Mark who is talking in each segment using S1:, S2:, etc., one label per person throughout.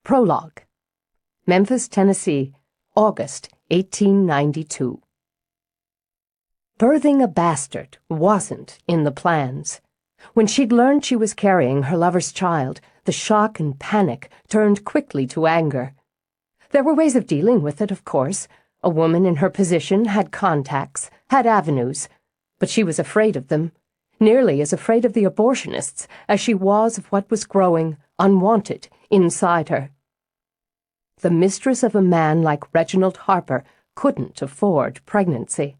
S1: Prologue. Memphis, Tennessee, August 1892. Birthing a bastard wasn't in the plans. When she'd learned she was carrying her lover's child, the shock and panic turned quickly to anger. There were ways of dealing with it, of course. A woman in her position had contacts, had avenues, but she was afraid of them, nearly as afraid of the abortionists as she was of what was growing, unwanted, inside her. The mistress of a man like Reginald Harper couldn't afford pregnancy.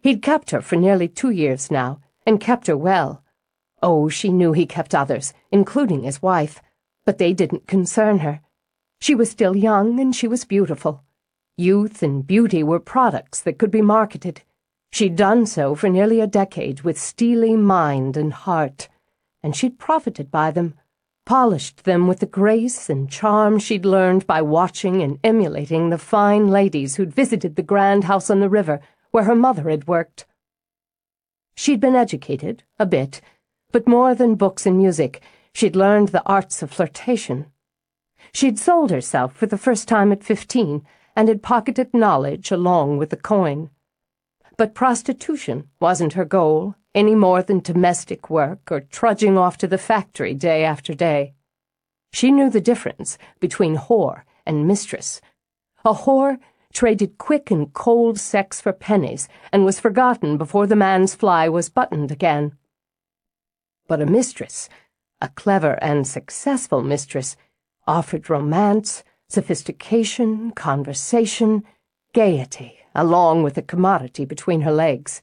S1: He'd kept her for nearly 2 years now, and kept her well. Oh, she knew he kept others, including his wife, but they didn't concern her. She was still young, and she was beautiful. Youth and beauty were products that could be marketed. She'd done so for nearly a decade with steely mind and heart, and she'd profited by them, polished them with the grace and charm she'd learned by watching and emulating the fine ladies who'd visited the grand house on the river where her mother had worked. She'd been educated, a bit, but more than books and music, she'd learned the arts of flirtation. She'd sold herself for the first time at 15 and had pocketed knowledge along with the coin. But prostitution wasn't her goal, any more than domestic work or trudging off to the factory day after day. She knew the difference between whore and mistress. A whore traded quick and cold sex for pennies and was forgotten before the man's fly was buttoned again. But a mistress, a clever and successful mistress, offered romance, sophistication, conversation, gaiety, along with a commodity between her legs.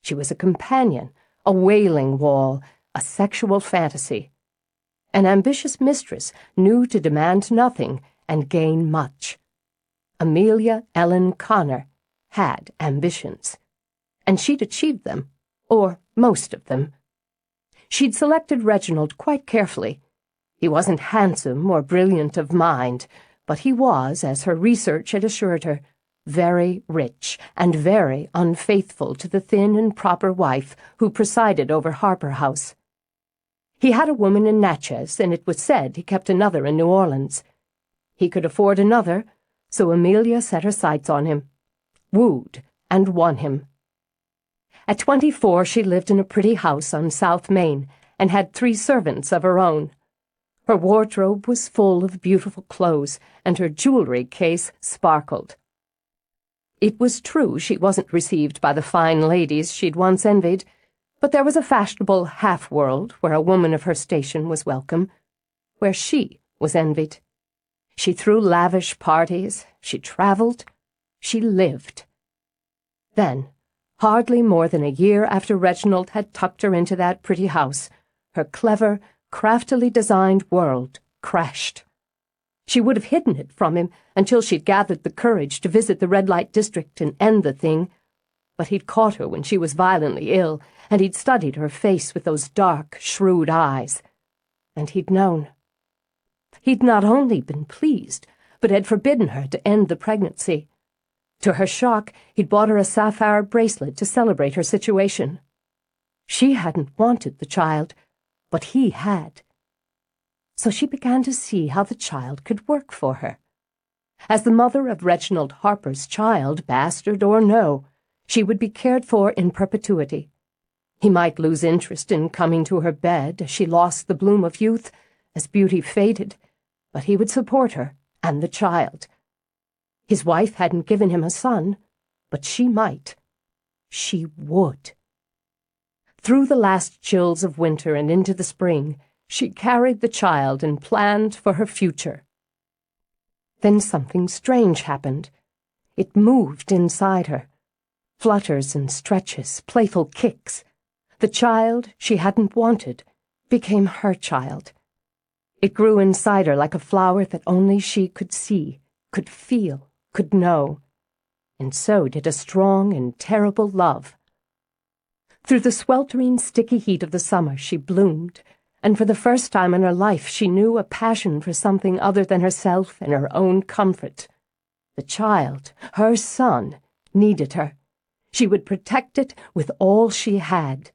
S1: She was a companion, a wailing wall, a sexual fantasy. An ambitious mistress knew to demand nothing and gain much. Amelia Ellen Connor had ambitions, and she'd achieved them, or most of them. She'd selected Reginald quite carefully. He wasn't handsome or brilliant of mind, but he was, as her research had assured her, very rich and very unfaithful to the thin and proper wife who presided over Harper House. He had a woman in Natchez, and it was said he kept another in New Orleans. He could afford another, so Amelia set her sights on him, wooed and won him. At 24, she lived in a pretty house on South Main and had 3 servants of her own. Her wardrobe was full of beautiful clothes, and her jewelry case sparkled. It was true she wasn't received by the fine ladies she'd once envied, but there was a fashionable half-world where a woman of her station was welcome, where she was envied. She threw lavish parties, she traveled, she lived. Then, hardly more than a year after Reginald had tucked her into that pretty house, her clever, craftily designed world crashed. She would have hidden it from him until she'd gathered the courage to visit the red light district and end the thing, but he'd caught her when she was violently ill, and he'd studied her face with those dark, shrewd eyes. And he'd known. He'd not only been pleased, but had forbidden her to end the pregnancy. To her shock, he'd bought her a sapphire bracelet to celebrate her situation. She hadn't wanted the child, but he had. So she began to see how the child could work for her. As the mother of Reginald Harper's child, bastard or no, she would be cared for in perpetuity. He might lose interest in coming to her bed as she lost the bloom of youth, as beauty faded, but he would support her and the child. His wife hadn't given him a son, but she might. She would. Through the last chills of winter and into the spring, she carried the child and planned for her future. Then something strange happened. It moved inside her. Flutters and stretches, playful kicks. The child she hadn't wanted became her child. It grew inside her like a flower that only she could see, could feel, could know. And so did a strong and terrible love. Through the sweltering, sticky heat of the summer she bloomed, and for the first time in her life she knew a passion for something other than herself and her own comfort. The child, her son, needed her. She would protect it with all she had.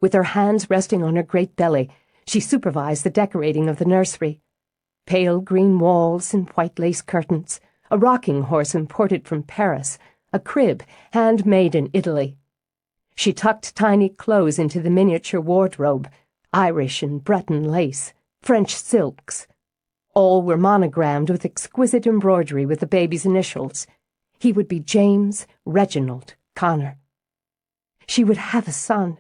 S1: With her hands resting on her great belly, she supervised the decorating of the nursery. Pale green walls and white lace curtains, a rocking horse imported from Paris, a crib handmade in Italy. She tucked tiny clothes into the miniature wardrobe, Irish and Breton lace, French silks. All were monogrammed with exquisite embroidery with the baby's initials. He would be James Reginald Connor. She would have a son,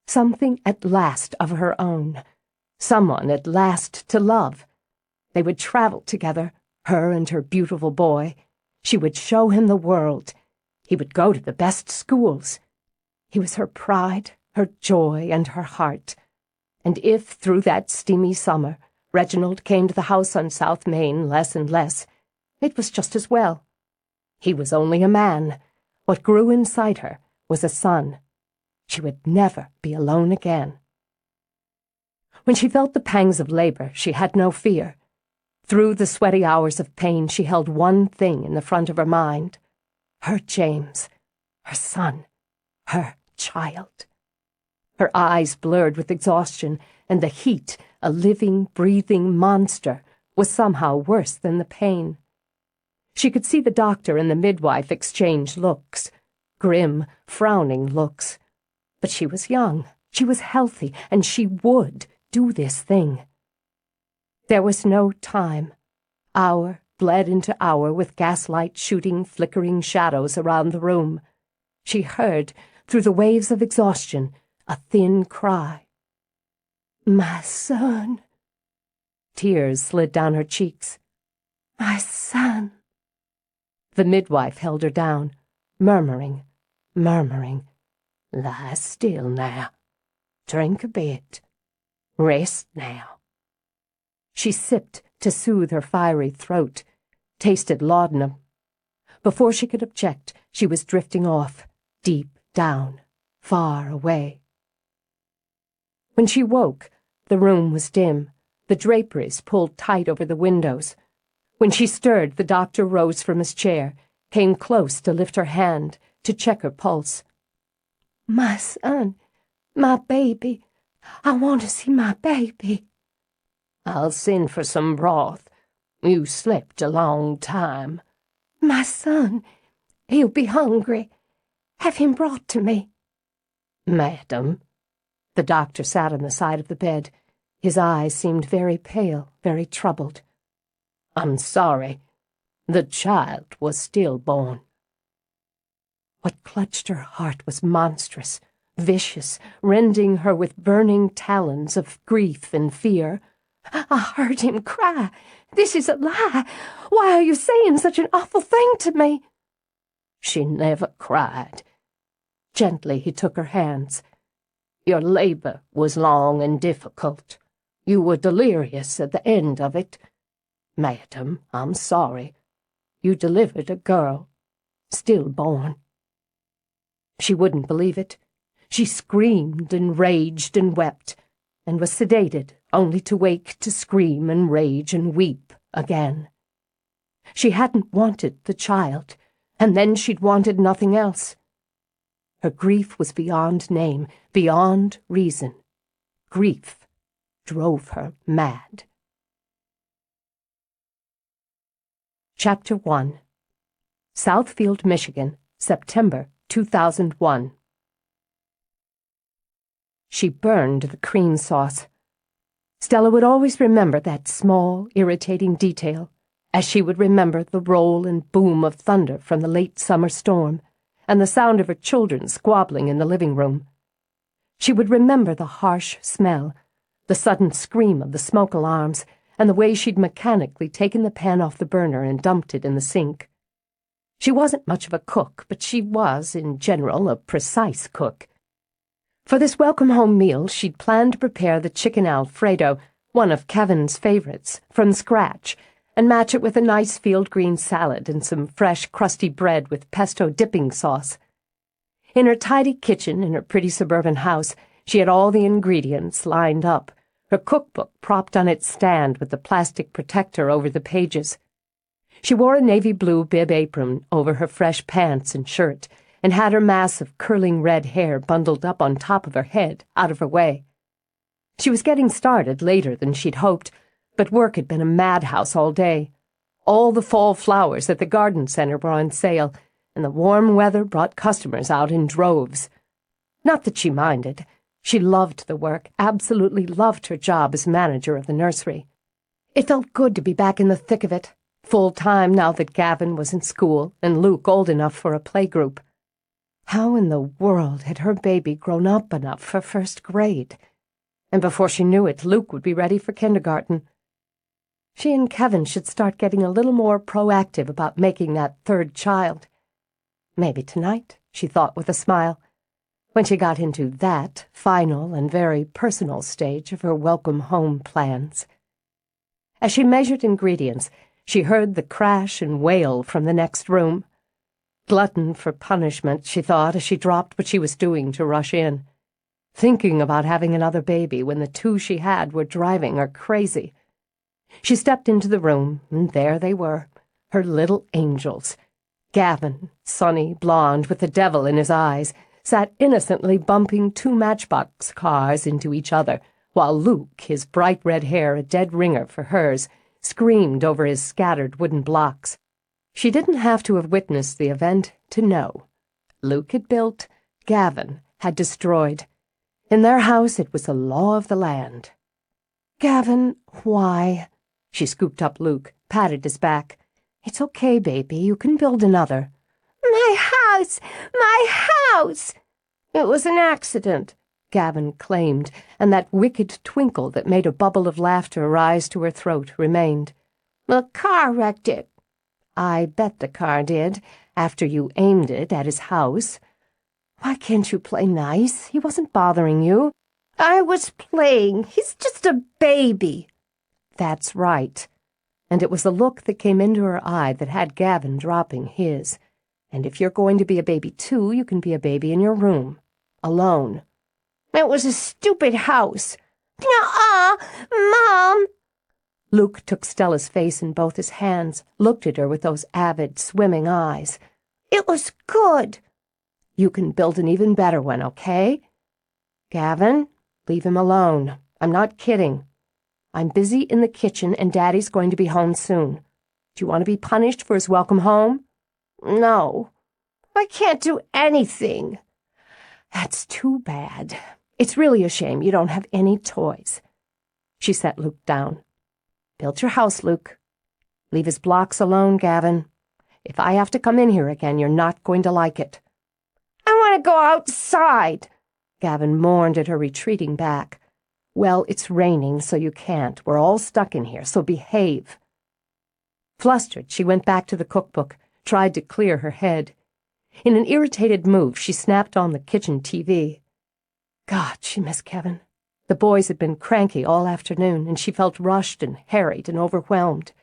S1: something at last of her own, someone at last to love. They would travel together, her and her beautiful boy. She would show him the world. He would go to the best schools. He was her pride, her joy, and her heart. And if, through that steamy summer, Reginald came to the house on South Main less and less, it was just as well. He was only a man. What grew inside her was a son. She would never be alone again. When she felt the pangs of labor, she had no fear. Through the sweaty hours of pain, she held one thing in the front of her mind. Her James, her son, her child. Her eyes blurred with exhaustion, and the heat, a living, breathing monster, was somehow worse than the pain. She could see the doctor and the midwife exchange looks, grim, frowning looks. But she was young, she was healthy, and she would do this thing. There was no time. Hour bled into hour with gaslight shooting flickering shadows around the room. She heard, through the waves of exhaustion, a thin cry. "My son." Tears slid down her cheeks. "My son." The midwife held her down, murmuring. "Lie still now. Drink a bit. Rest now." She sipped to soothe her fiery throat, tasted laudanum. Before she could object, she was drifting off, deep down, far away. When she woke, the room was dim, the draperies pulled tight over the windows. When she stirred, the doctor rose from his chair, came close to lift her hand, to check her pulse. "My son, my baby. I want to see my baby." "I'll send for some broth. You slept a long time." "My son, he'll be hungry. Have him brought to me." "Madam." The doctor sat on the side of the bed. His eyes seemed very pale, very troubled. "I'm sorry. The child was stillborn." What clutched her heart was monstrous, vicious, rending her with burning talons of grief and fear. "I heard him cry. This is a lie. Why are you saying such an awful thing to me?" "She never cried." Gently he took her hands. "Your labor was long and difficult. You were delirious at the end of it. Madam, I'm sorry. You delivered a girl, stillborn." She wouldn't believe it. She screamed and raged and wept, and was sedated only to wake to scream and rage and weep again. She hadn't wanted the child, and then she'd wanted nothing else. Her grief was beyond name, beyond reason. Grief drove her mad. Chapter 1. Southfield, Michigan, September 2001. She burned the cream sauce. Stella would always remember that small, irritating detail, as she would remember the roll and boom of thunder from the late summer storm, and the sound of her children squabbling in the living room. She would remember the harsh smell, the sudden scream of the smoke alarms, and the way she'd mechanically taken the pan off the burner and dumped it in the sink. She wasn't much of a cook, but she was, in general, a precise cook. For this welcome-home meal, she'd planned to prepare the chicken Alfredo, one of Kevin's favorites, from scratch, and match it with a nice field green salad and some fresh, crusty bread with pesto dipping sauce. In her tidy kitchen in her pretty suburban house, she had all the ingredients lined up, her cookbook propped on its stand with the plastic protector over the pages. She wore a navy blue bib apron over her fresh pants and shirt, and had her mass of curling red hair bundled up on top of her head, out of her way. She was getting started later than she'd hoped, But work had been a madhouse all day. All the fall flowers at the garden center were on sale, and the warm weather brought customers out in droves. Not that she minded. She loved the work, absolutely loved her job as manager of the nursery. It felt good to be back in the thick of it, full-time now that Gavin was in school and Luke old enough for a playgroup. How in the world had her baby grown up enough for first grade? And before she knew it, Luke would be ready for kindergarten. She and Kevin should start getting a little more proactive about making that third child. Maybe tonight, she thought with a smile, when she got into that final and very personal stage of her welcome home plans. As she measured ingredients, she heard the crash and wail from the next room. Glutton for punishment, she thought, as she dropped what she was doing to rush in. Thinking about having another baby when the two she had were driving her crazy. She stepped into the room, and there they were, her little angels. Gavin, sunny, blonde, with the devil in his eyes, sat innocently bumping two matchbox cars into each other, while Luke, his bright red hair a dead ringer for hers, screamed over his scattered wooden blocks. She didn't have to have witnessed the event to know. Luke had built, Gavin had destroyed. In their house it was the law of the land. "Gavin, why?" She scooped up Luke, patted his back. "It's okay, baby, you can build another." "My house! My house!" "It was an accident," Gavin claimed, and that wicked twinkle that made a bubble of laughter rise to her throat remained. "The car wrecked it." "I bet the car did, after you aimed it at his house. Why can't you play nice? He wasn't bothering you." "I was playing. He's just a baby." "That's right." And it was the look that came into her eye that had Gavin dropping his. "And if you're going to be a baby too, you can be a baby in your room. Alone." "It was a stupid house." "Nuh-uh, Mom!" Luke took Stella's face in both his hands, looked at her with those avid, swimming eyes. "It was good." "You can build an even better one, okay?" "Gavin, leave him alone. I'm not kidding. I'm busy in the kitchen and Daddy's going to be home soon. Do you want to be punished for his welcome home?" "No. I can't do anything." "That's too bad. It's really a shame you don't have any toys." She set Luke down. "Build your house, Luke. Leave his blocks alone, Gavin. If I have to come in here again, you're not going to like it." "I want to go outside." Gavin mourned at her retreating back. "Well, it's raining, so you can't. We're all stuck in here, so behave." Flustered, she went back to the cookbook, tried to clear her head. In an irritated move, she snapped on the kitchen TV. God, she missed Kevin. The boys had been cranky all afternoon, and she felt rushed and harried and overwhelmed.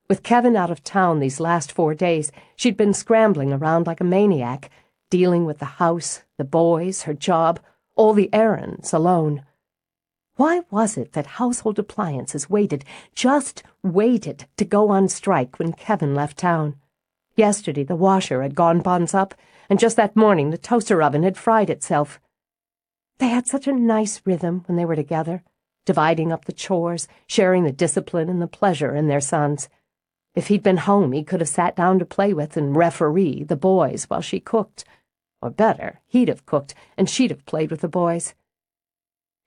S1: With Kevin out of town these last 4 days, she'd been scrambling around like a maniac, dealing with the house, the boys, her job, all the errands alone. Why was it that household appliances just waited to go on strike when Kevin left town? Yesterday the washer had gone bonds up, and just that morning the toaster oven had fried itself. They had such a nice rhythm when they were together, dividing up the chores, sharing the discipline and the pleasure in their sons. If he'd been home, he could have sat down to play with and referee the boys while she cooked. Or better, he'd have cooked, and she'd have played with the boys.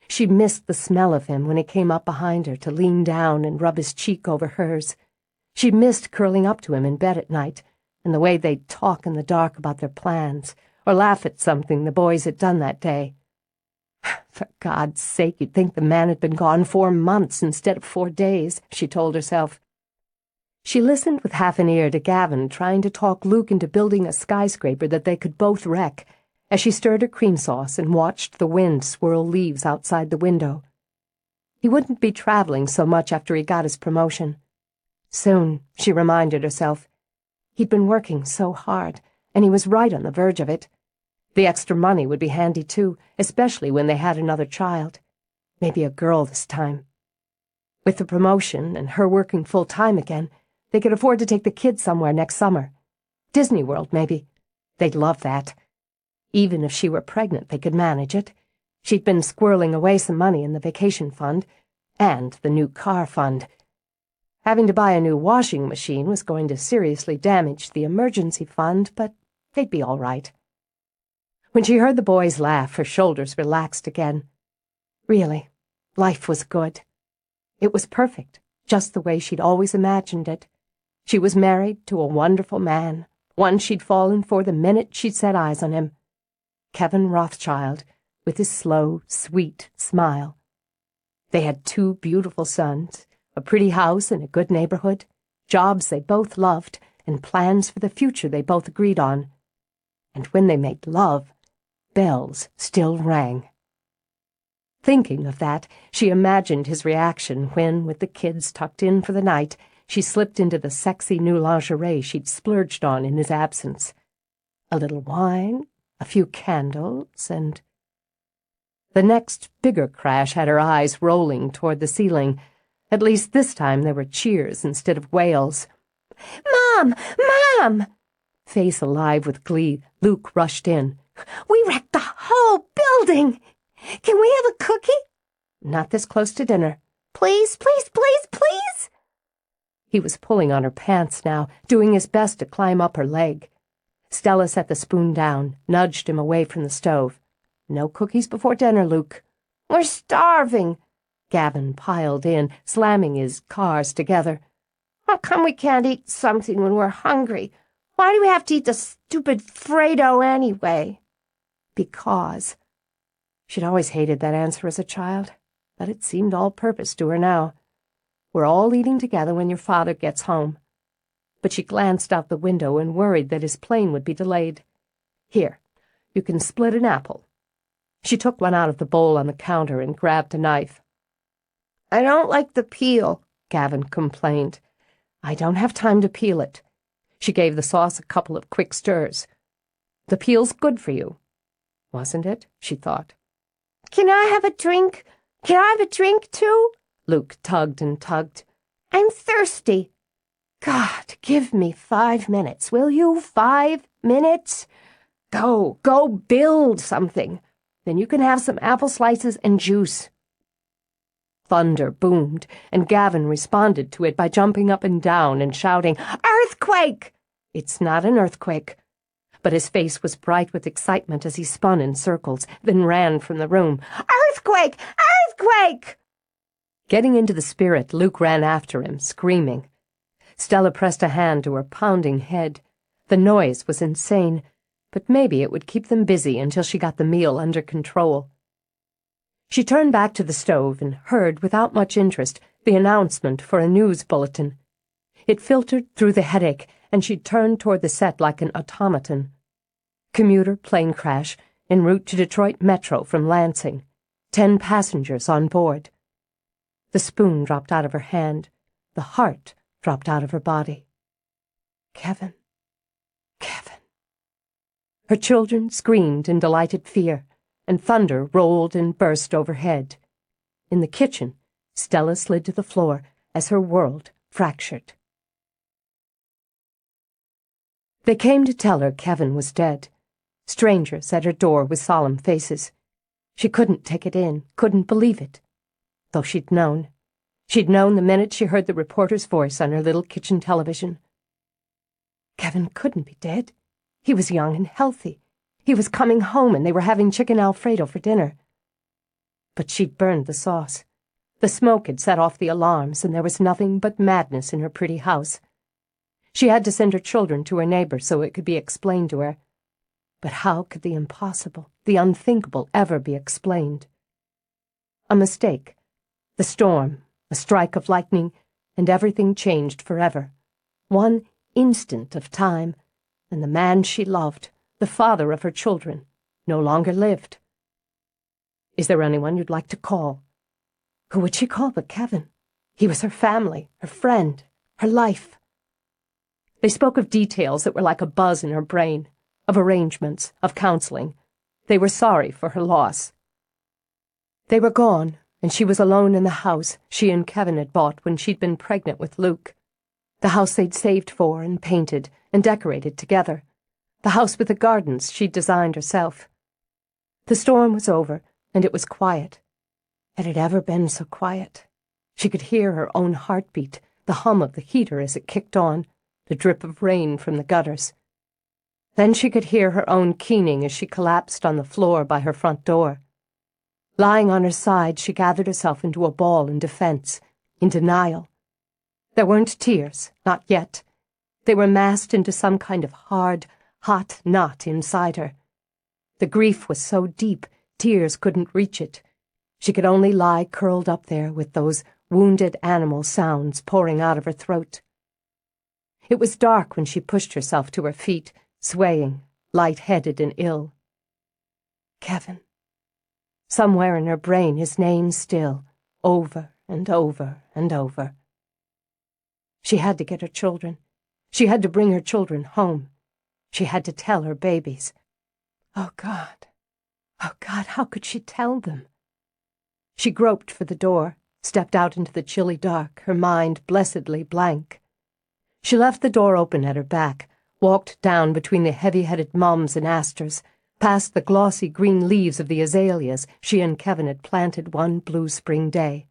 S1: She missed the smell of him when he came up behind her to lean down and rub his cheek over hers. She missed curling up to him in bed at night, and the way they'd talk in the dark about their plans, or laugh at something the boys had done that day. For God's sake, you'd think the man had been gone 4 months instead of 4 days, she told herself. She listened with half an ear to Gavin trying to talk Luke into building a skyscraper that they could both wreck, as she stirred her cream sauce and watched the wind swirl leaves outside the window. He wouldn't be traveling so much after he got his promotion. Soon, she reminded herself. He'd been working so hard, and he was right on the verge of it. The extra money would be handy, too, especially when they had another child. Maybe a girl this time. With the promotion and her working full-time again, they could afford to take the kids somewhere next summer. Disney World, maybe. They'd love that. Even if she were pregnant, they could manage it. She'd been squirreling away some money in the vacation fund, and the new car fund. Having to buy a new washing machine was going to seriously damage the emergency fund, but they'd be all right. When she heard the boys laugh, her shoulders relaxed again. Really, life was good. It was perfect, just the way she'd always imagined it. She was married to a wonderful man, one she'd fallen for the minute she'd set eyes on him. Kevin Rothchild, with his slow, sweet smile. They had 2 beautiful sons, a pretty house in a good neighborhood, jobs they both loved, and plans for the future they both agreed on. And when they made love, bells still rang. Thinking of that, she imagined his reaction when, with the kids tucked in for the night, she slipped into the sexy new lingerie she'd splurged on in his absence. A little wine, a few candles, and... The next bigger crash had her eyes rolling toward the ceiling. At least this time there were cheers instead of wails. "Mom! Mom!" Face alive with glee, Luke rushed in. "We wrecked the whole building! Can we have a cookie?" "Not this close to dinner." "Please, please, please, please!" He was pulling on her pants now, doing his best to climb up her leg. Stella set the spoon down, nudged him away from the stove. "No cookies before dinner, Luke." "We're starving." Gavin piled in, slamming his cars together. "How come we can't eat something when we're hungry? Why do we have to eat the stupid Fredo anyway?" "Because." She'd always hated that answer as a child, but it seemed all-purpose to her now. "We're all eating together when your father gets home." But she glanced out the window and worried that his plane would be delayed. "Here, you can split an apple." She took one out of the bowl on the counter and grabbed a knife. "I don't like the peel," Gavin complained. "I don't have time to peel it." She gave the sauce a couple of quick stirs. "The peel's good for you." Wasn't it? She thought. "Can I have a drink? Can I have a drink, too?" Luke tugged and tugged. "I'm thirsty." "God, give me 5 minutes, will you? 5 minutes? Go build something. Then you can have some apple slices and juice." Thunder boomed, and Gavin responded to it by jumping up and down and shouting, "Earthquake!" "It's not an earthquake." But his face was bright with excitement as he spun in circles, then ran from the room. "Earthquake! Earthquake!" Getting into the spirit, Luke ran after him, screaming. Stella pressed a hand to her pounding head. The noise was insane, but maybe it would keep them busy until she got the meal under control. She turned back to the stove and heard, without much interest, the announcement for a news bulletin. It filtered through the headache, and she turned toward the set like an automaton. Commuter plane crash, en route to Detroit Metro from Lansing. 10 passengers on board. The spoon dropped out of her hand. The heart dropped out of her body. Kevin. Kevin. Her children screamed in delighted fear, and thunder rolled and burst overhead. In the kitchen, Stella slid to the floor as her world fractured. They came to tell her Kevin was dead. Strangers at her door with solemn faces. She couldn't take it in, couldn't believe it. Though she'd known. She'd known the minute she heard the reporter's voice on her little kitchen television. Kevin couldn't be dead. He was young and healthy. He was coming home and they were having chicken Alfredo for dinner. But she'd burned the sauce. The smoke had set off the alarms and there was nothing but madness in her pretty house. She had to send her children to her neighbor so it could be explained to her. But how could the impossible, the unthinkable, ever be explained? A mistake. The storm, a strike of lightning, and everything changed forever. One instant of time, and the man she loved, the father of her children, no longer lived. "Is there anyone you'd like to call?" Who would she call but Kevin? He was her family, her friend, her life. They spoke of details that were like a buzz in her brain, of arrangements, of counseling. They were sorry for her loss. They were gone, and she was alone in the house she and Kevin had bought when she'd been pregnant with Luke. The house they'd saved for and painted and decorated together. The house with the gardens she'd designed herself. The storm was over, and it was quiet. Had it ever been so quiet? She could hear her own heartbeat, the hum of the heater as it kicked on, the drip of rain from the gutters. Then she could hear her own keening as she collapsed on the floor by her front door. Lying on her side, she gathered herself into a ball in defense, in denial. There weren't tears, not yet. They were massed into some kind of hard, hot knot inside her. The grief was so deep, tears couldn't reach it. She could only lie curled up there with those wounded animal sounds pouring out of her throat. It was dark when she pushed herself to her feet, swaying, light-headed and ill. Kevin. Somewhere in her brain his name still, over and over and over. She had to get her children. She had to bring her children home. She had to tell her babies. Oh, God, how could she tell them? She groped for the door, stepped out into the chilly dark, her mind blessedly blank. She left the door open at her back, walked down between the heavy-headed mums and asters, past the glossy green leaves of the azaleas she and Kevin had planted one blue spring day.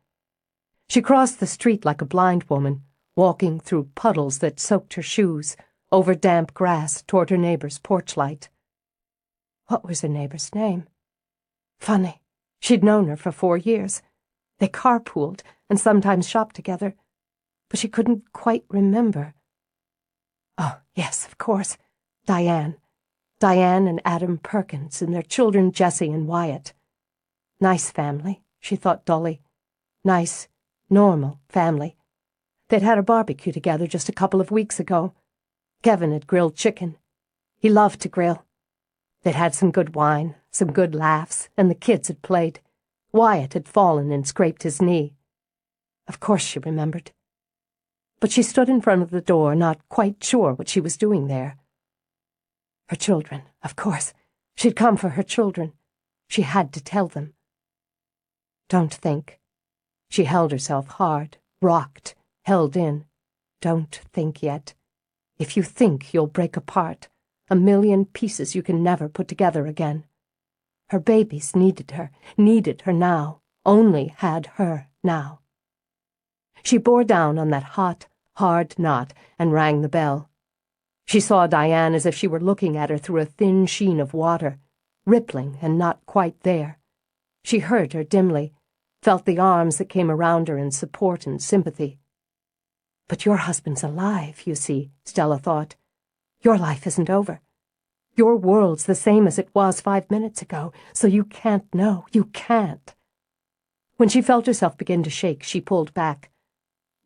S1: She crossed the street like a blind woman, walking through puddles that soaked her shoes, over damp grass toward her neighbor's porch light. What was her neighbor's name? Funny, she'd known her for 4 years. They carpooled and sometimes shopped together, but she couldn't quite remember. Oh, yes, of course, Diane. Diane and Adam Perkins and their children Jessie and Wyatt. Nice family, she thought dully. Nice, normal family. They'd had a barbecue together just a couple of weeks ago. Kevin had grilled chicken. He loved to grill. They'd had some good wine, some good laughs, and the kids had played. Wyatt had fallen and scraped his knee. Of course she remembered. But she stood in front of the door, not quite sure what she was doing there. Her children, of course. She'd come for her children. She had to tell them. Don't think. She held herself hard, rocked, held in. Don't think yet. If you think, you'll break apart. A million pieces you can never put together again. Her babies needed her now, only had her now. She bore down on that hot, hard knot and rang the bell. She saw Diane as if she were looking at her through a thin sheen of water, rippling and not quite there. She heard her dimly, felt the arms that came around her in support and sympathy. But your husband's alive, you see, Stella thought. Your life isn't over. Your world's the same as it was 5 minutes ago, so you can't know. You can't. When she felt herself begin to shake, she pulled back.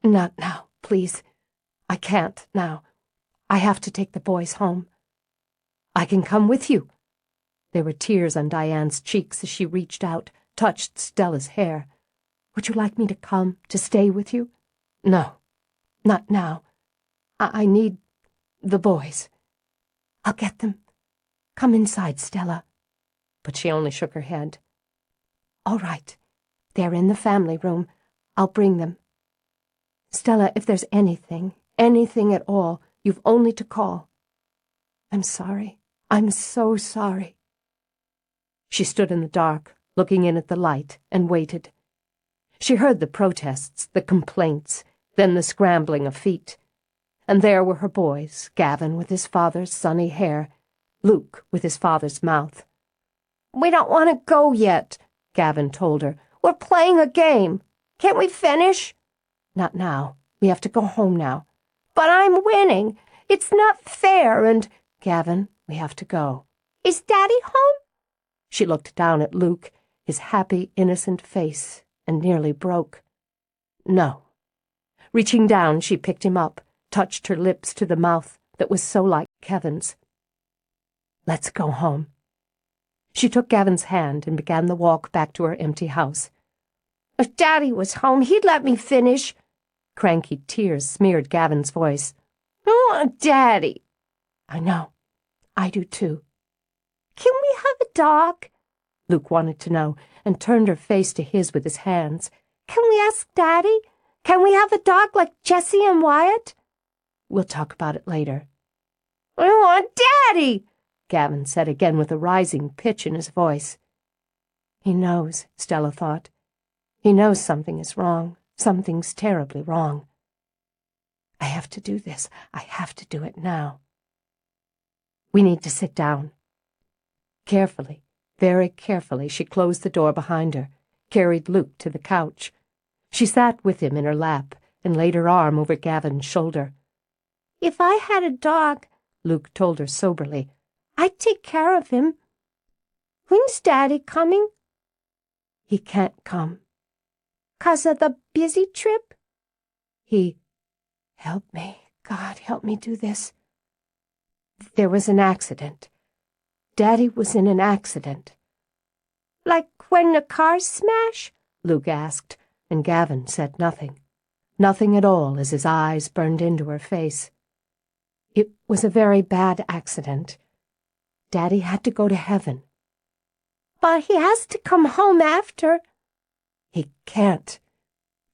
S1: Not now, please. I can't now. I have to take the boys home. I can come with you. There were tears on Diane's cheeks as she reached out, touched Stella's hair. Would you like me to come, to stay with you? No, not now. I need the boys. I'll get them. Come inside, Stella. But she only shook her head. All right. They're in the family room. I'll bring them. Stella, if there's anything at all, you've only to call. I'm sorry. I'm so sorry. She stood in the dark, looking in at the light, and waited. She heard the protests, the complaints, then the scrambling of feet. And there were her boys, Gavin with his father's sunny hair, Luke with his father's mouth. We don't want to go yet, Gavin told her. We're playing a game. Can't we finish? Not now. We have to go home now. But I'm winning. It's not fair and... Gavin, we have to go. Is Daddy home? She looked down at Luke, his happy, innocent face, and nearly broke. No. Reaching down, she picked him up, touched her lips to the mouth that was so like Kevin's. Let's go home. She took Gavin's hand and began the walk back to her empty house. If Daddy was home, he'd let me finish. Cranky tears smeared Gavin's voice. I want Daddy. I know. I do too. Can we have a dog? Luke wanted to know, and turned her face to his with his hands. Can we ask Daddy? Can we have a dog like Jessie and Wyatt? We'll talk about it later. I want Daddy, Gavin said again with a rising pitch in his voice. He knows, Stella thought. He knows something is wrong. Something's terribly wrong. have to do this. I have to do it now. We need to sit down. Carefully, very carefully, she closed the door behind her, carried Luke to the couch. She sat with him in her lap and laid her arm over Gavin's shoulder. "If I had a dog," Luke told her soberly, "I'd take care of him. When's Daddy coming?" "He can't come." "'Cause of the busy trip?" Help me, God, help me do this. There was an accident. Daddy was in an accident." "Like when the cars smash?" Luke asked, and Gavin said nothing. Nothing at all as his eyes burned into her face. "It was a very bad accident. Daddy had to go to heaven." "But he has to come home after." "He can't.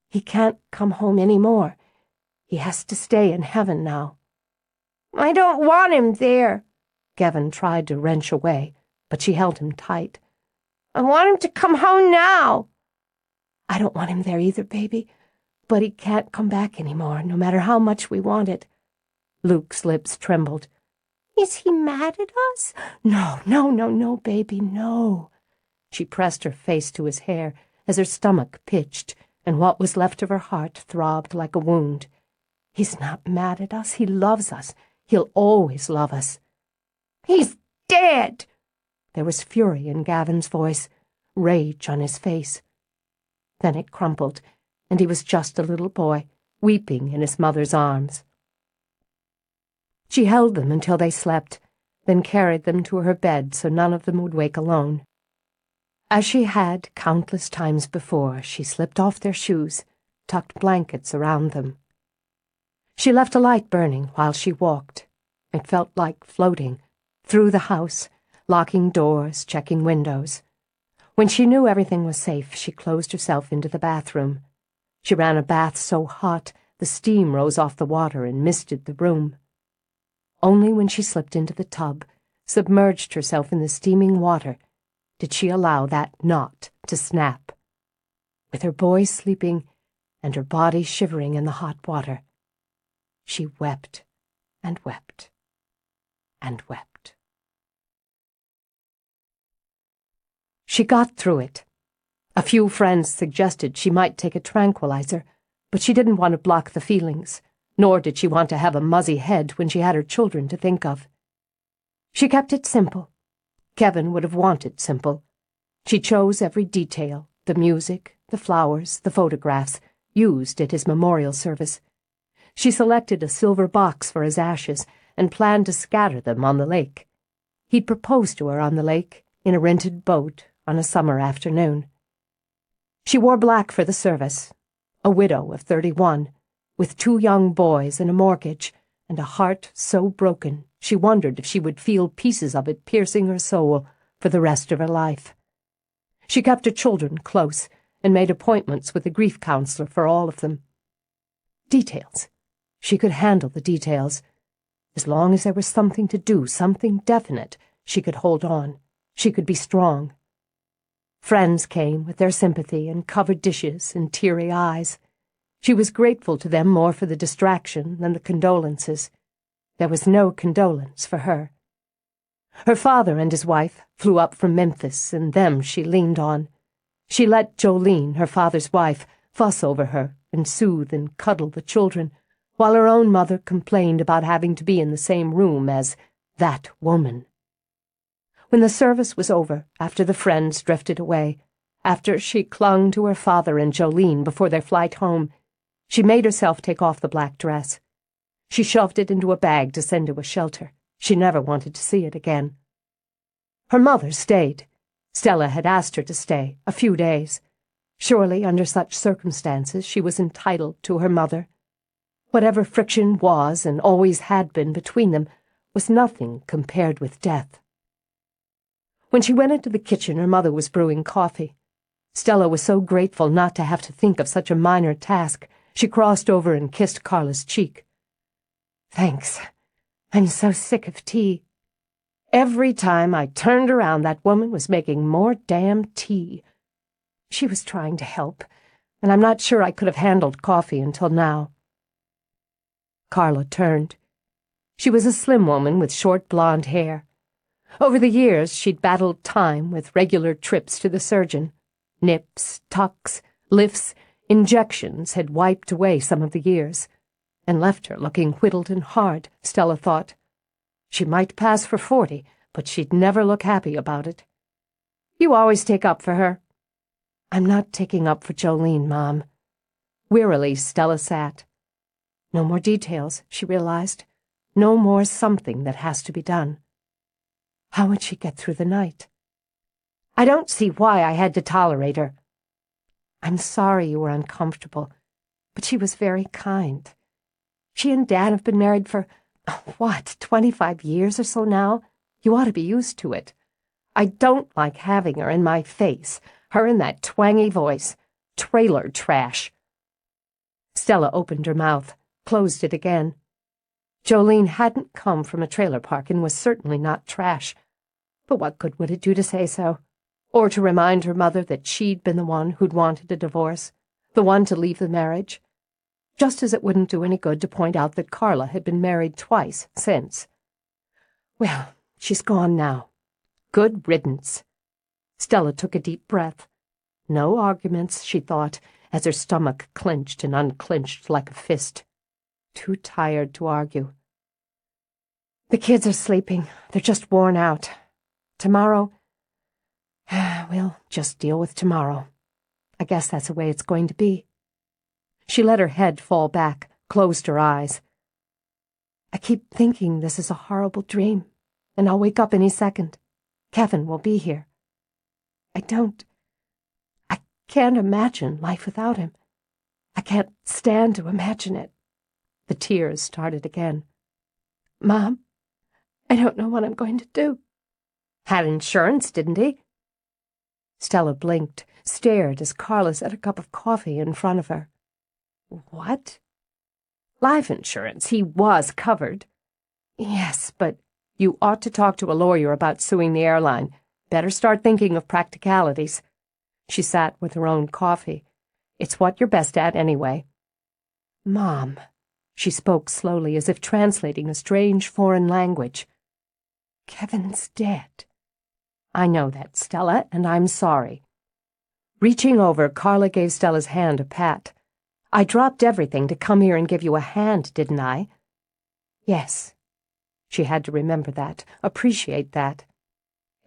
S1: He can't come home any more. He has to stay in heaven now." "I don't want him there." Gavin tried to wrench away, but she held him tight. "I want him to come home now." "I don't want him there either, baby, but he can't come back anymore, no matter how much we want it." Luke's lips trembled. "Is he mad at us?" No, baby, no." She pressed her face to his hair as her stomach pitched and what was left of her heart throbbed like a wound. "He's not mad at us. He loves us. He'll always love us." "He's dead!" There was fury in Gavin's voice, rage on his face. Then it crumpled, and he was just a little boy, weeping in his mother's arms. She held them until they slept, then carried them to her bed so none of them would wake alone. As she had countless times before, she slipped off their shoes, tucked blankets around them. She left a light burning while she walked. It felt like floating, through the house, locking doors, checking windows. When she knew everything was safe, she closed herself into the bathroom. She ran a bath so hot the steam rose off the water and misted the room. Only when she slipped into the tub, submerged herself in the steaming water, did she allow that knot to snap. With her boy sleeping and her body shivering in the hot water, she wept and wept and wept. She got through it. A few friends suggested she might take a tranquilizer, but she didn't want to block the feelings, nor did she want to have a muzzy head when she had her children to think of. She kept it simple. Kevin would have wanted simple. She chose every detail, the music, the flowers, the photographs, used at his memorial service. She selected a silver box for his ashes and planned to scatter them on the lake. He'd proposed to her on the lake, in a rented boat, on a summer afternoon. She wore black for the service, a widow of 31, with 2 young boys and a mortgage, and a heart so broken she wondered if she would feel pieces of it piercing her soul for the rest of her life. She kept her children close and made appointments with a grief counselor for all of them. Details. She could handle the details. As long as there was something to do, something definite, she could hold on. She could be strong. Friends came with their sympathy and covered dishes and teary eyes. She was grateful to them more for the distraction than the condolences. There was no condolence for her. Her father and his wife flew up from Memphis, and them she leaned on. She let Jolene, her father's wife, fuss over her and soothe and cuddle the children, while her own mother complained about having to be in the same room as that woman. When the service was over, after the friends drifted away, after she clung to her father and Jolene before their flight home, she made herself take off the black dress. She shoved it into a bag to send to a shelter. She never wanted to see it again. Her mother stayed. Stella had asked her to stay, a few days. Surely, under such circumstances, she was entitled to her mother. Whatever friction was and always had been between them was nothing compared with death. When she went into the kitchen, her mother was brewing coffee. Stella was so grateful not to have to think of such a minor task, she crossed over and kissed Carla's cheek. "Thanks. I'm so sick of tea. Every time I turned around, that woman was making more damn tea. She was trying to help, and I'm not sure I could have handled coffee until now." Carla turned. She was a slim woman with short blonde hair. Over the years, she'd battled time with regular trips to the surgeon. Nips, tucks, lifts, injections had wiped away some of the years, and left her looking whittled and hard, Stella thought. She might pass for 40, but she'd never look happy about it. "You always take up for her." "I'm not taking up for Jolene, Mom." Wearily, Stella sat. No more details, she realized. No more something that has to be done. How would she get through the night? "I don't see why I had to tolerate her." "I'm sorry you were uncomfortable, but she was very kind. She and Dad have been married for, 25 years or so now? You ought to be used to it. I don't like having her in my face, her in that twangy voice. Trailer trash." Stella opened her mouth, closed it again. Jolene hadn't come from a trailer park and was certainly not trash. But what good would it do to say so? Or to remind her mother that she'd been the one who'd wanted a divorce, the one to leave the marriage? Just as it wouldn't do any good to point out that Carla had been married twice since. Well, she's gone now. Good riddance. Stella took a deep breath. No arguments, she thought, as her stomach clenched and unclenched like a fist. Too tired to argue. "The kids are sleeping. They're just worn out. Tomorrow, we'll just deal with tomorrow. I guess that's the way it's going to be." She let her head fall back, closed her eyes. "I keep thinking this is a horrible dream, and I'll wake up any second. Kevin will be here. I can't imagine life without him. I can't stand to imagine it." The tears started again. "Mom, I don't know what I'm going to do." "Had insurance, didn't he?" Stella blinked, stared as Carla set a cup of coffee in front of her. "What?" "Life insurance. He was covered." "Yes, but you ought to talk to a lawyer about suing the airline. Better start thinking of practicalities." She sat with her own coffee. "It's what you're best at anyway." "Mom," she spoke slowly as if translating a strange foreign language. "Kevin's dead." "I know that, Stella, and I'm sorry." Reaching over, Carla gave Stella's hand a pat. "I dropped everything to come here and give you a hand, didn't I?" "Yes." She had to remember that, appreciate that.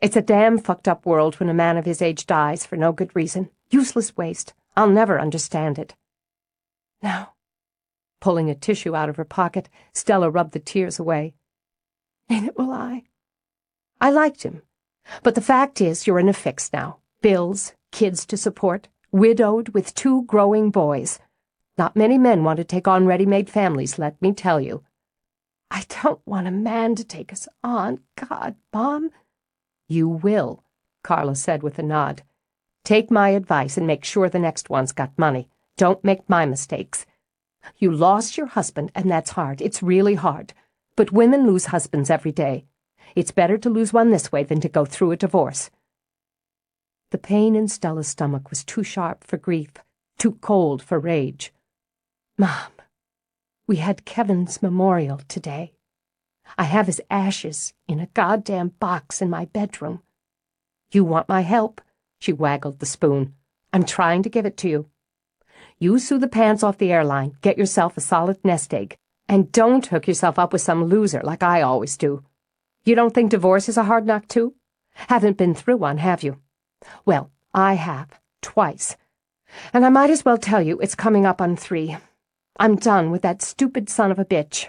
S1: "It's a damn fucked up world when a man of his age dies for no good reason. Useless waste. I'll never understand it." "No." Pulling a tissue out of her pocket, Stella rubbed the tears away. "Neither will I. I liked him. But the fact is, you're in a fix now. Bills, kids to support, widowed with 2 growing boys. Not many men want to take on ready-made families, let me tell you." "I don't want a man to take us on. God, Mom." "You will," Carla said with a nod. "Take my advice and make sure the next one's got money. Don't make my mistakes. You lost your husband, and that's hard. It's really hard. But women lose husbands every day. It's better to lose one this way than to go through a divorce." The pain in Stella's stomach was too sharp for grief, too cold for rage. "Mom, we had Kevin's memorial today. I have his ashes in a goddamn box in my bedroom. You want my help?" She waggled the spoon. "I'm trying to give it to you. You sew the pants off the airline, get yourself a solid nest egg, and don't hook yourself up with some loser like I always do. You don't think divorce is a hard knock too? Haven't been through one, have you? Well, I have, twice. And I might as well tell you it's coming up on 3. I'm done with that stupid son of a bitch.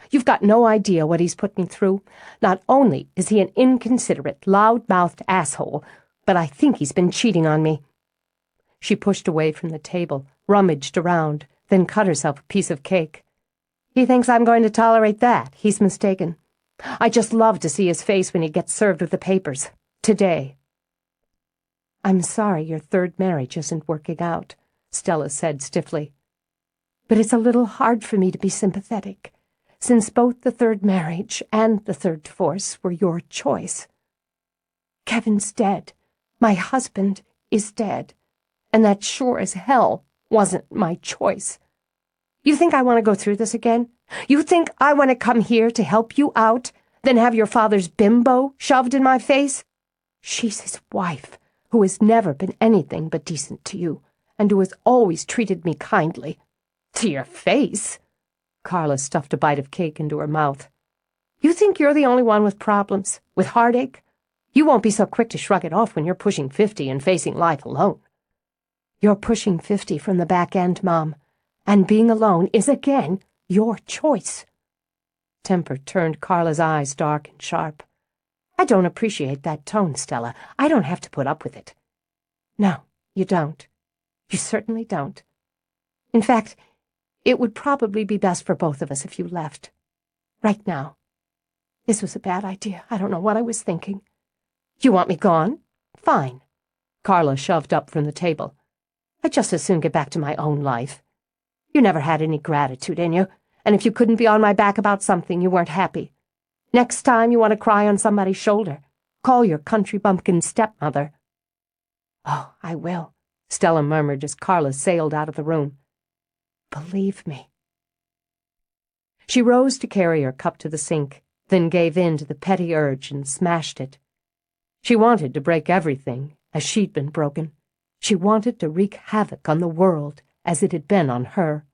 S1: You've got no idea what he's put me through. Not only is he an inconsiderate, loud-mouthed asshole, but I think he's been cheating on me." She pushed away from the table, rummaged around, then cut herself a piece of cake. "He thinks I'm going to tolerate that. He's mistaken. I just love to see his face when he gets served with the papers. Today." "I'm sorry your 3rd marriage isn't working out," Stella said stiffly. "But it's a little hard for me to be sympathetic, since both the 3rd marriage and the 3rd divorce were your choice. Kevin's dead. My husband is dead. And that sure as hell wasn't my choice. You think I want to go through this again? You think I want to come here to help you out, then have your father's bimbo shoved in my face? She's his wife, who has never been anything but decent to you, and who has always treated me kindly. To your face? Carla stuffed a bite of cake into her mouth. You think you're the only one with problems, with heartache? You won't be so quick to shrug it off when you're pushing 50 and facing life alone. You're pushing 50 from the back end, Mom, and being alone is again your choice. Temper turned Carla's eyes dark and sharp. I don't appreciate that tone, Stella. I don't have to put up with it. No, you don't. You certainly don't. In fact, it would probably be best for both of us if you left. Right now. This was a bad idea. I don't know what I was thinking. You want me gone? Fine. Carla shoved up from the table. I'd just as soon get back to my own life. You never had any gratitude in you, and if you couldn't be on my back about something, you weren't happy. Next time you want to cry on somebody's shoulder, call your country bumpkin stepmother. Oh, I will, Stella murmured as Carla sailed out of the room. Believe me. She rose to carry her cup to the sink, then gave in to the petty urge and smashed it. She wanted to break everything, as she'd been broken. She wanted to wreak havoc on the world as it had been on her.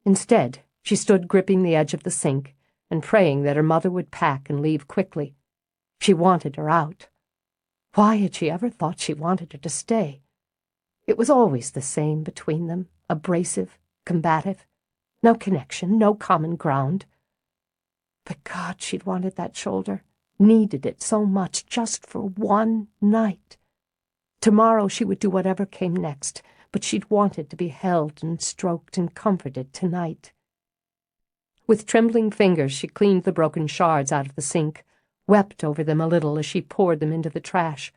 S1: Instead, she stood gripping the edge of the sink and praying that her mother would pack and leave quickly. She wanted her out. Why had she ever thought she wanted her to stay? It was always the same between them, abrasive, combative. No connection, no common ground. But God, she'd wanted that shoulder, needed it so much just for one night. Tomorrow she would do whatever came next, but she'd wanted to be held and stroked and comforted tonight. With trembling fingers she cleaned the broken shards out of the sink, wept over them a little as she poured them into the trash.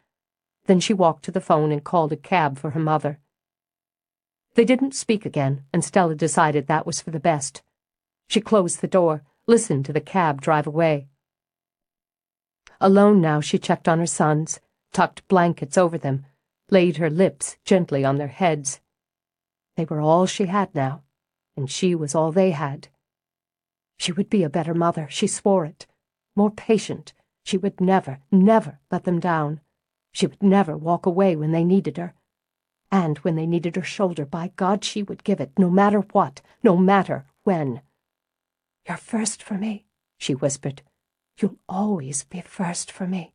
S1: Then she walked to the phone and called a cab for her mother. They didn't speak again, and Stella decided that was for the best. She closed the door, listened to the cab drive away. Alone now, she checked on her sons, tucked blankets over them, laid her lips gently on their heads. They were all she had now, and she was all they had. She would be a better mother, she swore it. More patient. She would never, never let them down. She would never walk away when they needed her. And when they needed her shoulder, by God, she would give it, no matter what, no matter when. You're first for me, she whispered. You'll always be first for me.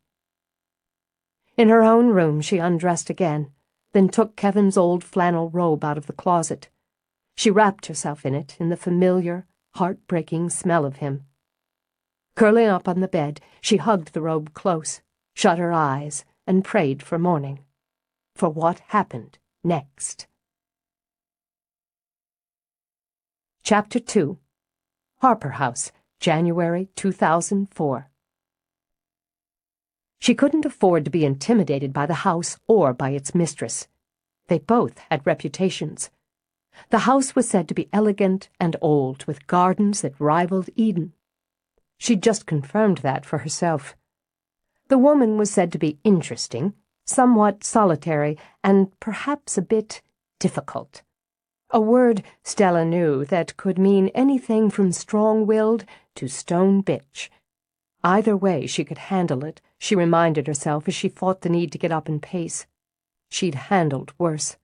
S1: In her own room, she undressed again, then took Kevin's old flannel robe out of the closet. She wrapped herself in it, in the familiar, heartbreaking smell of him. Curling up on the bed, she hugged the robe close, shut her eyes, and prayed for morning. For what happened next. Chapter 2. Harper House, January 2004. She couldn't afford to be intimidated by the house or by its mistress. They both had reputations. The house was said to be elegant and old, with gardens that rivaled Eden. She'd just confirmed that for herself. The woman was said to be interesting, somewhat solitary, and perhaps a bit difficult. A word, Stella knew, that could mean anything from strong-willed to stone bitch. Either way she could handle it, she reminded herself as she fought the need to get up and pace. She'd handled worse.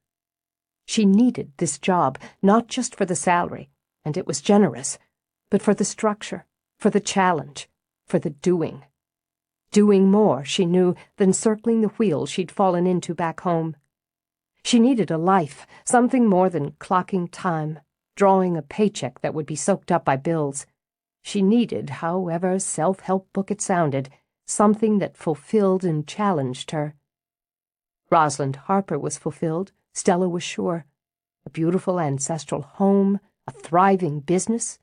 S1: She needed this job, not just for the salary, and it was generous, but for the structure, for the challenge, for the doing. Doing more, she knew, than circling the wheel she'd fallen into back home. She needed a life, something more than clocking time, drawing a paycheck that would be soaked up by bills. She needed, however self-help book it sounded, something that fulfilled and challenged her. Rosalind Harper was fulfilled, Stella was sure. A beautiful ancestral home, a thriving business.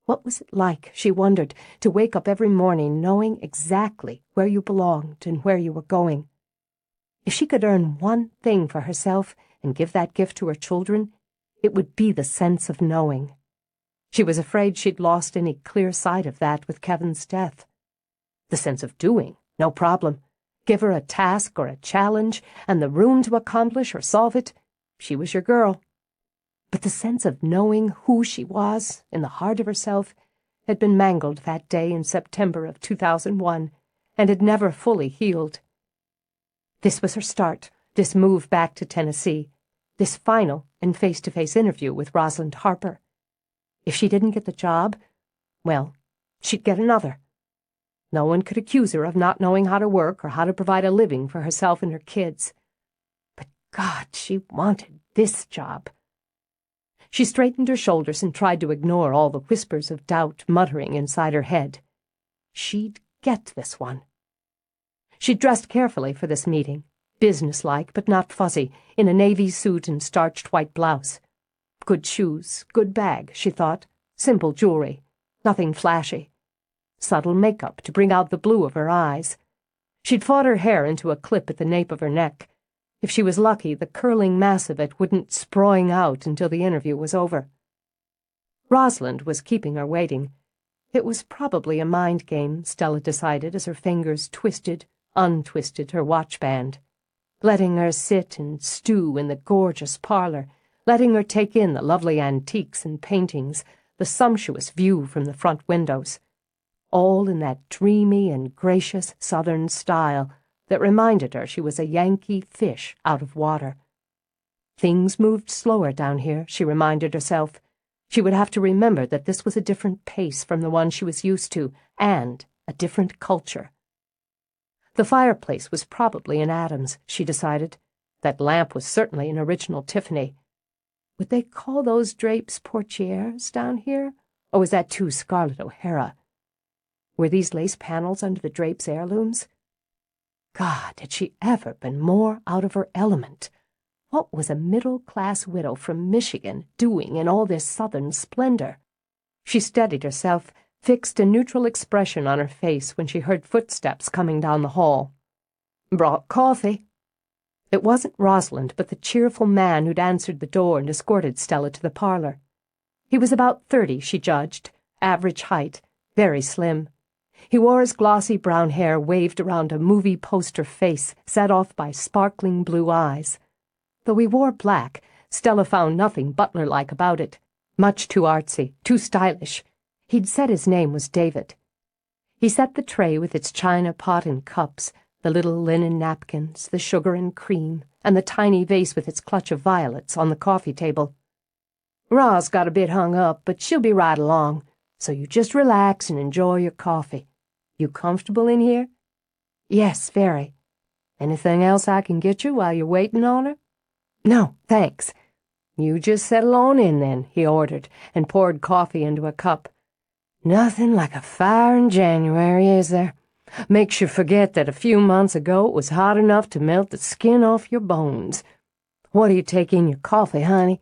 S1: What was it like, she wondered, to wake up every morning knowing exactly where you belonged and where you were going? If she could earn one thing for herself and give that gift to her children, it would be the sense of knowing. She was afraid she'd lost any clear sight of that with Kevin's death. The sense of doing, no problem. Give her a task or a challenge, and the room to accomplish or solve it, she was your girl. But the sense of knowing who she was in the heart of herself had been mangled that day in September of 2001 and had never fully healed. This was her start, this move back to Tennessee, this final and face-to-face interview with Rosalind Harper. If she didn't get the job, well, she'd get another. No one could accuse her of not knowing how to work or how to provide a living for herself and her kids. But God, she wanted this job. She straightened her shoulders and tried to ignore all the whispers of doubt muttering inside her head. She'd get this one. She dressed carefully for this meeting, businesslike but not fussy, in a navy suit and starched white blouse. Good shoes, good bag, she thought. Simple jewelry, nothing flashy. Subtle makeup to bring out the blue of her eyes. She'd fought her hair into a clip at the nape of her neck. If she was lucky, the curling mass of it wouldn't sproing out until the interview was over. Rosalind was keeping her waiting. It was probably a mind game, Stella decided as her fingers twisted, untwisted her watch band, letting her sit and stew in the gorgeous parlor, letting her take in the lovely antiques and paintings, the sumptuous view from the front windows, all in that dreamy and gracious Southern style that reminded her she was a Yankee fish out of water. Things moved slower down here, she reminded herself. She would have to remember that this was a different pace from the one she was used to, and a different culture. The fireplace was probably in Adams, she decided. That lamp was certainly an original Tiffany. Would they call those drapes portieres down here, or was that too Scarlett O'Hara? Were these lace panels under the drapes heirlooms? God, had she ever been more out of her element? What was a middle-class widow from Michigan doing in all this Southern splendor? She steadied herself, fixed a neutral expression on her face when she heard footsteps coming down the hall. "Brought coffee." It wasn't Rosalind, but the cheerful man who'd answered the door and escorted Stella to the parlor. He was about 30, she judged, average height, very slim. He wore his glossy brown hair waved around a movie poster face set off by sparkling blue eyes. Though he wore black, Stella found nothing butler-like about it. Much too artsy, too stylish. He'd said his name was David. He set the tray with its china pot and cups, the little linen napkins, the sugar and cream, and the tiny vase with its clutch of violets on the coffee table. "Roz got a bit hung up, but she'll be right along, so you just relax and enjoy your coffee. You comfortable in here?" "Yes, very." "Anything else I can get you while you're waiting on her?" "No, thanks." "You just settle on in, then," he ordered, and poured coffee into a cup. "Nothing like a fire in January, is there? Makes you forget that a few months ago it was hot enough to melt the skin off your bones. What do you take in your coffee, honey?"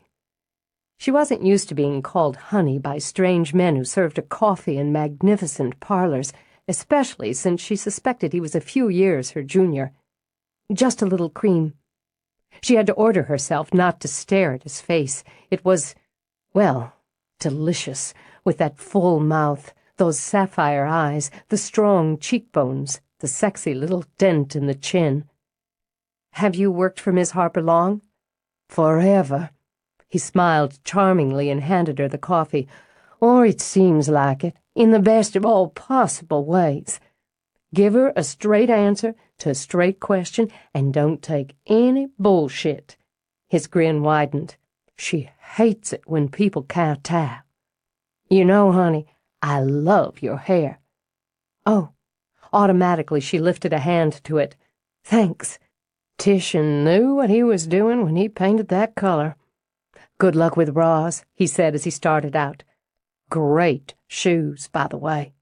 S1: She wasn't used to being called honey by strange men who served her coffee in magnificent parlors, especially since she suspected he was a few years her junior. "Just a little cream." She had to order herself not to stare at his face. It was, well, delicious, with that full mouth, those sapphire eyes, the strong cheekbones, the sexy little dent in the chin. "Have you worked for Miss Harper long?" "Forever." He smiled charmingly and handed her the coffee. "Or it seems like it, in the best of all possible ways. Give her a straight answer to a straight question, and don't take any bullshit." His grin widened. "She hates it when people kowtow. You know, honey, I love your hair." "Oh." Automatically she lifted a hand to it. "Thanks." Titian knew what he was doing when he painted that color. "Good luck with Roz," he said as he started out. "Great shoes, by the way."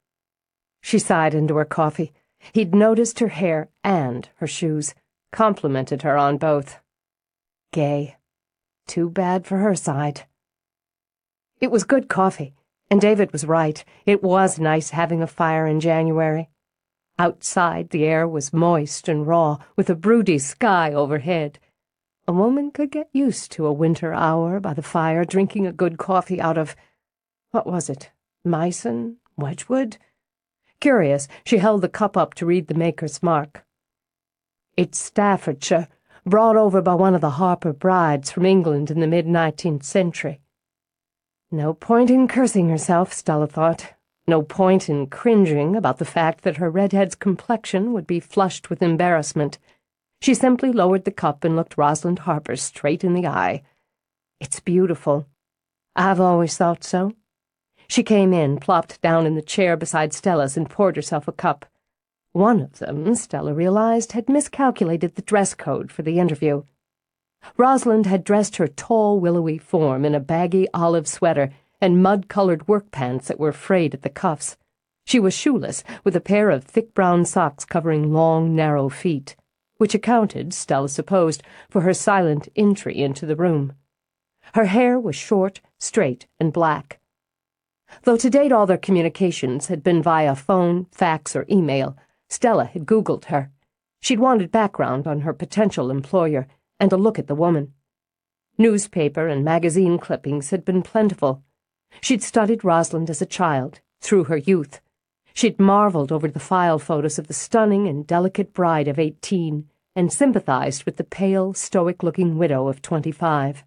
S1: She sighed into her coffee. He'd noticed her hair and her shoes, complimented her on both. Gay. Too bad for her side. It was good coffee, and David was right. It was nice having a fire in January. Outside, the air was moist and raw, with a broody sky overhead. A woman could get used to a winter hour by the fire, drinking a good coffee out of, what was it, Meissen? Wedgwood? Curious, she held the cup up to read the maker's mark. "It's Staffordshire, brought over by one of the Harper brides from England in the mid-19th century. No point in cursing herself, Stella thought. No point in cringing about the fact that her redhead's complexion would be flushed with embarrassment. She simply lowered the cup and looked Rosalind Harper straight in the eye. "It's beautiful. I've always thought so." She came in, plopped down in the chair beside Stella's, and poured herself a cup. One of them, Stella realized, had miscalculated the dress code for the interview. Rosalind had dressed her tall, willowy form in a baggy olive sweater and mud-colored work pants that were frayed at the cuffs. She was shoeless, with a pair of thick brown socks covering long, narrow feet, which accounted, Stella supposed, for her silent entry into the room. Her hair was short, straight, and black. Though to date all their communications had been via phone, fax, or email, Stella had Googled her. She'd wanted background on her potential employer and a look at the woman. Newspaper and magazine clippings had been plentiful. She'd studied Rosalind as a child, through her youth. She'd marveled over the file photos of the stunning and delicate bride of 18 and sympathized with the pale, stoic-looking widow of 25.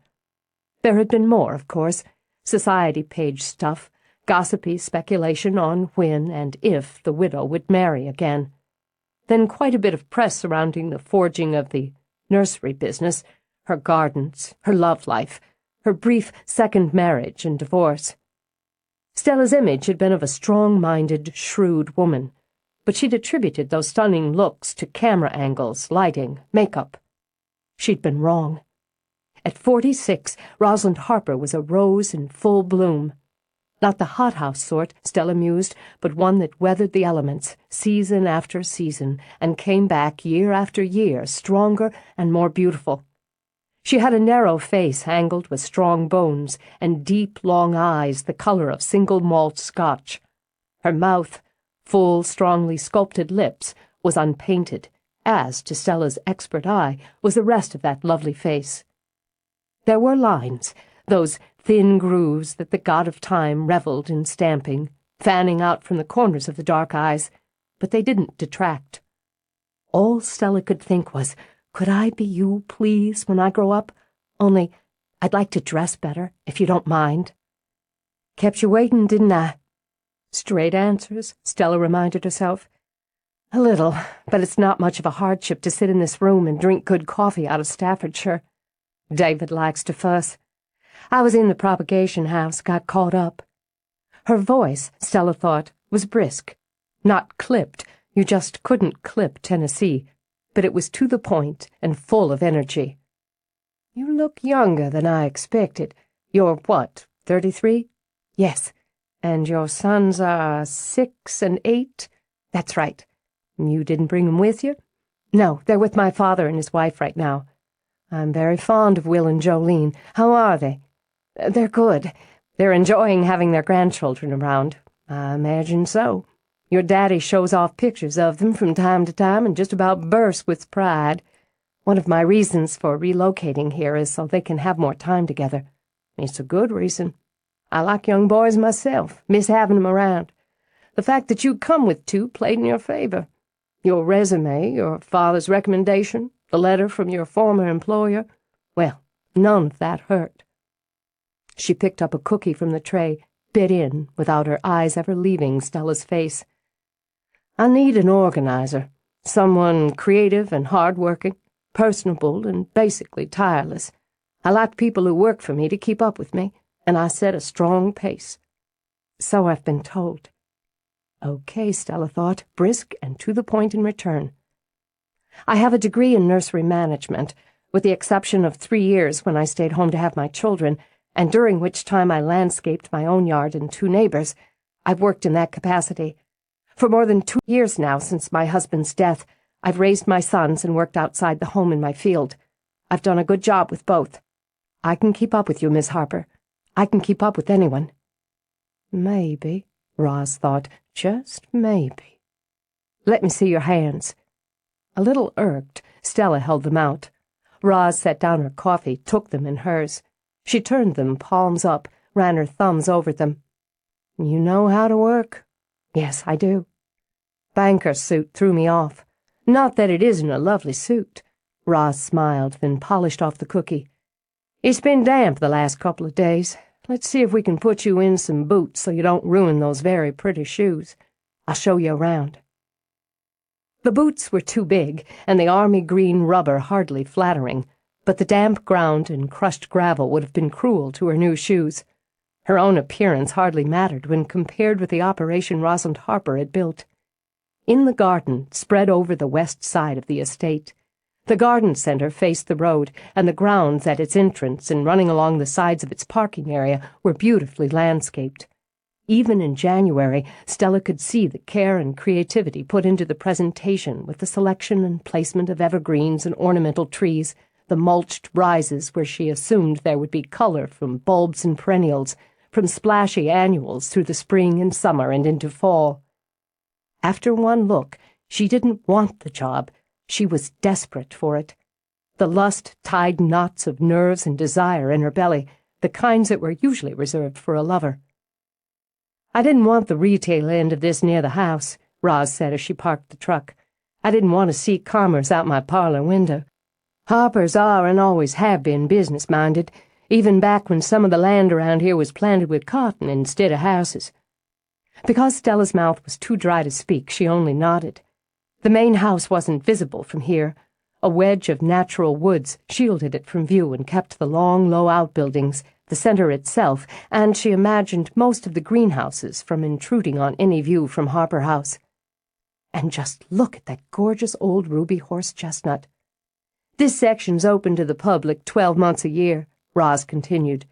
S1: There had been more, of course, society page stuff, gossipy speculation on when and if the widow would marry again. Then quite a bit of press surrounding the forging of the nursery business, her gardens, her love life, her brief second marriage and divorce. Stella's image had been of a strong-minded, shrewd woman, but she'd attributed those stunning looks to camera angles, lighting, makeup. She'd been wrong. At 46, Rosalind Harper was a rose in full bloom. Not the hothouse sort, Stella mused, but one that weathered the elements, season after season, and came back year after year, stronger and more beautiful. She had a narrow face angled with strong bones, and deep, long eyes the color of single malt Scotch. Her mouth, full, strongly sculpted lips, was unpainted, as, to Stella's expert eye, was the rest of that lovely face. There were lines, those thin grooves that the god of time revelled in stamping, fanning out from the corners of the dark eyes, but they didn't detract. All Stella could think was, "Could I be you, please, when I grow up? Only, I'd like to dress better, if you don't mind." "Kept you waiting, didn't I?" Straight answers, Stella reminded herself. "A little, but it's not much of a hardship to sit in this room and drink good coffee out of Staffordshire. David likes to fuss. I was in the propagation house, got caught up." Her voice, Stella thought, was brisk. Not clipped, you just couldn't clip Tennessee, but it was to the point and full of energy. "You look younger than I expected. You're what, 33? "Yes. And your sons are 6 and 8? "That's right. You didn't bring them with you?" "No, they're with my father and his wife right now. I'm very fond of Will and Jolene. How are they?" "They're good. They're enjoying having their grandchildren around. I imagine so. Your daddy shows off pictures of them from time to time and just about bursts with pride. One of my reasons for relocating here is so they can have more time together. It's a good reason. I like young boys myself, miss having them around. The fact that you come with two played in your favor. Your resume, your father's recommendation, the letter from your former employer, well, none of that hurt." She picked up a cookie from the tray, bit in, without her eyes ever leaving Stella's face. "I need an organizer, someone creative and hard-working, personable and basically tireless. I like people who work for me to keep up with me, and I set a strong pace." "So I've been told." Okay, Stella thought, brisk and to the point in return. "I have a degree in nursery management, with the exception of 3 years when I stayed home to have my children, and during which time I landscaped my own yard and 2 neighbors. I've worked in that capacity. For more than 2 years now, since my husband's death, I've raised my sons and worked outside the home in my field. I've done a good job with both. I can keep up with you, Miss Harper. I can keep up with anyone." "Maybe," Roz thought, "just maybe." "Let me see your hands." A little irked, Stella held them out. Roz set down her coffee, took them in hers. She turned them, palms up, ran her thumbs over them. "You know how to work?" "Yes, I do." "Banker suit threw me off. Not that it isn't a lovely suit. Roz smiled, then polished off the cookie. "It's been damp the last couple of days. Let's see if we can put you in some boots so you don't ruin those very pretty shoes. I'll show you around." The boots were too big, and the army green rubber hardly flattering, but the damp ground and crushed gravel would have been cruel to her new shoes. Her own appearance hardly mattered when compared with the operation Rosalind Harper had built. In the garden, spread over the west side of the estate, the garden centre faced the road, and the grounds at its entrance and running along the sides of its parking area were beautifully landscaped. Even in January, Stella could see the care and creativity put into the presentation with the selection and placement of evergreens and ornamental trees, the mulched rises where she assumed there would be colour from bulbs and perennials, from splashy annuals through the spring and summer and into fall. After one look, she didn't want the job. She was desperate for it. The lust tied knots of nerves and desire in her belly, the kinds that were usually reserved for a lover. "I didn't want the retail end of this near the house," Roz said as she parked the truck. "I didn't want to see commerce out my parlor window. Harpers are and always have been business-minded, even back when some of the land around here was planted with cotton instead of houses." Because Stella's mouth was too dry to speak, she only nodded. The main house wasn't visible from here. A wedge of natural woods shielded it from view and kept the long, low outbuildings, the centre itself, and she imagined most of the greenhouses from intruding on any view from Harper House. "And just look at that gorgeous old ruby horse chestnut. This section's open to the public 12 months a year," Roz continued.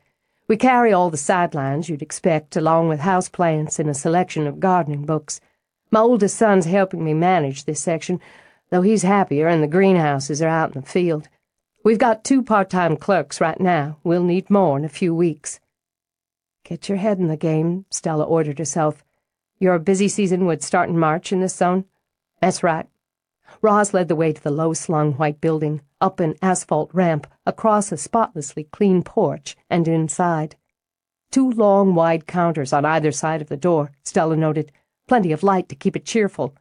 S1: "We carry all the sidelines you'd expect, along with houseplants and a selection of gardening books. My oldest son's helping me manage this section, though he's happier and the greenhouses are out in the field. We've got 2 part-time clerks right now. We'll need more in a few weeks." "Get your head in the game," Stella ordered herself. "Your busy season would start in March in this zone?" "That's right." Roz led the way to the low-slung white building, up an asphalt ramp, across a spotlessly clean porch, and inside. 2 long, wide counters on either side of the door, Stella noted, plenty of light to keep it cheerful.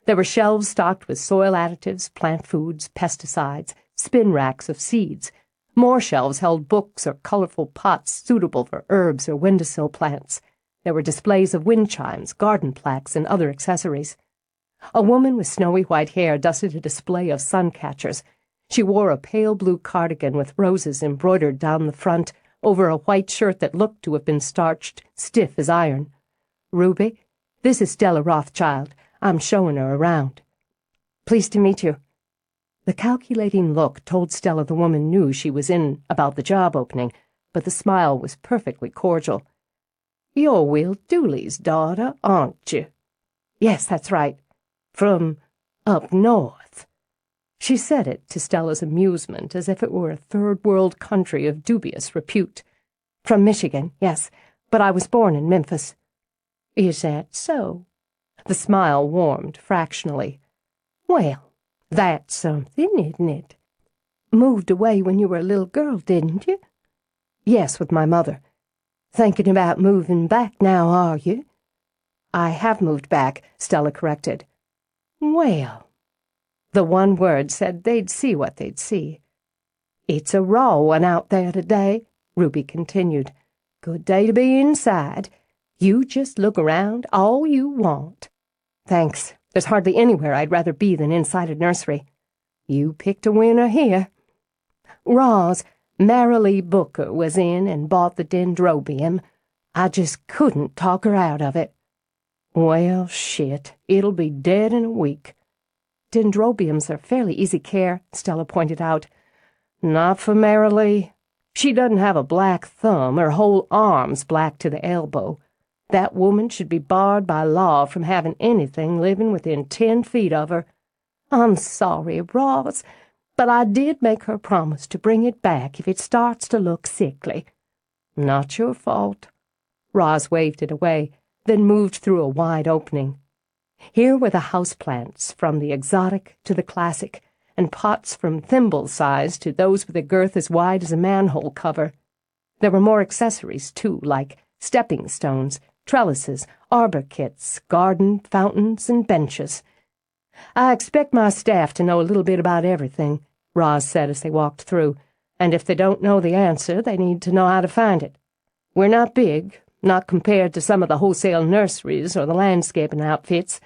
S1: There were shelves stocked with soil additives, plant foods, pesticides, spin racks of seeds. More shelves held books or colorful pots suitable for herbs or windowsill plants. There were displays of wind chimes, garden plaques, and other accessories. A woman with snowy white hair dusted a display of sun catchers. She wore a pale blue cardigan with roses embroidered down the front over a white shirt that looked to have been starched, stiff as iron. "Ruby, this is Stella Rothchild. I'm showing her around." "Pleased to meet you." The calculating look told Stella the woman knew she was in about the job opening, but the smile was perfectly cordial. "You're Will Dooley's daughter, aren't you?" "Yes, that's right." "From up north?" She said it, to Stella's amusement, as if it were a third-world country of dubious repute. "From Michigan, yes, but I was born in Memphis." "Is that so?" The smile warmed fractionally. "Well, that's something, isn't it? Moved away when you were a little girl, didn't you?" "Yes, with my mother." "Thinking about moving back now, are you?" "I have moved back," Stella corrected. "Well," the one word said they'd see what they'd see. "It's a raw one out there today," Ruby continued. "Good day to be inside. You just look around all you want." "Thanks. There's hardly anywhere I'd rather be than inside a nursery." "You picked a winner here." "Roz, Marilee Booker was in and bought the dendrobium. I just couldn't talk her out of it." "Well, shit, it'll be dead in a week." "Dendrobiums are fairly easy care," Stella pointed out. "Not for Marilee. She doesn't have a black thumb, her whole arm's black to the elbow. That woman should be barred by law from having anything living within 10 feet of her. I'm sorry, Roz, but I did make her promise to bring it back if it starts to look sickly." "Not your fault." Roz waved it away, then moved through a wide opening. Here were the houseplants, from the exotic to the classic, and pots from thimble size to those with a girth as wide as a manhole cover. There were more accessories, too, like stepping stones, trellises, arbor kits, garden fountains, and benches. "I expect my staff to know a little bit about everything," Roz said as they walked through, "and if they don't know the answer, they need to know how to find it. We're not big, not compared to some of the wholesale nurseries or the landscaping outfits.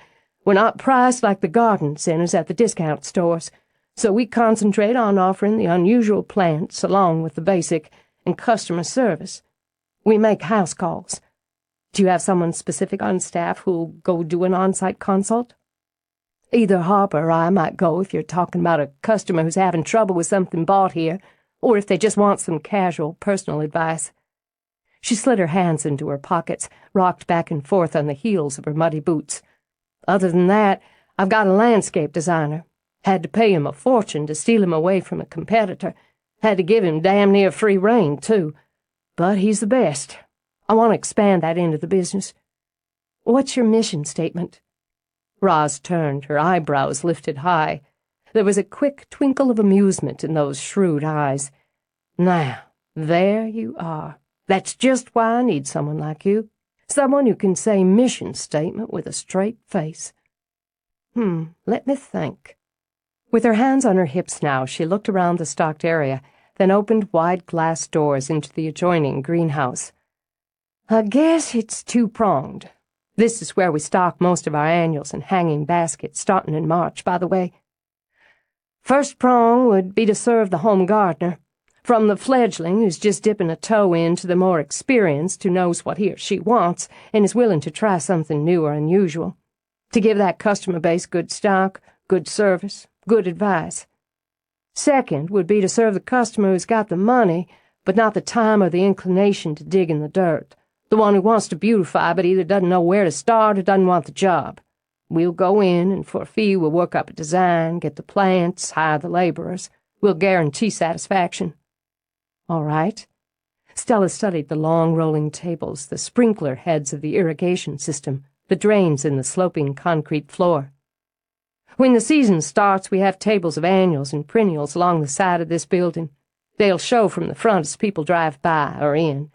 S1: We're not priced like the garden centers at the discount stores, so we concentrate on offering the unusual plants along with the basic and customer service. We make house calls. Do you have someone specific on staff who'll go do an on-site consult? Either Harper or I might go if you're talking about a customer who's having trouble with something bought here, or if they just want some casual personal advice." She slid her hands into her pockets, rocked back and forth on the heels of her muddy boots. "Other than that, I've got a landscape designer. Had to pay him a fortune to steal him away from a competitor. Had to give him damn near free rein, too. But he's the best. I want to expand that end of the business. What's your mission statement?" Roz turned, her eyebrows lifted high. There was a quick twinkle of amusement in those shrewd eyes. "Now, there you are. That's just why I need someone like you. Someone who can say mission statement with a straight face. Let me think." With her hands on her hips now, she looked around the stocked area, then opened wide glass doors into the adjoining greenhouse. "I guess it's two-pronged. This is where we stock most of our annuals and hanging baskets, starting in March, by the way. First prong would be to serve the home gardener, from the fledgling who's just dipping a toe in to the more experienced who knows what he or she wants and is willing to try something new or unusual, to give that customer base good stock, good service, good advice. Second would be to serve the customer who's got the money, but not the time or the inclination to dig in the dirt, the one who wants to beautify but either doesn't know where to start or doesn't want the job. We'll go in, and for a fee we'll work up a design, get the plants, hire the laborers. We'll guarantee satisfaction." "All right." Stella studied the long rolling tables, the sprinkler heads of the irrigation system, the drains in the sloping concrete floor. "When the season starts, we have tables of annuals and perennials along the side of this building. They'll show from the front as people drive by or in.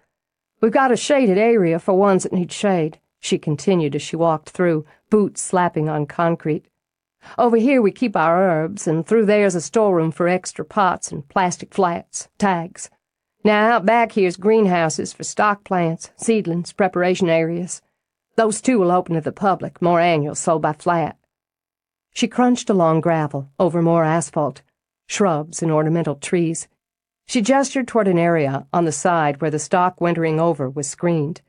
S1: We've got a shaded area for ones that need shade," she continued as she walked through, boots slapping on concrete. "Over here we keep our herbs, and through there's a storeroom for extra pots and plastic flats, tags. Now out back here's greenhouses for stock plants, seedlings, preparation areas. Those two will open to the public, more annuals sold by flat." She crunched along gravel, over more asphalt, shrubs and ornamental trees. She gestured toward an area on the side where the stock wintering over was screened.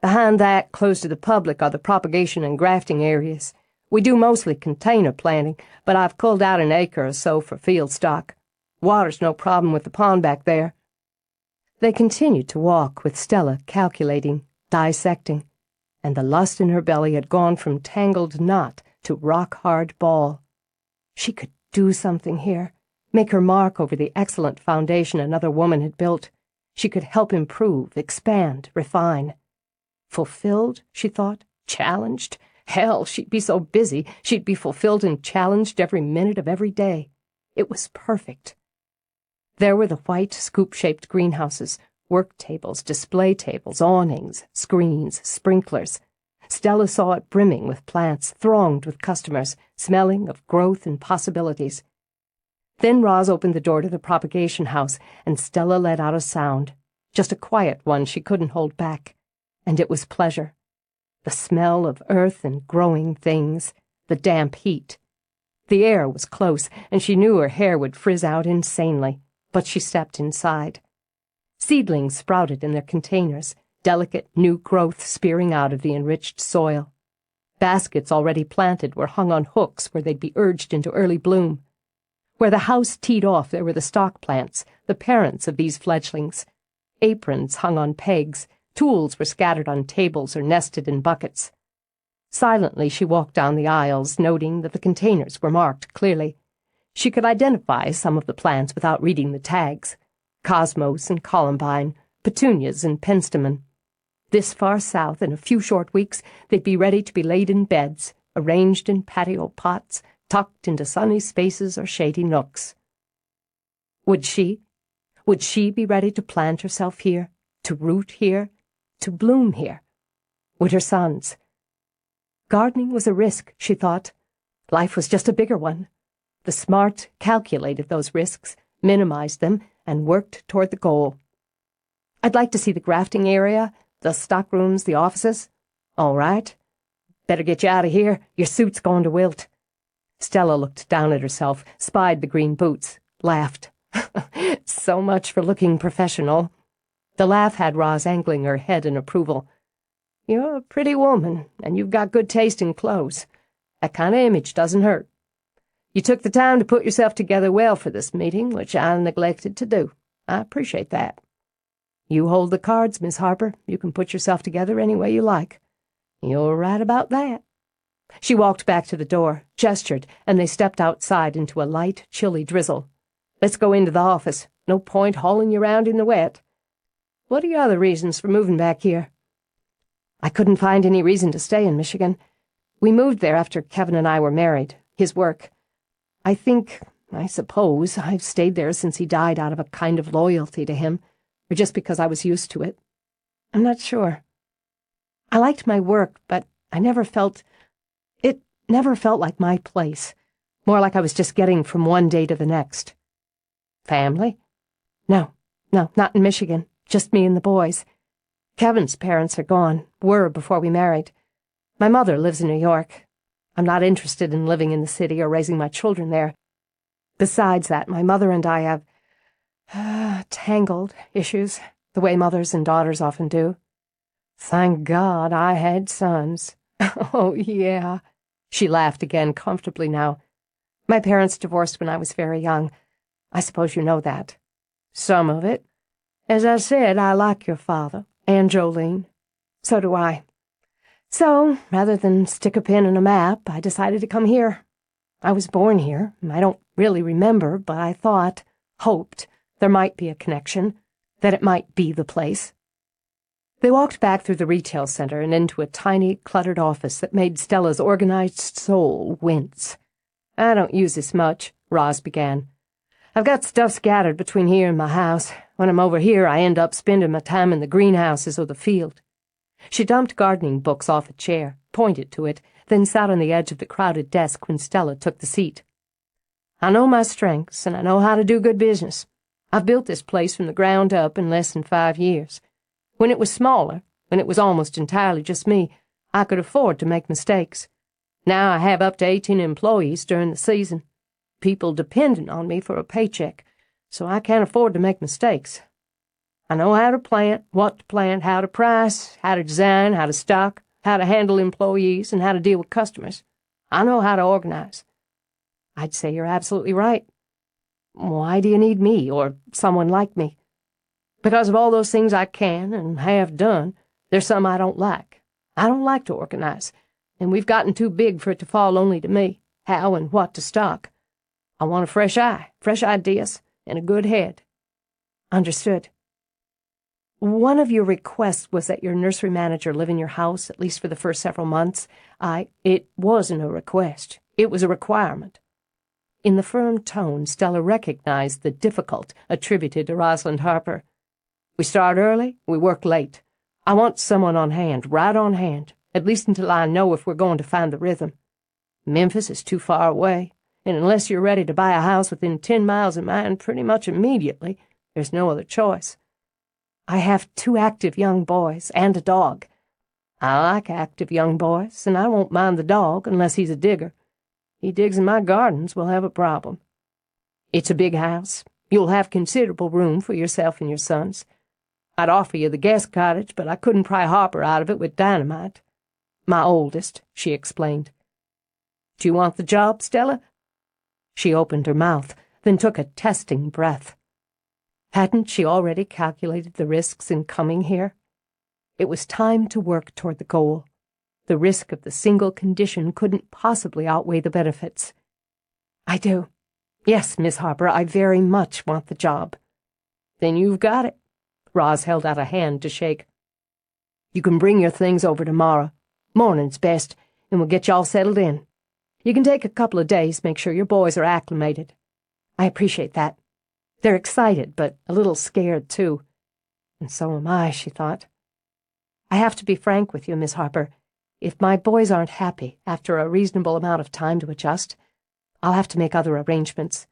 S1: "Behind that, closed to the public, are the propagation and grafting areas. We do mostly container planting, but I've culled out an acre or so for field stock. Water's no problem with the pond back there." They continued to walk, with Stella calculating, dissecting, and the lust in her belly had gone from tangled knot to rock-hard ball. She could do something here. Make her mark over the excellent foundation another woman had built. She could help improve, expand, refine. Fulfilled, she thought, challenged. Hell, she'd be so busy, she'd be fulfilled and challenged every minute of every day. It was perfect. There were the white, scoop-shaped greenhouses, work tables, display tables, awnings, screens, sprinklers. Stella saw it brimming with plants, thronged with customers, smelling of growth and possibilities. Then Roz opened the door to the propagation house, and Stella let out a sound, just a quiet one she couldn't hold back, and it was pleasure. The smell of earth and growing things, the damp heat. The air was close, and she knew her hair would frizz out insanely, but she stepped inside. Seedlings sprouted in their containers, delicate new growth spearing out of the enriched soil. Baskets already planted were hung on hooks where they'd be urged into early bloom. Where the house teed off, there were the stock plants, the parents of these fledglings. Aprons hung on pegs, tools were scattered on tables or nested in buckets. Silently she walked down the aisles, noting that the containers were marked clearly. She could identify some of the plants without reading the tags. Cosmos and columbine, petunias and penstemon. This far south, in a few short weeks, they'd be ready to be laid in beds, arranged in patio pots, tucked into sunny spaces or shady nooks. Would she be ready to plant herself here, to root here, to bloom here? Would her sons? Gardening was a risk, she thought. Life was just a bigger one. The smart calculated those risks, minimized them, and worked toward the goal. I'd like to see the grafting area, the stockrooms, the offices. All right. Better get you out of here. Your suit's going to wilt. Stella looked down at herself, spied the green boots, laughed. So much for looking professional. The laugh had Roz angling her head in approval. You're a pretty woman, and you've got good taste in clothes. That kind of image doesn't hurt. You took the time to put yourself together well for this meeting, which I neglected to do. I appreciate that. You hold the cards, Miss Harper. You can put yourself together any way you like. You're right about that. She walked back to the door, gestured, and they stepped outside into a light, chilly drizzle. Let's go into the office. No point hauling you around in the wet. What are your other reasons for moving back here? I couldn't find any reason to stay in Michigan. We moved there after Kevin and I were married. His work. I suppose, I've stayed there since he died out of a kind of loyalty to him, or just because I was used to it. I'm not sure. I liked my work, but it never felt like my place. More like I was just getting from one day to the next. Family? No, not in Michigan. Just me and the boys. Kevin's parents are gone, were before we married. My mother lives in New York. I'm not interested in living in the city or raising my children there. Besides that, my mother and I have tangled issues, the way mothers and daughters often do. Thank God I had sons. Oh, yeah. She laughed again, comfortably now. My parents divorced when I was very young. I suppose you know that. Some of it. As I said, I like your father, and Jolene. So do I. So, rather than stick a pin in a map, I decided to come here. I was born here. I don't really remember, but I hoped, there might be a connection, that it might be the place. They walked back through the retail center and into a tiny, cluttered office that made Stella's organized soul wince. I don't use this much, Roz began. I've got stuff scattered between here and my house. When I'm over here, I end up spending my time in the greenhouses or the field. She dumped gardening books off a chair, pointed to it, then sat on the edge of the crowded desk when Stella took the seat. I know my strengths, and I know how to do good business. I've built this place from the ground up in less than 5 years. When it was smaller, when it was almost entirely just me, I could afford to make mistakes. Now I have up to 18 employees during the season. People dependent on me for a paycheck, so I can't afford to make mistakes. I know how to plant, what to plant, how to price, how to design, how to stock, how to handle employees, and how to deal with customers. I know how to organize. I'd say you're absolutely right. Why do you need me, or someone like me? Because of all those things I can and have done, there's some I don't like. I don't like to organize, and we've gotten too big for it to fall only to me, how and what to stock. I want a fresh eye, fresh ideas, and a good head. Understood. One of your requests was that your nursery manager live in your house, at least for the first several months. It wasn't a request. It was a requirement. In the firm tone, Stella recognized the difficult attributed to Rosalind Harper. We start early, we work late. I want someone on hand, right on hand, at least until I know if we're going to find the rhythm. Memphis is too far away, and unless you're ready to buy a house within 10 miles of mine pretty much immediately, there's no other choice. I have 2 active young boys and a dog. I like active young boys, and I won't mind the dog unless he's a digger. He digs in my gardens, we'll have a problem. It's a big house. You'll have considerable room for yourself and your sons. I'd offer you the guest cottage, but I couldn't pry Harper out of it with dynamite. My oldest, she explained. Do you want the job, Stella? She opened her mouth, then took a testing breath. Hadn't she already calculated the risks in coming here? It was time to work toward the goal. The risk of the single condition couldn't possibly outweigh the benefits. I do. Yes, Miss Harper, I very much want the job. Then you've got it. Roz held out a hand to shake. You can bring your things over tomorrow. Morning's best, and we'll get you all settled in. You can take a couple of days, make sure your boys are acclimated. I appreciate that. They're excited, but a little scared, too. And so am I, she thought. I have to be frank with you, Miss Harper. If my boys aren't happy after a reasonable amount of time to adjust, I'll have to make other arrangements.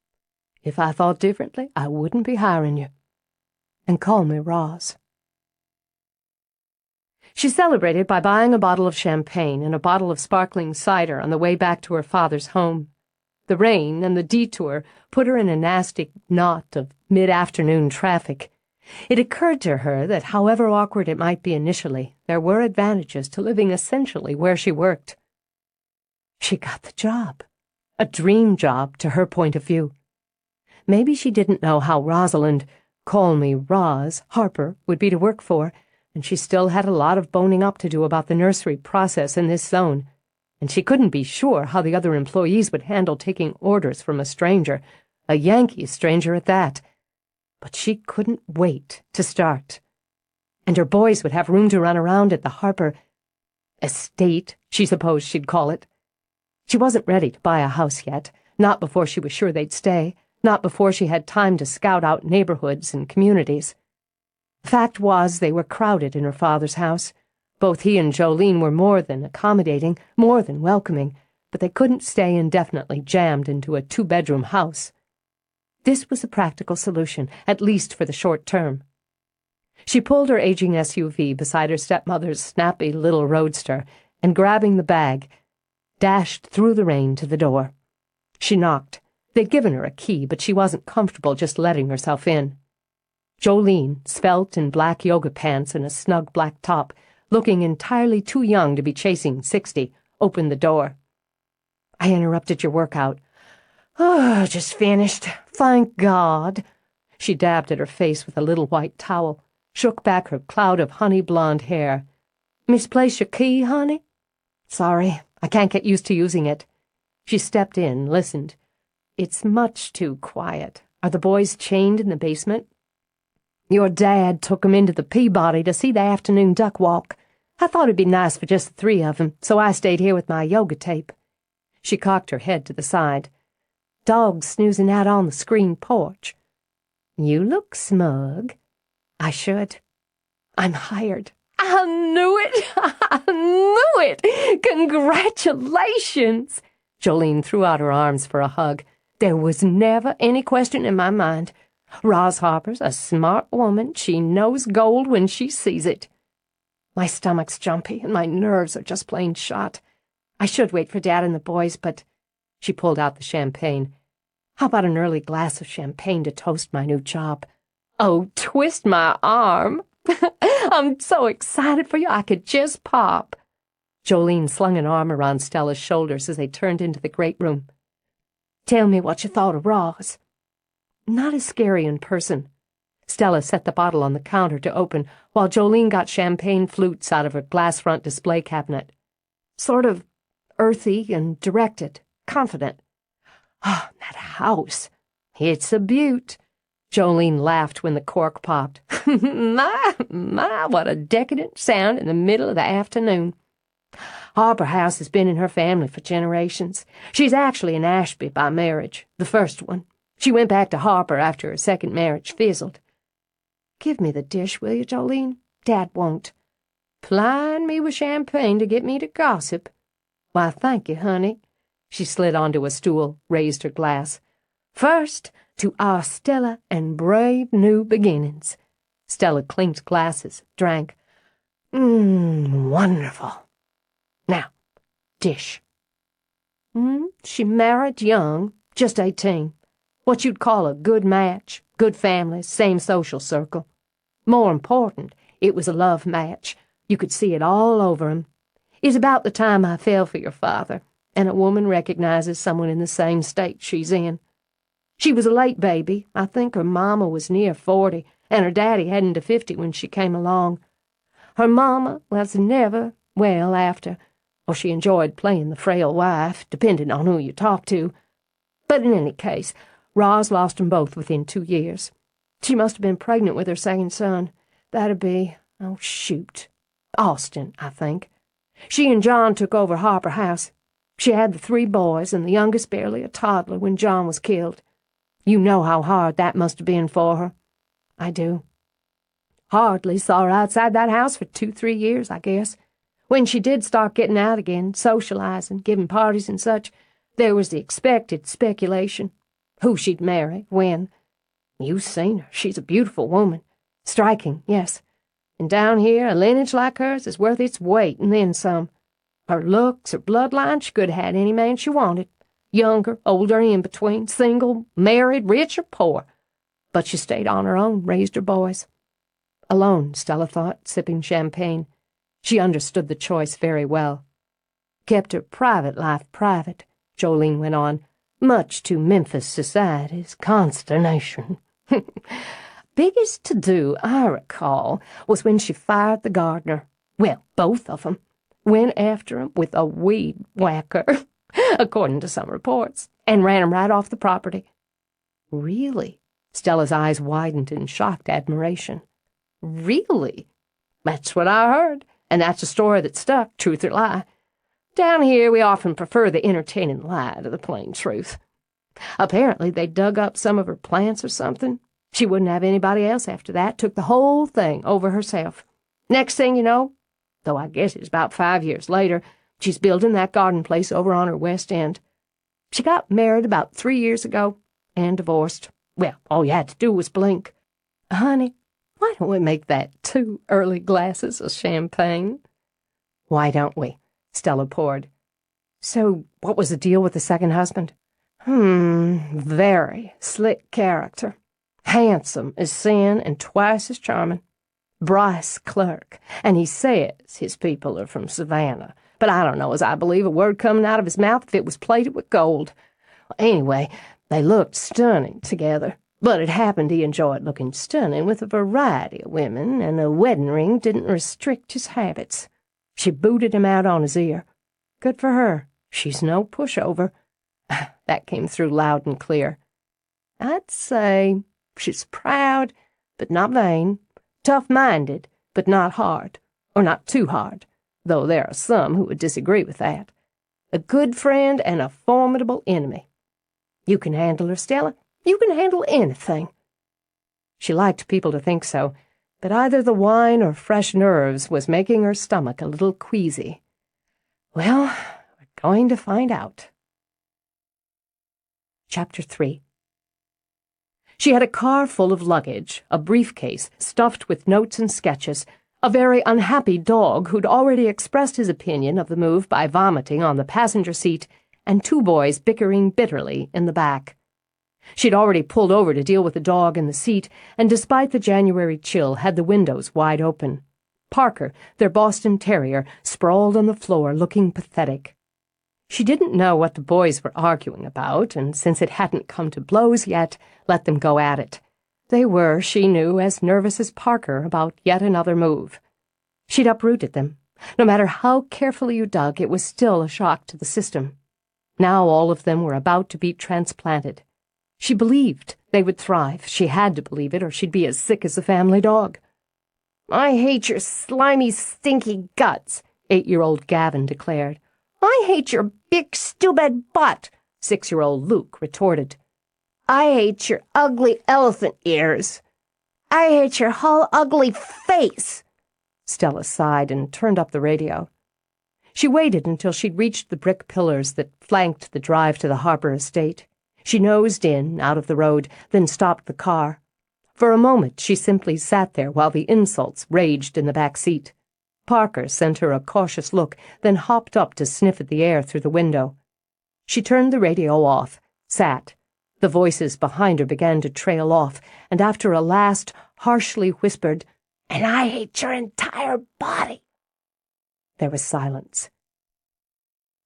S1: If I thought differently, I wouldn't be hiring you. And call me Roz." She celebrated by buying a bottle of champagne and a bottle of sparkling cider on the way back to her father's home. The rain and the detour put her in a nasty knot of mid-afternoon traffic. It occurred to her that however awkward it might be initially, there were advantages to living essentially where she worked. She got the job. A dream job to her point of view. Maybe she didn't know how Rosalind, call me Roz, Harper, would be to work for, and she still had a lot of boning up to do about the nursery process in this zone, and she couldn't be sure how the other employees would handle taking orders from a stranger, a Yankee stranger at that. But she couldn't wait to start. And her boys would have room to run around at the Harper estate, she supposed she'd call it. She wasn't ready to buy a house yet, not before she was sure they'd stay, not before she had time to scout out neighborhoods and communities. Fact was, they were crowded in her father's house. Both he and Jolene were more than accommodating, more than welcoming, but they couldn't stay indefinitely jammed into a two-bedroom house. This was a practical solution, at least for the short term. She pulled her aging SUV beside her stepmother's snappy little roadster, and grabbing the bag, dashed through the rain to the door. She knocked. They'd given her a key, but she wasn't comfortable just letting herself in. Jolene, svelte in black yoga pants and a snug black top, looking entirely too young to be chasing 60, opened the door. "I interrupted your workout." "Oh, just finished. Thank God." She dabbed at her face with a little white towel, shook back her cloud of honey-blonde hair. "Misplaced your key, honey?" "Sorry, I can't get used to using it." She stepped in, listened. "It's much too quiet. Are the boys chained in the basement?" "Your dad took 'em into the Peabody to see the afternoon duck walk. I thought it'd be nice for just the three of 'em, so I stayed here with my yoga tape." She cocked her head to the side. "Dog's snoozing out on the screen porch." "You look smug." "I should. I'm hired." "I knew it! I knew it! Congratulations!" Jolene threw out her arms for a hug. "There was never any question in my mind. Roz Harper's a smart woman. She knows gold when she sees it." "My stomach's jumpy, and my nerves are just plain shot. I should wait for Dad and the boys, but—" She pulled out the champagne. "How about an early glass of champagne to toast my new job?" "Oh, twist my arm. I'm so excited for you I could just pop." Jolene slung an arm around Stella's shoulders as they turned into the great room. "Tell me what you thought of Roz." "Not as scary in person." Stella set the bottle on the counter to open, while Jolene got champagne flutes out of her glass-front display cabinet. "Sort of earthy and directed, confident." "Oh, that house! It's a beaut." Jolene laughed when the cork popped. My, what a decadent sound in the middle of the afternoon. Harper House has been in her family for generations. She's actually an Ashby by marriage, the first one. She went back to Harper after her second marriage fizzled. "Give me the dish, will you, Jolene? Dad won't." "Plying me with champagne to get me to gossip. Why, thank you, honey." She slid onto a stool, raised her glass. "First, to our Stella and brave new beginnings." Stella clinked glasses, drank. Wonderful. Now, dish." She married young, just 18. What you'd call a good match, good family, same social circle. More important, it was a love match. You could see it all over him. It's about the time I fell for your father, and a woman recognizes someone in the same state she's in. She was a late baby. I think her mama was near 40, and her daddy heading to 50 when she came along. Her mama was never well after, or she enjoyed playing the frail wife, depending on who you talk to. But in any case, Roz lost 'em both within 2 years. She must have been pregnant with her second son. That'd be, oh, shoot, Austin, I think. She and John took over Harper House. She had the 3 boys, and the youngest barely a toddler when John was killed. You know how hard that must have been for her." "I do." "Hardly saw her outside that house for 2-3 years, I guess. When she did start getting out again, socializing, giving parties and such, There was the expected speculation. Who she'd marry, when. You've seen her. She's a beautiful woman. Striking, yes. And down here, a lineage like hers is worth its weight and then some. Her looks, her bloodline, she could have had any man she wanted. Younger, older, in between, single, married, rich or poor. But she stayed on her own, raised her boys. Alone, Stella thought, sipping champagne. She understood the choice very well. Kept her private life private, Jolene went on, much to Memphis society's consternation. Biggest to-do, I recall, was when she fired the gardener. Well, both of 'em. Went after 'em with a weed whacker, according to some reports, and ran 'em right off the property. Really? Stella's eyes widened in shocked admiration. Really? That's what I heard, and that's a story that stuck, truth or lie. Down here, we often prefer the entertaining lie to the plain truth. Apparently, they dug up some of her plants or something. She wouldn't have anybody else after that, took the whole thing over herself. Next thing you know, though I guess it's about 5 years later, she's building that garden place over on her west end. She got married about 3 years ago and divorced. Well, all you had to do was blink. Honey, why don't we make that 2 early glasses of champagne? Why don't we? Stella poured. So, what was the deal with the second husband? Very slick character. Handsome as sin and twice as charming. Bryce clerk, and he says his people are from Savannah, but I don't know as I believe a word coming out of his mouth if it was plated with gold. Anyway, they looked stunning together, but it happened he enjoyed looking stunning with a variety of women, and a wedding ring didn't restrict his habits. She booted him out on his ear. Good for her. She's no pushover. That came through loud and clear. I'd say she's proud, but not vain. Tough-minded, but not hard, or not too hard, though there are some who would disagree with that. A good friend and a formidable enemy. You can handle her, Stella. You can handle anything. She liked people to think so, but either the wine or fresh nerves was making her stomach a little queasy. Well, we're going to find out. Chapter 3. She had a car full of luggage, a briefcase stuffed with notes and sketches, a very unhappy dog who'd already expressed his opinion of the move by vomiting on the passenger seat, and 2 boys bickering bitterly in the back. She'd already pulled over to deal with the dog in the seat, and despite the January chill, had the windows wide open. Parker, their Boston Terrier, sprawled on the floor, looking pathetic. She didn't know what the boys were arguing about, and since it hadn't come to blows yet, let them go at it. They were, she knew, as nervous as Parker about yet another move. She'd uprooted them. No matter how carefully you dug, it was still a shock to the system. Now all of them were about to be transplanted. She believed they would thrive. She had to believe it, or she'd be as sick as the family dog. I hate your slimy, stinky guts, 8-year-old Gavin declared. I hate your big, stupid butt, 6-year-old Luke retorted. I hate your ugly elephant ears. I hate your whole ugly face. Stella sighed and turned up the radio. She waited until she'd reached the brick pillars that flanked the drive to the Harper estate. She nosed in, out of the road, then stopped the car. For a moment she simply sat there while the insults raged in the back seat. Parker sent her a cautious look, then hopped up to sniff at the air through the window. She turned the radio off, sat. The voices behind her began to trail off, and after a last, harshly whispered, "And I hate your entire body." There was silence.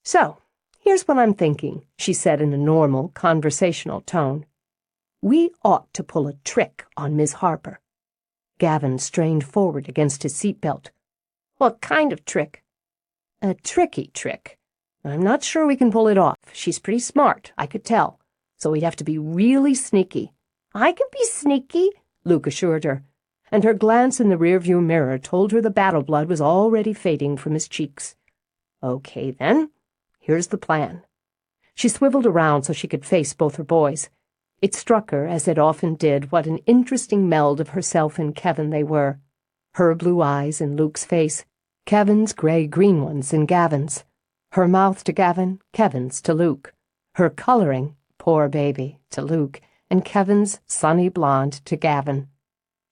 S1: So, here's what I'm thinking, she said in a normal, conversational tone. We ought to pull a trick on Miss Harper. Gavin strained forward against his seatbelt. What kind of trick? A tricky trick. I'm not sure we can pull it off. She's pretty smart, I could tell. So we'd have to be really sneaky. I can be sneaky, Luke assured her, and her glance in the rearview mirror told her the battle blood was already fading from his cheeks. Okay, then. Here's the plan. She swiveled around so she could face both her boys. It struck her, as it often did, what an interesting meld of herself and Kevin they were. Her blue eyes in Luke's face, Kevin's gray-green ones in Gavin's. Her mouth to Gavin, Kevin's to Luke. her coloring, poor baby, to Luke, and Kevin's sunny blonde to Gavin.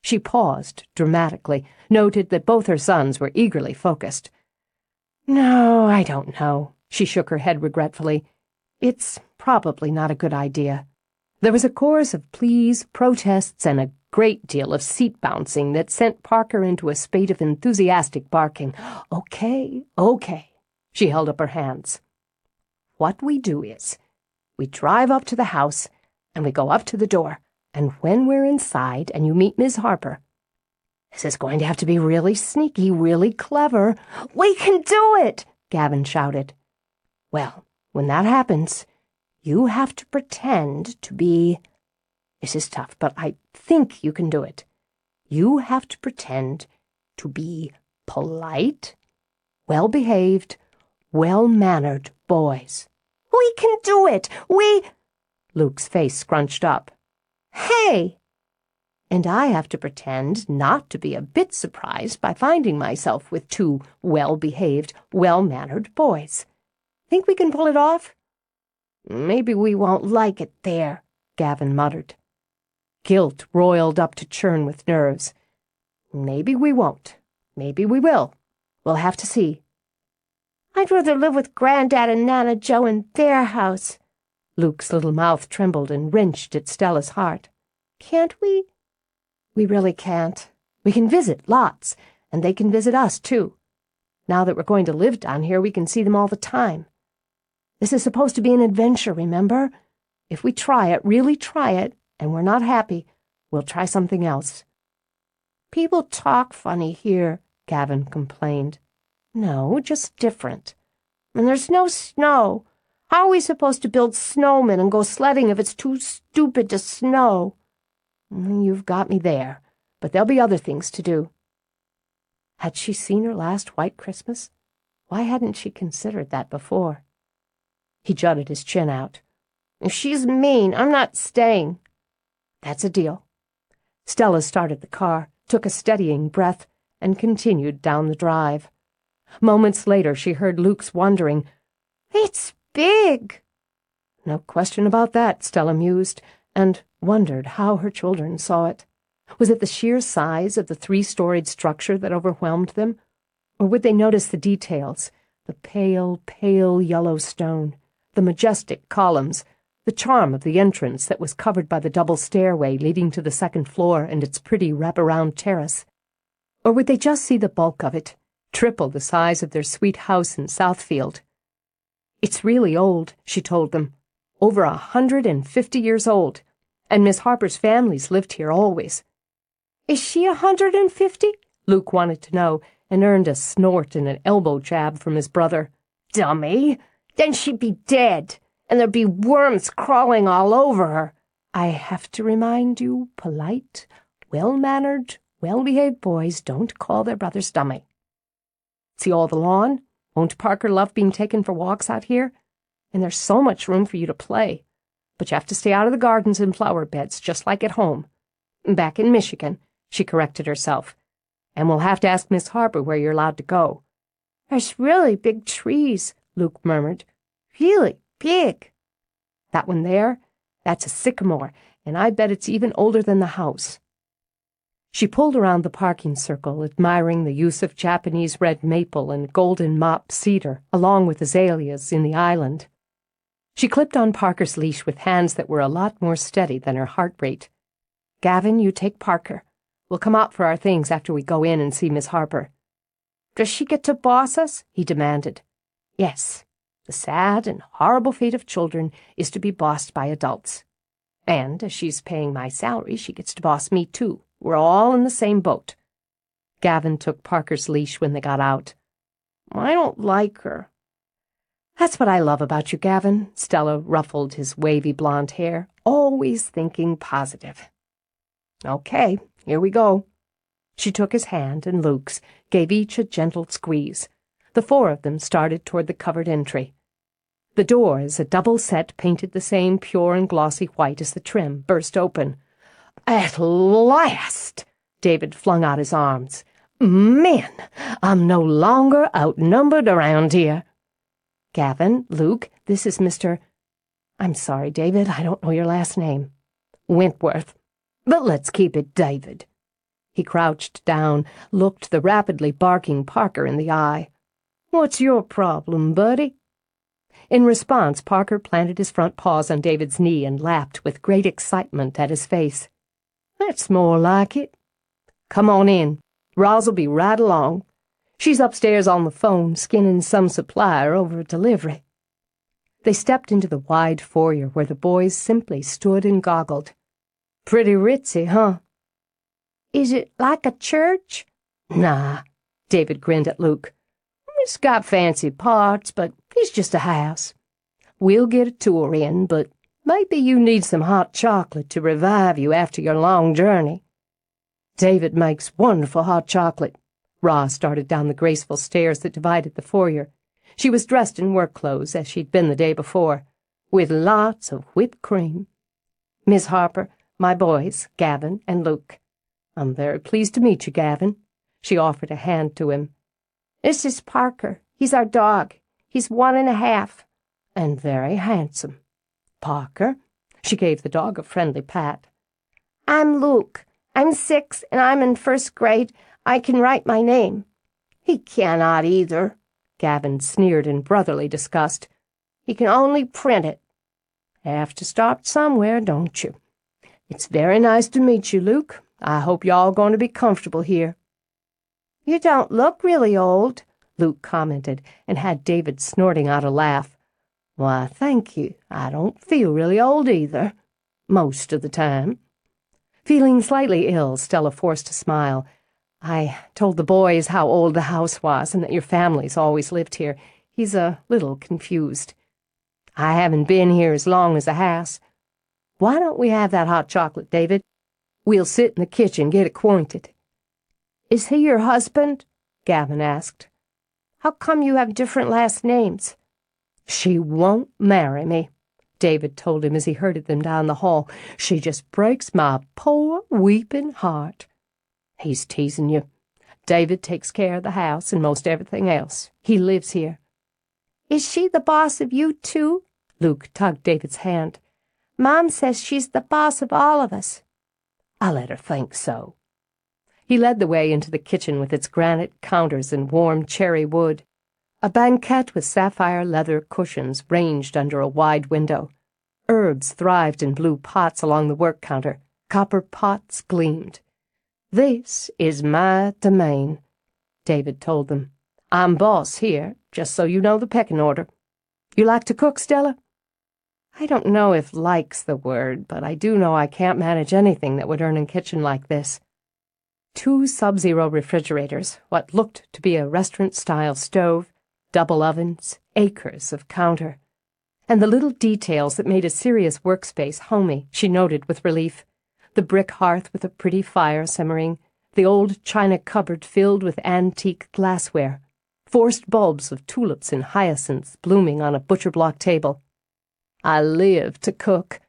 S1: She paused dramatically, noted that both her sons were eagerly focused. "No, I don't know," she shook her head regretfully. "It's probably not a good idea." There was a chorus of pleas, protests, and a great deal of seat bouncing that sent Parker into a spate of enthusiastic barking. "Okay, okay." She held up her hands. "What we do is, we drive up to the house, and we go up to the door, and when we're inside and you meet Miss Harper, this is going to have to be really sneaky, really clever." "We can do it!" Gavin shouted. "Well, when that happens, you have to pretend to be... This is tough, but I think you can do it. You have to pretend to be polite, well-behaved, well-mannered boys." "We can do it! Luke's face scrunched up. "Hey!" "And I have to pretend not to be a bit surprised by finding myself with two well-behaved, well-mannered boys. Think we can pull it off?" "Maybe we won't like it there," Gavin muttered. Guilt roiled up to churn with nerves. "Maybe we won't. Maybe we will. We'll have to see." "I'd rather live with Granddad and Nana Joe in their house." Luke's little mouth trembled and wrenched at Stella's heart. "Can't we?" "We really can't. We can visit lots, and they can visit us, too. Now that we're going to live down here, we can see them all the time. This is supposed to be an adventure, remember? If we try it, really try it, and we're not happy, we'll try something else." "People talk funny here," Gavin complained. "No, just different. And there's no snow. How are we supposed to build snowmen and go sledding if it's too stupid to snow?" "You've got me there, but there'll be other things to do." Had she seen her last White Christmas? Why hadn't she considered that before? He jutted his chin out. "If she's mean, I'm not staying." "That's a deal." Stella started the car, took a steadying breath, and continued down the drive. Moments later, she heard Luke's wondering, "It's big." No question about that, Stella mused, and wondered how her children saw it. Was it the sheer size of the three-storied structure that overwhelmed them? Or would they notice the details, the pale, pale yellow stone, the majestic columns, the charm of the entrance that was covered by the double stairway leading to the second floor and its pretty wraparound terrace? Or would they just see the bulk of it, triple the size of their sweet house in Southfield? "It's really old," she told them. "Over 150 years old. And Miss Harper's family's lived here always." "Is she 150? Luke wanted to know, and earned a snort and an elbow jab from his brother. "Dummy! Then she'd be dead, and there'd be worms crawling all over her." "I have to remind you, polite, well-mannered, well-behaved boys don't call their brothers dummy. See all the lawn? Won't Parker love being taken for walks out here? And there's so much room for you to play. But you have to stay out of the gardens and flower beds, just like at home. Back in Michigan," she corrected herself. "And we'll have to ask Miss Harper where you're allowed to go." "There's really big trees," Luke murmured. "Really big." "That one there? That's a sycamore, and I bet it's even older than the house." She pulled around the parking circle, admiring the use of Japanese red maple and golden mop cedar, along with azaleas, in the island. She clipped on Parker's leash with hands that were a lot more steady than her heart rate. "Gavin, you take Parker. We'll come out for our things after we go in and see Miss Harper." "Does she get to boss us?" he demanded. "Yes. The sad and horrible fate of children is to be bossed by adults. And as she's paying my salary, she gets to boss me, too. We're all in the same boat." Gavin took Parker's leash when they got out. "I don't like her." "That's what I love about you, Gavin." Stella ruffled his wavy blonde hair. "Always thinking positive." "Okay, here we go." She took his hand and Luke's, gave each a gentle squeeze. The four of them started toward the covered entry. The doors, a double set painted the same pure and glossy white as the trim, burst open. "At last!" David flung out his arms. "Man, I'm no longer outnumbered around here." "Gavin, Luke, this is Mr. I'm sorry, David, I don't know your last name. Wentworth. But let's keep it David. He crouched down, looked the rapidly barking Parker in the eye. What's your problem, buddy? In response, Parker planted his front paws on David's knee and laughed with great excitement at his face. That's more like it. Come on in. Roz'll be right along. She's upstairs on the phone, skinning some supplier over a delivery. They stepped into the wide foyer where the boys simply stood and goggled. Pretty ritzy, huh? Is it like a church? Nah, David grinned at Luke. It's got fancy parts, but it's just a house. We'll get a tour in, but maybe you need some hot chocolate to revive you after your long journey. David makes wonderful hot chocolate. Roz started down the graceful stairs that divided the foyer. She was dressed in work clothes, as she'd been the day before, with lots of whipped cream. Miss Harper, my boys, Gavin and Luke. I'm very pleased to meet you, Gavin. She offered a hand to him. This is Parker. He's our dog. He's 1.5, and very handsome. Parker? She gave the dog a friendly pat. I'm Luke. I'm 6, and I'm in 1st grade. I can write my name. He cannot either. Gavin sneered in brotherly disgust. He can only print it. Have to start somewhere, don't you? It's very nice to meet you, Luke. I hope you're all going to be comfortable here. You don't look really old, Luke commented, and had David snorting out a laugh. Why, thank you. I don't feel really old either. Most of the time. Feeling slightly ill, Stella forced a smile. I told the boys how old the house was and that your family's always lived here. He's a little confused. I haven't been here as long as a house. Why don't we have that hot chocolate, David? We'll sit in the kitchen, get acquainted. Is he your husband? Gavin asked. How come you have different last names? She won't marry me, David told him as he herded them down the hall. She just breaks my poor, weeping heart. He's teasing you. David takes care of the house and most everything else. He lives here. Is she the boss of you, too? Luke tugged David's hand. Mom says she's the boss of all of us. I'll let her think so. He led the way into the kitchen with its granite counters and warm cherry wood. A banquette with sapphire leather cushions ranged under a wide window. Herbs thrived in blue pots along the work counter. Copper pots gleamed. This is my domain, David told them. I'm boss here, just so you know the pecking order. You like to cook, Stella? I don't know if like's the word, but I do know I can't manage anything that would earn a kitchen like this. 2 sub-zero refrigerators, what looked to be a restaurant-style stove, double ovens, acres of counter. And the little details that made a serious workspace homey, she noted with relief. The brick hearth with a pretty fire simmering, the old china cupboard filled with antique glassware, forced bulbs of tulips and hyacinths blooming on a butcher-block table. I live to cook.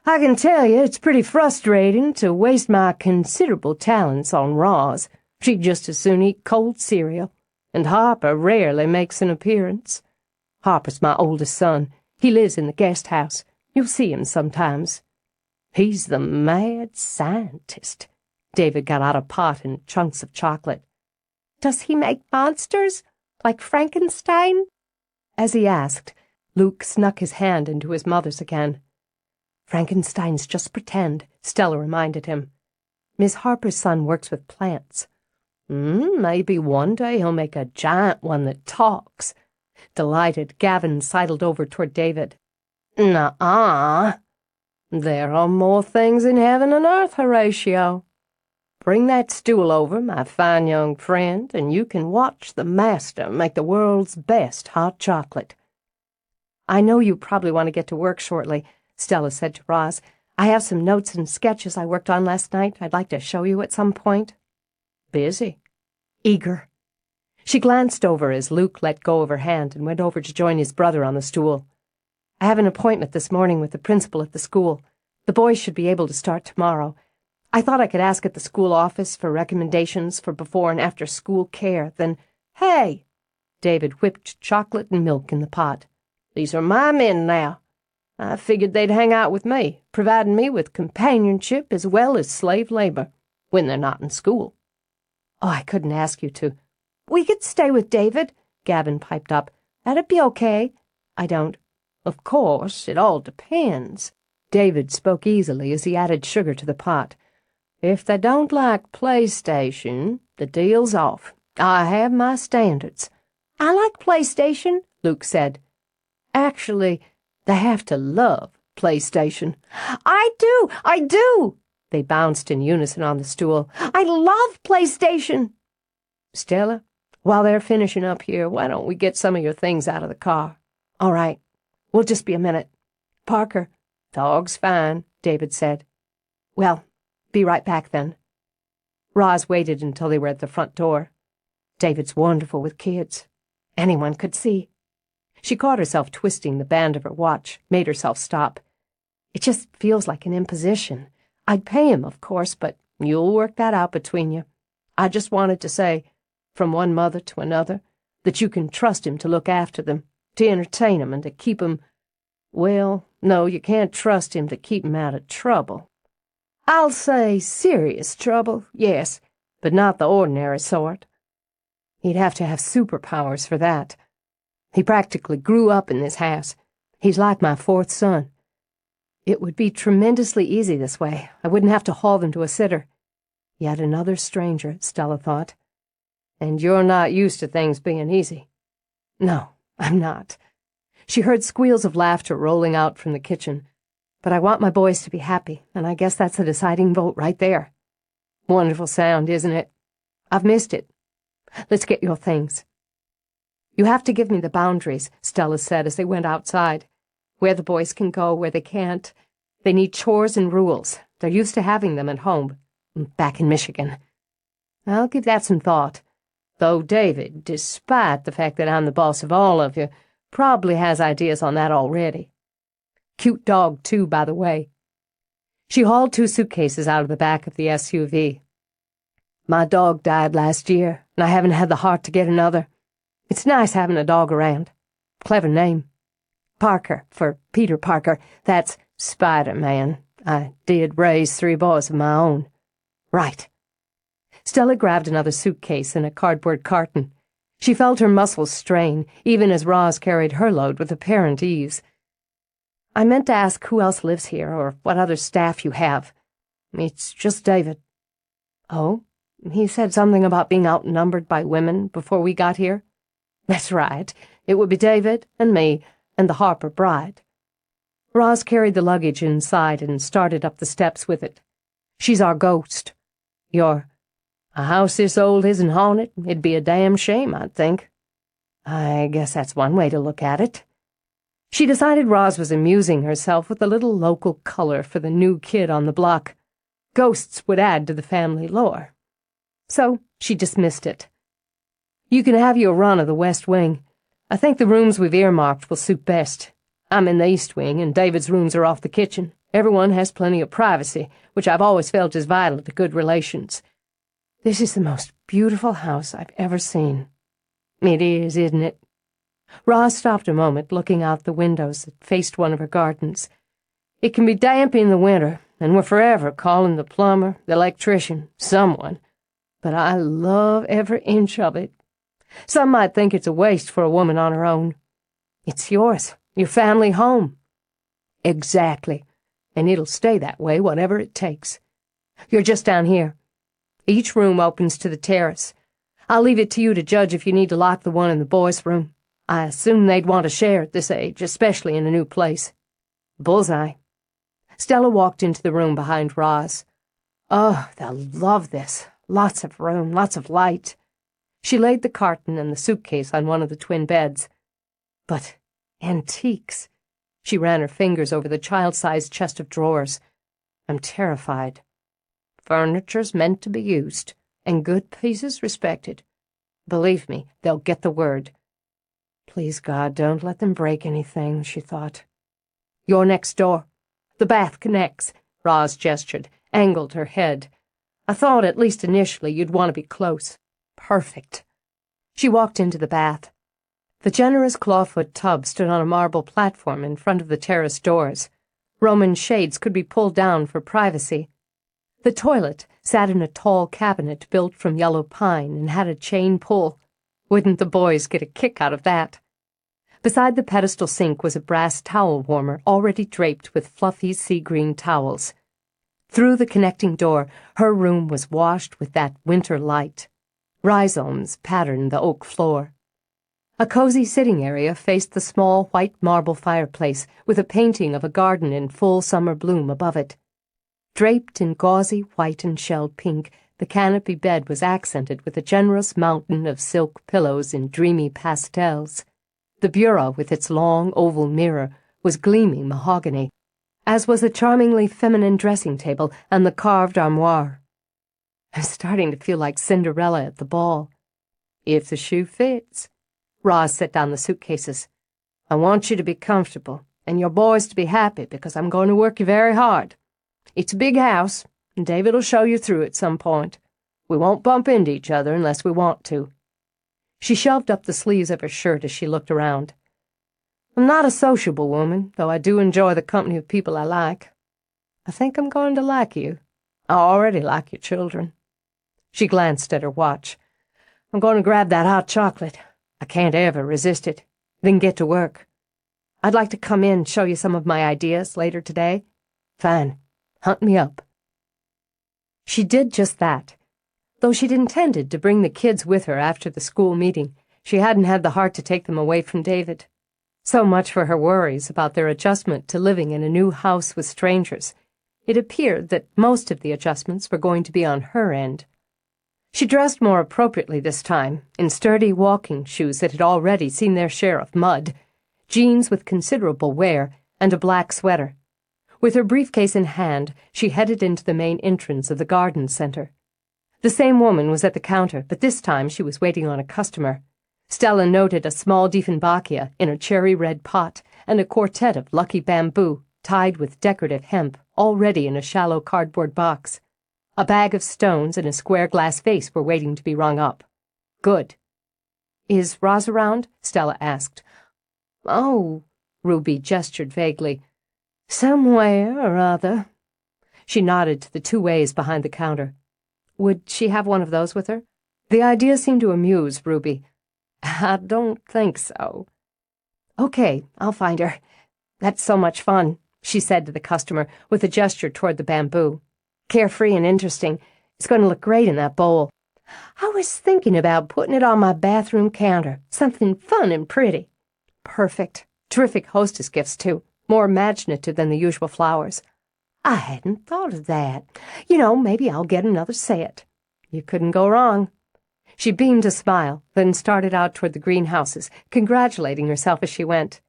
S1: I can tell you it's pretty frustrating to waste my considerable talents on Roz. She'd just as soon eat cold cereal, and Harper rarely makes an appearance. Harper's my oldest son. He lives in the guest house. You'll see him sometimes. He's the mad scientist. David got out a pot and chunks of chocolate. Does he make monsters, like Frankenstein? As he asked, Luke snuck his hand into his mother's again. Frankenstein's just pretend, Stella reminded him. Miss Harper's son works with plants. Maybe one day he'll make a giant one that talks. Delighted, Gavin sidled over toward David. Nuh-uh. There are more things in heaven and earth, Horatio. Bring that stool over, my fine young friend, and you can watch the master make the world's best hot chocolate. I know you probably want to get to work shortly, Stella said to Roz. I have some notes and sketches I worked on last night I'd like to show you at some point. Busy. Eager. She glanced over as Luke let go of her hand and went over to join his brother on the stool. I have an appointment this morning with the principal at the school. The boys should be able to start tomorrow. I thought I could ask at the school office for recommendations for before and after school care. Then, hey! David whipped chocolate and milk in the pot. These are my men now. I figured they'd hang out with me, providing me with companionship as well as slave labor, when they're not in school. Oh, I couldn't ask you to. We could stay with David, Gavin piped up. That'd be okay. I don't. Of course, it all depends. David spoke easily as he added sugar to the pot. If they don't like PlayStation, the deal's off. I have my standards. I like PlayStation, Luke said. Actually, they have to love PlayStation. I do! They bounced in unison on the stool. I love PlayStation! Stella, while they're finishing up here, why don't we get some of your things out of the car? All right. We'll just be a minute. Parker. Dog's fine, David said. Well, be right back then. Roz waited until they were at the front door. David's wonderful with kids. Anyone could see. She caught herself twisting the band of her watch, made herself stop. It just feels like an imposition. I'd pay him, of course, but you'll work that out between you. I just wanted to say, from one mother to another, that you can trust him to look after them, to entertain them, and to keep them... Well, no, you can't trust him to keep them out of trouble. I'll say serious trouble, yes, but not the ordinary sort. He'd have to have superpowers for that. He practically grew up in this house. He's like my fourth son. It would be tremendously easy this way. I wouldn't have to haul them to a sitter. Yet another stranger, Stella thought. And you're not used to things being easy. No, I'm not. She heard squeals of laughter rolling out from the kitchen. But I want my boys to be happy, and I guess that's a deciding vote right there. Wonderful sound, isn't it? I've missed it. Let's get your things. You have to give me the boundaries, Stella said as they went outside. Where the boys can go, where they can't. They need chores and rules. They're used to having them at home, back in Michigan. I'll give that some thought. Though David, despite the fact that I'm the boss of all of you, probably has ideas on that already. Cute dog, too, by the way. She hauled 2 suitcases out of the back of the SUV. My dog died last year, and I haven't had the heart to get another. It's nice having a dog around. Clever name. Parker, for Peter Parker. That's Spider-Man. I did raise 3 boys of my own. Right. Stella grabbed another suitcase and a cardboard carton. She felt her muscles strain, even as Roz carried her load with apparent ease. I meant to ask who else lives here, or what other staff you have. It's just David. Oh? He said something about being outnumbered by women before we got here? That's right. It would be David and me and the Harper bride. Roz carried the luggage inside and started up the steps with it. She's our ghost. A house this old isn't haunted. It'd be a damn shame, I'd think. I guess that's one way to look at it. She decided Roz was amusing herself with a little local color for the new kid on the block. Ghosts would add to the family lore. So she dismissed it. You can have your run of the West Wing. I think the rooms we've earmarked will suit best. I'm in the East Wing, and David's rooms are off the kitchen. Everyone has plenty of privacy, which I've always felt is vital to good relations. This is the most beautiful house I've ever seen. It is, isn't it? Roz stopped a moment, looking out the windows that faced one of her gardens. It can be damp in the winter, and we're forever calling the plumber, the electrician, someone. But I love every inch of it. Some might think it's a waste for a woman on her own. It's yours, your family home. Exactly, and it'll stay that way whatever it takes. You're just down here. Each room opens to the terrace. I'll leave it to you to judge if you need to lock the one in the boys' room. I assume they'd want to share at this age, especially in a new place. Bullseye. Stella walked into the room behind Roz. Oh, they'll love this. Lots of room, lots of light. She laid the carton and the suitcase on one of the twin beds. But antiques. She ran her fingers over the child-sized chest of drawers. I'm terrified. Furniture's meant to be used, and good pieces respected. Believe me, they'll get the word. Please, God, don't let them break anything, she thought. You're next door. The bath connects, Roz gestured, angled her head. I thought, at least initially, you'd want to be close. Perfect. She walked into the bath. The generous clawfoot tub stood on a marble platform in front of the terrace doors. Roman shades could be pulled down for privacy. The toilet sat in a tall cabinet built from yellow pine and had a chain pull. Wouldn't the boys get a kick out of that? Beside the pedestal sink was a brass towel warmer already draped with fluffy sea-green towels. Through the connecting door, her room was washed with that winter light. Rhizomes patterned the oak floor. A cozy sitting area faced the small white marble fireplace with a painting of a garden in full summer bloom above it. Draped in gauzy white and shell pink, the canopy bed was accented with a generous mountain of silk pillows in dreamy pastels. The bureau, with its long oval mirror, was gleaming mahogany, as was a charmingly feminine dressing table and the carved armoire. I'm starting to feel like Cinderella at the ball. If the shoe fits. Roz set down the suitcases. I want you to be comfortable, and your boys to be happy, because I'm going to work you very hard. It's a big house, and David will show you through at some point. We won't bump into each other unless we want to. She shoved up the sleeves of her shirt as she looked around. I'm not a sociable woman, though I do enjoy the company of people I like. I think I'm going to like you. I already like your children. She glanced at her watch. I'm going to grab that hot chocolate. I can't ever resist it. Then get to work. I'd like to come in and show you some of my ideas later today. Fine. Hunt me up. She did just that. Though she'd intended to bring the kids with her after the school meeting, she hadn't had the heart to take them away from David. So much for her worries about their adjustment to living in a new house with strangers. It appeared that most of the adjustments were going to be on her end. She dressed more appropriately this time, in sturdy walking shoes that had already seen their share of mud, jeans with considerable wear, and a black sweater. With her briefcase in hand, she headed into the main entrance of the garden center. The same woman was at the counter, but this time she was waiting on a customer. Stella noted a small Dieffenbachia in a cherry-red pot and a quartet of lucky bamboo tied with decorative hemp already in a shallow cardboard box. A bag of stones and a square glass vase were waiting to be rung up. Good. Is Roz around? Stella asked. Oh, Ruby gestured vaguely. Somewhere or other. She nodded to the two ways behind the counter. Would she have one of those with her? The idea seemed to amuse Ruby. I don't think so. Okay, I'll find her. That's so much fun, she said to the customer with a gesture toward the bamboo. Carefree and interesting. It's going to look great in that bowl. I was thinking about putting it on my bathroom counter. Something fun and pretty. Perfect. Terrific hostess gifts, too. More imaginative than the usual flowers. I hadn't thought of that. Maybe I'll get another set. You couldn't go wrong. She beamed a smile, then started out toward the greenhouses, congratulating herself as she went.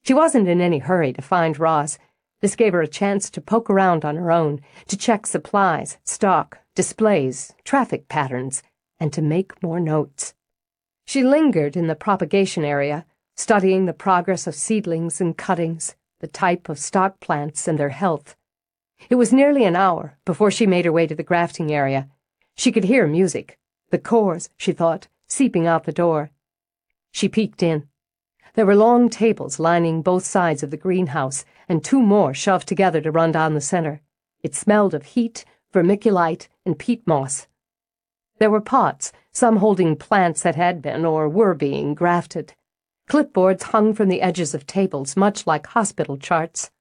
S1: She wasn't in any hurry to find Roz. This gave her a chance to poke around on her own, to check supplies, stock, displays, traffic patterns, and to make more notes. She lingered in the propagation area, studying the progress of seedlings and cuttings, the type of stock plants and their health. It was nearly an hour before she made her way to the grafting area. She could hear music, the chorus, she thought, seeping out the door. She peeked in. There were long tables lining both sides of the greenhouse, and two more shoved together to run down the center. It smelled of heat, vermiculite, and peat moss. There were pots, some holding plants that had been or were being grafted. Clipboards hung from the edges of tables, much like hospital charts.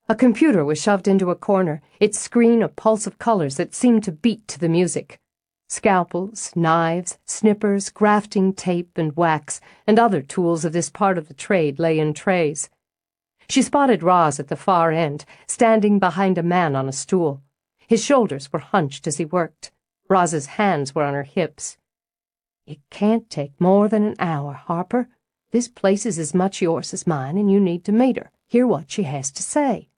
S1: A computer was shoved into a corner, its screen a pulse of colors that seemed to beat to the music. Scalpels, knives, snippers, grafting tape and wax, and other tools of this part of the trade lay in trays. She spotted Roz at the far end, standing behind a man on a stool. His shoulders were hunched as he worked. Roz's hands were on her hips. It can't take more than an hour, Harper. This place is as much yours as mine, and you need to meet her, hear what she has to say.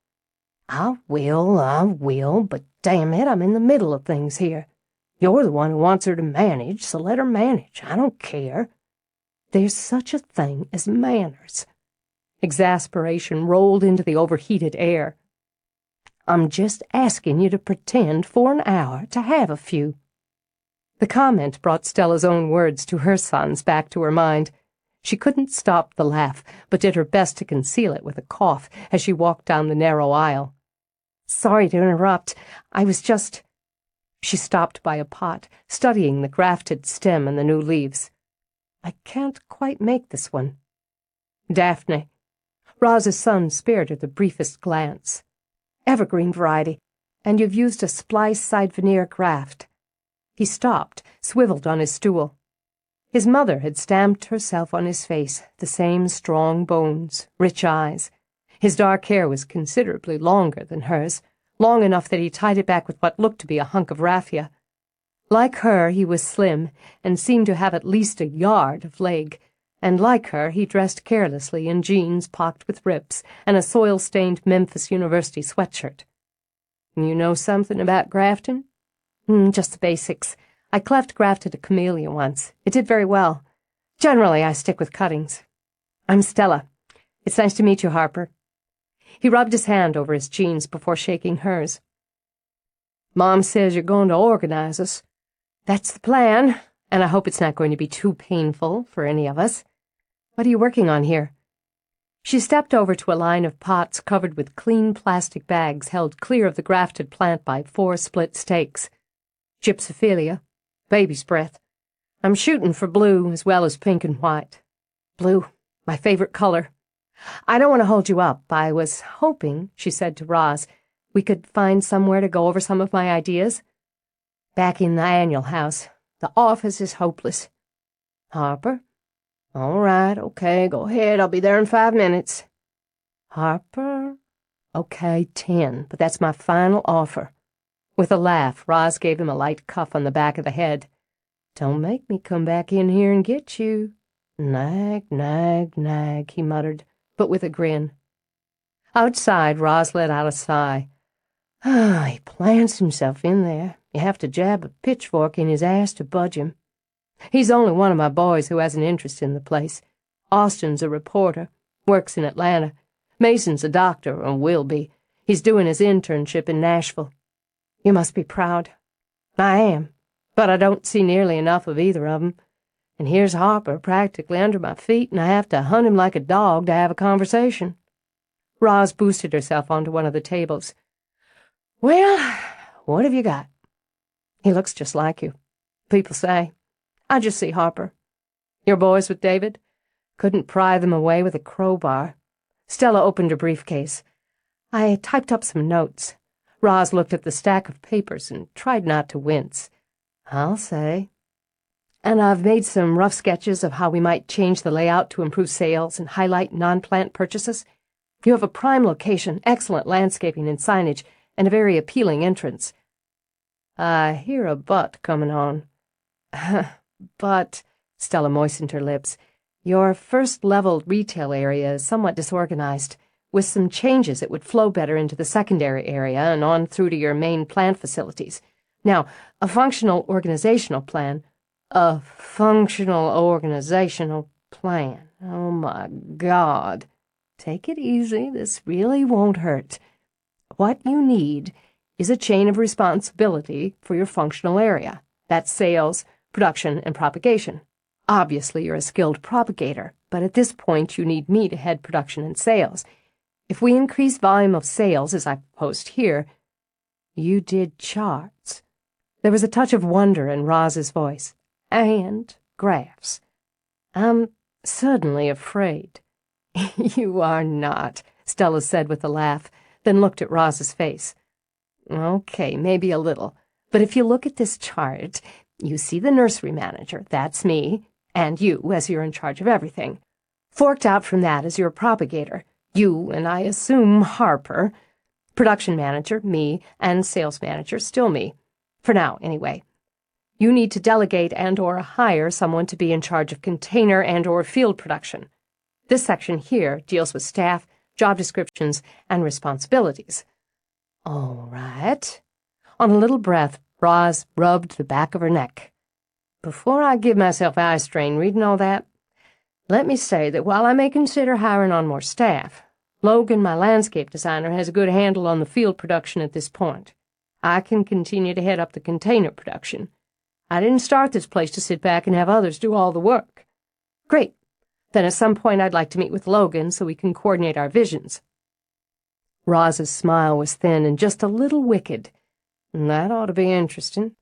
S1: I will, but damn it, I'm in the middle of things here. You're the one who wants her to manage, so let her manage. I don't care. There's such a thing as manners. Exasperation rolled into the overheated air. I'm just asking you to pretend for an hour to have a few. The comment brought Stella's own words to her sons back to her mind. She couldn't stop the laugh, but did her best to conceal it with a cough as she walked down the narrow aisle. "Sorry to interrupt. I was just—" She stopped by a pot, studying the grafted stem and the new leaves. "I can't quite make this one." "Daphne." Roz's son spared her the briefest glance. "Evergreen variety, and you've used a splice-side veneer graft." He stopped, swiveled on his stool. His mother had stamped herself on his face, the same strong bones, rich eyes. His dark hair was considerably longer than hers, long enough that he tied it back with what looked to be a hunk of raffia. Like her, he was slim, and seemed to have at least a yard of leg, and like her, he dressed carelessly in jeans pocked with rips and a soil-stained Memphis University sweatshirt. "You know something about grafting?" Just the basics. I cleft-grafted a camellia once. It did very well. Generally, I stick with cuttings. I'm Stella. It's nice to meet you, Harper." He rubbed his hand over his jeans before shaking hers. "Mom says you're going to organize us." "That's the plan, and I hope it's not going to be too painful for any of us. What are you working on here?" She stepped over to a line of pots covered with clean plastic bags held clear of the grafted plant by 4 split stakes. "Gypsophilia. Baby's breath. I'm shooting for blue as well as pink and white. Blue, my favorite color. I don't want to hold you up. I was hoping," she said to Roz, "we could find somewhere to go over some of my ideas." "Back in the annual house. The office is hopeless." "Harper?" "All right, okay, go ahead. I'll be there in 5 minutes." "Harper?" "Okay, 10, but that's my final offer." With a laugh, Roz gave him a light cuff on the back of the head. "Don't make me come back in here and get you." "Nag, nag, nag," he muttered, but with a grin. Outside, Roz let out a sigh. He plants himself in there. You have to jab a pitchfork in his ass to budge him. He's only one of my boys who has an interest in the place. Austin's a reporter, works in Atlanta. Mason's a doctor, or will be. He's doing his internship in Nashville. You must be proud. I am, but I don't see nearly enough of either of 'em. And here's Harper practically under my feet, and I have to hunt him like a dog to have a conversation." Roz boosted herself onto one of the tables. "Well, what have you got?" "He looks just like you. People say. I just see Harper." "Your boys with David?" "Couldn't pry them away with a crowbar." Stella opened her briefcase. "I typed up some notes." Roz looked at the stack of papers and tried not to wince. "I'll say. And I've made some rough sketches of how we might change the layout to improve sales and highlight non-plant purchases. You have a prime location, excellent landscaping and signage, and a very appealing entrance." "I hear a but coming on." "But," Stella moistened her lips, "your first-level retail area is somewhat disorganized. With some changes, it would flow better into the secondary area and on through to your main plant facilities. Now, a functional organizational plan—" "A functional organizational plan. Oh, my God." "Take it easy. This really won't hurt. What you need is a chain of responsibility for your functional area. That's sales, production, and propagation. Obviously, you're a skilled propagator, but at this point you need me to head production and sales. If we increase volume of sales, as I proposed here—" "You did charts." There was a touch of wonder in Roz's voice. "And graphs. I'm suddenly afraid." "You are not," Stella said with a laugh, then looked at Roz's face. "Okay, maybe a little. But if you look at this chart, you see the nursery manager, that's me, and you, as you're in charge of everything. Forked out from that is your propagator, you and I assume Harper. Production manager, me, and sales manager, still me. For now, anyway. You need to delegate and/or hire someone to be in charge of container and/or field production. This section here deals with staff, job descriptions, and responsibilities." "All right." On a little breath, Roz rubbed the back of her neck. "Before I give myself eye strain reading all that, let me say that while I may consider hiring on more staff, Logan, my landscape designer, has a good handle on the field production at this point. I can continue to head up the container production. I didn't start this place to sit back and have others do all the work." "Great. Then at some point I'd like to meet with Logan so we can coordinate our visions." Roz's smile was thin and just a little wicked. "That ought to be interesting.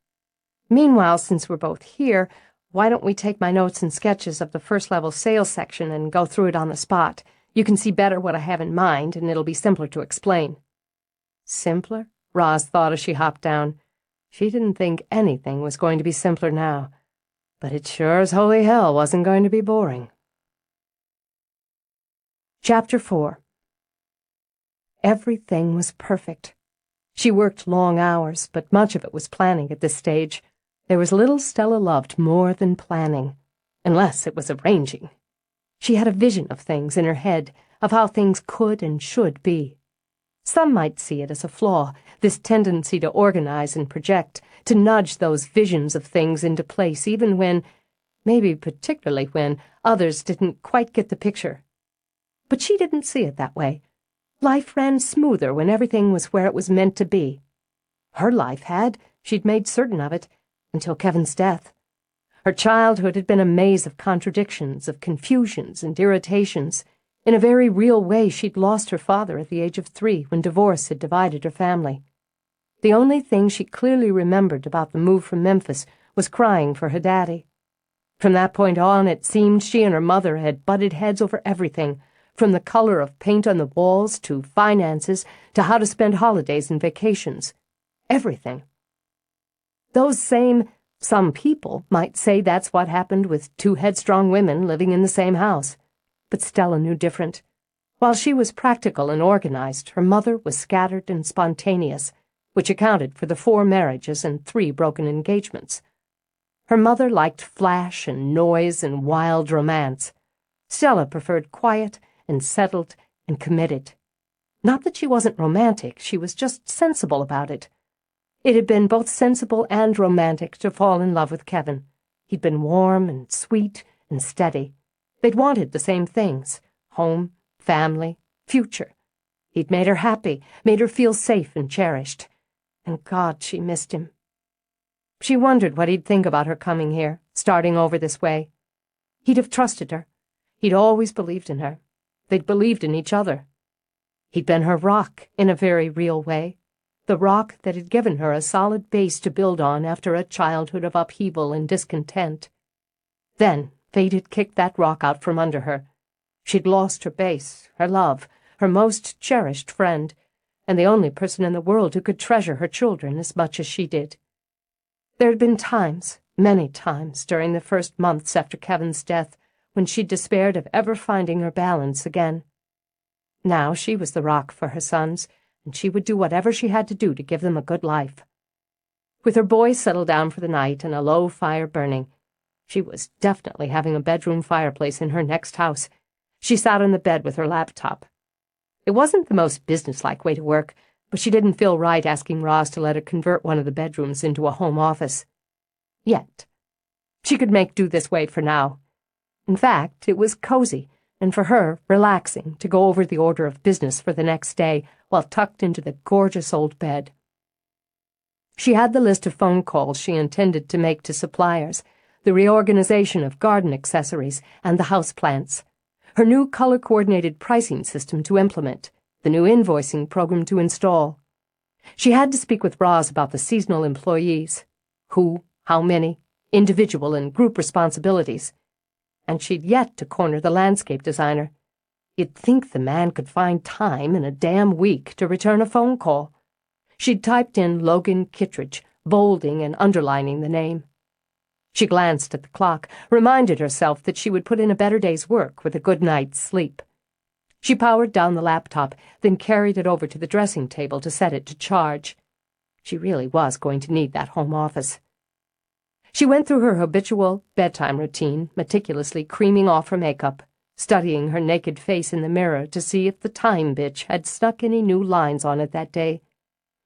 S1: Meanwhile, since we're both here, why don't we take my notes and sketches of the first-level sales section and go through it on the spot? You can see better what I have in mind, and it'll be simpler to explain." Simpler? Roz thought as she hopped down. She didn't think anything was going to be simpler now, but it sure as holy hell wasn't going to be boring. Chapter 4. Everything was perfect. She worked long hours, but much of it was planning at this stage. There was little Stella loved more than planning, unless it was arranging. She had a vision of things in her head, of how things could and should be. Some might see it as a flaw, this tendency to organize and project, to nudge those visions of things into place even when, maybe particularly when, others didn't quite get the picture. But she didn't see it that way. Life ran smoother when everything was where it was meant to be. Her life had, she'd made certain of it, until Kevin's death. Her childhood had been a maze of contradictions, of confusions and irritations. In a very real way, she'd lost her father at the age of 3 when divorce had divided her family. The only thing she clearly remembered about the move from Memphis was crying for her daddy. From that point on, it seemed she and her mother had butted heads over everything, from the color of paint on the walls to finances to how to spend holidays and vacations. Everything. Those some people might say that's what happened with 2 headstrong women living in the same house. But Stella knew different. While she was practical and organized, her mother was scattered and spontaneous, which accounted for the 4 marriages and 3 broken engagements. Her mother liked flash and noise and wild romance. Stella preferred quiet and settled and committed. Not that she wasn't romantic, she was just sensible about it. It had been both sensible and romantic to fall in love with Kevin. He'd been warm and sweet and steady. They'd wanted the same things: home, family, future. He'd made her happy, made her feel safe and cherished. And God, she missed him. She wondered what he'd think about her coming here, starting over this way. He'd have trusted her. He'd always believed in her. They'd believed in each other. He'd been her rock in a very real way, the rock that had given her a solid base to build on after a childhood of upheaval and discontent. Then fate had kicked that rock out from under her. She'd lost her base, her love, her most cherished friend, and the only person in the world who could treasure her children as much as she did. There had been times, many times, during the first months after Kevin's death, when she'd despaired of ever finding her balance again. Now she was the rock for her sons, and she would do whatever she had to do to give them a good life. With her boys settled down for the night and a low fire burning, she was definitely having a bedroom fireplace in her next house. She sat on the bed with her laptop. It wasn't the most businesslike way to work, but she didn't feel right asking Roz to let her convert one of the bedrooms into a home office. Yet. She could make do this way for now. In fact, it was cozy, and for her, relaxing, to go over the order of business for the next day while tucked into the gorgeous old bed. She had the list of phone calls she intended to make to suppliers, the reorganization of garden accessories and the houseplants, her new color-coordinated pricing system to implement, the new invoicing program to install. She had to speak with Roz about the seasonal employees, who, how many, individual and group responsibilities. And she'd yet to corner the landscape designer. You'd think the man could find time in a damn week to return a phone call. She'd typed in Logan Kittredge, bolding and underlining the name. She glanced at the clock, reminded herself that she would put in a better day's work with a good night's sleep. She powered down the laptop, then carried it over to the dressing table to set it to charge. She really was going to need that home office. She went through her habitual bedtime routine, meticulously creaming off her makeup, studying her naked face in the mirror to see if the time bitch had stuck any new lines on it that day.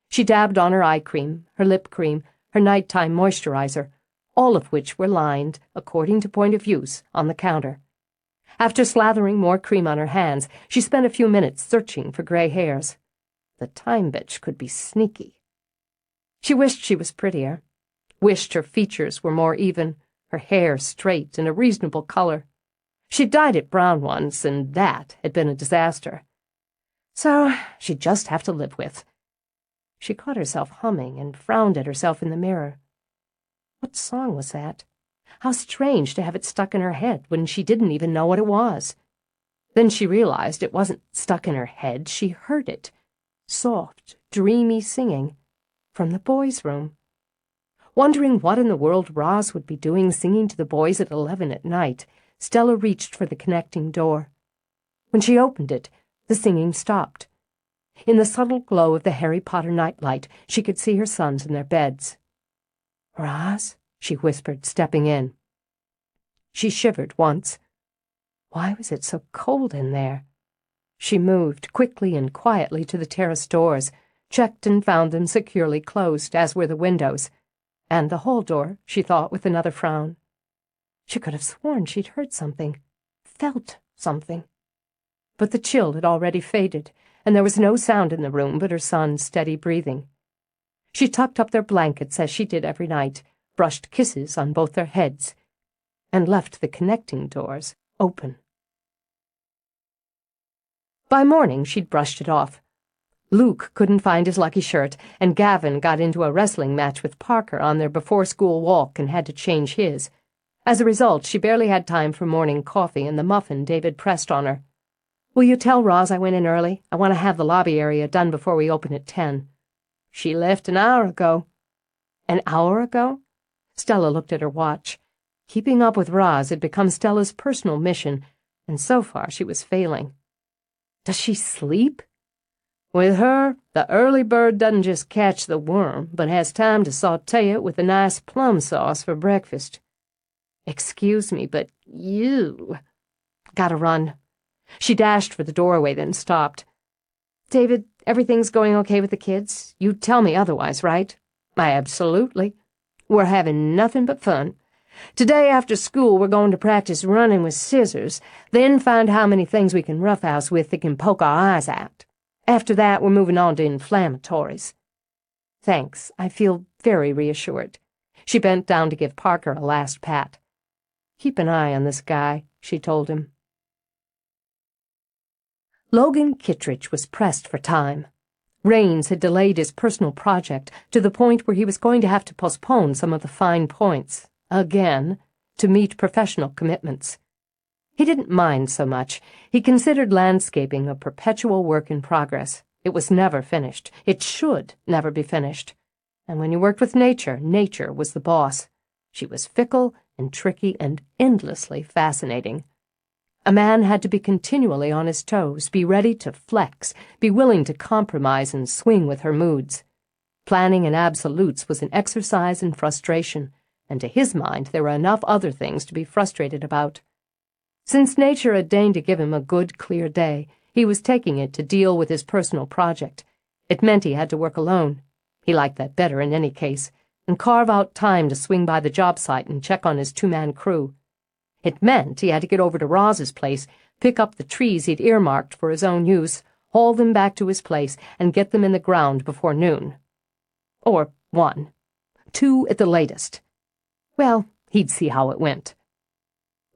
S1: She dabbed on her eye cream, her lip cream, her nighttime moisturizer, all of which were lined, according to point of use, on the counter. After slathering more cream on her hands, she spent a few minutes searching for gray hairs. The time bitch could be sneaky. She wished she was prettier. Wished her features were more even, her hair straight and a reasonable color. She'd dyed it brown once, and that had been a disaster. So she'd just have to live with. She caught herself humming and frowned at herself in the mirror. What song was that? How strange to have it stuck in her head when she didn't even know what it was. Then she realized it wasn't stuck in her head. She heard it. Soft, dreamy singing from the boys' room. Wondering what in the world Roz would be doing singing to the boys at 11 at night, Stella reached for the connecting door. When she opened it, the singing stopped. In the subtle glow of the Harry Potter nightlight, she could see her sons in their beds. "Roz?" she whispered, stepping in. She shivered once. Why was it so cold in there? She moved quickly and quietly to the terrace doors, checked and found them securely closed, as were the windows. And the hall door, she thought with another frown. She could have sworn she'd heard something, felt something. But the chill had already faded, and there was no sound in the room but her son's steady breathing. She tucked up their blankets as she did every night, brushed kisses on both their heads, and left the connecting doors open. By morning, she'd brushed it off. Luke couldn't find his lucky shirt, and Gavin got into a wrestling match with Parker on their before-school walk and had to change his. As a result, she barely had time for morning coffee and the muffin David pressed on her. "Will you tell Roz I went in early? I want to have the lobby area done before we open at 10. "She left an hour ago." "An hour ago?" Stella looked at her watch. Keeping up with Roz had become Stella's personal mission, and so far she was failing. "Does she sleep?" "With her, the early bird doesn't just catch the worm, but has time to saute it with a nice plum sauce for breakfast." "Excuse me, but you—" "Gotta run." She dashed for the doorway, then stopped. "David, everything's going okay with the kids? You tell me otherwise, right?" "Absolutely. We're having nothing but fun. Today after school we're going to practice running with scissors, then find how many things we can roughhouse with that can poke our eyes out. After that we're moving on to inflammatories." "Thanks. I feel very reassured." She bent down to give Parker a last pat. "Keep an eye on this guy," she told him. Logan Kittredge was pressed for time. Rains had delayed his personal project to the point where he was going to have to postpone some of the fine points, again, to meet professional commitments. He didn't mind so much. He considered landscaping a perpetual work in progress. It was never finished. It should never be finished. And when you worked with nature, nature was the boss. She was fickle and tricky and endlessly fascinating. A man had to be continually on his toes, be ready to flex, be willing to compromise and swing with her moods. Planning in absolutes was an exercise in frustration, and to his mind there were enough other things to be frustrated about. Since nature had deigned to give him a good, clear day, he was taking it to deal with his personal project. It meant he had to work alone. He liked that better in any case, and carve out time to swing by the job site and check on his two-man crew. It meant he had to get over to Roz's place, pick up the trees he'd earmarked for his own use, haul them back to his place, and get them in the ground before noon. Or 1. 2 at the latest. Well, he'd see how it went.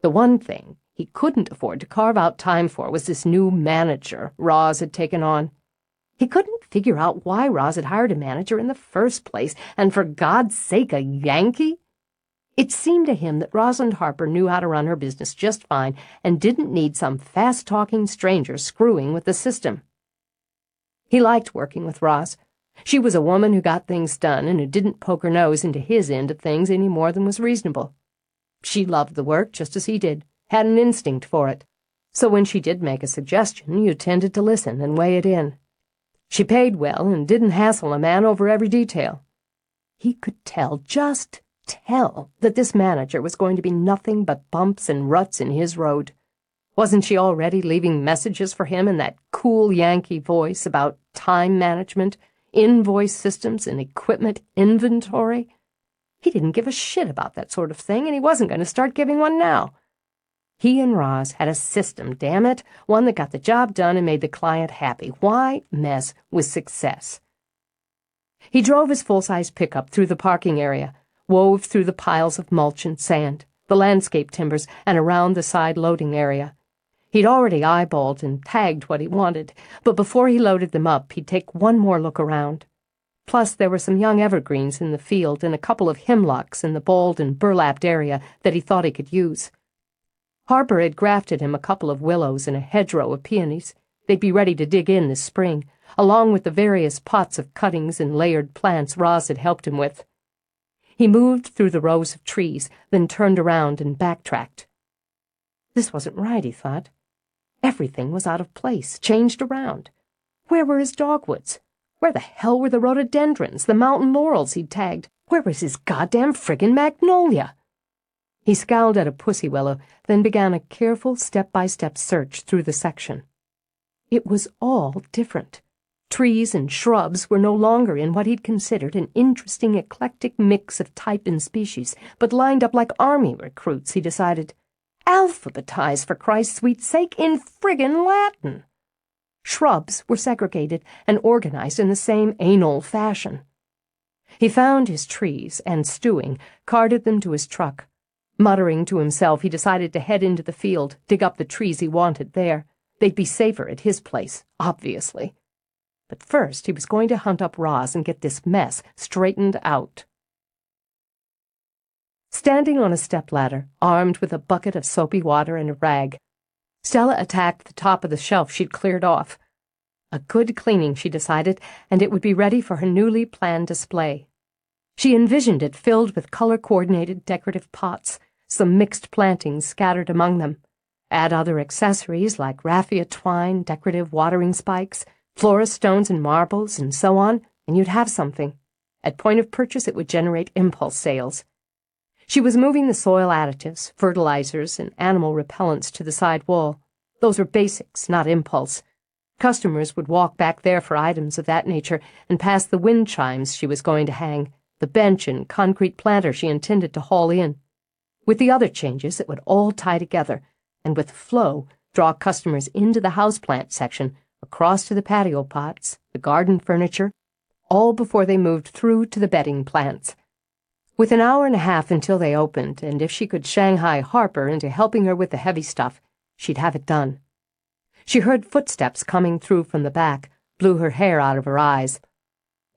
S1: The one thing he couldn't afford to carve out time for was this new manager Roz had taken on. He couldn't figure out why Roz had hired a manager in the first place, and for God's sake, a Yankee? It seemed to him that Rosalind Harper knew how to run her business just fine and didn't need some fast-talking stranger screwing with the system. He liked working with Roz. She was a woman who got things done and who didn't poke her nose into his end of things any more than was reasonable. She loved the work just as he did, had an instinct for it. So when she did make a suggestion, you tended to listen and weigh it in. She paid well and didn't hassle a man over every detail. He could just tell that this manager was going to be nothing but bumps and ruts in his road. Wasn't she already leaving messages for him in that cool Yankee voice about time management, invoice systems, and equipment inventory? He didn't give a shit about that sort of thing, and he wasn't going to start giving one now. He and Roz had a system, damn it, one that got the job done and made the client happy. Why mess with success? He drove his full-size pickup through the parking area, wove through the piles of mulch and sand. the landscape timbers, and around the side loading area. He'd already eyeballed and tagged what he wanted, but before he loaded them up, he'd take one more look around. Plus, there were some young evergreens in the field and a couple of hemlocks in the bald and burlapped area that he thought he could use. Harper had grafted him a couple of willows and a hedgerow of peonies. They'd be ready to dig in this spring, along with the various pots of cuttings and layered plants Roz had helped him with. He moved through the rows of trees, then turned around and backtracked. This wasn't right, he thought. Everything was out of place, changed around. Where were his dogwoods? Where the hell were the rhododendrons, the mountain laurels he'd tagged? Where was his goddamn friggin' magnolia? He scowled at a pussy willow, then began a careful step-by-step search through the section. It was all different. Trees and shrubs were no longer in what he'd considered an interesting, eclectic mix of type and species, but lined up like army recruits, he decided. Alphabetized, for Christ's sweet sake, in friggin' Latin. Shrubs were segregated and organized in the same anal fashion. He found his trees and, stewing, carted them to his truck. Muttering to himself, he decided to head into the field, dig up the trees he wanted there. They'd be safer at his place, obviously. But first he was going to hunt up Roz and get this mess straightened out. Standing on a stepladder, armed with a bucket of soapy water and a rag, Stella attacked the top of the shelf she'd cleared off. A good cleaning, she decided, and it would be ready for her newly planned display. She envisioned it filled with color-coordinated decorative pots, some mixed plantings scattered among them. Add other accessories like raffia twine, decorative watering spikes, florist stones and marbles, and so on, and you'd have something. At point of purchase, it would generate impulse sales. She was moving the soil additives, fertilizers, and animal repellents to the side wall. Those were basics, not impulse. Customers would walk back there for items of that nature and pass the wind chimes she was going to hang, the bench and concrete planter she intended to haul in. With the other changes, it would all tie together, and with flow, draw customers into the houseplant section, across to the patio pots, the garden furniture, all before they moved through to the bedding plants. With an hour and a half until they opened, and if she could Shanghai Harper into helping her with the heavy stuff, she'd have it done. She heard footsteps coming through from the back, blew her hair out of her eyes.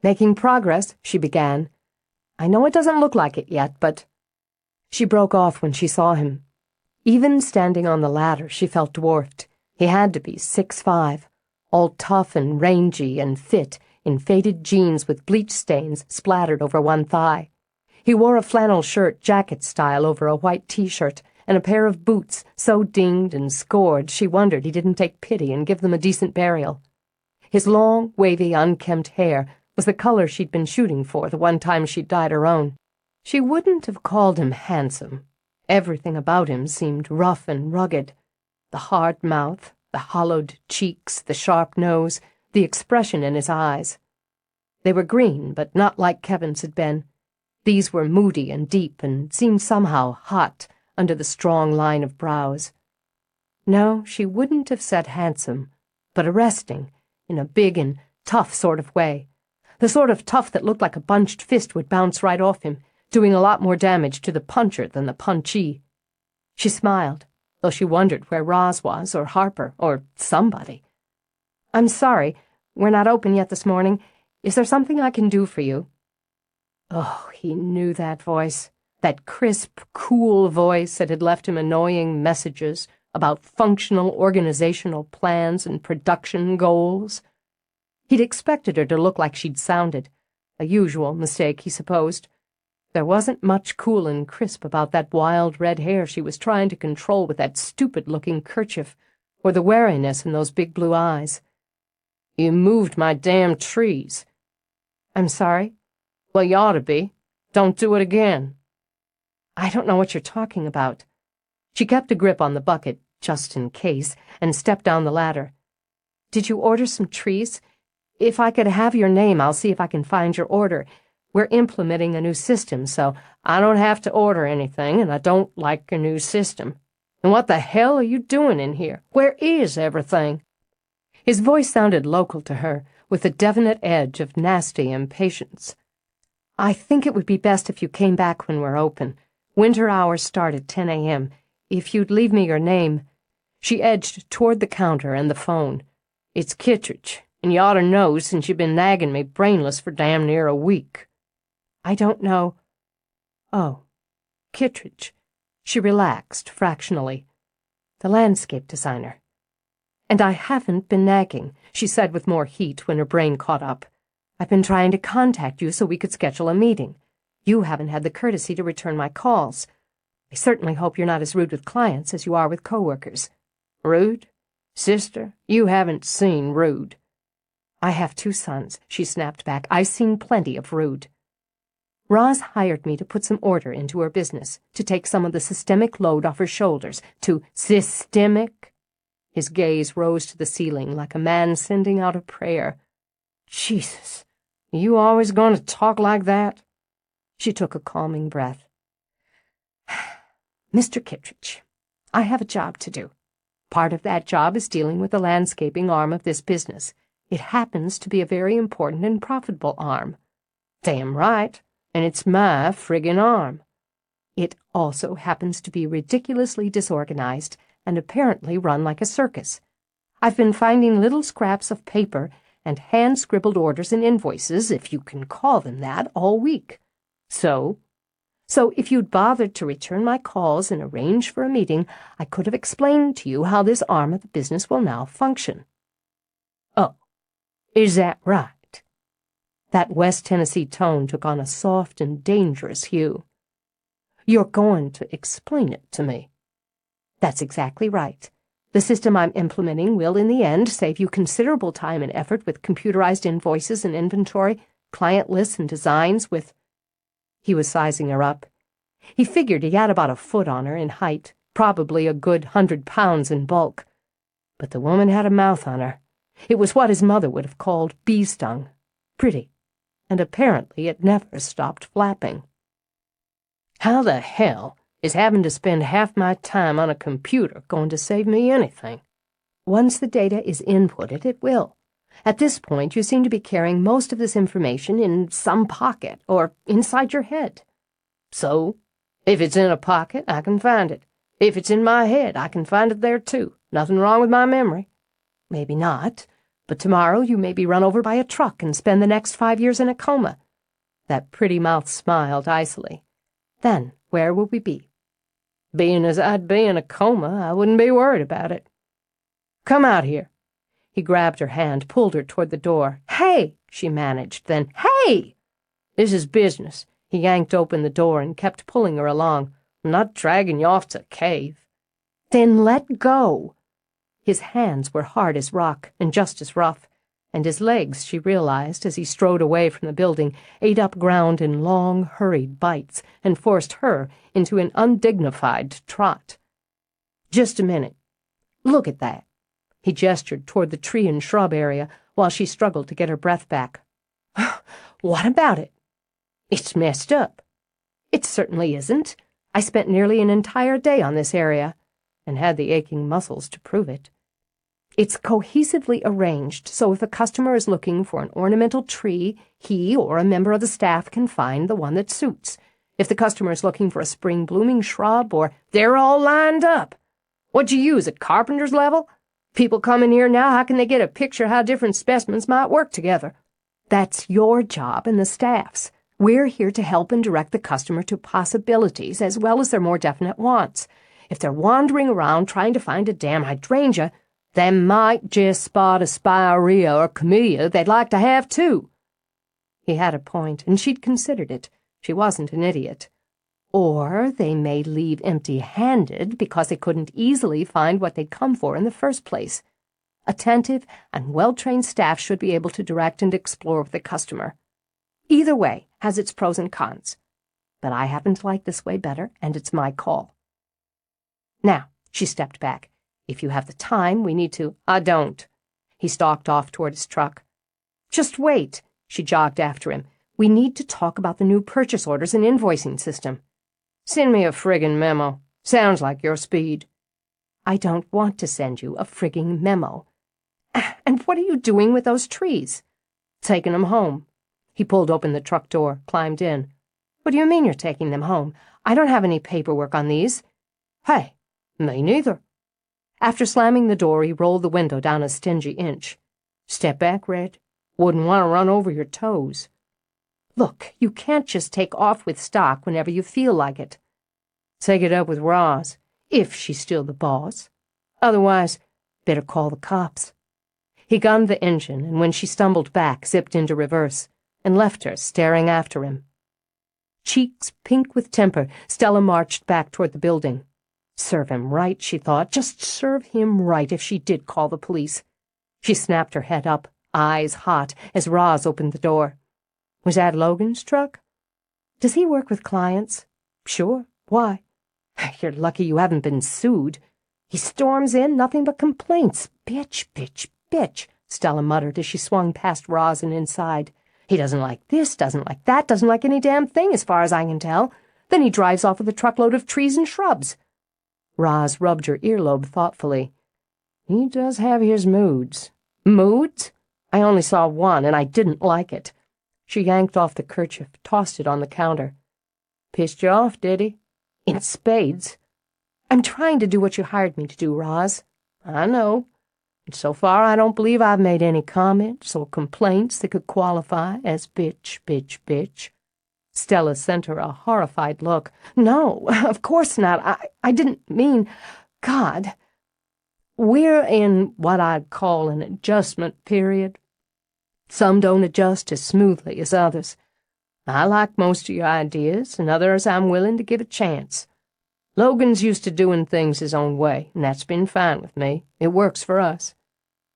S1: "Making progress," she began. "I know it doesn't look like it yet, but—" She broke off when she saw him. Even standing on the ladder, she felt dwarfed. He had to be 6'5", all tough and rangy and fit, in faded jeans with bleach stains splattered over one thigh. He wore a flannel shirt jacket style over a white T-shirt and a pair of boots so dinged and scored she wondered he didn't take pity and give them a decent burial. His long, wavy, unkempt hair was the color she'd been shooting for the one time she'd dyed her own. She wouldn't have called him handsome. Everything about him seemed rough and rugged. The hard mouth, the hollowed cheeks, the sharp nose, the expression in his eyes. They were green, but not like Kevin's had been. These were moody and deep and seemed somehow hot under the strong line of brows. No, she wouldn't have said handsome, but arresting, in a big and tough sort of way. The sort of tough that looked like a bunched fist would bounce right off him, doing a lot more damage to the puncher than the punchee. She smiled, though she wondered where Roz was, or Harper, or somebody. "I'm sorry, we're not open yet this morning. Is there something I can do for you?" Oh, he knew that voice, that crisp, cool voice that had left him annoying messages about functional organizational plans and production goals. He'd expected her to look like she'd sounded, a usual mistake, he supposed. There wasn't much cool and crisp about that wild red hair she was trying to control with that stupid-looking kerchief, or the wariness in those big blue eyes. "You moved my damn trees." "I'm sorry?" "Well, you ought to be. Don't do it again." "I don't know what you're talking about." She kept a grip on the bucket, just in case, and stepped down the ladder. "Did you order some trees? If I could have your name, I'll see if I can find your order. We're implementing a new system, so I don't have to order anything, and I don't like your new system. And what the hell are you doing in here? Where is everything?" His voice sounded local to her, with a definite edge of nasty impatience. "I think it would be best if you came back when we're open. Winter hours start at 10 a.m. If you'd leave me your name." She edged toward the counter and the phone. "It's Kittredge, and you ought to know since you've been nagging me brainless for damn near a week." "I don't know." "Oh, Kittredge." She relaxed fractionally. "The landscape designer." "And I haven't been nagging," she said with more heat when her brain caught up. "I've been trying to contact you so we could schedule a meeting. You haven't had the courtesy to return my calls. I certainly hope you're not as rude with clients as you are with coworkers." "Rude? Sister, you haven't seen rude." "I have 2 sons," she snapped back. "I've seen plenty of rude." Roz hired me to put some order into her business, to take some of the systemic load off her shoulders, to— "Systemic?" His gaze rose to the ceiling like a man sending out a prayer. "Jesus, you always going to talk like that?" She took a calming breath. "Mr. Kittredge, I have a job to do. Part of that job is dealing with the landscaping arm of this business. It happens to be a very important and profitable arm." "Damn right, and it's my friggin' arm." "It also happens to be ridiculously disorganized and apparently run like a circus. I've been finding little scraps of paper and hand-scribbled orders and invoices, if you can call them that, all week. So if you'd bothered to return my calls and arrange for a meeting, I could have explained to you how this arm of the business will now function." "Oh, is that right?" That West Tennessee tone took on a soft and dangerous hue. "You're going to explain it to me?" "That's exactly right. The system I'm implementing will, in the end, save you considerable time and effort with computerized invoices and inventory, client lists and designs with—" He was sizing her up. He figured he had about a foot on her in height, probably a good 100 pounds in bulk. But the woman had a mouth on her. It was what his mother would have called bee-stung. Pretty. And apparently it never stopped flapping. "How the hell is having to spend half my time on a computer going to save me anything?" "Once the data is inputted, it will. At this point, you seem to be carrying most of this information in some pocket or inside your head." "So? If it's in a pocket, I can find it. If it's in my head, I can find it there too. Nothing wrong with my memory." "Maybe not, but tomorrow you may be run over by a truck and spend the next 5 years in a coma." That pretty mouth smiled icily. "Then where will we be?" "Being as I'd be in a coma, I wouldn't be worried about it. Come out here." He grabbed her hand, pulled her toward the door. "Hey!" she managed, then, "Hey!" "This is business." He yanked open the door and kept pulling her along. "I'm not dragging you off to a cave." "Then let go." His hands were hard as rock and just as rough, and his legs, she realized as he strode away from the building, ate up ground in long, hurried bites and forced her into an undignified trot. "Just a minute. Look at that." He gestured toward the tree and shrub area while she struggled to get her breath back. "What about it?" "It's messed up." "It certainly isn't. I spent nearly an entire day on this area, and had the aching muscles to prove it. It's cohesively arranged so if a customer is looking for an ornamental tree, he or a member of the staff can find the one that suits. If the customer is looking for a spring blooming shrub or— "They're all lined up. What'd you use, at carpenter's level? People come in here now, how can they get a picture how different specimens might work together?" "That's your job and the staff's. We're here to help and direct the customer to possibilities as well as their more definite wants. If they're wandering around trying to find a damn hydrangea, they might just spot a spirea or camellia they'd like to have too." He had a point, and she'd considered it. She wasn't an idiot. Or they may leave empty-handed because they couldn't easily find what they'd come for in the first place. Attentive and well-trained staff should be able to direct and explore with the customer. Either way has its pros and cons. But I happen to like this way better, and it's my call. Now, she stepped back. "If you have the time, we need to—" "I don't." He stalked off toward his truck. "Just wait." She jogged after him. "We need to talk about the new purchase orders and invoicing system." "Send me a friggin' memo. Sounds like your speed." "I don't want to send you a frigging memo." "And what are you doing with those trees?" "Taking them home." He pulled open the truck door, climbed in. "What do you mean you're taking them home?" I don't have any paperwork on these." "Hey, me neither." After slamming the door, he rolled the window down a stingy inch. "Step back, Red. Wouldn't want to run over your toes." "Look, you can't just take off with stock whenever you feel like it." "Take it up with Roz, if she's still the boss. Otherwise, better call the cops." He gunned the engine, and when she stumbled back, zipped into reverse, and left her staring after him. Cheeks pink with temper, Stella marched back toward the building. Serve him right, she thought. Just serve him right if she did call the police. She snapped her head up, eyes hot, as Roz opened the door. "Was that Logan's truck?" "Does he work with clients?" "Sure. Why?" "You're lucky you haven't been sued. He storms in, nothing but complaints. Bitch, bitch, bitch," Stella muttered as she swung past Roz and inside. "He doesn't like this, doesn't like that, doesn't like any damn thing as far as I can tell. Then he drives off with a truckload of trees and shrubs." Roz rubbed her earlobe thoughtfully. "He does have his moods." "Moods? I only saw one, and I didn't like it." She yanked off the kerchief, tossed it on the counter. "Pissed you off, did he?" "In spades." "I'm trying to do what you hired me to do, Roz." "I know. And so far I don't believe I've made any comments or complaints that could qualify as bitch, bitch, bitch." Stella sent her a horrified look. "No, of course not. I didn't mean... God. We're in what I'd call an adjustment period. Some don't adjust as smoothly as others. I like most of your ideas, and others I'm willing to give a chance. Logan's used to doing things his own way, and that's been fine with me. It works for us."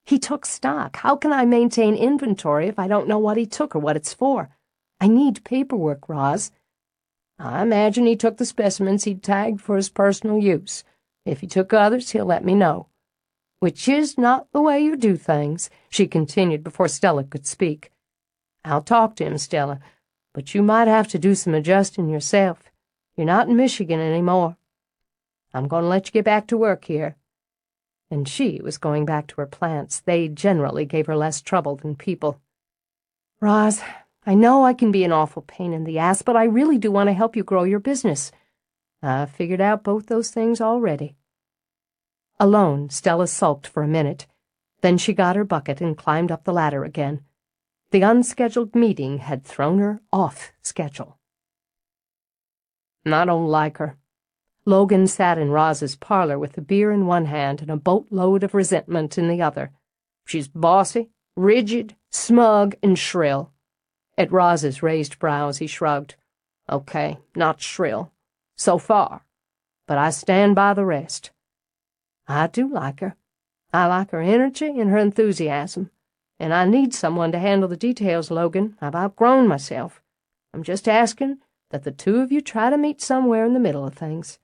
S1: "He took stock. How can I maintain inventory if I don't know what he took or what it's for? I need paperwork, Roz." "I imagine he took the specimens he'd tagged for his personal use. If he took others, he'll let me know." "Which is not the way you do things," she continued before Stella could speak. "I'll talk to him, Stella, but you might have to do some adjusting yourself. You're not in Michigan anymore. I'm going to let you get back to work here." And she was going back to her plants. They generally gave her less trouble than people. "Roz, I know I can be an awful pain in the ass, but I really do want to help you grow your business. I've figured out both those things already." Alone, Stella sulked for a minute. Then she got her bucket and climbed up the ladder again. The unscheduled meeting had thrown her off schedule. "I don't like her." Logan sat in Roz's parlor with the beer in one hand and a boatload of resentment in the other. "She's bossy, rigid, smug, and shrill." At Roz's raised brows he shrugged. "Okay, not shrill. So far. But I stand by the rest. I do like her. I like her energy and her enthusiasm. And I need someone to handle the details, Logan. I've outgrown myself. I'm just asking that the two of you try to meet somewhere in the middle of things."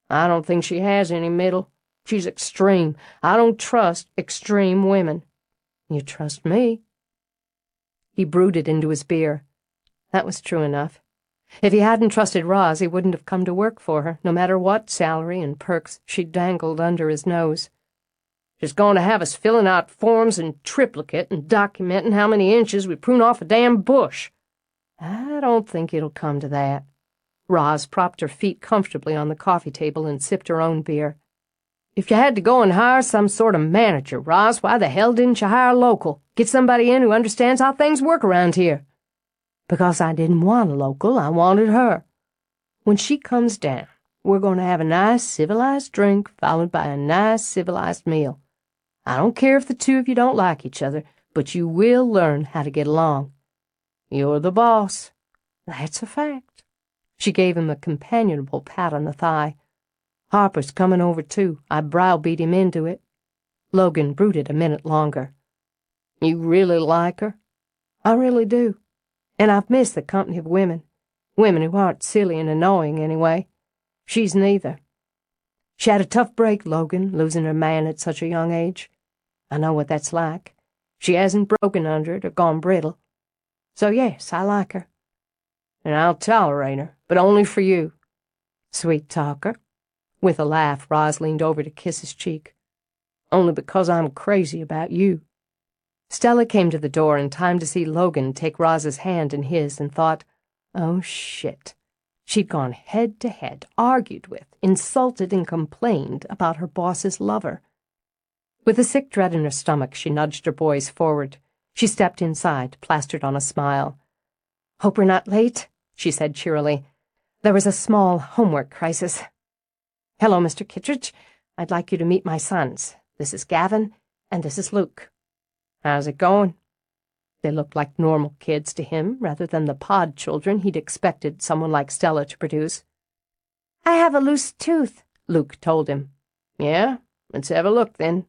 S1: "I don't think she has any middle. She's extreme. I don't trust extreme women." "You trust me." He brooded into his beer. That was true enough. If he hadn't trusted Roz, he wouldn't have come to work for her, no matter what salary and perks she dangled under his nose. "She's going to have us filling out forms in triplicate and documenting how many inches we prune off a damn bush." "I don't think it'll come to that." Roz propped her feet comfortably on the coffee table and sipped her own beer. "If you had to go and hire some sort of manager, Roz, why the hell didn't you hire a local? Get somebody in who understands how things work around here." "Because I didn't want a local. I wanted her. When she comes down, we're going to have a nice civilized drink followed by a nice civilized meal. I don't care if the two of you don't like each other, but you will learn how to get along. You're the boss." "That's a fact." She gave him a companionable pat on the thigh. "Harper's coming over, too. I browbeat him into it." Logan brooded a minute longer. "You really like her?" "I really do. And I've missed the company of women. Women who aren't silly and annoying, anyway. She's neither. She had a tough break, Logan, losing her man at such a young age. I know what that's like. She hasn't broken under it or gone brittle. So yes, I like her. And I'll tolerate her, but only for you." "Sweet talker." With a laugh, Roz leaned over to kiss his cheek. "Only because I'm crazy about you." Stella came to the door in time to see Logan take Roz's hand in his and thought, "Oh, shit." She'd gone head to head, argued with, insulted, and complained about her boss's lover. With a sick dread in her stomach, she nudged her boys forward. She stepped inside, plastered on a smile. "Hope we're not late," she said cheerily. "There was a small homework crisis. Hello, Mr. Kittredge. I'd like you to meet my sons. This is Gavin, and this is Luke. How's it going?" They looked like normal kids to him, rather than the pod children he'd expected someone like Stella to produce. "I have a loose tooth," Luke told him. "Yeah? Let's have a look, then."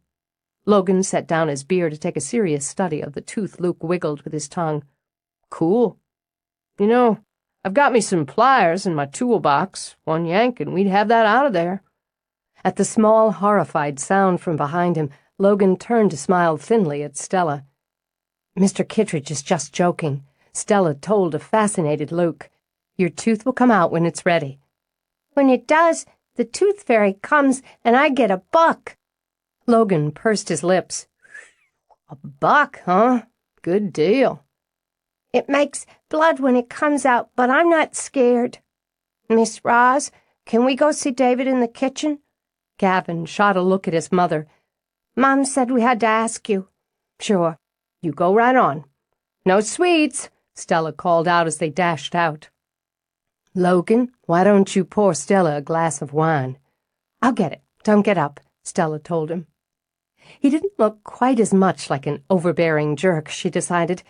S1: Logan set down his beer to take a serious study of the tooth Luke wiggled with his tongue. "Cool. You know, I've got me some pliers in my toolbox. One yank and we'd have that out of there." At the small, horrified sound from behind him, Logan turned to smile thinly at Stella. "Mr. Kittredge is just joking," Stella told a fascinated Luke. "Your tooth will come out when it's ready." "When it does, the tooth fairy comes and I get $1." Logan pursed his lips. $1, huh? Good deal." "It makes blood when it comes out, but I'm not scared." "Miss Roz, can we go see David in the kitchen?" Gavin shot a look at his mother. "Mom said we had to ask you." "Sure. You go right on. No sweets," Stella called out as they dashed out. "Logan, why don't you pour Stella a glass of wine?" "I'll get it. Don't get up," Stella told him. He didn't look quite as much like an overbearing jerk, she decided.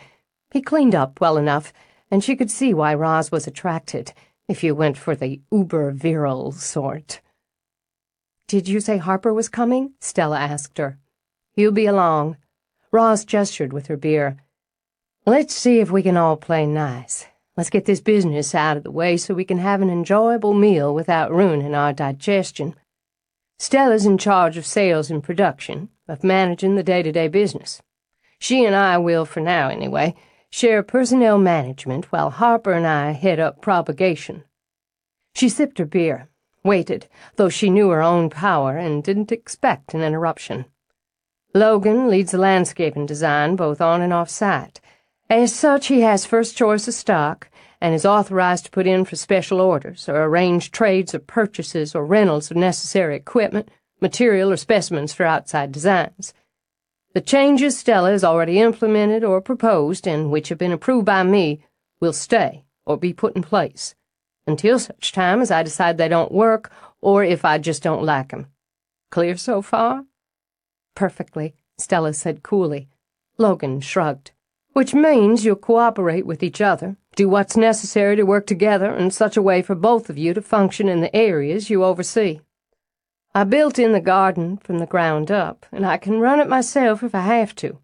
S1: He cleaned up well enough, and she could see why Roz was attracted, if you went for the uber-virile sort. "Did you say Harper was coming?" Stella asked her. "He'll be along." Roz gestured with her beer. "Let's see if we can all play nice. Let's get this business out of the way so we can have an enjoyable meal without ruining our digestion. Stella's in charge of sales and production, of managing the day-to-day business. She and I will, for now anyway, share personnel management while Harper and I head up propagation." She sipped her beer, waited, though she knew her own power and didn't expect an interruption. "Logan leads the landscaping design both on and off site. As such, he has first choice of stock and is authorized to put in for special orders or arrange trades or purchases or rentals of necessary equipment, material, or specimens for outside designs. The changes Stella has already implemented or proposed, and which have been approved by me, will stay or be put in place, until such time as I decide they don't work or if I just don't like 'em. Clear so far?" "Perfectly," Stella said coolly. Logan shrugged. "Which means you'll cooperate with each other, do what's necessary to work together in such a way for both of you to function in the areas you oversee. I built In the Garden from the ground up, and I can run it myself if I have to.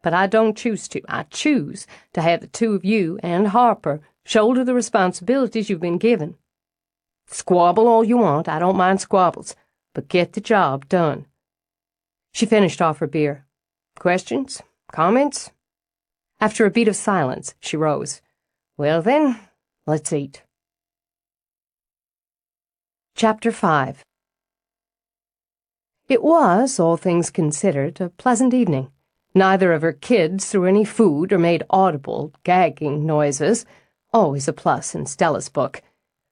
S1: But I don't choose to. I choose to have the two of you and Harper shoulder the responsibilities you've been given. Squabble all you want, I don't mind squabbles, but get the job done." She finished off her beer. "Questions? Comments?" After a beat of silence, she rose. "Well then, let's eat." Chapter 5. It was, all things considered, a pleasant evening. Neither of her kids threw any food or made audible, gagging noises, always a plus in Stella's book.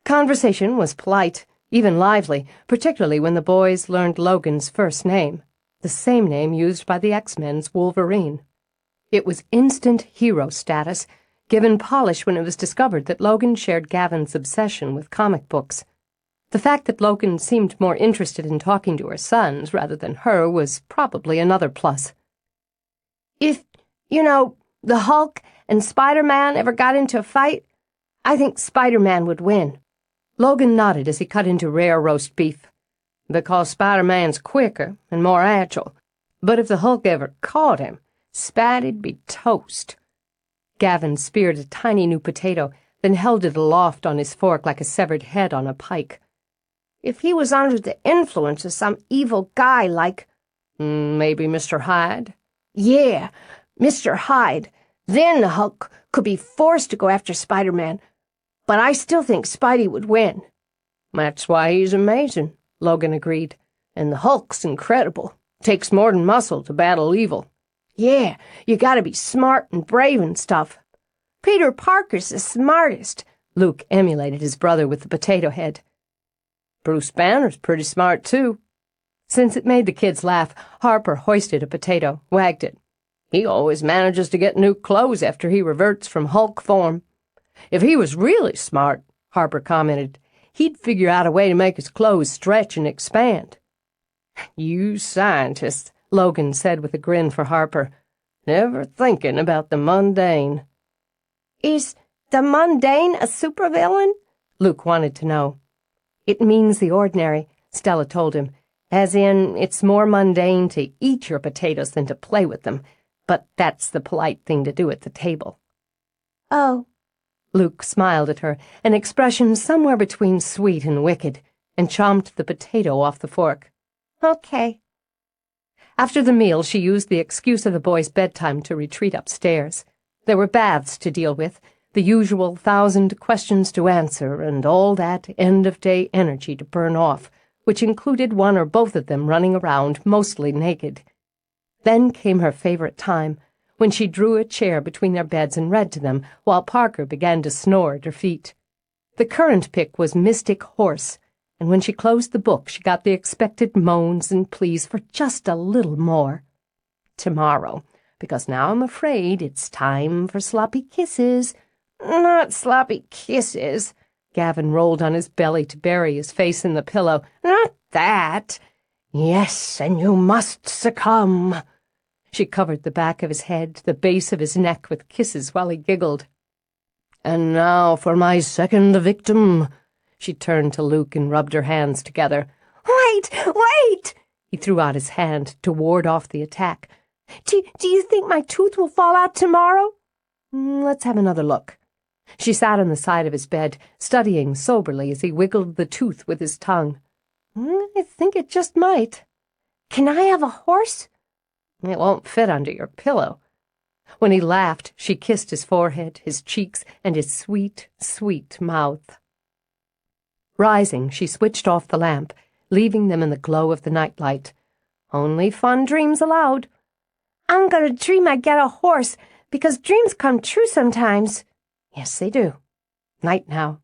S1: Conversation was polite, even lively, particularly when the boys learned Logan's first name, the same name used by the X-Men's Wolverine. It was instant hero status, given polish when it was discovered that Logan shared Gavin's obsession with comic books. The fact that Logan seemed more interested in talking to her sons rather than her was probably another plus. "If, the Hulk and Spider-Man ever got into a fight, I think Spider-Man would win." Logan nodded as he cut into rare roast beef. "Because Spider-Man's quicker and more agile. But if the Hulk ever caught him, Spidey'd be toast." Gavin speared a tiny new potato, then held it aloft on his fork like a severed head on a pike. "If he was under the influence of some evil guy like—" "Maybe Mr. Hyde?" "Yeah, Mr. Hyde. Then the Hulk could be forced to go after Spider-Man. But I still think Spidey would win." "That's why he's amazing," Logan agreed. "And the Hulk's incredible. Takes more than muscle to battle evil." "Yeah, you gotta be smart and brave and stuff." "Peter Parker's the smartest," Luke emulated his brother with the potato head. "Bruce Banner's pretty smart, too." Since it made the kids laugh, Harper hoisted a potato, wagged it. "He always manages to get new clothes after he reverts from Hulk form. If he was really smart," Harper commented, "he'd figure out a way to make his clothes stretch and expand." "You scientists," Logan said with a grin for Harper, "never thinking about the mundane."
S2: "Is the mundane a supervillain?"
S1: Luke wanted to know. "It means the ordinary," Stella told him, "as in it's more mundane to eat your potatoes than to play with them, but that's the polite thing to do at the table."
S2: "Oh."
S1: Luke smiled at her, an expression somewhere between sweet and wicked, and chomped the potato off the fork.
S2: "Okay."
S1: After the meal, she used the excuse of the boys' bedtime to retreat upstairs. There were baths to deal with, the usual 1,000 questions to answer, and all that end-of-day energy to burn off, which included one or both of them running around, mostly naked. Then came her favorite time, when she drew a chair between their beds and read to them, while Parker began to snore at her feet. The current pick was Mystic Horse, and when she closed the book, she got the expected moans and pleas for just a little more. "Tomorrow, because now I'm afraid it's time for sloppy kisses."
S2: "Not sloppy kisses."
S1: Gavin rolled on his belly to bury his face in the pillow.
S2: "Not that."
S1: "Yes, and you must succumb." She covered the back of his head, the base of his neck with kisses while he giggled. "And now for my second victim." She turned to Luke and rubbed her hands together.
S2: "Wait, wait!"
S1: He threw out his hand to ward off the attack.
S2: Do you think my tooth will fall out tomorrow?"
S1: "Let's have another look." She sat on the side of his bed, studying soberly as he wiggled the tooth with his tongue. "I think it just might."
S2: "Can I have a horse?"
S1: "It won't fit under your pillow." When he laughed, she kissed his forehead, his cheeks, and his sweet, sweet mouth. Rising, she switched off the lamp, leaving them in the glow of the nightlight. "Only fun dreams allowed."
S2: "I'm gonna dream I get a horse, because dreams come true sometimes."
S1: "Yes, they do. Night now."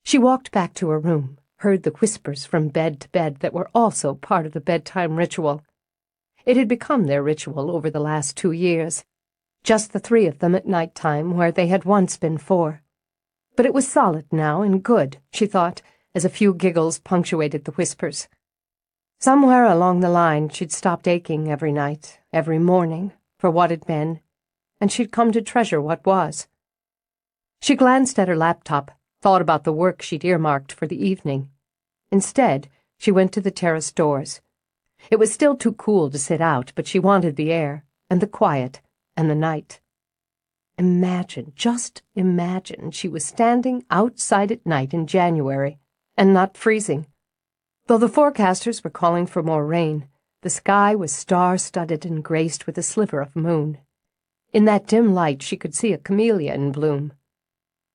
S1: She walked back to her room, heard the whispers from bed to bed that were also part of the bedtime ritual. It had become their ritual over the last 2 years. Just the 3 of them at night-time, where they had once been 4. But it was solid now and good, she thought, as a few giggles punctuated the whispers. Somewhere along the line she'd stopped aching every night, every morning, for what had been, and she'd come to treasure what was. She glanced at her laptop, thought about the work she'd earmarked for the evening. Instead, she went to the terrace doors. It was still too cool to sit out, but she wanted the air, and the quiet, and the night. Imagine, just imagine, she was standing outside at night in January, and not freezing. Though the forecasters were calling for more rain, the sky was star-studded and graced with a sliver of moon. In that dim light she could see a camellia in bloom.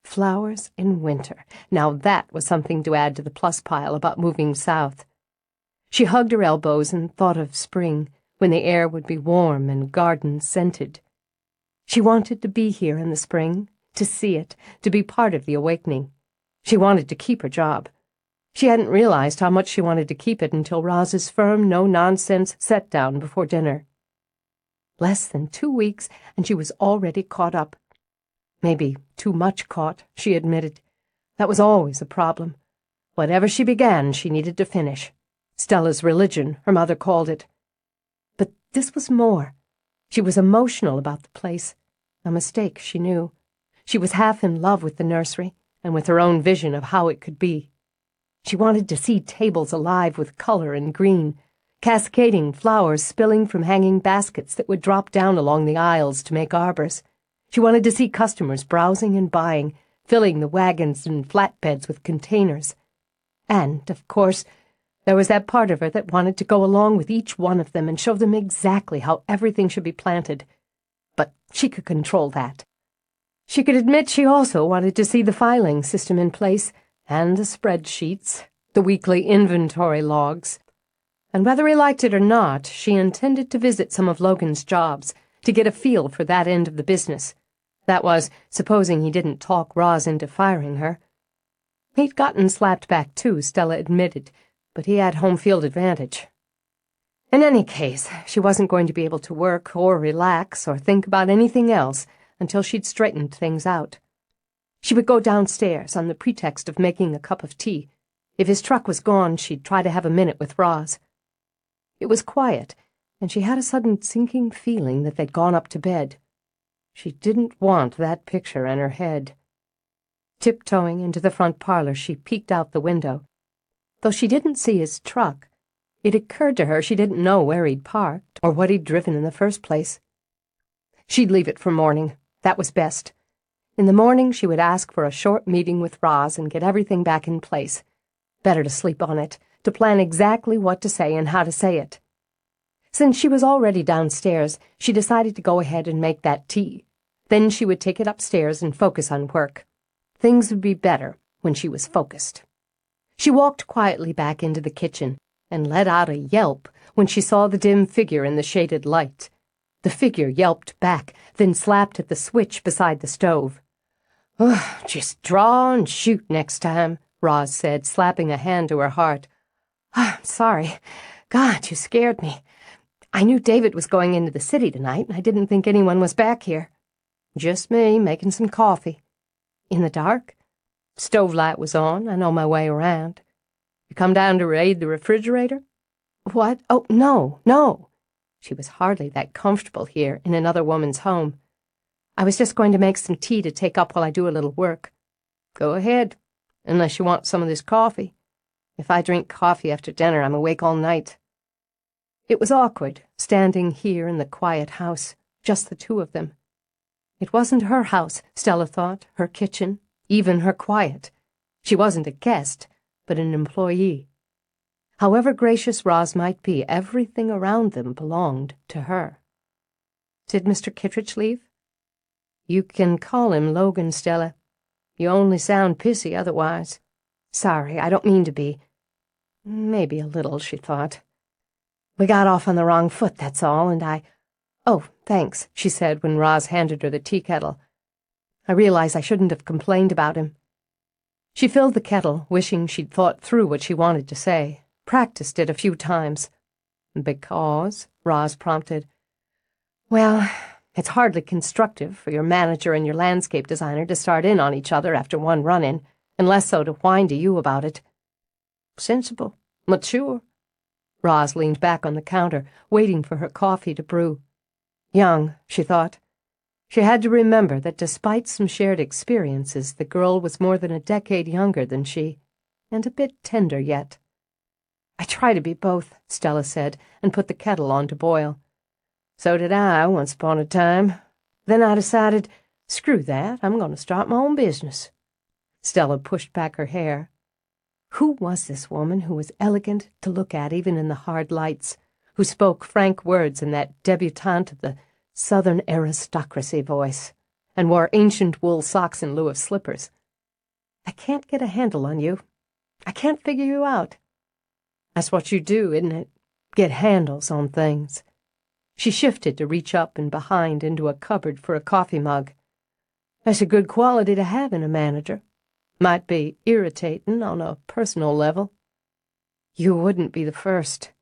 S1: Flowers in winter. Now that was something to add to the plus pile about moving south. She hugged her elbows and thought of spring, when the air would be warm and gardens scented. She wanted to be here in the spring, to see it, to be part of the awakening. She wanted to keep her job. She hadn't realized how much she wanted to keep it until Roz's firm, no-nonsense set-down before dinner. Less than 2 weeks, and she was already caught up. Maybe too much caught, she admitted. That was always a problem. Whatever she began, she needed to finish. Stella's religion, her mother called it. But this was more. She was emotional about the place. A mistake, she knew. She was half in love with the nursery, and with her own vision of how it could be. She wanted to see tables alive with color and green, cascading flowers spilling from hanging baskets that would drop down along the aisles to make arbors. She wanted to see customers browsing and buying, filling the wagons and flatbeds with containers. And, of course, there was that part of her that wanted to go along with each one of them and show them exactly how everything should be planted. But she could control that. She could admit she also wanted to see the filing system in place, and the spreadsheets, the weekly inventory logs. And whether he liked it or not, she intended to visit some of Logan's jobs, to get a feel for that end of the business. That was, supposing he didn't talk Roz into firing her. He'd gotten slapped back too, Stella admitted, but he had home field advantage. In any case, she wasn't going to be able to work or relax or think about anything else until she'd straightened things out. She would go downstairs on the pretext of making a cup of tea. If his truck was gone, she'd try to have a minute with Roz. It was quiet, and she had a sudden sinking feeling that they'd gone up to bed. She didn't want that picture in her head. Tiptoeing into the front parlor, she peeked out the window. Though she didn't see his truck, it occurred to her she didn't know where he'd parked or what he'd driven in the first place. She'd leave it for morning. That was best. In the morning, she would ask for a short meeting with Roz and get everything back in place. Better to sleep on it, to plan exactly what to say and how to say it. Since she was already downstairs, she decided to go ahead and make that tea. Then she would take it upstairs and focus on work. Things would be better when she was focused. She walked quietly back into the kitchen and let out a yelp when she saw the dim figure in the shaded light. The figure yelped back, then slapped at the switch beside the stove. Just draw and shoot next time, Roz said, slapping a hand to her heart. I'm sorry. God, you scared me. I knew David was going into the city tonight, and I didn't think anyone was back here. Just me, making some coffee. In the dark? Stove light was on. I know my way around. You come down to raid the refrigerator? What? Oh, no. She was hardly that comfortable here in another woman's home. I was just going to make some tea to take up while I do a little work. Go ahead, unless you want some of this coffee. If I drink coffee after dinner, I'm awake all night. It was awkward, standing here in the quiet house, just the two of them. It wasn't her house, Stella thought, her kitchen, even her quiet. She wasn't a guest, but an employee. However gracious Roz might be, everything around them belonged to her. Did Mr. Kittredge leave? You can call him Logan, Stella. You only sound pissy otherwise. Sorry, I don't mean to be. Maybe a little, she thought. We got off on the wrong foot, that's all, and I... Oh, thanks, she said when Roz handed her the tea kettle. I realize I shouldn't have complained about him. She filled the kettle, wishing she'd thought through what she wanted to say, practiced it a few times. Because, Roz prompted. Well, it's hardly constructive for your manager and your landscape designer to start in on each other after one run-in, and less so to whine to you about it. Sensible, mature. Roz leaned back on the counter, waiting for her coffee to brew. Young, she thought. She had to remember that despite some shared experiences, the girl was more than a decade younger than she, and a bit tender yet. I try to be both, Stella said, and put the kettle on to boil. So did I, once upon a time. Then I decided, screw that, I'm going to start my own business. Stella pushed back her hair. Who was this woman who was elegant to look at even in the hard lights, who spoke frank words in that debutante of the Southern aristocracy voice, and wore ancient wool socks in lieu of slippers? I can't get a handle on you. I can't figure you out. That's what you do, isn't it? Get handles on things. She shifted to reach up and behind into a cupboard for a coffee mug. That's a good quality to have in a manager. Might be irritating on a personal level. You wouldn't be the first.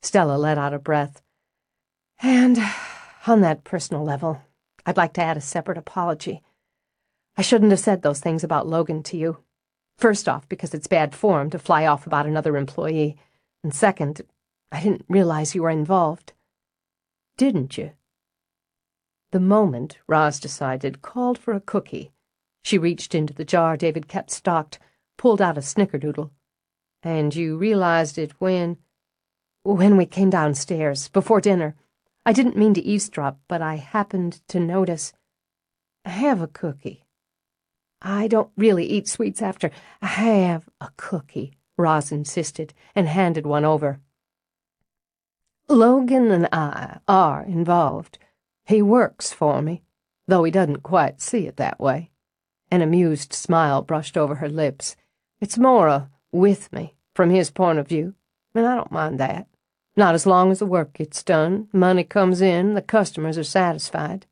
S1: Stella let out a breath. And on that personal level, I'd like to add a separate apology. I shouldn't have said those things about Logan to you. First off, because it's bad form to fly off about another employee. And second, I didn't realize you were involved. Didn't you? The moment, Roz decided, called for a cookie. She reached into the jar David kept stocked, pulled out a snickerdoodle. And you realized it when we came downstairs, before dinner. I didn't mean to eavesdrop, but I happened to notice. Have a cookie. I don't really eat sweets after. Have a cookie, Roz insisted, and handed one over. Logan and I are involved. He works for me, though he doesn't quite see it that way. An amused smile brushed over her lips. It's more a with me, from his point of view, and I don't mind that. Not as long as the work gets done, money comes in, the customers are satisfied.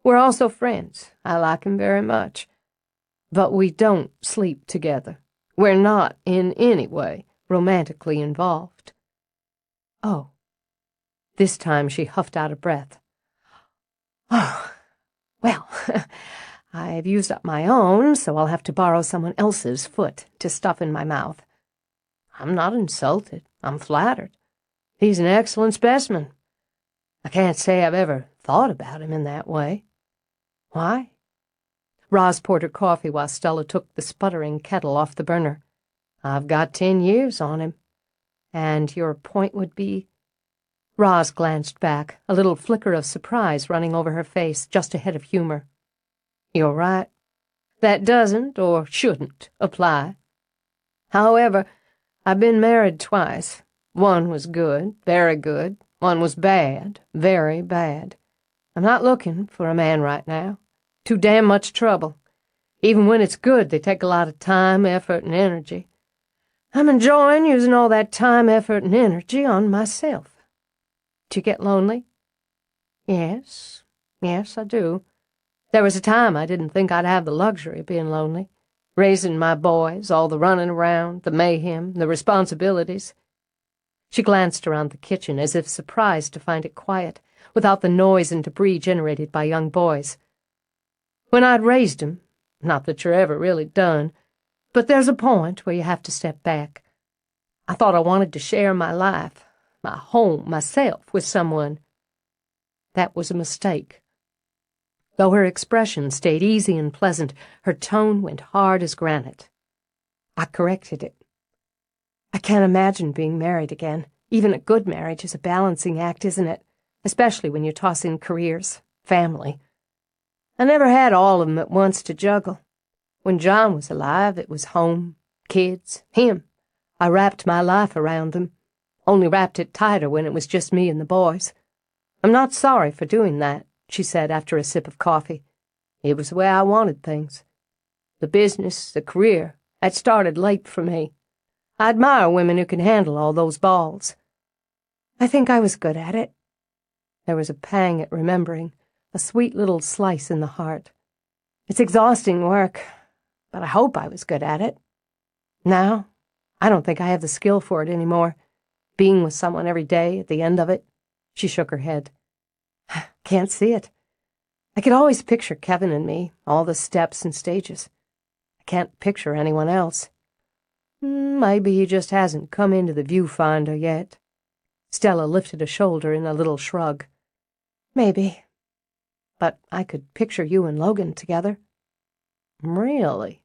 S1: We're also friends. I like him very much. But we don't sleep together. We're not in any way romantically involved." "Oh." This time she huffed out a breath. "Oh, well, I've used up my own, so I'll have to borrow someone else's foot to stuff in my mouth." "I'm not insulted. I'm flattered. He's an excellent specimen. I can't say I've ever thought about him in that way." "Why?" Roz poured her coffee while Stella took the sputtering kettle off the burner. "I've got 10 years on him." "And your point would be—" Roz glanced back, a little flicker of surprise running over her face just ahead of humor. "You're right. That doesn't, or shouldn't, apply. However, I've been married twice. One was good, very good. One was bad, very bad. I'm not looking for a man right now. Too damn much trouble. Even when it's good, they take a lot of time, effort, and energy. I'm enjoying using all that time, effort, and energy on myself." "Do you get lonely?" Yes, I do. There was a time I didn't think I'd have the luxury of being lonely. Raising my boys, all the running around, the mayhem, the responsibilities." She glanced around the kitchen as if surprised to find it quiet, without the noise and debris generated by young boys. "When I'd raised 'em, not that you're ever really done, but there's a point where you have to step back. I thought I wanted to share my life, my home, myself, with someone. That was a mistake." Though her expression stayed easy and pleasant, her tone went hard as granite. "I corrected it. I can't imagine being married again. Even a good marriage is a balancing act, isn't it? Especially when you toss in careers, family. I never had all of them at once to juggle. When John was alive, it was home, kids, him. I wrapped my life around them, only wrapped it tighter when it was just me and the boys. I'm not sorry for doing that," she said after a sip of coffee. "It was the way I wanted things. The business, the career, that started late for me. I admire women who can handle all those balls." "I think I was good at it." There was a pang at remembering, a sweet little slice in the heart. "It's exhausting work, but I hope I was good at it. Now, I don't think I have the skill for it anymore. Being with someone every day at the end of it." She shook her head. "Can't see it. I could always picture Kevin and me, all the steps and stages. I can't picture anyone else. Maybe he just hasn't come into the viewfinder yet." Stella lifted a shoulder in a little shrug. "Maybe. But I could picture you and Logan together." "Really?"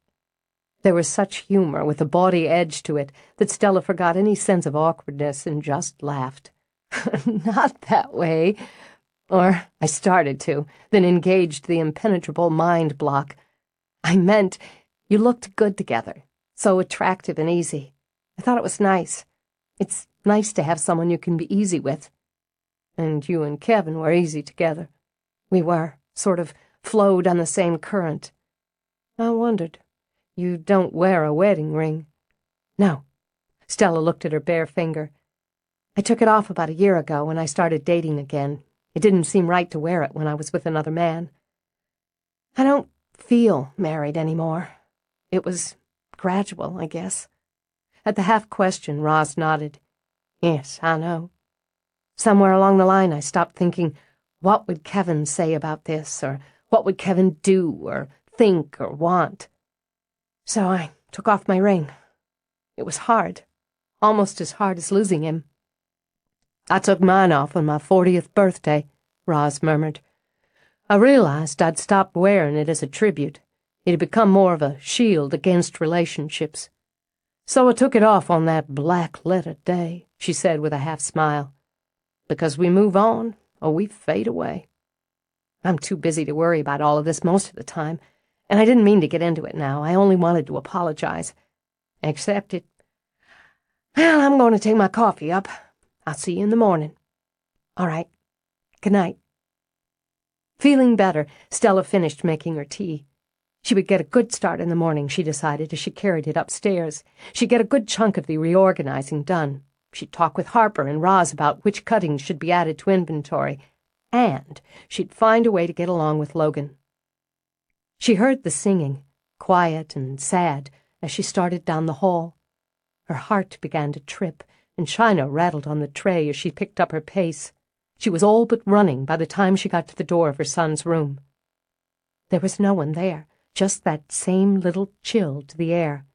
S1: There was such humor with a bawdy edge to it that Stella forgot any sense of awkwardness and just laughed. "Not that way. Or I started to, then engaged the impenetrable mind block. I meant you looked good together, so attractive and easy. I thought it was nice. It's nice to have someone you can be easy with. And you and Kevin were easy together. We were, sort of flowed on the same current. I wondered. You don't wear a wedding ring." "No." Stella looked at her bare finger. "I took it off about a year ago when I started dating again. It didn't seem right to wear it when I was with another man. I don't feel married anymore. It was gradual, I guess." At the half-question, Roz nodded. "Yes, I know. Somewhere along the line I stopped thinking, what would Kevin say about this, or what would Kevin do, or think, or want? So I took off my ring. It was hard, almost as hard as losing him." "I took mine off on my 40th birthday," Roz murmured. "I realized I'd stopped wearing it as a tribute. It had become more of a shield against relationships. So I took it off on that black-letter day," she said with a half-smile. "Because we move on, or we fade away. I'm too busy to worry about all of this most of the time, and I didn't mean to get into it now. I only wanted to apologize. Accept it. Well, I'm going to take my coffee up. I'll see you in the morning." "All right. Good night." Feeling better, Stella finished making her tea. She would get a good start in the morning, she decided, as she carried it upstairs. She'd get a good chunk of the reorganizing done. She'd talk with Harper and Roz about which cuttings should be added to inventory. and she'd find a way to get along with Logan. She heard the singing, quiet and sad, as she started down the hall. Her heart began to trip, and china rattled on the tray as she picked up her pace. She was all but running by the time she got to the door of her son's room. There was no one there, just that same little chill to the air.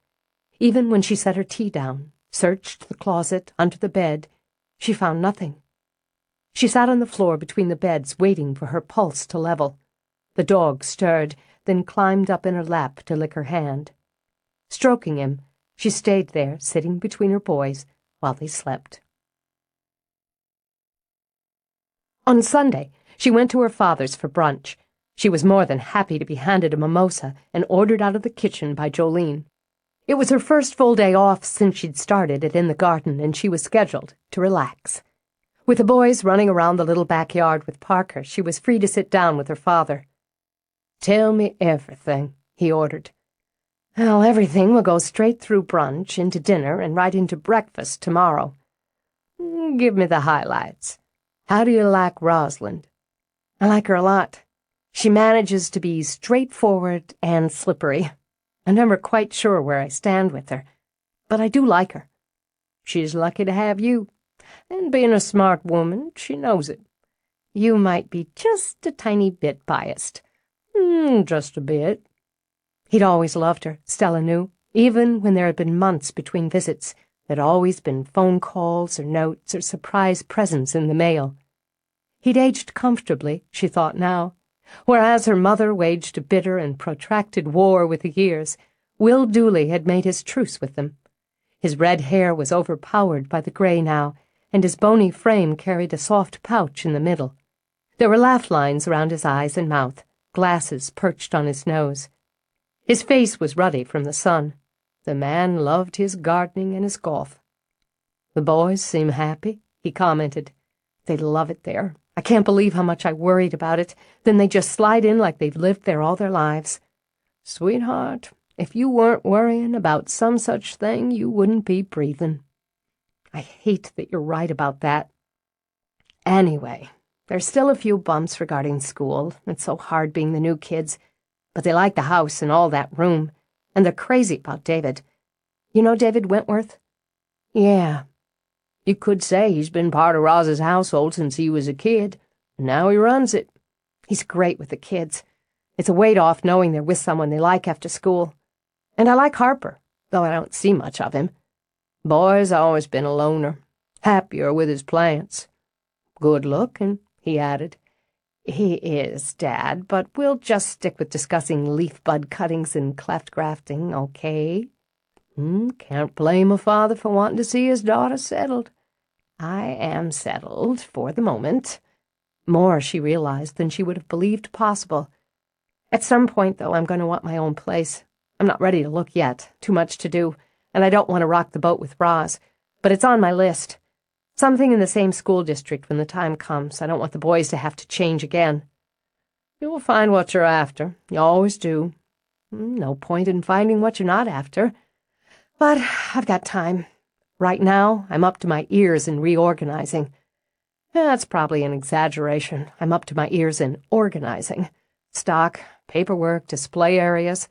S1: Even when she set her tea down, searched the closet, under the bed, she found nothing. She sat on the floor between the beds, waiting for her pulse to level. The dog stirred, then climbed up in her lap to lick her hand. Stroking him, she stayed there, sitting between her boys, while they slept. On Sunday, she went to her father's for brunch. She was more than happy to be handed a mimosa and ordered out of the kitchen by Jolene. It was her first full day off since she'd started it in the garden, and she was scheduled to relax. With the boys running around the little backyard with Parker, she was free to sit down with her father. "Tell me everything," he ordered. "Well, everything will go straight through brunch, into dinner, and right into breakfast tomorrow. Give me the highlights. How do you like Rosalind?" "I like her a lot. She manages to be straightforward and slippery. I'm never quite sure where I stand with her, but I do like her. She's lucky to have you, and being a smart woman, she knows it. You might be just a tiny bit biased. Just a bit." He'd always loved her, Stella knew. Even when there had been months between visits, there'd always been phone calls or notes or surprise presents in the mail. He'd aged comfortably, she thought now. Whereas her mother waged a bitter and protracted war with the years, Will Dooley had made his truce with them. His red hair was overpowered by the gray now, and his bony frame carried a soft pouch in the middle. There were laugh lines around his eyes and mouth, glasses perched on his nose. His face was ruddy from the sun. The man loved his gardening and his golf. "The boys seem happy," he commented. "They love it there. I can't believe how much I worried about it. Then they just slide in like they've lived there all their lives. Sweetheart, if you weren't worrying about some such thing, you wouldn't be breathing. I hate that you're right about that. Anyway, there's still a few bumps regarding school. It's so hard being the new kids. But they like the house and all that room, and they're crazy about David. You know David Wentworth?" "Yeah. You could say he's been part of Roz's household since he was a kid, and now he runs it. He's great with the kids. It's a weight off knowing they're with someone they like after school. And I like Harper, though I don't see much of him. Boy's always been a loner, happier with his plants. Good looking," he added. "He is, Dad, but we'll just stick with discussing leaf bud cuttings and cleft grafting, okay? Can't blame a father for wanting to see his daughter settled. I am settled, for the moment." More, she realized, than she would have believed possible. "At some point, though, I'm going to want my own place. I'm not ready to look yet. Too much to do, and I don't want to rock the boat with Roz. But it's on my list. Something in the same school district when the time comes. I don't want the boys to have to change again." "You'll find what you're after. You always do." "No point in finding what you're not after. But I've got time. Right now, I'm up to my ears in reorganizing. That's probably an exaggeration. I'm up to my ears in organizing. Stock, paperwork, display areas,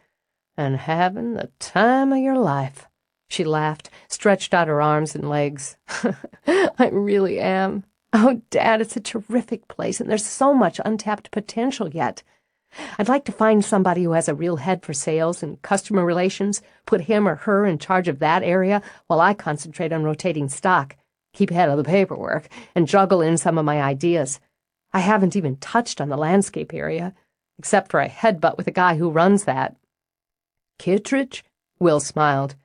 S1: and having the time of your life." She laughed, stretched out her arms and legs. "I really am. Oh, Dad, it's a terrific place, and there's so much untapped potential yet. I'd like to find somebody who has a real head for sales and customer relations, put him or her in charge of that area while I concentrate on rotating stock, keep ahead of the paperwork, and juggle in some of my ideas. I haven't even touched on the landscape area, except for a headbutt with a guy who runs that." "Kittredge?" Will smiled.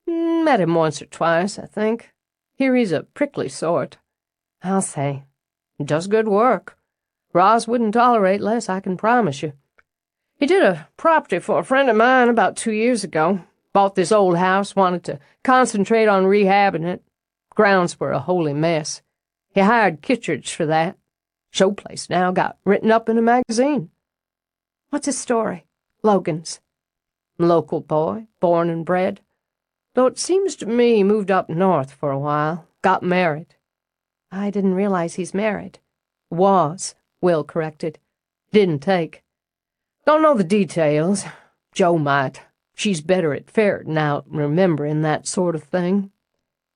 S1: "Met him once or twice, I think. Hear he's a prickly sort." "I'll say. Does good work. Roz wouldn't tolerate less, I can promise you. He did a property for a friend of mine about 2 years ago. Bought this old house, wanted to concentrate on rehabbing it. Grounds were a holy mess. He hired Kittredge for that. Showplace now, got written up in a magazine." "What's his story?" "Logan's. Local boy, born and bred. Though it seems to me he moved up north for a while, got married." "I didn't realize he's married." "Was," Will corrected. Didn't take. Don't know the details. Jo might. She's better at ferreting out and remembering that sort of thing.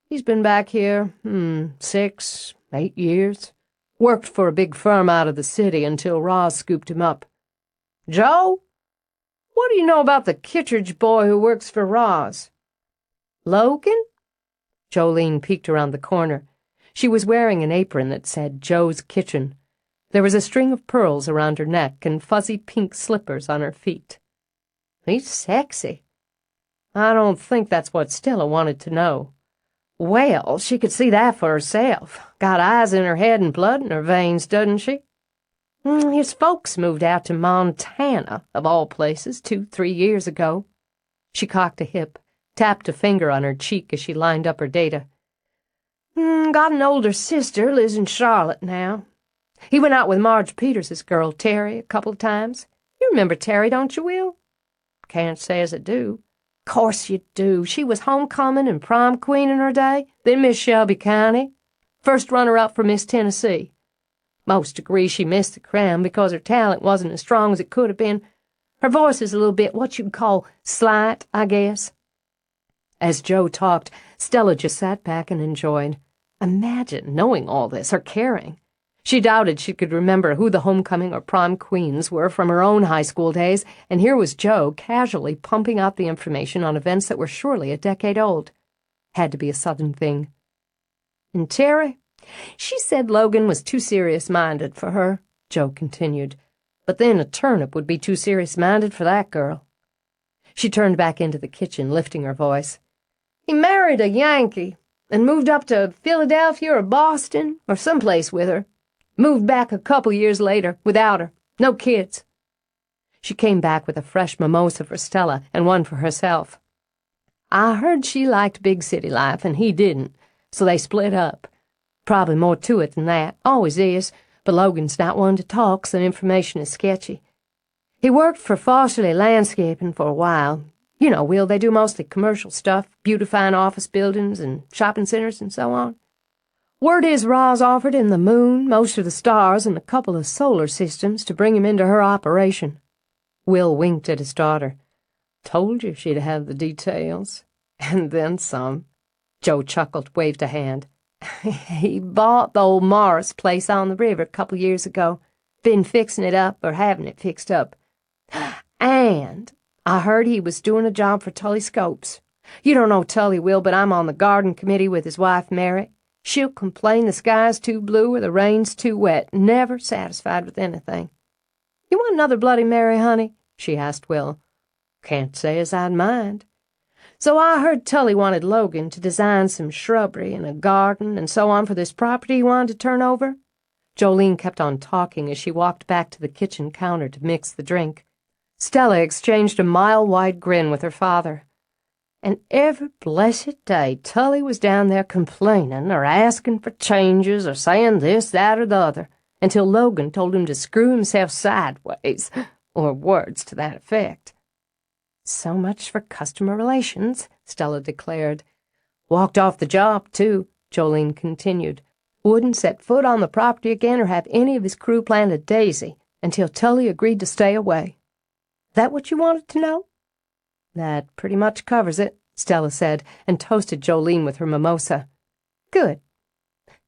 S1: He's been back here, 6, 8 years. Worked for a big firm out of the city until Roz scooped him up. Jo? What do you know about the Kittredge boy who works for Roz? Logan? Jolene peeked around the corner. She was wearing an apron that said Jo's Kitchen. There was a string of pearls around her neck and fuzzy pink slippers on her feet. He's sexy. I don't think that's what Stella wanted to know. Well, she could see that for herself. Got eyes in her head and blood in her veins, doesn't she? His folks moved out to Montana, of all places, 2-3 years ago. She cocked a hip, tapped a finger on her cheek as she lined up her data. Got an older sister, lives in Charlotte now. He went out with Marge Peters' girl, Terry, a couple of times. You remember Terry, don't you, Will? Can't say as I do. Course you do. She was homecoming and prom queen in her day, then Miss Shelby County. First runner-up for Miss Tennessee. Most agree she missed the crown because her talent wasn't as strong as it could have been. Her voice is a little bit what you'd call slight, I guess. As Jo talked, Stella just sat back and enjoyed. Imagine knowing all this, her caring. She doubted she could remember who the homecoming or prom queens were from her own high school days, and here was Jo casually pumping out the information on events that were surely a decade old. Had to be a Southern thing. And Terry? She said Logan was too serious-minded for her, Jo continued. But then a turnip would be too serious-minded for that girl. She turned back into the kitchen, lifting her voice. He married a Yankee and moved up to Philadelphia or Boston or someplace with her. Moved back a couple years later, without her. No kids. She came back with a fresh mimosa for Stella and one for herself. I heard she liked big city life and he didn't, so they split up. Probably more to it than that. Always is, but Logan's not one to talk, so information is sketchy. He worked for Fossley Landscaping for a while. You know, Will, they do mostly commercial stuff, beautifying office buildings and shopping centers and so on. Word is Roz offered him the moon, most of the stars, and a couple of solar systems to bring him into her operation. Will winked at his daughter. Told you she'd have the details. And then some. Jo chuckled, waved a hand. He bought the old Morris place on the river a couple years ago. Been fixing it up, or having it fixed up. And I heard he was doing a job for Tully Scopes. You don't know Tully, Will, but I'm on the garden committee with his wife, Mary. She'll complain the sky's too blue or the rain's too wet, never satisfied with anything. You want another Bloody Mary, honey? She asked Will. Can't say as I'd mind. So I heard Tully wanted Logan to design some shrubbery and a garden and so on for this property he wanted to turn over. Jolene kept on talking as she walked back to the kitchen counter to mix the drink. Stella exchanged a mile-wide grin with her father. And every blessed day Tully was down there complaining or asking for changes or saying this, that, or the other, until Logan told him to screw himself sideways, or words to that effect. So much for customer relations, Stella declared. Walked off the job, too, Jolene continued. Wouldn't set foot on the property again or have any of his crew plant a daisy until Tully agreed to stay away. That what you wanted to know? That pretty much covers it, Stella said, and toasted Jolene with her mimosa. Good.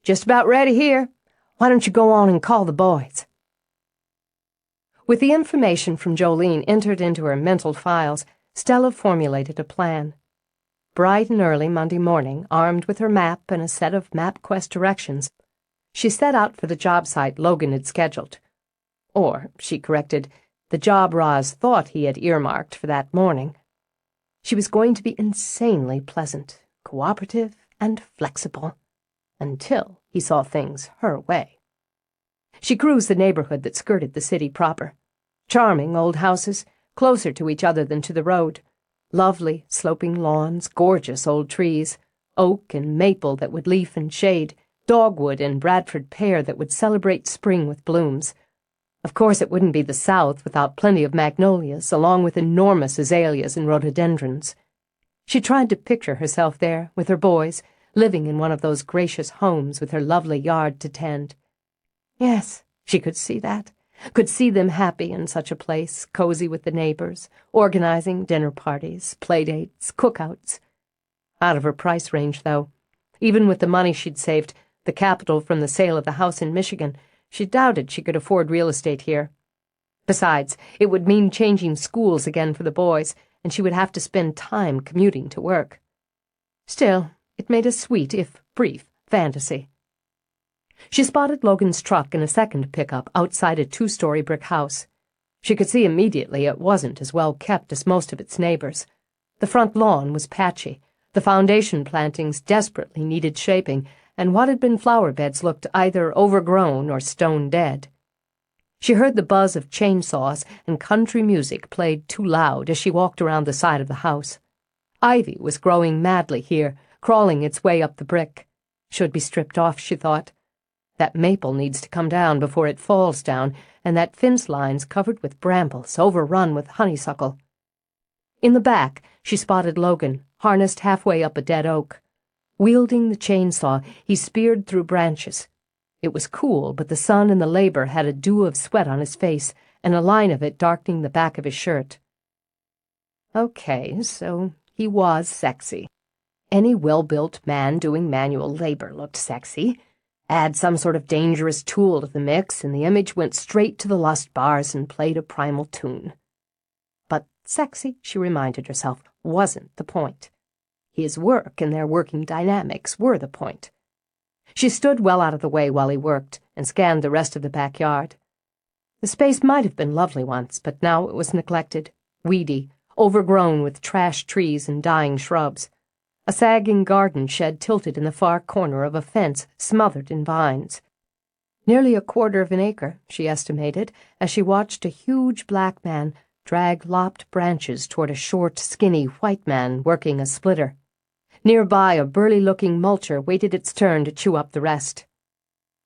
S1: Just about ready here. Why don't you go on and call the boys? With the information from Jolene entered into her mental files, Stella formulated a plan. Bright and early Monday morning, armed with her map and a set of MapQuest directions, she set out for the job site Logan had scheduled. Or, she corrected, the job Roz thought he had earmarked for that morning. She was going to be insanely pleasant, cooperative, and flexible, until he saw things her way. She cruised the neighborhood that skirted the city proper. Charming old houses, closer to each other than to the road. Lovely, sloping lawns, gorgeous old trees, oak and maple that would leaf and shade, dogwood and Bradford pear that would celebrate spring with blooms. Of course, it wouldn't be the South without plenty of magnolias, along with enormous azaleas and rhododendrons. She tried to picture herself there, with her boys, living in one of those gracious homes with her lovely yard to tend. Yes, She could see that, could see them happy in such a place, cozy with the neighbors, organizing dinner parties, playdates, cookouts. Out of her price range, though. Even with the money she'd saved, the capital from the sale of the house in Michigan, she doubted she could afford real estate here. Besides, it would mean changing schools again for the boys, and she would have to spend time commuting to work. Still, it made a sweet, if brief, fantasy. She spotted Logan's truck in a second pickup outside a 2-story brick house. She could see immediately it wasn't as well kept as most of its neighbors. The front lawn was patchy, the foundation plantings desperately needed shaping, and what had been flower beds looked either overgrown or stone dead. She heard the buzz of chainsaws, and country music played too loud as she walked around the side of the house. Ivy was growing madly here, crawling its way up the brick. Should be stripped off, she thought. That maple needs to come down before it falls down, and that fence line's covered with brambles, overrun with honeysuckle. In the back, she spotted Logan, harnessed halfway up a dead oak. Wielding the chainsaw, he speared through branches. It was cool, but the sun and the labor had a dew of sweat on his face, and a line of it darkening the back of his shirt. Okay, so he was sexy. Any well-built man doing manual labor looked sexy. Add some sort of dangerous tool to the mix, and the image went straight to the lust bars and played a primal tune. But sexy, she reminded herself, wasn't the point. His work and their working dynamics were the point. She stood well out of the way while he worked and scanned the rest of the backyard. The space might have been lovely once, but now it was neglected, weedy, overgrown with trash trees and dying shrubs. A sagging garden shed tilted in the far corner of a fence smothered in vines. Nearly 1/4 of an acre, she estimated, as she watched a huge black man drag lopped branches toward a short, skinny white man working a splitter. Nearby, a burly-looking mulcher waited its turn to chew up the rest.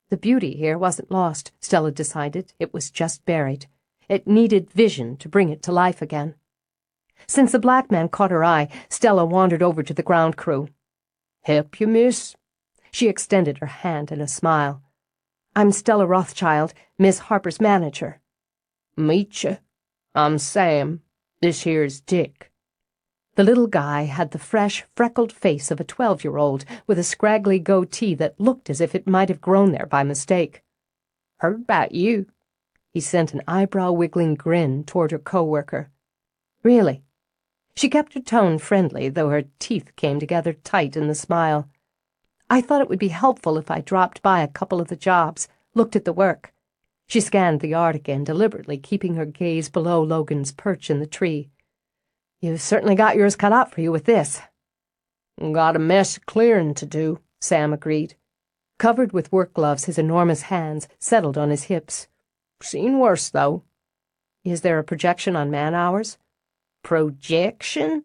S1: The beauty here wasn't lost, Stella decided. It was just buried. It needed vision to bring it to life again. Since the black man caught her eye, Stella wandered over to the ground crew. "Help you, miss?" She extended her hand in a smile. "I'm Stella Rothchild, Miss Harper's manager." "Meetcha. I'm Sam. This here's Dick." The little guy had the fresh, freckled face of a 12-year-old with a scraggly goatee that looked as if it might have grown there by mistake. "Heard about you." He sent an eyebrow-wiggling grin toward her co-worker. "Really?" She kept her tone friendly, though her teeth came together tight in the smile. "I thought it would be helpful if I dropped by a couple of the jobs, looked at the work." She scanned the yard again, deliberately keeping her gaze below Logan's perch in the tree. "You've certainly got yours cut out for you with this." "Got a mess of clearing to do," Sam agreed. Covered with work gloves, his enormous hands settled on his hips. "Seen worse, though." "Is there a projection on man-hours?" "Projection?"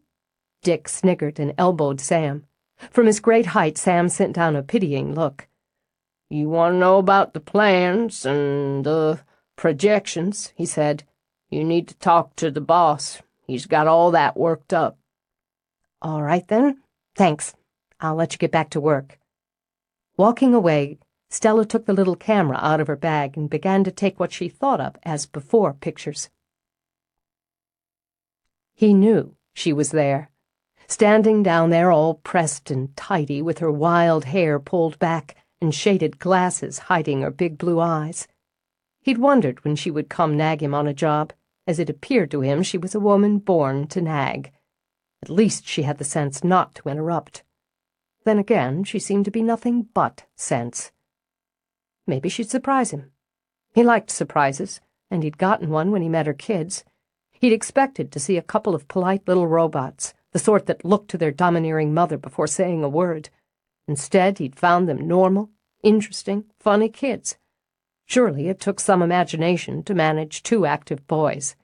S1: Dick sniggered and elbowed Sam. From his great height, Sam sent down a pitying look. "You want to know about the plans and the projections," he said. "You need to talk to the boss. He's got all that worked up." "All right, then. Thanks. I'll let you get back to work." Walking away, Stella took the little camera out of her bag and began to take what she thought of as before pictures. He knew she was there, standing down there all pressed and tidy with her wild hair pulled back and shaded glasses hiding her big blue eyes. He'd wondered when she would come nag him on a job, as it appeared to him she was a woman born to nag. At least she had the sense not to interrupt. Then again, she seemed to be nothing but sense. Maybe she'd surprise him. He liked surprises, and he'd gotten one when he met her kids. He'd expected to see a couple of polite little robots, the sort that looked to their domineering mother before saying a word. Instead, he'd found them normal, interesting, funny kids. Surely it took some imagination to manage 2 active boys.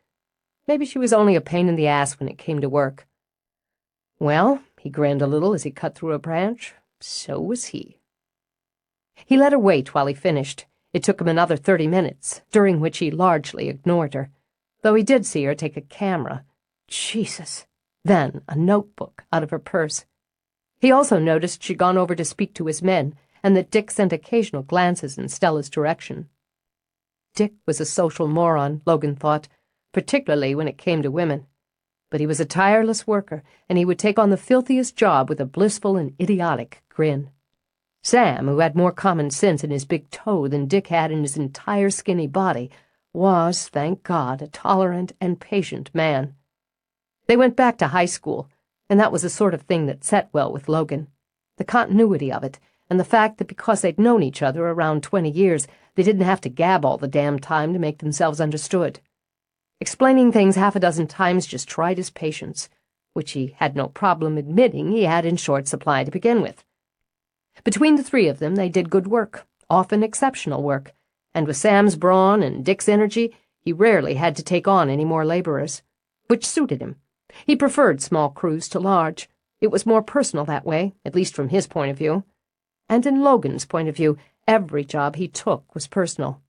S1: Maybe she was only a pain in the ass when it came to work. Well, he grinned a little as he cut through a branch. So was he. He let her wait while he finished. It took him another 30 minutes, during which he largely ignored her, though he did see her take a camera. Jesus! Then a notebook out of her purse. He also noticed she'd gone over to speak to his men, and that Dick sent occasional glances in Stella's direction. Dick was a social moron, Logan thought, particularly when it came to women. But he was a tireless worker, and he would take on the filthiest job with a blissful and idiotic grin. Sam, who had more common sense in his big toe than Dick had in his entire skinny body, was, thank God, a tolerant and patient man. They went back to high school, and that was the sort of thing that set well with Logan. The continuity of it, and the fact that because they'd known each other around 20 years, they didn't have to gab all the damn time to make themselves understood. Explaining things half a dozen times just tried his patience, which he had no problem admitting he had in short supply to begin with. Between the three of them, they did good work, often exceptional work, and with Sam's brawn and Dick's energy, he rarely had to take on any more laborers, which suited him. He preferred small crews to large. It was more personal that way, at least from his point of view. And in Logan's point of view, every job he took was personal.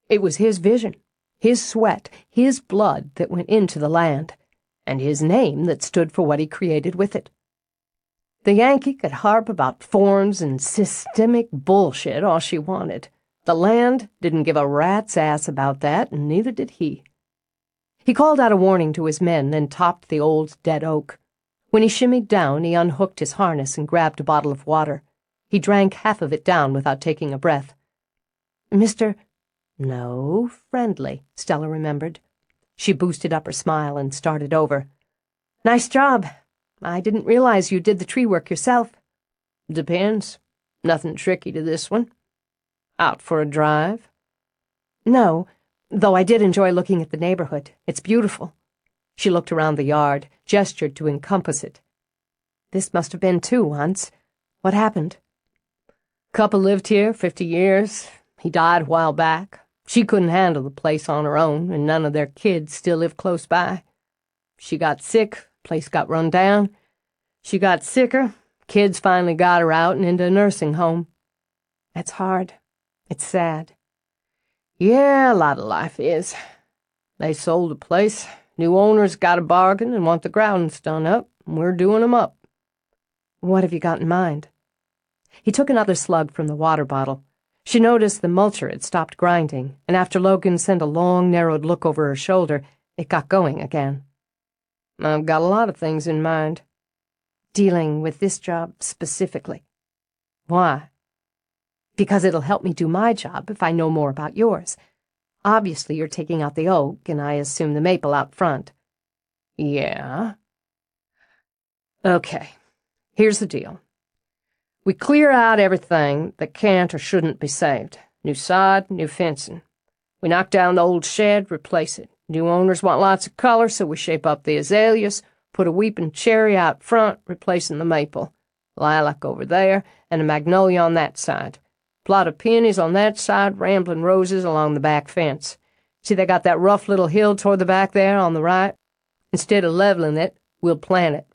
S1: It was his vision, his sweat, his blood that went into the land, and his name that stood for what he created with it. The Yankee could harp about forms and systemic bullshit all she wanted. The land didn't give a rat's ass about that, and neither did he. He called out a warning to his men and topped the old dead oak. When he shimmied down, he unhooked his harness and grabbed a bottle of water. He drank half of it down without taking a breath. Mr. No, friendly, Stella remembered. She boosted up her smile and started over. Nice job. I didn't realize you did the tree work yourself. Depends. Nothing tricky to this one. Out for a drive? No, though I did enjoy looking at the neighborhood. It's beautiful. She looked around the yard, gestured to encompass it. This must have been two once. What happened? Couple lived here 50 years. He died a while back. She couldn't handle the place on her own, and none of their kids still live close by. She got sick, place got run down. She got sicker, kids finally got her out and into a nursing home. That's hard. It's sad. Yeah, a lot of life is. They sold the place. New owners got a bargain and want the grounds done up, and we're doing 'em up. What have you got in mind? He took another slug from the water bottle. She noticed the mulcher had stopped grinding, and after Logan sent a long, narrowed look over her shoulder, it got going again. I've got a lot of things in mind. Dealing with this job specifically. Why? Because it'll help me do my job if I know more about yours. Obviously, you're taking out the oak, and I assume the maple out front. Yeah. Okay, here's the deal. We clear out everything that can't or shouldn't be saved. New sod, new fencing. We knock down the old shed, replace it. New owners want lots of color, so we shape up the azaleas, put a weeping cherry out front, replacing the maple. Lilac over there, and a magnolia on that side. Plot of peonies on that side, rambling roses along the back fence. See, they got that rough little hill toward the back there on the right? Instead of leveling it, we'll plant it.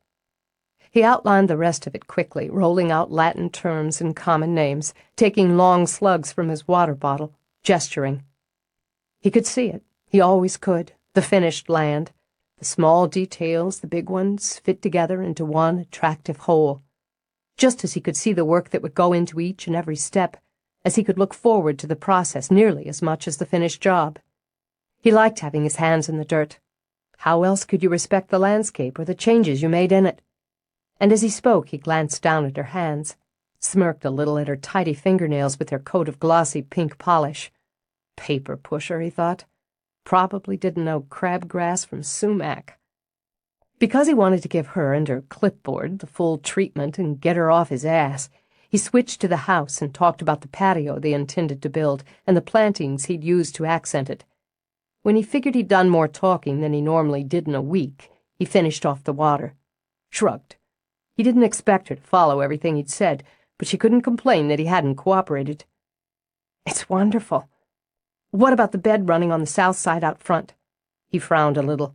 S1: He outlined the rest of it quickly, rolling out Latin terms and common names, taking long slugs from his water bottle, gesturing. He could see it. He always could. The finished land. The small details, the big ones, fit together into one attractive whole. Just as he could see the work that would go into each and every step, as he could look forward to the process nearly as much as the finished job. He liked having his hands in the dirt. How else could you respect the landscape or the changes you made in it? And as he spoke, he glanced down at her hands, smirked a little at her tidy fingernails with their coat of glossy pink polish. Paper pusher, he thought. Probably didn't know crabgrass from sumac. Because he wanted to give her and her clipboard the full treatment and get her off his ass, he switched to the house and talked about the patio they intended to build and the plantings he'd used to accent it. When he figured he'd done more talking than he normally did in a week, he finished off the water. Shrugged. He didn't expect her to follow everything he'd said, but she couldn't complain that he hadn't cooperated. It's wonderful. What about the bed running on the south side out front? He frowned a little.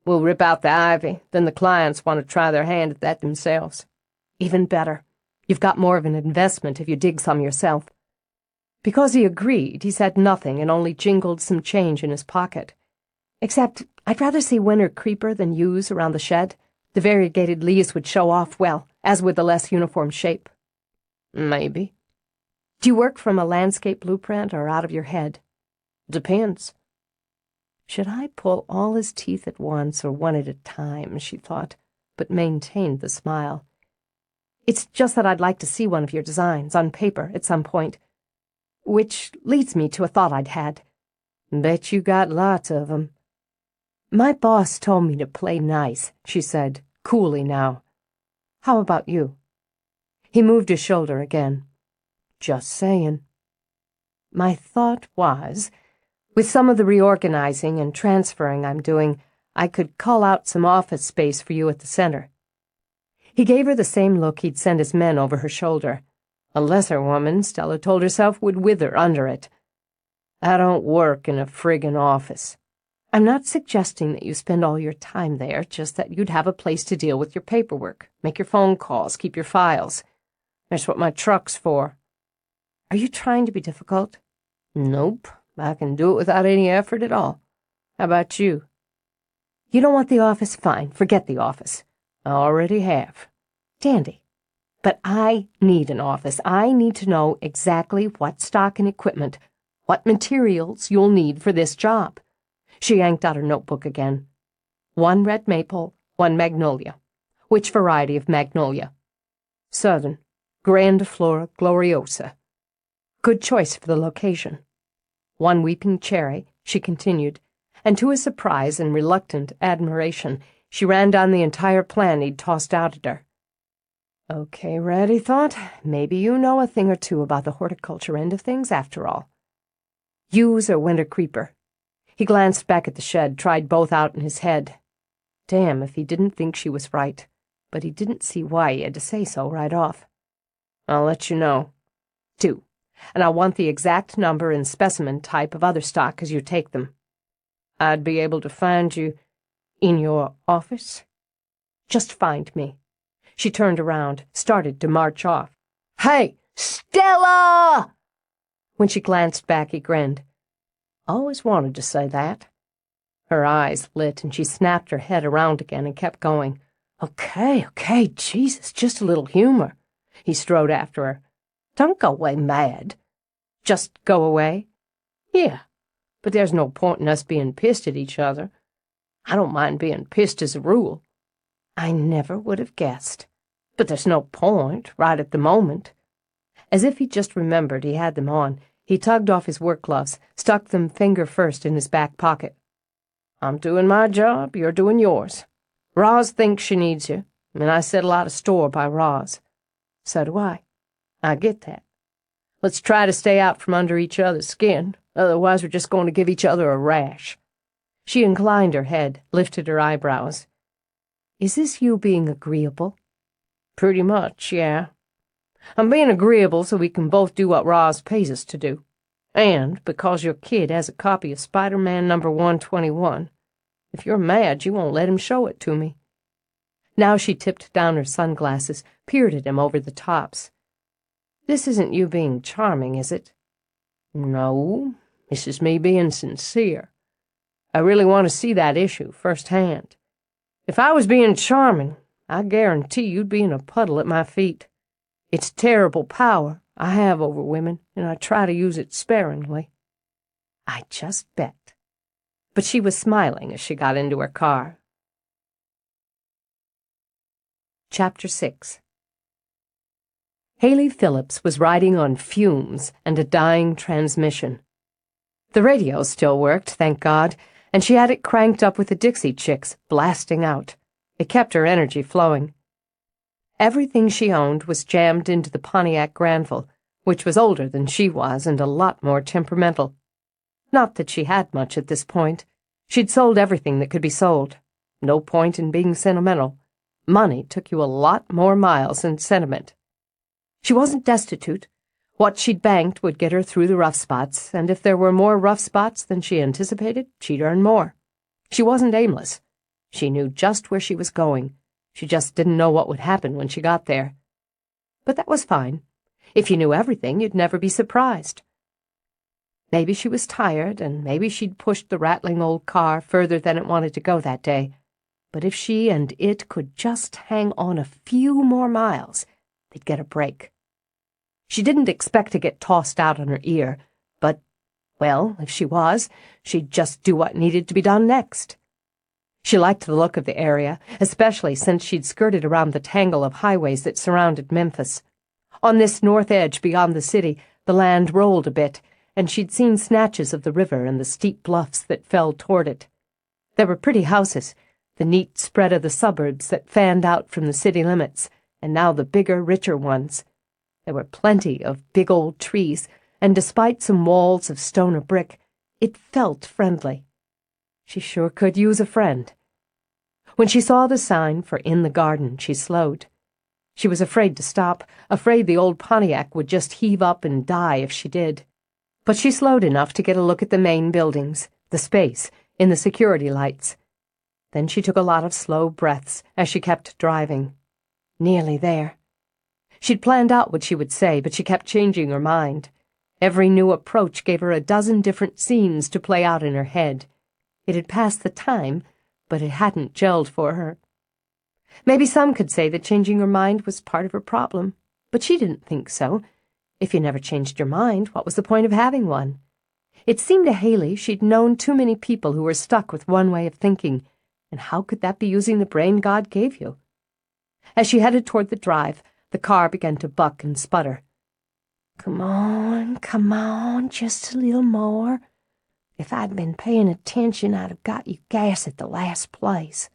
S1: We'll rip out the ivy, then the clients want to try their hand at that themselves. Even better. You've got more of an investment if you dig some yourself. Because he agreed, he said nothing and only jingled some change in his pocket. Except, I'd rather see winter creeper than yews around the shed. The variegated leaves would show off well, as would the less uniform shape. Maybe. Do you work from a landscape blueprint or out of your head? Depends. Should I pull all his teeth at once or one at a time, she thought, but maintained the smile. It's just that I'd like to see one of your designs on paper at some point. Which leads me to a thought I'd had. Bet you got lots of 'em. My boss told me to play nice, she said, coolly now. How about you? He moved his shoulder again. Just saying. My thought was, with some of the reorganizing and transferring I'm doing, I could cull out some office space for you at the center. He gave her the same look he'd sent his men over her shoulder. A lesser woman, Stella told herself, would wither under it. I don't work in a friggin' office. I'm not suggesting that you spend all your time there, just that you'd have a place to deal with your paperwork, make your phone calls, keep your files. That's what my truck's for. Are you trying to be difficult? Nope. I can do it without any effort at all. How about you? You don't want the office? Fine. Forget the office. I already have. Dandy. But I need an office. I need to know exactly what stock and equipment, what materials you'll need for this job. She yanked out her notebook again. 1 red maple, 1 magnolia. Which variety of magnolia? Southern. Grandiflora gloriosa. Good choice for the location. 1 weeping cherry, she continued, and to his surprise and reluctant admiration, she ran down the entire plan he'd tossed out at her. Okay, Red, he thought. Maybe you know a thing or two about the horticulture end of things after all. Yews or winter creeper? He glanced back at the shed, tried both out in his head. Damn if he didn't think she was right, but he didn't see why he had to say so right off. I'll let you know. Do. And I want the exact number and specimen type of other stock as you take them. I'd be able to find you in your office? Just find me. She turned around, started to march off. Hey, Stella! When she glanced back, he grinned. Always wanted to say that. Her eyes lit, and she snapped her head around again and kept going. Okay, Jesus, just a little humor. He strode after her. Don't go away mad. Just go away? Yeah, but there's no point in us being pissed at each other. I don't mind being pissed as a rule. I never would have guessed. But there's no point, right at the moment. As if he just remembered he had them on, he tugged off his work gloves, stuck them finger first in his back pocket. I'm doing my job, you're doing yours. Roz thinks she needs you, and I set a lot of store by Roz. So do I. I get that. Let's try to stay out from under each other's skin, otherwise we're just going to give each other a rash. She inclined her head, lifted her eyebrows. Is this you being agreeable? Pretty much, yeah. I'm being agreeable so we can both do what Roz pays us to do. And because your kid has a copy of Spider-Man number 121. If you're mad, you won't let him show it to me. Now she tipped down her sunglasses, peered at him over the tops. This isn't you being charming, is it? No, this is me being sincere. I really want to see that issue firsthand. If I was being charming, I guarantee you'd be in a puddle at my feet. It's terrible power I have over women, and I try to use it sparingly. I just bet. But she was smiling as she got into her car. Chapter 6. Haley Phillips was riding on fumes and a dying transmission. The radio still worked, thank God, and she had it cranked up with the Dixie Chicks blasting out. It kept her energy flowing. Everything she owned was jammed into the Pontiac Granville, which was older than she was and a lot more temperamental. Not that she had much at this point. She'd sold everything that could be sold. No point in being sentimental. Money took you a lot more miles than sentiment. She wasn't destitute. What she'd banked would get her through the rough spots, and if there were more rough spots than she anticipated, she'd earn more. She wasn't aimless. She knew just where she was going. She just didn't know what would happen when she got there. But that was fine. If you knew everything, you'd never be surprised. Maybe she was tired, and maybe she'd pushed the rattling old car further than it wanted to go that day. But if she and it could just hang on a few more miles, they'd get a break. She didn't expect to get tossed out on her ear, but Well, if she was, she'd just do what needed to be done next. She liked the look of the area, especially since she'd skirted around the tangle of highways that surrounded Memphis. On this north edge beyond the city, the land rolled a bit, and she'd seen snatches of the river and the steep bluffs that fell toward it. There were pretty houses, the neat spread of the suburbs that fanned out from the city limits, and now the bigger, richer ones. There were plenty of big old trees, and despite some walls of stone or brick, it felt friendly. She sure could use a friend. When she saw the sign for In the Garden, she slowed. She was afraid to stop, afraid the old Pontiac would just heave up and die if she did. But she slowed enough to get a look at the main buildings, the space, in the security lights. Then she took a lot of slow breaths as she kept driving. Nearly there. She'd planned out what she would say, but she kept changing her mind. Every new approach gave her a dozen different scenes to play out in her head. It had passed the time, but it hadn't gelled for her. Maybe some could say that changing her mind was part of her problem, but she didn't think so. If you never changed your mind, what was the point of having one? It seemed to Haley she'd known too many people who were stuck with one way of thinking, and how could that be using the brain God gave you? As she headed toward the drive, the car began to buck and sputter.
S2: Come on, just a little more. If I'd been paying attention, I'd have got you gas at the last place.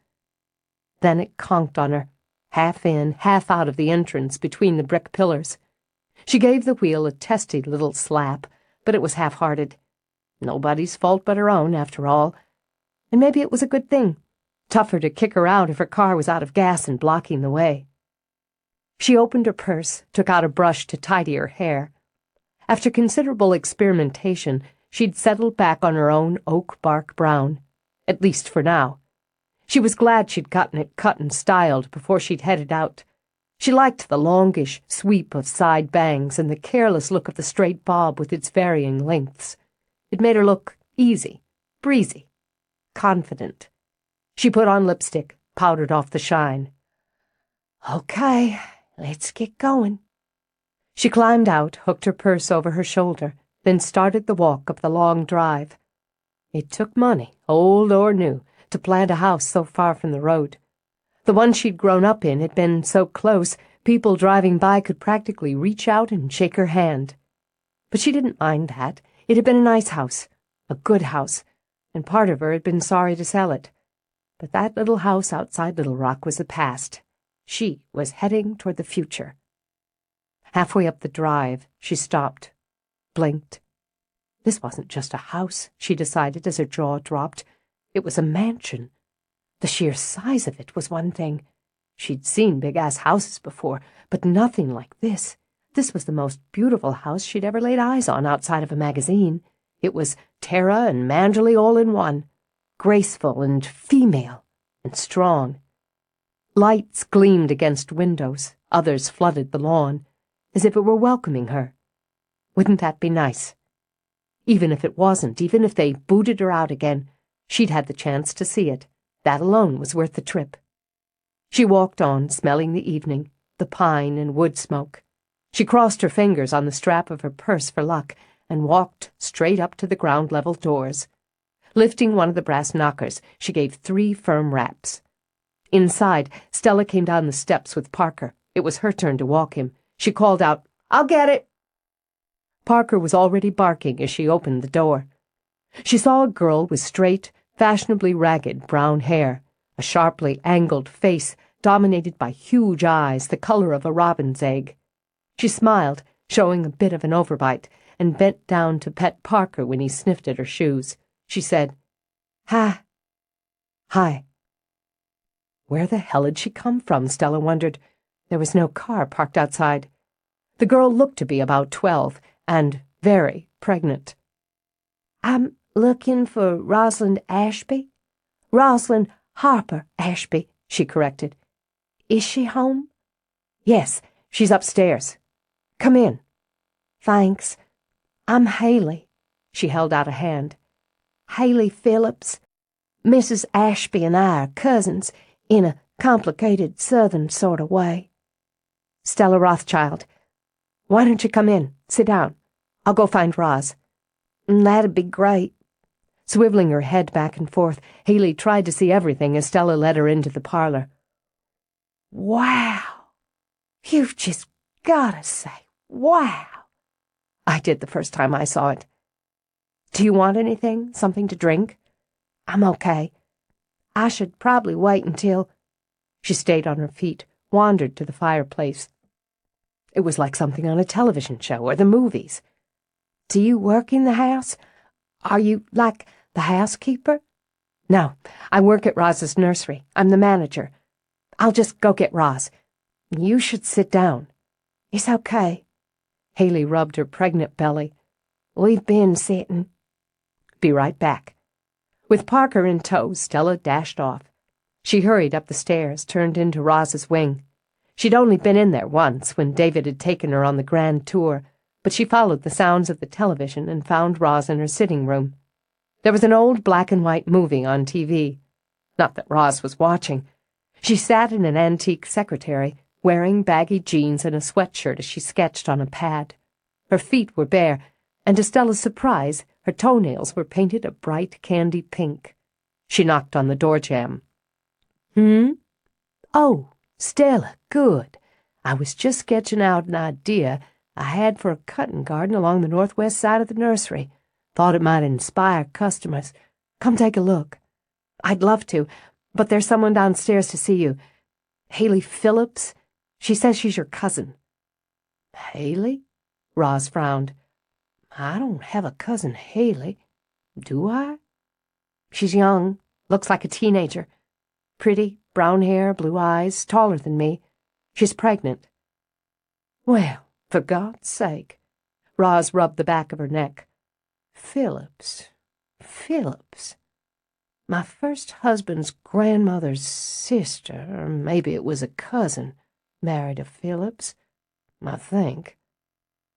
S1: Then it conked on her, half in, half out of the entrance between the brick pillars. She gave the wheel a testy little slap, but it was half-hearted. Nobody's fault but her own, after all. And maybe it was a good thing. Tougher to kick her out if her car was out of gas and blocking the way. She opened her purse, took out a brush to tidy her hair. After considerable experimentation, she'd settled back on her own oak bark brown, at least for now. She was glad she'd gotten it cut and styled before she'd headed out. She liked the longish sweep of side bangs and the careless look of the straight bob with its varying lengths. It made her look easy, breezy, confident. She put on lipstick, powdered off the shine.
S2: Okay, let's get going.
S1: She climbed out, hooked her purse over her shoulder, then started the walk up the long drive. It took money, old or new, to plant a house so far from the road. The one she'd grown up in had been so close, people driving by could practically reach out and shake her hand. But she didn't mind that. It had been a nice house, a good house, and part of her had been sorry to sell it. But that little house outside Little Rock was the past. She was heading toward the future. Halfway up the drive, she stopped, blinked. This wasn't just a house, she decided as her jaw dropped. It was a mansion. The sheer size of it was one thing. She'd seen big-ass houses before, but nothing like this. This was the most beautiful house she'd ever laid eyes on outside of a magazine. It was Terra and Manderley all in one, graceful and female and strong. Lights gleamed against windows, others flooded the lawn, as if it were welcoming her. Wouldn't that be nice? Even if it wasn't, even if they booted her out again, she'd had the chance to see it. That alone was worth the trip. She walked on, smelling the evening, the pine and wood smoke. She crossed her fingers on the strap of her purse for luck and walked straight up to the ground-level doors. Lifting one of the brass knockers, she gave 3 firm raps. Inside, Stella came down the steps with Parker. It was her turn to walk him. She called out, "I'll get it!" Parker was already barking as she opened the door. She saw a girl with straight, fashionably ragged brown hair, a sharply angled face dominated by huge eyes the color of a robin's egg. She smiled, showing a bit of an overbite, and bent down to pet Parker when he sniffed at her shoes. She said, "Hi." "Hi." Where the hell had she come from, Stella wondered. There was no car parked outside. The girl looked to be about 12, and very pregnant.
S2: I'm looking for Rosalind Ashby. Rosalind Harper Ashby, she corrected. Is she home?
S1: Yes, she's upstairs. Come in.
S2: Thanks. I'm Haley. She held out a hand. Haley Phillips. Mrs. Ashby and I are cousins in a complicated southern sort of way.
S1: Stella Rothchild. Why don't you come in? Sit down. I'll go find Roz.
S2: That'd be great.
S1: Swiveling her head back and forth, Haley tried to see everything as Stella led her into the parlor.
S2: Wow. You've just gotta say, wow.
S1: I did the first time I saw it. Do you want anything? Something to drink?
S2: I'm okay. I should probably wait until...
S1: She stayed on her feet, wandered to the fireplace. It was like something on a television show or the movies.
S2: Do you work in the house? Are you, like, the housekeeper?
S1: No, I work at Roz's nursery. I'm the manager. I'll just go get Roz. You should sit down.
S2: It's okay.
S1: Haley rubbed her pregnant belly.
S2: We've been sitting.
S1: Be right back. With Parker in tow, Stella dashed off. She hurried up the stairs, turned into Roz's wing. She'd only been in there once, when David had taken her on the grand tour, but she followed the sounds of the television and found Roz in her sitting room. There was an old black-and-white movie on TV. Not that Roz was watching. She sat in an antique secretary, wearing baggy jeans and a sweatshirt as she sketched on a pad. Her feet were bare, and to Stella's surprise, her toenails were painted a bright candy pink. She knocked on the door jamb.
S2: Oh, Stella, good. I was just sketching out an idea I had for a cutting garden along the northwest side of the nursery. Thought it might inspire customers. Come take a look. I'd love to, but there's someone downstairs to see you. Haley Phillips. She says she's your cousin.
S1: Haley? Roz frowned.
S2: I don't have a cousin Haley. Do I? She's young, looks like a teenager. Pretty, brown hair, blue eyes, taller than me. She's pregnant.
S1: Well, for God's sake. Roz rubbed the back of her neck.
S2: Phillips. My first husband's grandmother's sister, or maybe it was a cousin, married a Phillips, I think.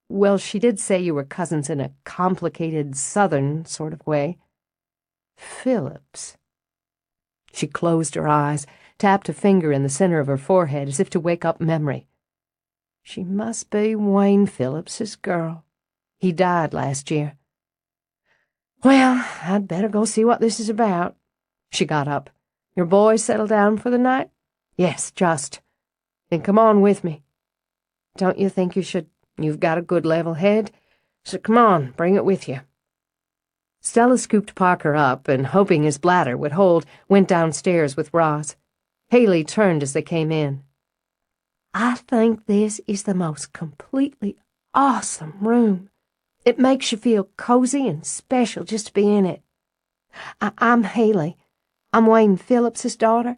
S1: Well, she did say you were cousins in a complicated southern sort of way.
S2: Phillips.
S1: She closed her eyes, tapped a finger in the center of her forehead as if to wake up memory.
S2: She must be Wayne Phillips's girl. He died last year. Well, I'd better go see what this is about. She got up. Your boys settled down for the night?
S1: Yes, just.
S2: Then come on with me. Don't you think you should? You've got a good level head. So come on, bring it with you.
S1: Stella scooped Parker up and, hoping his bladder would hold, went downstairs with Roz. Haley turned as they came in.
S2: I think this is the most completely awesome room. It makes you feel cozy and special just to be in it. I'm Haley. I'm Wayne Phillips's daughter.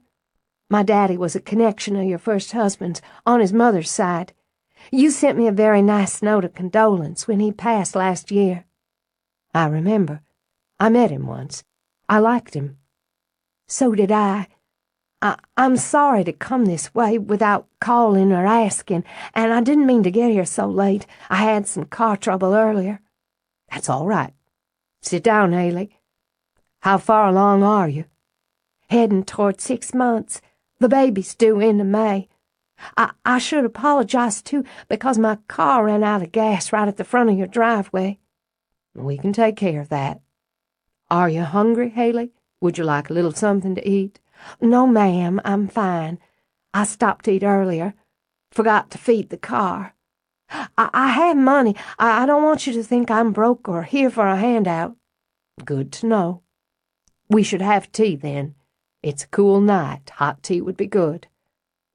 S2: My daddy was a connection of your first husband's on his mother's side. You sent me a very nice note of condolence when he passed last year. I remember. I met him once. I liked him. So did I. I'm sorry to come this way without calling or asking, and I didn't mean to get here so late. I had some car trouble earlier.
S1: That's all right. Sit down, Haley. How far along are you?
S2: Heading toward 6 months. The baby's due into May. I should apologize, too, because my car ran out of gas right at the front of your driveway.
S1: We can take care of that. Are you hungry, Haley? Would you like a little something to eat?
S2: No, ma'am, I'm fine. I stopped to eat earlier. Forgot to feed the car. I have money. I don't want you to think I'm broke or here for a handout.
S1: Good to know. We should have tea, then. It's a cool night. Hot tea would be good.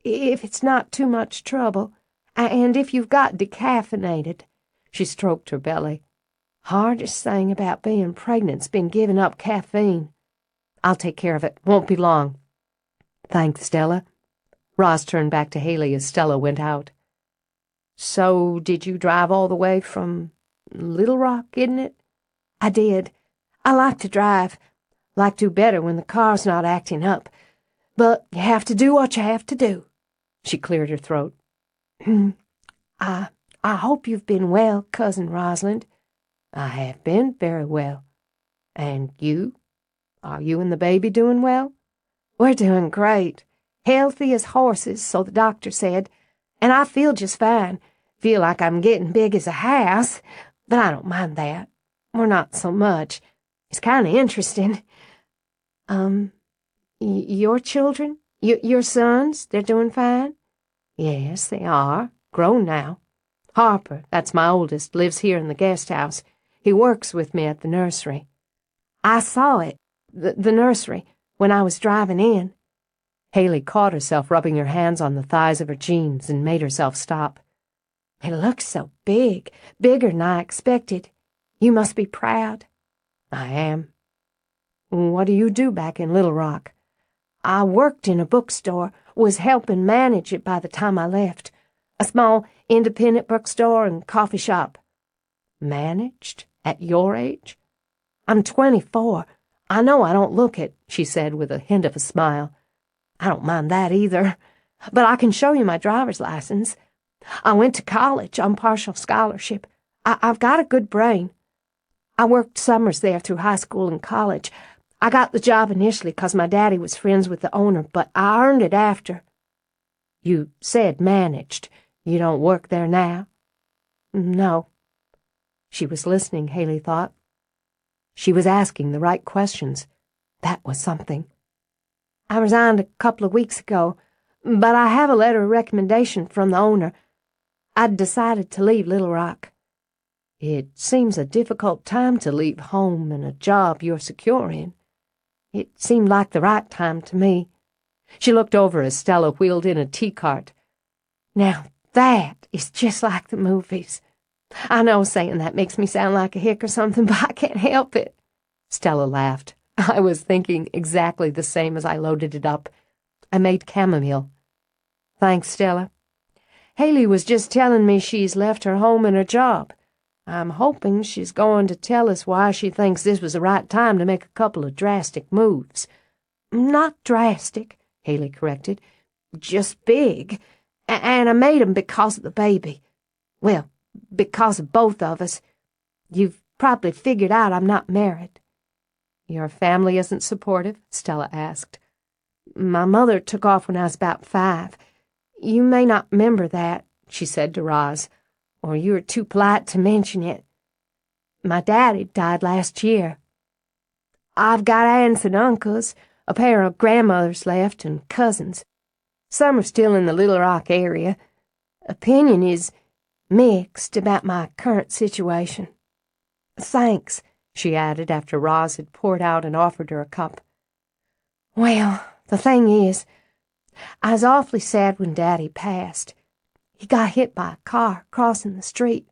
S2: If it's not too much trouble, and if you've got decaffeinated.
S1: She stroked her belly.
S2: Hardest thing about being pregnant's been giving up caffeine.
S1: I'll take care of it. Won't be long. Thanks, Stella. Roz turned back to Haley as Stella went out.
S2: So, did you drive all the way from Little Rock, isn't it? I did. I like to drive. Like to better when the car's not acting up. But you have to do what you have to do.
S1: She cleared her throat.
S2: I hope you've been well, Cousin Rosalind.
S1: I have been very well. And you? Are you and the baby doing well?
S2: We're doing great. Healthy as horses, so the doctor said. And I feel just fine. Feel like I'm getting big as a house, but I don't mind that. Well, not so much. It's kind of interesting. Your children? Your sons? They're doing fine?
S1: Yes, they are. Grown now. Harper, that's my oldest, lives here in the guest house. He works with me at the nursery.
S2: I saw it, the nursery, when I was driving in.
S1: Haley caught herself rubbing her hands on the thighs of her jeans and made herself stop.
S2: It looks so big, bigger than I expected. You must be proud.
S1: I am. What do you do back in Little Rock?
S2: I worked in a bookstore, was helping manage it by the time I left. A small independent bookstore and coffee shop.
S1: Managed? At your age?
S2: I'm 24. I know I don't look it, she said with a hint of a smile. I don't mind that either, but I can show you my driver's license. I went to college on partial scholarship. I've got a good brain. I worked summers there through high school and college. I got the job initially because my daddy was friends with the owner, but I earned it after.
S1: You said managed. You don't work there now?
S2: No.
S1: She was listening, Haley thought. She was asking the right questions. That was something.
S2: I resigned a couple of weeks ago, but I have a letter of recommendation from the owner. I'd decided to leave Little Rock.
S1: It seems a difficult time to leave home and a job you're secure in.
S2: It seemed like the right time to me.
S1: She looked over as Stella wheeled in a tea cart.
S2: Now that is just like the movies. I know saying that makes me sound like a hick or something, but I can't help it.
S1: Stella laughed. I was thinking exactly the same as I loaded it up. I made chamomile.
S2: Thanks, Stella. Haley was just telling me she's left her home and her job. I'm hoping she's going to tell us why she thinks this was the right time to make a couple of drastic moves. Not drastic, Haley corrected. Just big. And I made 'em because of the baby. Well, because of both of us. You've probably figured out I'm not married.
S1: Your family isn't supportive? Stella asked.
S2: My mother took off when I was about 5. You may not remember that, she said to Roz, or you were too polite to mention it. My daddy died last year. I've got aunts and uncles, a pair of grandmothers left, and cousins. Some are still in the Little Rock area. Opinion is mixed about my current situation. Thanks, she added after Roz had poured out and offered her a cup. Well, the thing is, I was awfully sad when Daddy passed. He got hit by a car crossing the street.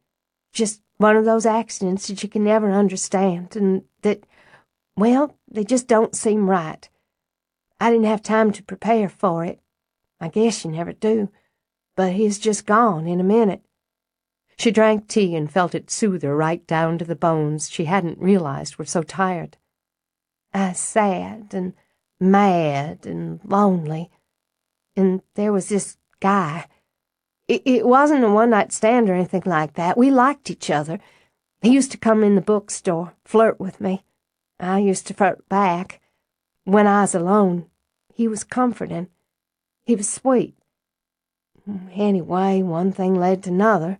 S2: Just one of those accidents that you can never understand, and that, well, they just don't seem right. I didn't have time to prepare for it. I guess you never do, but he's just gone in a minute.
S1: She drank tea and felt it soothe her right down to the bones she hadn't realized were so tired.
S2: I was sad and mad and lonely, and there was this guy. It wasn't a one-night stand or anything like that. We liked each other. He used to come in the bookstore, flirt with me. I used to flirt back. When I was alone, he was comforting. He was sweet. Anyway, one thing led to another.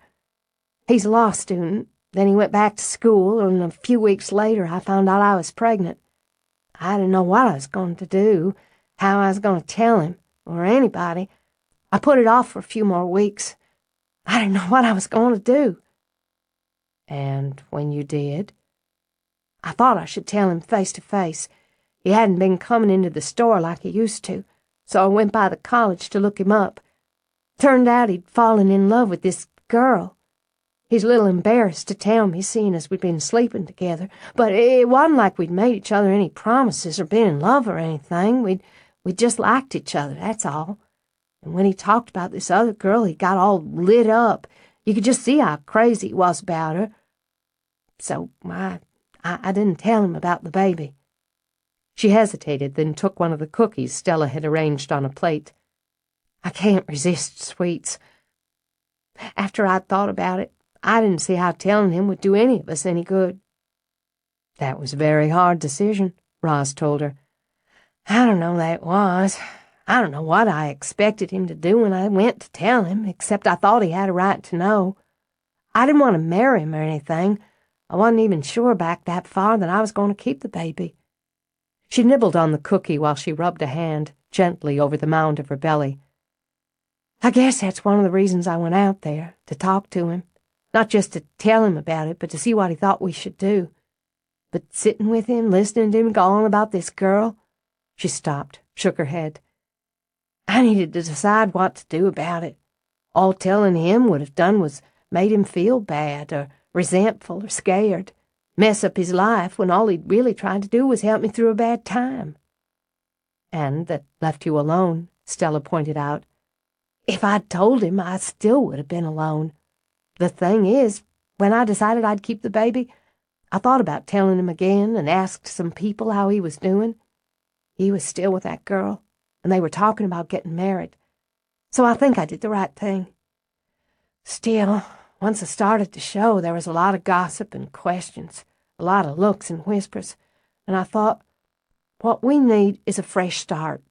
S2: He's a law student. Then he went back to school, and a few weeks later I found out I was pregnant. I didn't know what I was going to do, how I was going to tell him, or anybody. I put it off for a few more weeks. I didn't know what I was going to do.
S1: And when you did?
S2: I thought I should tell him face to face. He hadn't been coming into the store like he used to, so I went by the college to look him up. Turned out he'd fallen in love with this girl. He's a little embarrassed to tell me, seeing as we'd been sleeping together, but it wasn't like we'd made each other any promises or been in love or anything. We'd just liked each other, that's all. And when he talked about this other girl, he got all lit up. You could just see how crazy he was about her. So I didn't tell him about the baby.
S1: She hesitated, then took one of the cookies Stella had arranged on a plate.
S2: I can't resist sweets. After I'd thought about it, I didn't see how telling him would do any of us any good.
S1: That was a very hard decision, Roz told her.
S2: I don't know that it was. I don't know what I expected him to do when I went to tell him, except I thought he had a right to know. I didn't want to marry him or anything, I wasn't even sure back that far that I was going to keep the baby." She nibbled on the cookie while she rubbed a hand gently over the mound of her belly. "I guess that's one of the reasons I went out there, to talk to him. Not just to tell him about it, but to see what he thought we should do. But sitting with him, listening to him go on about this girl—" She stopped, shook her head. "I needed to decide what to do about it. All telling him would have done was made him feel bad or resentful or scared, mess up his life when all he'd really tried to do was help me through a bad time." "And that left you alone," Stella pointed out. "If I'd told him, I still would have been alone. The thing is, when I decided I'd keep the baby, I thought about telling him again and asked some people how he was doing. He was still with that girl, and they were talking about getting married. So I think I did the right thing. Still, once I started the show, there was a lot of gossip and questions, a lot of looks and whispers, and I thought, what we need is a fresh start.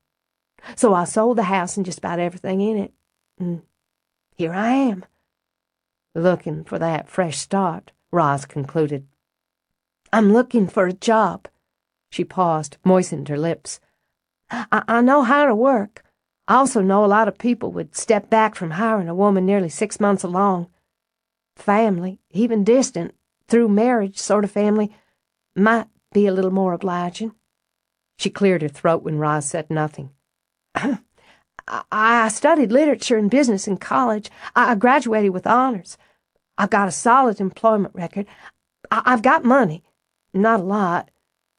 S2: So I sold the house and just about everything in it, and here I am." "Looking for that fresh start," Roz concluded. "I'm looking for a job." She paused, moistened her lips. I know how to work. I also know a lot of people would step back from hiring a woman nearly 6 months along. Family, even distant, through marriage sort of family, might be a little more obliging." She cleared her throat when Roz said nothing. I studied literature and business in college. I graduated with honors. I've got a solid employment record. I've got money. Not a lot.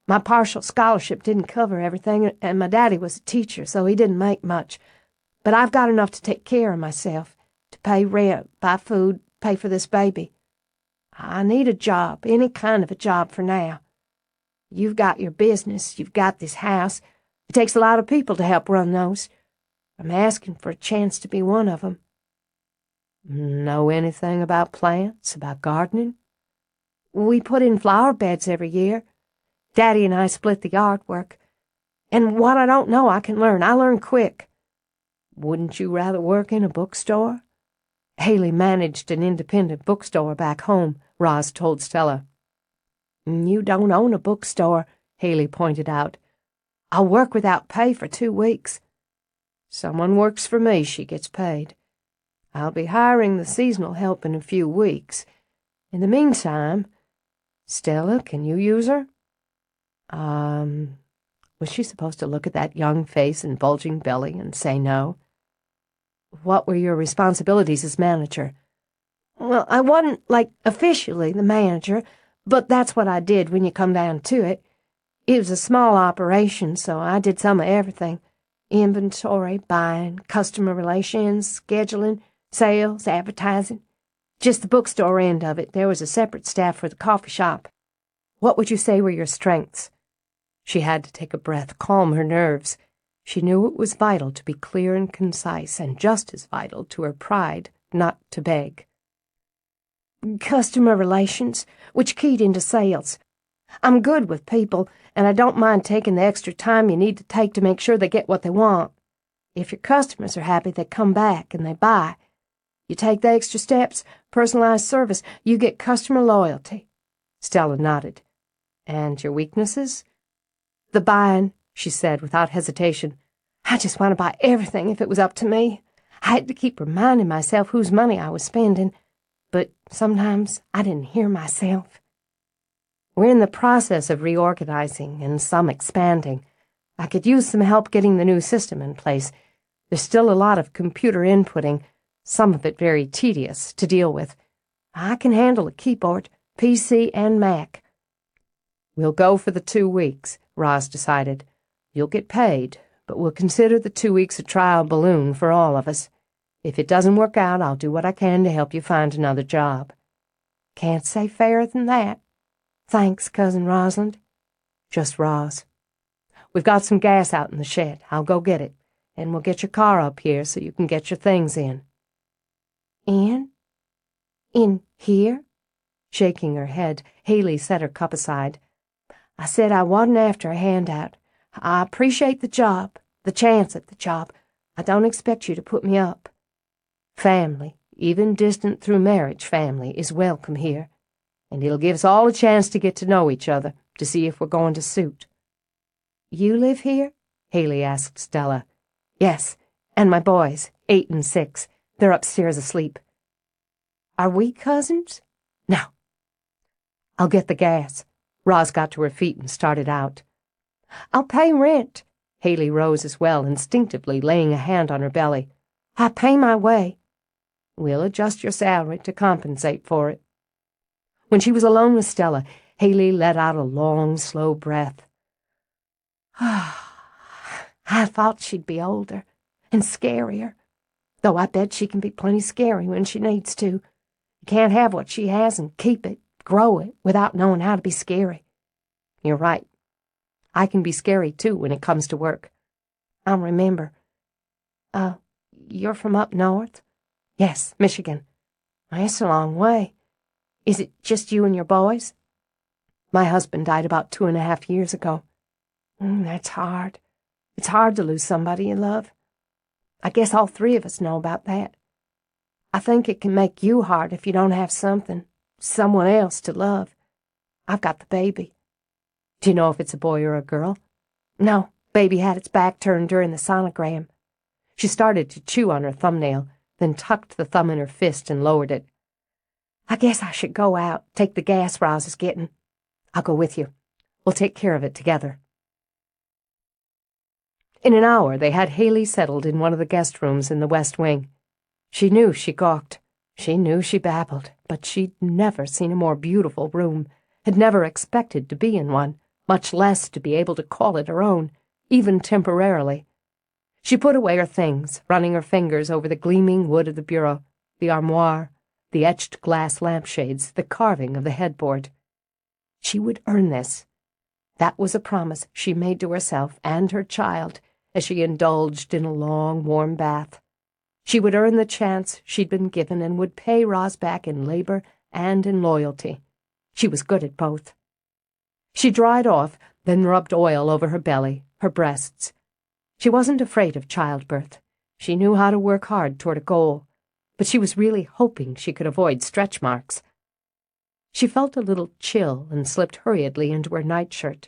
S2: My partial scholarship didn't cover everything, and my daddy was a teacher, so he didn't make much. But I've got enough to take care of myself, to pay rent, buy food, pay for this baby. I need a job, any kind of a job for now. You've got your business, you've got this house. It takes a lot of people to help run those. I'm asking for a chance to be one of them." "Know anything about plants, about gardening?" "We put in flower beds every year. Daddy and I split the artwork. And what I don't know, I can learn. I learn quick." "Wouldn't you rather work in a bookstore?" "Haley managed an independent bookstore back home," Roz told Stella. "You don't own a bookstore," Haley pointed out. "I'll work without pay for 2 weeks. Someone works for me, she gets paid. I'll be hiring the seasonal help in a few weeks. In the meantime, Stella, can you use her?" Was she supposed to look at that young face and bulging belly and say no? "What were your responsibilities as manager?" "Well, I wasn't, officially the manager, but that's what I did when you come down to it. It was a small operation, so I did some of everything. Inventory, buying, customer relations, scheduling, sales, advertising. Just the bookstore end of it. There was a separate staff for the coffee shop." "What would you say were your strengths?" She had to take a breath, calm her nerves. She knew it was vital to be clear and concise, and just as vital to her pride not to beg. "Customer relations, which keyed into sales. I'm good with people, and I don't mind taking the extra time you need to take to make sure they get what they want. If your customers are happy, they come back and they buy. You take the extra steps, personalized service, you get customer loyalty." Stella nodded. "And your weaknesses?" "The buying," she said without hesitation. "I just want to buy everything if it was up to me. I had to keep reminding myself whose money I was spending, but sometimes I didn't hear myself." "We're in the process of reorganizing and some expanding. I could use some help getting the new system in place. There's still a lot of computer inputting, some of it very tedious to deal with. I can handle a keyboard, PC, and Mac." "We'll go for the 2 weeks," Roz decided. "You'll get paid, but we'll consider the 2 weeks a trial balloon for all of us. If it doesn't work out, I'll do what I can to help you find another job." "Can't say fairer than that. Thanks, Cousin Rosalind." "Just Roz. We've got some gas out in the shed. I'll go get it, and we'll get your car up here so you can get your things in." "In? In here?" Shaking her head, Haley set her cup aside. "I said I wasn't after a handout. I appreciate the job, the chance at the job. I don't expect you to put me up. Family, even distant through marriage family, is welcome here.
S1: and it'll give us all a chance to get to know each other, to see if we're going to suit."
S2: "You live here?" Haley asked Stella.
S1: "Yes, and my boys, 8 and 6. They're upstairs asleep."
S2: "Are we cousins?"
S1: "No." "I'll get the gas." Roz got to her feet and started out.
S2: "I'll pay rent."
S1: Haley rose as well, instinctively laying a hand on her belly.
S2: "I pay my way."
S1: "We'll adjust your salary to compensate for it." When she was alone with Stella, Haley let out a long, slow breath.
S2: I thought she'd be older and scarier, though I bet she can be plenty scary when she needs to. You can't have what she has and keep it, grow it, without knowing how to be scary.
S1: "You're right. I can be scary, too, when it comes to work."
S2: "I'll remember. You're from up north?"
S1: "Yes, Michigan."
S2: "That's a long way. Is it just you and your boys?"
S1: "My husband died about 2.5 years ago."
S2: That's hard. It's hard to lose somebody you love. I guess all 3 of us know about that. I think it can make you hard if you don't have someone else to love. I've got the baby."
S1: "Do you know if it's a boy or a girl?"
S2: "No, baby had its back turned during the sonogram."
S1: She started to chew on her thumbnail, then tucked the thumb in her fist and lowered it.
S2: "I guess I should go out, take the gas Roz is getting."
S1: "I'll go with you. We'll take care of it together." In an hour, they had Haley settled in one of the guest rooms in the West Wing. She knew she gawked. She knew she babbled, but she'd never seen a more beautiful room, had never expected to be in one, much less to be able to call it her own, even temporarily. She put away her things, running her fingers over the gleaming wood of the bureau, the armoire, the etched glass lampshades, the carving of the headboard. She would earn this. That was a promise she made to herself and her child as she indulged in a long, warm bath. She would earn the chance she'd been given and would pay Roz back in labor and in loyalty. She was good at both. She dried off, then rubbed oil over her belly, her breasts. She wasn't afraid of childbirth. She knew how to work hard toward a goal, but she was really hoping she could avoid stretch marks. She felt a little chill and slipped hurriedly into her nightshirt.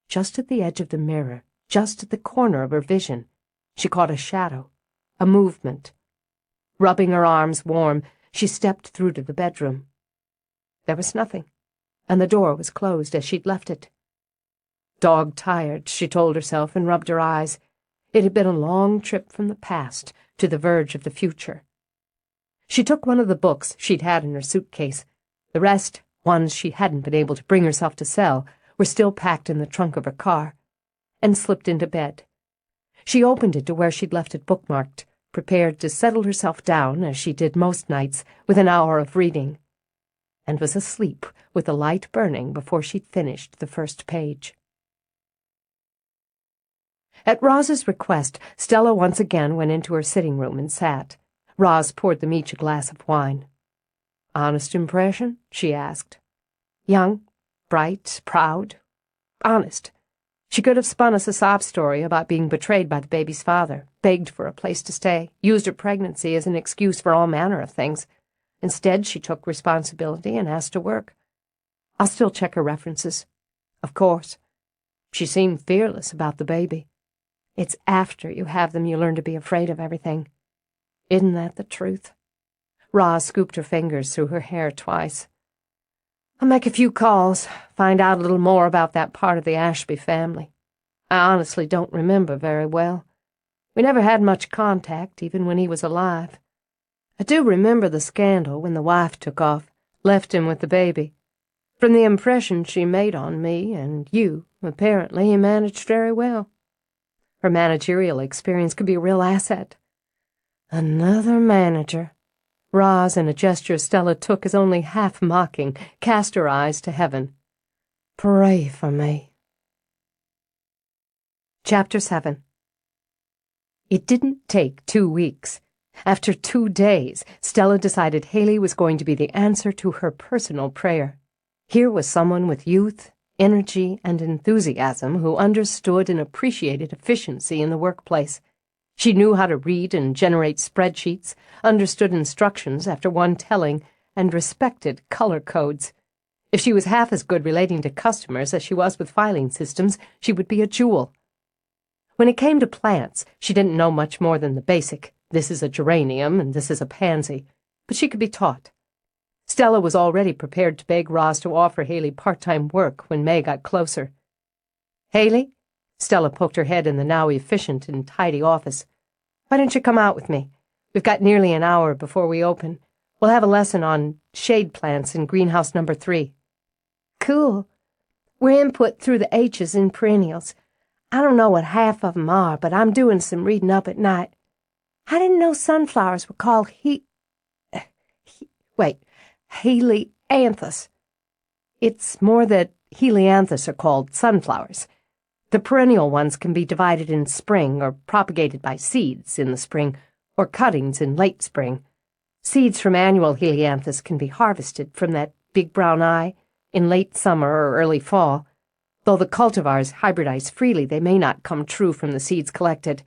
S1: Just at the edge of the mirror, just at the corner of her vision, she caught a shadow, a movement. Rubbing her arms warm, she stepped through to the bedroom. There was nothing, and the door was closed as she'd left it. Dog-tired, she told herself and rubbed her eyes. It had been a long trip from the past to the verge of the future. She took one of the books she'd had in her suitcase. The rest, ones she hadn't been able to bring herself to sell, were still packed in the trunk of her car, and slipped into bed. She opened it to where she'd left it bookmarked, prepared to settle herself down, as she did most nights, with an hour of reading, and was asleep with the light burning before she'd finished the first page. At Roz's request, Stella once again went into her sitting room and sat. Roz poured them each a glass of wine. "Honest impression?" she asked.
S2: "Young,
S1: bright, proud, honest. She could have spun us a sob story about being betrayed by the baby's father, begged for a place to stay, used her pregnancy as an excuse for all manner of things. Instead, she took responsibility and asked to work. I'll still check her references. Of course. She seemed fearless about the baby. It's after you have them you learn to be afraid of everything. Isn't that the truth?" Roz scooped her fingers through her hair twice. "I'll make a few calls, find out a little more about that part of the Ashby family. I honestly don't remember very well. We never had much contact, even when he was alive. I do remember the scandal when the wife took off, left him with the baby. From the impression she made on me and you, apparently he managed very well. Her managerial experience could be a real asset." "Another manager." Roz, in a gesture Stella took as only half mocking, cast her eyes to heaven. "Pray for me." Chapter 7. It didn't take 2 weeks. After 2 days, Stella decided Haley was going to be the answer to her personal prayer. Here was someone with youth, energy, and enthusiasm who understood and appreciated efficiency in the workplace. She knew how to read and generate spreadsheets, understood instructions after one telling, and respected color codes. If she was half as good relating to customers as she was with filing systems, she would be a jewel. When it came to plants, she didn't know much more than the basic. This is a geranium and this is a pansy. But she could be taught. Stella was already prepared to beg Roz to offer Haley part-time work when May got closer. "Haley?" Stella poked her head in the now efficient and tidy office. "Why don't you come out with me? We've got nearly an hour before we open. We'll have a lesson on shade plants in greenhouse number 3.
S2: Cool. We're input through the H's in perennials. I don't know what half of them are, but I'm doing some reading up at night. I didn't know sunflowers were called helianthus.
S1: It's more that helianthus are called sunflowers. The perennial ones can be divided in spring or propagated by seeds in the spring or cuttings in late spring. Seeds from annual helianthus can be harvested from that big brown eye in late summer or early fall. Though the cultivars hybridize freely, they may not come true from the seeds collected.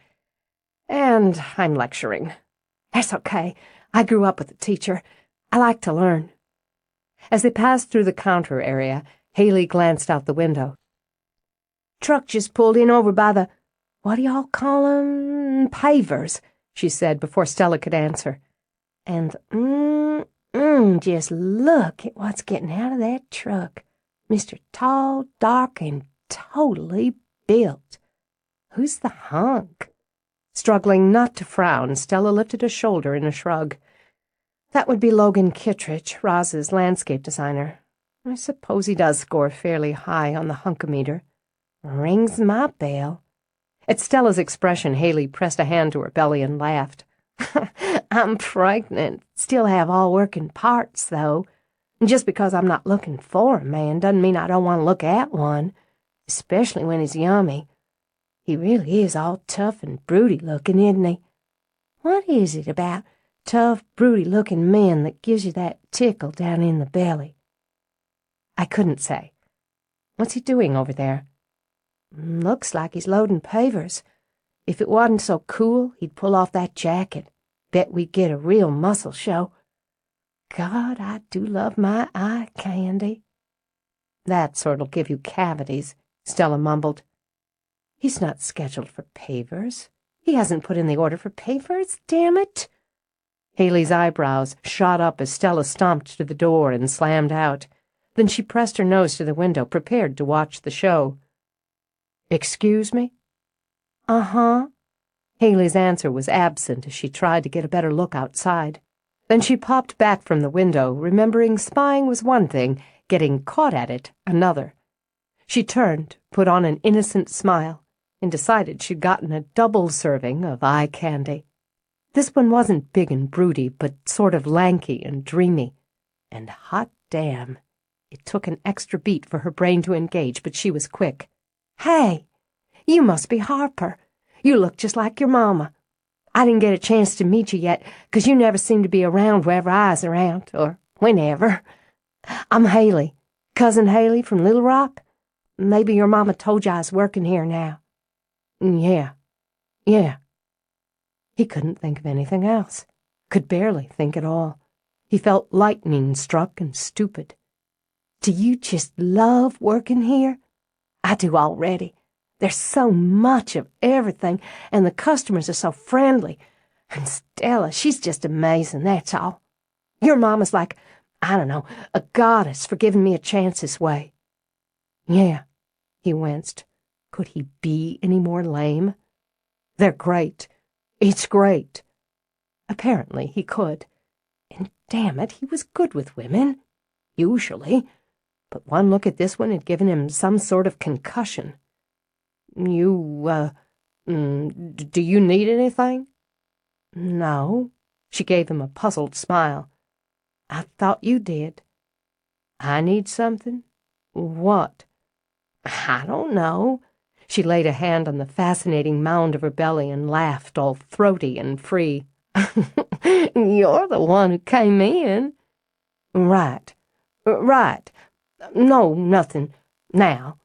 S1: And I'm lecturing.
S2: That's okay. I grew up with a teacher. I like to learn."
S1: As they passed through the counter area, Haley glanced out the window.
S2: "Truck just pulled in over by the, what do y'all call 'em? Pavers," she said before Stella could answer. "And, just look at what's getting out of that truck. Mr. Tall, dark, and totally built. Who's the hunk?"
S1: Struggling not to frown, Stella lifted a shoulder in a shrug. "That would be Logan Kittredge, Roz's landscape designer. I suppose he does score fairly high on the hunkometer."
S2: "Rings my bell."
S1: At Stella's expression, Haley pressed a hand to her belly and laughed.
S2: "I'm pregnant. Still have all working parts, though. Just because I'm not looking for a man doesn't mean I don't want to look at one, especially when he's yummy. He really is all tough and broody-looking, isn't he? What is it about tough, broody-looking men that gives you that tickle down in the belly?"
S1: "I couldn't say. What's he doing over there?"
S2: "Looks like he's loading pavers. If it wasn't so cool, he'd pull off that jacket. Bet we'd get a real muscle show. God, I do love my eye candy."
S1: "That sort'll give you cavities," Stella mumbled. "He's not scheduled for pavers. He hasn't put in the order for pavers, damn it." Haley's eyebrows shot up as Stella stomped to the door and slammed out. Then she pressed her nose to the window, prepared to watch the show. "Excuse me?"
S2: "Uh-huh."
S1: Haley's answer was absent as she tried to get a better look outside. Then she popped back from the window, remembering spying was one thing, getting caught at it another. She turned, put on an innocent smile, and decided she'd gotten a double serving of eye candy. This one wasn't big and broody, but sort of lanky and dreamy. And hot damn, it took an extra beat for her brain to engage, but she was quick.
S2: "Hey, you must be Harper. You look just like your mama. I didn't get a chance to meet you yet, 'cause you never seem to be around wherever I's around, or whenever. I'm Haley, Cousin Haley from Little Rock. Maybe your mama told you I was working here now."
S1: Yeah. He couldn't think of anything else. Could barely think at all. He felt lightning struck and stupid.
S2: "Do you just love working here?" "I do already. There's so much of everything, and the customers are so friendly. And Stella, she's just amazing, that's all. Your mama's like, I don't know, a goddess for giving me a chance this way."
S1: "Yeah," he winced. Could he be any more lame? "They're great. It's great." Apparently he could. And damn it, he was good with women. Usually. But one look at this one had given him some sort of concussion. Do you need anything?"
S2: "No."
S1: She gave him a puzzled smile.
S2: "I thought you did."
S1: "I need something? What?"
S2: "I don't know."
S1: She laid a hand on the fascinating mound of her belly and laughed, all throaty and free.
S2: "You're the one who came in."
S1: Right. No, nothing. Now.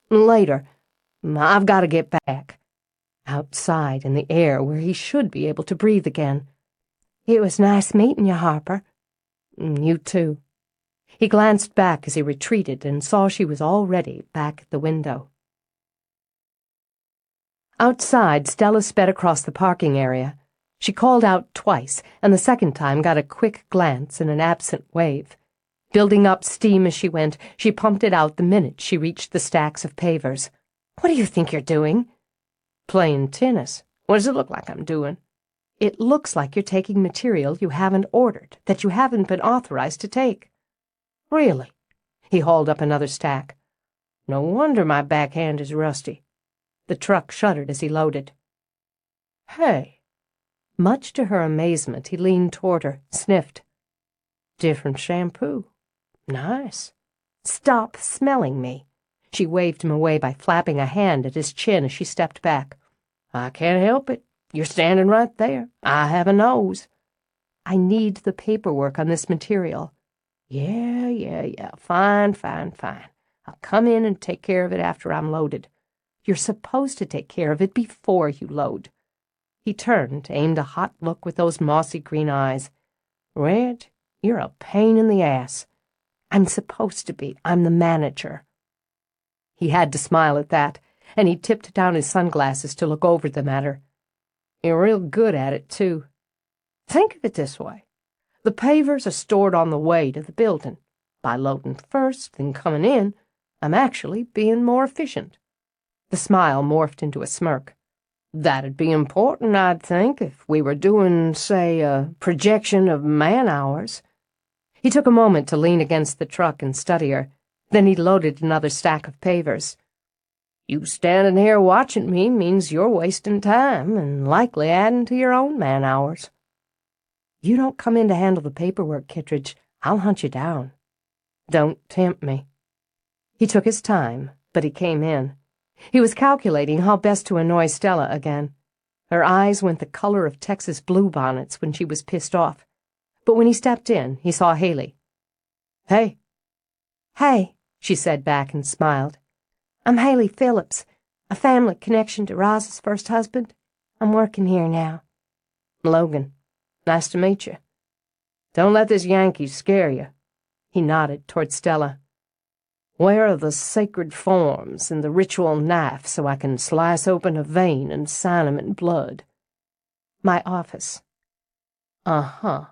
S1: Later. I've got to get back." Outside in the air where he should be able to breathe again.
S2: "It was nice meeting you, Harper."
S1: "You too." He glanced back as he retreated and saw she was already back at the window. Outside, Stella sped across the parking area. She called out twice, and the second time got a quick glance and an absent wave. Building up steam as she went, she pumped it out the minute she reached the stacks of pavers. "What do you think you're doing?" "Playing tennis. What does it look like I'm doing?" "It looks like you're taking material you haven't ordered, that you haven't been authorized to take." "Really?" He hauled up another stack. "No wonder my backhand is rusty." The truck shuddered as he loaded. "Hey." Much to her amazement, he leaned toward her, sniffed. "Different shampoo. Nice." "Stop smelling me." She waved him away by flapping a hand at his chin as she stepped back. "I can't help it. You're standing right there. I have a nose." "I need the paperwork on this material." Yeah. Fine. I'll come in and take care of it after I'm loaded." "You're supposed to take care of it before you load." He turned, aimed a hot look with those mossy green eyes. "Red, you're a pain in the ass." "I'm supposed to be. I'm the manager." He had to smile at that, and he tipped down his sunglasses to look over them at her. "You're real good at it, too. Think of it this way. The pavers are stored on the way to the building. By loading first, then coming in, I'm actually being more efficient." The smile morphed into a smirk. "That'd be important, I'd think, if we were doing, say, a projection of man-hours." He took a moment to lean against the truck and study her. Then he loaded another stack of pavers. "You standing here watching me means you're wasting time and likely adding to your own man-hours." "You don't come in to handle the paperwork, Kittredge. I'll hunt you down." "Don't tempt me." He took his time, but he came in. He was calculating how best to annoy Stella again. Her eyes went the color of Texas bluebonnets when she was pissed off. But when he stepped in, he saw Haley. "Hey." "Hey," she said back and smiled. "I'm Haley Phillips, a family connection to Roz's first husband. I'm working here now." "Logan. Nice to meet you. Don't let this Yankee scare you." He nodded toward Stella. "Where are the sacred forms and the ritual knife so I can slice open a vein and sign 'em in blood?" "My office." "Uh-huh."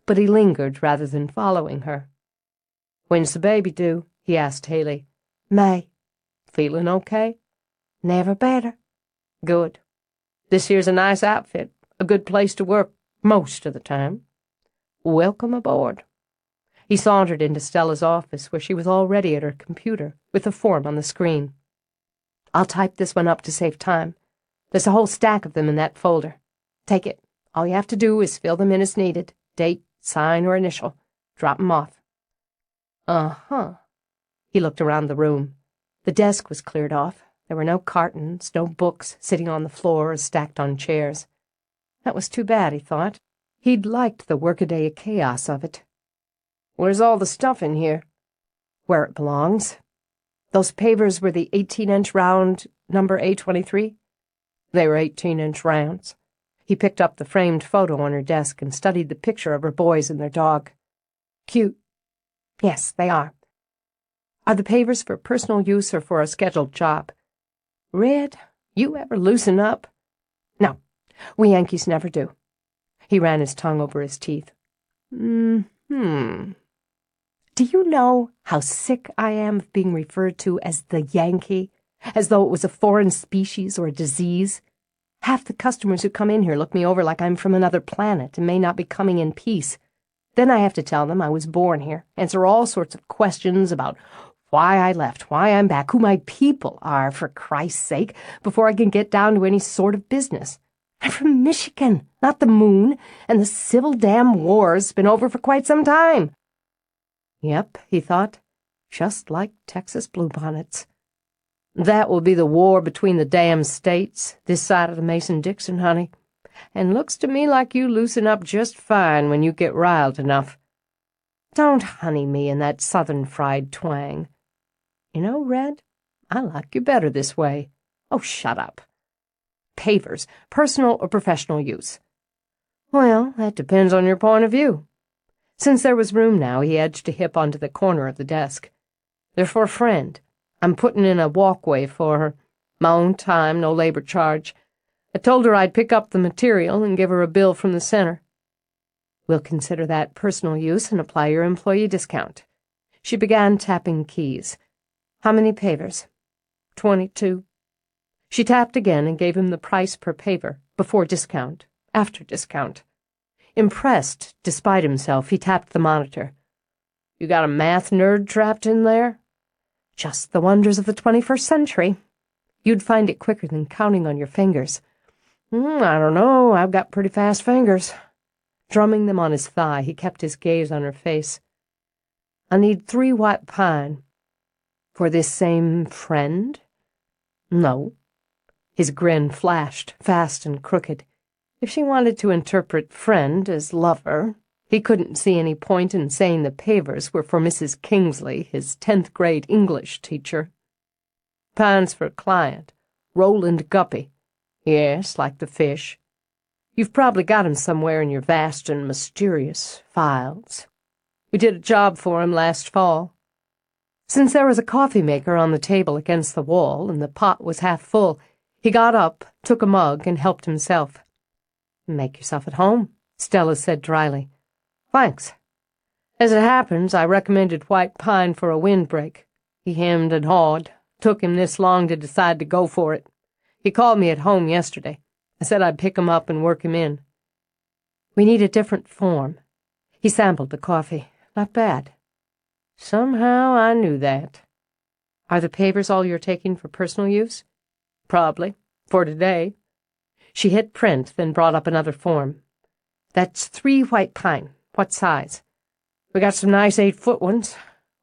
S1: But he lingered rather than following her. "When's the baby due?" he asked Haley. "May." "Feeling okay?" "Never better." "Good. This here's a nice outfit, a good place to work most of the time. Welcome aboard." He sauntered into Stella's office, where she was already at her computer, with a form on the screen. "I'll type this one up to save time. There's a whole stack of them in that folder. Take it. All you have to do is fill them in as needed. Date, sign, or initial. Drop 'em off." "Uh-huh." He looked around the room. The desk was cleared off. There were no cartons, no books sitting on the floor or stacked on chairs. That was too bad, he thought. He'd liked the workaday chaos of it. "Where's all the stuff in here?" "Where it belongs. Those pavers were the 18-inch round number A23. They were 18-inch rounds. He picked up the framed photo on her desk and studied the picture of her boys and their dog. "Cute." "Yes, they are." "Are the pavers for personal use or for a scheduled job?" "Red, you ever loosen up?" "No, we Yankees never do." He ran his tongue over his teeth. "Do you know how sick I am of being referred to as the Yankee, as though it was a foreign species or a disease? Half the customers who come in here look me over like I'm from another planet and may not be coming in peace. Then I have to tell them I was born here, answer all sorts of questions about why I left, why I'm back, who my people are, for Christ's sake, before I can get down to any sort of business. I'm from Michigan, not the moon, and the Civil Damn War's been over for quite some time." Yep, he thought, just like Texas bluebonnets. "That will be the war between the damn states, this side of the Mason-Dixon, honey. And looks to me like you loosen up just fine when you get riled enough." "Don't honey me in that southern fried twang." "You know, Red, I like you better this way." "Oh, shut up." "Pavers, personal or professional use?" "Well, that depends on your point of view." Since there was room now, he edged a hip onto the corner of the desk. "They're for a friend. I'm putting in a walkway for her. My own time, no labor charge. I told her I'd pick up the material and give her a bill from the center." "We'll consider that personal use and apply your employee discount." She began tapping keys. "How many pavers?" 22. She tapped again and gave him the price per paver, before discount, after discount. Impressed, despite himself, he tapped the monitor. "You got a math nerd trapped in there?" "Just the wonders of the 21st century. You'd find it quicker than counting on your fingers." "I don't know. I've got pretty fast fingers." Drumming them on his thigh, he kept his gaze on her face. "I need 3 white pine." "For this same friend?" "No." His grin flashed, fast and crooked. If she wanted to interpret friend as lover, he couldn't see any point in saying the pavers were for Mrs. Kingsley, his 10th grade English teacher. "Pines for a client. Roland Guppy." "Yes, like the fish. You've probably got him somewhere in your vast and mysterious files. We did a job for him last fall." Since there was a coffee maker on the table against the wall and the pot was half full, he got up, took a mug, and helped himself. "Make yourself at home," Stella said dryly. "Thanks. As it happens, I recommended white pine for a windbreak. He hemmed and hawed. Took him this long to decide to go for it. He called me at home yesterday. I said I'd pick him up and work him in." "We need a different form." He sampled the coffee. "Not bad." "Somehow I knew that." "Are the pavers all you're taking for personal use?" "Probably. For today." She hit print, then brought up another form. "That's 3 white pine. What size?" "We got some nice 8-foot ones."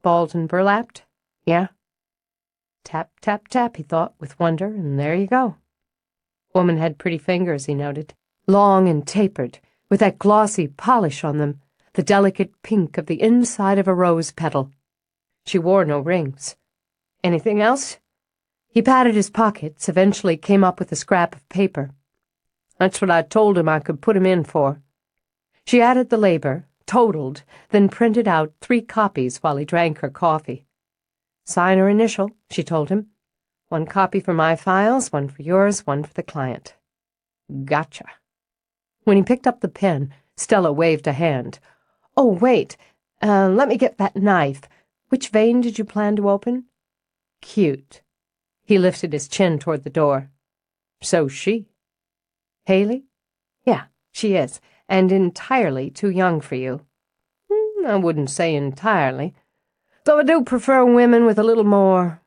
S1: "Balled and burlapped?" "Yeah." Tap, tap, tap, he thought with wonder, and there you go. Woman had pretty fingers, he noted. Long and tapered, with that glossy polish on them, the delicate pink of the inside of a rose petal. She wore no rings. "Anything else?" He patted his pockets, eventually came up with a scrap of paper. "That's what I told him I could put him in for." She added the labor, totaled, then printed out 3 copies while he drank her coffee. "Sign or initial," she told him. 1 copy for my files, 1 for yours, 1 for the client." "Gotcha." When he picked up the pen, Stella waved a hand. "Oh, wait. Let me get that knife. Which vein did you plan to open?" "Cute." He lifted his chin toward the door. "So's she." "Haley?" "Yeah, she is, and entirely too young for you." "I wouldn't say entirely, though I do prefer women with a little more—"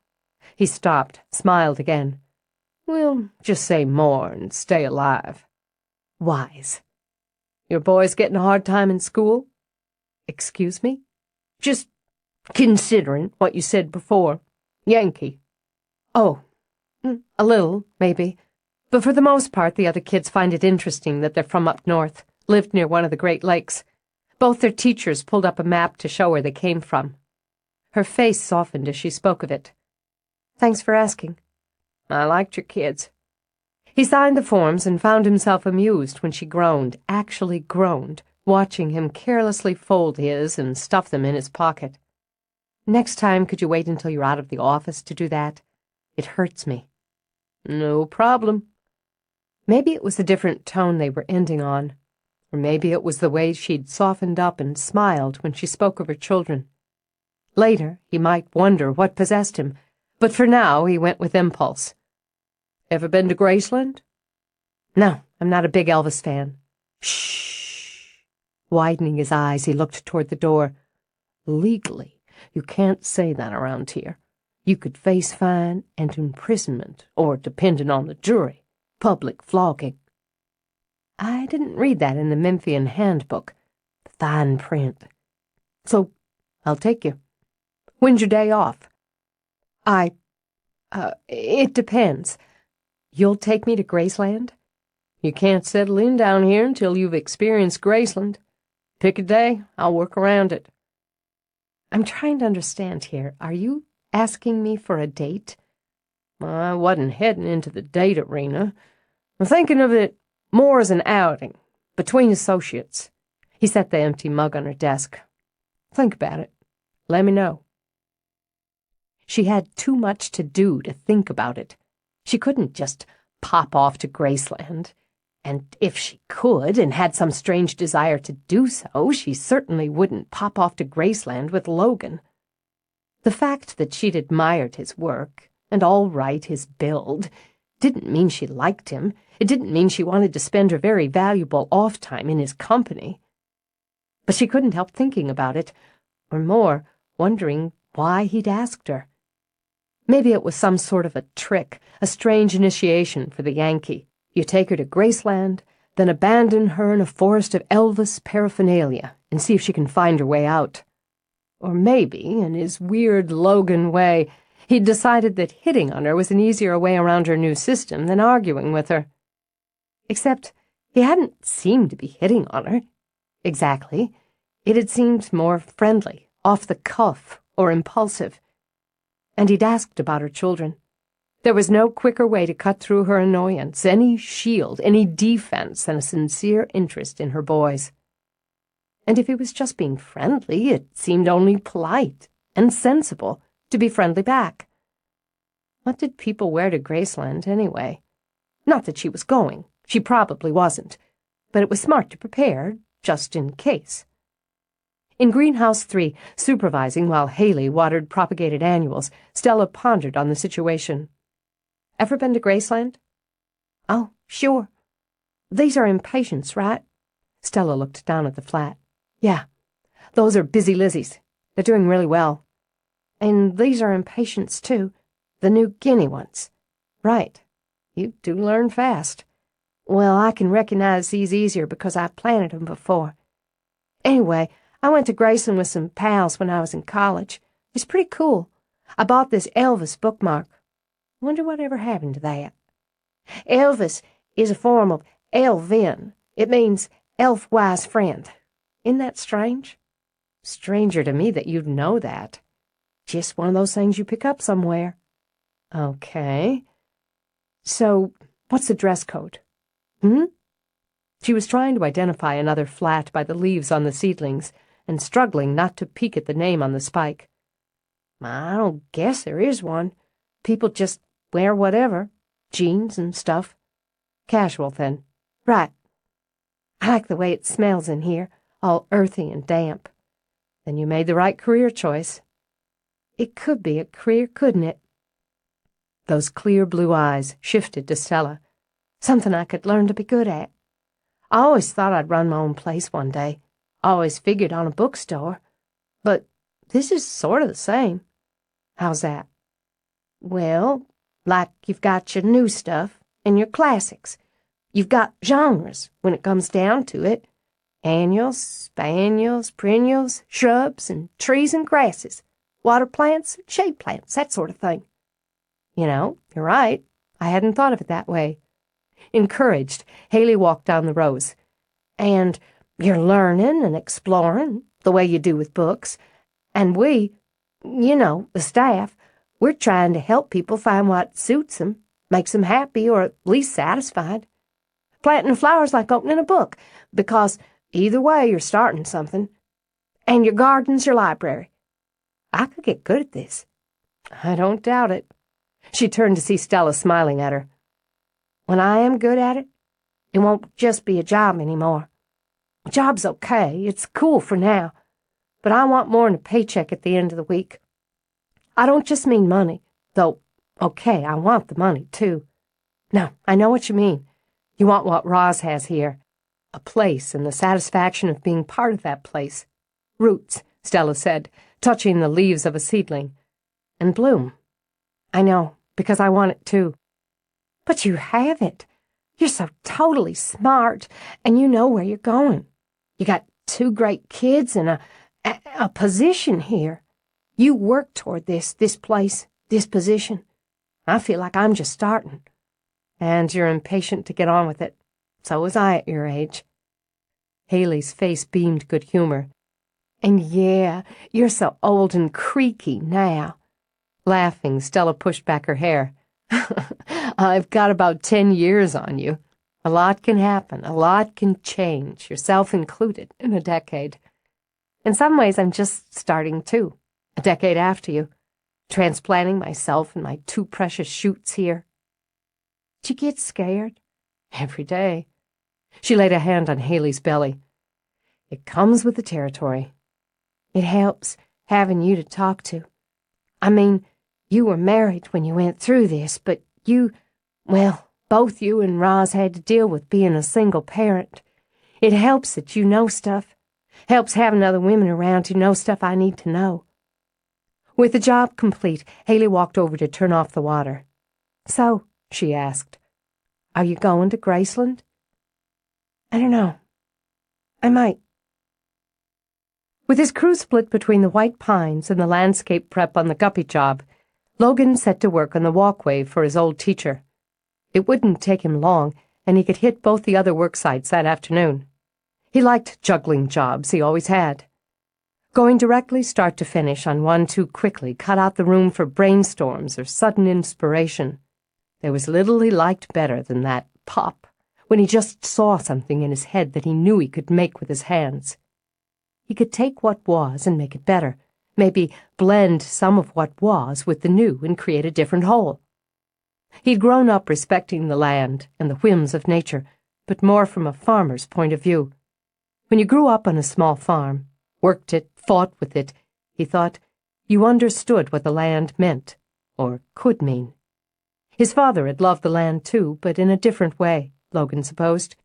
S1: He stopped, smiled again. "We'll just say more and stay alive." "Wise." "Your boy's getting a hard time in school?" "Excuse me?" "Just considering what you said before. Yankee." "Oh, a little, maybe. But for the most part, the other kids find it interesting that they're from up north, lived near one of the Great Lakes. Both their teachers pulled up a map to show where they came from." Her face softened as she spoke of it. "Thanks for asking." "I liked your kids." He signed the forms and found himself amused when she groaned, actually groaned, watching him carelessly fold his and stuff them in his pocket. "Next time, could you wait until you're out of the office to do that? It hurts me." "No problem." Maybe it was the different tone they were ending on, or maybe it was the way she'd softened up and smiled when she spoke of her children. Later, he might wonder what possessed him, but for now he went with impulse. "Ever been to Graceland?" "No, I'm not a big Elvis fan." "Shh." Widening his eyes, he looked toward the door. "Legally, you can't say that around here. You could face fine and imprisonment, or, depending on the jury, public flogging." "I didn't read that in the Memphian handbook. Fine print." "So, I'll take you. When's your day off?" It depends. You'll take me to Graceland?" "You can't settle in down here until you've experienced Graceland. Pick a day, I'll work around it." "I'm trying to understand here. Are you asking me for a date?" "I wasn't heading into the date arena. I'm thinking of it more as an outing, between associates. He set the empty mug on her desk. "Think about it. Let me know." She had too much to do to think about it. She couldn't just pop off to Graceland. And if she could, and had some strange desire to do so, she certainly wouldn't pop off to Graceland with Logan. The fact that she'd admired his work, and all right his build, didn't mean she liked him. It didn't mean she wanted to spend her very valuable off time in his company. But she couldn't help thinking about it, or more, wondering why he'd asked her. Maybe it was some sort of a trick, a strange initiation for the Yankee. You take her to Graceland, then abandon her in a forest of Elvis paraphernalia and see if she can find her way out. Or maybe, in his weird Logan way, he'd decided that hitting on her was an easier way around her new system than arguing with her. Except he hadn't seemed to be hitting on her. Exactly. It had seemed more friendly, off the cuff, or impulsive. And he'd asked about her children. There was no quicker way to cut through her annoyance, any shield, any defense, than a sincere interest in her boys. And if he was just being friendly, it seemed only polite and sensible to be friendly back. What did people wear to Graceland, anyway? Not that she was going. She probably wasn't. But it was smart to prepare, just in case. In Greenhouse 3, supervising while Haley watered propagated annuals, Stella pondered on the situation. "Ever been to Graceland?" "Oh, sure. These are Impatiens, right?" Stella looked down at the flat. "Yeah, those are Busy Lizzie's. They're doing really well. And these are Impatiens, too, the New Guinea ones." "Right. You do learn fast." "Well, I can recognize these easier because I planted them before. Anyway, I went to Graceland with some pals when I was in college. It's pretty cool. I bought this Elvis bookmark. Wonder what ever happened to that. Elvis is a form of Elvin. It means elf-wise friend. Isn't that strange?" "Stranger to me that you'd know that." "Just one of those things you pick up somewhere." "Okay. So, what's the dress code?" She was trying to identify another flat by the leaves on the seedlings, and struggling not to peek at the name on the spike. "I don't guess there is one. People just wear whatever, jeans and stuff." "Casual, then." "Right. I like the way it smells in here, all earthy and damp." "Then you made the right career choice." "It could be a career, couldn't it?" Those clear blue eyes shifted to Stella. "Something I could learn to be good at. I always thought I'd run my own place one day. Always figured on a bookstore. But this is sort of the same." "How's that?" "Well, like you've got your new stuff and your classics. You've got genres when it comes down to it. Annuals, spaniels, perennials, shrubs and trees and grasses, water plants, shade plants, that sort of thing." "You know, you're right. I hadn't thought of it that way." Encouraged, Haley walked down the rows. "And you're learning and exploring, the way you do with books. And we, the staff, we're trying to help people find what suits them, makes them happy or at least satisfied. Planting a flower's like opening a book, because either way you're starting something. And your garden's your library. I could get good at this." "I don't doubt it." She turned to see Stella smiling at her. "When I am good at it, it won't just be a job anymore. A job's okay, it's cool for now, but I want more than a paycheck at the end of the week. I don't just mean money, though, okay, I want the money, too. No, I know what you mean. You want what Roz has here. A place and the satisfaction of being part of that place. Roots," Stella said, touching the leaves of a seedling. "And bloom." "I know, because I want it, too." "But you have it. You're so totally smart, and you know where you're going. You got 2 great kids and a position here. You work toward this place, this position. I feel like I'm just starting." "And you're impatient to get on with it. So was I at your age." Haley's face beamed good humor. "And yeah, you're so old and creaky now." Laughing, Stella pushed back her hair. "I've got about 10 years on you." A lot can happen, a lot can change, yourself included, in a decade. In some ways, I'm just starting too, a decade after you, transplanting myself and my two precious shoots here. Do you get scared? Every day. She laid a hand on Haley's belly. It comes with the territory. It helps having you to talk to. I mean, you were married when you went through this, but both you and Roz had to deal with being a single parent. It helps that you know stuff. Helps having other women around who know stuff I need to know. With the job complete, Haley walked over to turn off the water. So, she asked, are you going to Graceland? I don't know. I might. With his crew split between the white pines and the landscape prep on the guppy job, Logan set to work on the walkway for his old teacher. It wouldn't take him long, and he could hit both the other work sites that afternoon. He liked juggling jobs, he always had. Going directly start to finish on one too quickly cut out the room for brainstorms or sudden inspiration. There was little he liked better than that pop, when he just saw something in his head that he knew he could make with his hands. He could take what was and make it better, maybe blend some of what was with the new and create a different whole. He'd grown up respecting the land and the whims of nature, but more from a farmer's point of view. When you grew up on a small farm, worked it, fought with it, he thought, you understood what the land meant, or could mean. His father had loved the land too, but in a different way, Logan supposed.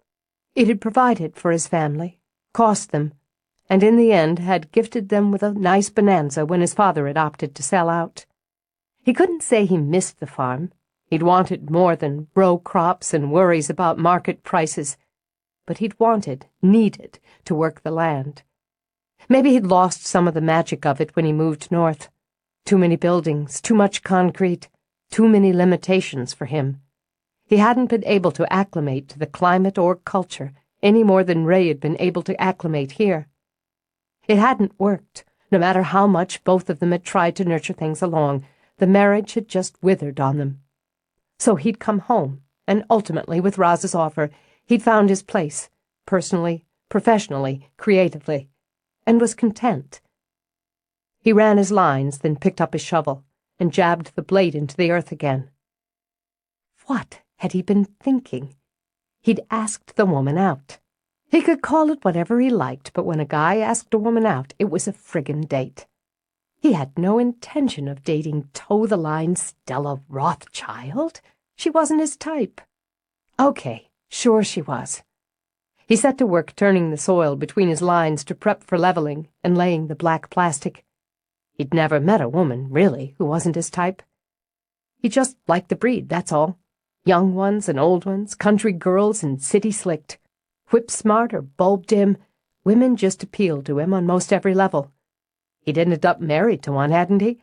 S1: It had provided for his family, cost them, and in the end had gifted them with a nice bonanza when his father had opted to sell out. He couldn't say he missed the farm. He'd wanted more than row crops and worries about market prices, but he'd needed to work the land. Maybe he'd lost some of the magic of it when he moved north. Too many buildings, too much concrete, too many limitations for him. He hadn't been able to acclimate to the climate or culture any more than Ray had been able to acclimate here. It hadn't worked. No matter how much both of them had tried to nurture things along, the marriage had just withered on them. So he'd come home, and ultimately, with Roz's offer, he'd found his place, personally, professionally, creatively, and was content. He ran his lines, then picked up his shovel, and jabbed the blade into the earth again. What had he been thinking? He'd asked the woman out. He could call it whatever he liked, but when a guy asked a woman out, it was a friggin' date. He had no intention of dating toe-the-line Stella Rothchild. She wasn't his type. Okay, sure she was. He set to work turning the soil between his lines to prep for leveling and laying the black plastic. He'd never met a woman, really, who wasn't his type. He just liked the breed, that's all. Young ones and old ones, country girls and city-slicked. Whip-smart or bulb-dim, women just appealed to him on most every level. He'd ended up married to one, hadn't he?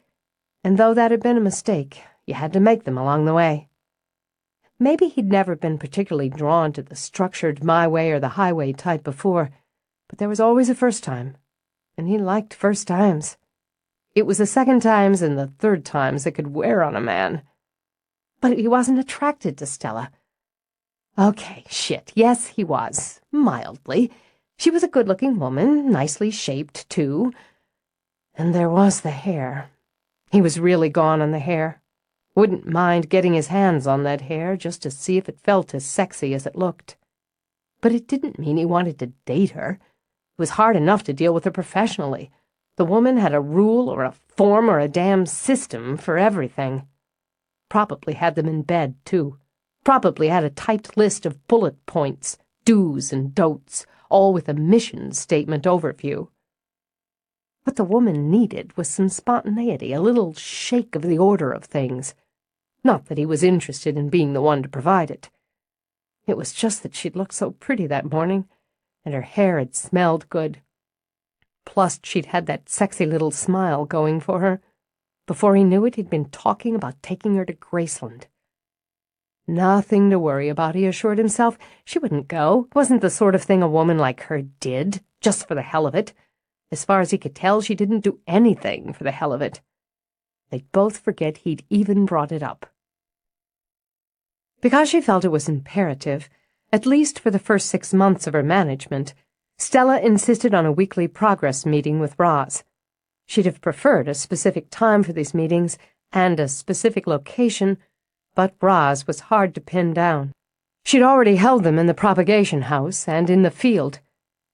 S1: And though that had been a mistake, you had to make them along the way. Maybe he'd never been particularly drawn to the structured my way or the highway type before, but there was always a first time, and he liked first times. It was the second times and the third times that could wear on a man. But he wasn't attracted to Stella. Okay, shit, yes, he was, mildly. She was a good-looking woman, nicely shaped, too. And there was the hair. He was really gone on the hair. Wouldn't mind getting his hands on that hair just to see if it felt as sexy as it looked. But it didn't mean he wanted to date her. It was hard enough to deal with her professionally. The woman had a rule or a form or a damn system for everything. Probably had them in bed, too. Probably had a typed list of bullet points, do's and don'ts, all with a mission statement overview. What the woman needed was some spontaneity, a little shake of the order of things. Not that he was interested in being the one to provide it. It was just that she'd looked so pretty that morning, and her hair had smelled good. Plus, she'd had that sexy little smile going for her. Before he knew it, he'd been talking about taking her to Graceland. Nothing to worry about, he assured himself. She wouldn't go. It wasn't the sort of thing a woman like her did, just for the hell of it. As far as he could tell, she didn't do anything for the hell of it. They'd both forget he'd even brought it up. Because she felt it was imperative, At least for the first 6 months of her management, Stella insisted on a weekly progress meeting with Roz. She'd have preferred a specific time for these meetings and a specific location, but Roz was hard to pin down. She'd already held them in the propagation house and in the field.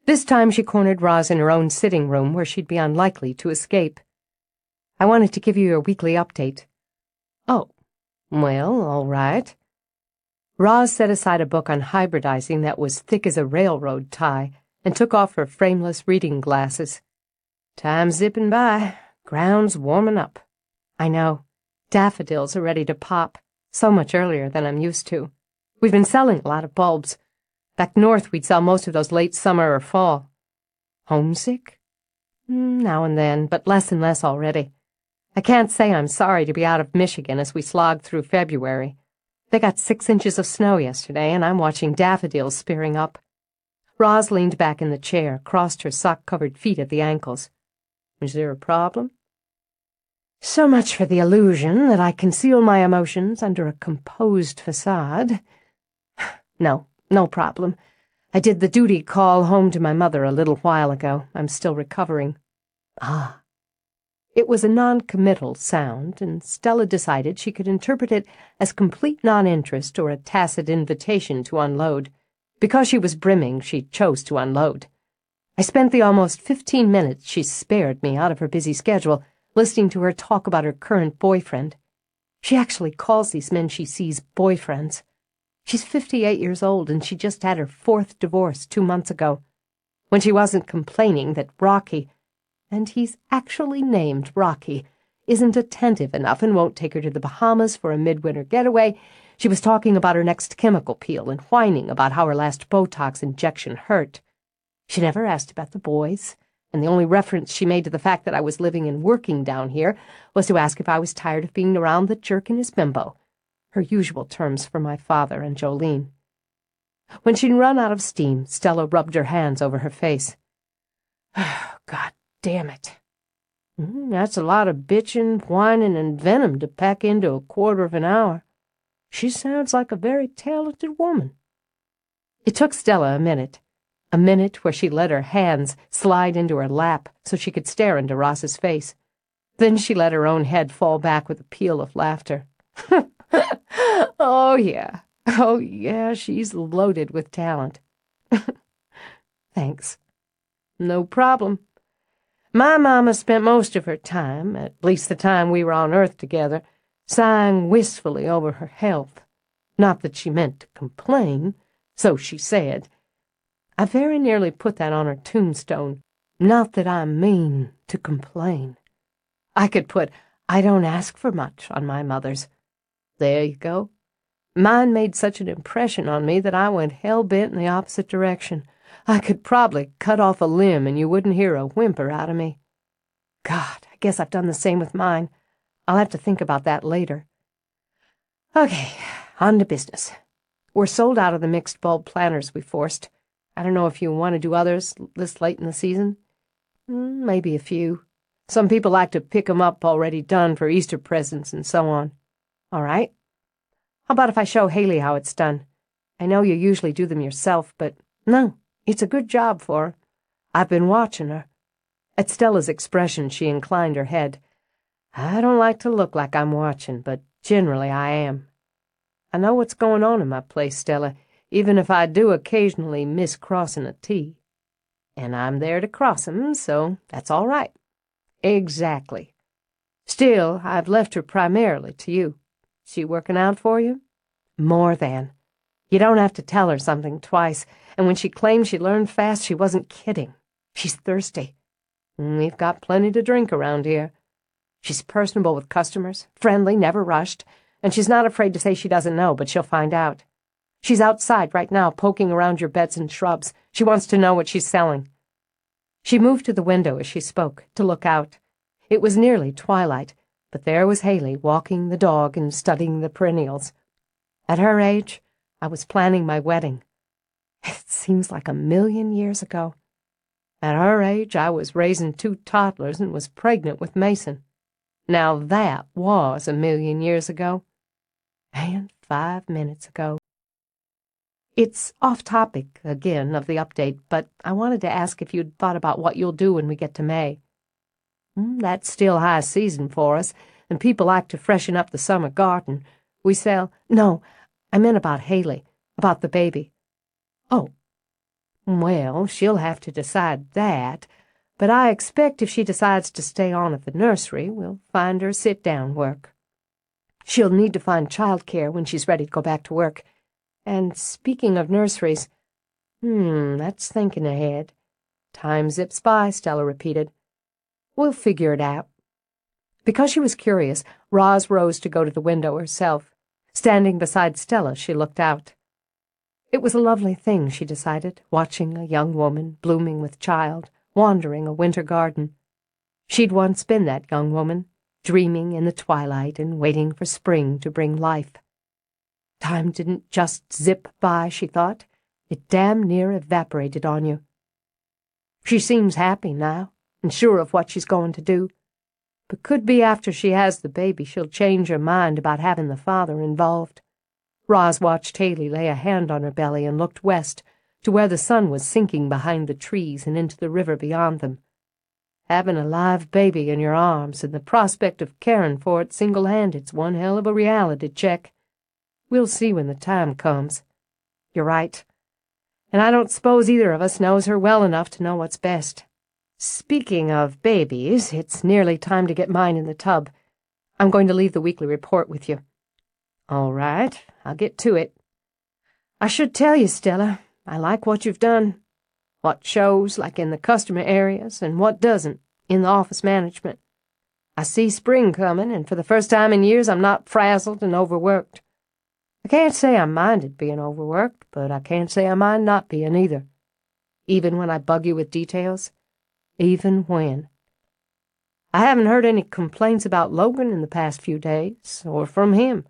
S1: This time she cornered Roz in her own sitting room where she'd be unlikely to escape. "I wanted to give you your weekly update." "Oh, well, all right." Roz set aside a book on hybridizing that was thick as a railroad tie and took off her frameless reading glasses. "Time's zipping by. Ground's warming up." "I know. Daffodils are ready to pop, so much earlier than I'm used to. We've been selling a lot of bulbs. Back north we'd sell most of those late summer or fall." "Homesick?" "Now and then, but less and less already. I can't say I'm sorry to be out of Michigan as we slog through February. They got 6 inches of snow yesterday, and I'm watching daffodils spearing up." Roz leaned back in the chair, crossed her sock-covered feet at the ankles. "Is there a problem?" "So much for the illusion that I conceal my emotions under a composed facade. No problem. I did the duty call home to my mother a little while ago. I'm still recovering." "Ah." It was a non-committal sound, and Stella decided she could interpret it as complete non-interest or a tacit invitation to unload. Because she was brimming, she chose to unload. "I spent the almost 15 minutes she spared me out of her busy schedule listening to her talk about her current boyfriend. She actually calls these men she sees boyfriends. She's 58 years old, and she just had her 4th divorce 2 months ago. When she wasn't complaining that Rocky, and he's actually named Rocky, isn't attentive enough and won't take her to the Bahamas for a midwinter getaway, she was talking about her next chemical peel and whining about how her last Botox injection hurt. She never asked about the boys, and the only reference she made to the fact that I was living and working down here was to ask if I was tired of being around the jerk and his bimbo, her usual terms for my father and Jolene. When she'd run out of steam, Stella rubbed her hands over her face. "Oh, God damn it. That's a lot of bitching, whining, and venom to pack into a quarter of an hour. She sounds like a very talented woman." It took Stella a minute where she let her hands slide into her lap so she could stare into Ross's face. Then she let her own head fall back with a peal of laughter. Oh, yeah, she's loaded with talent." "Thanks." "No problem. My mama spent most of her time, at least the time we were on Earth together, sighing wistfully over her health. Not that she meant to complain, so she said. I very nearly put that on her tombstone. Not that I mean to complain. I could put 'I don't ask for much' on my mother's. There you go. Mine made such an impression on me that I went hell-bent in the opposite direction. I could probably cut off a limb and you wouldn't hear a whimper out of me. God, I guess I've done the same with mine. I'll have to think about that later. Okay, on to business. We're sold out of the mixed bulb planters we forced. I don't know if you want to do others this late in the season. Maybe a few. Some people like to pick 'em up already done for Easter presents and so on. All right. How about if I show Haley how it's done? I know you usually do them yourself, but no, it's a good job for her. I've been watching her. At Stella's expression, she inclined her head. I don't like to look like I'm watching, but generally I am. I know what's going on in my place, Stella, even if I do occasionally miss crossing a T. And I'm there to cross 'em, so that's all right. Exactly. Still, I've left her primarily to you. She working out for you? More than. You don't have to tell her something twice, and when she claimed she learned fast, she wasn't kidding. She's thirsty. We've got plenty to drink around here. She's personable with customers, friendly, never rushed, and she's not afraid to say she doesn't know, but she'll find out. She's outside right now, poking around your beds and shrubs. She wants to know what she's selling. She moved to the window as she spoke, to look out. It was nearly twilight, but there was Haley walking the dog and studying the perennials. At her age, I was planning my wedding. It seems like 1,000,000 years ago. At her age, I was raising 2 toddlers and was pregnant with Mason. Now that was 1,000,000 years ago. And 5 minutes ago. It's off topic, again, of the update, but I wanted to ask if you'd thought about what you'll do when we get to May. That's still high season for us, and people like to freshen up the summer garden. We sell— No, I meant about Haley, about the baby. Oh. Well, she'll have to decide that, but I expect if she decides to stay on at the nursery, we'll find her sit-down work. She'll need to find childcare when she's ready to go back to work. And speaking of nurseries, that's thinking ahead. Time zips by, Stella repeated. We'll figure it out. Because she was curious, Roz rose to go to the window herself. Standing beside Stella, she looked out. It was a lovely thing, she decided, watching a young woman, blooming with child, wandering a winter garden. She'd once been that young woman, dreaming in the twilight and waiting for spring to bring life. Time didn't just zip by, she thought. It damn near evaporated on you. She seems happy now, and sure of what she's going to do. But could be after she has the baby she'll change her mind about having the father involved. Roz watched Haley lay a hand on her belly and looked west, to where the sun was sinking behind the trees and into the river beyond them. Having a live baby in your arms and the prospect of caring for it single-handed's one hell of a reality check. We'll see when the time comes. You're right. And I don't suppose either of us knows her well enough to know what's best. Speaking of babies, it's nearly time to get mine in the tub. I'm going to leave the weekly report with you. All right, I'll get to it. I should tell you, Stella, I like what you've done. What shows, like in the customer areas, and what doesn't, in the office management. I see spring coming, and for the first time in years I'm not frazzled and overworked. I can't say I minded being overworked, but I can't say I mind not being either. Even when I bug you with details. Even when. I haven't heard any complaints about Logan in the past few days, or from him.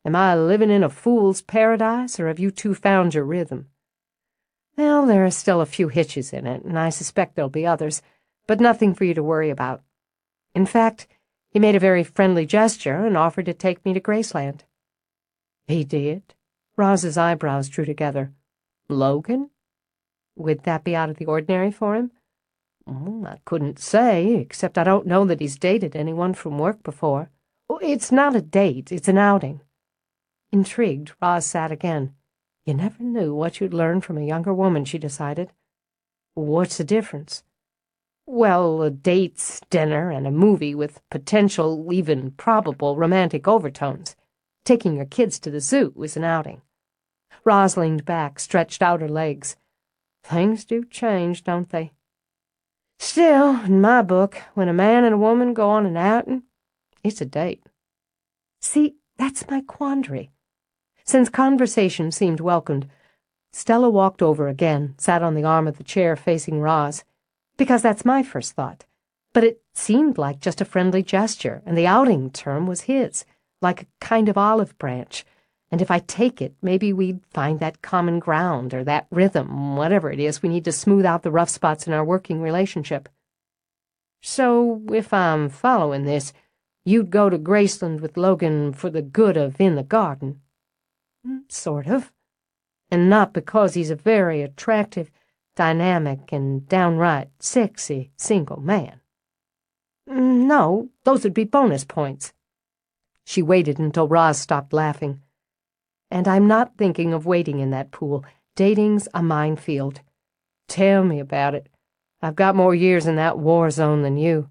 S1: Am I living in a fool's paradise, or have you two found your rhythm? Well, there are still a few hitches in it, and I suspect there'll be others, but nothing for you to worry about. In fact, he made a very friendly gesture and offered to take me to Graceland. He did? Roz's eyebrows drew together. Logan? Would that be out of the ordinary for him? I couldn't say, except I don't know that he's dated anyone from work before. It's not a date, it's an outing. Intrigued, Roz sat again. You never knew what you'd learn from a younger woman, she decided. What's the difference? Well, a date's dinner and a movie with potential, even probable, romantic overtones. Taking your kids to the zoo is an outing. Roz leaned back, stretched out her legs. Things do change, don't they? Still, in my book, when a man and a woman go on an outing, it's a date. See, that's my quandary. Since conversation seemed welcomed, Stella walked over again, sat on the arm of the chair facing Roz. Because that's my first thought. But it seemed like just a friendly gesture, and the outing term was his, like a kind of olive branch. And if I take it, maybe we'd find that common ground, or that rhythm, whatever it is we need to smooth out the rough spots in our working relationship. So, if I'm following this, you'd go to Graceland with Logan for the good of In the Garden. Sort of. And not because he's a very attractive, dynamic, and downright sexy single man. No, those would be bonus points. She waited until Roz stopped laughing. And I'm not thinking of wading in that pool. Dating's a minefield. Tell me about it. I've got more years in that war zone than you.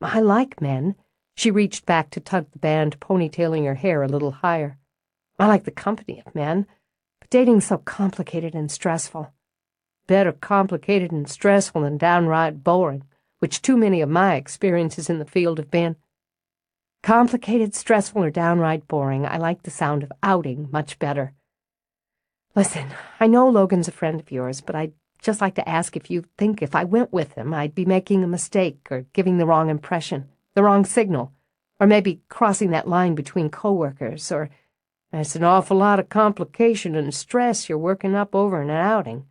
S1: I like men. She reached back to tug the band, ponytailing her hair a little higher. I like the company of men, but dating's so complicated and stressful. Better complicated and stressful than downright boring, which too many of my experiences in the field have been. Complicated, stressful, or downright boring, I like the sound of outing much better. Listen, I know Logan's a friend of yours, but I'd just like to ask if you think if I went with him, I'd be making a mistake or giving the wrong impression, the wrong signal, or maybe crossing that line between coworkers, or it's an awful lot of complication and stress you're working up over an outing.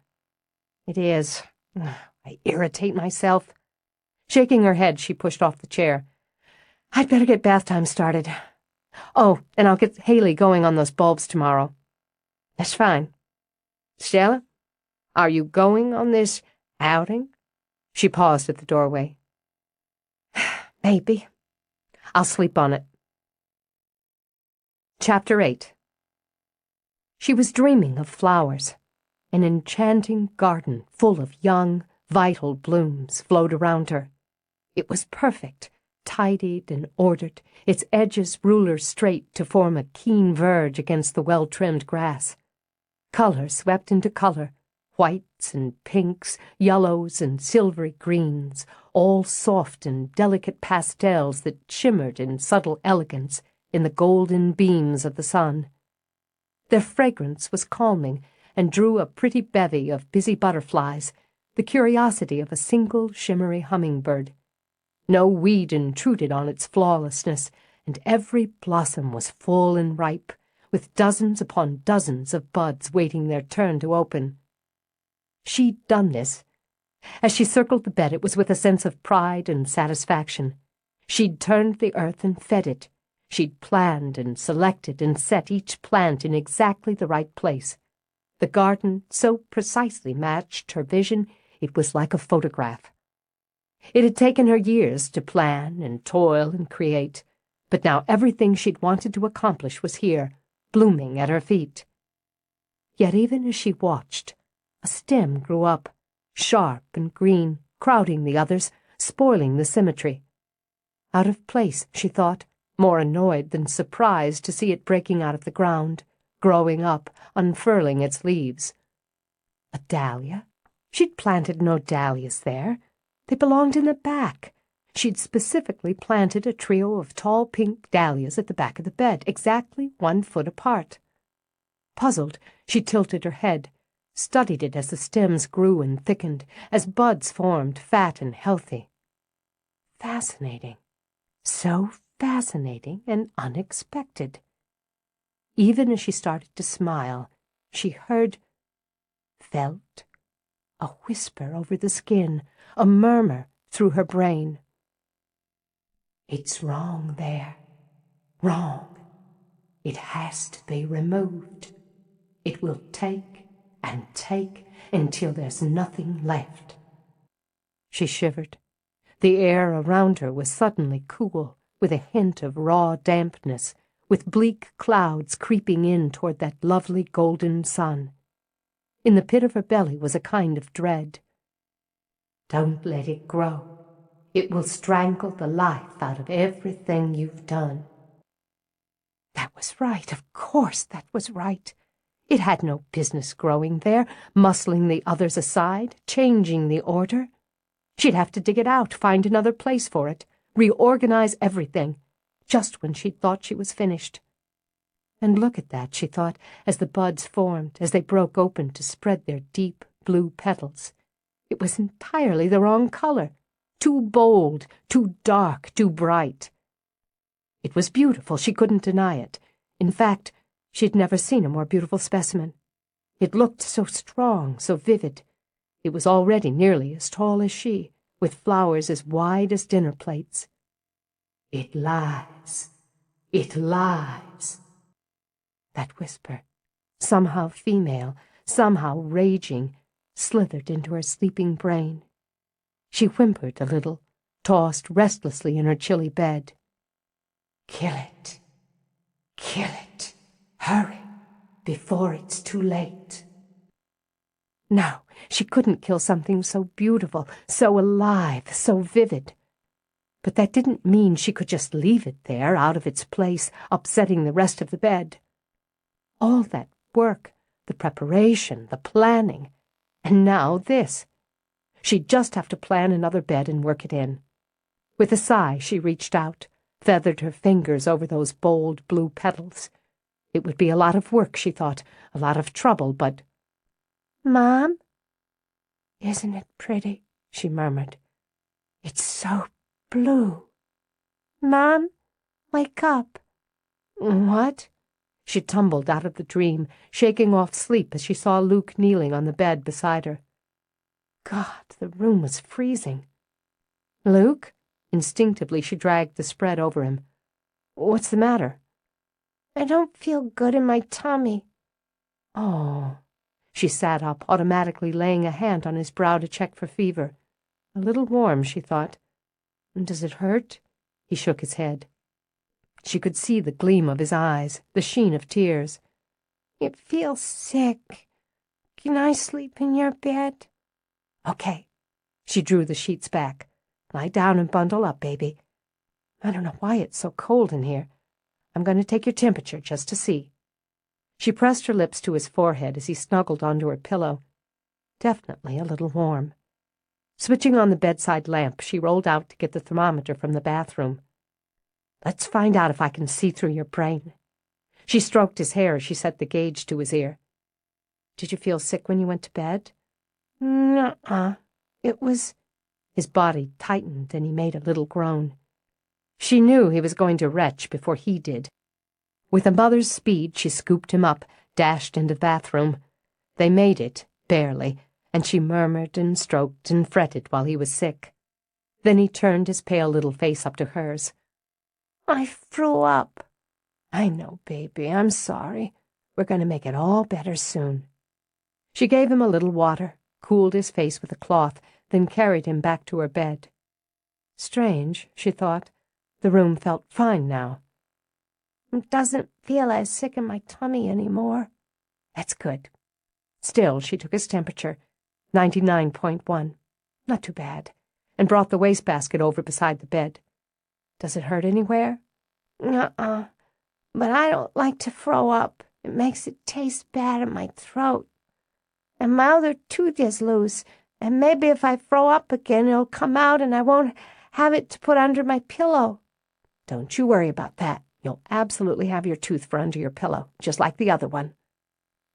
S1: It is. I irritate myself. Shaking her head, she pushed off the chair. I'd better get bath time started. Oh, and I'll get Haley going on those bulbs tomorrow. That's fine. Stella, are you going on this outing? She paused at the doorway.
S2: Maybe.
S1: I'll sleep on it. Chapter 8. She was dreaming of flowers. An enchanting garden full of young, vital blooms flowed around her. It was perfect, tidied and ordered, its edges ruler straight to form a keen verge against the well-trimmed grass. Color swept into color, whites and pinks, yellows and silvery greens, all soft and delicate pastels that shimmered in subtle elegance in the golden beams of the sun. Their fragrance was calming and drew a pretty bevy of busy butterflies, the curiosity of a single shimmery hummingbird. No weed intruded on its flawlessness, and every blossom was full and ripe, with dozens upon dozens of buds waiting their turn to open. She'd done this. As she circled the bed, it was with a sense of pride and satisfaction. She'd turned the earth and fed it. She'd planned and selected and set each plant in exactly the right place. The garden so precisely matched her vision, it was like a photograph. It had taken her years to plan and toil and create, but now everything she'd wanted to accomplish was here, blooming at her feet. Yet even as she watched, a stem grew up, sharp and green, crowding the others, spoiling the symmetry. Out of place, she thought, more annoyed than surprised to see it breaking out of the ground, growing up, unfurling its leaves. A dahlia? She'd planted no dahlias there. They belonged in the back. She'd specifically planted a trio of tall pink dahlias at the back of the bed, exactly 1 foot apart. Puzzled, she tilted her head, studied it as the stems grew and thickened, as buds formed, fat and healthy. Fascinating. So fascinating and unexpected. Even as she started to smile, she heard, felt, a whisper over the skin, a murmur through her brain. It's wrong there. Wrong. It has to be removed. It will take and take until there's nothing left. She shivered. The air around her was suddenly cool, with a hint of raw dampness, with bleak clouds creeping in toward that lovely golden sun. In the pit of her belly was a kind of dread. Don't let it grow. It will strangle the life out of everything you've done. That was right, of course that was right. It had no business growing there, muscling the others aside, changing the order. She'd have to dig it out, find another place for it, reorganize everything, just when she'd thought she was finished. And look at that, she thought, as the buds formed, as they broke open to spread their deep blue petals. It was entirely the wrong color, too bold, too dark, too bright. It was beautiful, she couldn't deny it. In fact, she'd never seen a more beautiful specimen. It looked so strong, so vivid. It was already nearly as tall as she, with flowers as wide as dinner plates. It lies. It lies. That whisper, somehow female, somehow raging, slithered into her sleeping brain. She whimpered a little, tossed restlessly in her chilly bed. Kill it. Kill it. Hurry, before it's too late. No, she couldn't kill something so beautiful, so alive, so vivid. But that didn't mean she could just leave it there, out of its place, upsetting the rest of the bed. All that work, the preparation, the planning, and now this. She'd just have to plan another bed and work it in. With a sigh, she reached out, feathered her fingers over those bold blue petals. It would be a lot of work, she thought, a lot of trouble, but... Mom? Isn't it pretty? She murmured. It's so blue. Mom, wake up. What? She tumbled out of the dream, shaking off sleep as she saw Luke kneeling on the bed beside her. God, the room was freezing. Luke? Instinctively, she dragged the spread over him. What's the matter? I don't feel good in my tummy. Oh. She sat up, automatically laying a hand on his brow to check for fever. A little warm, she thought. Does it hurt? He shook his head. She could see the gleam of his eyes, the sheen of tears.
S2: It feels sick. Can I sleep in your bed?
S1: Okay. She drew the sheets back. Lie down and bundle up, baby. I don't know why it's so cold in here. I'm going to take your temperature just to see. She pressed her lips to his forehead as he snuggled onto her pillow. Definitely a little warm. Switching on the bedside lamp, she rolled out to get the thermometer from the bathroom. Let's find out if I can see through your brain. She stroked his hair as she set the gauge to his ear. Did you feel sick when you went to bed?
S2: Nuh-uh. It was...
S1: His body tightened and he made a little groan. She knew he was going to retch before he did. With a mother's speed, she scooped him up, dashed into the bathroom. They made it, barely, and she murmured and stroked and fretted while he was sick. Then he turned his pale little face up to hers.
S2: I threw up.
S1: I know, baby. I'm sorry. We're going to make it all better soon. She gave him a little water, cooled his face with a cloth, then carried him back to her bed. Strange, she thought. The room felt fine now.
S2: It doesn't feel as sick in my tummy anymore.
S1: That's good. Still, she took his temperature, 99.1. Not too bad, and brought the wastebasket over beside the bed. Does it hurt anywhere?
S2: Nuh-uh. But I don't like to throw up. It makes it taste bad in my throat. And my other tooth is loose, and maybe if I throw up again, it'll come out and I won't have it to put under my pillow.
S1: Don't you worry about that. You'll absolutely have your tooth for under your pillow, just like the other one.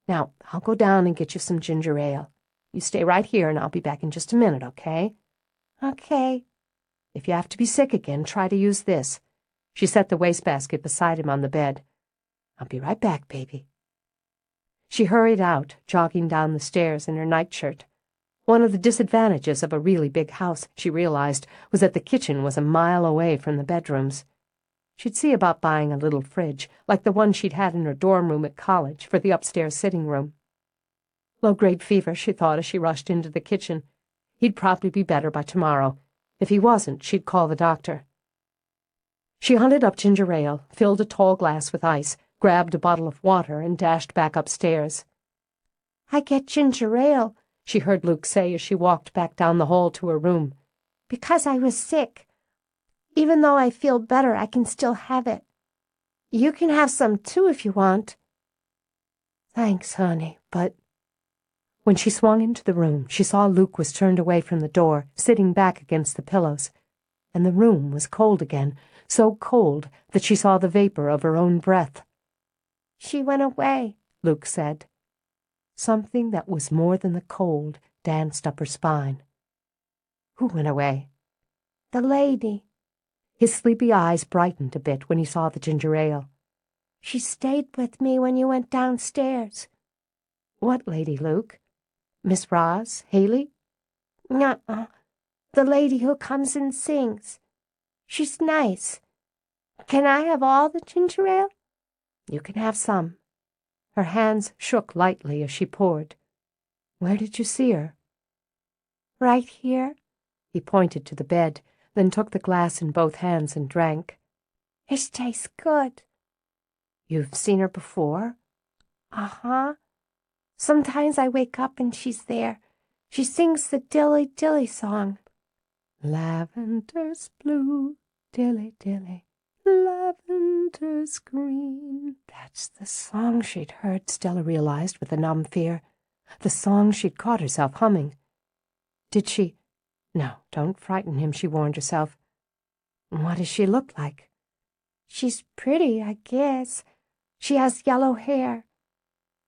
S1: Now, I'll go down and get you some ginger ale. You stay right here and I'll be back in just a minute, okay?
S2: Okay.
S1: If you have to be sick again, try to use this. She set the wastebasket beside him on the bed. I'll be right back, baby. She hurried out, jogging down the stairs in her nightshirt. One of the disadvantages of a really big house, she realized, was that the kitchen was a mile away from the bedrooms. She'd see about buying a little fridge, like the one she'd had in her dorm room at college, for the upstairs sitting room. Low-grade fever, she thought as she rushed into the kitchen. He'd probably be better by tomorrow. If he wasn't, she'd call the doctor. She hunted up ginger ale, filled a tall glass with ice, grabbed a bottle of water, and dashed back upstairs.
S2: I get ginger ale,
S1: she heard Luke say as she walked back down the hall to her room.
S2: Because I was sick. Even though I feel better, I can still have it. You can have some too if you want.
S1: Thanks, honey, but... When she swung into the room, she saw Luke was turned away from the door, sitting back against the pillows. And the room was cold again, so cold that she saw the vapor of her own breath.
S2: She went away,
S1: Luke said. Something that was more than the cold danced up her spine. Who went away?
S2: The lady.
S1: His sleepy eyes brightened a bit when he saw the ginger ale.
S2: She stayed with me when you went downstairs.
S1: What lady, Luke? Miss Roz? Haley?
S2: Nuh-uh. The lady who comes and sings. She's nice. Can I have all the ginger ale?
S1: You can have some. Her hands shook lightly as she poured. Where did you see her?
S2: Right here.
S1: He pointed to the bed, then took the glass in both hands and drank.
S2: It tastes good.
S1: You've seen her before?
S2: Uh-huh. Sometimes I wake up and she's there. She sings the Dilly Dilly song.
S1: Lavender's blue, dilly dilly, lavender's green. That's the song she'd heard, Stella realized with a numb fear. The song she'd caught herself humming. Did she... No, don't frighten him, she warned herself. What does she look like?
S2: She's pretty, I guess. She has yellow hair.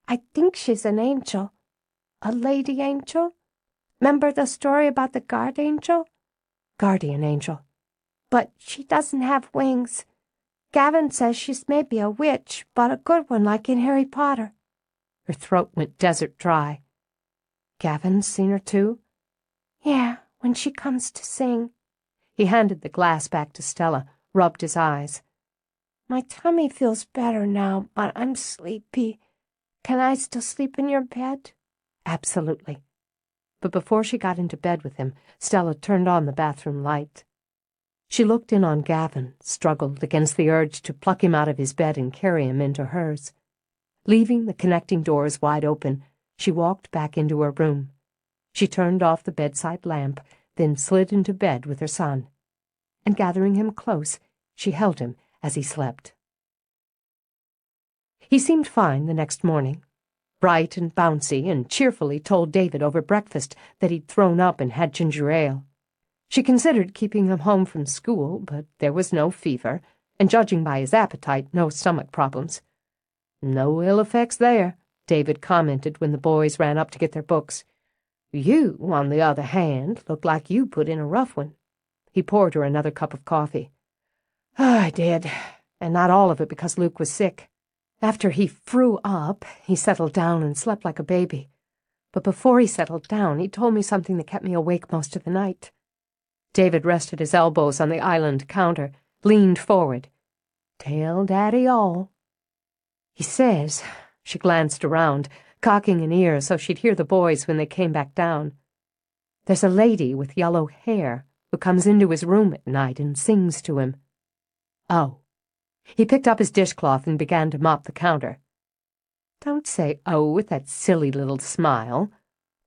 S2: I think she's an angel. A lady angel. Remember the story about the guard angel?
S1: Guardian angel.
S2: But she doesn't have wings. Gavin says she's maybe a witch, but a good one like in Harry Potter.
S1: Her throat went desert dry. Gavin's seen her too?
S2: Yeah, when she comes to sing.
S1: He handed the glass back to Stella, rubbed his eyes.
S2: My tummy feels better now, but I'm sleepy. Can I still sleep in your bed?
S1: Absolutely. But before she got into bed with him, Stella turned on the bathroom light. She looked in on Gavin, struggled against the urge to pluck him out of his bed and carry him into hers. Leaving the connecting doors wide open, she walked back into her room. She turned off the bedside lamp, then slid into bed with her son. And gathering him close, she held him as he slept. He seemed fine the next morning, bright and bouncy, and cheerfully told David over breakfast that he'd thrown up and had ginger ale. She considered keeping him home from school, but there was no fever, and judging by his appetite, no stomach problems. "No ill effects there," David commented when the boys ran up to get their books. "You, on the other hand, look like you put in a rough one." He poured her another cup of coffee. "I did, and not all of it because Luke was sick. After he threw up, he settled down and slept like a baby. But before he settled down, he told me something that kept me awake most of the night." David rested his elbows on the island counter, leaned forward. "Tell Daddy all." "He says," she glanced around, cocking an ear so she'd hear the boys when they came back down, "there's a lady with yellow hair who comes into his room at night and sings to him." "Oh." He picked up his dishcloth and began to mop the counter. "Don't say oh with that silly little smile.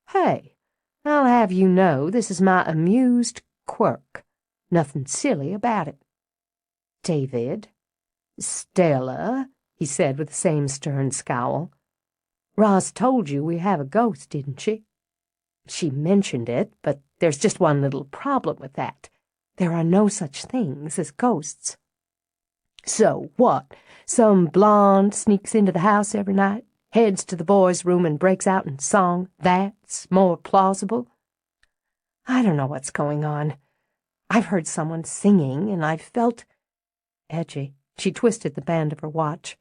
S1: Hey, I'll have you know this is my amused quirk. Nothing silly about it." "David." "Stella," he said with the same stern scowl. "Roz told you we have a ghost, didn't she?" "She mentioned it, but there's just one little problem with that. There are no such things as ghosts." "So what? Some blonde sneaks into the house every night, heads to the boys' room and breaks out in song. That's more plausible?" "I don't know what's going on. I've heard someone singing, and I've felt—" edgy. She twisted the band of her watch.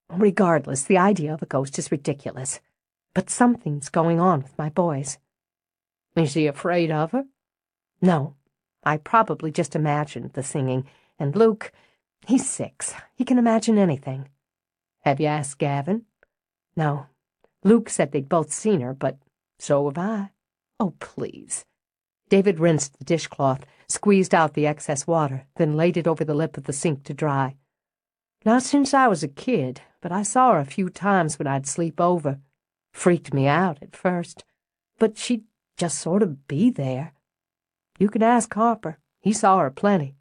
S1: "Regardless, the idea of a ghost is ridiculous. But something's going on with my boys." "Is he afraid of her?" "No. I probably just imagined the singing, and Luke, he's 6. He can imagine anything." "Have you asked Gavin?" "No. Luke said they'd both seen her, but so have I." "Oh, please." David rinsed the dishcloth, squeezed out the excess water, then laid it over the lip of the sink to dry. "Not since I was a kid, but I saw her a few times when I'd sleep over. Freaked me out at first, but she'd just sort of be there. You can ask Harper. He saw her plenty."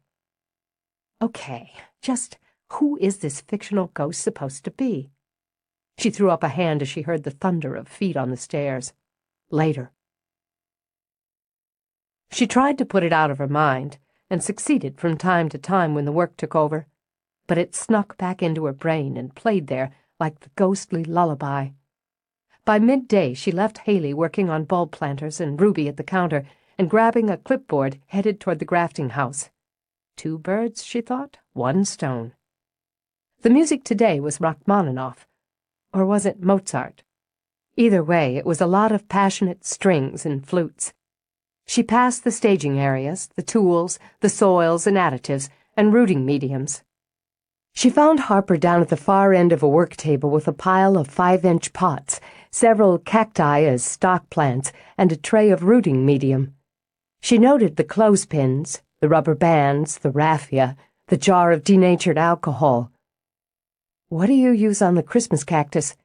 S1: "Okay, just who is this fictional ghost supposed to be?" She threw up a hand as she heard the thunder of feet on the stairs. "Later." She tried to put it out of her mind, and succeeded from time to time when the work took over, but it snuck back into her brain and played there like the ghostly lullaby. By midday she left Haley working on bulb planters and Ruby at the counter, and grabbing a clipboard headed toward the grafting house. 2 birds, she thought, 1 stone. The music today was Rachmaninoff, or was it Mozart? Either way, it was a lot of passionate strings and flutes. She passed the staging areas, the tools, the soils and additives, and rooting mediums. She found Harper down at the far end of a work table with a pile of 5-inch pots, several cacti as stock plants, and a tray of rooting medium. She noted the clothespins, the rubber bands, the raffia, the jar of denatured alcohol. "What do you use on the Christmas cactus?"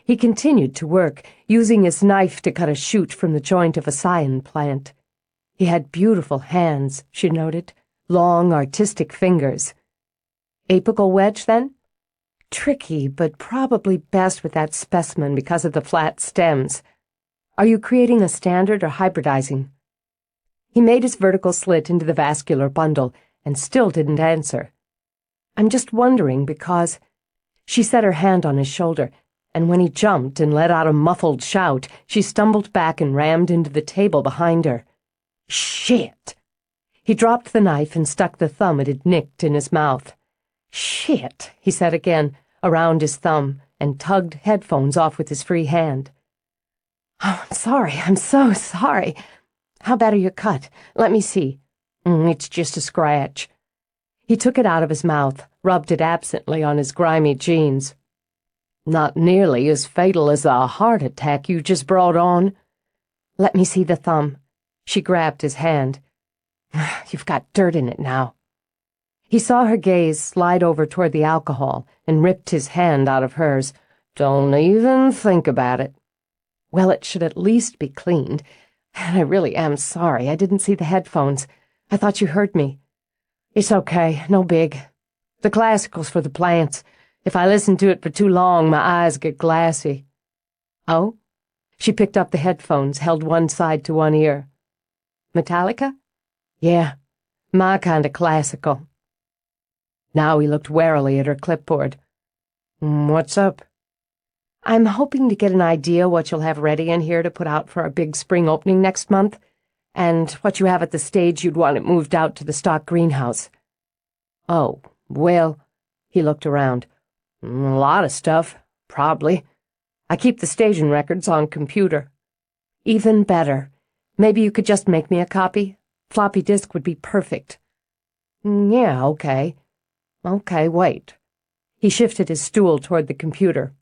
S1: He continued to work, using his knife to cut a shoot from the joint of a cyan plant. He had beautiful hands, she noted, long, artistic fingers. "Apical wedge, then?" "Tricky, but probably best with that specimen because of the flat stems. Are you creating a standard or hybridizing?" He made his vertical slit into the vascular bundle and still didn't answer. "I'm just wondering because—" She set her hand on his shoulder, and when he jumped and let out a muffled shout, she stumbled back and rammed into the table behind her. "Shit!" He dropped the knife and stuck the thumb it had nicked in his mouth. "Shit," he said again, around his thumb, and tugged headphones off with his free hand. "Oh, I'm so sorry. How bad are you cut? Let me see." It's just a scratch." He took it out of his mouth, rubbed it absently on his grimy jeans. Not nearly as fatal as the heart attack you just brought on.
S2: Let me see the thumb. She grabbed his hand. You've got dirt in it now. He saw her gaze slide over toward the alcohol and ripped his hand out of hers.
S1: Don't even think about it.
S2: Well, it should at least be cleaned. And I really am sorry. I didn't see the headphones. I thought you heard me.
S1: It's okay. No big. The classical's for the plants. If I listen to it for too long, my eyes get glassy.
S2: Oh? She picked up the headphones, held one side to one ear. Metallica?
S1: Yeah, my kind of classical.
S2: Now he looked warily at her clipboard.
S1: What's up?
S2: I'm hoping to get an idea what you'll have ready in here to put out for our big spring opening next month, and what you have at the stage you'd want it moved out to the stock greenhouse.
S1: Oh, well,
S2: he looked around.
S1: A lot of stuff, probably. I keep the staging records on computer.
S2: Even better. Maybe you could just make me a copy? Floppy disk would be perfect.
S1: Yeah, okay. Okay, wait.
S2: He shifted his stool toward the computer.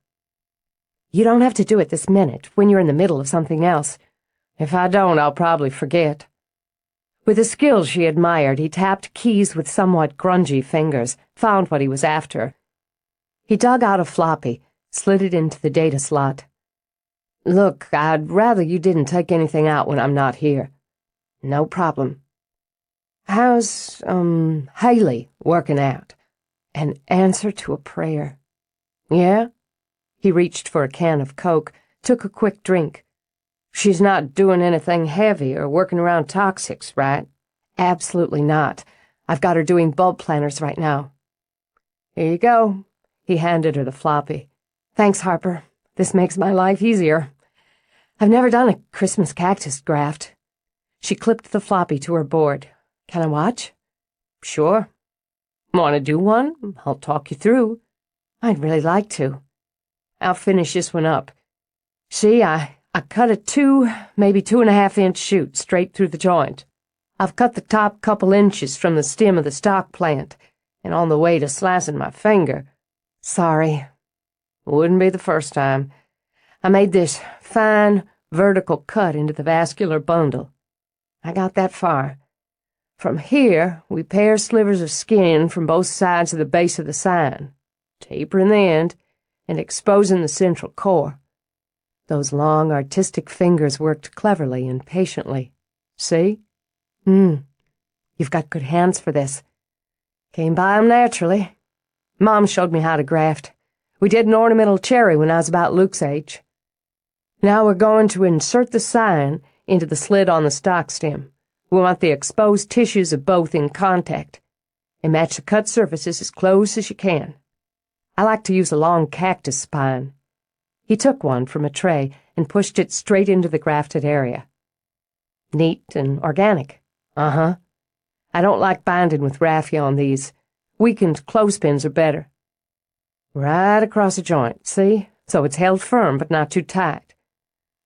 S2: You don't have to do it this minute, when you're in the middle of something else.
S1: If I don't, I'll probably forget.
S2: With a skill she admired, he tapped keys with somewhat grungy fingers, found what he was after. He dug out a floppy, slid it into the data slot.
S1: Look, I'd rather you didn't take anything out when I'm not here.
S2: No problem.
S1: How's, Haley working out?
S2: An answer to a prayer.
S1: Yeah?
S2: He reached for a can of Coke, took a quick drink.
S1: She's not doing anything heavy or working around toxics, right?
S2: Absolutely not. I've got her doing bulb planners right now.
S1: Here you go.
S2: He handed her the floppy. Thanks, Harper. This makes my life easier. I've never done a Christmas cactus graft. She clipped the floppy to her board. Can I watch?
S1: Sure. Want to do one? I'll talk you through.
S2: I'd really like to.
S1: I'll finish this one up. See, I cut a 2, maybe 2.5-inch shoot straight through the joint. I've cut the top couple inches from the stem of the stock plant, and on the way to slicing my finger.
S2: Sorry.
S1: Wouldn't be the first time. I made this fine, vertical cut into the vascular bundle. I got that far. From here, we pare slivers of skin from both sides of the base of the sign, tapering the end and exposing the central core.
S2: Those long, artistic fingers worked cleverly and patiently.
S1: See?
S2: You've got good hands for this.
S1: Came by 'em naturally. Mom showed me how to graft. We did an ornamental cherry when I was about Luke's age. Now we're going to insert the sign into the slit on the stock stem. We want the exposed tissues of both in contact, and match the cut surfaces as close as you can. I like to use a long cactus spine.
S2: He took one from a tray and pushed it straight into the grafted area.
S1: Neat and organic.
S2: Uh-huh.
S1: I don't like binding with raffia on these. Weakened clothespins are better. Right across the joint, see? So it's held firm but not too tight.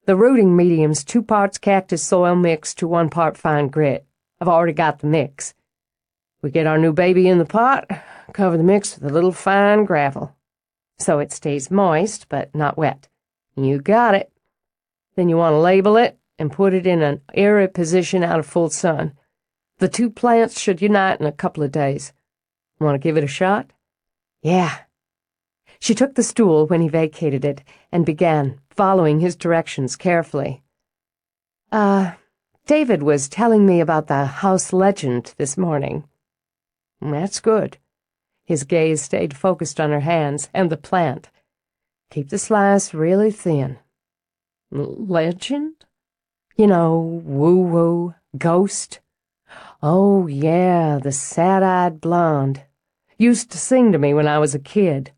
S1: The rooting medium's 2 parts cactus soil mixed to 1 part fine grit. I've already got the mix. We get our new baby in the pot, cover the mix with a little fine gravel.
S2: So it stays moist, but not wet.
S1: You got it. Then you want to label it and put it in an airy position out of full sun. The 2 plants should unite in a couple of days. Want to give it a shot?
S2: Yeah. She took the stool when he vacated it and began, following his directions carefully. David was telling me about the house legend this morning.
S1: That's good.
S2: His gaze stayed focused on her hands and the plant.
S1: Keep the slice really thin.
S2: Legend? You know, woo-woo, ghost.
S1: Oh, yeah, the sad-eyed blonde. Used to sing to me when I was a kid.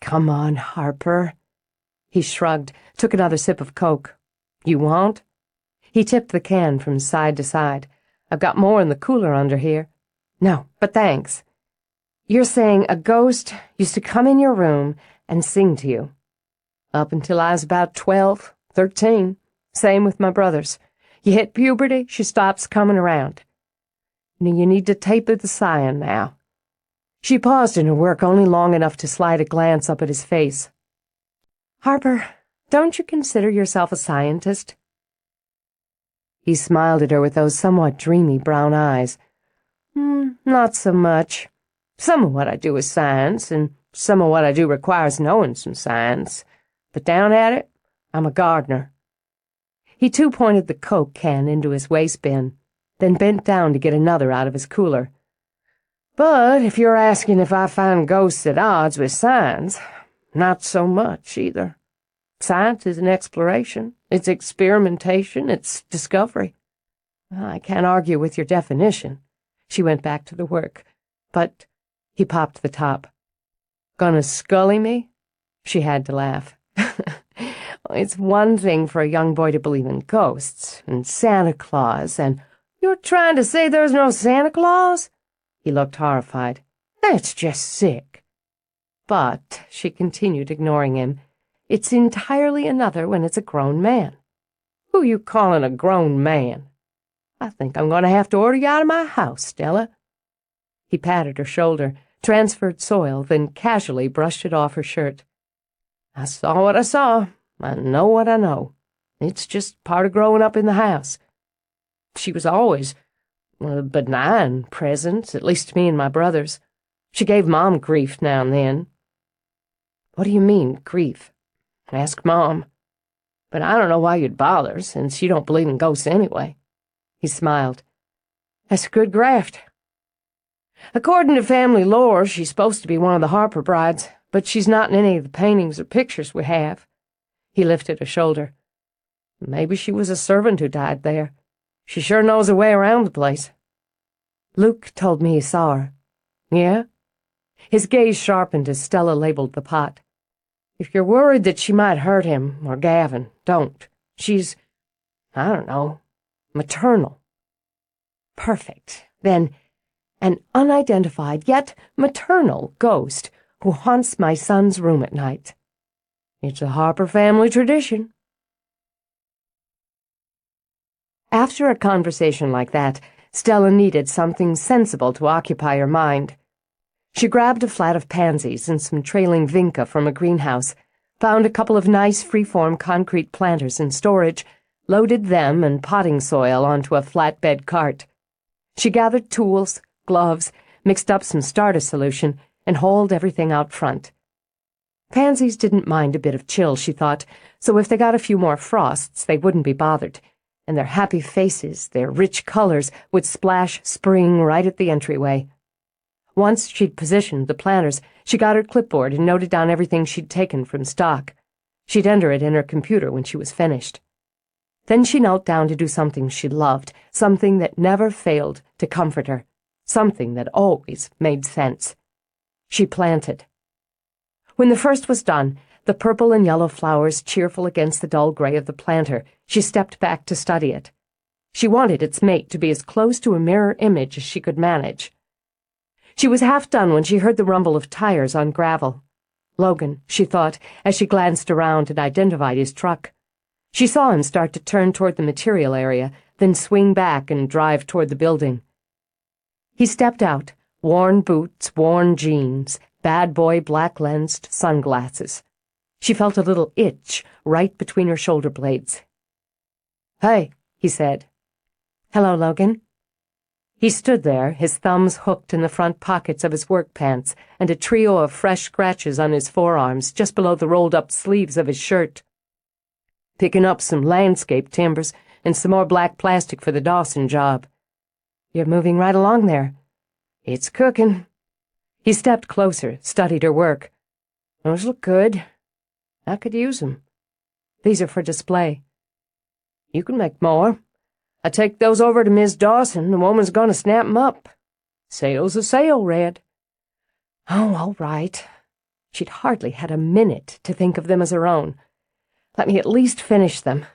S2: Come on, Harper. He shrugged, took another sip of Coke.
S1: You want?
S2: He tipped the can from side to side.
S1: I've got more in the cooler under here.
S2: No, but thanks. You're saying a ghost used to come in your room and sing to you.
S1: Up until I was about 12, 13. Same with my brothers. You hit puberty, she stops coming around. You need to taper the cyan now. She paused in her work only long enough to slide a glance up at his face, Harper, don't you consider yourself a scientist? He smiled at her with those somewhat dreamy brown eyes. Not so much. Some of what I do is science, and some of what I do requires knowing some science. But down at it, I'm a gardener. He too pointed the Coke can into his waste bin, then bent down to get another out of his cooler. But if you're asking if I find ghosts at odds with science, not so much either. Science is an exploration, it's experimentation, it's discovery. I can't argue with your definition. She went back to the work. But he popped the top. Gonna scully me? She had to laugh. It's one thing for a young boy to believe in ghosts and Santa Claus and— You're trying to say there's no Santa Claus? He looked horrified. That's just sick. But, she continued, ignoring him, it's entirely another when it's a grown man. Who you calling a grown man? I think I'm going to have to order you out of my house, Stella. He patted her shoulder, transferred soil, then casually brushed it off her shirt. I saw what I saw. I know what I know. It's just part of growing up in the house. She was always a benign presence, at least to me and my brothers. She gave Mom grief now and then. What do you mean, grief? Ask Mom. But I don't know why you'd bother, since you don't believe in ghosts anyway. He smiled. That's a good graft. According to family lore, she's supposed to be one of the Harper brides, but she's not in any of the paintings or pictures we have. He lifted a shoulder. Maybe she was a servant who died there. She sure knows her way around the place. Luke told me he saw her. Yeah? His gaze sharpened as Stella labeled the pot. If you're worried that she might hurt him, or Gavin, don't. She's, I don't know, maternal. Perfect. Then, an unidentified yet maternal ghost who haunts my son's room at night. It's a Harper family tradition. After a conversation like that, Stella needed something sensible to occupy her mind. She grabbed a flat of pansies and some trailing vinca from a greenhouse, found a couple of nice free-form concrete planters in storage, loaded them and potting soil onto a flatbed cart. She gathered tools, gloves, mixed up some starter solution, and hauled everything out front. Pansies didn't mind a bit of chill, she thought, so if they got a few more frosts, they wouldn't be bothered, and their happy faces, their rich colors, would splash spring right at the entryway. Once she'd positioned the planters, she got her clipboard and noted down everything she'd taken from stock. She'd enter it in her computer when she was finished. Then she knelt down to do something she loved, something that never failed to comfort her, something that always made sense. She planted. When the first was done, the purple and yellow flowers cheerful against the dull gray of the planter, she stepped back to study it. She wanted its mate to be as close to a mirror image as she could manage. She was half done when she heard the rumble of tires on gravel. Logan, she thought, as she glanced around and identified his truck. She saw him start to turn toward the material area, then swing back and drive toward the building. He stepped out, worn boots, worn jeans, bad boy black-lensed sunglasses. She felt a little itch right between her shoulder blades. "Hey," he said. "Hello, Logan." He stood there, his thumbs hooked in the front pockets of his work pants and a trio of fresh scratches on his forearms just below the rolled-up sleeves of his shirt. "Picking up some landscape timbers and some more black plastic for the Dawson job." "You're moving right along there." "It's cooking." He stepped closer, studied her work. "Those look good. I could use them." "These are for display." "You can make more. I take those over to Miss Dawson. The woman's going to snap 'em up. Sale's a sale, Red." "Oh, all right." She'd hardly had a minute to think of them as her own. "Let me at least finish them.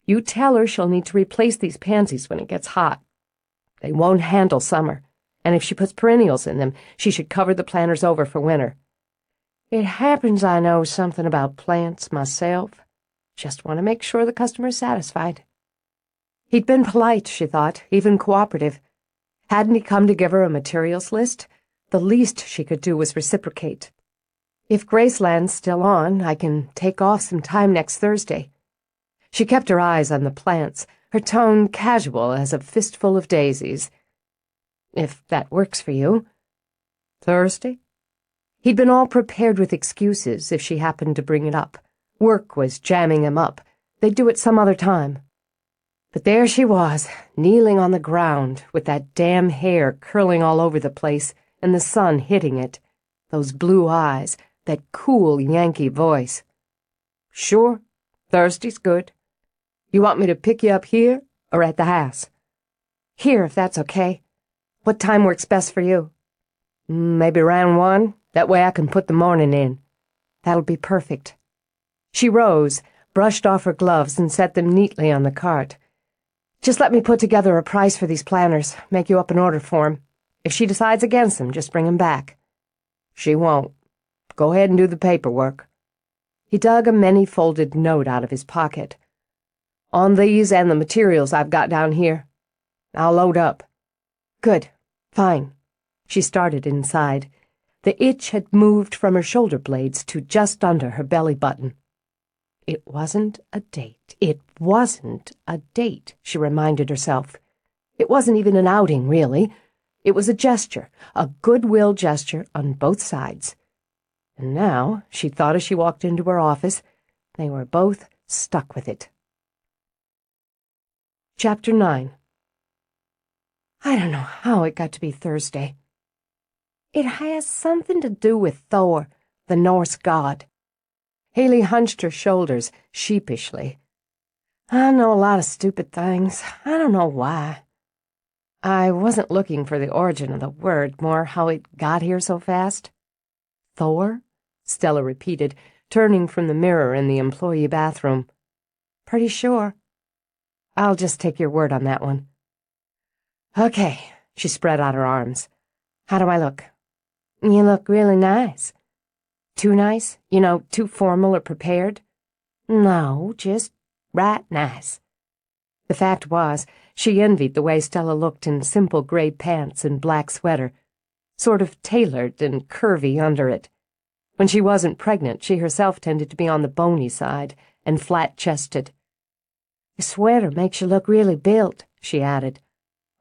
S1: You tell her she'll need to replace these pansies when it gets hot. They won't handle summer, and if she puts perennials in them, she should cover the planters over for winter. It happens I know something about plants myself. Just want to make sure the customer's satisfied." He'd been polite, she thought, even cooperative. Hadn't he come to give her a materials list? The least she could do was reciprocate. If Graceland's still on, I can take off some time next Thursday. She kept her eyes on the plants, her tone casual as a fistful of daisies. If that works for you. Thursday? He'd been all prepared with excuses if she happened to bring it up. Work was jamming him up. They'd do it some other time. But there she was, kneeling on the ground, with that damn hair curling all over the place and the sun hitting it, those blue eyes, that cool Yankee voice. Sure, Thursday's good. You want me to pick you up here or at the house? Here, if that's okay. What time works best for you? Maybe around 1. That way I can put the morning in. That'll be perfect. She rose, brushed off her gloves, and set them neatly on the cart. Just let me put together a price for these planners, make you up an order form. If she decides against them, just bring 'em back. She won't. Go ahead and do the paperwork. He dug a many-folded note out of his pocket. On these and the materials I've got down here. I'll load up. Good. Fine. She started inside. The itch had moved from her shoulder blades to just under her belly button. It wasn't a date. It wasn't a date, she reminded herself. It wasn't even an outing, really. It was a gesture, a goodwill gesture on both sides. And now, she thought as she walked into her office, they were both stuck with it. Chapter 9. I don't know how it got to be Thursday. It has something to do with Thor, the Norse god. Haley hunched her shoulders sheepishly. I know a lot of stupid things. I don't know why. I wasn't looking for the origin of the word, more how it got here so fast. Thor? Stella repeated, turning from the mirror in the employee bathroom. Pretty sure. I'll just take your word on that one. Okay, she spread out her arms. How do I look? You look really nice. Too nice? You know, too formal or prepared? No, just right nice. The fact was, she envied the way Stella looked in simple gray pants and black sweater, sort of tailored and curvy under it. When she wasn't pregnant, she herself tended to be on the bony side and flat-chested. The sweater makes you look really built, she added.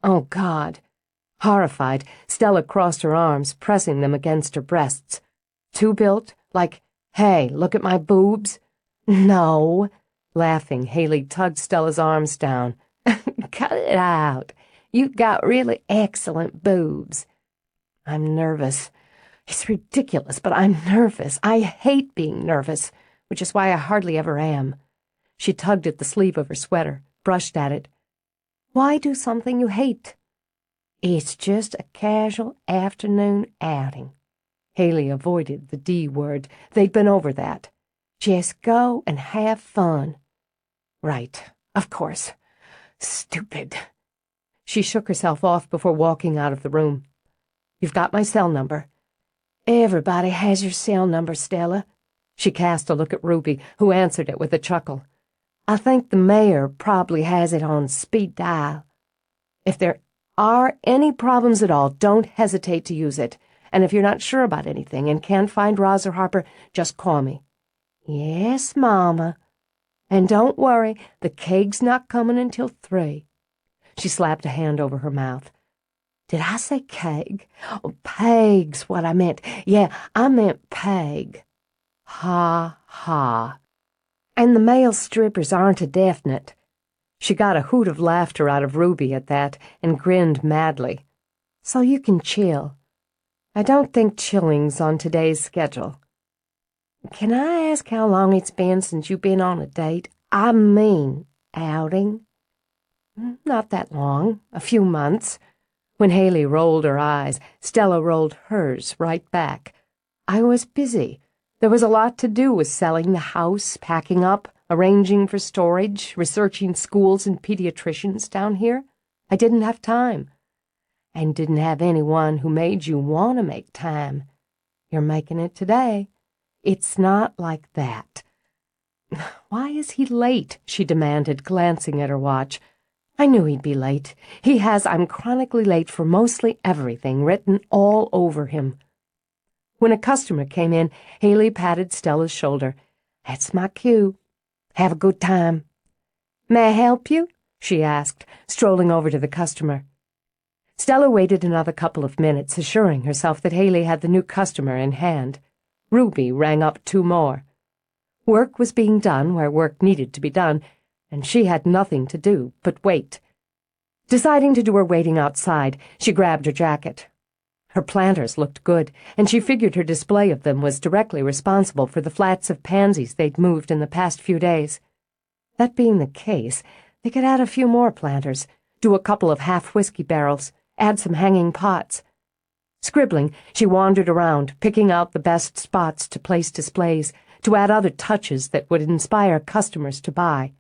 S1: Oh, God. Horrified, Stella crossed her arms, pressing them against her breasts. Too built? Like, hey, look at my boobs? No. Laughing, Haley tugged Stella's arms down. Cut it out. You've got really excellent boobs. I'm nervous. It's ridiculous, but I'm nervous. I hate being nervous, which is why I hardly ever am. She tugged at the sleeve of her sweater, brushed at it. Why do something you hate? It's just a casual afternoon outing. Haley avoided the D word. They'd been over that. Just go and have fun. Right, of course. Stupid. She shook herself off before walking out of the room. You've got my cell number. Everybody has your cell number, Stella. She cast a look at Ruby, who answered it with a chuckle. I think the mayor probably has it on speed dial. If there are any problems at all, don't hesitate to use it. And if you're not sure about anything and can't find Roz or Harper, just call me. Yes, Mama. And don't worry, the cake's not coming until 3. She slapped a hand over her mouth. Did I say keg? Oh, peg's what I meant. Yeah, I meant peg. Ha, ha. And the male strippers aren't a definite. She got a hoot of laughter out of Ruby at that and grinned madly. So you can chill. I don't think chilling's on today's schedule. Can I ask how long it's been since you've been on a date? I mean, outing? Not that long. A few months. When Haley rolled her eyes, Stella rolled hers right back. I was busy. There was a lot to do with selling the house, packing up, arranging for storage, researching schools and pediatricians down here. I didn't have time. And didn't have anyone who made you want to make time. You're making it today. It's not like that. Why is he late? She demanded, glancing at her watch. I knew he'd be late. He has I'm chronically late for mostly everything written all over him. When a customer came in, Haley patted Stella's shoulder. "That's my cue. Have a good time." "May I help you?" she asked, strolling over to the customer. Stella waited another couple of minutes, assuring herself that Haley had the new customer in hand. Ruby rang up 2 more. Work was being done where work needed to be done, and she had nothing to do but wait. Deciding to do her waiting outside, she grabbed her jacket. Her planters looked good, and she figured her display of them was directly responsible for the flats of pansies they'd moved in the past few days. That being the case, they could add a few more planters, do a couple of half whiskey barrels, add some hanging pots. Scribbling, she wandered around, picking out the best spots to place displays, to add other touches that would inspire customers to buy.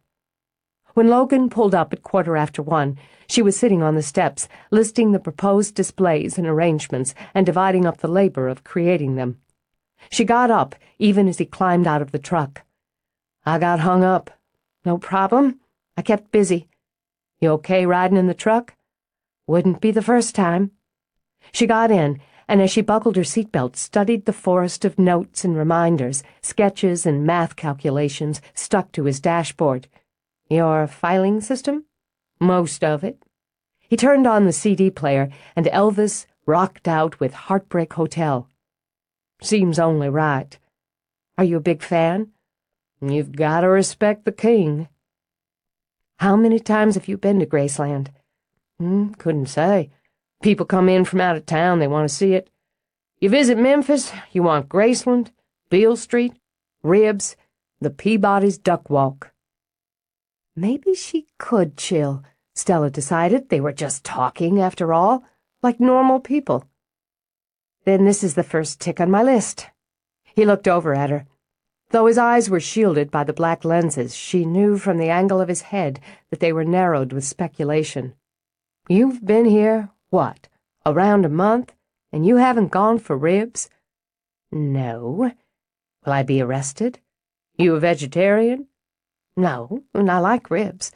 S1: When Logan pulled up at 1:15, she was sitting on the steps, listing the proposed displays and arrangements and dividing up the labor of creating them. She got up, even as he climbed out of the truck. "I got hung up." "No problem. I kept busy." "You okay riding in the truck?" "Wouldn't be the first time." She got in, and as she buckled her seatbelt, studied the forest of notes and reminders, sketches and math calculations stuck to his dashboard. "Your filing system?" "Most of it." He turned on the CD player, and Elvis rocked out with Heartbreak Hotel. "Seems only right." "Are you a big fan?" "You've got to respect the king." "How many times have you been to Graceland?" Couldn't say. People come in from out of town, they want to see it. You visit Memphis, you want Graceland, Beale Street, Ribs, the Peabody's Duck Walk." Maybe she could chill, Stella decided. They were just talking, after all, like normal people. "Then this is the first tick on my list." He looked over at her. Though his eyes were shielded by the black lenses, she knew from the angle of his head that they were narrowed with speculation. "You've been here, what, around a month, and you haven't gone for Ribs?" "No." "Will I be arrested?" "You a vegetarian?" "No, and I like ribs."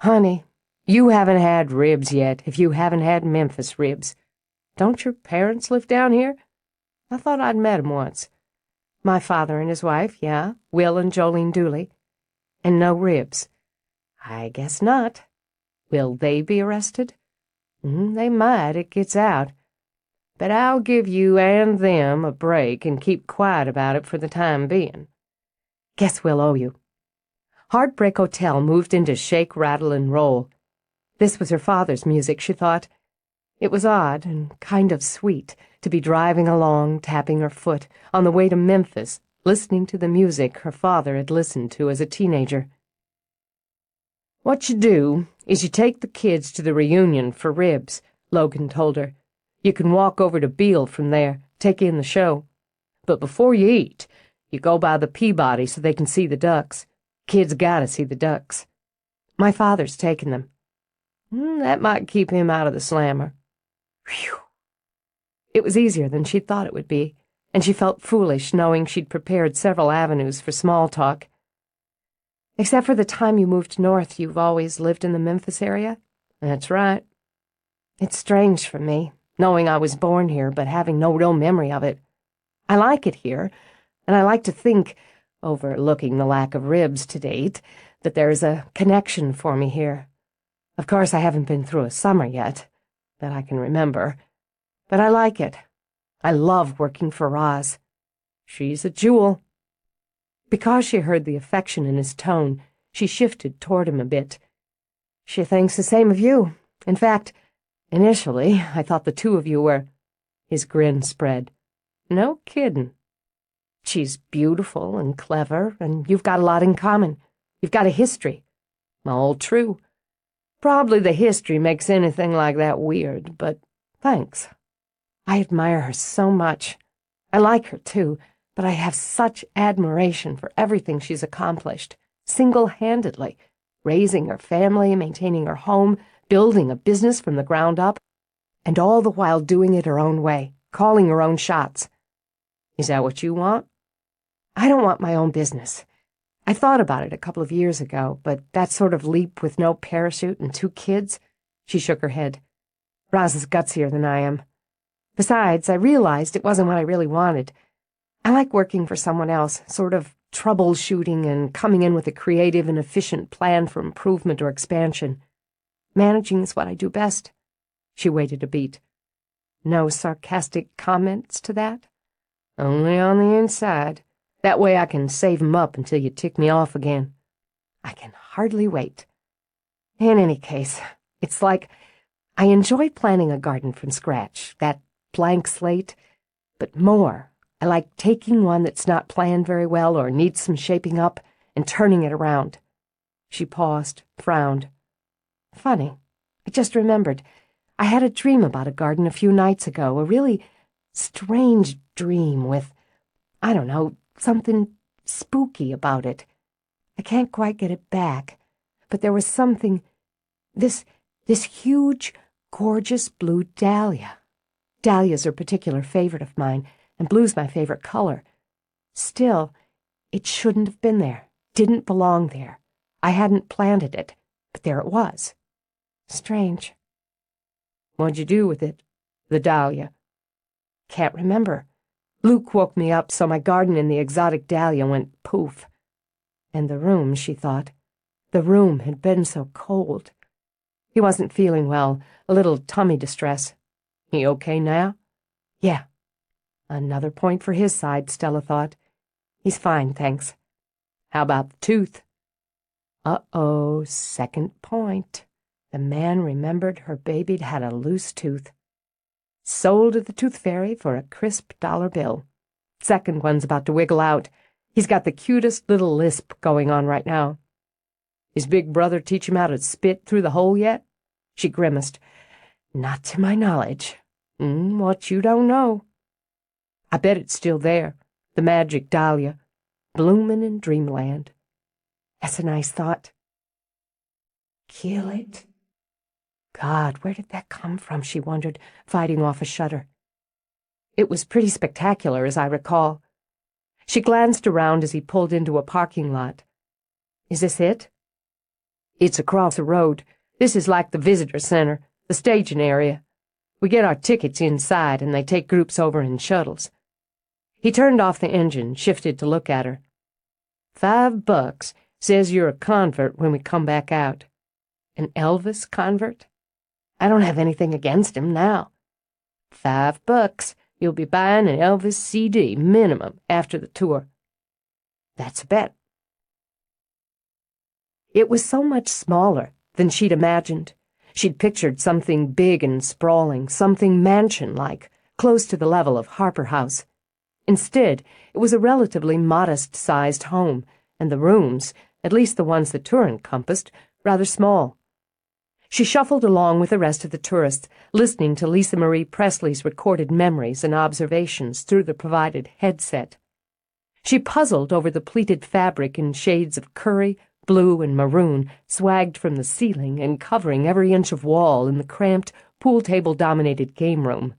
S1: "Honey, you haven't had ribs yet if you haven't had Memphis ribs. Don't your parents live down here? I thought I'd met 'em once." "My father and his wife, yeah, Will and Jolene Dooley." "And no ribs?" "I guess not." "Will they be arrested?" They might, it gets out. But I'll give you and them a break and keep quiet about it for the time being." "Guess we'll owe you." Heartbreak Hotel moved into Shake, Rattle, and Roll. This was her father's music, she thought. It was odd and kind of sweet to be driving along, tapping her foot, on the way to Memphis, listening to the music her father had listened to as a teenager. "What you do is you take the kids to the reunion for Ribs," Logan told her. "You can walk over to Beale from there, take in the show. But before you eat, you go by the Peabody so they can see the ducks. Kids gotta see the ducks." "My father's taken them." That might keep him out of the slammer." Phew. It was easier than she'd thought it would be, and she felt foolish knowing she'd prepared several avenues for small talk. "Except for the time you moved north, you've always lived in the Memphis area?" "That's right." "It's strange for me, knowing I was born here but having no real memory of it. I like it here, and I like to think, overlooking the lack of ribs to date, that there's a connection for me here. Of course, I haven't been through a summer yet, that I can remember, but I like it. I love working for Roz. She's a jewel." Because she heard the affection in his tone, she shifted toward him a bit. "She thinks the same of you. In fact, initially, I thought the two of you were—" His grin spread. "No kiddin'. She's beautiful and clever, and you've got a lot in common. You've got a history." "All true. Probably the history makes anything like that weird, but thanks." "I admire her so much. I like her, too, but I have such admiration for everything she's accomplished, single-handedly, raising her family, maintaining her home, building a business from the ground up, and all the while doing it her own way, calling her own shots." "Is that what you want?" "I don't want my own business. I thought about it a couple of years ago, but that sort of leap with no parachute and 2 kids," she shook her head. "Roz is gutsier than I am.
S2: Besides, I realized it wasn't what I really wanted. I like working for someone else, sort of troubleshooting and coming in with a creative and efficient plan for improvement or expansion. Managing is what I do best. She waited a beat. No sarcastic comments to that? Only on the inside. That way I can save 'em up until you tick me off again. I can hardly wait. In any case, it's like I enjoy planning a garden from scratch, that blank slate, but more, I like taking one that's not planned very well or needs some shaping up and turning it around. She paused, frowned. Funny, I just remembered. I had a dream about a garden a few nights ago, a really strange dream with, I don't know, something spooky about it. I can't quite get it back, but there was something, this huge, gorgeous blue dahlia. Dahlia's are a particular favorite of mine, and blue's my favorite color. Still, it shouldn't have been there, didn't belong there. I hadn't planted it, but there it was. Strange. What'd you do with it, the dahlia? Can't remember. Luke woke me up, so my garden and the exotic dahlia went poof. And the room, she thought. The room had been so cold. He wasn't feeling well, a little tummy distress. He okay now? Yeah. Another point for his side, Stella thought. He's fine, thanks. How about the tooth? Uh-oh, second point. The man remembered her baby'd had a loose tooth. Sold to the tooth fairy for a crisp $1 bill. Second one's about to wiggle out. He's got the cutest little lisp going on right now. His big brother teach him how to spit through the hole yet? She grimaced. Not to my knowledge. What you don't know. I bet it's still there, the magic dahlia, bloomin' in dreamland. That's a nice thought. Kill it? God, where did that come from, she wondered, fighting off a shudder. It was pretty spectacular, as I recall. She glanced around as he pulled into a parking lot. Is this it? It's across the road. This is like the visitor center, the staging area. We get our tickets inside, and they take groups over in shuttles. He turned off the engine, shifted to look at her. $5. Says you're a convert when we come back out. An Elvis convert? I don't have anything against him now. $5. You'll be buying an Elvis CD, minimum, after the tour. That's a bet. It was so much smaller than she'd imagined. She'd pictured something big and sprawling, something mansion-like, close to the level of Harper House. Instead, it was a relatively modest-sized home, and the rooms, at least the ones the tour encompassed, rather small. She shuffled along with the rest of the tourists, listening to Lisa Marie Presley's recorded memories and observations through the provided headset. She puzzled over the pleated fabric in shades of curry, blue, and maroon, swagged from the ceiling and covering every inch of wall in the cramped, pool-table-dominated game room.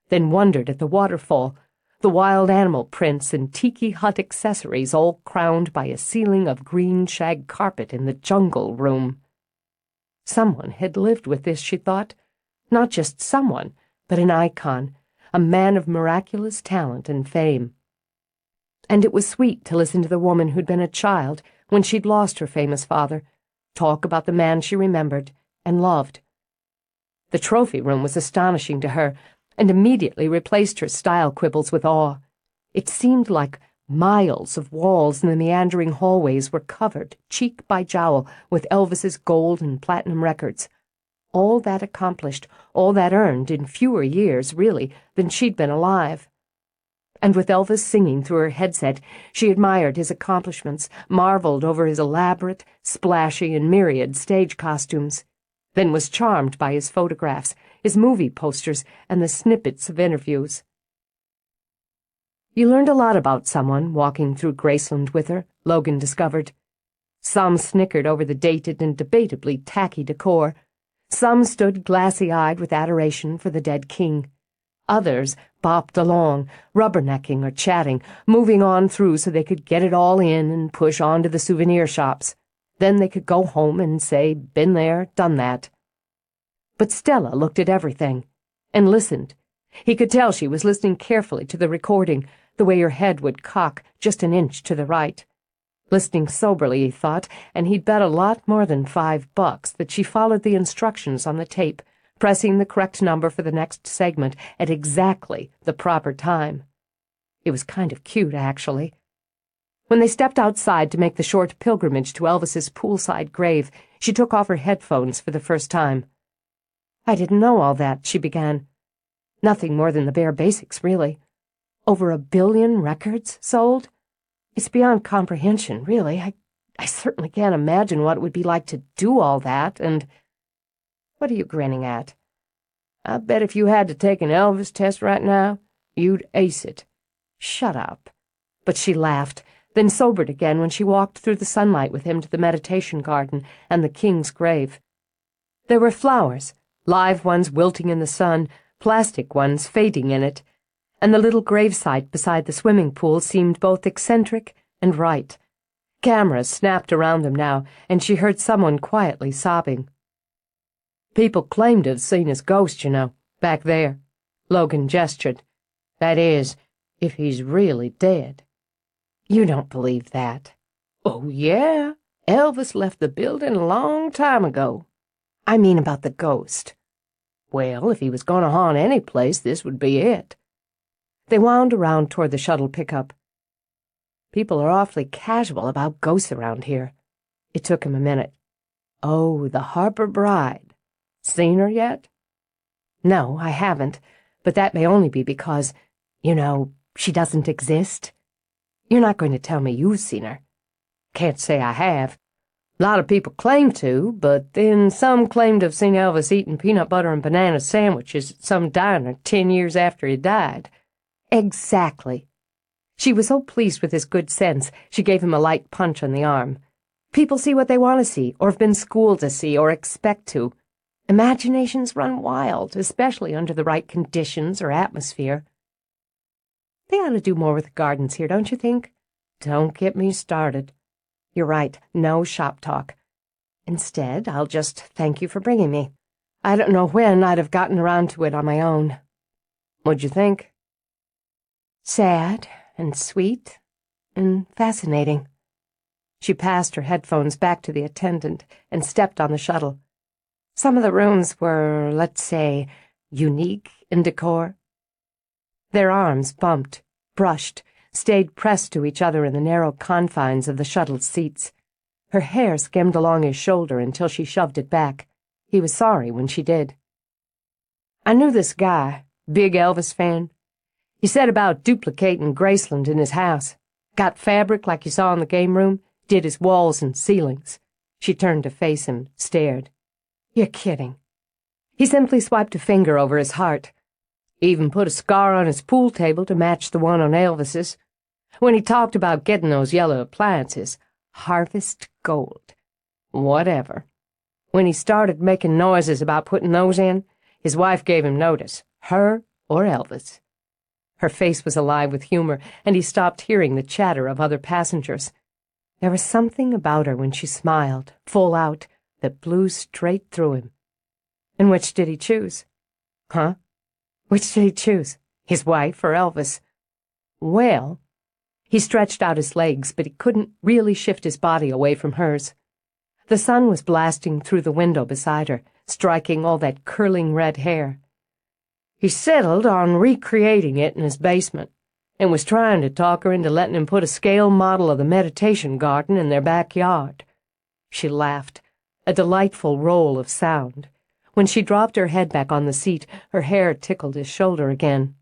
S2: Then wondered at the waterfall, the wild animal prints and tiki hut accessories all crowned by a ceiling of green shag carpet in the jungle room. Someone had lived with this, she thought. Not just someone, but an icon, a man of miraculous talent and fame. And it was sweet to listen to the woman who'd been a child when she'd lost her famous father, talk about the man she remembered and loved. The trophy room was astonishing to her, and immediately replaced her style quibbles with awe. It seemed like miles of walls in the meandering hallways were covered, cheek by jowl, with Elvis's gold and platinum records. All that accomplished, all that earned in fewer years, really, than she'd been alive. And with Elvis singing through her headset, she admired his accomplishments, marveled over his elaborate, splashy, and myriad stage costumes, then was charmed by his photographs, his movie posters, and the snippets of interviews. You learned a lot about someone walking through Graceland with her, Logan discovered. Some snickered over the dated and debatably tacky decor. Some stood glassy-eyed with adoration for the dead king. Others bopped along, rubbernecking or chatting, moving on through so they could get it all in and push on to the souvenir shops. Then they could go home and say, been there, done that. But Stella looked at everything, and listened,
S1: He could tell she was listening carefully to the recording, the way her head would cock just an inch to the right. Listening soberly, he thought, and he'd bet a lot more than $5 that she followed the instructions on the tape, pressing the correct number for the next segment at exactly the proper time. It was kind of cute, actually. When they stepped outside to make the short pilgrimage to Elvis's poolside grave, she took off her headphones for the first time. "I didn't know all that," she began. "Nothing more than the bare basics, really. Over 1 billion records sold? It's beyond comprehension, really. I certainly can't imagine what it would be like to do all that, and—" "What are you grinning at?" "I bet if you had to take an Elvis test right now, you'd ace it." "Shut up." But she laughed, then sobered again when she walked through the sunlight with him to the meditation garden and the king's grave. There were flowers, live ones wilting in the sun, plastic ones fading in it, and the little gravesite beside the swimming pool seemed both eccentric and right. Cameras snapped around them now, and she heard someone quietly sobbing. "People claim to have seen his ghost, you know, back there." Logan gestured. "That is, if he's really dead." "You don't believe that." "Oh, yeah. Elvis left the building a long time ago." "I mean about the ghost." "Well, if he was going to haunt any place, this would be it." They wound around toward the shuttle pickup. "People are awfully casual about ghosts around here." It took him a minute. "Oh, the Harper bride. Seen her yet?" "No, I haven't, but that may only be because, she doesn't exist. You're not going to tell me you've seen her." "Can't say I have. A lot of people claim to, but then some claim to have seen Elvis eating peanut butter and banana sandwiches at some diner 10 years after he died." "Exactly." She was so pleased with his good sense, she gave him a light punch on the arm. "People see what they want to see, or have been schooled to see, or expect to. Imaginations run wild, especially under the right conditions or atmosphere. They ought to do more with the gardens here, don't you think?" "Don't get me started." "You're right, no shop talk. Instead, I'll just thank you for bringing me. I don't know when I'd have gotten around to it on my own." "What'd you think?" "Sad and sweet and fascinating." She passed her headphones back to the attendant and stepped on the shuttle. Some of the rooms were, let's say, unique in decor. Their arms bumped, brushed, stayed pressed to each other in the narrow confines of the shuttle's seats. Her hair skimmed along his shoulder until she shoved it back. He was sorry when she did. "I knew this guy, big Elvis fan. He said about duplicating Graceland in his house. Got fabric like you saw in the game room, did his walls and ceilings." She turned to face him, stared. "You're kidding." He simply swiped a finger over his heart. Even put a scar on his pool table to match the one on Elvis's. When he talked about getting those yellow appliances, harvest gold. Whatever. When he started making noises about putting those in, his wife gave him notice, her or Elvis. Her face was alive with humor, and he stopped hearing the chatter of other passengers. There was something about her when she smiled, full out, that blew straight through him. And which did he choose? Huh? Which did he choose? His wife or Elvis? Well, he stretched out his legs, but he couldn't really shift his body away from hers. The sun was blasting through the window beside her, striking all that curling red hair. He settled on recreating it in his basement, and was trying to talk her into letting him put a scale model of the meditation garden in their backyard. She laughed, a delightful roll of sound. When she dropped her head back on the seat, her hair tickled his shoulder again.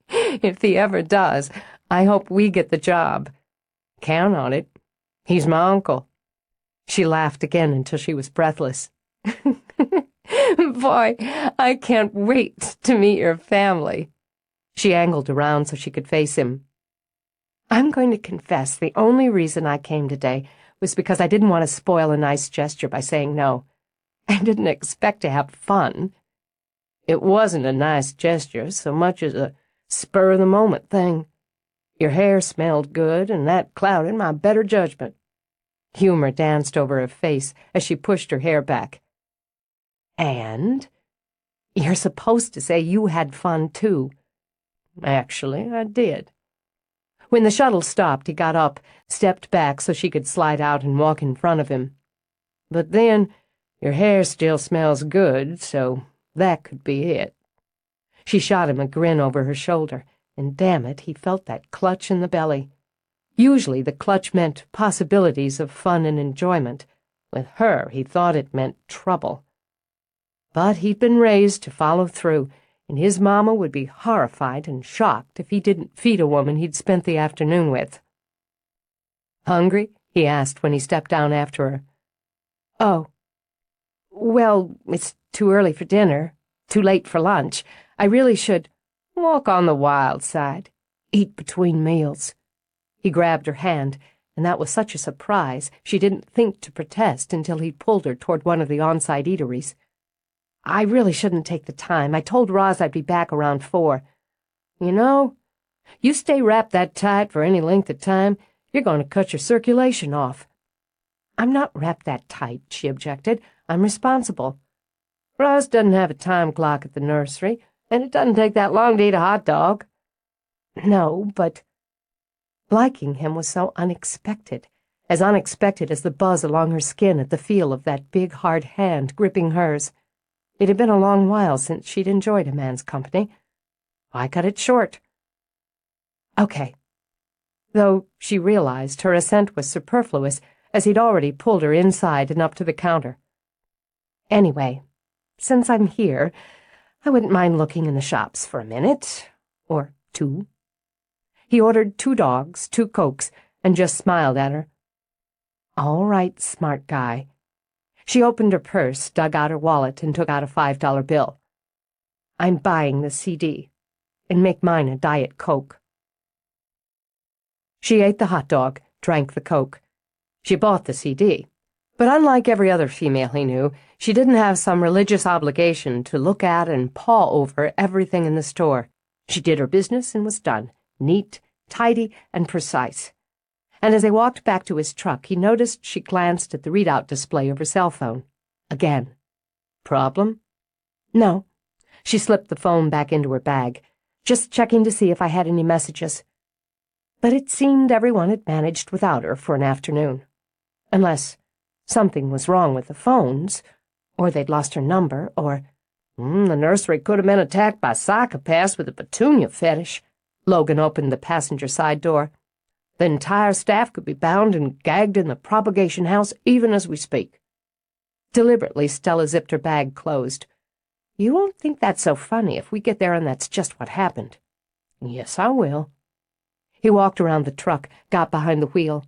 S1: "If he ever does, I hope we get the job." "Count on it. He's my uncle." She laughed again until she was breathless. "Boy, I can't wait to meet your family." She angled around so she could face him. "I'm going to confess the only reason I came today was because I didn't want to spoil a nice gesture by saying no. I didn't expect to have fun." "It wasn't a nice gesture so much as a spur-of-the-moment thing. Your hair smelled good, and that clouded my better judgment." Humor danced over her face as she pushed her hair back. "And?" You're supposed to say you had fun, too. Actually, I did. When the shuttle stopped, he got up, stepped back so she could slide out and walk in front of him. But then, your hair still smells good, so that could be it. She shot him a grin over her shoulder, and damn it, he felt that clutch in the belly. Usually the clutch meant possibilities of fun and enjoyment. With her, he thought it meant trouble. But he'd been raised to follow through, and his mama would be horrified and shocked if he didn't feed a woman he'd spent the afternoon with. "Hungry?" he asked when he stepped down after her. "Oh. Well, it's too early for dinner, too late for lunch. I really should walk on the wild side, eat between meals." He grabbed her hand, and that was such a surprise she didn't think to protest until he pulled her toward one of the on-site eateries. "I really shouldn't take the time. I told Roz I'd be back around 4. You know, you stay wrapped that tight for any length of time, you're going to cut your circulation off." "I'm not wrapped that tight," she objected. "I'm responsible." "Roz doesn't have a time clock at the nursery, and it doesn't take that long to eat a hot dog." "No, but—" Liking him was so unexpected as the buzz along her skin at the feel of that big, hard hand gripping hers. It had been a long while since she'd enjoyed a man's company. Why cut it short? "Okay." Though she realized her assent was superfluous, as he'd already pulled her inside and up to the counter. "Anyway, since I'm here, I wouldn't mind looking in the shops for a minute, or 2. He ordered 2 dogs, 2 Cokes, and just smiled at her. "All right, smart guy." She opened her purse, dug out her wallet, and took out a $5 bill. "I'm buying the CD, and make mine a Diet Coke." She ate the hot dog, drank the Coke. She bought the CD, but unlike every other female he knew, she didn't have some religious obligation to look at and paw over everything in the store. She did her business and was done, neat, tidy, and precise. And as they walked back to his truck, he noticed she glanced at the readout display of her cell phone. Again. "Problem?" "No." She slipped the phone back into her bag, just checking to see if I had any messages. But it seemed everyone had managed without her for an afternoon. Unless something was wrong with the phones, or they'd lost her number, or the nursery could have been attacked by psychopaths with a petunia fetish. Logan opened the passenger side door. "The entire staff could be bound and gagged in the propagation house even as we speak." Deliberately, Stella zipped her bag closed. "You won't think that's so funny if we get there and that's just what happened." "Yes, I will." He walked around the truck, got behind the wheel.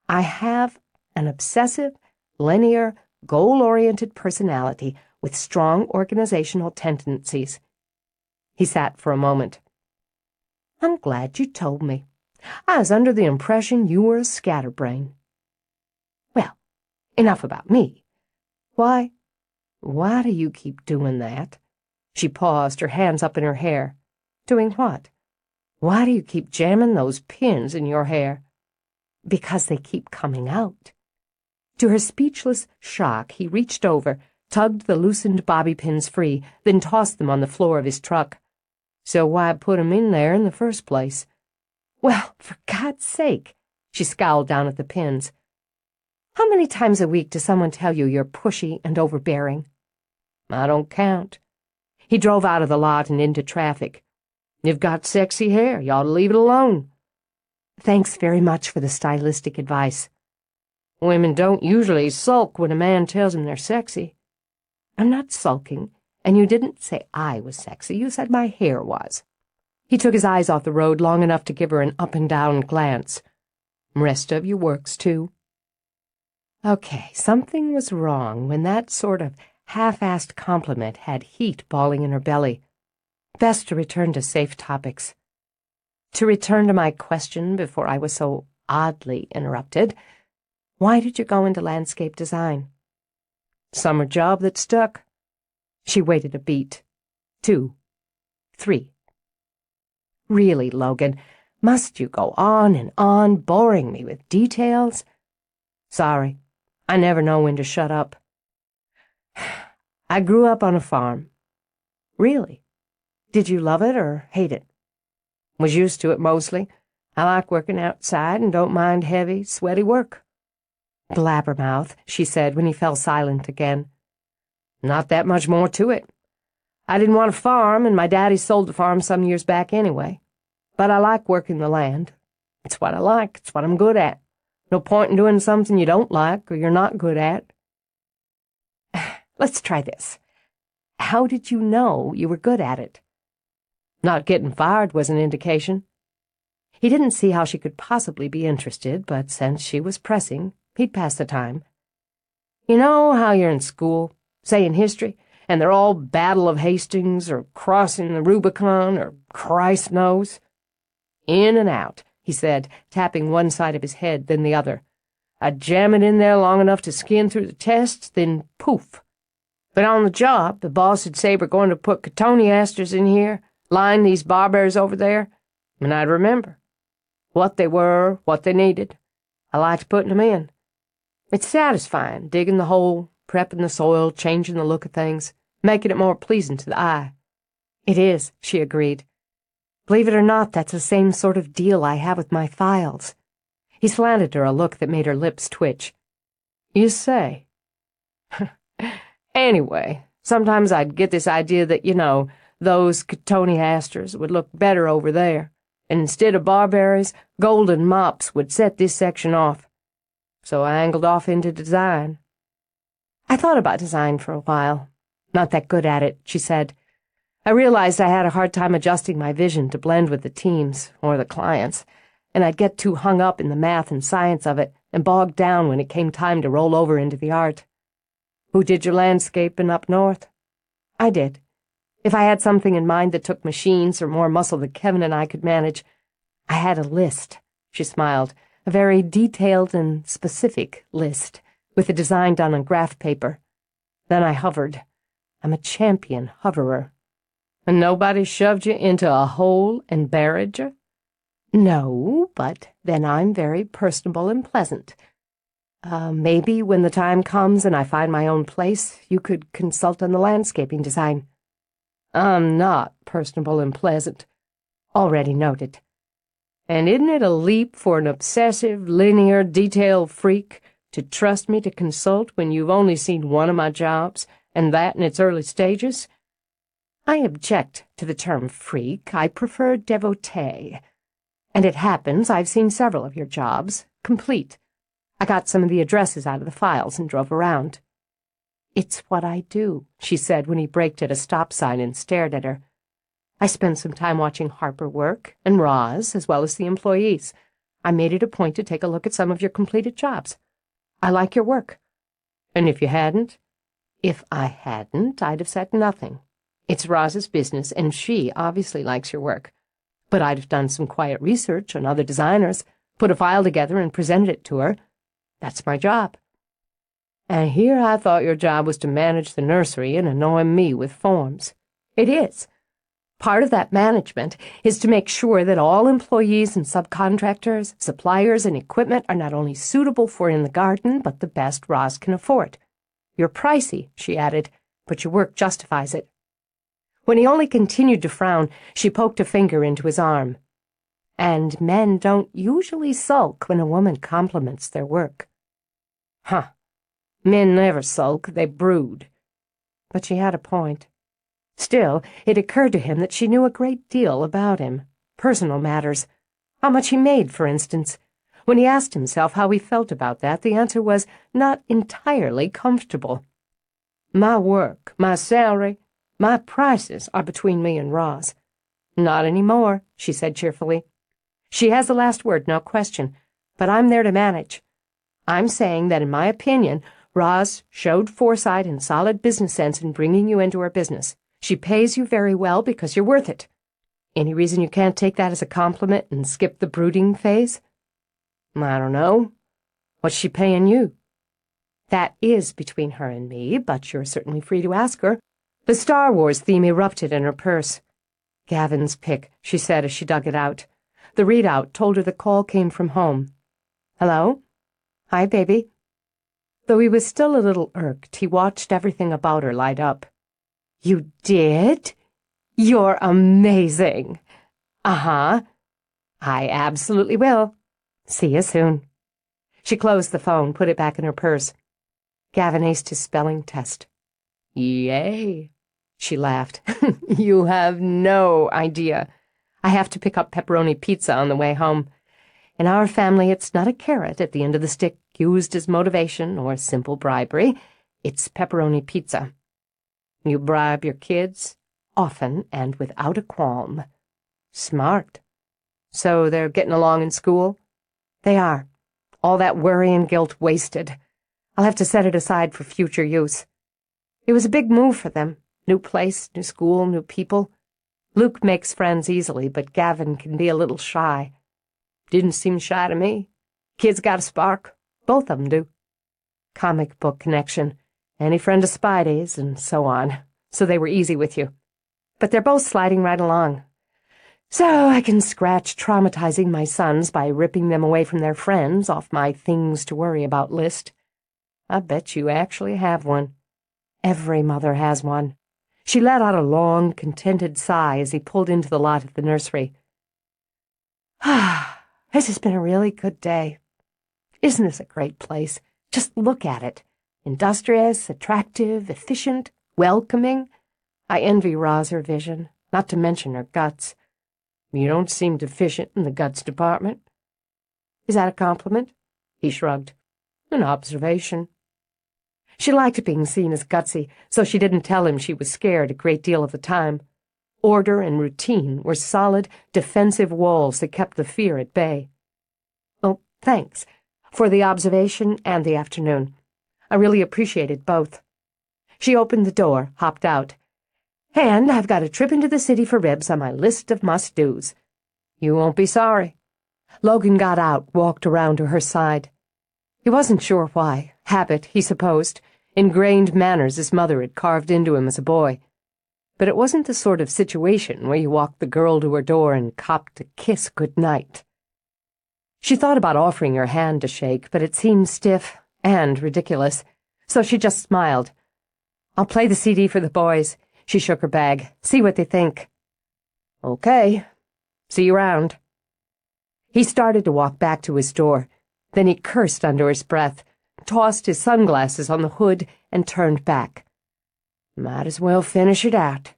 S1: "I have an obsessive, linear, goal-oriented personality with strong organizational tendencies." He sat for a moment. "I'm glad you told me. I was under the impression you were a scatterbrain." "Well, enough about me. Why do you keep doing that?" She paused, her hands up in her hair. "Doing what?" "Why do you keep jamming those pins in your hair?" "Because they keep coming out." To her speechless shock, he reached over, tugged the loosened bobby pins free, then tossed them on the floor of his truck. "So why put 'em in there in the first place?" "Well, for God's sake," she scowled down at the pins. "How many times a week does someone tell you you're pushy and overbearing?" "I don't count." He drove out of the lot and into traffic. "You've got sexy hair. You ought to leave it alone." "Thanks very much for the stylistic advice." "Women don't usually sulk when a man tells them they're sexy." "I'm not sulking, and you didn't say I was sexy. You said my hair was." He took his eyes off the road long enough to give her an up-and-down glance. "Rest of you works, too." Okay, something was wrong when that sort of half-assed compliment had heat balling in her belly. Best to return to safe topics. To return to my question before I was so oddly interrupted, why did you go into landscape design? Summer job that stuck. She waited a beat. 2. 3. Really, Logan, must you go on and on, boring me with details? Sorry, I never know when to shut up. I grew up on a farm. Really? Did you love it or hate it? Was used to it mostly. I like working outside and don't mind heavy, sweaty work. Blabbermouth, she said when he fell silent again. Not that much more to it. I didn't want a farm, and my daddy sold the farm some years back anyway. But I like working the land. It's what I like. It's what I'm good at. No point in doing something you don't like or you're not good at. Let's try this. How did you know you were good at it? Not getting fired was an indication. He didn't see how she could possibly be interested, but since she was pressing, he'd pass the time. You know how you're in school, say in history, and they're all Battle of Hastings or crossing the Rubicon or Christ knows? In and out, he said, tapping one side of his head, then the other. I'd jam it in there long enough to skin through the tests, then poof. But on the job, the boss would say we're going to put cotoneasters in here, line these barberries over there, and I'd remember what they were, what they needed. I liked putting them in. It's satisfying, digging the hole, prepping the soil, changing the look of things, making it more pleasing to the eye. It is, she agreed. Believe it or not, that's the same sort of deal I have with my files. He slanted her a look that made her lips twitch. You say? Anyway, sometimes I'd get this idea that, those cotoneasters would look better over there, and instead of barberries, golden mops would set this section off. So I angled off into design. I thought about design for a while. Not that good at it, she said. I realized I had a hard time adjusting my vision to blend with the teams, or the clients, and I'd get too hung up in the math and science of it and bogged down when it came time to roll over into the art. Who did your landscaping up north? I did. If I had something in mind that took machines or more muscle than Kevin and I could manage, I had a list, she smiled, a very detailed and specific list, with the design done on graph paper. Then I hovered. I'm a champion hoverer. And nobody shoved you into a hole and buried you? No, but then I'm very personable and pleasant. Maybe when the time comes and I find my own place, you could consult on the landscaping design. I'm not personable and pleasant. Already noted. And isn't it a leap for an obsessive, linear, detail freak to trust me to consult when you've only seen one of my jobs, and that in its early stages? I object to the term freak. I prefer devotee. And it happens I've seen several of your jobs, complete. I got some of the addresses out of the files and drove around. It's what I do, she said when he braked at a stop sign and stared at her. I spend some time watching Harper work, and Roz, as well as the employees. I made it a point to take a look at some of your completed jobs. I like your work. And if you hadn't? If I hadn't, I'd have said nothing. It's Roz's business, and she obviously likes your work. But I'd have done some quiet research on other designers, put a file together and presented it to her. That's my job. And here I thought your job was to manage the nursery and annoy me with forms. It is. Part of that management is to make sure that all employees and subcontractors, suppliers, and equipment are not only suitable for in the garden, but the best Roz can afford. You're pricey, she added, but your work justifies it. When he only continued to frown, she poked a finger into his arm. And men don't usually sulk when a woman compliments their work. Huh. Men never sulk, they brood. But she had a point. Still, it occurred to him that she knew a great deal about him, personal matters. How much he made, for instance. When he asked himself how he felt about that, the answer was not entirely comfortable. My work, my salary, my prices are between me and Roz. Not any more, she said cheerfully. She has the last word, no question, but I'm there to manage. I'm saying that, in my opinion, Roz showed foresight and solid business sense in bringing you into her business. She pays you very well because you're worth it. Any reason you can't take that as a compliment and skip the brooding phase? I don't know. What's she paying you? That is between her and me, but you're certainly free to ask her. The Star Wars theme erupted in her purse. Gavin's pick, she said as she dug it out. The readout told her the call came from home. Hello? Hi, baby. Though he was still a little irked, he watched everything about her light up. You did? You're amazing. Uh-huh. I absolutely will. See you soon. She closed the phone, put it back in her purse. Gavin aced his spelling test. Yay, she laughed. You have no idea. I have to pick up pepperoni pizza on the way home. In our family, it's not a carrot at the end of the stick used as motivation or simple bribery. It's pepperoni pizza. You bribe your kids, often and without a qualm. Smart. So they're getting along in school? They are. All that worry and guilt wasted. I'll have to set it aside for future use. It was a big move for them. New place, new school, new people. Luke makes friends easily, but Gavin can be a little shy. Didn't seem shy to me. Kids got a spark. Both of them do. Comic book connection. Any friend of Spidey's, and so on. So they were easy with you. But they're both sliding right along. So I can scratch traumatizing my sons by ripping them away from their friends off my things-to-worry-about list. I bet you actually have one. Every mother has one. She let out a long, contented sigh as he pulled into the lot at the nursery. This has been a really good day. Isn't this a great place? Just look at it. Industrious, attractive, efficient, welcoming. I envy Roz her vision, not to mention her guts. You don't seem deficient in the guts department. Is that a compliment? He shrugged. An observation. She liked being seen as gutsy, so she didn't tell him she was scared a great deal of the time. Order and routine were solid, defensive walls that kept the fear at bay. Oh, thanks, for the observation and the afternoon. I really appreciated both. She opened the door, hopped out. And I've got a trip into the city for ribs on my list of must-dos. You won't be sorry. Logan got out, walked around to her side. He wasn't sure why. Habit, he supposed. Ingrained manners his mother had carved into him as a boy. But it wasn't the sort of situation where you walked the girl to her door and copped a kiss goodnight. She thought about offering her hand to shake, but it seemed stiff and ridiculous, so she just smiled. I'll play the CD for the boys. She shook her bag. See what they think. Okay. See you around. He started to walk back to his door. Then he cursed under his breath, tossed his sunglasses on the hood, and turned back. Might as well finish it out.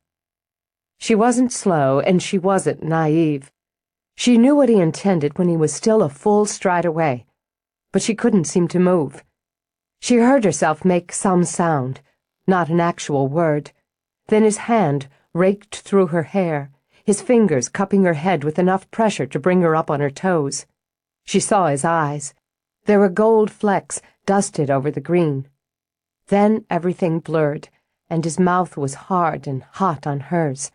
S1: She wasn't slow, and she wasn't naive. She knew what he intended when he was still a full stride away, but she couldn't seem to move. She heard herself make some sound, not an actual word. Then his hand raked through her hair, his fingers cupping her head with enough pressure to bring her up on her toes. She saw his eyes. There were gold flecks dusted over the green. Then everything blurred, and his mouth was hard and hot on hers.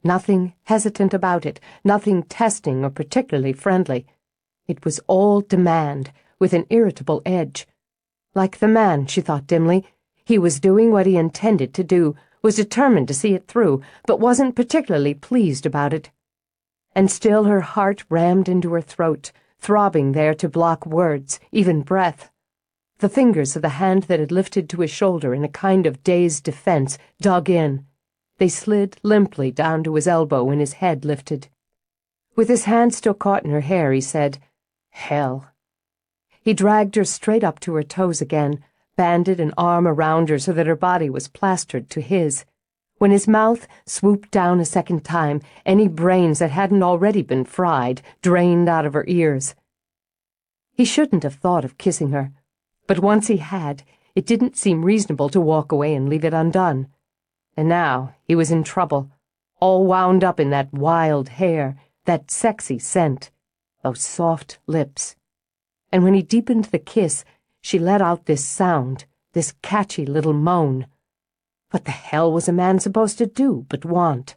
S1: Nothing hesitant about it, nothing testing or particularly friendly. It was all demand, with an irritable edge. Like the man, she thought dimly, he was doing what he intended to do, was determined to see it through, but wasn't particularly pleased about it. And still her heart rammed into her throat, throbbing there to block words, even breath. The fingers of the hand that had lifted to his shoulder in a kind of dazed defense dug in. They slid limply down to his elbow when his head lifted. With his hand still caught in her hair, he said, "Hell." He dragged her straight up to her toes again, banded an arm around her so that her body was plastered to his. When his mouth swooped down a second time, any brains that hadn't already been fried drained out of her ears. He shouldn't have thought of kissing her, but once he had, it didn't seem reasonable to walk away and leave it undone. And now he was in trouble, all wound up in that wild hair, that sexy scent, those soft lips. And when he deepened the kiss, she let out this sound, this catchy little moan. What the hell was a man supposed to do but want?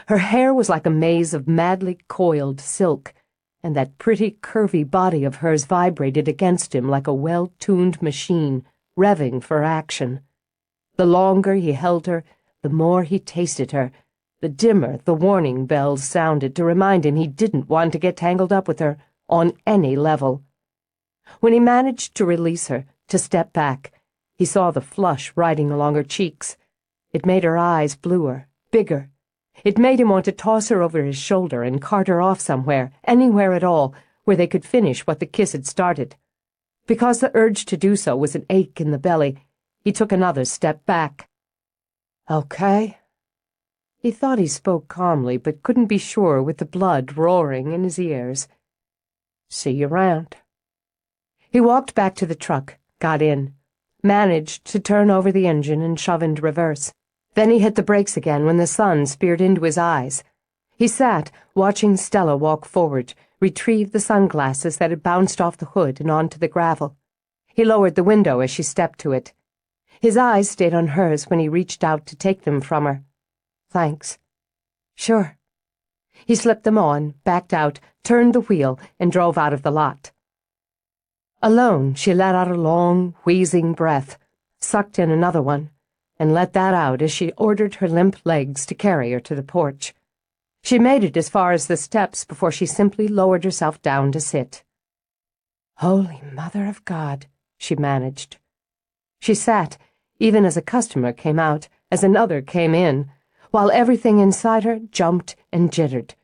S1: Her hair was like a maze of madly coiled silk, and that pretty curvy body of hers vibrated against him like a well-tuned machine, revving for action. The longer he held her, the more he tasted her, the dimmer the warning bells sounded to remind him he didn't want to get tangled up with her on any level. When he managed to release her, to step back, he saw the flush riding along her cheeks. It made her eyes bluer, bigger. It made him want to toss her over his shoulder and cart her off somewhere, anywhere at all, where they could finish what the kiss had started. Because the urge to do so was an ache in the belly, he took another step back. "Okay?" He thought he spoke calmly, but couldn't be sure with the blood roaring in his ears. "See you round." He walked back to the truck, got in, managed to turn over the engine and shove into reverse. Then he hit the brakes again when the sun speared into his eyes. He sat, watching Stella walk forward, retrieve the sunglasses that had bounced off the hood and onto the gravel. He lowered the window as she stepped to it. His eyes stayed on hers when he reached out to take them from her. "Thanks." "Sure." He slipped them on, backed out, turned the wheel, and drove out of the lot. Alone, she let out a long, wheezing breath, sucked in another one, and let that out as she ordered her limp legs to carry her to the porch. She made it as far as the steps before she simply lowered herself down to sit. "Holy Mother of God," she managed. She sat, even as a customer came out, as another came in, while everything inside her jumped and jittered.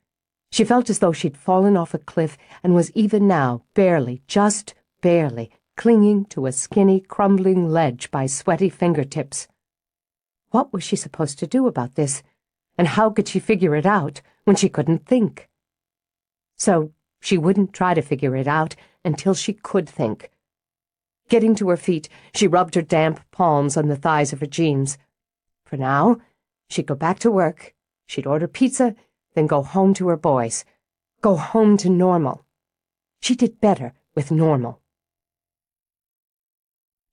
S1: She felt as though she'd fallen off a cliff and was even now barely, just barely, clinging to a skinny, crumbling ledge by sweaty fingertips. What was she supposed to do about this, and how could she figure it out when she couldn't think? So she wouldn't try to figure it out until she could think. Getting to her feet, she rubbed her damp palms on the thighs of her jeans. For now, she'd go back to work, she'd order pizza, then go home to her boys. Go home to normal. She did better with normal.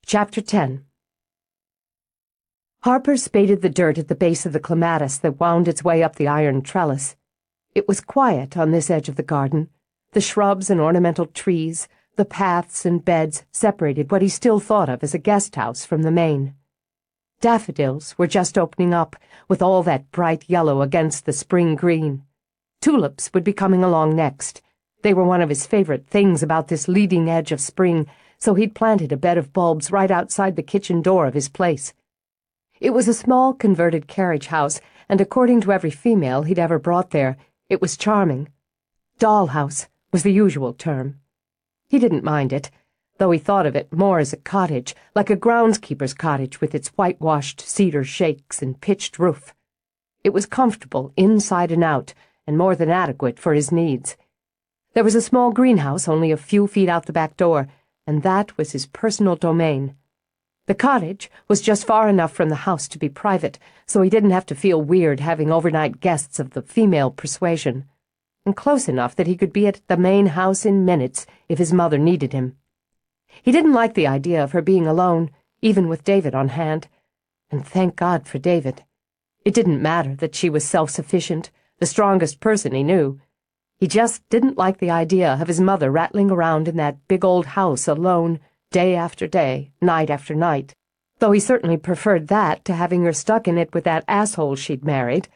S1: Chapter 10. Harper spaded the dirt at the base of the clematis that wound its way up the iron trellis. It was quiet on this edge of the garden. The shrubs and ornamental trees, the paths and beds separated what he still thought of as a guest house from the main. Daffodils were just opening up, with all that bright yellow against the spring green. Tulips would be coming along next. They were one of his favorite things about this leading edge of spring, so he'd planted a bed of bulbs right outside the kitchen door of his place. It was a small converted carriage house, and according to every female he'd ever brought there, it was charming. Dollhouse was the usual term. He didn't mind it, though he thought of it more as a cottage, like a groundskeeper's cottage with its whitewashed cedar shakes and pitched roof. It was comfortable inside and out, and more than adequate for his needs. There was a small greenhouse only a few feet out the back door, and that was his personal domain. The cottage was just far enough from the house to be private, so he didn't have to feel weird having overnight guests of the female persuasion, and close enough that he could be at the main house in minutes if his mother needed him. He didn't like the idea of her being alone, even with David on hand, and thank God for David. It didn't matter that she was self-sufficient, the strongest person he knew. He just didn't like the idea of his mother rattling around in that big old house alone, day after day, night after night, though he certainly preferred that to having her stuck in it with that asshole she'd married.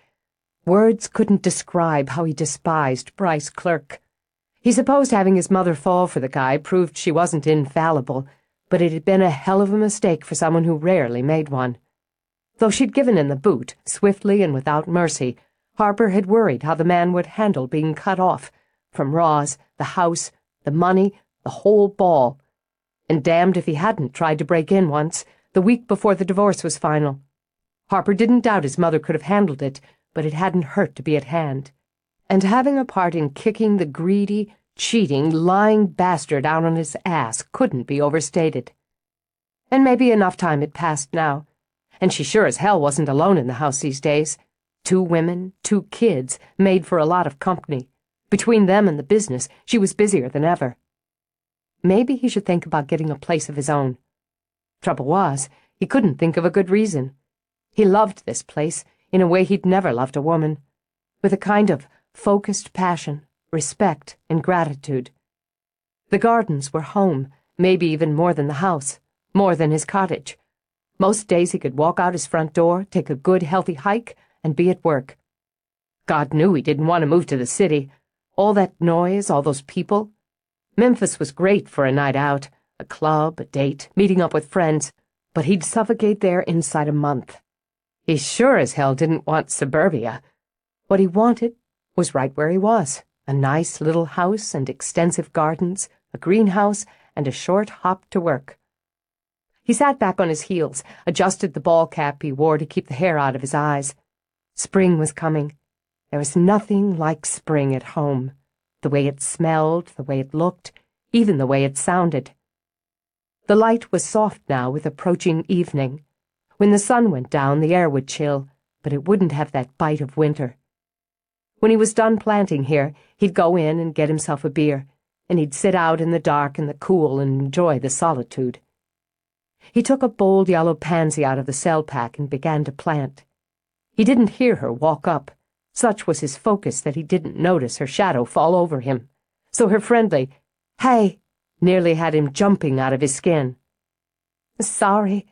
S1: Words couldn't describe how he despised Bryce Clerk. He supposed having his mother fall for the guy proved she wasn't infallible, but it had been a hell of a mistake for someone who rarely made one. Though she'd given in the boot, swiftly and without mercy, Harper had worried how the man would handle being cut off, from Roz, the house, the money, the whole ball. And damned if he hadn't tried to break in once, the week before the divorce was final. Harper didn't doubt his mother could have handled it, but it hadn't hurt to be at hand. And having a part in kicking the greedy, cheating, lying bastard out on his ass couldn't be overstated. And maybe enough time had passed now, and she sure as hell wasn't alone in the house these days. 2 women, 2 kids, made for a lot of company. Between them and the business, she was busier than ever. Maybe he should think about getting a place of his own. Trouble was, he couldn't think of a good reason. He loved this place in a way he'd never loved a woman, with a kind of focused passion, respect, and gratitude. The gardens were home, maybe even more than the house, more than his cottage. Most days he could walk out his front door, take a good, healthy hike, and be at work. God knew he didn't want to move to the city. All that noise, all those people. Memphis was great for a night out, a club, a date, meeting up with friends, but he'd suffocate there inside a month. He sure as hell didn't want suburbia. What he wanted was right where he was, a nice little house and extensive gardens, a greenhouse, and a short hop to work. He sat back on his heels, adjusted the ball cap he wore to keep the hair out of his eyes. Spring was coming. There was nothing like spring at home. The way it smelled, the way it looked, even the way it sounded. The light was soft now with approaching evening. When the sun went down, the air would chill, but it wouldn't have that bite of winter. When he was done planting here, he'd go in and get himself a beer, and he'd sit out in the dark and the cool and enjoy the solitude. He took a bold yellow pansy out of the cell pack and began to plant. He didn't hear her walk up. Such was his focus that he didn't notice her shadow fall over him. So her friendly, "Hey," nearly had him jumping out of his skin. "Sorry."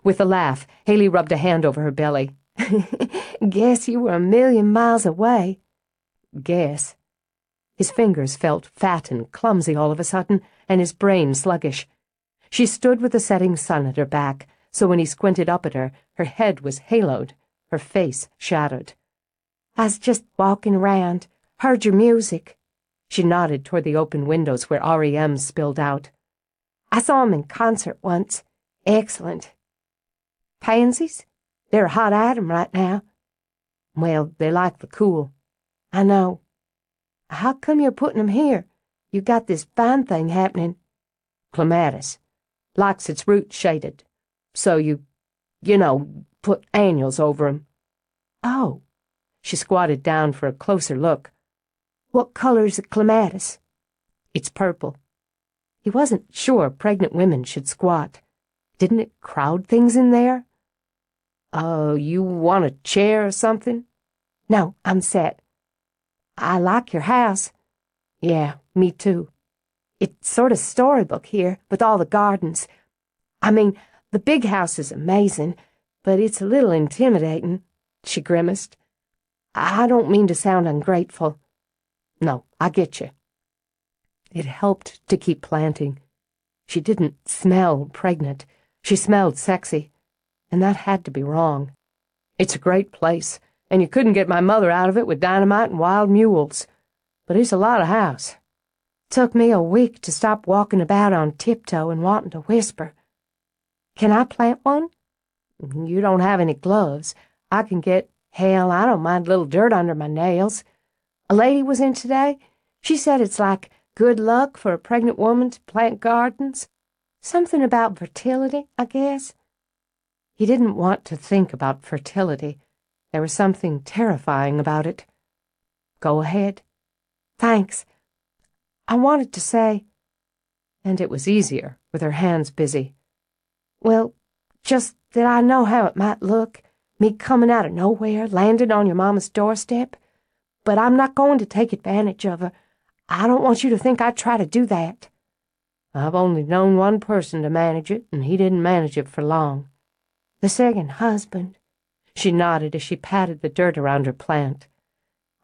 S1: With a laugh, Haley rubbed a hand over her belly. "Guess you were a million miles away." "Guess." His fingers felt fat and clumsy all of a sudden, and his brain sluggish. She stood with the setting sun at her back, so when he squinted up at her, her head was haloed, her face shadowed. "I was just walking around. Heard your music." She nodded toward the open windows where REM spilled out. "I saw 'em in concert once. Excellent." "Pansies? They're a hot item right now." "Well, they like the cool." "I know. How come you're putting 'em here? You got this fine thing happening." "Clematis. Likes its roots shaded. So you put annuals over 'em." "Oh." She squatted down for a closer look. "What color's the clematis?" "It's purple." He wasn't sure pregnant women should squat. Didn't it crowd things in there? "Oh, you want a chair or something?" "No, I'm set." "I like your house." "Yeah, me too." "It's sort of storybook here, with all the gardens. I mean, the big house is amazing, but it's a little intimidating." She grimaced. "I don't mean to sound ungrateful." "No, I get you." It helped to keep planting. She didn't smell pregnant. She smelled sexy, and that had to be wrong. "It's a great place, and you couldn't get my mother out of it with dynamite and wild mules. But it's a lot of house." "Took me a week to stop walking about on tiptoe and wanting to whisper." "Can I plant one?" "You don't have any gloves. I can get... Hell, I don't mind a little dirt under my nails. A lady was in today. She said it's like good luck for a pregnant woman to plant gardens. Something about fertility, I guess." He didn't want to think about fertility. There was something terrifying about it. "Go ahead." "Thanks. I wanted to say..." And it was easier with her hands busy. "Well, just that I know how it might look, me coming out of nowhere, landing on your mama's doorstep. But I'm not going to take advantage of her. I don't want you to think I'd try to do that." "I've only known one person to manage it, and he didn't manage it for long." "The second husband." She nodded as she patted the dirt around her plant.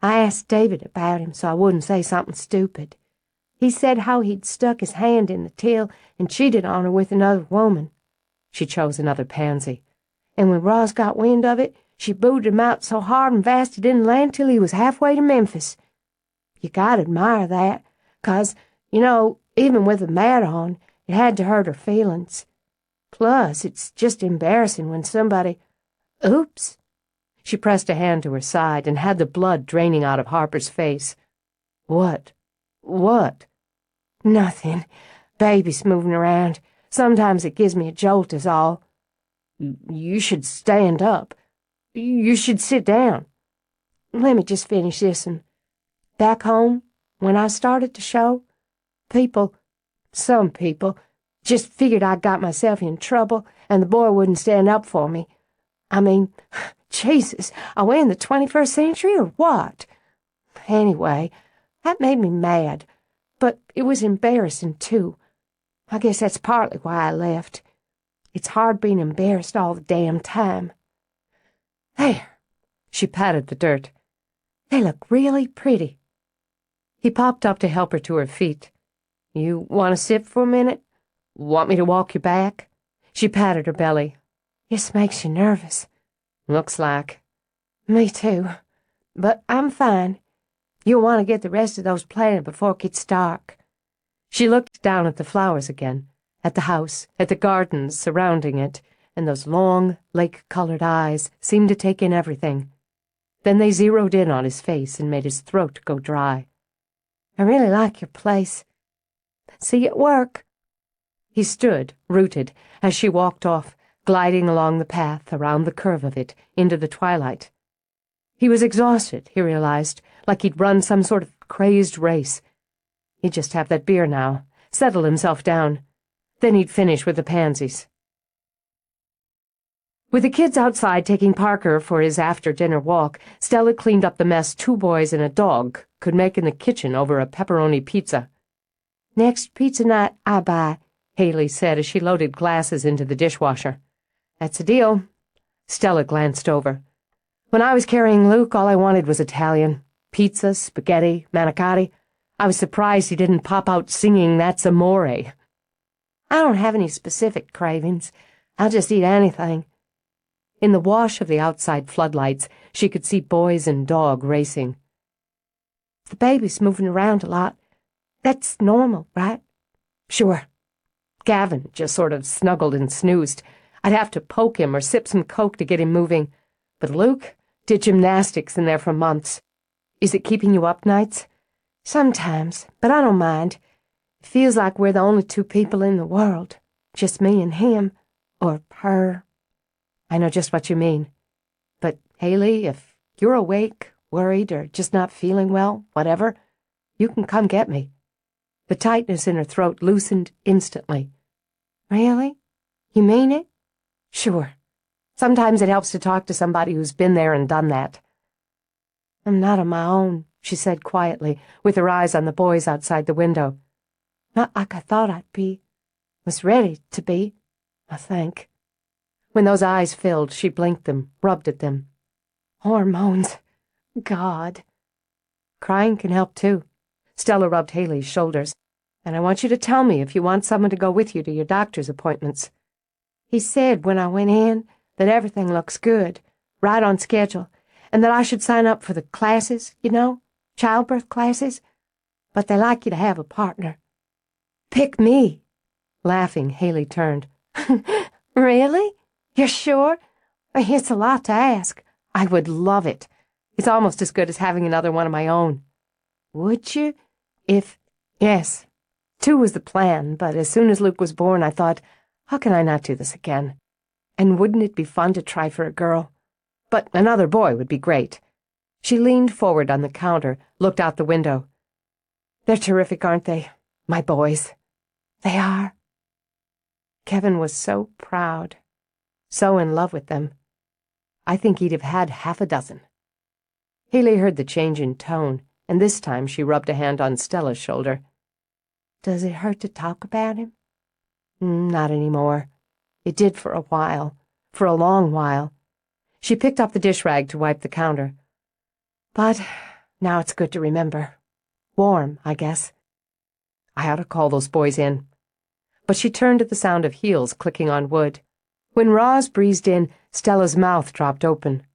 S1: "I asked David about him so I wouldn't say something stupid. He said how he'd stuck his hand in the till and cheated on her with another woman." She chose another pansy. "And when Roz got wind of it, she booted him out so hard and fast he didn't land till he was halfway to Memphis. You gotta admire that, 'cause, even with the mat on, it had to hurt her feelings. Plus, it's just embarrassing when somebody... Oops." She pressed a hand to her side and had the blood draining out of Harper's face. "What? What?" "Nothing. Baby's moving around. Sometimes it gives me a jolt is all." "You should stand up. You should sit down." "Let me just finish this one. Back home, when I started the show, some people, just figured I got myself in trouble and the boy wouldn't stand up for me. I mean, Jesus, are we in the 21st century or what? Anyway, that made me mad, but it was embarrassing too. I guess that's partly why I left. It's hard being embarrassed all the damn time." "There." She patted the dirt. "They look really pretty." He popped up to help her to her feet. "You want to sit for a minute? Want me to walk you back?" She patted her belly. "This makes you nervous." Looks like.
S2: Me too. But I'm fine. You'll want to get the rest of those planted before it gets dark.
S1: She looked down at the flowers again, at the house, at the gardens surrounding it, and those long, lake-colored eyes seemed to take in everything. Then they zeroed in on his face and made his throat go dry.
S2: I really like your place. See you at work.
S1: He stood, rooted, as she walked off, gliding along the path around the curve of it into the twilight. He was exhausted, he realized, like he'd run some sort of crazed race. He'd just have that beer now, settle himself down. Then he'd finish with the pansies. With the kids outside taking Parker for his after-dinner walk, Stella cleaned up the mess 2 boys and a dog could make in the kitchen over a pepperoni pizza.
S2: Next pizza night I buy,
S1: Haley said as she loaded glasses into the dishwasher. That's a deal. Stella glanced over. When I was carrying Luke, all I wanted was Italian. Pizza, spaghetti, manicotti. I was surprised he didn't pop out singing That's Amore.
S2: I don't have any specific cravings. I'll just eat anything.
S1: In the wash of the outside floodlights, she could see boys and dog racing.
S2: The baby's moving around a lot. That's normal, right?
S1: Sure. Gavin just sort of snuggled and snoozed. I'd have to poke him or sip some Coke to get him moving. But Luke did gymnastics in there for months. Is it keeping you up nights?
S2: Sometimes, but I don't mind. It feels like we're the only 2 people in the world. Just me and him. Or her.
S1: I know just what you mean. But, Haley, if you're awake, worried, or just not feeling well, whatever, you can come get me. The tightness in her throat loosened instantly.
S2: Really? You mean it?
S1: Sure. Sometimes it helps to talk to somebody who's been there and done that.
S2: I'm not on my own, she said quietly, with her eyes on the boys outside the window. Not like I thought I'd be. Was ready to be, I think.
S1: When those eyes filled, she blinked them, rubbed at them.
S2: Hormones. God.
S1: Crying can help, too. Stella rubbed Haley's shoulders. And I want you to tell me if you want someone to go with you to your doctor's appointments.
S2: He said when I went in that everything looks good, right on schedule, and that I should sign up for the classes, you know, childbirth classes. But they like you to have a partner.
S1: Pick me. Laughing, Haley turned.
S2: Really? You're sure? It's a lot to ask.
S1: I would love it. It's almost as good as having another one of my own.
S2: Would you?
S1: Yes. 2 was the plan, but as soon as Luke was born, I thought, how can I not do this again? And wouldn't it be fun to try for a girl? But another boy would be great. She leaned forward on the counter, looked out the window. They're terrific, aren't they? My boys.
S2: They are.
S1: Kevin was so proud, so in love with them. I think he'd have had 6. Haley heard the change in tone, and this time she rubbed a hand on Stella's shoulder.
S2: Does it hurt to talk about him?
S1: Not anymore. It did for a while, for a long while. She picked up the dish rag to wipe the counter. But now it's good to remember. Warm, I guess. I ought to call those boys in. But she turned at the sound of heels clicking on wood. When Roz breezed in, Stella's mouth dropped open.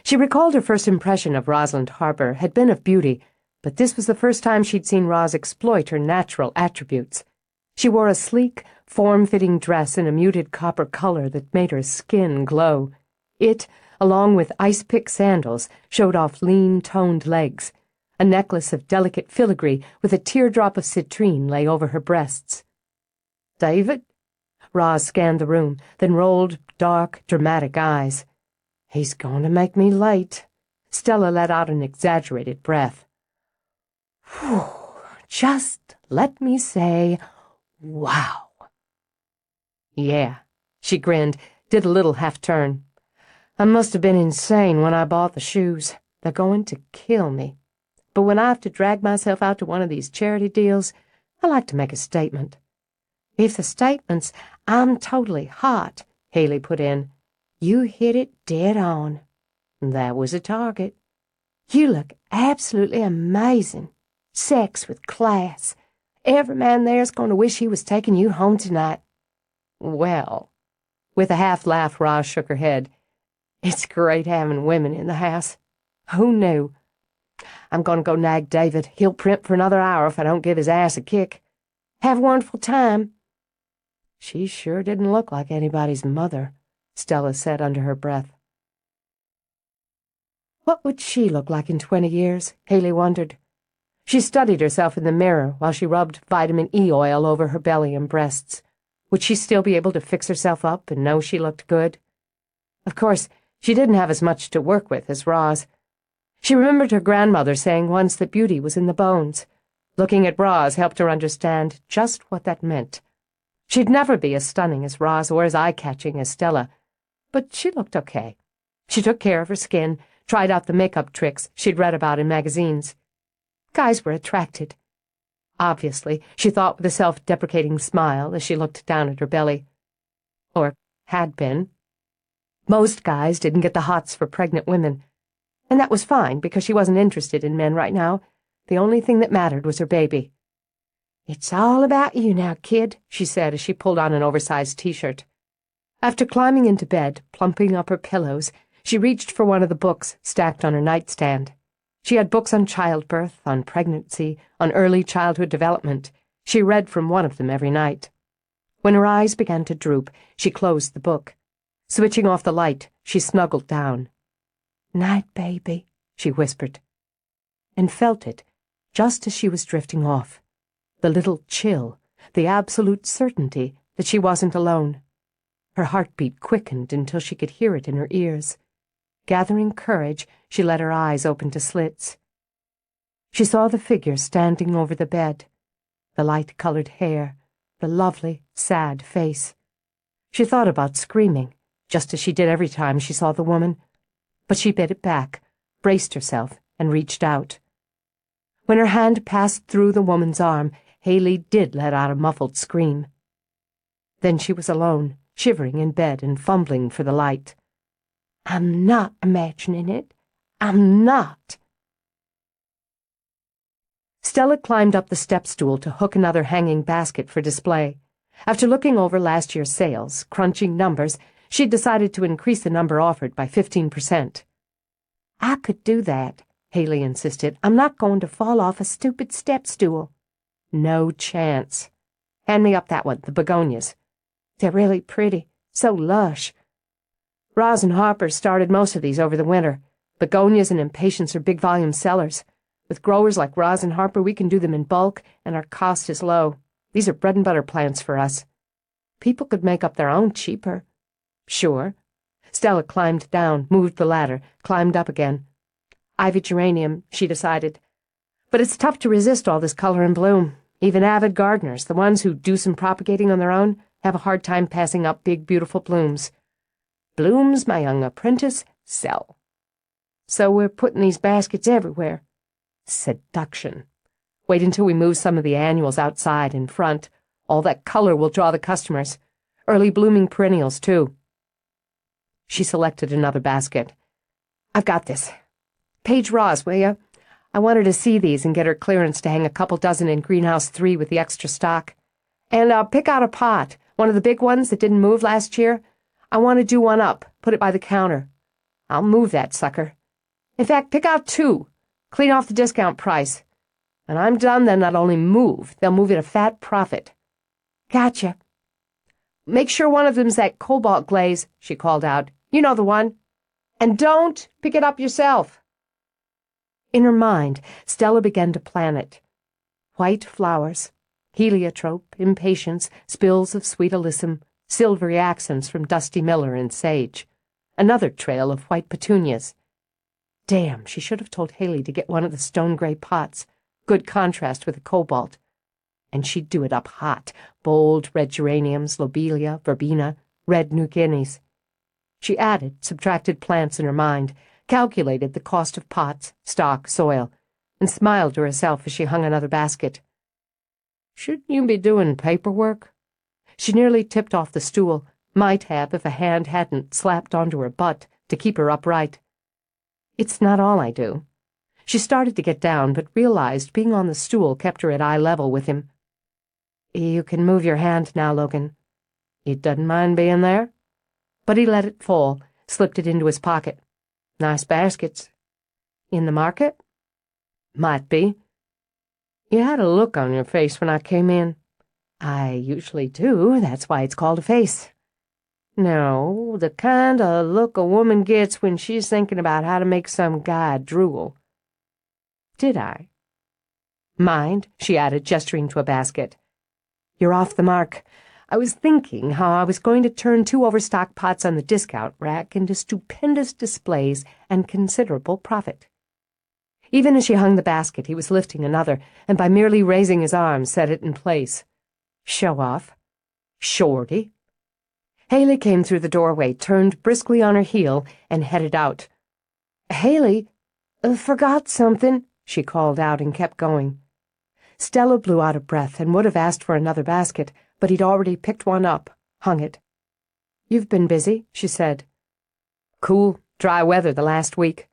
S1: She recalled her first impression of Rosalind Harper had been of beauty, but this was the first time she'd seen Roz exploit her natural attributes. She wore a sleek, form-fitting dress in a muted copper color that made her skin glow. It, along with ice-pick sandals, showed off lean, toned legs. A necklace of delicate filigree with a teardrop of citrine lay over her breasts. David? Roz scanned the room, then rolled dark, dramatic eyes. He's going to make me late. Stella let out an exaggerated breath. Whew, just let me say, wow. Yeah, she grinned, did a little half-turn. I must have been insane when I bought the shoes. They're going to kill me. But when I have to drag myself out to one of these charity deals, I like to make a statement.
S2: If the statement's, I'm totally hot, Haley put in, you hit it dead on.
S1: That was a target.
S2: You look absolutely amazing. Sex with class. Every man there's going to wish he was taking you home tonight.
S1: Well, with a half-laugh, Roz shook her head. It's great having women in the house. Who knew? I'm going to go nag David. He'll primp for another hour if I don't give his ass a kick. Have a wonderful time." "She sure didn't look like anybody's mother," Stella said under her breath. What would she look like in 20 years? Haley wondered. She studied herself in the mirror while she rubbed vitamin E oil over her belly and breasts. Would she still be able to fix herself up and know she looked good? Of course, she didn't have as much to work with as Roz. She remembered her grandmother saying once that beauty was in the bones. Looking at Roz helped her understand just what that meant. She'd never be as stunning as Roz or as eye-catching as Stella, but she looked okay. She took care of her skin, tried out the makeup tricks she'd read about in magazines. Guys were attracted. Obviously, she thought with a self-deprecating smile as she looked down at her belly. Or had been. Most guys didn't get the hots for pregnant women, and that was fine because she wasn't interested in men right now. The only thing that mattered was her baby. "It's all about you now, kid," she said as she pulled on an oversized t-shirt. After climbing into bed, plumping up her pillows, she reached for one of the books stacked on her nightstand. She had books on childbirth, on pregnancy, on early childhood development. She read from one of them every night. When her eyes began to droop, she closed the book. Switching off the light, she snuggled down. "Night, baby," she whispered, and felt it just as she was drifting off. The little chill, the absolute certainty that she wasn't alone. Her heartbeat quickened until she could hear it in her ears. Gathering courage, she let her eyes open to slits. She saw the figure standing over the bed, the light-colored hair, the lovely, sad face. She thought about screaming, just as she did every time she saw the woman, but she bit it back, braced herself, and reached out. When her hand passed through the woman's arm, Haley did let out a muffled scream. Then she was alone, shivering in bed and fumbling for the light. "I'm not imagining it. I'm not." Stella climbed up the step stool to hook another hanging basket for display. After looking over last year's sales, crunching numbers, she'd decided to increase the number offered by 15%. "I could do that," Haley insisted. "I'm not going to fall off a stupid step stool." "No chance. Hand me up that one, the begonias. They're really pretty, so lush. Roz and Harper started most of these over the winter. Begonias and impatiens are big volume sellers. With growers like Roz and Harper, we can do them in bulk, and our cost is low. These are bread-and-butter plants for us. People could make up their own cheaper." "Sure." Stella climbed down, moved the ladder, climbed up again. "Ivy geranium," she decided. "But it's tough to resist all this color and bloom. Even avid gardeners, the ones who do some propagating on their own, have a hard time passing up big, beautiful blooms. Blooms, my young apprentice, sell. So we're putting these baskets everywhere. Seduction. Wait until we move some of the annuals outside in front. All that color will draw the customers. Early blooming perennials, too." She selected another basket. "I've got this. Page Roz, will you? I want her to see these and get her clearance to hang a couple dozen in Greenhouse 3 with the extra stock. And pick out a pot, one of the big ones that didn't move last year. I want to do one up, put it by the counter. I'll move that sucker. In fact, pick out 2. Clean off the discount price. And I'm done, they'll not only move, they'll move at a fat profit." "Gotcha." "Make sure one of them's that cobalt glaze," she called out. "You know the one. And don't pick it up yourself." In her mind, Stella began to plan it. White flowers, heliotrope, impatiens, spills of sweet alyssum, silvery accents from Dusty Miller and sage. Another trail of white petunias. Damn, she should have told Haley to get one of the stone-gray pots. Good contrast with the cobalt. And she'd do it up hot. Bold red geraniums, lobelia, verbena, red New Guineas. She added, subtracted plants in her mind, calculated the cost of pots, stock, soil, and smiled to herself as she hung another basket. "Shouldn't you be doing paperwork?" She nearly tipped off the stool, might have if a hand hadn't slapped onto her butt to keep her upright. "It's not all I do." She started to get down, but realized being on the stool kept her at eye level with him. "You can move your hand now, Logan." "You doesn't mind being there?" But he let it fall, slipped it into his pocket. Nice baskets. In the market? Might be. You had a look on your face when I came in. I usually do, that's why it's called a face. No, the kind of look a woman gets when she's thinking about how to make some guy drool. Did I? Mind, she added, gesturing to a basket. You're off the mark. I was thinking how I was going to turn 2 overstock pots on the discount rack into stupendous displays and considerable profit. Even as she hung the basket, he was lifting another, and by merely raising his arm, set it in place. Show off. Shorty. Haley came through the doorway, turned briskly on her heel, and headed out. Haley, forgot something, she called out and kept going. Stella blew out of breath and would have asked for another basket, but he'd already picked one up, hung it. You've been busy, she said. Cool, dry weather the last week.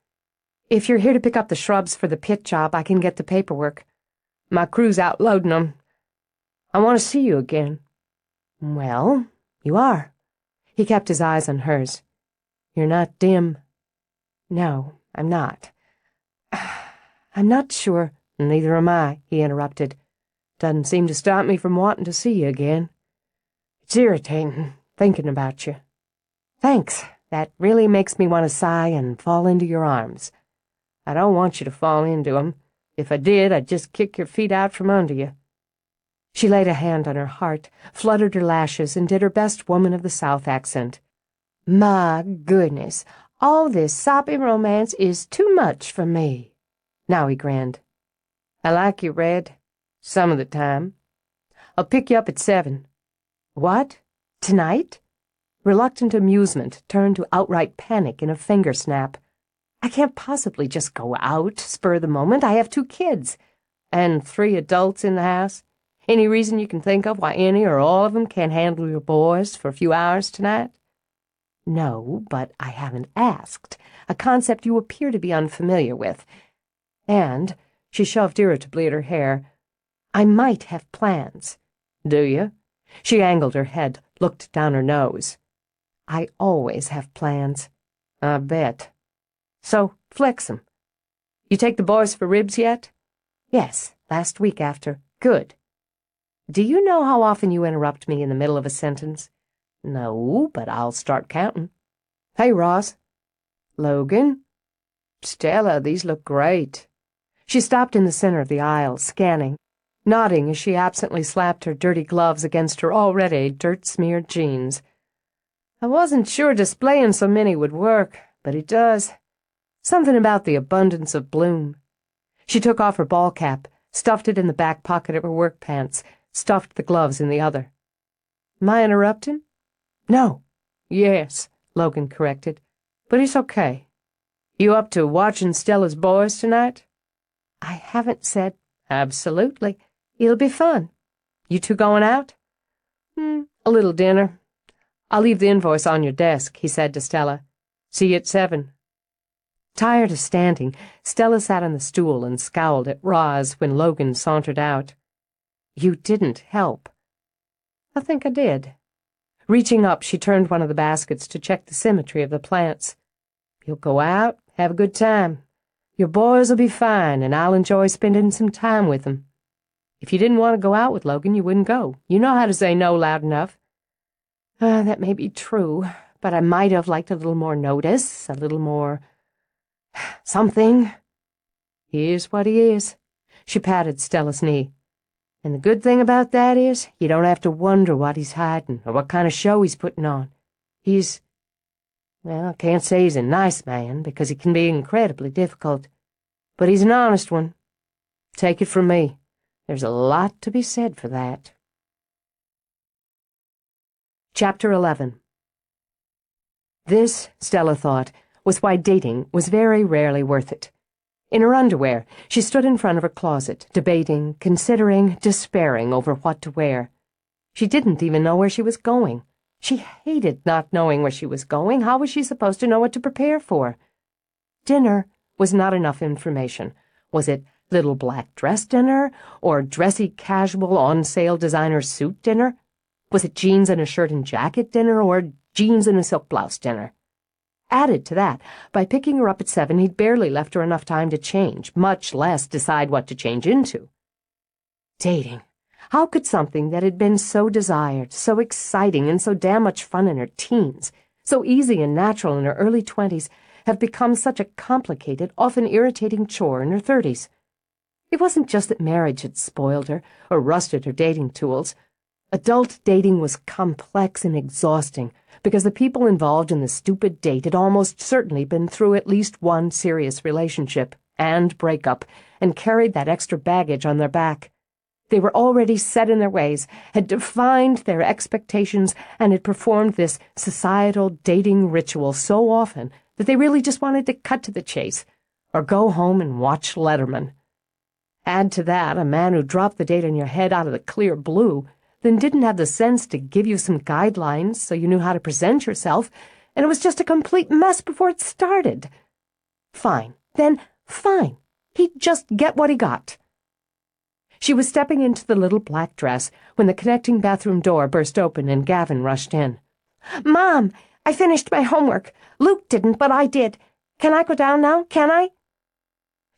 S1: If you're here to pick up the shrubs for the pit job, I can get the paperwork. My crew's out loading them. I want to see you again. Well, you are. He kept his eyes on hers. You're not dim. No, I'm not. I'm not sure. Neither am I, he interrupted. Doesn't seem to stop me from wanting to see you again. It's irritating, thinking about you. Thanks. That really makes me want to sigh and fall into your arms. I don't want you to fall into 'em. If I did, I'd just kick your feet out from under you. She laid a hand on her heart, fluttered her lashes, and did her best Woman of the South accent. My goodness, all this soppy romance is too much for me. Now he grinned. I like you, Red. Some of the time. I'll pick you up at 7. What? Tonight? Reluctant amusement turned to outright panic in a finger snap. I can't possibly just go out, spur the moment. I have 2 kids. And 3 adults in the house. Any reason you can think of why any or all of them can't handle your boys for a few hours tonight? No, but I haven't asked, a concept you appear to be unfamiliar with. And, she shoved irritably at her hair, I might have plans. Do you? She angled her head, looked down her nose. I always have plans. I bet. So, flex 'em. You take the boys for ribs yet? Yes, last week after. Good. Do you know how often you interrupt me in the middle of a sentence? No, but I'll start counting. Hey, Ross. Logan? Stella, these look great. She stopped in the center of the aisle, scanning, nodding as she absently slapped her dirty gloves against her already dirt-smeared jeans. I wasn't sure displaying so many would work, but it does. Something about the abundance of bloom. She took off her ball cap, stuffed it in the back pocket of her work pants, stuffed the gloves in the other. Am I interrupting? No. Yes, Logan corrected. But it's okay. You up to watching Stella's boys tonight? I haven't said. Absolutely. It'll be fun. You 2 going out? A little dinner. I'll leave the invoice on your desk, he said to Stella. See you at 7. Tired of standing, Stella sat on the stool and scowled at Roz when Logan sauntered out. You didn't help. I think I did. Reaching up, she turned one of the baskets to check the symmetry of the plants. You'll go out, have a good time. Your boys will be fine, and I'll enjoy spending some time with them. If you didn't want to go out with Logan, you wouldn't go. You know how to say no loud enough. That may be true, but I might have liked a little more notice, a little more something. He is what he is. She patted Stella's knee. And the good thing about that is you don't have to wonder what he's hiding or what kind of show he's putting on. Well, I can't say he's a nice man because he can be incredibly difficult, but he's an honest one. Take it from me. There's a lot to be said for that. Chapter 11. This, Stella thought, was why dating was very rarely worth it. In her underwear, she stood in front of her closet, debating, considering, despairing over what to wear. She didn't even know where she was going. She hated not knowing where she was going. How was she supposed to know what to prepare for? Dinner was not enough information. Was it little black dress dinner, or dressy casual on-sale designer suit dinner? Was it jeans and a shirt and jacket dinner, or jeans and a silk blouse dinner? Added to that, by picking her up at 7, he'd barely left her enough time to change, much less decide what to change into. Dating. How could something that had been so desired, so exciting, and so damn much fun in her teens, so easy and natural in her early 20s, have become such a complicated, often irritating chore in her 30s? It wasn't just that marriage had spoiled her or rusted her dating tools. Adult dating was complex and exhausting because the people involved in the stupid date had almost certainly been through at least one serious relationship and breakup and carried that extra baggage on their back. They were already set in their ways, had defined their expectations, and had performed this societal dating ritual so often that they really just wanted to cut to the chase or go home and watch Letterman. Add to that a man who dropped the date on your head out of the clear blue, then didn't have the sense to give you some guidelines so you knew how to present yourself, and it was just a complete mess before it started. Fine. Then fine. He'd just get what he got. She was stepping into the little black dress when the connecting bathroom door burst open and Gavin rushed in. "Mom, I finished my homework. Luke didn't, but I did. Can I go down now? Can I?"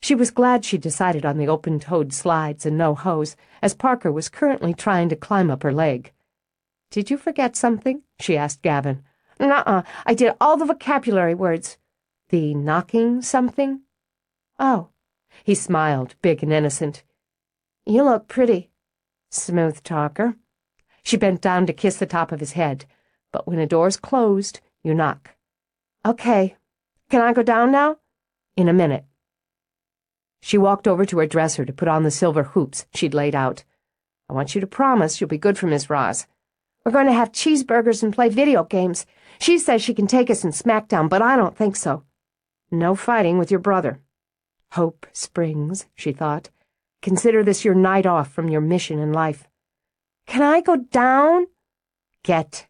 S1: She was glad she'd decided on the open-toed slides and no hose, as Parker was currently trying to climb up her leg. "Did you forget something?" she asked Gavin. "Nuh-uh. I did all the vocabulary words." "The knocking something?" "Oh." He smiled, big and innocent. "You look pretty." "Smooth talker." She bent down to kiss the top of his head. "But when a door's closed, you knock." "Okay. Can I go down now?" "In a minute." She walked over to her dresser to put on the silver hoops she'd laid out. "I want you to promise you'll be good for Miss Roz. We're going to have cheeseburgers and play video games. She says she can take us in SmackDown, but I don't think so. No fighting with your brother." Hope Springs, she thought. Consider this your night off from your mission in life. "Can I go down?" "Get."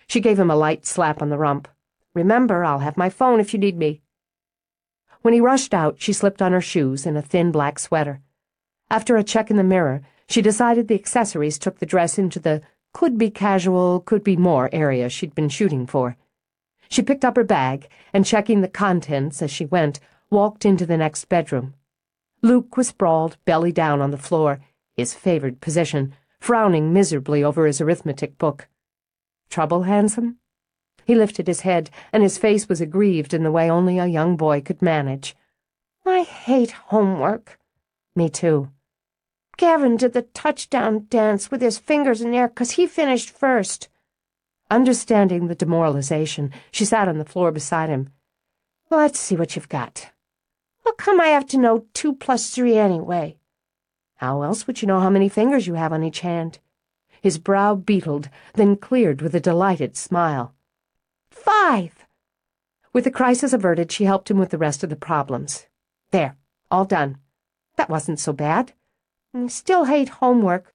S1: She gave him a light slap on the rump. "Remember, I'll have my phone if you need me." When he rushed out, she slipped on her shoes and a thin black sweater. After a check in the mirror, she decided the accessories took the dress into the could-be-casual, could-be-more area she'd been shooting for. She picked up her bag and, checking the contents as she went, walked into the next bedroom. Luke was sprawled, belly down on the floor, his favored position, frowning miserably over his arithmetic book. "Trouble, handsome?" He lifted his head, and his face was aggrieved in the way only a young boy could manage. "I hate homework." "Me too." "Gavin did the touchdown dance with his fingers in the air 'cause he finished first." Understanding the demoralization, she sat on the floor beside him. "Let's see what you've got." "How come I have to know 2 + 3 anyway?" "How else would you know how many fingers you have on each hand?" His brow beetled, then cleared with a delighted smile. 5. With the crisis averted, she helped him with the rest of the problems. "There, all done. That wasn't so bad. I still hate homework."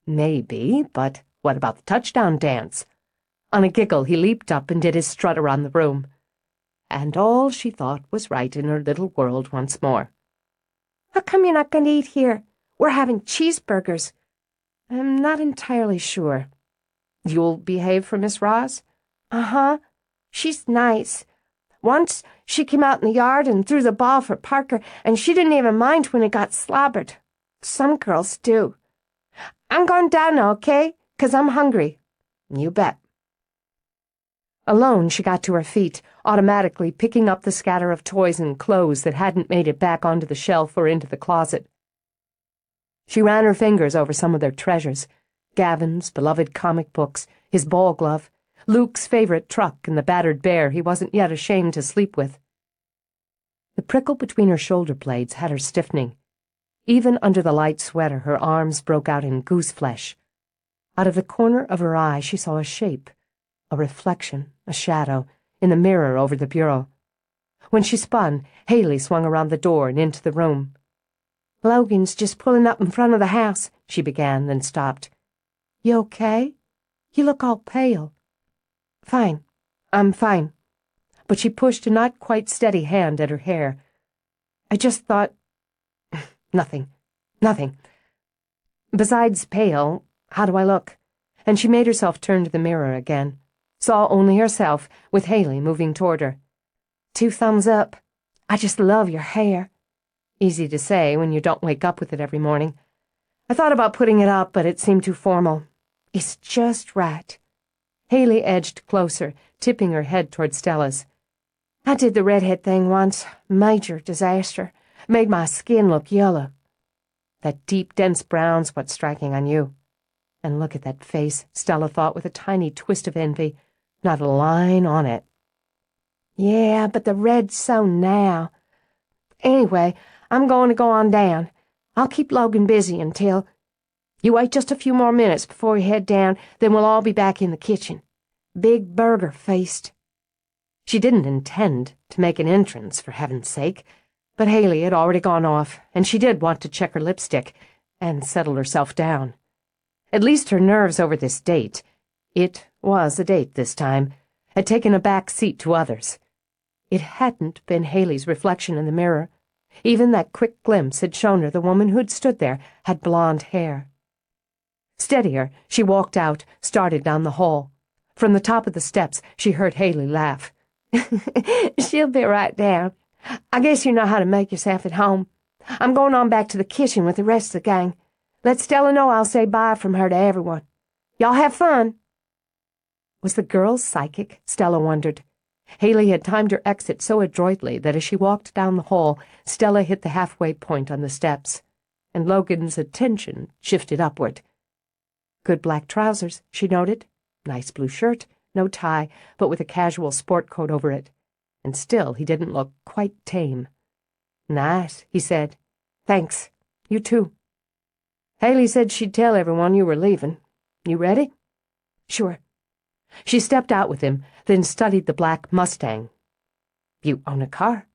S1: "Maybe, but what about the touchdown dance?" On a giggle, he leaped up and did his strut around the room. And all she thought was right in her little world once more. "How come you're not going to eat here? We're having cheeseburgers." "I'm not entirely sure." "You'll behave for Miss Roz?" "Uh-huh. She's nice. Once she came out in the yard and threw the ball for Parker, and she didn't even mind when it got slobbered. Some girls do. I'm going down now, okay? 'Cause I'm hungry." "You bet." Alone, she got to her feet, automatically picking up the scatter of toys and clothes that hadn't made it back onto the shelf or into the closet. She ran her fingers over some of their treasures: Gavin's beloved comic books, his ball glove, Luke's favorite truck, and the battered bear he wasn't yet ashamed to sleep with. The prickle between her shoulder blades had her stiffening. Even under the light sweater, her arms broke out in goose flesh. Out of the corner of her eye, she saw a shape, a reflection, a shadow, in the mirror over the bureau. When she spun, Haley swung around the door and into the room. "Logan's just pulling up in front of the house," she began, then stopped. "You okay? You look all pale." "Fine. I'm fine." But she pushed a not quite steady hand at her hair. "I just thought—" Nothing. "Besides pale, how do I look?" And she made herself turn to the mirror again. saw only herself, with Haley moving toward her.
S2: 2 thumbs up. I just love your hair.
S1: Easy to say when you don't wake up with it every morning. I thought about putting it up, but it seemed too formal.
S2: It's just right.
S1: Haley edged closer, tipping her head toward Stella's.
S2: I did the redhead thing once. Major disaster. Made my skin look yellow.
S1: That deep, dense brown's what's striking on you. And look at that face, Stella thought with a tiny twist of envy. Not a line on it.
S2: Yeah, but the red's so now. Anyway, I'm going to go on down. I'll keep Logan busy until... You wait just a few more minutes before you head down, then we'll all be back in the kitchen. Big burger feast.
S1: She didn't intend to make an entrance, for heaven's sake, but Haley had already gone off, and she did want to check her lipstick and settle herself down. At least her nerves over this date, it was a date this time, had taken a back seat to others. It hadn't been Haley's reflection in the mirror. Even that quick glimpse had shown her the woman who'd stood there had blonde hair. Steadier, she walked out, started down the hall. From the top of the steps, she heard Haley laugh.
S2: She'll be right down. I guess you know how to make yourself at home. I'm going on back to the kitchen with the rest of the gang. Let Stella know I'll say bye from her to everyone. Y'all have fun.
S1: Was the girl psychic? Stella wondered. Haley had timed her exit so adroitly that as she walked down the hall, Stella hit the halfway point on the steps, and Logan's attention shifted upward. Good black trousers, she noted. Nice blue shirt, no tie, but with a casual sport coat over it. And still he didn't look quite tame. Nice, he said.
S2: Thanks. You too.
S1: Haley said she'd tell everyone you were leaving. You ready?
S2: Sure.
S1: She stepped out with him, then studied the black Mustang. You own a car?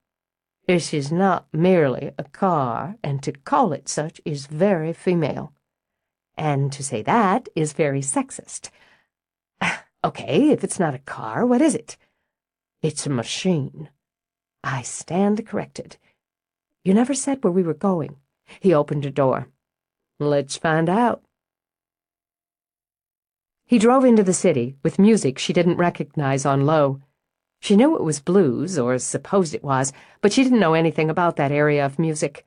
S1: This is not merely a car, and to call it such is very female. And to say that is very sexist. Okay, if it's not a car, what is it? It's a machine. I stand corrected. You never said where we were going. He opened a door. Let's find out. He drove into the city with music she didn't recognize on low. She knew it was blues, or supposed it was, but she didn't know anything about that area of music.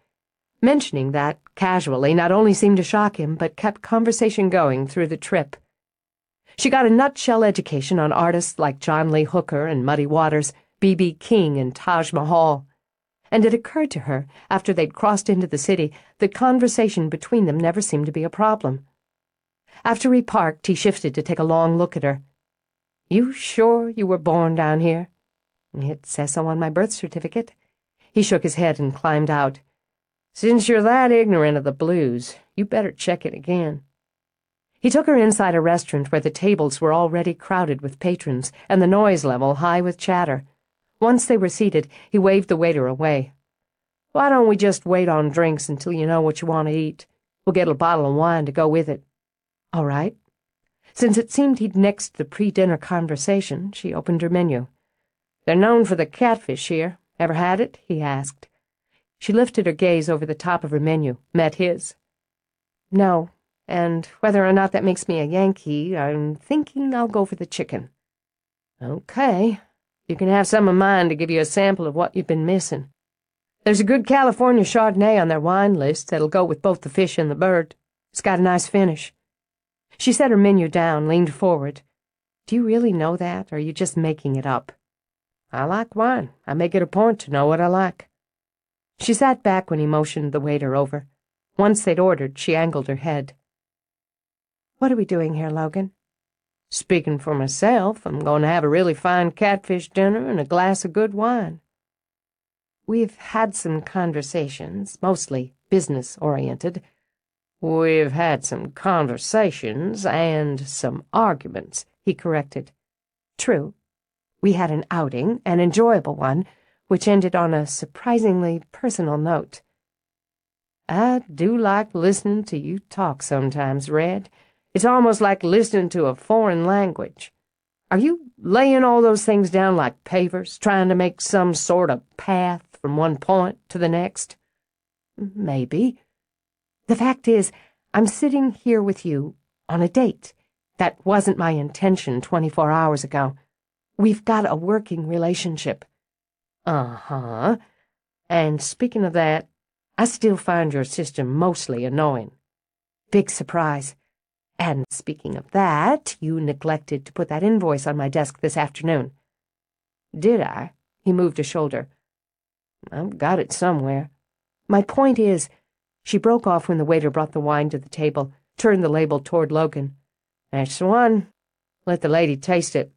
S1: Mentioning that, casually, not only seemed to shock him, but kept conversation going through the trip. She got a nutshell education on artists like John Lee Hooker and Muddy Waters, B.B. King and Taj Mahal. And it occurred to her, after they'd crossed into the city, that conversation between them never seemed to be a problem. After he parked, he shifted to take a long look at her. You sure you were born down here? It says so on my birth certificate. He shook his head and climbed out. Since you're that ignorant of the blues, you better check it again. He took her inside a restaurant where the tables were already crowded with patrons and the noise level high with chatter. Once they were seated, he waved the waiter away. Why don't we just wait on drinks until you know what you want to eat? We'll get a bottle of wine to go with it. All right. Since it seemed he'd nixed the pre-dinner conversation, she opened her menu. They're known for the catfish here. Ever had it? He asked. She lifted her gaze over the top of her menu, met his. No, and whether or not that makes me a Yankee, I'm thinking I'll go for the chicken. Okay. You can have some of mine to give you a sample of what you've been missing. There's a good California Chardonnay on their wine list that'll go with both the fish and the bird. It's got a nice finish. She set her menu down, leaned forward. Do you really know that, or are you just making it up? I like wine. I make it a point to know what I like. She sat back when he motioned the waiter over. Once they'd ordered, she angled her head. What are we doing here, Logan? Speaking for myself, I'm going to have a really fine catfish dinner and a glass of good wine. We've had some conversations, mostly business-oriented. We've had some conversations and some arguments, he corrected. True. We had an outing, an enjoyable one, which ended on a surprisingly personal note. I do like listening to you talk sometimes, Red. It's almost like listening to a foreign language. Are you laying all those things down like pavers, trying to make some sort of path from one point to the next? Maybe. The fact is, I'm sitting here with you on a date That wasn't my intention 24 hours ago. We've got a working relationship. Uh-huh. And speaking of that, I still find your sister mostly annoying. Big surprise. And speaking of that, you neglected to put that invoice on my desk this afternoon. Did I? He moved a shoulder. I've got it somewhere. My point is, she broke off when the waiter brought the wine to the table, turned the label toward Logan. That's the one. Let the lady taste it.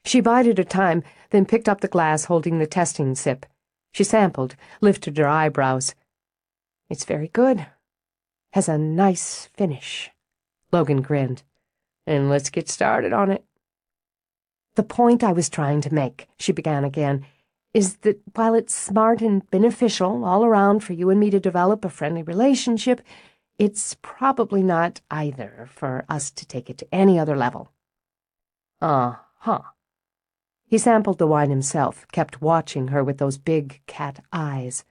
S1: She bided her time, then picked up the glass holding the testing sip. She sampled, lifted her eyebrows. It's very good. Has a nice finish. Logan grinned. And let's get started on it. The point I was trying to make, she began again, is that while it's smart and beneficial all around for you and me to develop a friendly relationship, it's probably not either for us to take it to any other level. Uh-huh. He sampled the wine himself, kept watching her with those big cat eyes.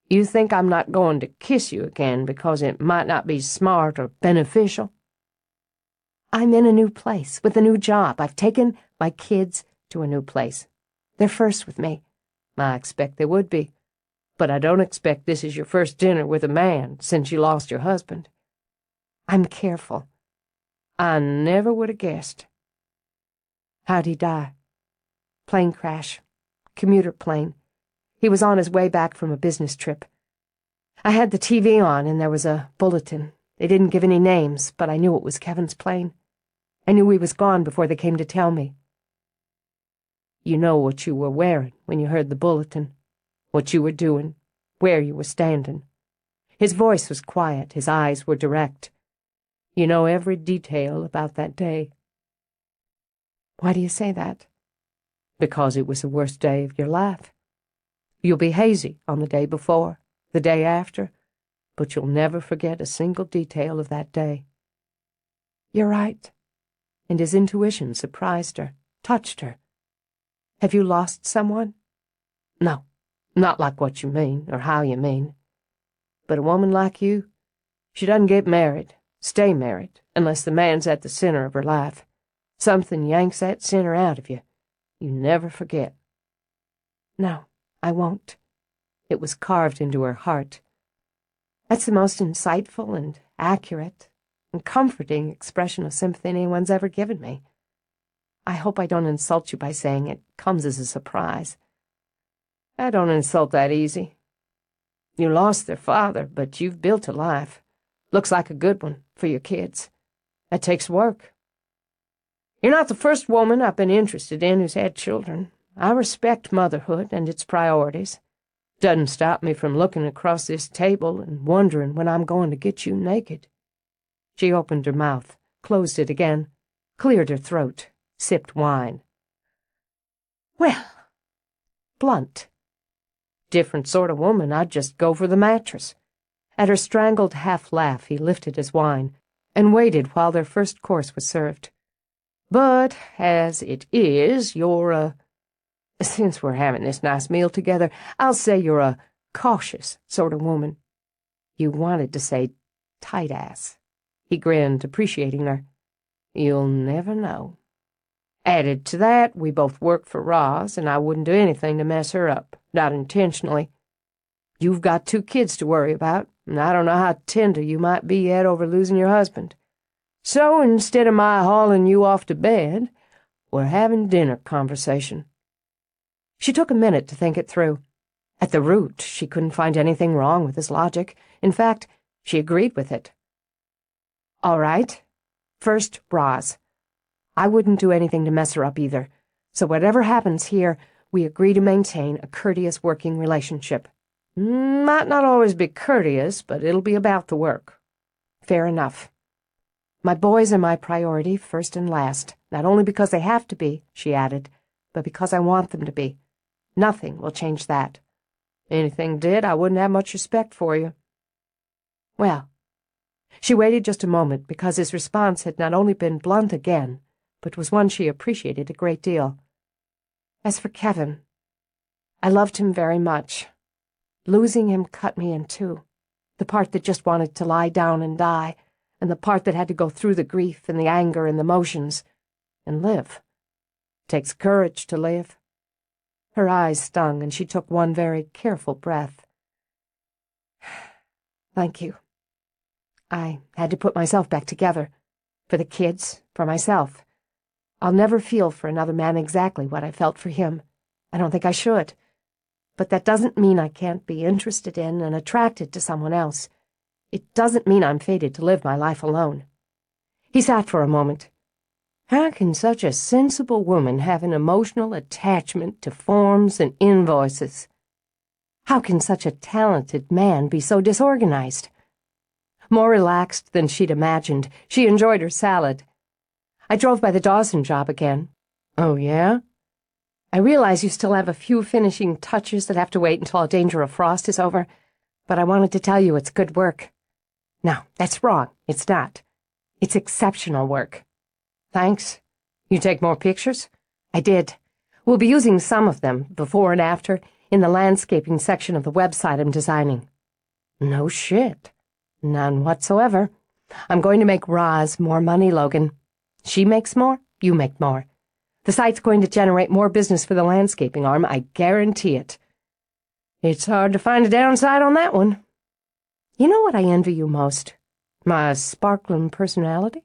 S1: You think I'm not going to kiss you again because it might not be smart or beneficial? I'm in a new place, with a new job. I've taken my kids to a new place. They're first with me. I expect they would be. But I don't expect this is your first dinner with a man since you lost your husband. I'm careful. I never would have guessed. How'd he die? Plane crash. Commuter plane. He was on his way back from a business trip. I had the TV on and there was a bulletin. They didn't give any names, but I knew it was Kevin's plane. I knew he was gone before they came to tell me. You know what you were wearing when you heard the bulletin, what you were doing, where you were standing. His voice was quiet, his eyes were direct. You know every detail about that day. Why do you say that? Because it was the worst day of your life. You'll be hazy on the day before, the day after, but you'll never forget a single detail of that day. You're right. And his intuition surprised her, touched her. Have you lost someone? No, not like what you mean, or how you mean. But a woman like you, she doesn't get married, stay married, unless the man's at the center of her life. Something yanks that center out of you. You never forget. No, I won't. It was carved into her heart. That's the most insightful and accurate and comforting expression of sympathy anyone's ever given me. I hope I don't insult you by saying it comes as a surprise. I don't insult that easy. You lost their father, but you've built a life. Looks like a good one for your kids. That takes work. You're not the first woman I've been interested in who's had children. I respect motherhood and its priorities. Doesn't stop me from looking across this table and wondering when I'm going to get you naked. She opened her mouth, closed it again, cleared her throat, sipped wine. Well, blunt. Different sort of woman, I'd just go for the mattress. At her strangled half-laugh, he lifted his wine and waited while their first course was served. But, as it is, you're since we're having this nice meal together, I'll say you're a cautious sort of woman. You wanted to say tight-ass. He grinned, appreciating her. You'll never know. Added to that, we both work for Roz, and I wouldn't do anything to mess her up, not intentionally. You've got 2 kids to worry about, and I don't know how tender you might be yet over losing your husband. So instead of my hauling you off to bed, we're having dinner conversation. She took a minute to think it through. At the root, she couldn't find anything wrong with his logic. In fact, she agreed with it. All right. First, Roz. I wouldn't do anything to mess her up either. So whatever happens here, we agree to maintain a courteous working relationship. Might not always be courteous, but it'll be about the work. Fair enough. My boys are my priority, first and last, not only because they have to be, she added, but because I want them to be. Nothing will change that. Anything did, I wouldn't have much respect for you. Well, she waited just a moment because his response had not only been blunt again, but was one she appreciated a great deal. As for Kevin, I loved him very much. Losing him cut me in two, the part that just wanted to lie down and die, and the part that had to go through the grief and the anger and the emotions, and live. It takes courage to live. Her eyes stung, and she took one very careful breath. Thank you. I had to put myself back together. For the kids, for myself. I'll never feel for another man exactly what I felt for him. I don't think I should. But that doesn't mean I can't be interested in and attracted to someone else. It doesn't mean I'm fated to live my life alone. He sat for a moment. How can such a sensible woman have an emotional attachment to forms and invoices? How can such a talented man be so disorganized? More relaxed than she'd imagined, she enjoyed her salad. I drove by the Dawson job again. Oh, yeah? I realize you still have a few finishing touches that have to wait until all danger of frost is over, but I wanted to tell you it's good work. No, that's wrong. It's not. It's exceptional work. Thanks. You take more pictures? I did. We'll be using some of them, before and after, in the landscaping section of the website I'm designing. No shit. None whatsoever. I'm going to make Roz more money, Logan. She makes more, you make more. The site's going to generate more business for the landscaping arm, I guarantee it. It's hard to find a downside on that one. You know what I envy you most? My sparkling personality?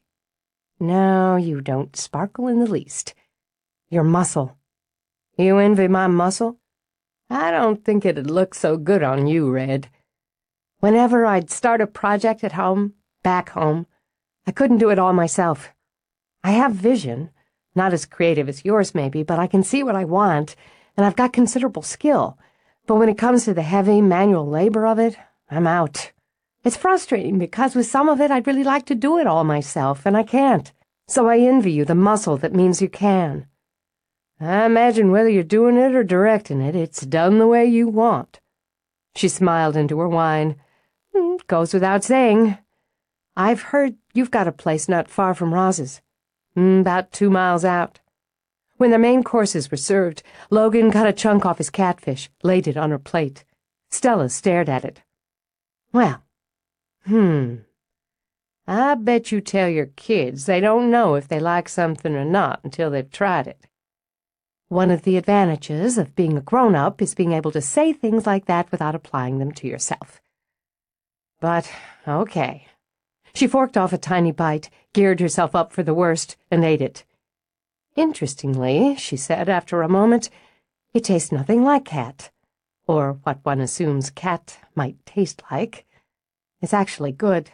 S1: No, you don't sparkle in the least. Your muscle. You envy my muscle? I don't think it'd look so good on you, Red. Whenever I'd start a project at home, back home, I couldn't do it all myself. I have vision. Not as creative as yours, maybe, but I can see what I want, and I've got considerable skill. But when it comes to the heavy manual labor of it, I'm out. It's frustrating because with some of it I'd really like to do it all myself, and I can't. So I envy you the muscle that means you can. I imagine whether you're doing it or directing it, it's done the way you want. She smiled into her wine. Goes without saying. I've heard you've got a place not far from Roz's. About 2 miles out. When their main courses were served, Logan cut a chunk off his catfish, laid it on her plate. Stella stared at it. Well, I bet you tell your kids they don't know if they like something or not until they've tried it. One of the advantages of being a grown-up is being able to say things like that without applying them to yourself. But, okay. She forked off a tiny bite, geared herself up for the worst, and ate it. Interestingly, she said after a moment, it tastes nothing like cat, or what one assumes cat might taste like. It's actually good.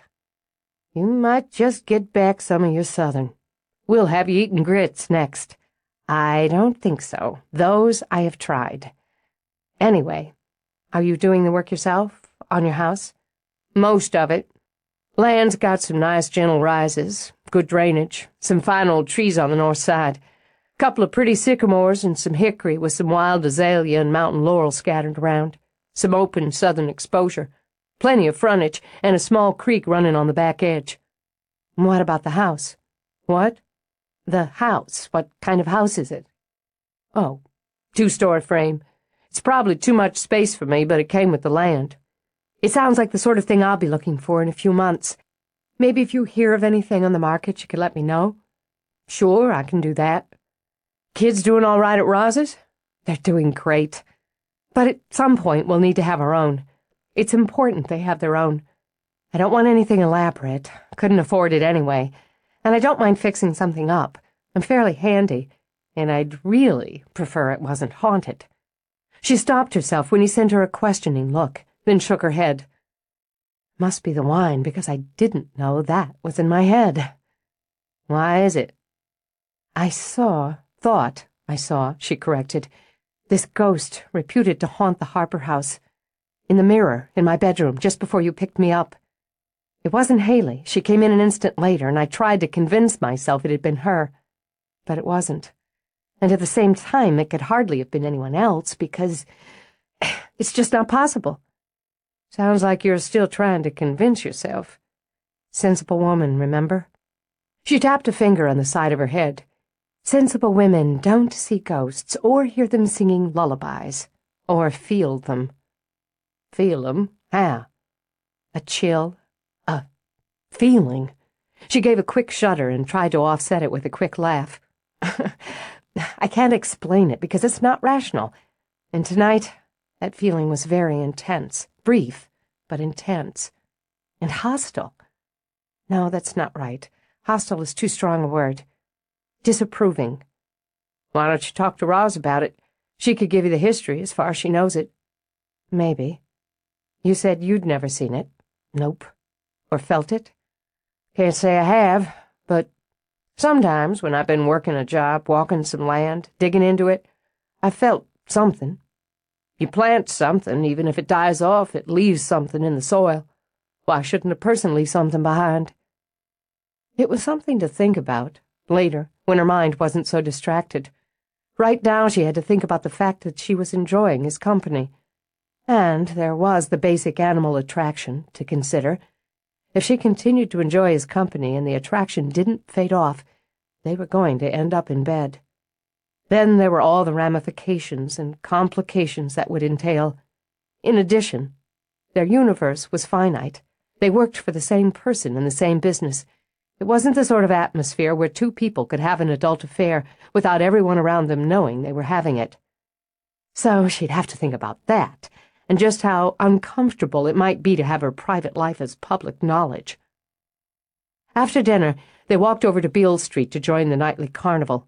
S1: You might just get back some of your southern. We'll have you eating grits next. I don't think so. Those I have tried. Anyway, are you doing the work yourself, on your house? Most of it. Land's got some nice gentle rises, good drainage, some fine old trees on the north side, couple of pretty sycamores and some hickory with some wild azalea and mountain laurel scattered around, some open southern exposure, plenty of frontage, and a small creek running on the back edge. What about the house? What? The house. What kind of house is it? Oh, 2-story frame. It's probably too much space for me, but it came with the land. It sounds like the sort of thing I'll be looking for in a few months. Maybe if you hear of anything on the market, you could let me know. Sure, I can do that. Kids doing all right at Roz's? They're doing great. But at some point, we'll need to have our own. It's important they have their own. I don't want anything elaborate. Couldn't afford it anyway. And I don't mind fixing something up. I'm fairly handy, and I'd really prefer it wasn't haunted. She stopped herself when he sent her a questioning look, then shook her head. Must be the wine, because I didn't know that was in my head. Why is it? Thought I saw, she corrected, this ghost reputed to haunt the Harper House. In the mirror, in my bedroom, just before you picked me up. It wasn't Haley. She came in an instant later, and I tried to convince myself it had been her. But it wasn't. And at the same time, it could hardly have been anyone else, because it's just not possible. Sounds like you're still trying to convince yourself. Sensible woman, remember? She tapped a finger on the side of her head. Sensible women don't see ghosts or hear them singing lullabies, or feel them. Feel them? How? A chill? A feeling? She gave a quick shudder and tried to offset it with a quick laugh. I can't explain it because it's not rational. And tonight, that feeling was very intense. Brief, but intense. And hostile. No, that's not right. Hostile is too strong a word. Disapproving. Why don't you talk to Roz about it? She could give you the history as far as she knows it. Maybe. You said you'd never seen it. Nope. Or felt it? Can't say I have, but sometimes when I've been working a job, walking some land, digging into it, I felt something. You plant something, even if it dies off, it leaves something in the soil. Why shouldn't a person leave something behind? It was something to think about, later, when her mind wasn't so distracted. Right now she had to think about the fact that she was enjoying his company. And there was the basic animal attraction to consider. If she continued to enjoy his company and the attraction didn't fade off, they were going to end up in bed. Then there were all the ramifications and complications that would entail. In addition, their universe was finite. They worked for the same person in the same business. It wasn't the sort of atmosphere where two people could have an adult affair without everyone around them knowing they were having it. So she'd have to think about that, and just how uncomfortable it might be to have her private life as public knowledge. After dinner, they walked over to Beale Street to join the nightly carnival.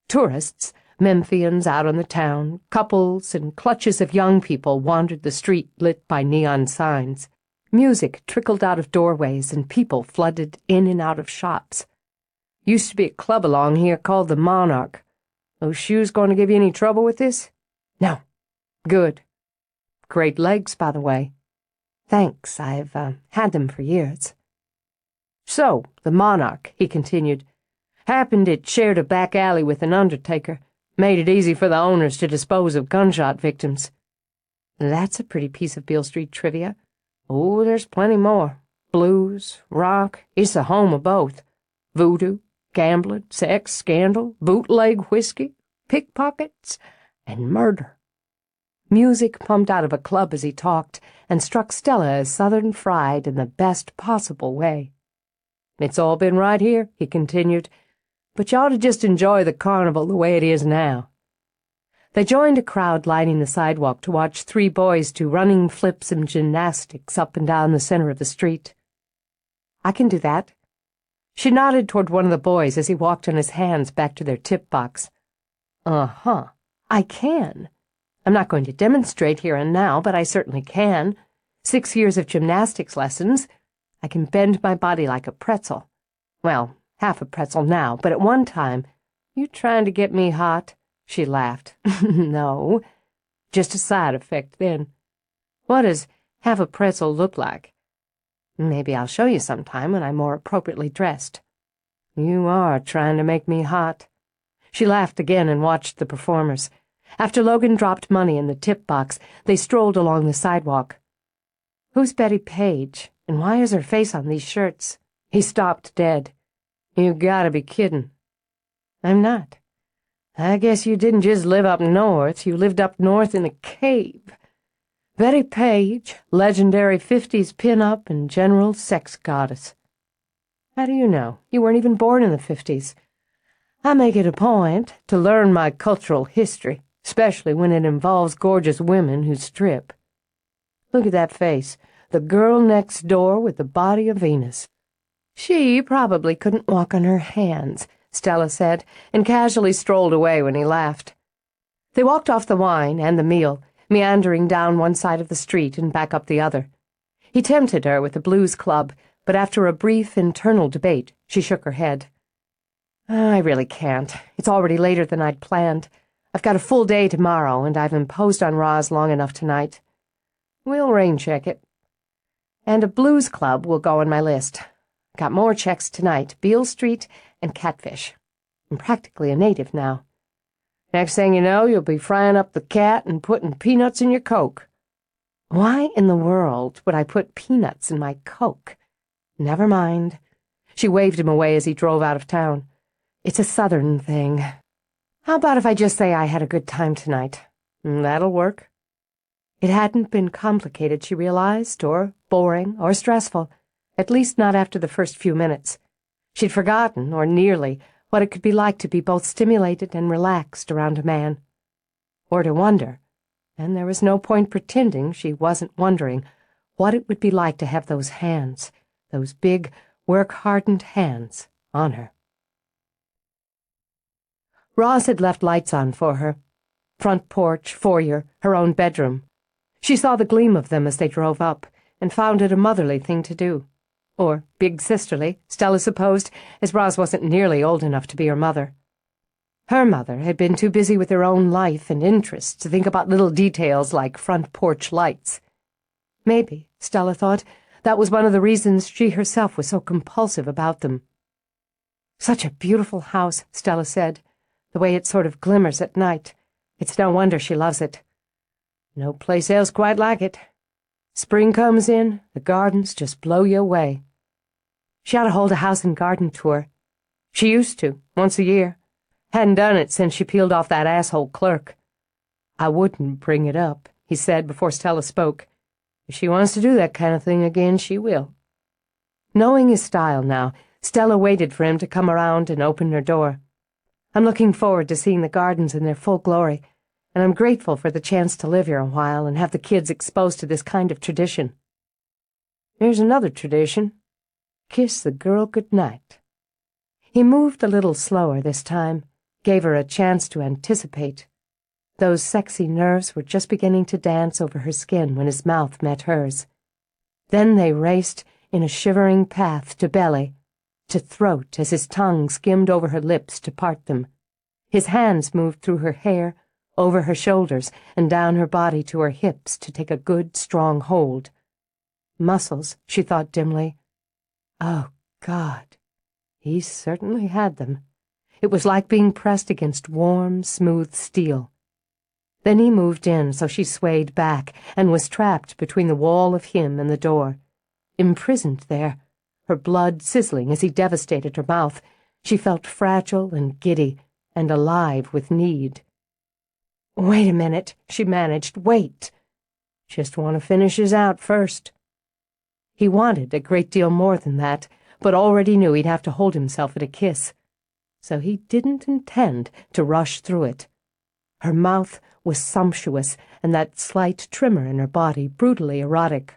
S1: Tourists, Memphians out on the town, couples and clutches of young people wandered the street lit by neon signs. Music trickled out of doorways and people flooded in and out of shops. Used to be a club along here called the Monarch. Those shoes going to give you any trouble with this? No. Good. Great legs, by the way. Thanks, I've had them for years. So, the Monarch, he continued, happened it shared a back alley with an undertaker, made it easy for the owners to dispose of gunshot victims. That's a pretty piece of Beale Street trivia. Oh, there's plenty more. Blues, rock, it's the home of both. Voodoo, gambling, sex, scandal, bootleg whiskey, pickpockets, and murder. Music pumped out of a club as he talked and struck Stella as southern fried in the best possible way. It's all been right here, he continued, but you ought to just enjoy the carnival the way it is now. They joined a crowd lining the sidewalk to watch three boys do running flips and gymnastics up and down the center of the street. I can do that. She nodded toward one of the boys as he walked on his hands back to their tip box. Uh-huh. I can. I'm not going to demonstrate here and now, but I certainly can. 6 years of gymnastics lessons. I can bend my body like a pretzel. Well, half a pretzel now, but at one time... You trying to get me hot? She laughed. No, just a side effect then. What does half a pretzel look like? Maybe I'll show you sometime when I'm more appropriately dressed. You are trying to make me hot. She laughed again and watched the performers. After Logan dropped money in the tip box, they strolled along the sidewalk. Who's Betty Page, and why is her face on these shirts? He stopped dead. You gotta be kidding. I'm not. I guess you didn't just live up north, you lived up north in a cave. Betty Page, legendary 50s pin-up and general sex goddess. How do you know? You weren't even born in the 50s. I make it a point to learn my cultural history, especially when it involves gorgeous women who strip. Look at that face, the girl next door with the body of Venus. She probably couldn't walk on her hands, Stella said, and casually strolled away when he laughed. They walked off the wine and the meal, meandering down one side of the street and back up the other. He tempted her with the blues club, but after a brief internal debate, she shook her head. I really can't. It's already later than I'd planned. I've got a full day tomorrow, and I've imposed on Roz long enough tonight. We'll rain check it. And a blues club will go on my list. Got more checks tonight, Beale Street and Catfish. I'm practically a native now. Next thing you know, you'll be frying up the cat and putting peanuts in your Coke. Why in the world would I put peanuts in my Coke? Never mind. She waved him away as he drove out of town. It's a southern thing. How about if I just say I had a good time tonight? That'll work. It hadn't been complicated, she realized, or boring, or stressful, at least not after the first few minutes. She'd forgotten, or nearly, what it could be like to be both stimulated and relaxed around a man. Or to wonder, and there was no point pretending she wasn't wondering, what it would be like to have those hands, those big, work-hardened hands, on her. Roz had left lights on for her. Front porch, foyer, her own bedroom. She saw the gleam of them as they drove up, and found it a motherly thing to do. Or big sisterly, Stella supposed, as Roz wasn't nearly old enough to be her mother. Her mother had been too busy with her own life and interests to think about little details like front porch lights. Maybe, Stella thought, that was one of the reasons she herself was so compulsive about them. "Such a beautiful house," Stella said, "the way it sort of glimmers at night. It's no wonder she loves it. No place else quite like it. Spring comes in, the gardens just blow you away." She ought to hold a house and garden tour. She used to, once a year. Hadn't done it since she peeled off that asshole clerk. "I wouldn't bring it up," he said before Stella spoke. "If she wants to do that kind of thing again, she will." Knowing his style now, Stella waited for him to come around and open her door. "I'm looking forward to seeing the gardens in their full glory, and I'm grateful for the chance to live here a while and have the kids exposed to this kind of tradition. Here's another tradition. Kiss the girl good night." He moved a little slower this time, gave her a chance to anticipate. Those sexy nerves were just beginning to dance over her skin when his mouth met hers. Then they raced in a shivering path to belly, to throat as his tongue skimmed over her lips to part them. His hands moved through her hair, over her shoulders, and down her body to her hips to take a good, strong hold. Muscles, she thought dimly. Oh, God, he certainly had them. It was like being pressed against warm, smooth steel. Then he moved in so she swayed back and was trapped between the wall of him and the door. Imprisoned there, her blood sizzling as he devastated her mouth, she felt fragile and giddy and alive with need. "Wait a minute," she managed. "Wait. Just want to finish his out first." He wanted a great deal more than that, but already knew he'd have to hold himself at a kiss. So he didn't intend to rush through it. Her mouth was sumptuous, and that slight tremor in her body brutally erotic.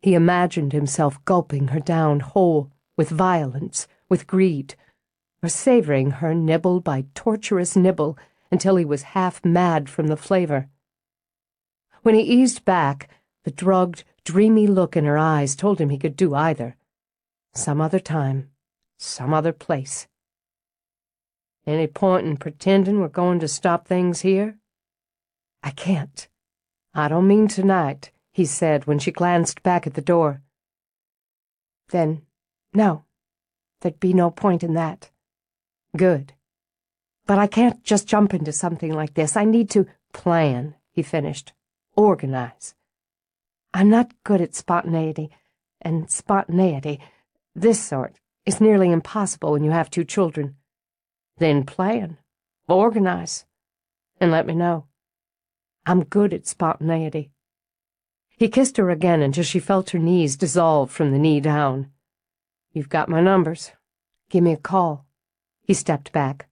S1: He imagined himself gulping her down whole, with violence, with greed, or savoring her nibble by torturous nibble until he was half mad from the flavor. When he eased back, the drugged, dreamy look in her eyes told him he could do either. Some other time, some other place. "Any point in pretending we're going to stop things here?" "I can't. I don't mean tonight," he said when she glanced back at the door. "Then, no. There'd be no point in that." "Good. But I can't just jump into something like this. I need to plan," he finished. "Organize. I'm not good at spontaneity, and spontaneity, this sort, is nearly impossible when you have 2 children. Then plan. Organize. And let me know. I'm good at spontaneity." He kissed her again until she felt her knees dissolve from the knee down. "You've got my numbers. Give me a call." He stepped back.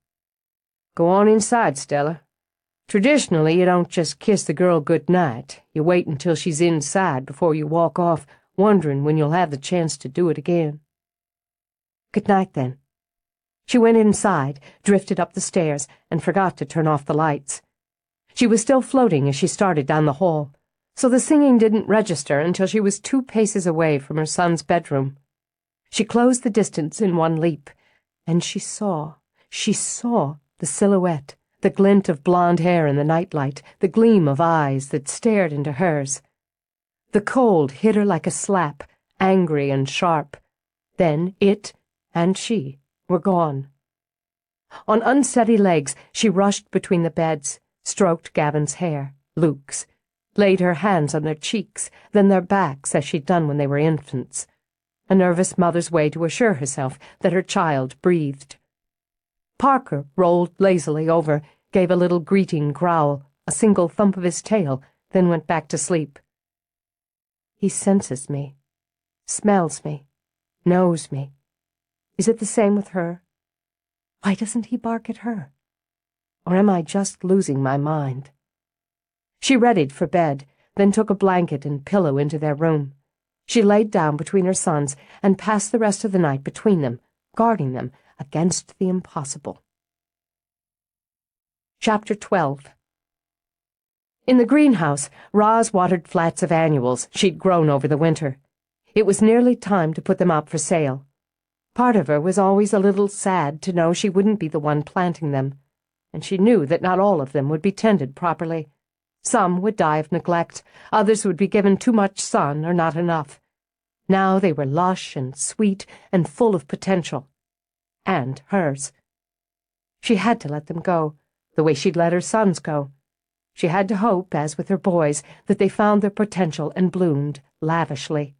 S1: "Go on inside, Stella. Traditionally, you don't just kiss the girl good night. You wait until she's inside before you walk off, wondering when you'll have the chance to do it again." "Good night, then." She went inside, drifted up the stairs, and forgot to turn off the lights. She was still floating as she started down the hall, so the singing didn't register until she was 2 paces away from her son's bedroom. She closed the distance in one leap, and she saw the silhouette, the glint of blonde hair in the nightlight, the gleam of eyes that stared into hers. The cold hit her like a slap, angry and sharp. Then it and she were gone. On unsteady legs, she rushed between the beds, stroked Gavin's hair, Luke's, laid her hands on their cheeks, then their backs as she'd done when they were infants, a nervous mother's way to assure herself that her child breathed. Parker rolled lazily over, gave a little greeting growl, a single thump of his tail, then went back to sleep. He senses me, smells me, knows me.
S2: Is it the same with her? Why doesn't he bark at her? Or am I just losing my mind? She readied for bed, then took a blanket and pillow into their room. She laid down between her sons and passed the rest of the night between them, guarding them against the impossible. Chapter 12. In the greenhouse, Roz watered flats of annuals she'd grown over the winter. It was nearly time to put them up for sale. Part of her was always a little sad to know she wouldn't be the one planting them, and she knew that not all of them would be tended properly. Some would die of neglect, others would be given too much sun or not enough. Now they were lush and sweet and full of potential. And hers. She had to let them go, the way she'd let her sons go. She had to hope, as with her boys, that they found their potential and bloomed lavishly.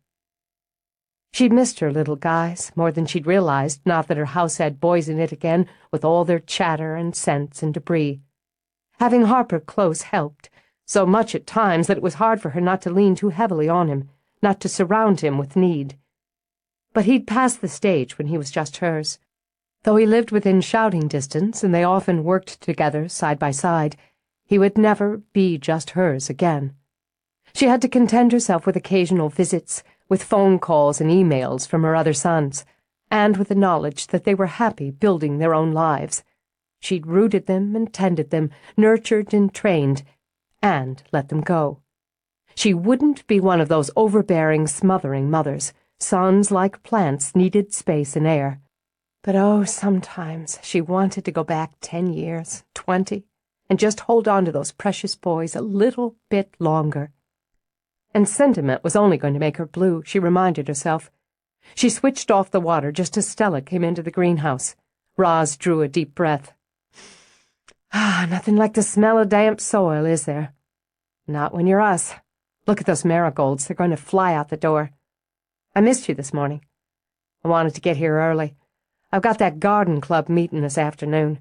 S2: She'd missed her little guys more than she'd realized, now that her house had boys in it again, with all their chatter and scents and debris. Having Harper close helped, so much at times that it was hard for her not to lean too heavily on him, not to surround him with need. But he'd passed the stage when he was just hers. Though he lived within shouting distance and they often worked together side by side, he would never be just hers again. She had to content herself with occasional visits, with phone calls and emails from her other sons, and with the knowledge that they were happy building their own lives. She'd rooted them and tended them, nurtured and trained, and let them go. She wouldn't be one of those overbearing, smothering mothers. Sons, like plants, needed space and air. But oh, sometimes she wanted to go back 10 years, 20, and just hold on to those precious boys a little bit longer. And sentiment was only going to make her blue, she reminded herself. She switched off the water just as Stella came into the greenhouse. Roz drew a deep breath. Nothing like the smell of damp soil, is there? Not when you're us. Look at those marigolds. They're going to fly out the door. I missed you this morning. I wanted to get here early. I've got that garden club meeting this afternoon.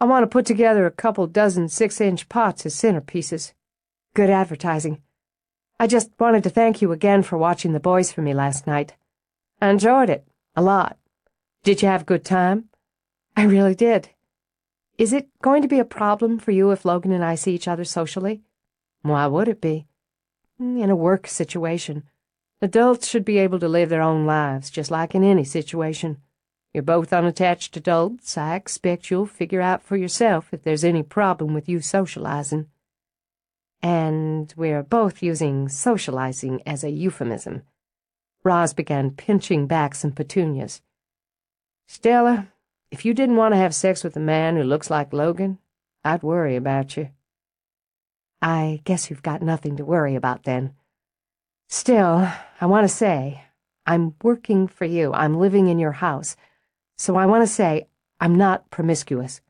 S2: I want to put together a couple dozen 6-inch pots as centerpieces. Good advertising. I just wanted to thank you again for watching the boys for me last night. I enjoyed it. A lot. Did you have a good time? I really did. Is it going to be a problem for you if Logan and I see each other socially? Why would it be? In a work situation. Adults should be able to live their own lives, just like in any situation. You're both unattached adults. I expect you'll figure out for yourself if there's any problem with you socializing. And we're both using socializing as a euphemism. Roz began pinching back some petunias. Stella, if you didn't want to have sex with a man who looks like Logan, I'd worry about you. I guess you've got nothing to worry about then. Still, I want to say, I'm working for you. I'm living in your house. So I want to say, I'm not promiscuous.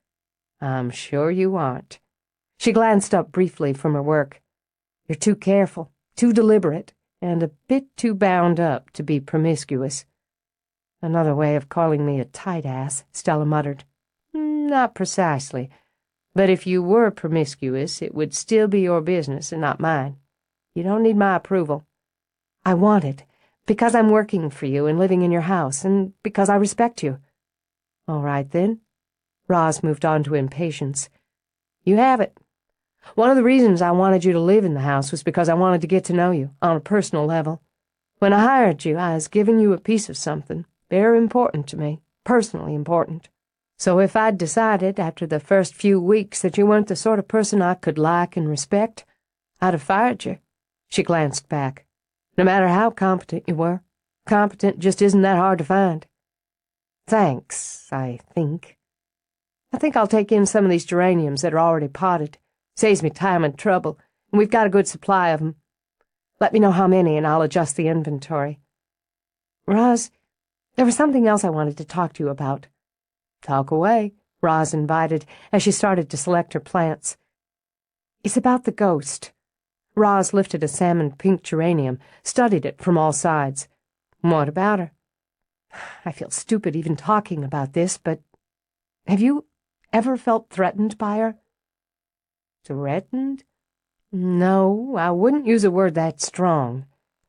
S2: I'm sure you aren't. She glanced up briefly from her work. You're too careful, too deliberate, and a bit too bound up to be promiscuous. Another way of calling me a tight ass, Stella muttered. Not precisely. But if you were promiscuous, it would still be your business and not mine. You don't need my approval. I want it, because I'm working for you and living in your house, and because I respect you. All right, then. Roz moved on to impatience. You have it. One of the reasons I wanted you to live in the house was because I wanted to get to know you on a personal level. When I hired you, I was giving you a piece of something very important to me, personally important. So if I'd decided after the first few weeks that you weren't the sort of person I could like and respect, I'd have fired you. She glanced back. No matter how competent you were, competent just isn't that hard to find. Thanks, I think. I think I'll take in some of these geraniums that are already potted. Saves me time and trouble, and we've got a good supply of them. Let me know how many, and I'll adjust the inventory. Roz, there was something else I wanted to talk to you about. Talk away, Roz invited, as she started to select her plants. It's about the ghost. Roz lifted a salmon-pink geranium, studied it from all sides. What about her? I feel stupid even talking about this, but have you ever felt threatened by her? Threatened? No, I wouldn't use a word that strong.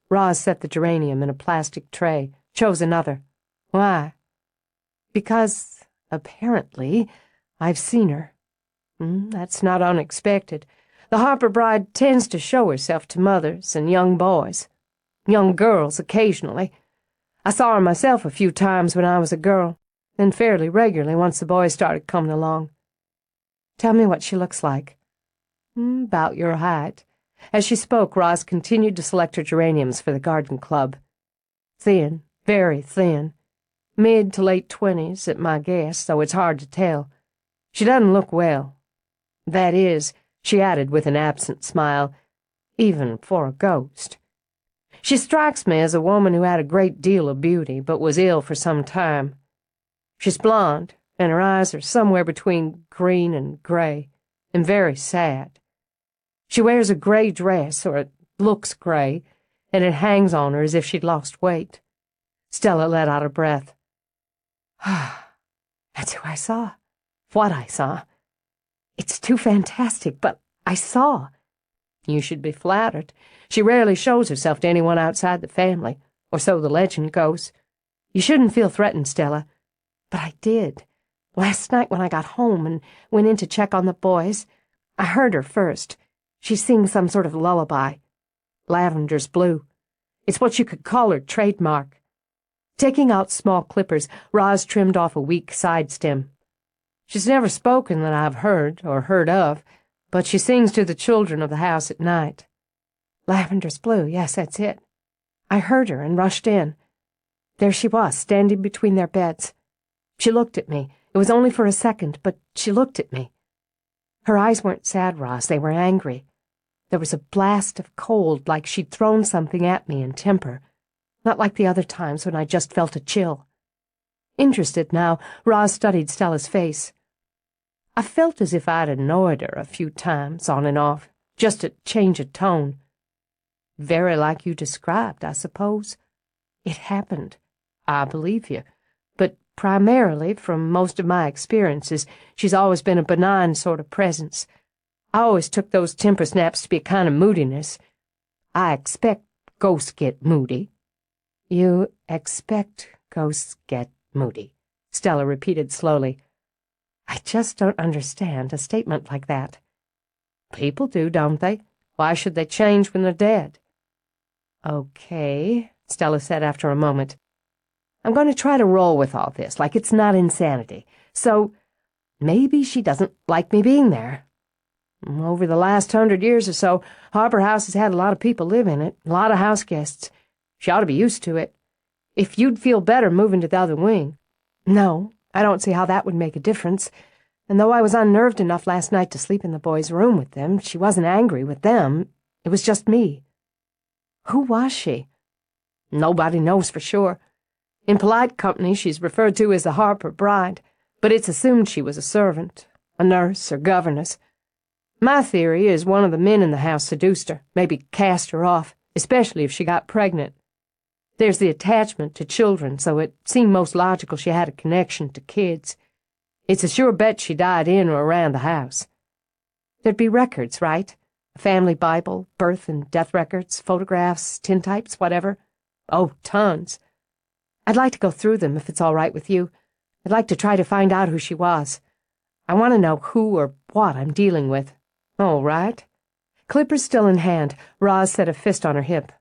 S2: Roz set the geranium in a plastic tray, chose another. Why?
S1: Because, apparently, I've seen her. That's not unexpected. The Harper bride tends to show herself to mothers and young boys. Young girls, occasionally. I saw her myself a few times when I was a girl, and fairly regularly once the boys started coming along. Tell me what she looks like. About your height. As she spoke, Roz continued to select her geraniums for the garden club. Thin, very thin. Mid to late 20s, at my guess, though it's hard to tell. She doesn't look well. That is, she added with an absent smile, even for a ghost. She strikes me as a woman who had a great deal of beauty, but was ill for some time. She's blonde, and her eyes are somewhere between green and gray, and very sad. She wears a gray dress, or it looks gray, and it hangs on her as if she'd lost weight. Stella let out a breath. That's who I saw. What I saw. It's too fantastic, but I saw. You should be flattered. She rarely shows herself to anyone outside the family, or so the legend goes. You shouldn't feel threatened, Stella. But I did. Last night when I got home and went in to check on the boys, I heard her first. She sings some sort of lullaby. Lavender's Blue. It's what you could call her trademark. Taking out small clippers, Roz trimmed off a weak side stem. She's never spoken that I've heard or heard of, but she sings to the children of the house at night. Lavender's Blue, yes, that's it. I heard her and rushed in. There she was, standing between their beds. She looked at me. It was only for a second, but she looked at me. Her eyes weren't sad, Roz, they were angry. There was a blast of cold, like she'd thrown something at me in temper, not like the other times when I just felt a chill. Interested now, Roz studied Stella's face. I felt as if I'd annoyed her a few times, on and off, just a change of tone. Very like you described, I suppose. It happened. I believe you. But primarily, from most of my experiences, she's always been a benign sort of presence. I always took those temper snaps to be a kind of moodiness. I expect ghosts get moody. You expect ghosts get moody, Stella repeated slowly. I just don't understand a statement like that. People do, don't they? Why should they change when they're dead? Okay, Stella said after a moment. I'm going to try to roll with all this, like it's not insanity. So, maybe she doesn't like me being there. Over the last 100 years or so, Harper House has had a lot of people live in it, a lot of house guests. She ought to be used to it. If you'd feel better moving to the other wing. No, I don't see how that would make a difference. And though I was unnerved enough last night to sleep in the boys' room with them, she wasn't angry with them. It was just me. Who was she? Nobody knows for sure. In polite company, she's referred to as the Harper bride, but it's assumed she was a servant, a nurse or governess. My theory is one of the men in the house seduced her, maybe cast her off, especially if she got pregnant. There's the attachment to children, so it seemed most logical she had a connection to kids. It's a sure bet she died in or around the house. There'd be records, right? A family Bible, birth and death records, photographs, tintypes, whatever. Oh, tons. I'd like to go through them if it's all right with you. I'd like to try to find out who she was. I want to know who or what I'm dealing with. All right. Clippers still in hand, Roz set a fist on her hip.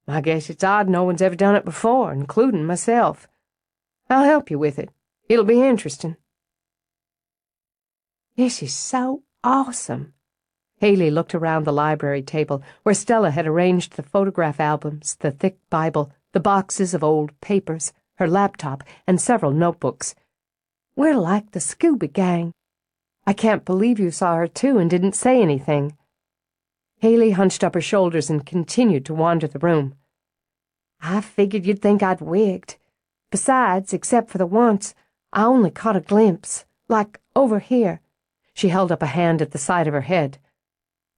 S1: I guess it's odd no one's ever done it before, including myself. I'll help you with it. It'll be interesting. This is so awesome. Haley looked around the library table, where Stella had arranged the photograph albums, the thick Bible, the boxes of old papers, her laptop, and several notebooks. We're like the Scooby Gang. I can't believe you saw her, too, and didn't say anything. Haley hunched up her shoulders and continued to wander the room. I figured you'd think I'd wigged. Besides, except for the once, I only caught a glimpse, like over here. She held up a hand at the side of her head.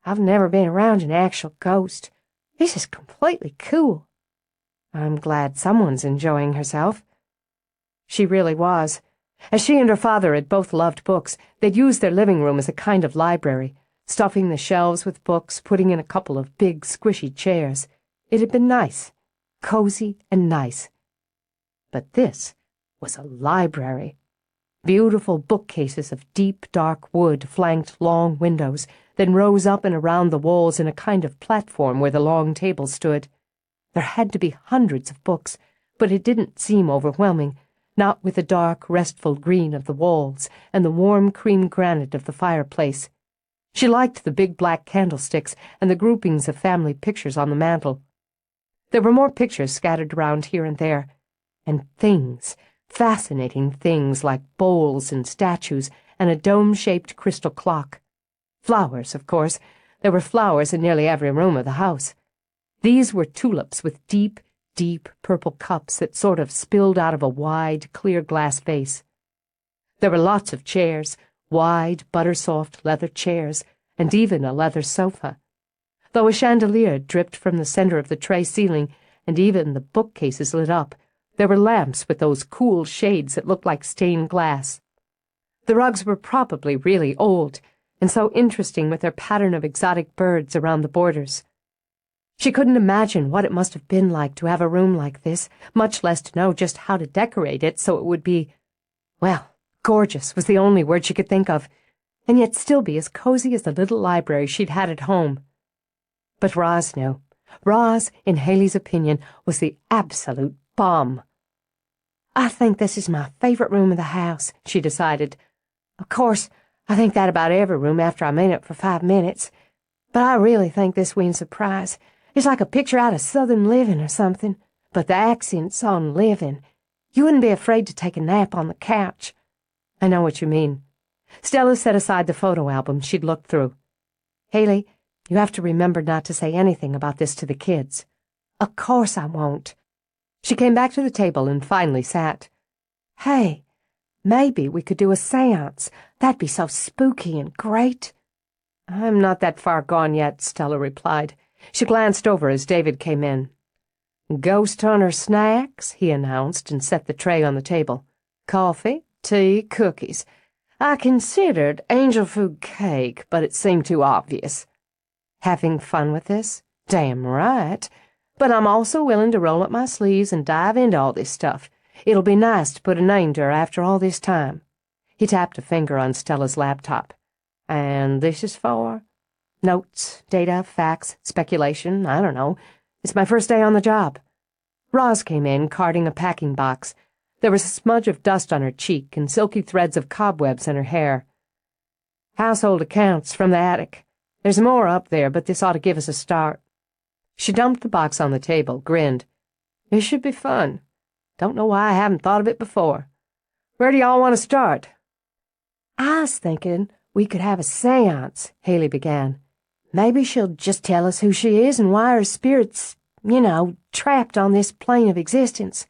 S1: I've never been around an actual ghost. This is completely cool. I'm glad someone's enjoying herself. She really was. As she and her father had both loved books, they'd used their living room as a kind of library, stuffing the shelves with books, putting in a couple of big, squishy chairs. It had been nice, cozy and nice. But this was a library. Beautiful bookcases of deep, dark wood flanked long windows, then rose up and around the walls in a kind of platform where the long table stood. There had to be hundreds of books, but it didn't seem overwhelming, not with the dark, restful green of the walls and the warm cream granite of the fireplace. She liked the big black candlesticks and the groupings of family pictures on the mantel. There were more pictures scattered around here and there, and things, fascinating things like bowls and statues and a dome-shaped crystal clock. Flowers, of course. There were flowers in nearly every room of the house. These were tulips with deep, deep purple cups that sort of spilled out of a wide, clear glass vase. There were lots of chairs, wide, butter-soft leather chairs, and even a leather sofa. Though a chandelier dripped from the center of the tray ceiling, and even the bookcases lit up, there were lamps with those cool shades that looked like stained glass. The rugs were probably really old, and so interesting with their pattern of exotic birds around the borders. She couldn't imagine what it must have been like to have a room like this, much less to know just how to decorate it so it would be, well, gorgeous was the only word she could think of, and yet still be as cozy as the little library she'd had at home. But Roz knew. Roz, in Haley's opinion, was the absolute bomb.
S2: I think this is my favorite room of the house, she decided. Of course, I think that about every room after I'm in it for 5 minutes, but I really think this wins the prize. It's like a picture out of Southern Living or something, but the accent's on living. You wouldn't be afraid to take a nap on the couch.
S1: I know what you mean. Stella set aside the photo album she'd looked through. Haley, you have to remember not to say anything about this to the kids.
S2: Of course I won't.
S1: She came back to the table and finally sat.
S2: Hey, maybe we could do a seance. That'd be so spooky and great.
S1: I'm not that far gone yet, Stella replied. She glanced over as David came in.
S2: Ghost hunter snacks, he announced and set the tray on the table. Coffee, tea, cookies. I considered angel food cake, but it seemed too obvious.
S1: Having fun with this?
S2: Damn right. But I'm also willing to roll up my sleeves and dive into all this stuff. It'll be nice to put a name to her after all this time.
S1: He tapped a finger on Stella's laptop.
S2: And this is for?
S1: Notes, data, facts, speculation, I don't know. It's my first day on the job. Roz came in, carting a packing box. There was a smudge of dust on her cheek and silky threads of cobwebs in her hair.
S2: Household accounts from the attic. There's more up there, but this ought to give us a start.
S1: She dumped the box on the table, grinned.
S2: This should be fun. Don't know why I haven't thought of it before. Where do y'all want to start? I was thinking we could have a seance, Haley began. Maybe she'll just tell us who she is and why her spirit's, trapped on this plane of existence.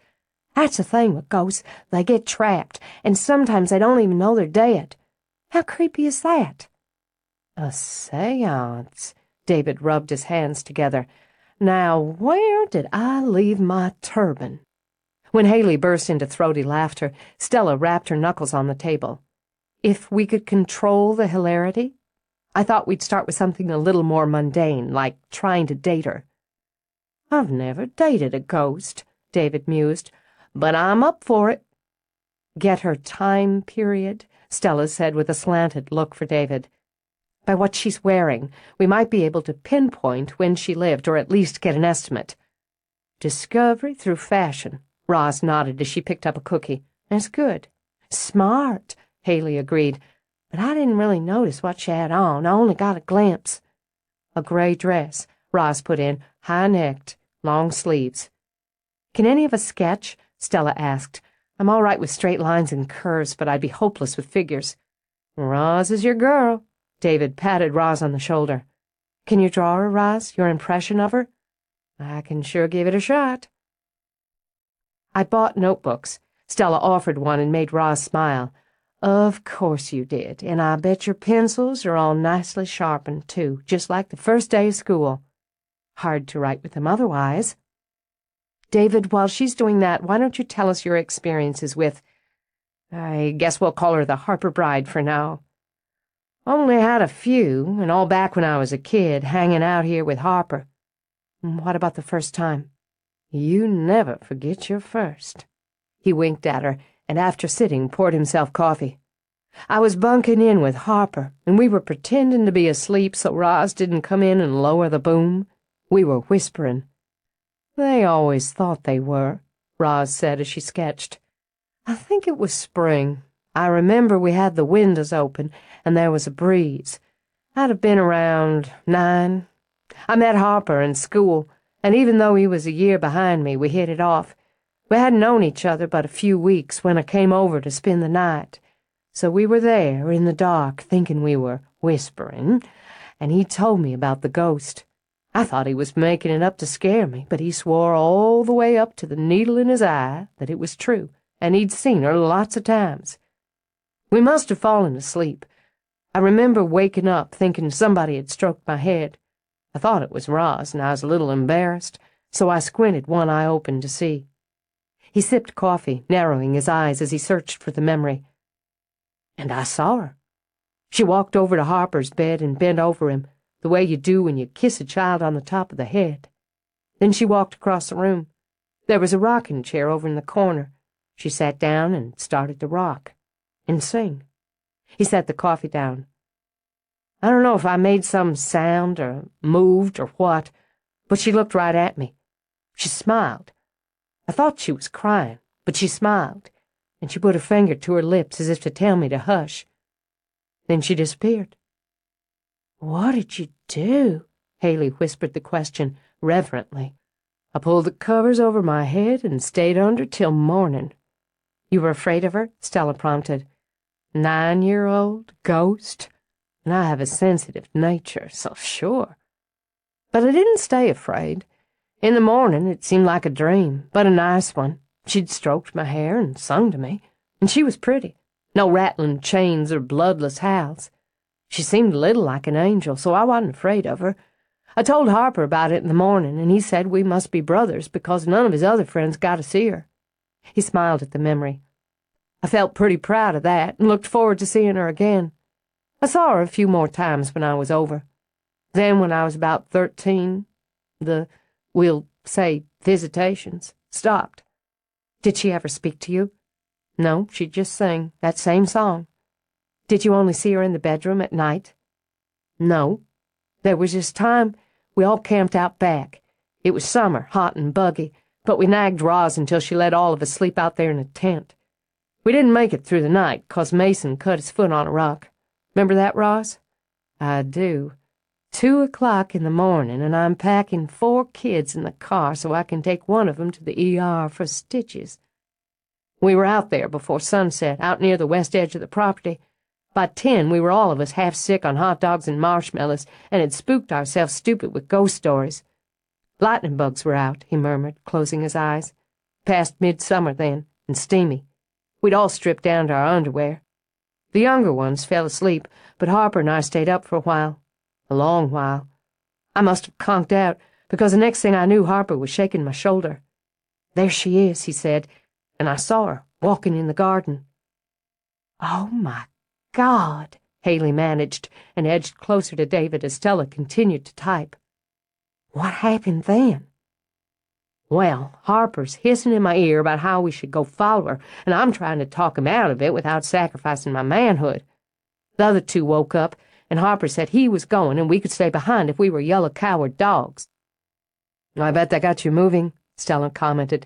S2: That's the thing with ghosts. They get trapped, and sometimes they don't even know they're dead. How creepy is that?
S1: A seance? David rubbed his hands together.
S2: Now, where did I leave my turban?
S1: When Haley burst into throaty laughter, Stella rapped her knuckles on the table. If we could control the hilarity? I thought we'd start with something a little more mundane, like trying to date her.
S2: I've never dated a ghost, David mused, but I'm up for it.
S1: Get her time period, Stella said with a slanted look for David. By what she's wearing, we might be able to pinpoint when she lived, or at least get an estimate.
S2: Discovery through fashion,
S1: Roz nodded as she picked up a cookie.
S2: That's good. Smart, Haley agreed, but I didn't really notice what she had on. I only got a glimpse.
S1: A gray dress, Roz put in, high-necked, long sleeves. Can any of us sketch? Stella asked. I'm all right with straight lines and curves, but I'd be hopeless with figures.
S2: Roz is your girl.
S1: David patted Roz on the shoulder. Can you draw her, Roz, your impression of her?
S2: I can sure give it a shot.
S1: I bought notebooks. Stella offered one and made Roz smile.
S2: Of course you did, and I bet your pencils are all nicely sharpened, too, just like the first day of school.
S1: Hard to write with them otherwise. David, while she's doing that, why don't you tell us your experiences with, I guess we'll call her the Harper bride for now.
S2: Only had a few, and all back when I was a kid, hanging out here with Harper.
S1: What about the first time?
S2: You never forget your first.
S1: He winked at her, and after sitting poured himself coffee. I was bunking in with Harper, and we were pretending to be asleep so Roz didn't come in and lower the boom. We were whispering. They always thought they were, Roz said as she sketched. I think it was spring. I remember we had the windows open, and there was a breeze. I'd have been around 9. I met Harper in school, and even though he was a year behind me, we hit it off. We hadn't known each other but a few weeks when I came over to spend the night. So we were there in the dark, thinking we were whispering, and he told me about the ghost. I thought he was making it up to scare me, but he swore all the way up to the needle in his eye that it was true, and he'd seen her lots of times. We must have fallen asleep. I remember waking up thinking somebody had stroked my head. I thought it was Roz, and I was a little embarrassed, so I squinted one eye open to see. He sipped coffee, narrowing his eyes as he searched for the memory. And I saw her. She walked over to Harper's bed and bent over him, the way you do when you kiss a child on the top of the head. Then she walked across the room. There was a rocking chair over in the corner. She sat down and started to rock and sing. He set the coffee down. I don't know if I made some sound or moved or what, but she looked right at me. She smiled. I thought she was crying, but she smiled, and she put her finger to her lips as if to tell me to hush. Then she disappeared. What did you do? Haley whispered the question reverently. I pulled the covers over my head and stayed under till morning. You were afraid of her? Stella prompted. 9-year-old ghost? And I have a sensitive nature, so sure. But I didn't stay afraid. In the morning it seemed like a dream, but a nice one. She'd stroked my hair and sung to me, and she was pretty. No rattling chains or bloodless howls. She seemed a little like an angel, so I wasn't afraid of her. I told Harper about it in the morning, and he said we must be brothers because none of his other friends got to see her. He smiled at the memory. I felt pretty proud of that and looked forward to seeing her again. I saw her a few more times when I was over. Then when I was about 13, we'll say, visitations stopped. Did she ever speak to you? No, she'd just sing that same song. Did you only see her in the bedroom at night? No. There was this time we all camped out back. It was summer, hot and buggy, but we nagged Roz until she let all of us sleep out there in a tent. We didn't make it through the night 'cause Mason cut his foot on a rock. Remember that, Roz? I do. 2 o'clock in the morning, and I'm packing 4 kids in the car so I can take one of them to the ER for stitches. We were out there before sunset, out near the west edge of the property. By 10, we were all of us half sick on hot dogs and marshmallows, and had spooked ourselves stupid with ghost stories. Lightning bugs were out, he murmured, closing his eyes. Past midsummer then, and steamy. We'd all stripped down to our underwear. The younger ones fell asleep, but Harper and I stayed up for a while. A long while. I must have conked out, because the next thing I knew Harper was shaking my shoulder. There she is, he said, and I saw her, walking in the garden. Oh, my God, Haley managed, and edged closer to David as Stella continued to type. What happened then? Well, Harper's hissing in my ear about how we should go follow her, and I'm trying to talk him out of it without sacrificing my manhood. The other 2 woke up, and Harper said he was going and we could stay behind if we were yellow coward dogs. I bet that got you moving, Stella commented.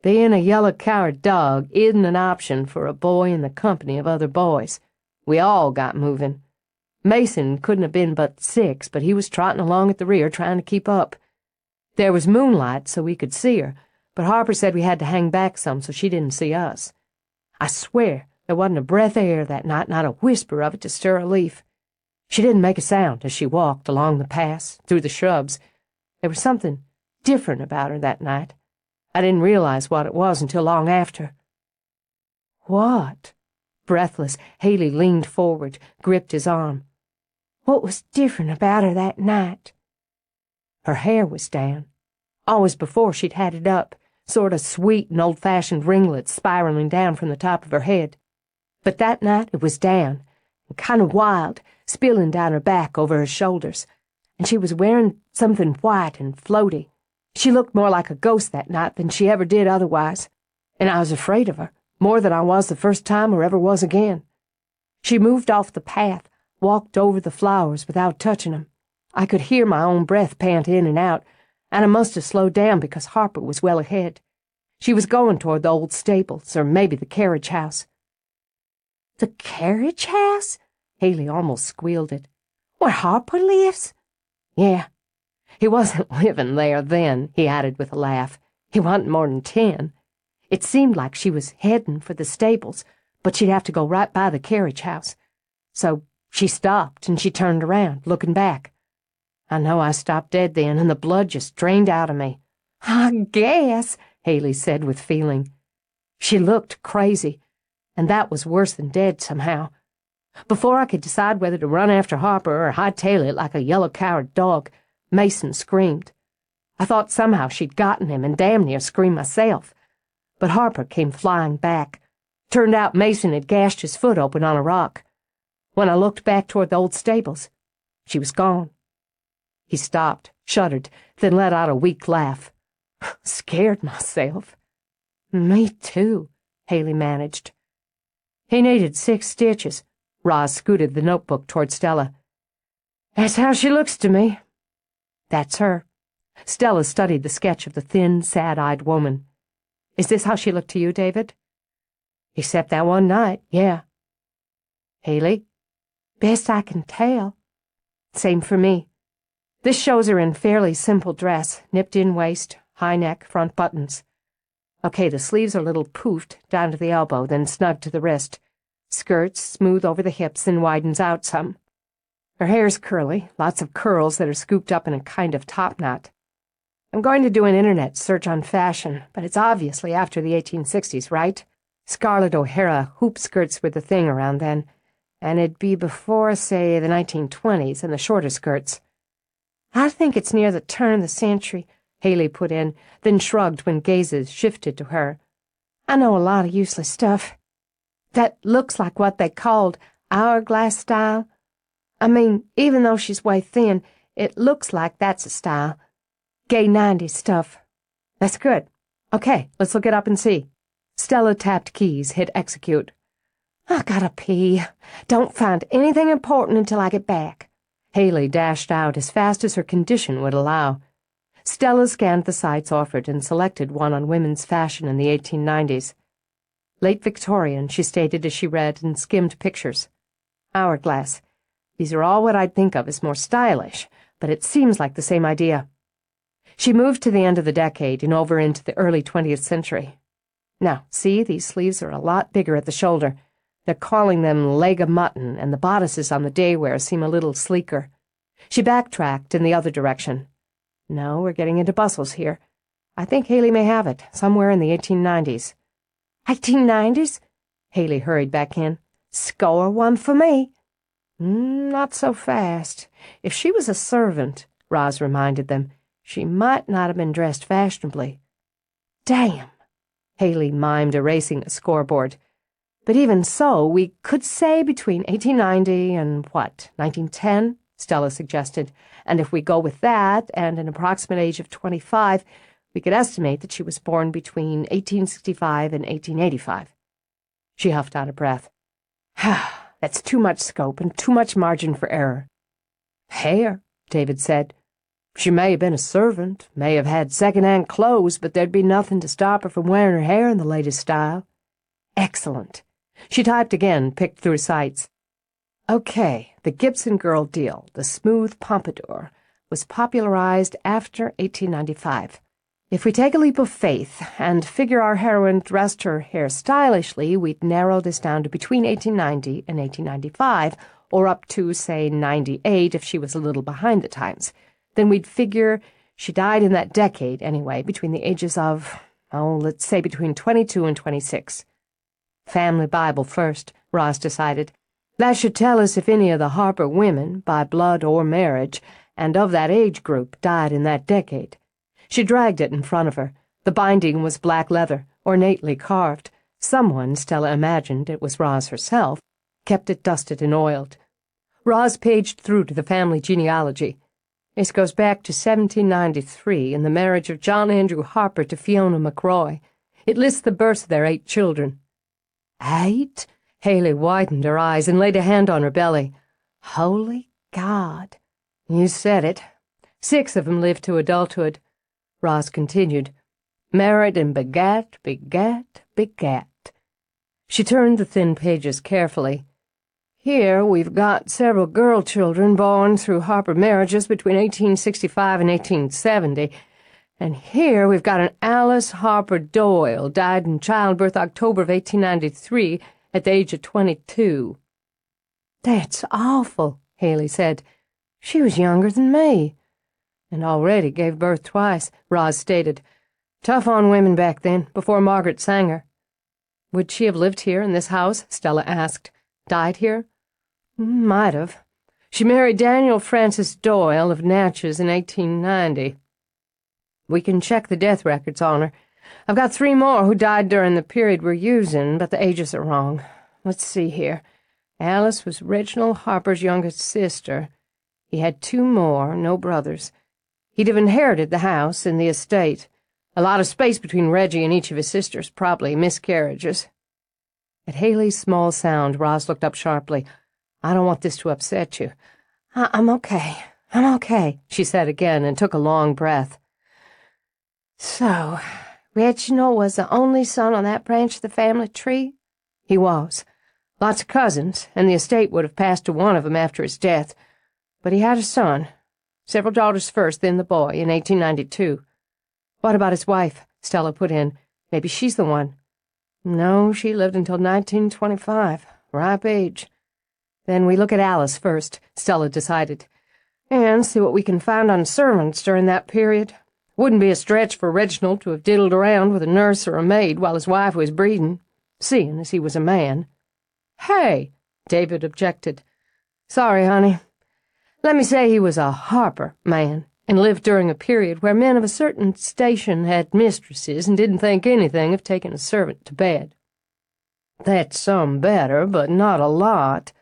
S1: Being a yellow coward dog isn't an option for a boy in the company of other boys. We all got moving. Mason couldn't have been but 6, but he was trotting along at the rear trying to keep up. There was moonlight so we could see her, but Harper said we had to hang back some so she didn't see us. I swear there wasn't a breath of air that night, not a whisper of it to stir a leaf. She didn't make a sound as she walked along the paths, through the shrubs. There was something different about her that night. I didn't realize what it was until long after. What? Breathless, Haley leaned forward, gripped his arm. What was different about her that night? Her hair was down. Always before she'd had it up, sort of sweet and old-fashioned ringlets spiraling down from the top of her head. But that night it was down, and kind of wild, spilling down her back over her shoulders, and she was wearing something white and floaty. She looked more like a ghost that night than she ever did otherwise, and I was afraid of her,
S2: More than I was the first time or ever was again. She moved off the path, walked over the flowers without touching them. I could hear my own breath pant in and out, and I must have slowed down because Harper was well ahead. She was going toward the old stables, or maybe the carriage house. The carriage house? Haley almost squealed it. Where Harper lives? Yeah. He wasn't living there then, he added with a laugh. He wasn't more than 10. It seemed like she was heading for the stables, but she'd have to go right by the carriage house. So she stopped and she turned around, looking back. I know I stopped dead then, and the blood just drained out of me. I guess, Haley said with feeling. She looked crazy, and that was worse than dead somehow. Before I could decide whether to run after Harper or hightail it like a yellow-cowered dog, Mason screamed. I thought somehow she'd gotten him and damn near screamed myself. But Harper came flying back. Turned out Mason had gashed his foot open on a rock. When I looked back toward the old stables, she was gone. He stopped, shuddered, then let out a weak laugh. Scared myself. Me too, Haley managed. He needed 6 stitches. Roz scooted the notebook toward Stella. That's how she looks to me. That's her. Stella studied the sketch of the thin, sad-eyed woman. Is this how she looked to you, David? Except that one night, yeah. Haley? Best I can tell. Same for me. This shows her in fairly simple dress, nipped-in waist, high neck, front buttons. Okay, the sleeves are a little poofed down to the elbow, then snug to the wrist. Skirts smooth over the hips and widens out some. Her hair's curly, lots of curls that are scooped up in a kind of topknot. I'm going to do an internet search on fashion, but it's obviously after the 1860s, right? Scarlett O'Hara hoop skirts were the thing around then, and it'd be before, say, the 1920s and the shorter skirts. I think it's near the turn of the century, Haley put in, then shrugged when gazes shifted to her. I know a lot of useless stuff. That looks like what they called hourglass style. I mean, even though she's way thin, it looks like that's a style. Gay 90s stuff. That's good. Okay, let's look it up and see. Stella tapped keys, hit execute. I gotta pee. Don't find anything important until I get back. Haley dashed out as fast as her condition would allow. Stella scanned the sites offered and selected one on women's fashion in the 1890s. Late Victorian, she stated as she read and skimmed pictures. Hourglass. These are all what I'd think of as more stylish, but it seems like the same idea. She moved to the end of the decade and over into the early 20th century. Now, see, these sleeves are a lot bigger at the shoulder. They're calling them leg of mutton, and the bodices on the daywear seem a little sleeker. She backtracked in the other direction. No, we're getting into bustles here. I think Haley may have it, somewhere in the 1890s. 1890s? Haley hurried back in. Score one for me. Not so fast. If she was a servant, Roz reminded them, she might not have been dressed fashionably. Damn, Haley mimed erasing a scoreboard. But even so, we could say between 1890 and, 1910, Stella suggested. And if we go with that, and an approximate age of 25, we could estimate that she was born between 1865 and 1885. She huffed out a breath. That's too much scope and too much margin for error. Hair, David said. She may have been a servant, may have had second-hand clothes, but there'd be nothing to stop her from wearing her hair in the latest style. Excellent. She typed again, picked through sites. Okay, the Gibson girl deal, the smooth pompadour, was popularized after 1895. If we take a leap of faith and figure our heroine dressed her hair stylishly, we'd narrow this down to between 1890 and 1895, or up to, say, 98 if she was a little behind the times. Then we'd figure she died in that decade, anyway, between the ages of, let's say between 22 and 26. Family Bible first, Roz decided. That should tell us if any of the Harper women, by blood or marriage, and of that age group, died in that decade. She dragged it in front of her. The binding was black leather, ornately carved. Someone, Stella imagined it was Roz herself, kept it dusted and oiled. Roz paged through to the family genealogy. This goes back to 1793 and the marriage of John Andrew Harper to Fiona McRoy. It lists the births of their 8 children.
S1: 8? Haley widened her eyes and laid a hand on her belly. Holy God. You said it. 6 of them lived to adulthood. Roz continued. Married and begat. She turned the thin pages carefully. Here we've got several girl children born through Harper marriages between 1865 and 1870, and here we've got an Alice Harper Doyle, died in childbirth October of 1893 at the age of 22. That's awful, Haley said. She was younger than me. And already gave birth twice, Roz stated. Tough on women back then, before Margaret Sanger. Would she have lived here in this house? Stella asked. Died here? Might have. She married Daniel Francis Doyle of Natchez in 1890. We can check the death records on her. I've got 3 more who died during the period we're using, but the ages are wrong. Let's see here. Alice was Reginald Harper's youngest sister. He had 2 more, no brothers. He'd have inherited the house and the estate. A lot of space between Reggie and each of his sisters, probably miscarriages. At Haley's small sound, Roz looked up sharply. I don't want this to upset you. I'm okay, she said again and took a long breath. So, Reginald was the only son on that branch of the family tree? He was. Lots of cousins, and the estate would have passed to one of them after his death. But he had a son. Several daughters first, then the boy, in 1892. What about his wife? Stella put in. Maybe she's the one. No, she lived until 1925. Ripe age. Then we look at Alice first, Stella decided. And see what we can find on servants during that period. Wouldn't be a stretch for Reginald to have diddled around with a nurse or a maid while his wife was breeding, seeing as he was a man. Hey, David objected. Sorry, honey. Let me say he was a Harper man, and lived during a period where men of a certain station had mistresses and didn't think anything of taking a servant to bed. That's some better, but not a lot.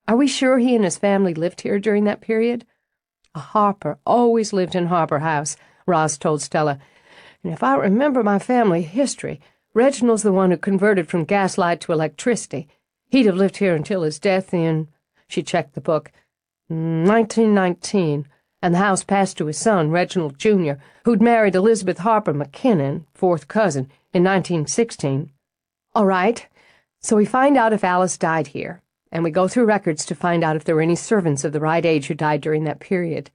S1: Are we sure he and his family lived here during that period? A Harper always lived in Harper House, Roz told Stella. And if I remember my family history, Reginald's the one who converted from gaslight to electricity. He'd have lived here until his death in, she checked the book, 1919, and the house passed to his son, Reginald Jr., who'd married Elizabeth Harper McKinnon, 4th cousin, in 1916. All right, so we find out if Alice died here, and we go through records to find out if there were any servants of the right age who died during that period.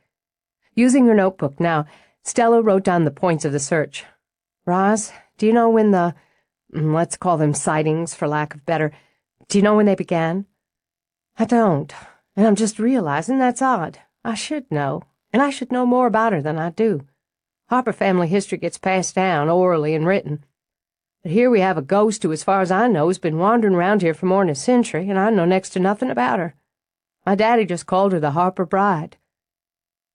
S1: Using her notebook now, Stella wrote down the points of the search. Roz, do you know when the, let's call them sightings for lack of better, do you know when they began? I don't, and I'm just realizing that's odd. I should know, and I should know more about her than I do. Harper family history gets passed down, orally and written. But here we have a ghost who, as far as I know, has been wandering around here for more than a century, and I know next to nothing about her. My daddy just called her the Harper Bride.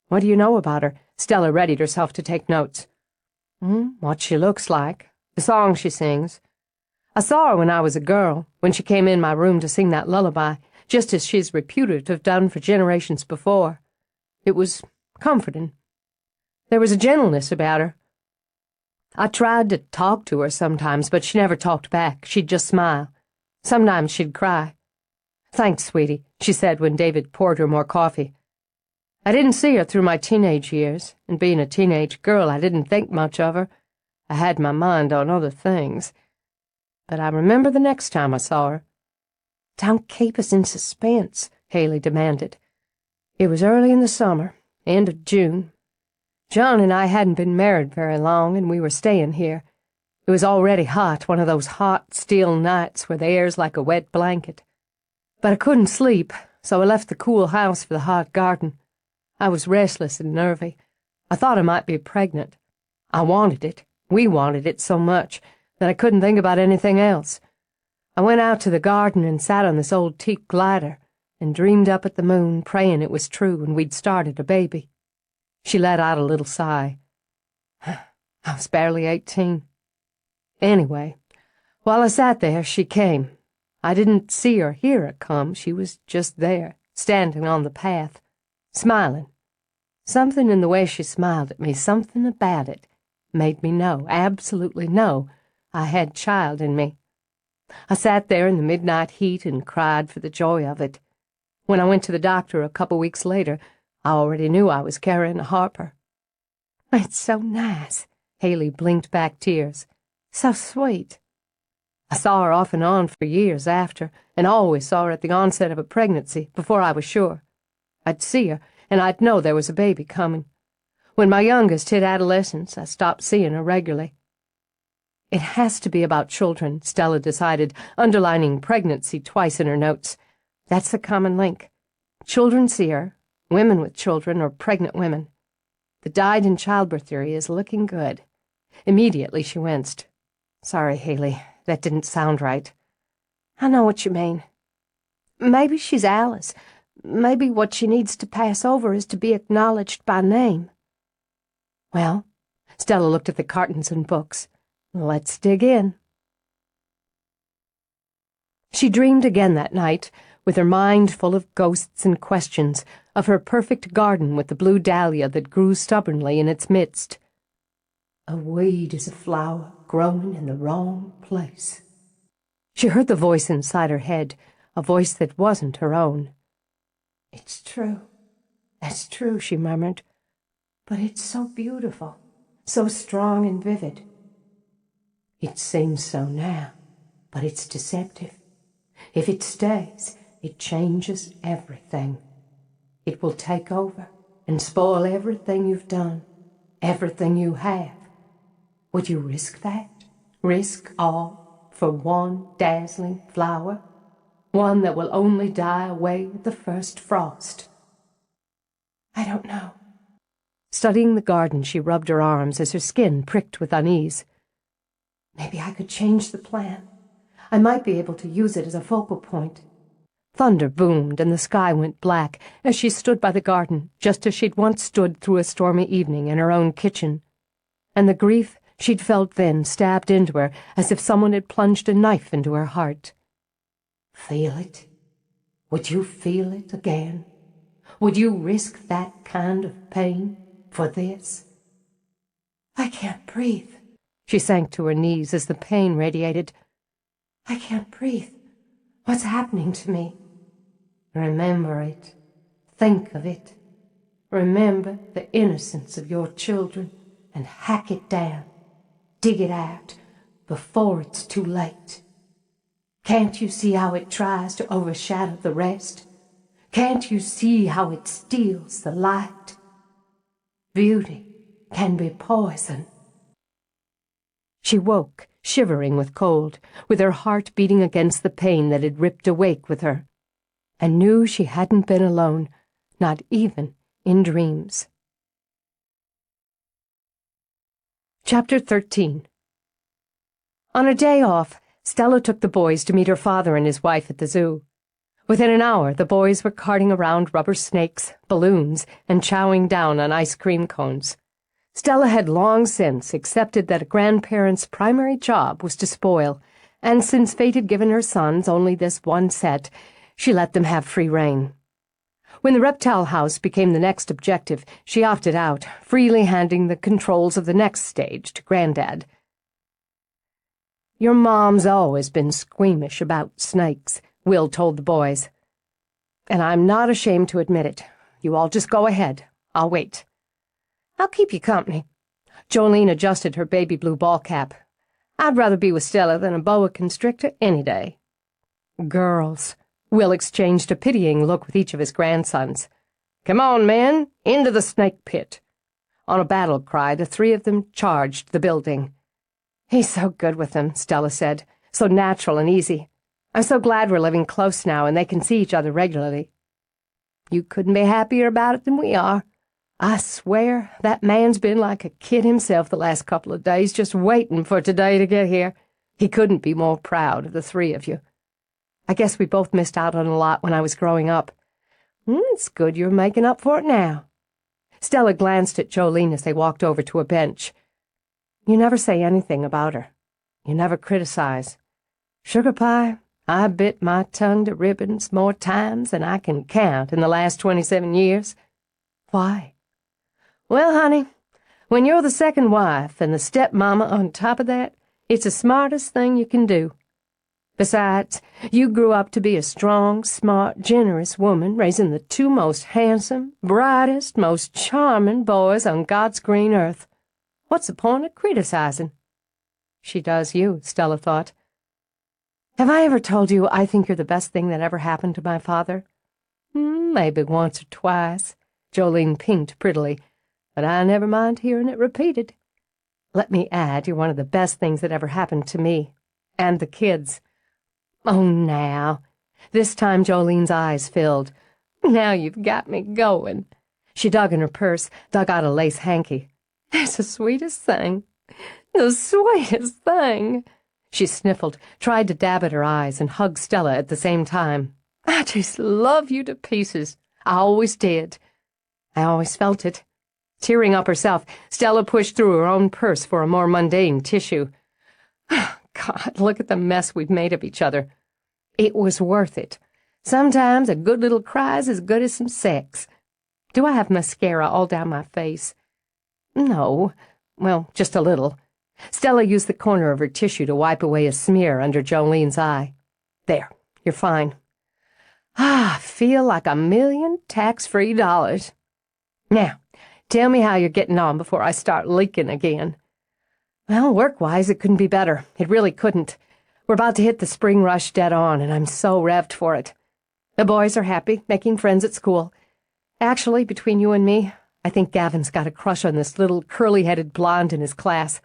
S1: What do you know about her? Stella readied herself to take notes. What she looks like, the song she sings. I saw her when I was a girl, when she came in my room to sing that lullaby, just as she's reputed to have done for generations before. It was comforting. There was a gentleness about her. I tried to talk to her sometimes, but she never talked back. She'd just smile. Sometimes she'd cry. Thanks, sweetie, she said when David poured her more coffee. I didn't see her through my teenage years, and being a teenage girl, I didn't think much of her. I had my mind on other things. But I remember the next time I saw her. Don't keep us in suspense, Haley demanded. It was early in the summer, end of June. John and I hadn't been married very long, and we were staying here. It was already hot, one of those hot, still nights where the air's like a wet blanket. But I couldn't sleep, so I left the cool house for the hot garden. I was restless and nervy. I thought I might be pregnant. I wanted it. We wanted it so much that I couldn't think about anything else. I went out to the garden and sat on this old teak glider and dreamed up at the moon, praying it was true and we'd started a baby. She let out a little sigh. I was barely 18. Anyway, while I sat there, she came. I didn't see or hear her come. She was just there, standing on the path, smiling. Something in the way she smiled at me, something about it, made me know, absolutely know, I had child in me. I sat there in the midnight heat and cried for the joy of it. When I went to the doctor a couple weeks later, I already knew I was carrying a Harper.
S2: It's so nice.
S1: Haley blinked back tears.
S2: So sweet.
S1: I saw her off and on for years after, and always saw her at the onset of a pregnancy, before I was sure. I'd see her, and I'd know there was a baby coming. When my youngest hit adolescence, I stopped seeing her regularly. It has to be about children, Stella decided, underlining pregnancy twice in her notes. That's the common link. Children see her, women with children, or pregnant women. The died in childbirth theory is looking good. Immediately she winced. Sorry, Haley, that didn't sound right.
S2: I know what you mean. Maybe she's Alice. Maybe what she needs to pass over is to be acknowledged by name.
S1: Well, Stella looked at the cartons and books. Let's dig in. She dreamed again that night, with her mind full of ghosts and questions, of her perfect garden with the blue dahlia that grew stubbornly in its midst. A weed is a flower growing in the wrong place. She heard the voice inside her head, a voice that wasn't her own. It's true. That's true, she murmured. But it's so beautiful, so strong and vivid. It seems so now, but it's deceptive. If it stays, it changes everything. It will take over and spoil everything you've done, everything you have. Would you risk that? Risk all for one dazzling flower? One that will only die away at the first frost?
S2: I don't know.
S1: Studying the garden, she rubbed her arms as her skin pricked with unease. Maybe I could change the plan. I might be able to use it as a focal point. Thunder boomed and the sky went black as she stood by the garden, just as she'd once stood through a stormy evening in her own kitchen. And the grief she'd felt then stabbed into her as if someone had plunged a knife into her heart. Feel it? Would you feel it again? Would you risk that kind of pain for this?
S2: I can't breathe.
S1: She sank to her knees as the pain radiated.
S2: I can't breathe. What's happening to me?
S1: Remember it. Think of it. Remember the innocence of your children and hack it down. Dig it out before it's too late. Can't you see how it tries to overshadow the rest? Can't you see how it steals the light? Beauty can be poison. She woke, shivering with cold, with her heart beating against the pain that had ripped awake with her, and knew she hadn't been alone, not even in dreams. Chapter 13. On her day off, Stella took the boys to meet her father and his wife at the zoo. Within an hour, the boys were carting around rubber snakes, balloons, and chowing down on ice cream cones. Stella had long since accepted that a grandparent's primary job was to spoil, and since fate had given her sons only this one set, she let them have free rein. When the reptile house became the next objective, she opted out, freely handing the controls of the next stage to Granddad. Your mom's always been squeamish about snakes, Will told the boys. And I'm not ashamed to admit it. You all just go ahead. I'll wait. I'll keep you company. Jolene adjusted her baby blue ball cap. I'd rather be with Stella than a boa constrictor any day. Girls. Will exchanged a pitying look with each of his grandsons. Come on, men, into the snake pit. On a battle cry, the three of them charged the building. He's so good with them, Stella said. So natural and easy. I'm so glad we're living close now and they can see each other regularly. You couldn't be happier about it than we are. I swear that man's been like a kid himself the last couple of days, just waiting for today to get here. He couldn't be more proud of the three of you. I guess we both missed out on a lot when I was growing up. It's good you're making up for it now. Stella glanced at Jolene as they walked over to a bench. You never say anything about her. You never criticize. Sugar pie, I bit my tongue to ribbons more times than I can count in the last 27 years. Why? Well, honey, when you're the second wife and the stepmama on top of that, it's the smartest thing you can do. Besides, you grew up to be a strong, smart, generous woman, raising the two most handsome, brightest, most charming boys on God's green earth. What's the point of criticizing?" She does you, Stella thought. "Have I ever told you I think you're the best thing that ever happened to my father?" "Maybe once or twice." Jolene pinked prettily, "but I never mind hearing it repeated. Let me add, you're one of the best things that ever happened to me. And the kids." "Oh, now." This time Jolene's eyes filled. "Now you've got me going." She dug in her purse, dug out a lace hanky. "It's the sweetest thing. The sweetest thing." She sniffled, tried to dab at her eyes, and hugged Stella at the same time. "I just love you to pieces. I always did. I always felt it." Tearing up herself, Stella pushed through her own purse for a more mundane tissue. "God, look at the mess we've made of each other. It was worth it. Sometimes a good little cry's as good as some sex. Do I have mascara all down my face?" "No. Well, just a little." Stella used the corner of her tissue to wipe away a smear under Jolene's eye. "There, you're fine. I feel like $1,000,000 tax-free dollars. Now, tell me how you're getting on before I start leaking again." "Well, work-wise, it couldn't be better. It really couldn't. We're about to hit the spring rush dead on, and I'm so revved for it. The boys are happy, making friends at school. Actually, between you and me, I think Gavin's got a crush on this little curly-headed blonde in his class.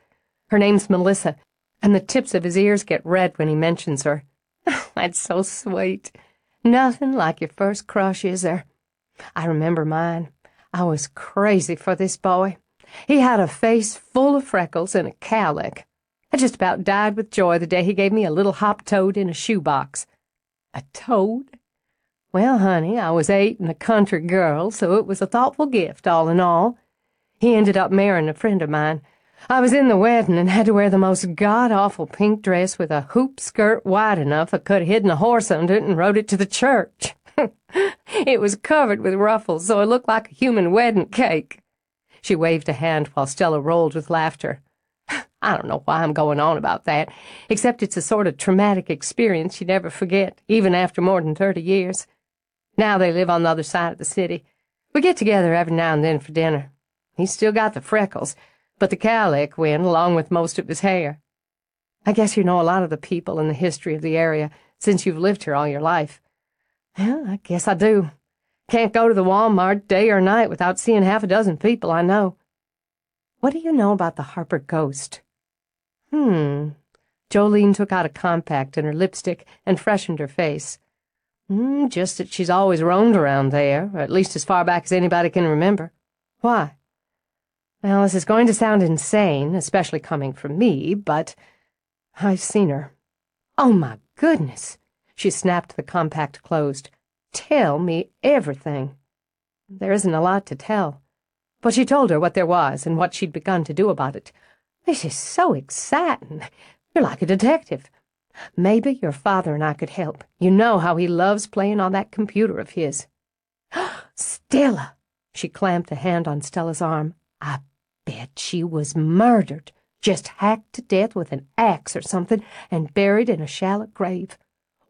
S1: Her name's Melissa, and the tips of his ears get red when he mentions her. That's so sweet. Nothing like your first crush, is there? I remember mine. I was crazy for this boy. He had a face full of freckles and a cowlick. I just about died with joy the day he gave me a little hop toad in a shoebox." "A toad?" "Well, honey, I was 8 and a country girl, so it was a thoughtful gift, all in all. He ended up marrying a friend of mine. I was in the wedding and had to wear the most god-awful pink dress with a hoop skirt wide enough I could have hidden a horse under it and rode it to the church. It was covered with ruffles, so it looked like a human wedding cake." She waved a hand while Stella rolled with laughter. "I don't know why I'm going on about that, except it's a sort of traumatic experience you never forget, even after more than 30 years. Now they live on the other side of the city. We get together every now and then for dinner. He's still got the freckles, but the cowlick went along with most of his hair. I guess you know a lot of the people and the history of the area, since you've lived here all your life." "Well, I guess I do. Can't go to the Walmart day or night without seeing half a dozen people I know." "What do you know about the Harper ghost?" Jolene took out a compact and her lipstick and freshened her face. Just that she's always roamed around there, or at least as far back as anybody can remember." "Why?" "Well, this is going to sound insane, especially coming from me, but I've seen her." "Oh, my goodness!" She snapped the compact closed. "Tell me everything." "There isn't a lot to tell." But she told her what there was and what she'd begun to do about it. "This is so exciting. You're like a detective. Maybe your father and I could help. You know how he loves playing on that computer of his." "Stella!" She clamped a hand on Stella's arm. "I bet she was murdered, just hacked to death with an axe or something and buried in a shallow grave.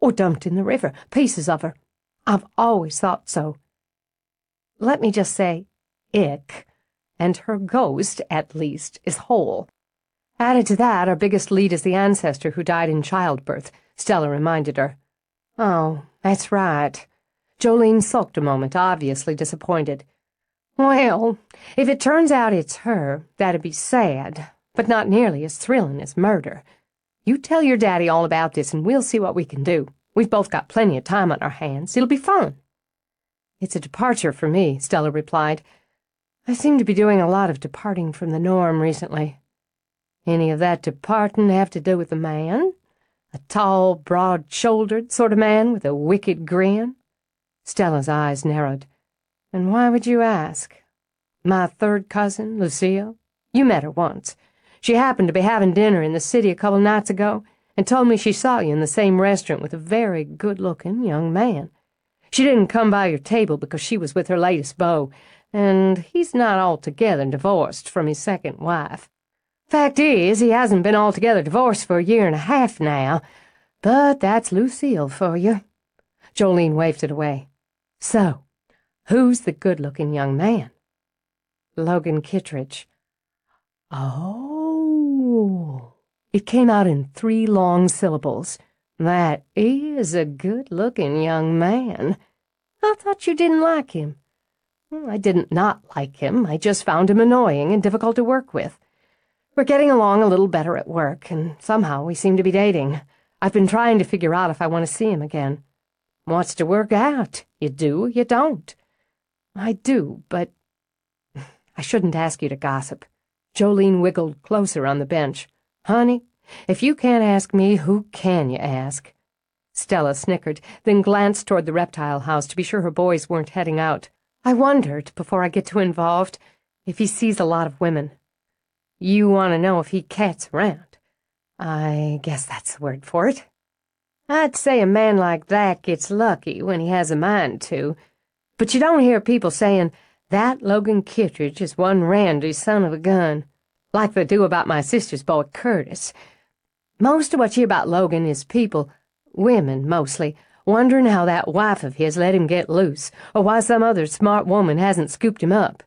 S1: Or dumped in the river, pieces of her. I've always thought so. Let me just say, ick. And her ghost, at least, is whole. Added to that, our biggest lead is the ancestor who died in childbirth," Stella reminded her. "Oh, that's right." Jolene sulked a moment, obviously disappointed. "Well, if it turns out it's her, that'd be sad, but not nearly as thrilling as murder. You tell your daddy all about this and we'll see what we can do. We've both got plenty of time on our hands. It'll be fun." "It's a departure for me," Stella replied. "I seem to be doing a lot of departing from the norm recently." "Any of that departing have to do with the man? A tall, broad-shouldered sort of man with a wicked grin?" Stella's eyes narrowed. "And why would you ask?" "My third cousin, Lucille. You met her once. She happened to be having dinner in the city a couple nights ago and told me she saw you in the same restaurant with a very good-looking young man. She didn't come by your table because she was with her latest beau, and he's not altogether divorced from his second wife. Fact is, he hasn't been altogether divorced for 1.5 years now, But that's Lucille for you. Jolene waved it away. So, who's the good-looking young man? Logan Kittredge. Oh. It came out in 3 long syllables. That is a good-looking young man. I thought you didn't like him. I didn't not like him. I just found him annoying and difficult to work with. We're getting along a little better at work, and somehow we seem to be dating. I've been trying to figure out if I want to see him again. Wants to work out. You do, you don't. I do, but I shouldn't ask you to gossip. Jolene wiggled closer on the bench. Honey, if you can't ask me, who can you ask? Stella snickered, then glanced toward the reptile house to be sure her boys weren't heading out. I wondered, before I get too involved, if he sees a lot of women. You want to know if he cats around. I guess that's the word for it. I'd say a man like that gets lucky when he has a mind to, but you don't hear people saying, that Logan Kittredge is one randy son of a gun, like they do about my sister's boy Curtis. Most of what you hear about Logan is people, women mostly, wondering how that wife of his let him get loose, or why some other smart woman hasn't scooped him up.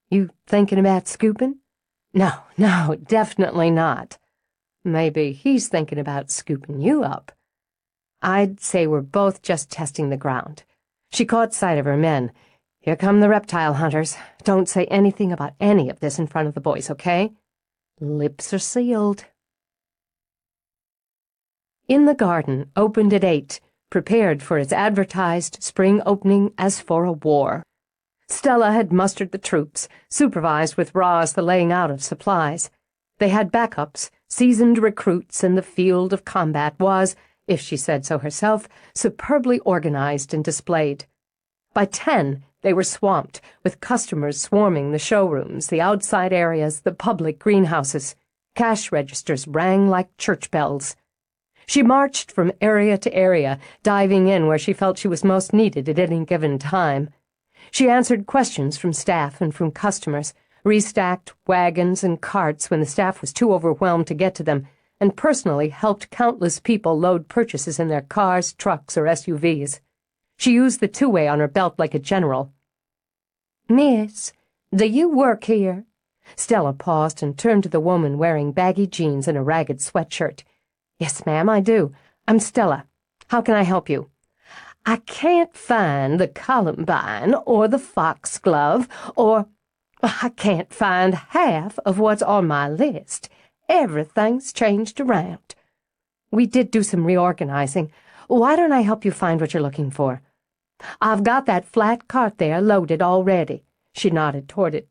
S1: You thinking about scooping? No, definitely not. Maybe he's thinking about scooping you up. I'd say we're both just testing the ground. She caught sight of her men. Here come the reptile hunters. Don't say anything about any of this in front of the boys, okay? Lips are sealed. In the Garden opened at 8, prepared for its advertised spring opening as for a war. Stella had mustered the troops, supervised with Roz the laying out of supplies. They had backups, seasoned recruits, and the field of combat was, if she said so herself, superbly organized and displayed. By 10, they were swamped, with customers swarming the showrooms, the outside areas, the public greenhouses. Cash registers rang like church bells. She marched from area to area, diving in where she felt she was most needed at any given time. She answered questions from staff and from customers, restacked wagons and carts when the staff was too overwhelmed to get to them, and personally helped countless people load purchases in their cars, trucks, or SUVs. She used the two-way on her belt like a general. Miss, do you work here? Stella paused and turned to the woman wearing baggy jeans and a ragged sweatshirt. Yes, ma'am, I do. I'm Stella. How can I help you? I can't find the columbine or the foxglove or I can't find half of what's on my list. Everything's changed around. We did do some reorganizing. Why don't I help you find what you're looking for? I've got that flat cart there loaded already. She nodded toward it.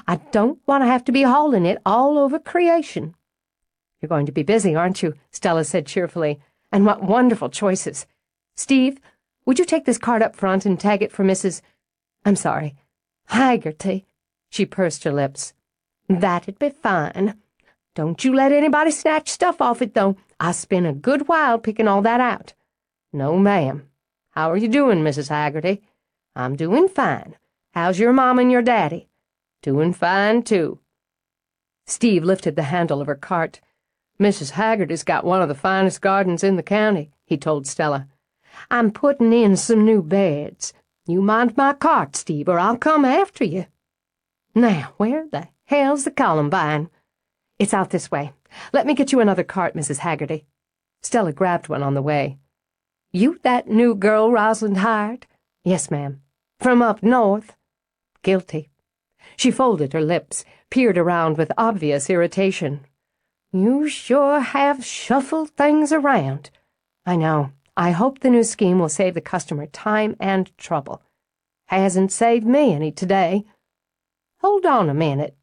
S1: I don't want to have to be hauling it all over creation. You're going to be busy, aren't you? Stella said cheerfully. And what wonderful choices. Steve, would you take this card up front and tag it for Mrs. Haggerty? She pursed her lips. That'd be fine. Don't you let anybody snatch stuff off it, though. I spent a good while picking all that out. No, ma'am. How are you doing, Mrs. Haggerty? I'm doing fine. How's your mom and your daddy? Doing fine, too. Steve lifted the handle of her cart. Mrs. Haggerty's got one of the finest gardens in the county, he told Stella. I'm putting in some new beds. You mind my cart, Steve, or I'll come after you. Now, where the hell's the columbine? It's out this way. Let me get you another cart, Mrs. Haggerty. Stella grabbed one on the way. You that new girl Rosalind hired? Yes, ma'am. From up north? Guilty. She folded her lips, peered around with obvious irritation. You sure have shuffled things around. I know. I hope the new scheme will save the customer time and trouble. Hasn't saved me any today. Hold on a minute.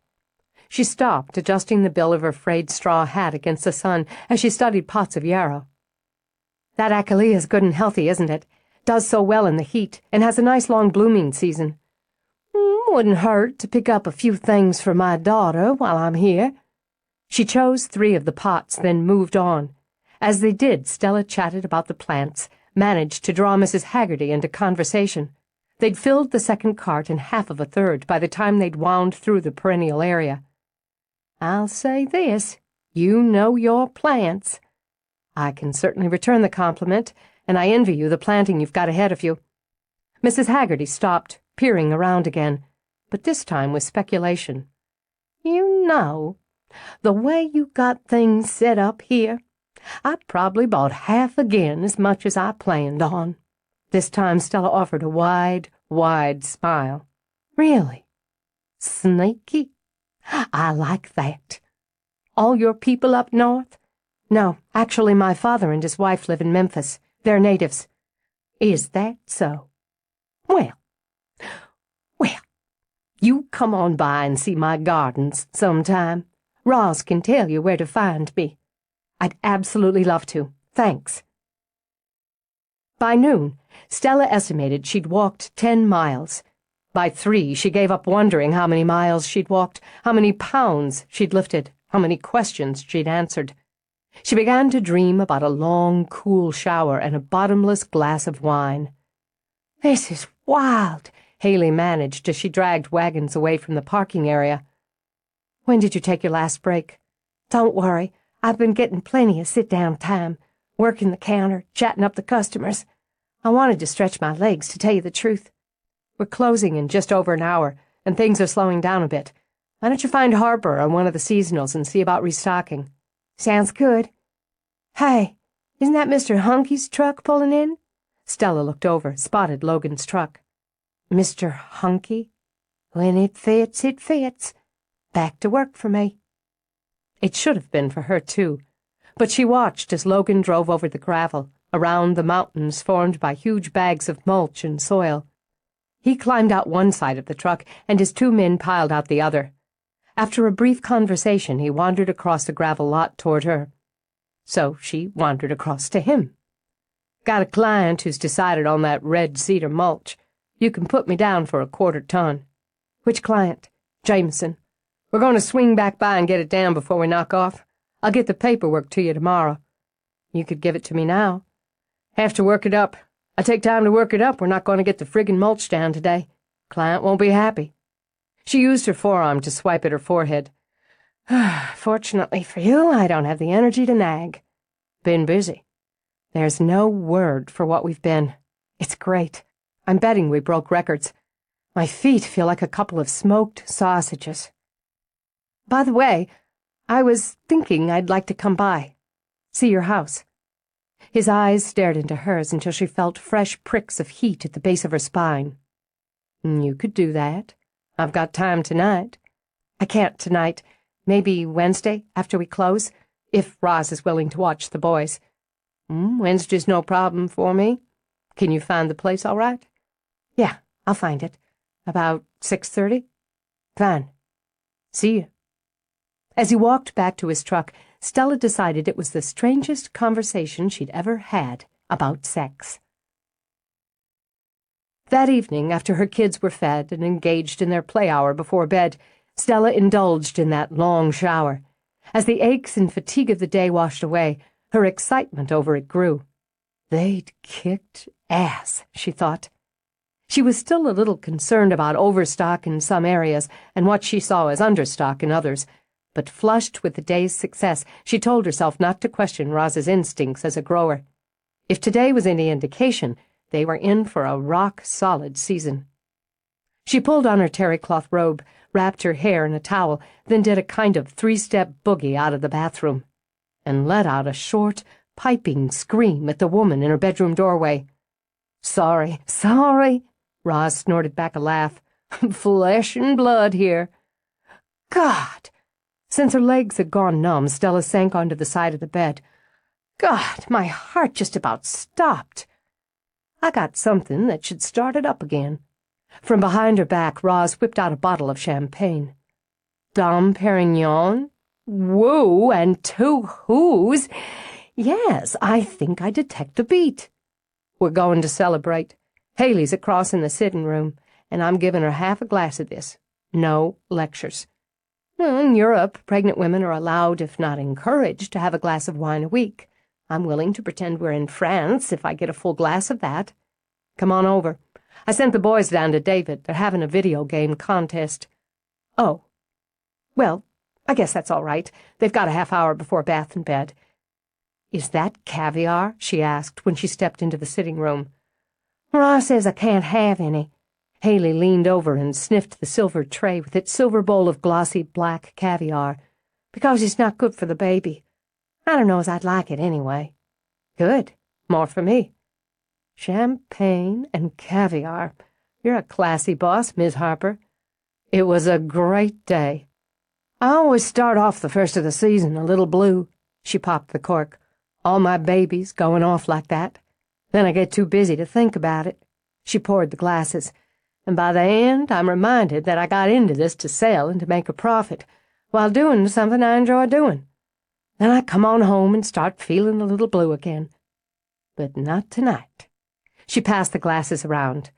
S1: She stopped, adjusting the bill of her frayed straw hat against the sun as she studied pots of yarrow. That Achillea's good and healthy, isn't it? Does so well in the heat, and has a nice long blooming season. Wouldn't hurt to pick up a few things for my daughter while I'm here. She chose 3 of the pots, then moved on. As they did, Stella chatted about the plants, managed to draw Mrs. Haggerty into conversation. They'd filled the second cart and half of a third by the time they'd wound through the perennial area. I'll say this, you know your plants. I can certainly return the compliment, and I envy you the planting you've got ahead of you. Mrs. Haggerty stopped, peering around again, but this time with speculation. You know, the way you got things set up here, I probably bought half again as much as I planned on. This time Stella offered a wide, wide smile. Really? Sneaky? I like that. All your people up north? No, actually my father and his wife live in Memphis. They're natives. Is that so? Well, you come on by and see my gardens sometime. Roz can tell you where to find me. I'd absolutely love to. Thanks. By noon, Stella estimated she'd walked 10 miles. By 3, she gave up wondering how many miles she'd walked, how many pounds she'd lifted, how many questions she'd answered. She began to dream about a long, cool shower and a bottomless glass of wine. This is wild, Haley managed as she dragged wagons away from the parking area. When did you take your last break? Don't worry, I've been getting plenty of sit-down time, working the counter, chatting up the customers. I wanted to stretch my legs, to tell you the truth. We're closing in just over an hour, and things are slowing down a bit. Why don't you find Harper on one of the seasonals and see about restocking? Sounds good. Hey, isn't that Mr. Hunky's truck pulling in? Stella looked over, spotted Logan's truck. Mr. Hunky? When it fits, it fits. Back to work for me. It should have been for her, too, but she watched as Logan drove over the gravel, around the mountains formed by huge bags of mulch and soil. He climbed out one side of the truck, and his 2 men piled out the other. After a brief conversation, he wandered across the gravel lot toward her. So she wandered across to him. Got a client who's decided on that red cedar mulch. You can put me down for a 1/4 ton. Which client? Jameson. We're going to swing back by and get it down before we knock off. I'll get the paperwork to you tomorrow. You could give it to me now. Have to work it up. I take time to work it up. We're not going to get the friggin' mulch down today. Client won't be happy. She used her forearm to swipe at her forehead. Fortunately for you, I don't have the energy to nag. Been busy. There's no word for what we've been. It's great. I'm betting we broke records. My feet feel like a couple of smoked sausages. By the way, I was thinking I'd like to come by. See your house. His eyes stared into hers until she felt fresh pricks of heat at the base of her spine. You could do that. I've got time tonight. I can't tonight. Maybe Wednesday, after we close, if Roz is willing to watch the boys. Wednesday's no problem for me. Can you find the place all right? Yeah, I'll find it. About 6:30? Fine. See you. As he walked back to his truck, Stella decided it was the strangest conversation she'd ever had about sex. That evening, after her kids were fed and engaged in their play hour before bed, Stella indulged in that long shower. As the aches and fatigue of the day washed away, her excitement over it grew. They'd kicked ass, she thought. She was still a little concerned about overstock in some areas and what she saw as understock in others, but flushed with the day's success, she told herself not to question Roz's instincts as a grower. If today was any indication, they were in for a rock-solid season. She pulled on her terry-cloth robe, wrapped her hair in a towel, then did a kind of 3-step boogie out of the bathroom, and let out a short, piping scream at the woman in her bedroom doorway. Sorry, Roz snorted back a laugh. Flesh and blood here. God! Since her legs had gone numb, Stella sank onto the side of the bed. God, my heart just about stopped. I got something that should start it up again. From behind her back, Roz whipped out a bottle of champagne. Dom Perignon? Woo, and 2 whoos? Yes, I think I detect a beat. We're going to celebrate. Haley's across in the sitting room, and I'm giving her half a glass of this. No lectures. In Europe, pregnant women are allowed, if not encouraged, to have a glass of wine a week. I'm willing to pretend we're in France if I get a full glass of that. Come on over. I sent the boys down to David. They're having a video game contest. Oh. Well, I guess that's all right. They've got a half hour before bath and bed. Is that caviar? She asked when she stepped into the sitting room. Ross says I can't have any. Haley leaned over and sniffed the silver tray with its silver bowl of glossy black caviar, because it's not good for the baby. I don't know as I'd like it anyway. Good. More for me. Champagne and caviar. You're a classy boss, Miss Harper. It was a great day. I always start off the first of the season a little blue. She popped the cork. All my babies going off like that. Then I get too busy to think about it. She poured the glasses. And by the end, I'm reminded that I got into this to sell and to make a profit, while doing something I enjoy doing. Then I come on home and start feeling a little blue again. But not tonight. She passed the glasses around.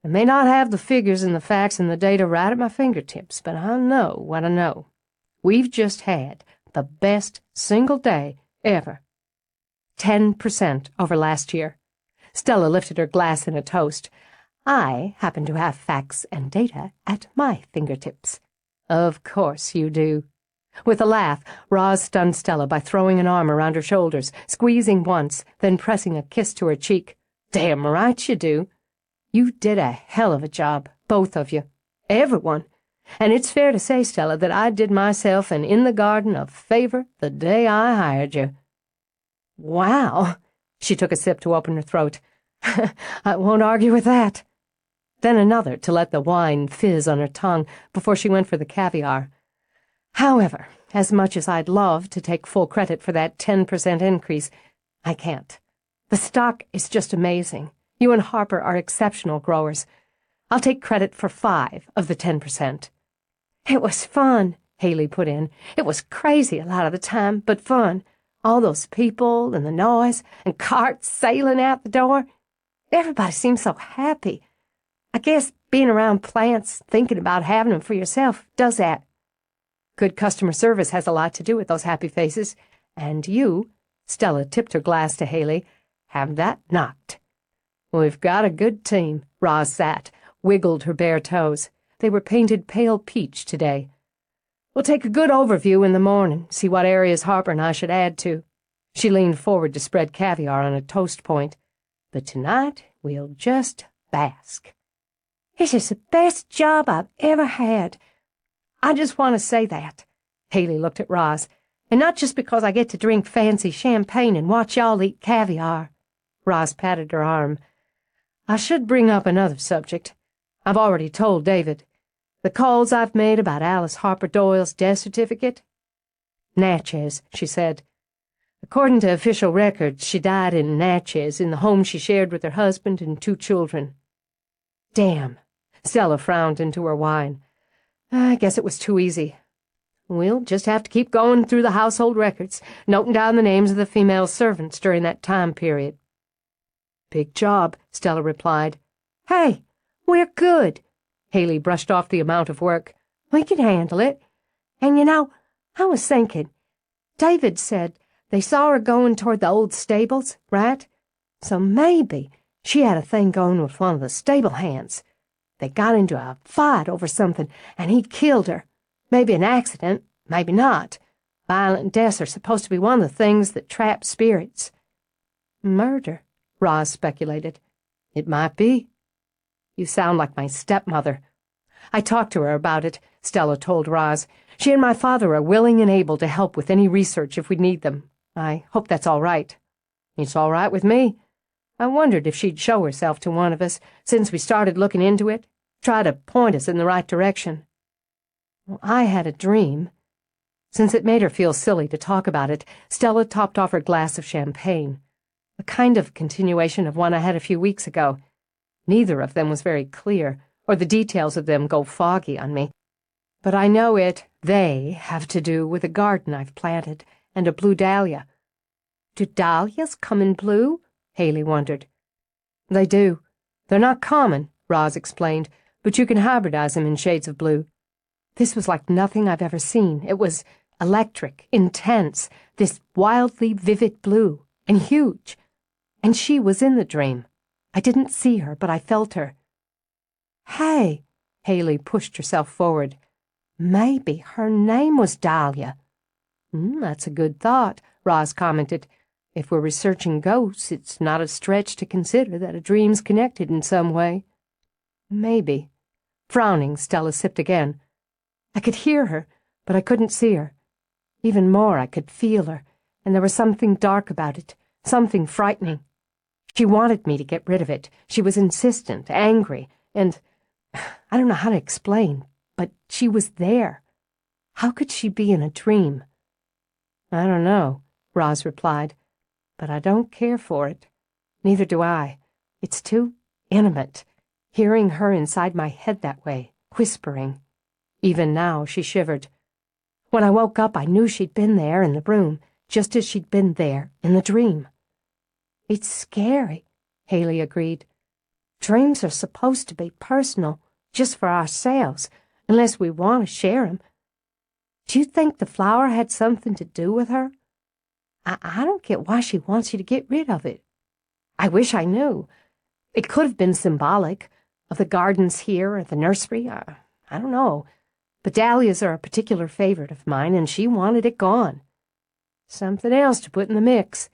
S1: I may not have the figures and the facts and the data right at my fingertips, but I know what I know. We've just had the best single day ever. 10% over last year. Stella lifted her glass in a toast. I happen to have facts and data at my fingertips. Of course you do. With a laugh, Roz stunned Stella by throwing an arm around her shoulders, squeezing once, then pressing a kiss to her cheek. Damn right you do. You did a hell of a job, both of you. Everyone. And it's fair to say, Stella, that I did myself an In the Garden a favor the day I hired you. Wow. She took a sip to open her throat. I won't argue with that. Then another to let the wine fizz on her tongue before she went for the caviar. However, as much as I'd love to take full credit for that 10% increase, I can't. The stock is just amazing. You and Harper are exceptional growers. I'll take credit for 5 of the 10%. It was fun, Haley put in. It was crazy a lot of the time, but fun. All those people and the noise and carts sailing out the door. Everybody seemed so happy. I guess being around plants, thinking about having them for yourself, does that. Good customer service has a lot to do with those happy faces. And you, Stella tipped her glass to Haley, have that knocked. We've got a good team. Roz sat, wiggled her bare toes. They were painted pale peach today. We'll take a good overview in the morning, see what areas Harper and I should add to. She leaned forward to spread caviar on a toast point. But tonight, we'll just bask. This is the best job I've ever had. I just want to say that. Haley looked at Roz. And not just because I get to drink fancy champagne and watch y'all eat caviar. Roz patted her arm. I should bring up another subject. I've already told David. The calls I've made about Alice Harper Doyle's death certificate? Natchez, she said. According to official records, she died in Natchez in the home she shared with her husband and 2 children. Damn. Stella frowned into her wine. I guess it was too easy. We'll just have to keep going through the household records, noting down the names of the female servants during that time period. Big job, Stella replied. Hey, we're good. Haley brushed off the amount of work. We can handle it. And I was thinking, David said they saw her going toward the old stables, right? So maybe she had a thing going with one of the stable hands. They got into a fight over something, and he killed her. Maybe an accident, maybe not. Violent deaths are supposed to be one of the things that trap spirits. Murder, Roz speculated. It might be. You sound like my stepmother. I talked to her about it, Stella told Roz. She and my father are willing and able to help with any research if we need them. I hope that's all right. It's all right with me. I wondered if she'd show herself to one of us since we started looking into it, try to point us in the right direction. Well, I had a dream. Since it made her feel silly to talk about it, Stella topped off her glass of champagne, a kind of continuation of one I had a few weeks ago. Neither of them was very clear, or the details of them go foggy on me. But I know they have to do with a garden I've planted and a blue dahlia. Do dahlias come in blue? Haley wondered. They do. They're not common, Roz explained, but you can hybridize them in shades of blue. This was like nothing I've ever seen. It was electric, intense, this wildly vivid blue, and huge. And she was in the dream. I didn't see her, but I felt her. Hey, Haley pushed herself forward. Maybe her name was Dahlia. That's a good thought, Roz commented. If we're researching ghosts, it's not a stretch to consider that a dream's connected in some way. Maybe. Frowning, Stella sipped again. I could hear her, but I couldn't see her. Even more, I could feel her, and there was something dark about it, something frightening. She wanted me to get rid of it. She was insistent, angry, and I don't know how to explain, but she was there. How could she be in a dream? I don't know, Roz replied, but I don't care for it. Neither do I. It's too intimate, hearing her inside my head that way, whispering. Even now, she shivered. When I woke up, I knew she'd been there in the room, just as she'd been there in the dream. It's scary, Haley agreed. Dreams are supposed to be personal, just for ourselves, unless we want to share 'em. Do you think the flower had something to do with her? I don't get why she wants you to get rid of it. I wish I knew. It could have been symbolic, of the gardens here or the nursery. I don't know. But dahlias are a particular favorite of mine, and she wanted it gone. Something else to put in the mix.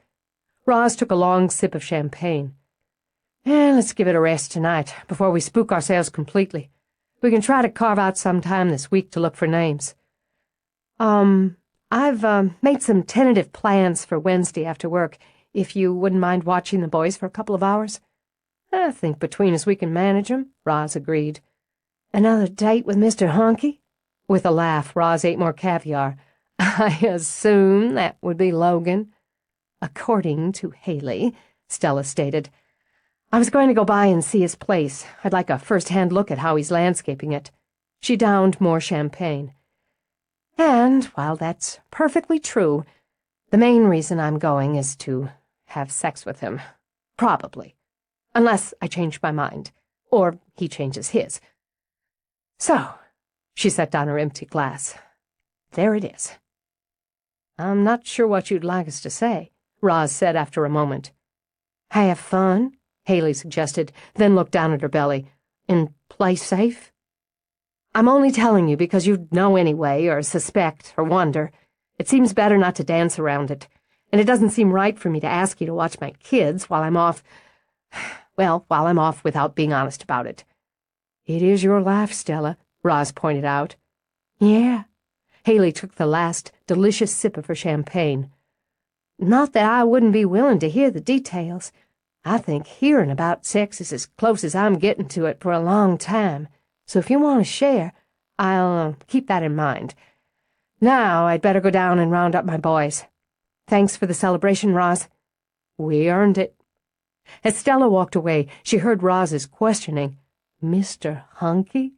S1: Roz took a long sip of champagne. Let's give it a rest tonight, before we spook ourselves completely. We can try to carve out some time this week to look for names. I've made some tentative plans for Wednesday after work, if you wouldn't mind watching the boys for a couple of hours. I think between us we can manage 'em, Roz agreed. Another date with Mr. Hunky? With a laugh, Roz ate more caviar. I assume that would be Logan. According to Haley, Stella stated. I was going to go by and see his place. I'd like a first-hand look at how he's landscaping it. She downed more champagne. And, while that's perfectly true, the main reason I'm going is to have sex with him. Probably. Unless I change my mind. Or he changes his. So, she set down her empty glass. There it is. I'm not sure what you'd like us to say, Roz said after a moment. Have fun, Haley suggested, then looked down at her belly. And play safe? I'm only telling you because you'd know anyway, or suspect, or wonder. It seems better not to dance around it, and it doesn't seem right for me to ask you to watch my kids while I'm off, without being honest about it. It is your life, Stella, Roz pointed out. Yeah. Haley took the last delicious sip of her champagne. Not that I wouldn't be willing to hear the details. I think hearing about sex is as close as I'm getting to it for a long time. So if you want to share, I'll keep that in mind. Now I'd better go down and round up my boys. Thanks for the celebration, Roz. We earned it. As Stella walked away, she heard Roz's questioning, Mr. Hunky?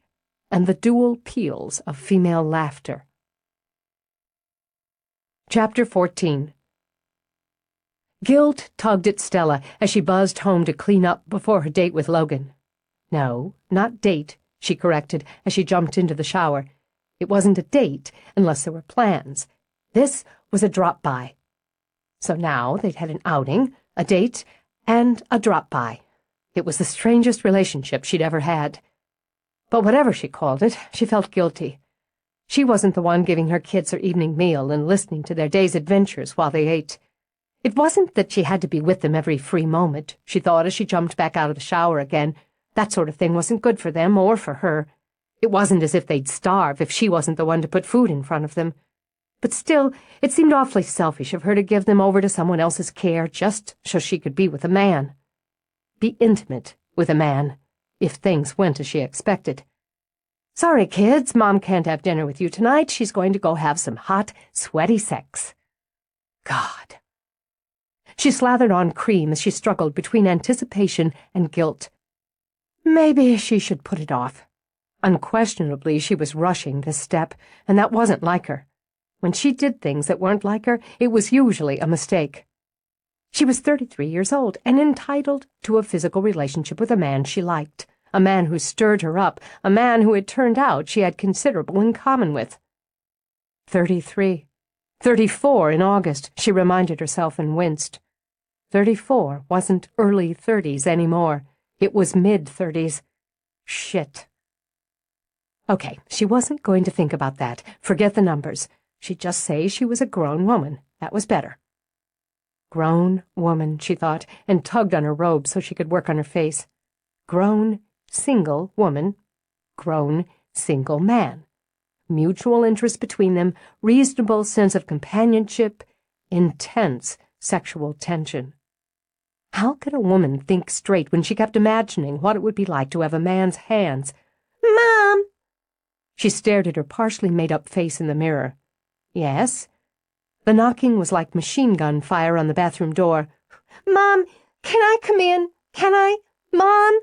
S1: And the dual peals of female laughter. Chapter 14. Guilt tugged at Stella as she buzzed home to clean up before her date with Logan. No, not date, she corrected as she jumped into the shower. It wasn't a date unless there were plans. This was a drop-by. So now they'd had an outing, a date, and a drop-by. It was the strangest relationship she'd ever had. But whatever she called it, she felt guilty. She wasn't the one giving her kids their evening meal and listening to their day's adventures while they ate. It wasn't that she had to be with them every free moment, she thought as she jumped back out of the shower again. That sort of thing wasn't good for them or for her. It wasn't as if they'd starve if she wasn't the one to put food in front of them. But still, it seemed awfully selfish of her to give them over to someone else's care just so she could be with a man. Be intimate with a man, if things went as she expected. Sorry, kids, Mom can't have dinner with you tonight. She's going to go have some hot, sweaty sex. God. She slathered on cream as she struggled between anticipation and guilt. Maybe she should put it off. Unquestionably, she was rushing this step, and that wasn't like her. When she did things that weren't like her, it was usually a mistake. She was 33 years old and entitled to a physical relationship with a man she liked, a man who stirred her up, a man who it turned out she had considerable in common with. 33. 34 in August, she reminded herself and winced. 34 wasn't early 30s anymore. It was mid-30s. Shit. Okay, she wasn't going to think about that. Forget the numbers. She'd just say she was a grown woman. That was better. Grown woman, she thought, and tugged on her robe so she could work on her face. Grown, single woman. Grown, single man. Mutual interest between them, reasonable sense of companionship, intense sexual tension. How could a woman think straight when she kept imagining what it would be like to have a man's hands? "Mom!" She stared at her partially made-up face in the mirror. Yes? The knocking was like machine gun fire on the bathroom door. "Mom, can I come in? Can I? Mom?"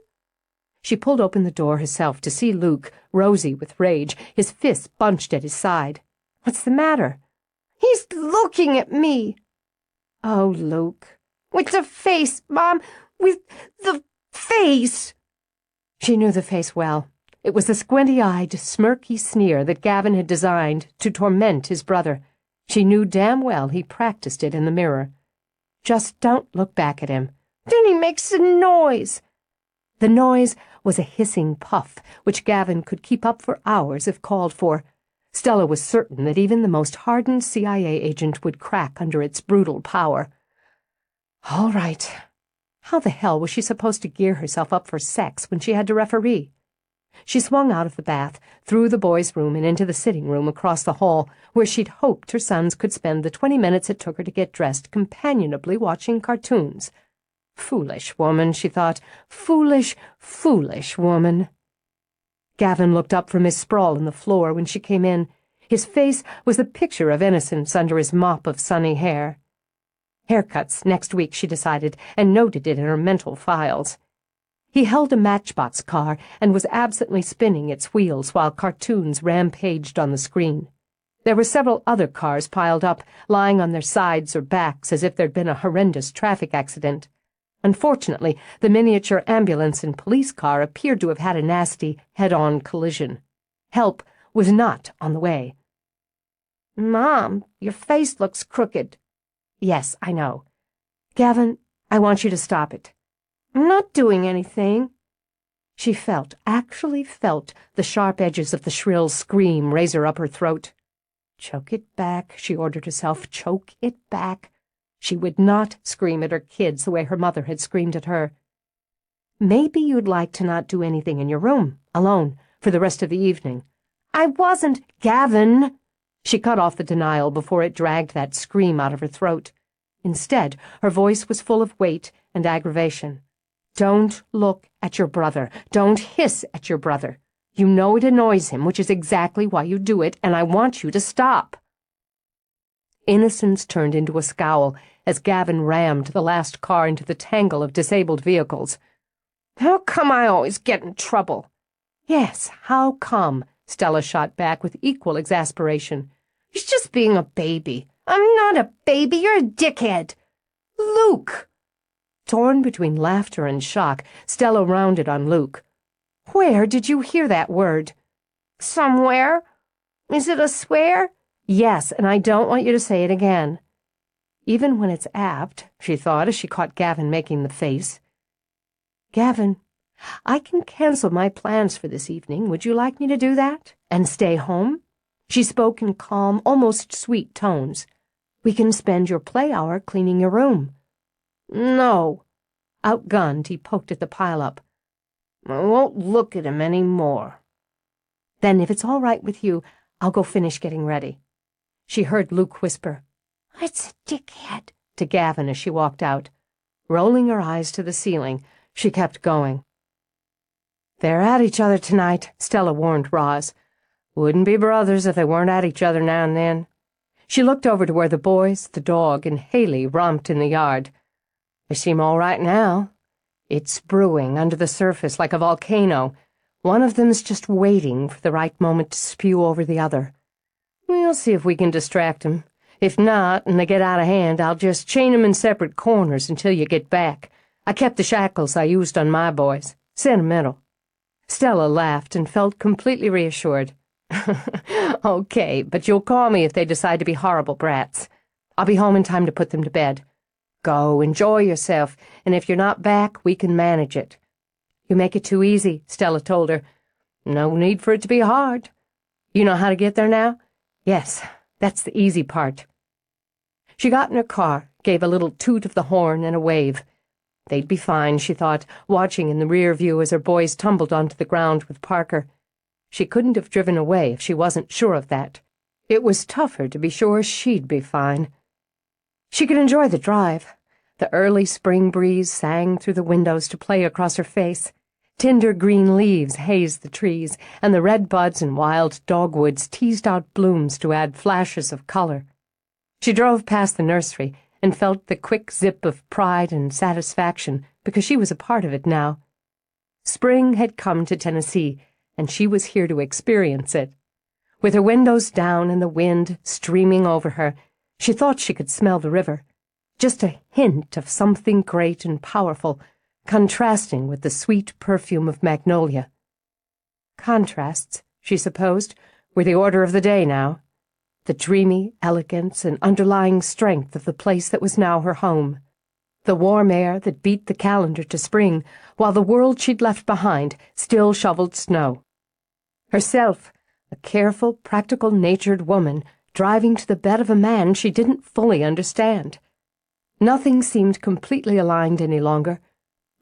S1: She pulled open the door herself to see Luke, rosy with rage, his fists bunched at his side. "What's the matter?" "He's looking at me." "Oh, Luke." "With the face, Mom. With the face." She knew the face well. It was the squinty-eyed, smirky sneer that Gavin had designed to torment his brother. She knew damn well he practiced it in the mirror. Just don't look back at him. "Then he makes a noise." The noise was a hissing puff, which Gavin could keep up for hours if called for. Stella was certain that even the most hardened CIA agent would crack under its brutal power. All right. How the hell was she supposed to gear herself up for sex when she had to referee? She swung out of the bath, through the boys' room and into the sitting room across the hall, where she'd hoped her sons could spend the 20 minutes it took her to get dressed companionably watching cartoons. Foolish woman, she thought. Foolish, foolish woman. Gavin looked up from his sprawl on the floor when she came in. His face was a picture of innocence under his mop of sunny hair. Haircuts next week, she decided, and noted it in her mental files. He held a matchbox car and was absently spinning its wheels while cartoons rampaged on the screen. There were several other cars piled up, lying on their sides or backs as if there'd been a horrendous traffic accident. Unfortunately, the miniature ambulance and police car appeared to have had a nasty head-on collision. Help was not on the way. "Mom, your face looks crooked." "Yes, I know. Gavin, I want you to stop it." "I'm not doing anything." She actually felt, the sharp edges of the shrill scream raise her up her throat. Choke it back, she ordered herself. Choke it back. She would not scream at her kids the way her mother had screamed at her. "Maybe you'd like to not do anything in your room, alone, for the rest of the evening." "I wasn't, Gavin." She cut off the denial before it dragged that scream out of her throat. Instead, her voice was full of weight and aggravation. "Don't look at your brother. Don't hiss at your brother. You know it annoys him, which is exactly why you do it, and I want you to stop." Innocence turned into a scowl as Gavin rammed the last car into the tangle of disabled vehicles. "How come I always get in trouble?" "Yes, how come?" Stella shot back with equal exasperation. "He's just being a baby." "I'm not a baby, you're a dickhead." "Luke!" Torn between laughter and shock, Stella rounded on Luke. "Where did you hear that word?" "Somewhere. Is it a swear?" "Yes, and I don't want you to say it again." Even when it's apt, she thought as she caught Gavin making the face. "Gavin, I can cancel my plans for this evening. Would you like me to do that? And stay home?" She spoke in calm, almost sweet tones. "We can spend your play hour cleaning your room." "No." Outgunned, he poked at the pile-up. "I won't look at him any more." "Then if it's all right with you, I'll go finish getting ready." She heard Luke whisper, "It's a dickhead," to Gavin as she walked out. Rolling her eyes to the ceiling, she kept going. "They're at each other tonight," Stella warned Roz. "Wouldn't be brothers if they weren't at each other now and then." She looked over to where the boys, the dog, and Haley romped in the yard. "They seem all right now. It's brewing under the surface like a volcano. One of them's just waiting for the right moment to spew over the other. We'll see if we can distract 'em. If not, and they get out of hand, I'll just chain 'em in separate corners until you get back. I kept the shackles I used on my boys. Sentimental." Stella laughed and felt completely reassured. "Okay, but you'll call me if they decide to be horrible brats. I'll be home in time to put them to bed. Go, enjoy yourself, and if you're not back, we can manage it." "You make it too easy," Stella told her. "No need for it to be hard. You know how to get there now?" "Yes, that's the easy part." She got in her car, gave a little toot of the horn and a wave. They'd be fine, she thought, watching in the rear view as her boys tumbled onto the ground with Parker. She couldn't have driven away if she wasn't sure of that. It was tougher to be sure she'd be fine. She could enjoy the drive. The early spring breeze sang through the windows to play across her face. Tender green leaves hazed the trees, and the red buds and wild dogwoods teased out blooms to add flashes of color. She drove past the nursery and felt the quick zip of pride and satisfaction because she was a part of it now. Spring had come to Tennessee, and she was here to experience it. With her windows down and the wind streaming over her, she thought she could smell the river, just a hint of something great and powerful, contrasting with the sweet perfume of magnolia. Contrasts, she supposed, were the order of the day now. The dreamy elegance and underlying strength of the place that was now her home. The warm air that beat the calendar to spring, while the world she'd left behind still shoveled snow. Herself, a careful, practical-natured woman, driving to the bed of a man she didn't fully understand. Nothing seemed completely aligned any longer.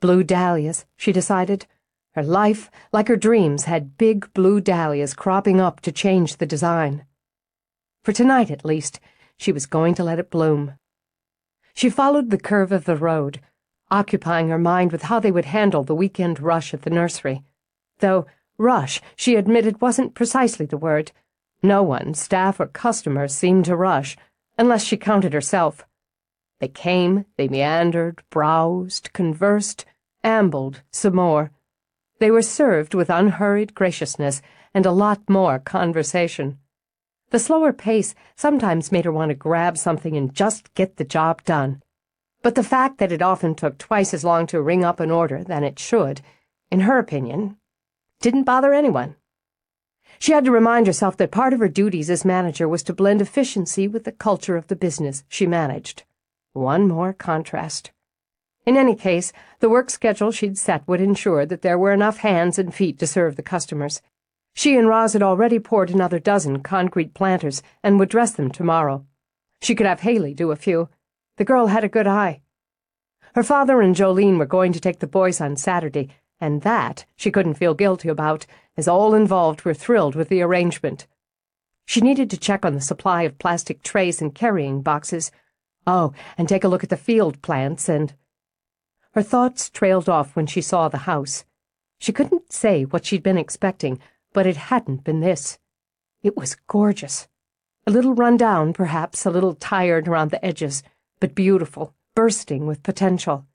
S1: Blue dahlias, she decided. Her life, like her dreams, had big blue dahlias cropping up to change the design. For tonight, at least, she was going to let it bloom. She followed the curve of the road, occupying her mind with how they would handle the weekend rush at the nursery. Though rush, she admitted, wasn't precisely the word. No one, staff or customer, seemed to rush, unless she counted herself. They came, they meandered, browsed, conversed, ambled some more. They were served with unhurried graciousness and a lot more conversation. The slower pace sometimes made her want to grab something and just get the job done. But the fact that it often took twice as long to ring up an order than it should, in her opinion, didn't bother anyone. She had to remind herself that part of her duties as manager was to blend efficiency with the culture of the business she managed. One more contrast. In any case, the work schedule she'd set would ensure that there were enough hands and feet to serve the customers. She and Roz had already poured another dozen concrete planters and would dress them tomorrow. She could have Haley do a few. The girl had a good eye. Her father and Jolene were going to take the boys on Saturday, and that she couldn't feel guilty about, as all involved were thrilled with the arrangement. She needed to check on the supply of plastic trays and carrying boxes. Oh, and take a look at the field plants and... Her thoughts trailed off when she saw the house. She couldn't say what she'd been expecting, but it hadn't been this. It was gorgeous. A little run down, perhaps, a little tired around the edges, but beautiful, bursting with potential.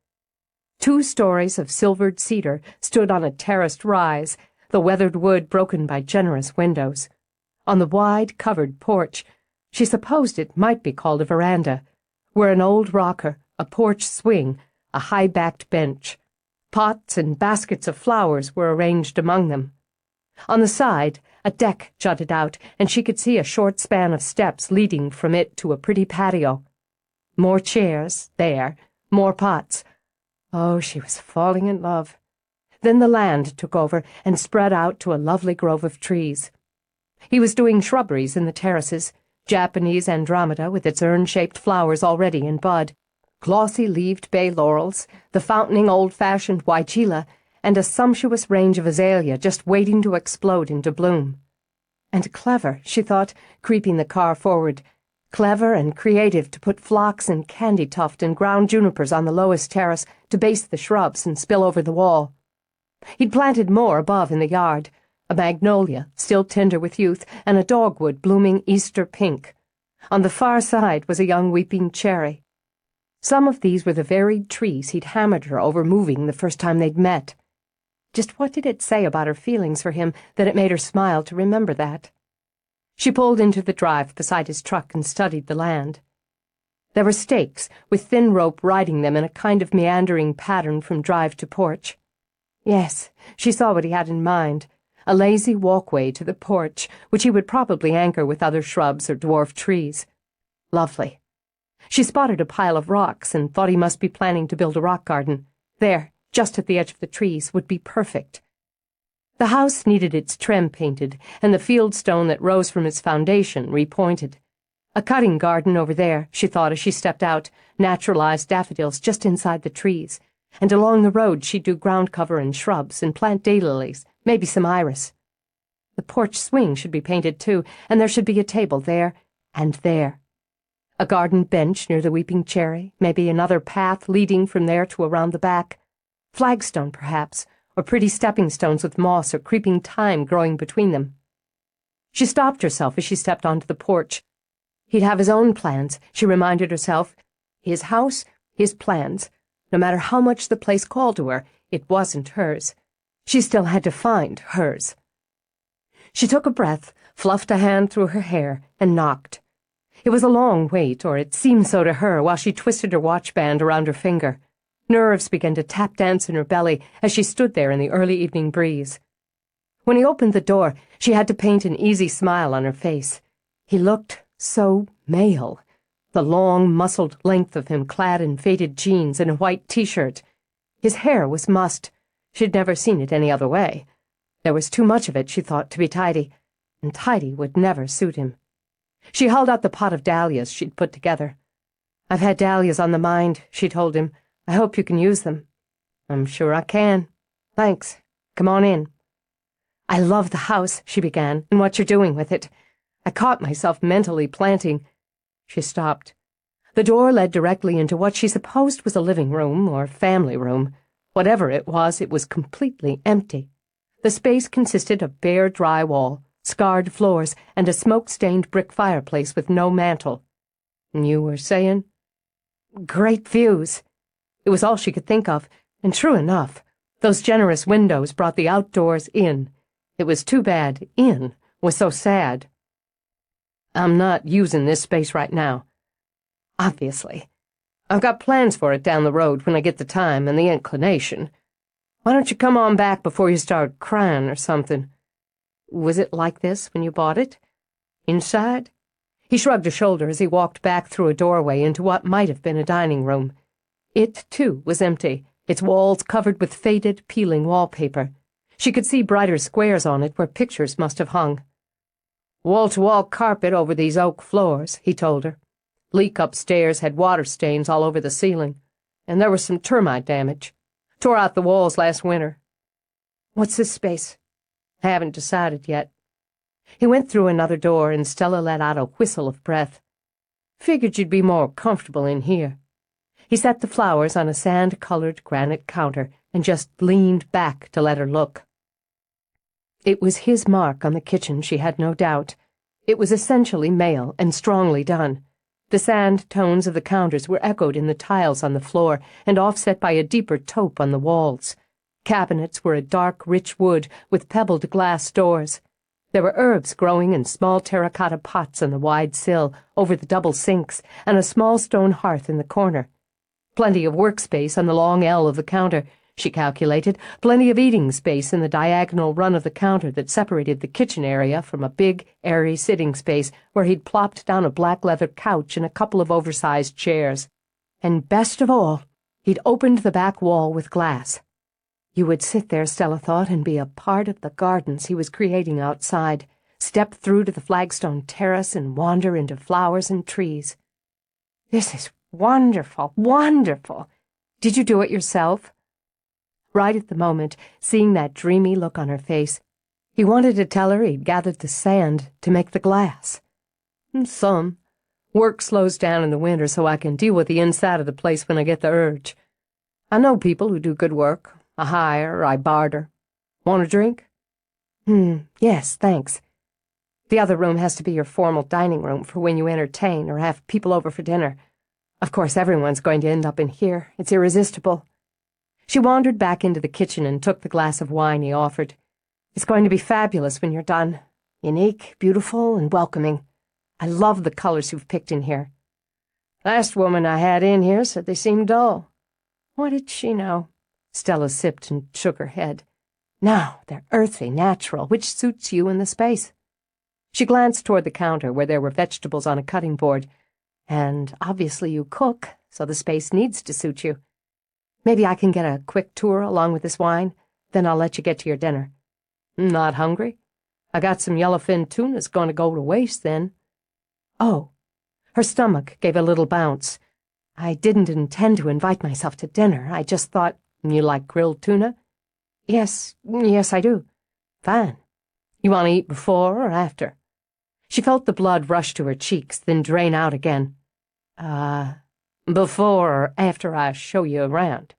S1: 2 stories of silvered cedar stood on a terraced rise, the weathered wood broken by generous windows. On the wide, covered porch, she supposed it might be called a veranda, were an old rocker, a porch swing, a high-backed bench. Pots and baskets of flowers were arranged among them. On the side, a deck jutted out, and she could see a short span of steps leading from it to a pretty patio. More chairs, there, more pots. Oh, she was falling in love. Then the land took over and spread out to a lovely grove of trees. He was doing shrubberies in the terraces, Japanese andromeda with its urn-shaped flowers already in bud, glossy-leaved bay laurels, the fountaining old-fashioned weichila, and a sumptuous range of azalea just waiting to explode into bloom. And clever, she thought, creeping the car forward. Clever and creative to put phlox and candy tuft and ground junipers on the lowest terrace to base the shrubs and spill over the wall. He'd planted more above in the yard, a magnolia, still tender with youth, and a dogwood blooming Easter pink. On the far side was a young weeping cherry. Some of these were the varied trees he'd hammered her over moving the first time they'd met. Just what did it say about her feelings for him that it made her smile to remember that? She pulled into the drive beside his truck and studied the land. There were stakes, with thin rope riding them in a kind of meandering pattern from drive to porch. Yes, she saw what he had in mind, a lazy walkway to the porch, which he would probably anchor with other shrubs or dwarf trees. Lovely. She spotted a pile of rocks and thought he must be planning to build a rock garden. There, just at the edge of the trees, would be perfect. The house needed its trim painted, and the field stone that rose from its foundation repointed. A cutting garden over there, she thought as she stepped out, naturalized daffodils just inside the trees, and along the road she'd do ground cover and shrubs and plant daylilies, maybe some iris. The porch swing should be painted too, and there should be a table there and there. A garden bench near the weeping cherry, maybe another path leading from there to around the back. Flagstone, perhaps, or pretty stepping stones with moss or creeping thyme growing between them. She stopped herself as she stepped onto the porch. He'd have his own plans, she reminded herself. His house, his plans. No matter how much the place called to her, it wasn't hers. She still had to find hers. She took a breath, fluffed a hand through her hair, and knocked. It was a long wait, or it seemed so to her, while she twisted her watch band around her finger. Nerves began to tap dance in her belly as she stood there in the early evening breeze. When he opened the door, she had to paint an easy smile on her face. He looked so male. The long, muscled length of him clad in faded jeans and a white t-shirt. His hair was mussed. She'd never seen it any other way. There was too much of it, she thought, to be tidy, and tidy would never suit him. She held out the pot of dahlias she'd put together. "I've had dahlias on the mind," she told him. "I hope you can use them." "I'm sure I can. Thanks. Come on in." "I love the house," she began, "and what you're doing with it." I caught myself mentally planting. She stopped. The door led directly into what she supposed was a living room or family room. Whatever it was completely empty. The space consisted of bare drywall, scarred floors, and a smoke-stained brick fireplace with no mantel. "You were saying?" "Great views." It was all she could think of, and true enough. Those generous windows brought the outdoors in. It was too bad in was so sad. "I'm not using this space right now." "Obviously. I've got plans for it down the road when I get the time and the inclination. Why don't you come on back before you start crying or something?" "Was it like this when you bought it? Inside?" He shrugged a shoulder as he walked back through a doorway into what might have been a dining room. It, too, was empty, its walls covered with faded, peeling wallpaper. She could see brighter squares on it where pictures must have hung. "Wall-to-wall carpet over these oak floors," he told her. "Leak upstairs had water stains all over the ceiling, and there was some termite damage. Tore out the walls last winter." "What's this space?" "Haven't decided yet." He went through another door, and Stella let out a whistle of breath. "Figured you'd be more comfortable in here." He set the flowers on a sand-colored granite counter and just leaned back to let her look. It was his mark on the kitchen, she had no doubt. It was essentially male and strongly done. The sand tones of the counters were echoed in the tiles on the floor and offset by a deeper taupe on the walls. Cabinets were a dark, rich wood with pebbled glass doors. There were herbs growing in small terracotta pots on the wide sill over the double sinks and a small stone hearth in the corner. Plenty of workspace on the long L of the counter, she calculated, plenty of eating space in the diagonal run of the counter that separated the kitchen area from a big, airy sitting space where he'd plopped down a black leather couch and a couple of oversized chairs. And best of all, he'd opened the back wall with glass. You would sit there, Stella thought, and be a part of the gardens he was creating outside, step through to the flagstone terrace and wander into flowers and trees. "This is wonderful, wonderful. Did you do it yourself?" Right at the moment, seeing that dreamy look on her face, he wanted to tell her he'd gathered the sand to make the glass. "Some. Work slows down in the winter so I can deal with the inside of the place when I get the urge. I know people who do good work. I hire, I barter. Want a drink?" Yes, thanks. The other room has to be your formal dining room for when you entertain or have people over for dinner. Of course, everyone's going to end up in here. It's irresistible." She wandered back into the kitchen and took the glass of wine he offered. "It's going to be fabulous when you're done. Unique, beautiful, and welcoming. I love the colors you've picked in here." "Last woman I had in here said they seemed dull." What did she know? Stella sipped and shook her head. "No, they're earthy, natural, which suits you and the space." She glanced toward the counter where there were vegetables on a cutting board. "And obviously you cook, so the space needs to suit you. Maybe I can get a quick tour along with this wine, then I'll let you get to your dinner." "Not hungry? I got some yellowfin tuna that's going to go to waste then." "Oh, Her stomach gave a little bounce. "I didn't intend to invite myself to dinner. I just thought—" "You like grilled tuna?" Yes, I do." "Fine. You want to eat before or after?" She felt the blood rush to her cheeks, then drain out again. Before or after I show you around."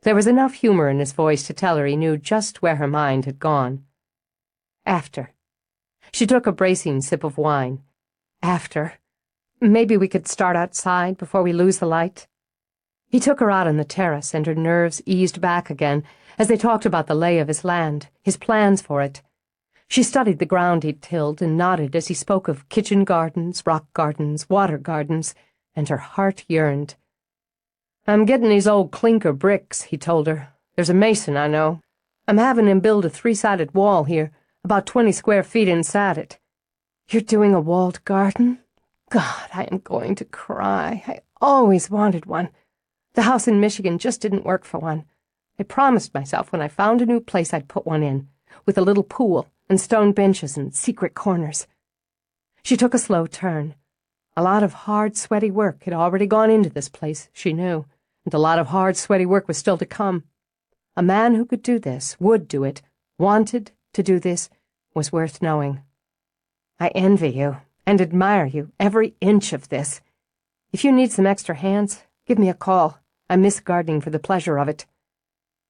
S1: There was enough humor in his voice to tell her he knew just where her mind had gone. "After." She took a bracing sip of wine. "After. Maybe we could start outside before we lose the light." He took her out on the terrace, and her nerves eased back again as they talked about the lay of his land, his plans for it. She studied the ground he'd tilled and nodded as he spoke of kitchen gardens, rock gardens, water gardens, and her heart yearned. "I'm getting these old clinker bricks," he told her. "There's a mason I know. I'm having him build a 3-sided wall here, about 20 square feet inside it." "You're doing a walled garden? God, I am going to cry. I always wanted one. The house in Michigan just didn't work for one. I promised myself when I found a new place I'd put one in, with a little pool and stone benches and secret corners." She took a slow turn. A lot of hard, sweaty work had already gone into this place, she knew, and a lot of hard, sweaty work was still to come. A man who could do this, would do it, wanted to do this, was worth knowing. "I envy you and admire you, every inch of this. If you need some extra hands, give me a call. I miss gardening for the pleasure of it."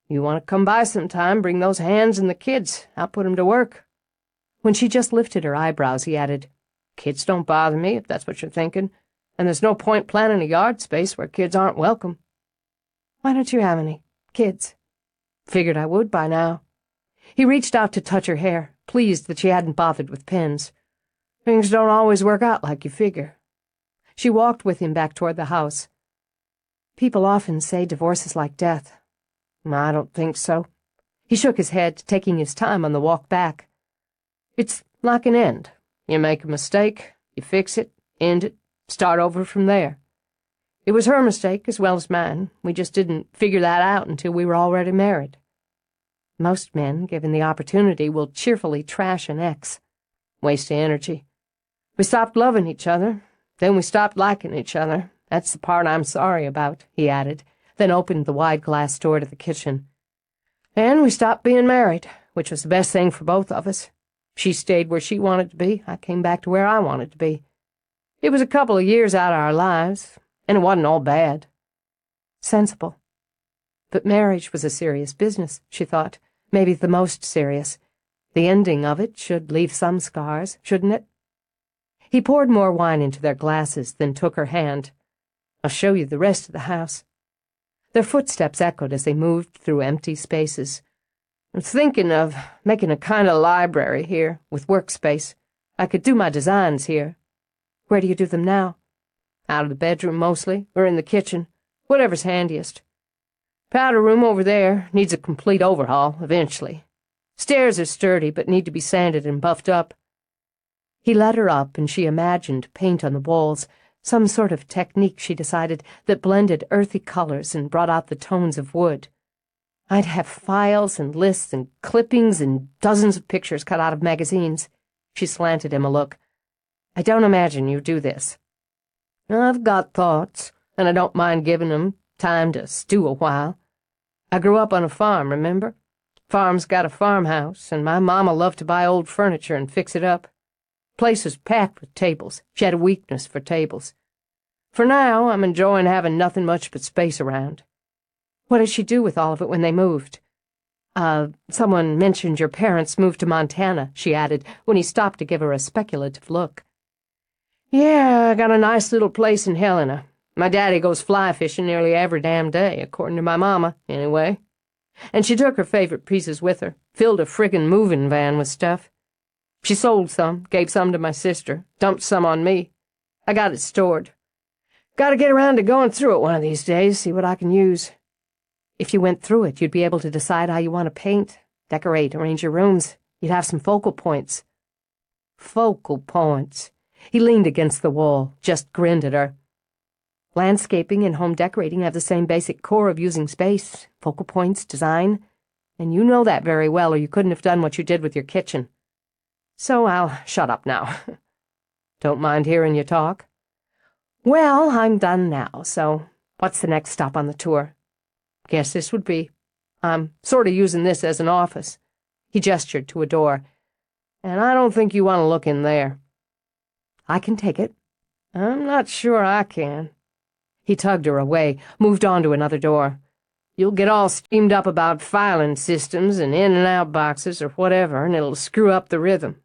S1: "You want to come by sometime, bring those hands and the kids. I'll put 'em to work." When she just lifted her eyebrows, he added, "Kids don't bother me, if that's what you're thinking, and there's no point planning a yard space where kids aren't welcome." "Why don't you have any kids?" "Figured I would by now." He reached out to touch her hair, pleased that she hadn't bothered with pins. "Things don't always work out like you figure." She walked with him back toward the house. "People often say divorce is like death." "I don't think so." He shook his head, taking his time on the walk back. "It's like an end. You make a mistake, you fix it, end it, start over from there. It was her mistake as well as mine. We just didn't figure that out until we were already married." Most men, given the opportunity, will cheerfully trash an ex. Waste of energy. "We stopped loving each other, then we stopped liking each other. That's the part I'm sorry about," he added, then opened the wide glass door to the kitchen. "And we stopped being married, which was the best thing for both of us. She stayed where she wanted to be, I came back to where I wanted to be. It was a couple of years out of our lives, and it wasn't all bad." Sensible. But marriage was a serious business, she thought, maybe the most serious. The ending of it should leave some scars, shouldn't it? He poured more wine into their glasses, then took her hand. "I'll show you the rest of the house." Their footsteps echoed as they moved through empty spaces. "I'm thinking of making a kind of library here, with workspace. I could do my designs here." "Where do you do them now?" "Out of the bedroom, mostly, or in the kitchen, whatever's handiest. Powder room over there needs a complete overhaul, eventually. Stairs are sturdy, but need to be sanded and buffed up." He led her up, and she imagined paint on the walls, some sort of technique, she decided, that blended earthy colors and brought out the tones of wood. "I'd have files and lists and clippings and dozens of pictures cut out of magazines." She slanted him a look. "I don't imagine you do this." "I've got thoughts, and I don't mind giving 'em time to stew a while. I grew up on a farm, remember? Farm's got a farmhouse, and my mama loved to buy old furniture and fix it up. Place was packed with tables. She had a weakness for tables. For now, I'm enjoying having nothing much but space around." "What did she do with all of it when they moved?" Someone mentioned your parents moved to Montana," she added, when he stopped to give her a speculative look. "Yeah, I got a nice little place in Helena. My daddy goes fly fishing nearly every damn day, according to my mama, anyway. And she took her favorite pieces with her, filled a friggin' moving van with stuff. She sold some, gave some to my sister, dumped some on me. I got it stored. Gotta get around to going through it one of these days, see what I can use." "If you went through it, you'd be able to decide how you want to paint, decorate, arrange your rooms. You'd have some focal points." "Focal points." He leaned against the wall, just grinned at her. "Landscaping and home decorating have the same basic core of using space, focal points, design, and you know that very well, or you couldn't have done what you did with your kitchen. So I'll shut up now." "Don't mind hearing you talk." Well, I'm done now, so what's the next stop on the tour? Guess this would be. I'm sort of using this as an office. He gestured to a door. And I don't think you want to look in there. I can take it. I'm not sure I can. He tugged her away, moved on to another door. You'll get all steamed up about filing systems and in and out boxes or whatever, and it'll screw up the rhythm.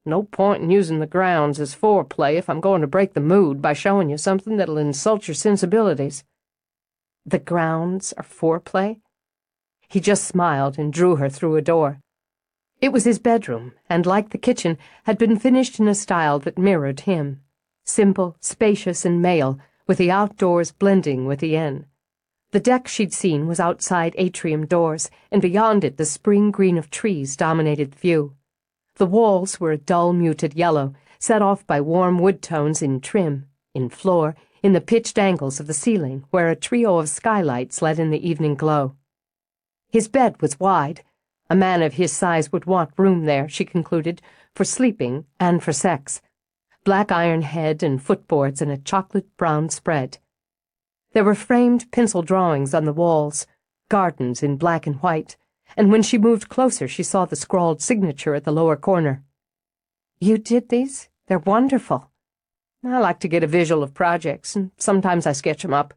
S1: No point in using the grounds as foreplay if I'm going to break the mood by showing you something that'll insult your sensibilities. The grounds are foreplay? He just smiled and drew her through a door. It was his bedroom, and like the kitchen, had been finished in a style that mirrored him. Simple, spacious, and male, with the outdoors blending with the inn. The deck she'd seen was outside atrium doors, and beyond it the spring green of trees dominated the view. The walls were a dull muted yellow, set off by warm wood tones in trim, in floor, in the pitched angles of the ceiling, where a trio of skylights let in the evening glow. His bed was wide. A man of his size would want room there, she concluded, for sleeping and for sex. Black iron head and footboards and a chocolate-brown spread. There were framed pencil drawings on the walls, gardens in black and white, and when she moved closer she saw the scrawled signature at the lower corner. You did these? They're wonderful. I like to get a visual of projects, and sometimes I sketch 'em up.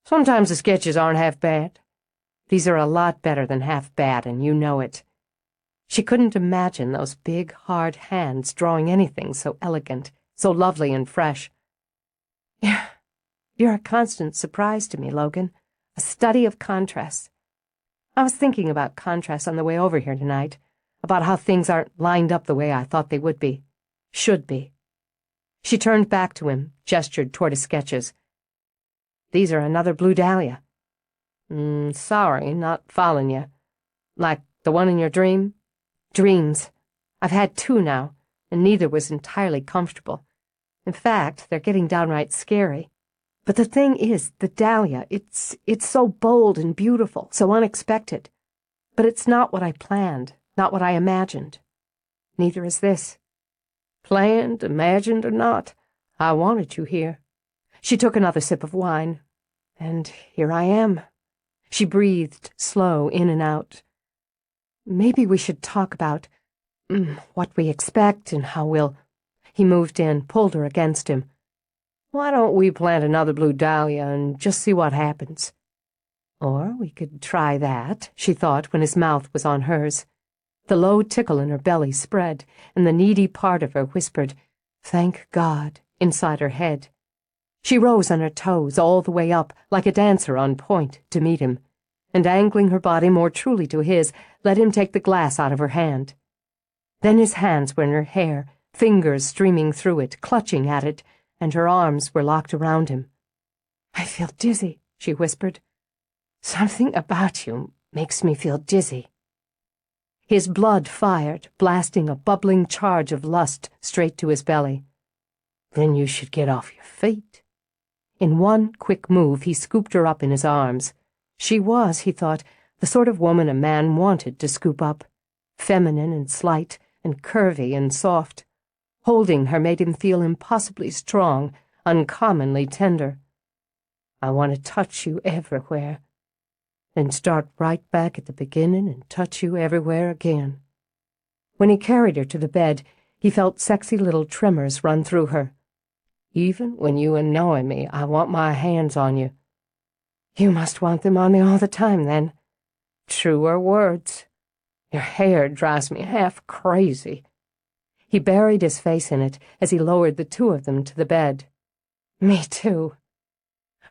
S1: Sometimes the sketches aren't half bad. These are a lot better than half bad, and you know it. She couldn't imagine those big, hard hands drawing anything so elegant, so lovely and fresh. You're a constant surprise to me, Logan. A study of contrasts. I was thinking about contrasts on the way over here tonight, about how things aren't lined up the way I thought they would be, should be. She turned back to him, gestured toward his sketches. These are another blue dahlia. Sorry, not following you. Like the one in your dream? Dreams. I've had 2 now, and neither was entirely comfortable. In fact, they're getting downright scary. But the thing is, the dahlia, it's so bold and beautiful, so unexpected. But it's not what I planned, not what I imagined. Neither is this. Planned, imagined, or not, I wanted you here. She took another sip of wine. And here I am. She breathed, slow, in and out. Maybe we should talk about what we expect and how we'll... He moved in, pulled her against him. Why don't we plant another blue dahlia and just see what happens? Or we could try that, she thought when his mouth was on hers. The low tickle in her belly spread, and the needy part of her whispered, "Thank God," inside her head. She rose on her toes all the way up, like a dancer on point, to meet him, and angling her body more truly to his, let him take the glass out of her hand. Then his hands were in her hair, fingers streaming through it, clutching at it, and her arms were locked around him. "I feel dizzy," she whispered. "Something about you makes me feel dizzy." His blood fired, blasting a bubbling charge of lust straight to his belly. "Then you should get off your feet." In one quick move, he scooped her up in his arms. She was, he thought, the sort of woman a man wanted to scoop up, feminine and slight and curvy and soft. Holding her made him feel impossibly strong, uncommonly tender. "I want to touch you everywhere, then start right back at the beginning and touch you everywhere again." When he carried her to the bed, he felt sexy little tremors run through her. "Even when you annoy me, I want my hands on you." "You must want them on me all the time, then." "Truer words. Your hair drives me half crazy." He buried his face in it as he lowered the 2 of them to the bed. "Me too."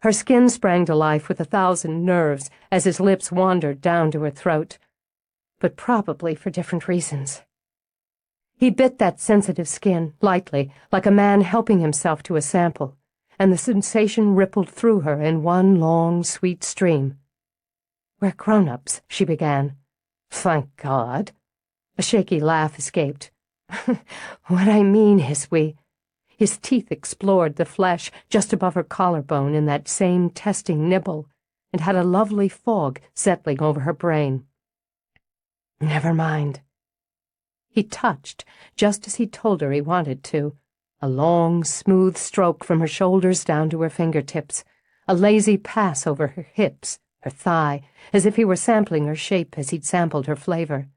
S1: Her skin sprang to life with 1,000 nerves as his lips wandered down to her throat, but probably for different reasons. He bit that sensitive skin, lightly, like a man helping himself to a sample, and the sensation rippled through her in one long, sweet stream. "We're grown-ups," she began. "Thank God." A shaky laugh escaped. "What I mean is we..." His teeth explored the flesh just above her collarbone in that same testing nibble, and had a lovely fog settling over her brain. "Never mind." He touched, just as he told her he wanted to, A long, smooth stroke from her shoulders down to her fingertips, a lazy pass over her hips, her thigh, as if he were sampling her shape as he'd sampled her flavor.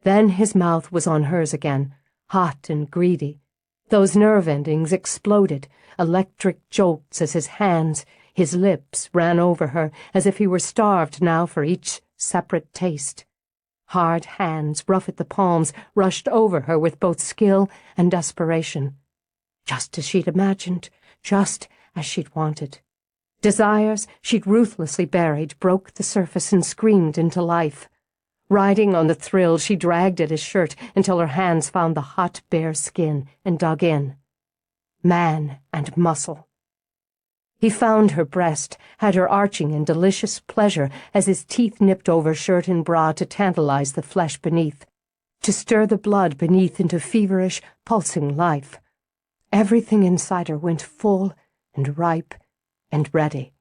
S1: Then his mouth was on hers again, hot and greedy. Those nerve endings exploded, electric jolts as his hands, his lips ran over her as if he were starved now for each separate taste. Hard hands, rough at the palms, rushed over her with both skill and desperation. Just as she'd imagined, just as she'd wanted. Desires she'd ruthlessly buried broke the surface and screamed into life. Riding on the thrill, she dragged at his shirt until her hands found the hot, bare skin and dug in. Man and muscle. He found her breast, had her arching in delicious pleasure as his teeth nipped over shirt and bra to tantalize the flesh beneath, to stir the blood beneath into feverish, pulsing life. Everything inside her went full and ripe and ready.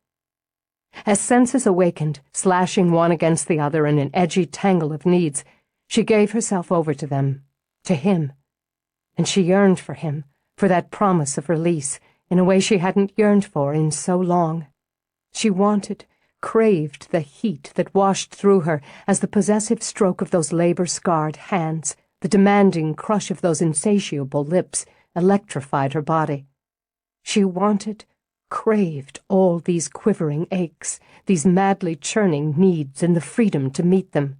S1: As senses awakened, slashing one against the other in an edgy tangle of needs, she gave herself over to them, to him. And she yearned for him, for that promise of release, in a way she hadn't yearned for in so long. She wanted, craved the heat that washed through her as the possessive stroke of those labor-scarred hands, the demanding crush of those insatiable lips, electrified her body. She wanted, craved all these quivering aches, these madly churning needs, and the freedom to meet them.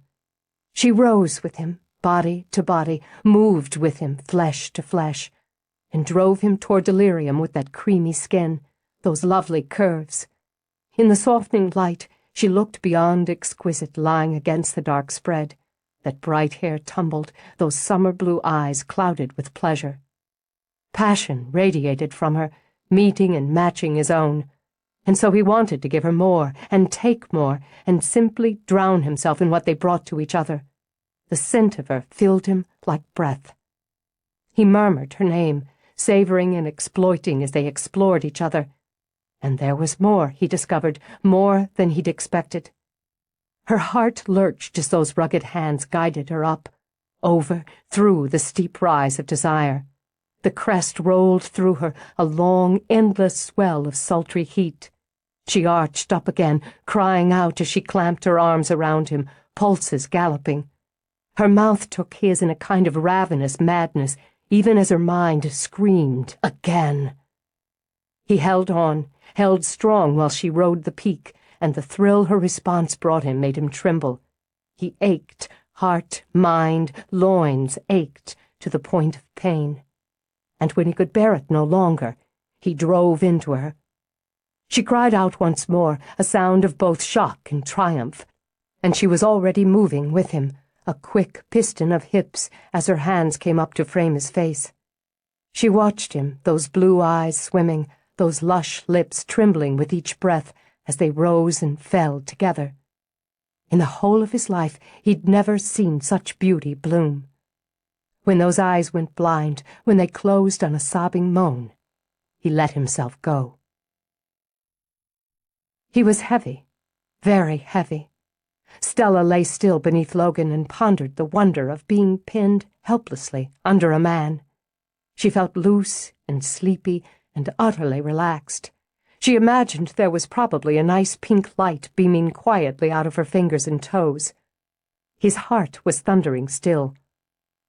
S1: She rose with him, body to body, moved with him, flesh to flesh, and drove him toward delirium with that creamy skin, those lovely curves. In the softening light, she looked beyond exquisite lying against the dark spread. That bright hair tumbled, those summer blue eyes clouded with pleasure. Passion radiated from her, meeting and matching his own, and so he wanted to give her more, and take more, and simply drown himself in what they brought to each other. The scent of her filled him like breath. He murmured her name, savoring and exploiting as they explored each other. And there was more, he discovered, more than he'd expected. Her heart lurched as those rugged hands guided her up, over, through the steep rise of desire. The crest rolled through her, a long, endless swell of sultry heat. She arched up again, crying out as she clamped her arms around him, pulses galloping. Her mouth took his in a kind of ravenous madness, even as her mind screamed again. He held on, held strong while she rode the peak, and the thrill her response brought him made him tremble. He ached, heart, mind, loins ached, to the point of pain. And when he could bear it no longer, he drove into her. She cried out once more, a sound of both shock and triumph, and she was already moving with him, a quick piston of hips as her hands came up to frame his face. She watched him, those blue eyes swimming, those lush lips trembling with each breath as they rose and fell together. In the whole of his life, he'd never seen such beauty bloom. When those eyes went blind, when they closed on a sobbing moan, he let himself go. He was heavy, very heavy. Stella lay still beneath Logan and pondered the wonder of being pinned helplessly under a man. She felt loose and sleepy and utterly relaxed. She imagined there was probably a nice pink light beaming quietly out of her fingers and toes. His heart was thundering still.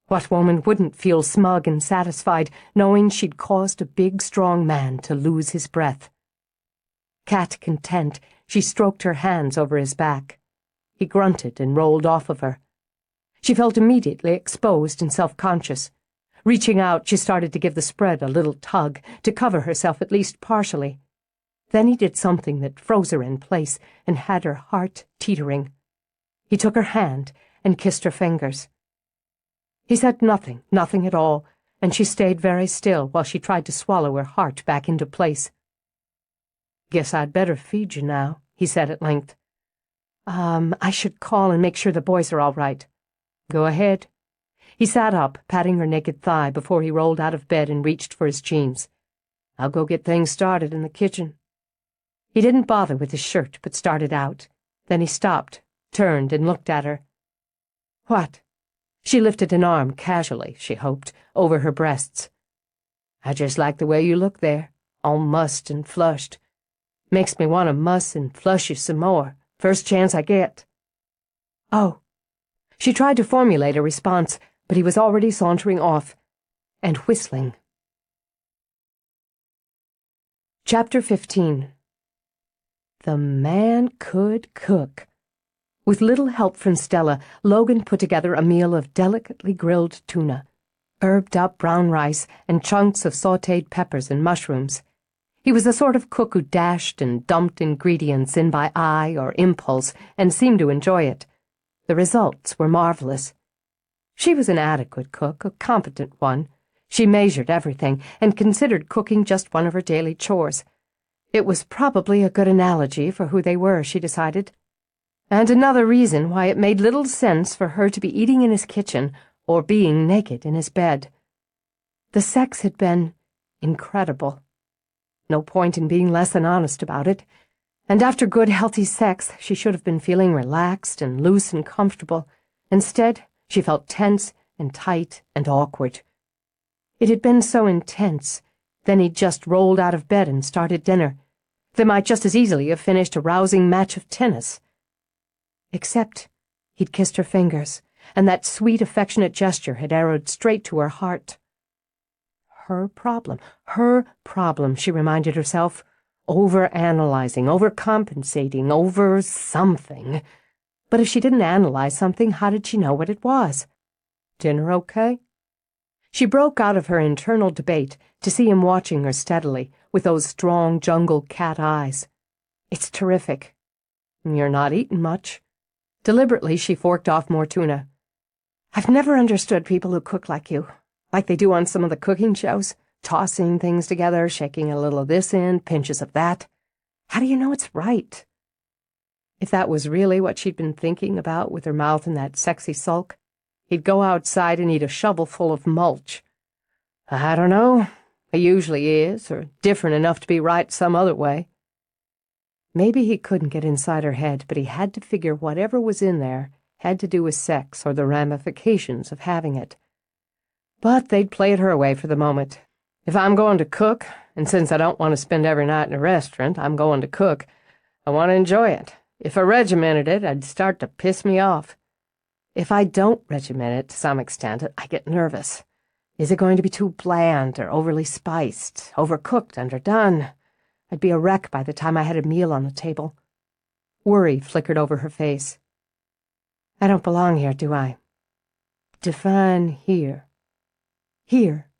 S1: What woman wouldn't feel smug and satisfied knowing she'd caused a big, strong man to lose his breath? Cat content, she stroked her hands over his back. He grunted and rolled off of her. She felt immediately exposed and self-conscious. Reaching out, she started to give the spread a little tug, to cover herself at least partially. Then he did something that froze her in place and had her heart teetering. He took her hand and kissed her fingers. He said nothing at all, and she stayed very still while she tried to swallow her heart back into place. "Guess I'd better feed you now," he said at length. I should call and make sure the boys are all right." "Go ahead." He sat up, patting her naked thigh before he rolled out of bed and reached for his jeans. "I'll go get things started in the kitchen." He didn't bother with his shirt, but started out. Then he stopped, turned, and looked at her. "What?" She lifted an arm casually, she hoped, over her breasts. I just like the way you look there, all mussed and flushed. Makes me want to muss and flush you some more, first chance I get."
S2: "Oh." She tried to formulate a response, but he was already sauntering off and whistling. Chapter 15. The man could cook. With little help from Stella, Logan put together a meal of delicately grilled tuna, herbed-up brown rice, and chunks of sautéed peppers and mushrooms. He was the sort of cook who dashed and dumped ingredients in by eye or impulse and seemed to enjoy it. The results were marvelous. She was an adequate cook, a competent one. She measured everything and considered cooking just one of her daily chores. It was probably a good analogy for who they were, she decided. And another reason why it made little sense for her to be eating in his kitchen or being naked in his bed. The sex had been incredible. No point in being less than honest about it. And after good, healthy sex, she should have been feeling relaxed and loose and comfortable. Instead, she felt tense and tight and awkward. It had been so intense. Then he'd just rolled out of bed and started dinner. They might just as easily have finished a rousing match of tennis. Except he'd kissed her fingers, and that sweet, affectionate gesture had arrowed straight to her heart. Her problem, she reminded herself. Over-analyzing, over-compensating, over-something. But if she didn't analyze something, how did she know what it was? Dinner okay? She broke out of her internal debate to see him watching her steadily, with those strong jungle cat eyes. It's terrific. You're not eating much. Deliberately, she forked off more tuna. I've never understood people who cook like you, like they do on some of the cooking shows, tossing things together, shaking a little of this in, pinches of that. How do you know it's right? If that was really what she'd been thinking about with her mouth in that sexy sulk, he'd go outside and eat a shovelful of mulch. I don't know. He usually is, or different enough to be right some other way. Maybe he couldn't get inside her head, but he had to figure whatever was in there had to do with sex or the ramifications of having it. But they'd played her away for the moment. If I'm going to cook, and since I don't want to spend every night in a restaurant, I'm going to cook, I want to enjoy it. If I regimented it, I'd start to piss me off. If I don't regiment it to some extent, I get nervous. Is it going to be too bland or overly spiced, overcooked, underdone? I'd be a wreck by the time I had a meal on the table. Worry flickered over her face. I don't belong here, do I? Define here. Here.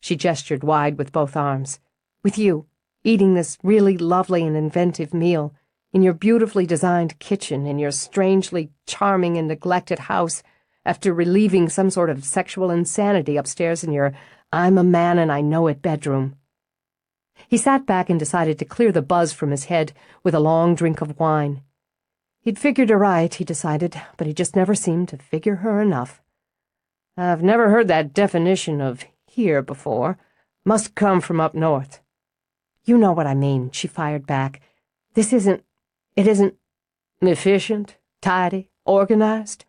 S2: She gestured wide with both arms. With you, eating this really lovely and inventive meal, in your beautifully designed kitchen, in your strangely charming and neglected house, after relieving some sort of sexual insanity upstairs in your I'm a man and I know it bedroom. He sat back and decided to clear the buzz from his head with a long drink of wine. He'd figured her right, he decided, but he just never seemed to figure her enough. I've never heard that definition of here before. Must come from up north. You know what I mean, she fired back. It isn't efficient, tidy, organized.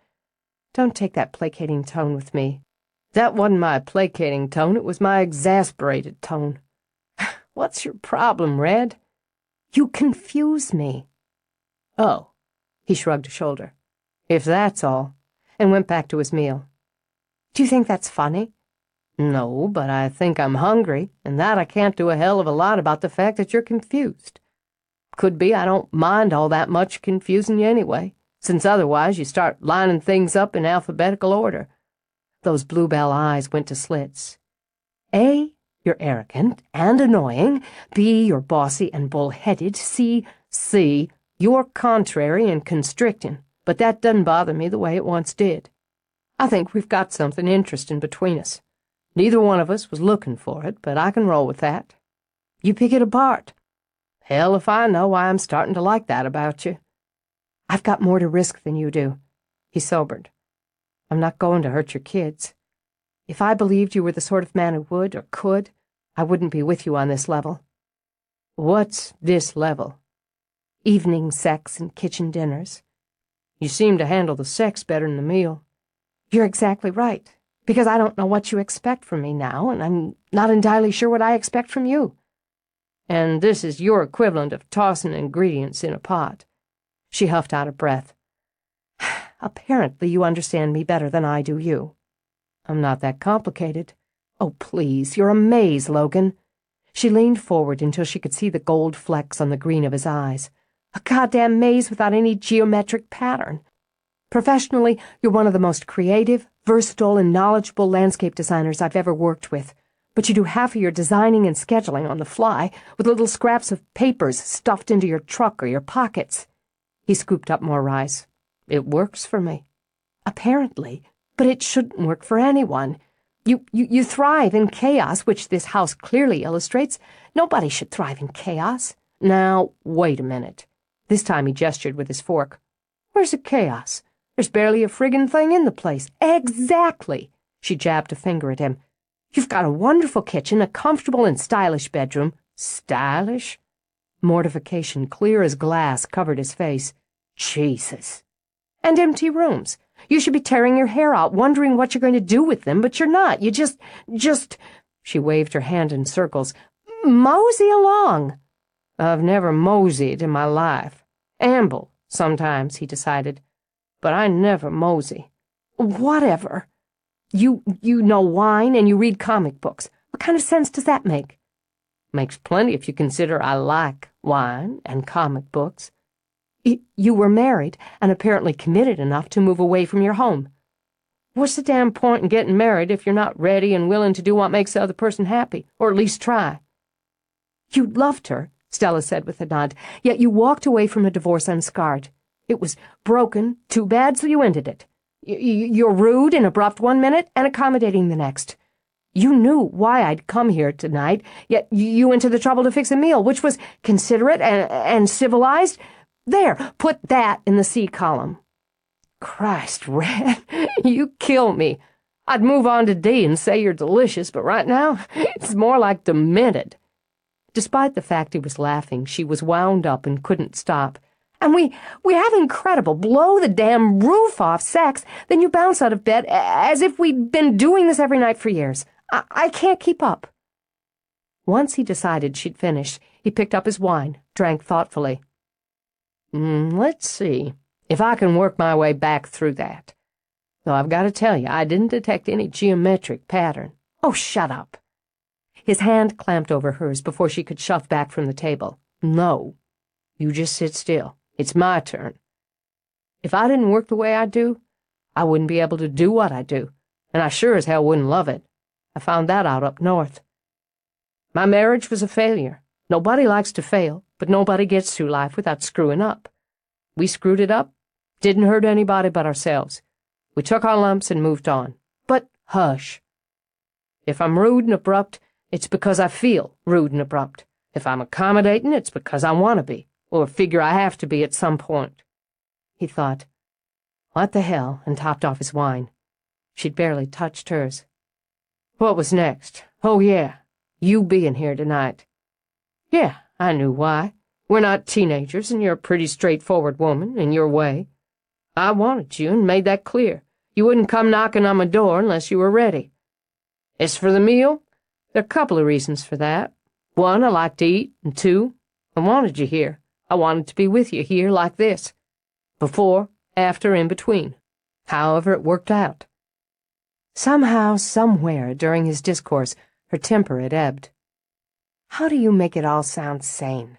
S2: Don't take that placating tone with me. That wasn't my placating tone, it was my exasperated tone. What's your problem, Red? You confuse me. Oh, he shrugged a shoulder. If that's all, and went back to his meal. Do you think that's funny? No, but I think I'm hungry, and that I can't do a hell of a lot about the fact that you're confused. Could be I don't mind all that much confusing you anyway, since otherwise you start lining things up in alphabetical order. Those bluebell eyes went to slits. A, you're arrogant and annoying. B, you're bossy and bullheaded. C, you're contrary and constricting, but that doesn't bother me the way it once did. I think we've got something interesting between us. Neither one of us was looking for it, but I can roll with that. You pick it apart. Hell if I know why I'm starting to like that about you. I've got more to risk than you do. He sobered. I'm not going to hurt your kids. If I believed you were the sort of man who would or could, I wouldn't be with you on this level. What's this level? Evening sex and kitchen dinners. You seem to handle the sex better than the meal. You're exactly right.
S1: Because I don't know what you expect from me now, and I'm not entirely sure what I expect from you. And this is your equivalent of tossing ingredients in a pot." She huffed out a breath. "Apparently you understand me better than I do you." "I'm not that complicated." "Oh, please, you're a maze, Logan." She leaned forward until she could see the gold flecks on the green of his eyes. "A goddamn maze without any geometric pattern. Professionally, you're one of the most creative, versatile, and knowledgeable landscape designers I've ever worked with. But you do half of your designing and scheduling on the fly, with little scraps of papers stuffed into your truck or your pockets." He scooped up more rice. "It works for me." "Apparently, but it shouldn't work for anyone. You thrive in chaos, which this house clearly illustrates. Nobody should thrive in chaos." "Now, wait a minute." This time he gestured with his fork. "Where's the chaos? There's barely a friggin' thing in the place." "Exactly." She jabbed a finger at him. "You've got a wonderful kitchen, a comfortable and stylish bedroom." "Stylish?" Mortification, clear as glass, covered his face. "Jesus." "And empty rooms. You should be tearing your hair out, wondering what you're going to do with them, but you're not. You just, she waved her hand in circles, mosey along." "I've never moseyed in my life. Amble, sometimes," he decided. "But I never mosey." "Whatever. You know wine and you read comic books. What kind of sense does that make?" "Makes plenty if you consider I like wine and comic books." You were married and apparently committed enough to move away from your home." "What's the damn point in getting married if you're not ready and willing to do what makes the other person happy, or at least try?" "You loved her," Stella said with a nod, "yet you walked away from a divorce unscarred. It was broken, too bad, so you ended it. You're rude and abrupt one minute and accommodating the next. You knew why I'd come here tonight, yet you went to the trouble to fix a meal, which was considerate and civilized. There, put that in the C column." "Christ, Red, you kill me. I'd move on to D and say you're delicious, but right now, it's more like demented." Despite the fact he was laughing, she was wound up and couldn't stop. "And we have incredible, blow the damn roof off sex, then you bounce out of bed as if we'd been doing this every night for years. I can't keep up." Once he decided she'd finished, he picked up his wine, drank thoughtfully. "Let's see if I can work my way back through that. Though I've got to tell you, I didn't detect any geometric pattern." "Oh, shut up." His hand clamped over hers before she could shove back from the table. "No, you just sit still. It's my turn. If I didn't work the way I do, I wouldn't be able to do what I do, and I sure as hell wouldn't love it. I found that out up north. My marriage was a failure. Nobody likes to fail, but nobody gets through life without screwing up. We screwed it up, didn't hurt anybody but ourselves. We took our lumps and moved on. But hush. If I'm rude and abrupt, it's because I feel rude and abrupt. If I'm accommodating, it's because I want to be, or figure I have to be at some point." He thought, "What the hell," and topped off his wine. She'd barely touched hers. "What was next? Oh, yeah, you being here tonight." "Yeah, I knew why. We're not teenagers, and you're a pretty straightforward woman, in your way. I wanted you and made that clear. You wouldn't come knocking on my door unless you were ready. As for the meal, there are a couple of reasons for that. One, I like to eat, and two, I wanted you here. I wanted to be with you here like this. Before, after, in between. However it worked out." Somehow, somewhere, during his discourse, her temper had ebbed. "How do you make it all sound sane?"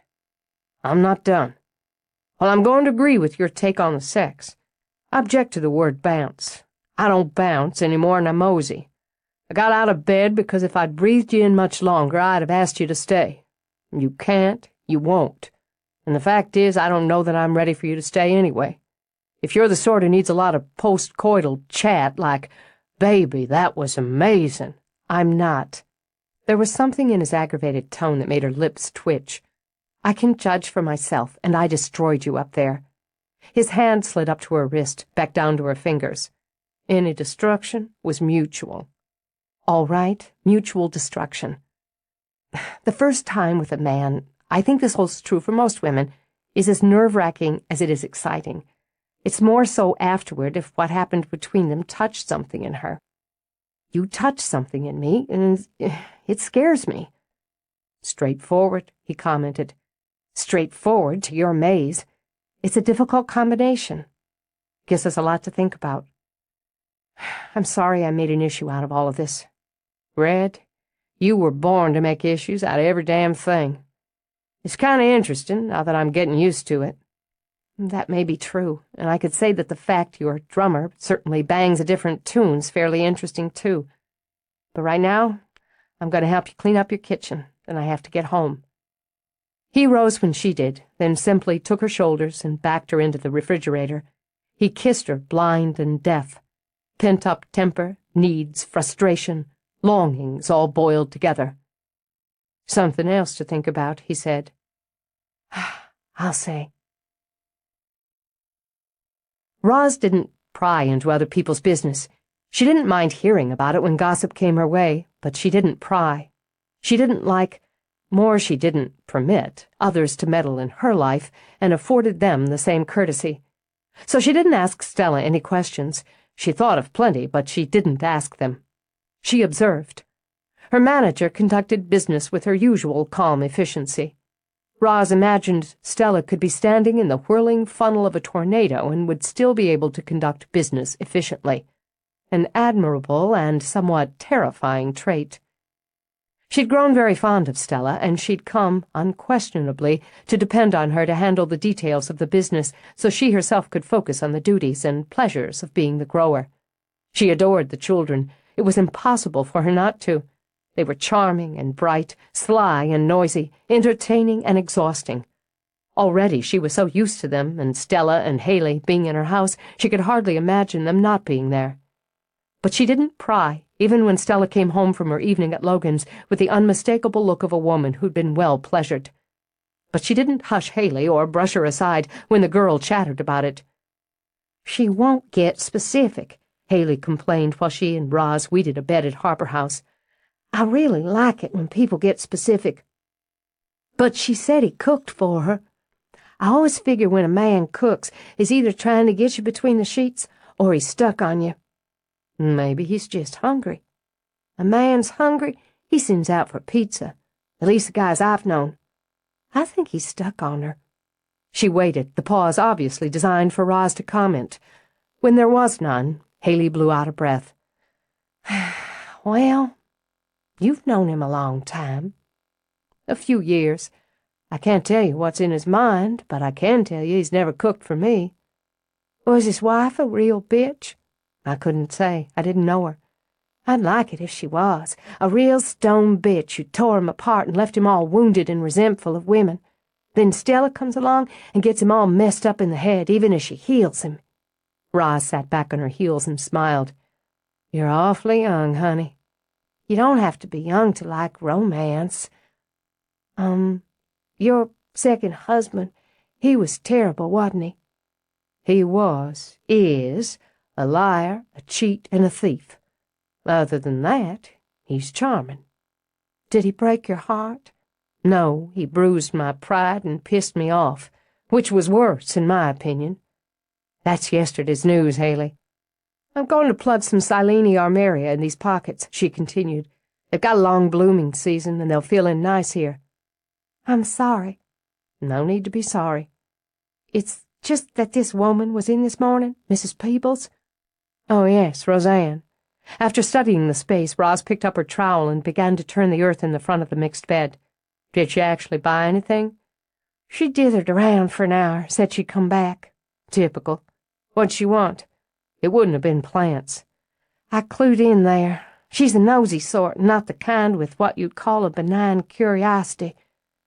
S1: "I'm not done. Well, I'm going to agree with your take on the sex. I object to the word bounce. I don't bounce any more than I mosey. I got out of bed because if I'd breathed you in much longer, I'd have asked you to stay. You can't, you won't. And the fact is, I don't know that I'm ready for you to stay anyway. If you're the sort who needs a lot of post-coital chat like, 'Baby, that was amazing,' I'm not." There was something in his aggravated tone that made her lips twitch. "I can judge for myself, and I destroyed you up there." His hand slid up to her wrist, back down to her fingers. Any destruction was mutual. All right, mutual destruction. The first time with a man, I think this holds true for most women, is as nerve-wracking as it is exciting. It's more so afterward if what happened between them touched something in her. You touch something in me, and it scares me." "Straightforward," he commented. "Straightforward to your maze. It's a difficult combination. Gives us a lot to think about. I'm sorry I made an issue out of all of this. Red, you were born to make issues out of every damn thing. It's kind of interesting now that I'm getting used to it." "That may be true, and I could say that the fact your drummer certainly bangs a different tune's fairly interesting, too. But right now, I'm going to help you clean up your kitchen, and I have to get home." He rose when she did, then simply took her shoulders and backed her into the refrigerator. He kissed her, blind and deaf. Pent-up temper, needs, frustration, longings all boiled together. "Something else to think about," he said.
S2: "I'll say."
S1: Roz didn't pry into other people's business. She didn't mind hearing about it when gossip came her way, but she didn't pry. She didn't she didn't permit others to meddle in her life and afforded them the same courtesy. So she didn't ask Stella any questions. She thought of plenty, but she didn't ask them. She observed. Her manager conducted business with her usual calm efficiency. Roz imagined Stella could be standing in the whirling funnel of a tornado and would still be able to conduct business efficiently. An admirable and somewhat terrifying trait. She'd grown very fond of Stella, and she'd come, unquestionably, to depend on her to handle the details of the business so she herself could focus on the duties and pleasures of being the grower. She adored the children. It was impossible for her not to. They were charming and bright, sly and noisy, entertaining and exhausting. Already she was so used to them and Stella and Haley being in her house, she could hardly imagine them not being there. But she didn't pry, even when Stella came home from her evening at Logan's with the unmistakable look of a woman who'd been well pleasured. But she didn't hush Haley or brush her aside when the girl chattered about it.
S2: "She won't get specific,"
S1: Haley complained while she and Roz weeded a bed at Harper House.
S2: "I really like it when people get specific. But she said he cooked for her. I always figure when a man cooks, he's either trying to get you between the sheets or he's stuck on you."
S1: "Maybe he's just hungry."
S2: "A man's hungry, he sends out for pizza. At least the guys I've known. I think he's stuck on her."
S1: She waited, the pause obviously designed for Roz to comment. When there was none, Haley blew out a breath.
S2: "Well, you've known him a long time."
S1: "A few years. I can't tell you what's in his mind, but I can tell you he's never cooked for me."
S2: "Was his wife a real bitch?"
S1: "I couldn't say. I didn't know her."
S2: "I'd like it if she was. A real stone bitch who tore him apart and left him all wounded and resentful of women. Then Stella comes along and gets him all messed up in the head, even as she heals him."
S1: Roz sat back on her heels and smiled. "You're awfully young, honey."
S2: "You don't have to be young to like romance. Your second husband, he was terrible, wasn't he?"
S1: "He is, a liar, a cheat, and a thief. Other than that, he's charming."
S2: "Did he break your heart?"
S1: "No, he bruised my pride and pissed me off, which was worse, in my opinion. That's yesterday's news, Haley. I'm going to plug some Silene armeria in these pockets," she continued. "They've got a long blooming season, and they'll feel in nice here."
S2: "I'm sorry."
S1: "No need to be sorry."
S2: "It's just that this woman was in this morning, Mrs. Peebles."
S1: "Oh, yes, Roseanne." After studying the space, Roz picked up her trowel and began to turn the earth in the front of the mixed bed. "Did she actually buy anything?"
S2: "She dithered around for an hour, said she'd come back."
S1: "Typical. What'd she want? It wouldn't have been plants."
S2: "I clued in there. She's a nosy sort, not the kind with what you'd call a benign curiosity.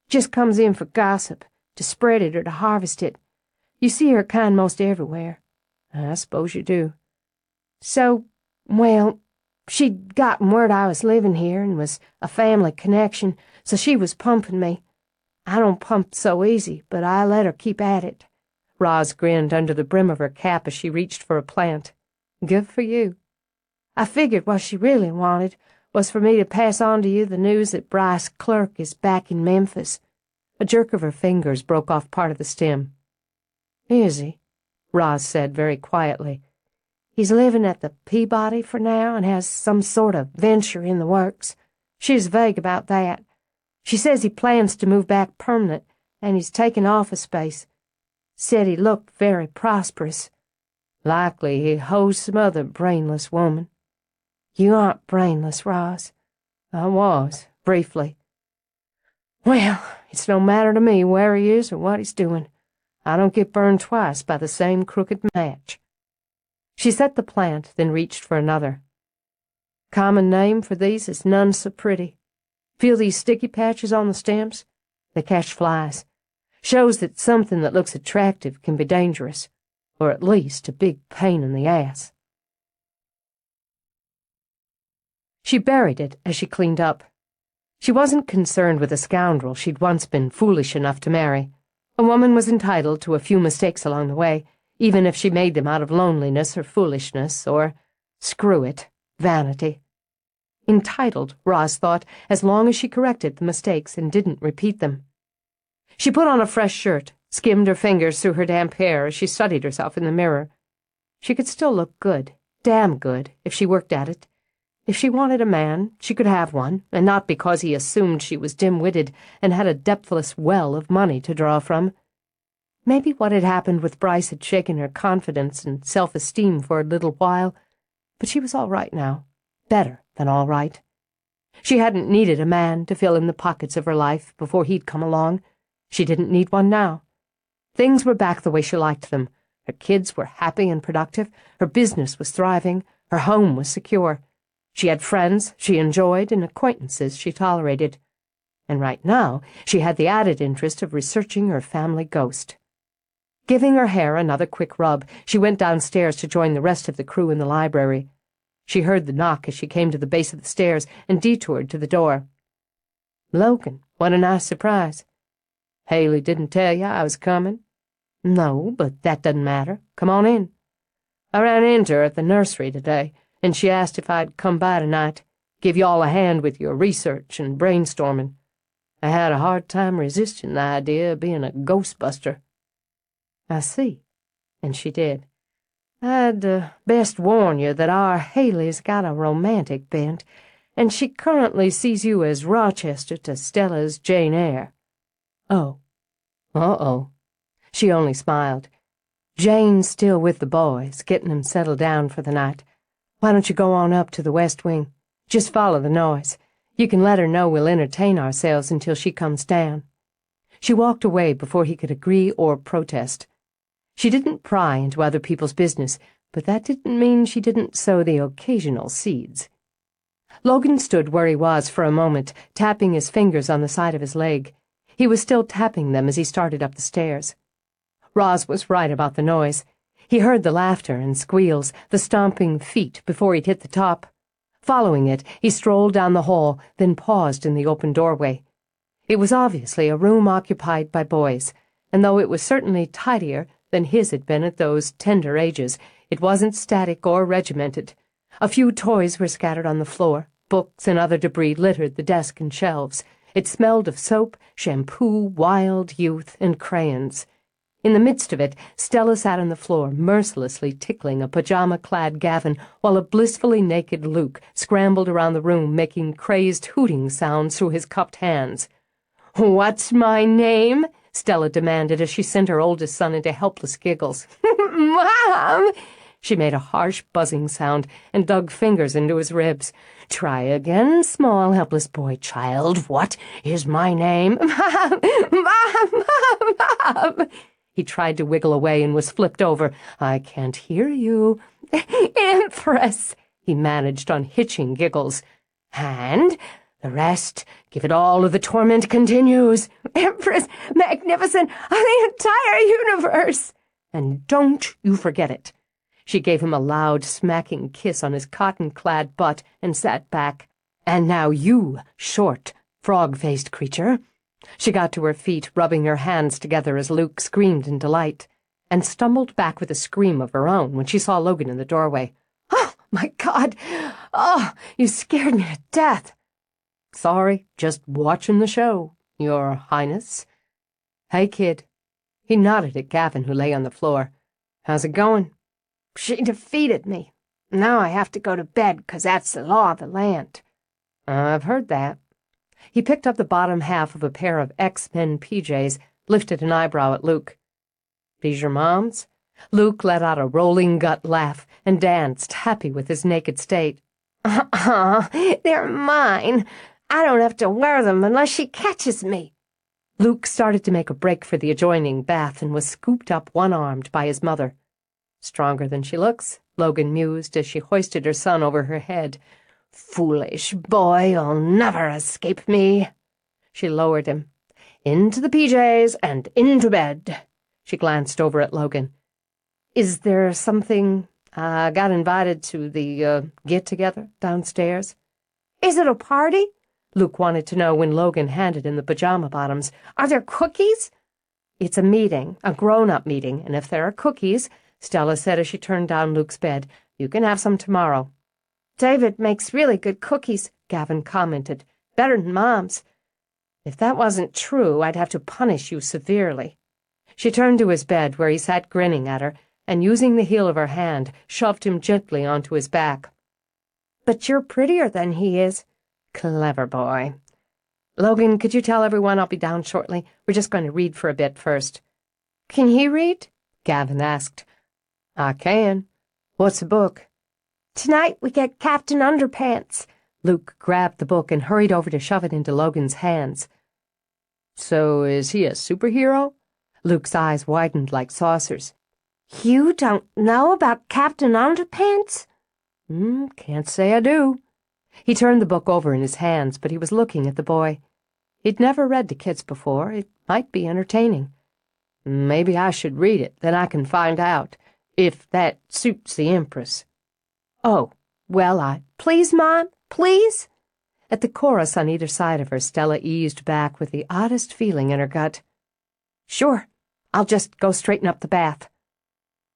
S2: Just comes in for gossip, to spread it or to harvest it. You see her kind most everywhere."
S1: "I suppose you do."
S2: "So, well, she'd gotten word I was living here and was a family connection, so she was pumping me. I don't pump so easy, but I let her keep at it."
S1: Roz grinned under the brim of her cap as she reached for a plant. "Good for you."
S2: "I figured what she really wanted was for me to pass on to you the news that Bryce Clerk is back in Memphis."
S1: A jerk of her fingers broke off part of the stem.
S2: "Is he?"
S1: Roz said very quietly.
S2: He's living at the Peabody for now and has some sort of venture in the works. She's vague about that. She says he plans to move back permanent, and he's taking office space. Said he looked very prosperous. Likely he hoes some other brainless woman. You aren't brainless, Roz. I was, briefly. Well, it's no matter to me where he is or what he's doing. I don't get burned twice by the same crooked match. She set the plant, then reached for another. Common name for these is none so pretty. Feel these sticky patches on the stems? They catch flies. Shows that something that looks attractive can be dangerous, or at least a big pain in the ass. She buried it as she cleaned up. She wasn't concerned with the scoundrel she'd once been foolish enough to marry. A woman was entitled to a few mistakes along the way, even if she made them out of loneliness or foolishness or, screw it, vanity. Entitled, Roz thought, as long as she corrected the mistakes and didn't repeat them. She put on a fresh shirt, skimmed her fingers through her damp hair as she studied herself in the mirror. She could still look good, damn good, if she worked at it. If she wanted a man, she could have one, and not because he assumed she was dim-witted and had a depthless well of money to draw from. Maybe what had happened with Bryce had shaken her confidence and self-esteem for a little while, but she was all right now, better than all right. She hadn't needed a man to fill in the pockets of her life before he'd come along. She didn't need one now. Things were back the way she liked them. Her kids were happy and productive, her business was thriving, her home was secure. She had friends she enjoyed and acquaintances she tolerated. And right now, she had the added interest of researching her family ghost. Giving her hair another quick rub, she went downstairs to join the rest of the crew in the library. She heard the knock as she came to the base of the stairs and detoured to the door. "Logan, what a nice surprise. Haley didn't tell you I was coming?" "No, but that doesn't matter. Come on in." "I ran into her at the nursery today, and she asked if I'd come by tonight, give you all a hand with your research and brainstorming. I had a hard time resisting the idea of being a ghostbuster." "I see." And she did. "I'd best warn you that our Haley's got a romantic bent, and she currently sees you as Rochester to Stella's Jane Eyre." "Oh. Uh-oh." She only smiled. "Jane's still with the boys, getting them settled down for the night. Why don't you go on up to the West Wing? Just follow the noise. You can let her know we'll entertain ourselves until she comes down." She walked away before he could agree or protest. She didn't pry into other people's business, but that didn't mean she didn't sow the occasional seeds. Logan stood where he was for a moment, tapping his fingers on the side of his leg. He was still tapping them as he started up the stairs. Roz was right about the noise. He heard the laughter and squeals, the stomping feet before he'd hit the top. Following it, he strolled down the hall, then paused in the open doorway. It was obviously a room occupied by boys, and though it was certainly tidier than his had been at those tender ages, it wasn't static or regimented. A few toys were scattered on the floor. Books and other debris littered the desk and shelves. It smelled of soap, shampoo, wild youth, and crayons. In the midst of it, Stella sat on the floor, mercilessly tickling a pajama-clad Gavin, while a blissfully naked Luke scrambled around the room, making crazed hooting sounds through his cupped hands. "What's my name?" Stella demanded as she sent her oldest son into helpless giggles. "Mom!" She made a harsh buzzing sound and dug fingers into his ribs. "Try again, small helpless boy child. What is my name?" "Mom! Mom! Mom! He tried to wiggle away and was flipped over. "I can't hear you." "Empress," he managed on hitching giggles. "And the rest, give it all or the torment continues." "Empress, magnificent of the entire universe." "And don't you forget it." She gave him a loud, smacking kiss on his cotton-clad butt and sat back. "And now you, short, frog-faced creature." She got to her feet, rubbing her hands together as Luke screamed in delight, and stumbled back with a scream of her own when she saw Logan in the doorway. "Oh, my God! Oh, you scared me to death." "Sorry, just watching the show, Your Highness." "Hey, kid." He nodded at Gavin, who lay on the floor. "How's it going?" She defeated me. Now I have to go to bed, 'cause that's the law of the land."
S1: "I've heard that." He picked up the bottom half of a pair of X-Men PJs, lifted an eyebrow at Luke. "These your mom's?" Luke let out a rolling gut laugh and danced, happy with his naked state.
S2: They're mine. I don't have to wear them unless she catches me."
S1: Luke started to make a break for the adjoining bath and was scooped up one-armed by his mother. "Stronger than she looks," Logan mused as she hoisted her son over her head.
S2: "Foolish boy, you'll never escape me."
S1: She lowered him. "Into the PJs and into bed." She glanced over at Logan. "Is there something? I got invited to the get-together downstairs."
S2: "Is it a party?"
S1: Luke wanted to know when Logan handed him the pajama bottoms.
S2: "Are there cookies?"
S1: "It's a meeting, a grown-up meeting, and if there are cookies," Stella said as she turned down Luke's bed, "you can have some tomorrow."
S2: "David makes really good cookies," Gavin commented. "Better than Mom's."
S1: "If that wasn't true, I'd have to punish you severely." She turned to his bed, where he sat grinning at her, and using the heel of her hand, shoved him gently onto his back.
S2: "But you're prettier than he is."
S1: "Clever boy." "Logan, could you tell everyone I'll be down shortly? We're just going to read for a bit first."
S2: "Can he read?"
S1: Gavin asked. "I can. What's the book?"
S2: "Tonight we get Captain Underpants."
S1: Luke grabbed the book and hurried over to shove it into Logan's hands. "So is he a superhero?" Luke's eyes widened like saucers.
S2: "You don't know about Captain Underpants?"
S1: Can't say I do." He turned the book over in his hands, but he was looking at the boy. He'd never read to kids before. It might be entertaining. "Maybe I should read it, then I can find out, if that suits the Empress."
S2: "Oh, well, please, Mom, please?"
S1: At the chorus on either side of her, Stella eased back with the oddest feeling in her gut. "Sure, I'll just go straighten up the bath."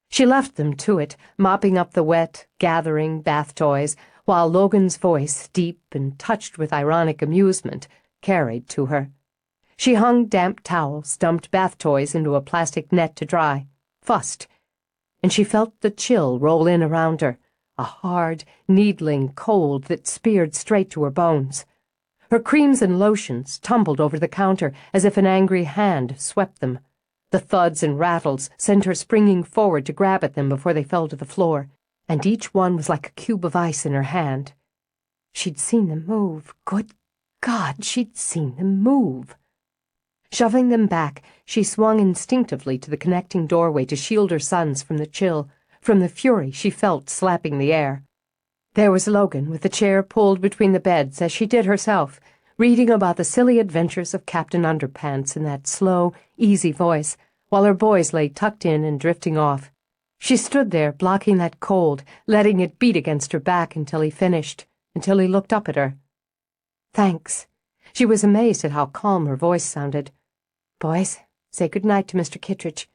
S1: She left them to it, mopping up the wet, gathering bath toys, while Logan's voice, deep and touched with ironic amusement, carried to her. She hung damp towels, dumped bath toys into a plastic net to dry, fussed, and she felt the chill roll in around her, a hard, needling cold that speared straight to her bones. Her creams and lotions tumbled over the counter as if an angry hand swept them. The thuds and rattles sent her springing forward to grab at them before they fell to the floor, and each one was like a cube of ice in her hand. She'd seen them move. Good God, she'd seen them move. Shoving them back, she swung instinctively to the connecting doorway to shield her sons from the chill, from the fury she felt slapping the air. There was Logan, with the chair pulled between the beds as she did herself, reading about the silly adventures of Captain Underpants in that slow, easy voice, while her boys lay tucked in and drifting off. She stood there, blocking that cold, letting it beat against her back until he finished, until he looked up at her. "Thanks." She was amazed at how calm her voice sounded. "Boys, say good night to Mr. Kittredge."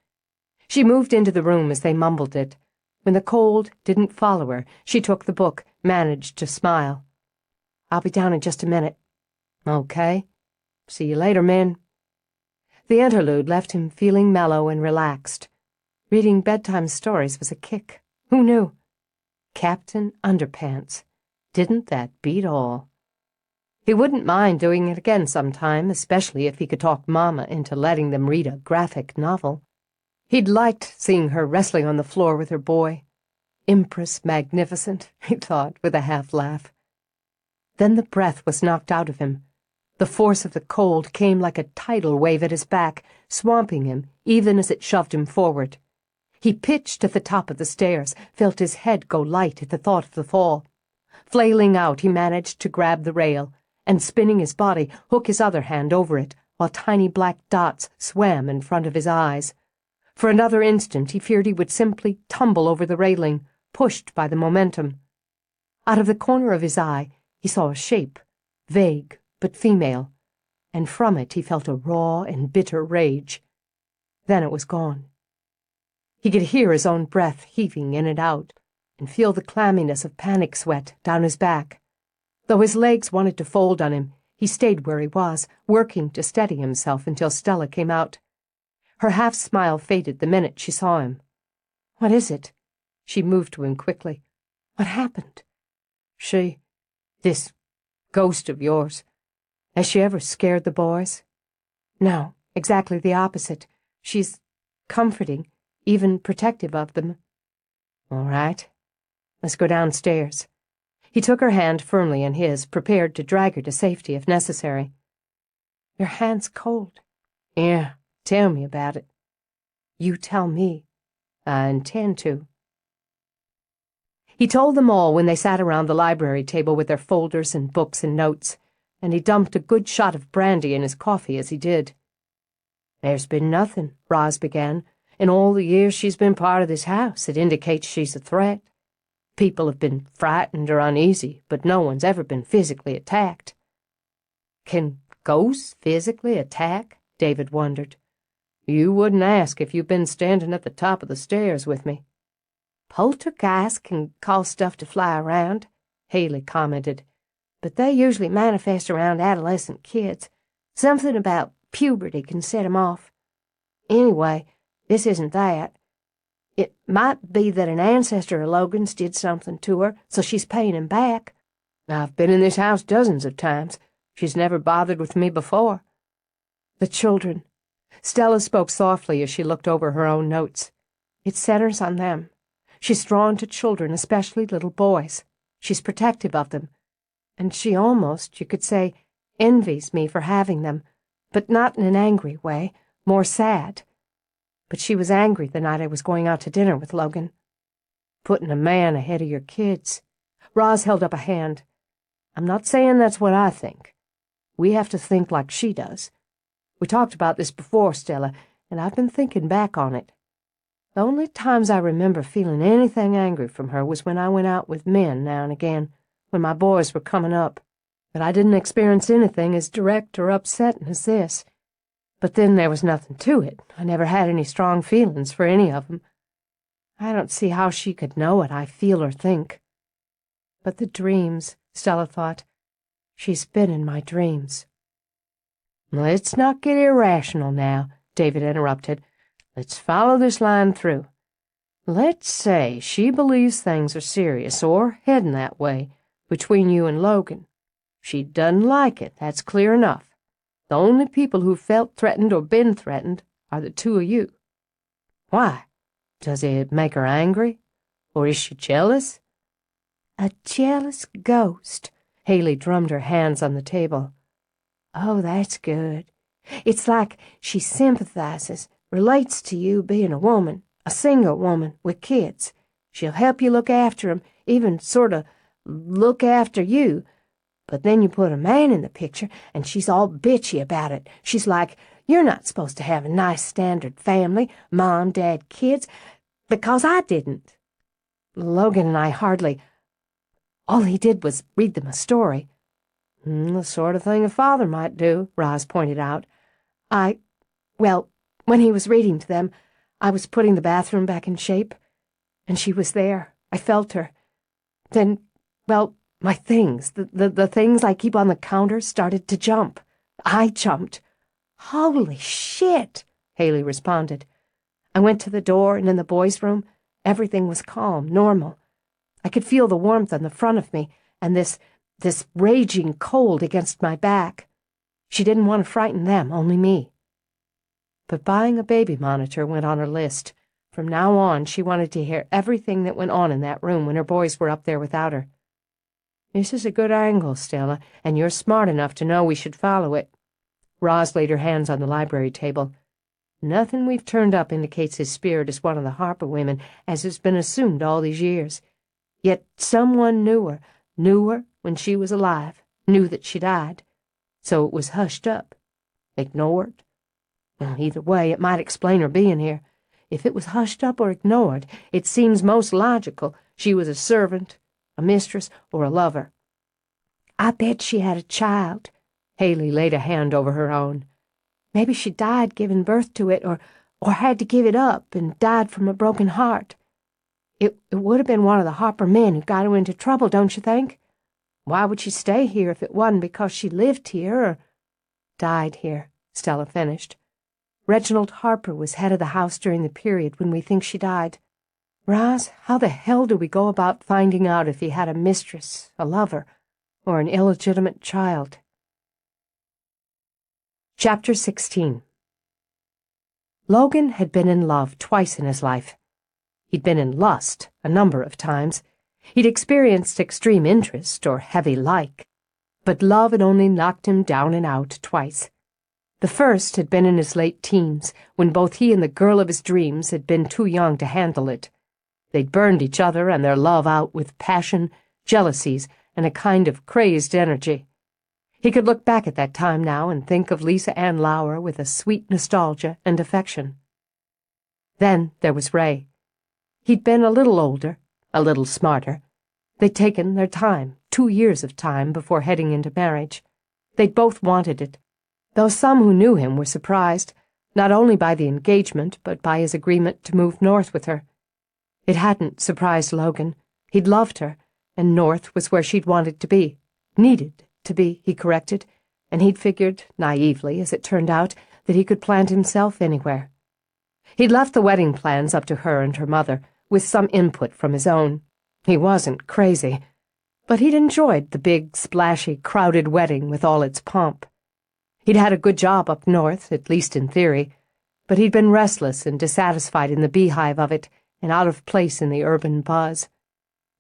S1: She moved into the room as they mumbled it. When the cold didn't follow her, she took the book, managed to smile. "I'll be down in just a minute." "Okay. See you later, Min." The interlude left him feeling mellow and relaxed. Reading bedtime stories was a kick. Who knew? Captain Underpants. Didn't that beat all? He wouldn't mind doing it again sometime, especially if he could talk Mama into letting them read a graphic novel. He'd liked seeing her wrestling on the floor with her boy. Empress magnificent, he thought, with a half-laugh. Then the breath was knocked out of him. The force of the cold came like a tidal wave at his back, swamping him even as it shoved him forward. He pitched at the top of the stairs, felt his head go light at the thought of the fall. Flailing out, he managed to grab the rail, and spinning his body, hook his other hand over it, while tiny black dots swam in front of his eyes. For another instant, he feared he would simply tumble over the railing, pushed by the momentum. Out of the corner of his eye, he saw a shape, vague but female, and from it he felt a raw and bitter rage. Then it was gone. He could hear his own breath heaving in and out, and feel the clamminess of panic sweat down his back. Though his legs wanted to fold on him, he stayed where he was, working to steady himself until Stella came out. Her half-smile faded the minute she saw him. "What is it?" She moved to him quickly. "What happened?" This ghost of yours, has she ever scared the boys?" "No, exactly the opposite. She's comforting, even protective of them." "All right. Let's go downstairs." He took her hand firmly in his, prepared to drag her to safety if necessary. "Your hand's cold." "Yeah, tell me about it." "You tell me." "I intend to." He told them all when they sat around the library table with their folders and books and notes, and he dumped a good shot of brandy in his coffee as he did. "There's been nothing," Roz began, "in all the years she's been part of this house that indicates she's a threat. People have been frightened or uneasy, but no one's ever been physically attacked." "Can ghosts physically attack?" David wondered. "You wouldn't ask if you'd been standing at the top of the stairs with me." "Poltergeists can cause stuff to fly around," Haley commented, "but they usually manifest around adolescent kids. Something about puberty can set 'em off. Anyway, this isn't that. It might be that an ancestor of Logan's did something to her, so she's paying him back. I've been in this house dozens of times. She's never bothered with me before." "The children." Stella spoke softly as she looked over her own notes. "It centers on them. She's drawn to children, especially little boys. She's protective of them. And she almost, you could say, envies me for having them, but not in an angry way, more sad. But she was angry the night I was going out to dinner with Logan." "Putting a man ahead of your kids." Roz held up a hand. "I'm not saying that's what I think. We have to think like she does. We talked about this before, Stella, and I've been thinking back on it. The only times I remember feeling anything angry from her was when I went out with men now and again, when my boys were coming up. But I didn't experience anything as direct or upsetting as this. But then there was nothing to it. I never had any strong feelings for any of them. I don't see how she could know what I feel or think." "But the dreams," Stella thought. "She's been in my dreams." "Let's not get irrational now," David interrupted. "Let's follow this line through. Let's say she believes things are serious, or heading that way, between you and Logan. She doesn't like it, that's clear enough. The only people who felt threatened or been threatened are the two of you. Why? Does it make her angry? Or is she jealous?" "A jealous ghost." Haley drummed her hands on the table. "Oh, that's good. It's like she sympathizes, relates to you being a woman, a single woman with kids. She'll help you look after 'em, even sort of look after you. But then you put a man in the picture, and she's all bitchy about it. She's like, you're not supposed to have a nice standard family, mom, dad, kids, because I didn't. Logan and I hardly. All he did was read them a story." "The sort of thing a father might do," Roz pointed out. Well, when he was reading to them, I was putting the bathroom back in shape, and she was there. I felt her. Then, well, my things, the things I keep on the counter started to jump. I jumped. "Holy shit," Haley responded. "I went to the door, and in the boys' room, everything was calm, normal. I could feel the warmth on the front of me, and this raging cold against my back. She didn't want to frighten them, only me." But buying a baby monitor went on her list. From now on, she wanted to hear everything that went on in that room when her boys were up there without her. "This is a good angle, Stella, and you're smart enough to know we should follow it." Roz laid her hands on the library table. "Nothing we've turned up indicates his spirit is one of the Harper women, as has been assumed all these years. Yet someone knew her when she was alive, knew that she died. So it was hushed up, ignored. Well, either way, it might explain her being here. If it was hushed up or ignored, it seems most logical she was a servant, a mistress, or a lover." "I bet she had a child." Haley laid a hand over her own. "Maybe she died giving birth to it, or had to give it up and died from a broken heart. It would have been one of the Harper men who got her into trouble, don't you think? Why would she stay here if it wasn't because she lived here or—" "Died here," Stella finished. "Reginald Harper was head of the house during the period when we think she died.
S2: Roz, how the hell do we go about finding out if he had a mistress, a lover, or an illegitimate child?
S1: Chapter 16. Logan had been in love twice in his life. He'd been in lust a number of times. He'd experienced extreme interest or heavy like. But love had only knocked him down and out twice. The first had been in his late teens, when both he and the girl of his dreams had been too young to handle it. They'd burned each other and their love out with passion, jealousies, and a kind of crazed energy. He could look back at that time now and think of Lisa Ann Lauer with a sweet nostalgia and affection. Then there was Ray. He'd been a little older, a little smarter. They'd taken their time, 2 years of time, before heading into marriage. They'd both wanted it, though some who knew him were surprised, not only by the engagement, but by his agreement to move north with her. It hadn't surprised Logan. He'd loved her, and north was where she'd wanted to be, needed to be, he corrected, and he'd figured, naively as it turned out, that he could plant himself anywhere. He'd left the wedding plans up to her and her mother, with some input from his own. He wasn't crazy, but he'd enjoyed the big, splashy, crowded wedding with all its pomp. He'd had a good job up north, at least in theory, but he'd been restless and dissatisfied in the beehive of it, and out of place in the urban buzz.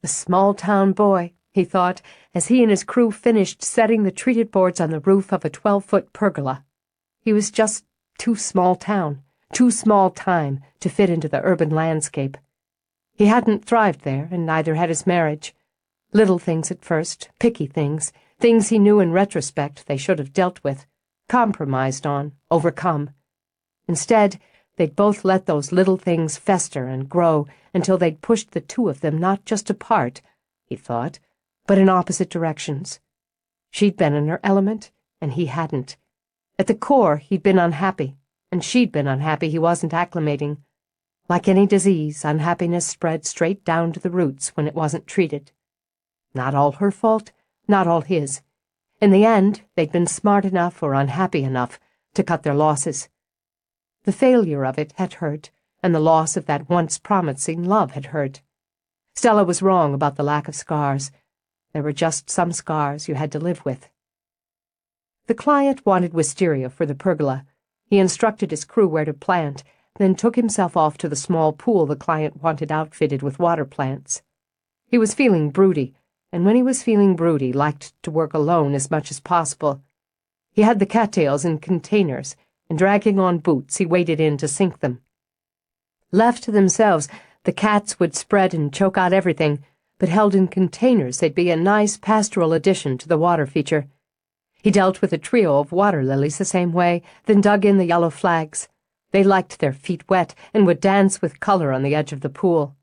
S1: The small-town boy, he thought, as he and his crew finished setting the treated boards on the roof of a 12-foot pergola. He was just too small-town, too small-time to fit into the urban landscape. He hadn't thrived there, and neither had his marriage. Little things at first, picky things, things he knew in retrospect they should have dealt with, compromised on, overcome. Instead, they'd both let those little things fester and grow until they'd pushed the two of them not just apart, he thought, but in opposite directions. She'd been in her element, and he hadn't. At the core, he'd been unhappy, and she'd been unhappy he wasn't acclimating. Like any disease, unhappiness spread straight down to the roots when it wasn't treated. Not all her fault, not all his. In the end, they'd been smart enough or unhappy enough to cut their losses. The failure of it had hurt, and the loss of that once promising love had hurt. Stella was wrong about the lack of scars. There were just some scars you had to live with. The client wanted wisteria for the pergola. He instructed his crew where to plant, then took himself off to the small pool the client wanted outfitted with water plants. He was feeling broody, and when he was feeling broody, liked to work alone as much as possible. He had the cattails in containers, and dragging on boots, he waded in to sink them. Left to themselves, the cats would spread and choke out everything, but held in containers, they'd be a nice pastoral addition to the water feature. He dealt with a trio of water lilies the same way, then dug in the yellow flags. They liked their feet wet and would dance with color on the edge of the pool.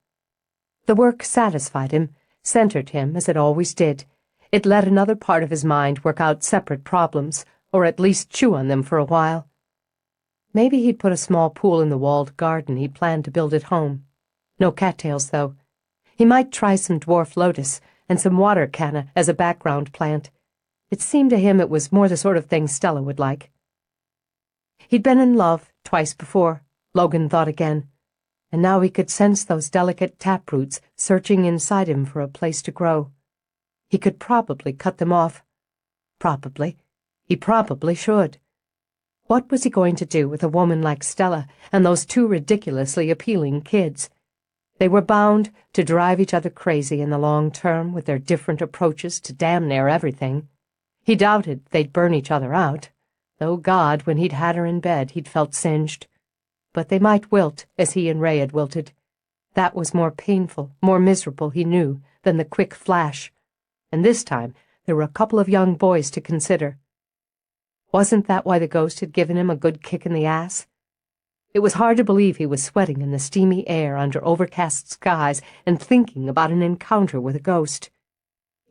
S1: The work satisfied him, centered him as it always did. It let another part of his mind work out separate problems, or at least chew on them for a while. Maybe he'd put a small pool in the walled garden he'd planned to build at home. No cattails, though. He might try some dwarf lotus and some water canna as a background plant. It seemed to him it was more the sort of thing Stella would like. He'd been in love twice before, Logan thought again, and now he could sense those delicate taproots searching inside him for a place to grow. He could probably cut them off. Probably. He probably should. What was he going to do with a woman like Stella and those two ridiculously appealing kids? They were bound to drive each other crazy in the long term with their different approaches to damn near everything. He doubted they'd burn each other out, though God, when he'd had her in bed, he'd felt singed. But they might wilt as he and Ray had wilted. That was more painful, more miserable, he knew, than the quick flash. And this time there were a couple of young boys to consider. Wasn't that why the ghost had given him a good kick in the ass? It was hard to believe he was sweating in the steamy air under overcast skies and thinking about an encounter with a ghost.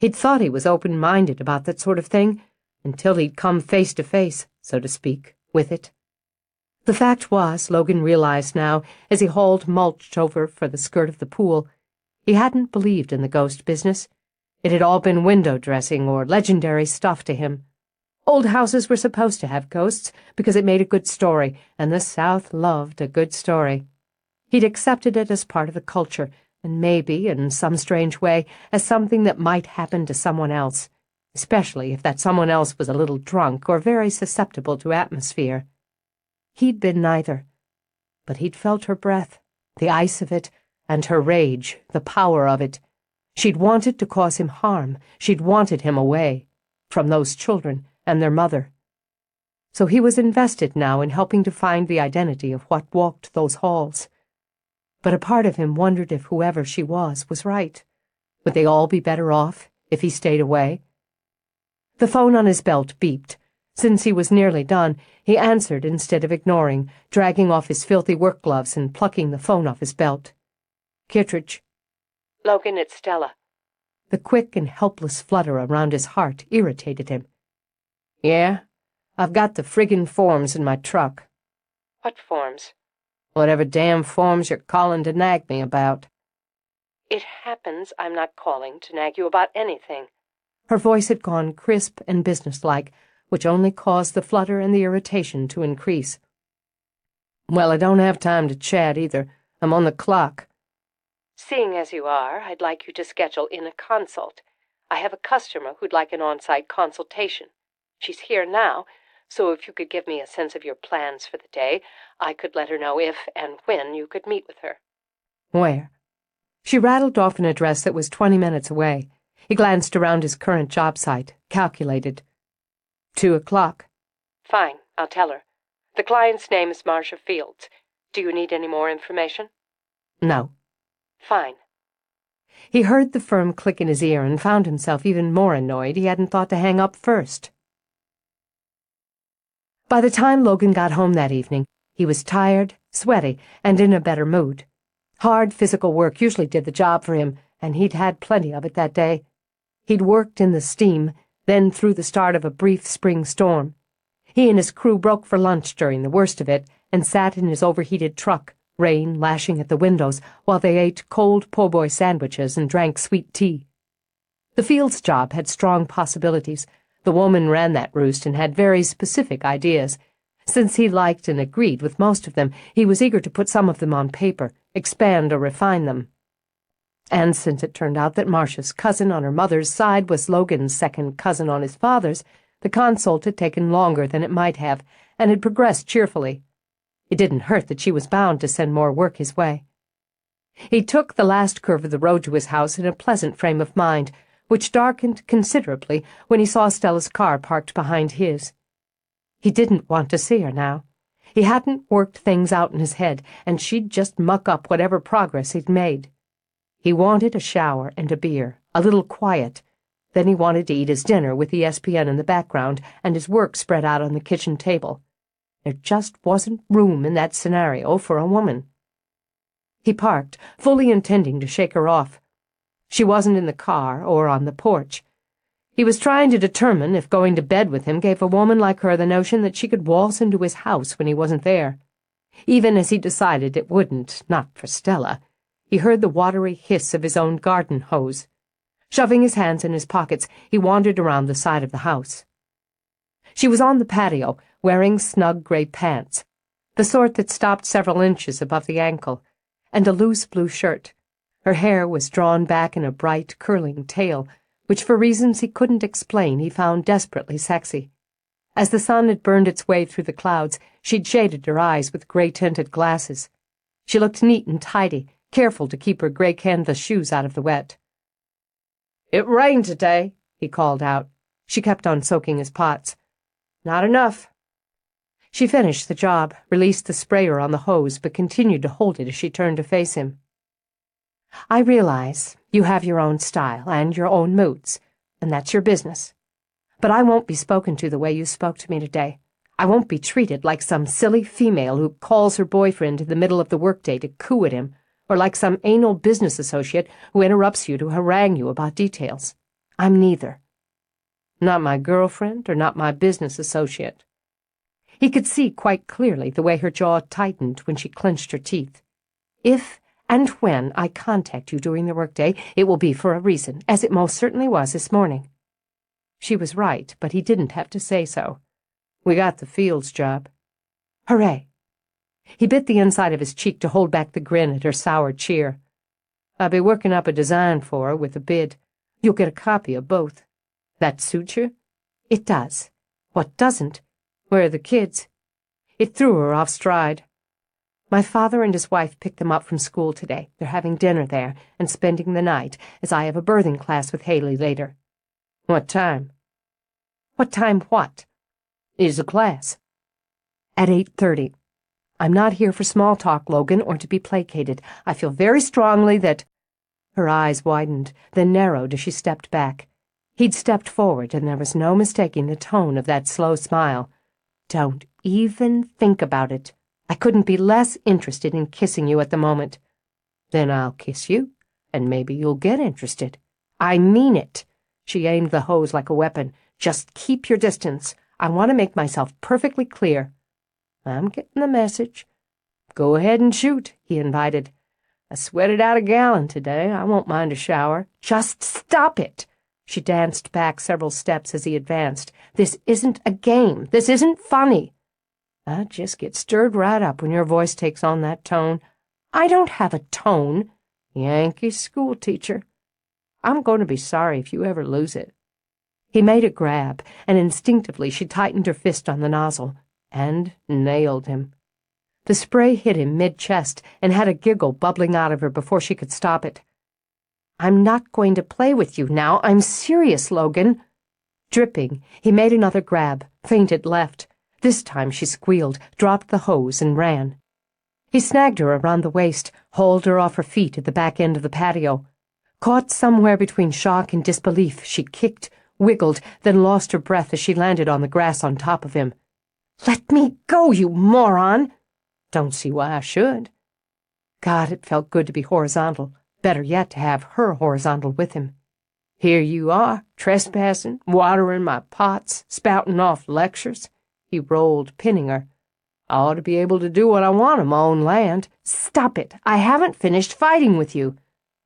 S1: He'd thought he was open-minded about that sort of thing, until he'd come face to face, so to speak, with it. The fact was, Logan realized now, as he hauled mulch over for the skirt of the pool, he hadn't believed in the ghost business. It had all been window dressing or legendary stuff to him. Old houses were supposed to have ghosts because it made a good story, and the South loved a good story. He'd accepted it as part of the culture, and maybe, in some strange way, as something that might happen to someone else, especially if that someone else was a little drunk or very susceptible to atmosphere. He'd been neither, but he'd felt her breath, the ice of it, and her rage, the power of it. She'd wanted to cause him harm. She'd wanted him away, from those children and their mother. So he was invested now in helping to find the identity of what walked those halls. But a part of him wondered if whoever she was right. Would they all be better off if he stayed away? The phone on his belt beeped. Since he was nearly done, he answered instead of ignoring, dragging off his filthy work gloves and plucking the phone off his belt. Kittredge.
S2: Logan, it's Stella.
S1: The quick and helpless flutter around his heart irritated him. Yeah? I've got the friggin' forms in my truck.
S2: What forms?
S1: Whatever damn forms you're calling to nag me about.
S2: It happens I'm not calling to nag you about anything.
S1: Her voice had gone crisp and businesslike, which only caused the flutter and the irritation to increase. Well, I don't have time to chat either. I'm on the clock.
S2: Seeing as you are, I'd like you to schedule in a consult. I have a customer who'd like an on-site consultation. She's here now, so if you could give me a sense of your plans for the day, I could let her know if and when you could meet with her.
S1: Where? She rattled off an address that was 20 minutes away. He glanced around his current job site, calculated. 2 o'clock.
S2: Fine, I'll tell her. The client's name is Marcia Fields. Do you need any more information?
S1: No.
S2: Fine.
S1: He heard the firm click in his ear and found himself even more annoyed he hadn't thought to hang up first. By the time Logan got home that evening, he was tired, sweaty, and in a better mood. Hard physical work usually did the job for him, and he'd had plenty of it that day. He'd worked in the steam, then through the start of a brief spring storm. He and his crew broke for lunch during the worst of it and sat in his overheated truck, rain lashing at the windows, while they ate cold po' boy sandwiches and drank sweet tea. The Fields job had strong possibilities. The woman ran that roost and had very specific ideas. Since he liked and agreed with most of them, he was eager to put some of them on paper, expand or refine them. And since it turned out that Marcia's cousin on her mother's side was Logan's second cousin on his father's, the consult had taken longer than it might have, and had progressed cheerfully. It didn't hurt that she was bound to send more work his way. He took the last curve of the road to his house in a pleasant frame of mind, which darkened considerably when he saw Stella's car parked behind his. He didn't want to see her now. He hadn't worked things out in his head, and she'd just muck up whatever progress he'd made. He wanted a shower and a beer, a little quiet. Then he wanted to eat his dinner with the ESPN in the background and his work spread out on the kitchen table. There just wasn't room in that scenario for a woman. He parked, fully intending to shake her off. She wasn't in the car or on the porch. He was trying to determine if going to bed with him gave a woman like her the notion that she could waltz into his house when he wasn't there. Even as he decided it wouldn't, not for Stella, he heard the watery hiss of his own garden hose. Shoving his hands in his pockets, he wandered around the side of the house. She was on the patio, wearing snug gray pants, the sort that stopped several inches above the ankle, and a loose blue shirt. Her hair was drawn back in a bright, curling tail, which for reasons he couldn't explain he found desperately sexy. As the sun had burned its way through the clouds, she'd shaded her eyes with gray-tinted glasses. She looked neat and tidy, careful to keep her gray canvas shoes out of the wet. "It rained today," he called out. She kept on soaking his pots. "Not enough." She finished the job, released the sprayer on the hose, but continued to hold it as she turned to face him. "I realize you have your own style and your own moods, and that's your business. But I won't be spoken to the way you spoke to me today. I won't be treated like some silly female who calls her boyfriend in the middle of the workday to coo at him, or like some anal business associate who interrupts you to harangue you about details. I'm neither. Not my girlfriend or not my business associate." He could see quite clearly the way her jaw tightened when she clenched her teeth. "If and when I contact you during the workday, it will be for a reason, as it most certainly was this morning." She was right, but he didn't have to say so. "We got the Fields job." "Hooray!" He bit the inside of his cheek to hold back the grin at her sour cheer. I'll be working up a design for her with a bid. You'll get a copy of both. That suit you?"
S2: "It does. What doesn't?"
S1: "Where are the kids?" It threw her off stride.
S2: "My father and his wife picked them up from school today. They're having dinner there and spending the night, as I have a birthing class with Haley later."
S1: "What time?"
S2: "What time what?"
S1: "Is the class?"
S2: "At 8:30. I'm not here for small talk, Logan, or to be placated. I feel very strongly that—" Her eyes widened, then narrowed as she stepped back. He'd stepped forward, and there was no mistaking the tone of that slow smile. "Don't even think about it. I couldn't be less interested in kissing you at the moment."
S1: "Then I'll kiss you, and maybe you'll get interested."
S2: "I mean it." She aimed the hose like a weapon. "Just keep your distance. I want to make myself perfectly clear."
S1: "I'm getting the message." "Go ahead and shoot," he invited. "I sweated out a gallon today. I won't mind a shower."
S2: "Just stop it." She danced back several steps as he advanced. "This isn't a game. This isn't funny."
S1: "I just get stirred right up when your voice takes on that tone."
S2: "I don't have a tone."
S1: "Yankee schoolteacher. I'm going to be sorry if you ever lose it."
S2: He made a grab, and instinctively she tightened her fist on the nozzle.
S1: And nailed him.
S2: The spray hit him mid-chest and had a giggle bubbling out of her before she could stop it. "I'm not going to play with you now. I'm serious, Logan." Dripping, he made another grab, feinted left. This time she squealed, dropped the hose, and ran. He snagged her around the waist, hauled her off her feet at the back end of the patio. Caught somewhere between shock and disbelief, she kicked, wiggled, then lost her breath as she landed on the grass on top of him. "Let me go, you moron!"
S1: "Don't see why I should."
S2: God, it felt good to be horizontal. Better yet, to have her horizontal with him.
S1: "Here you are, trespassing, watering my pots, spouting off lectures." He rolled, pinning her. "I ought to be able to do what I want on my own land."
S2: "Stop it. I haven't finished fighting with you."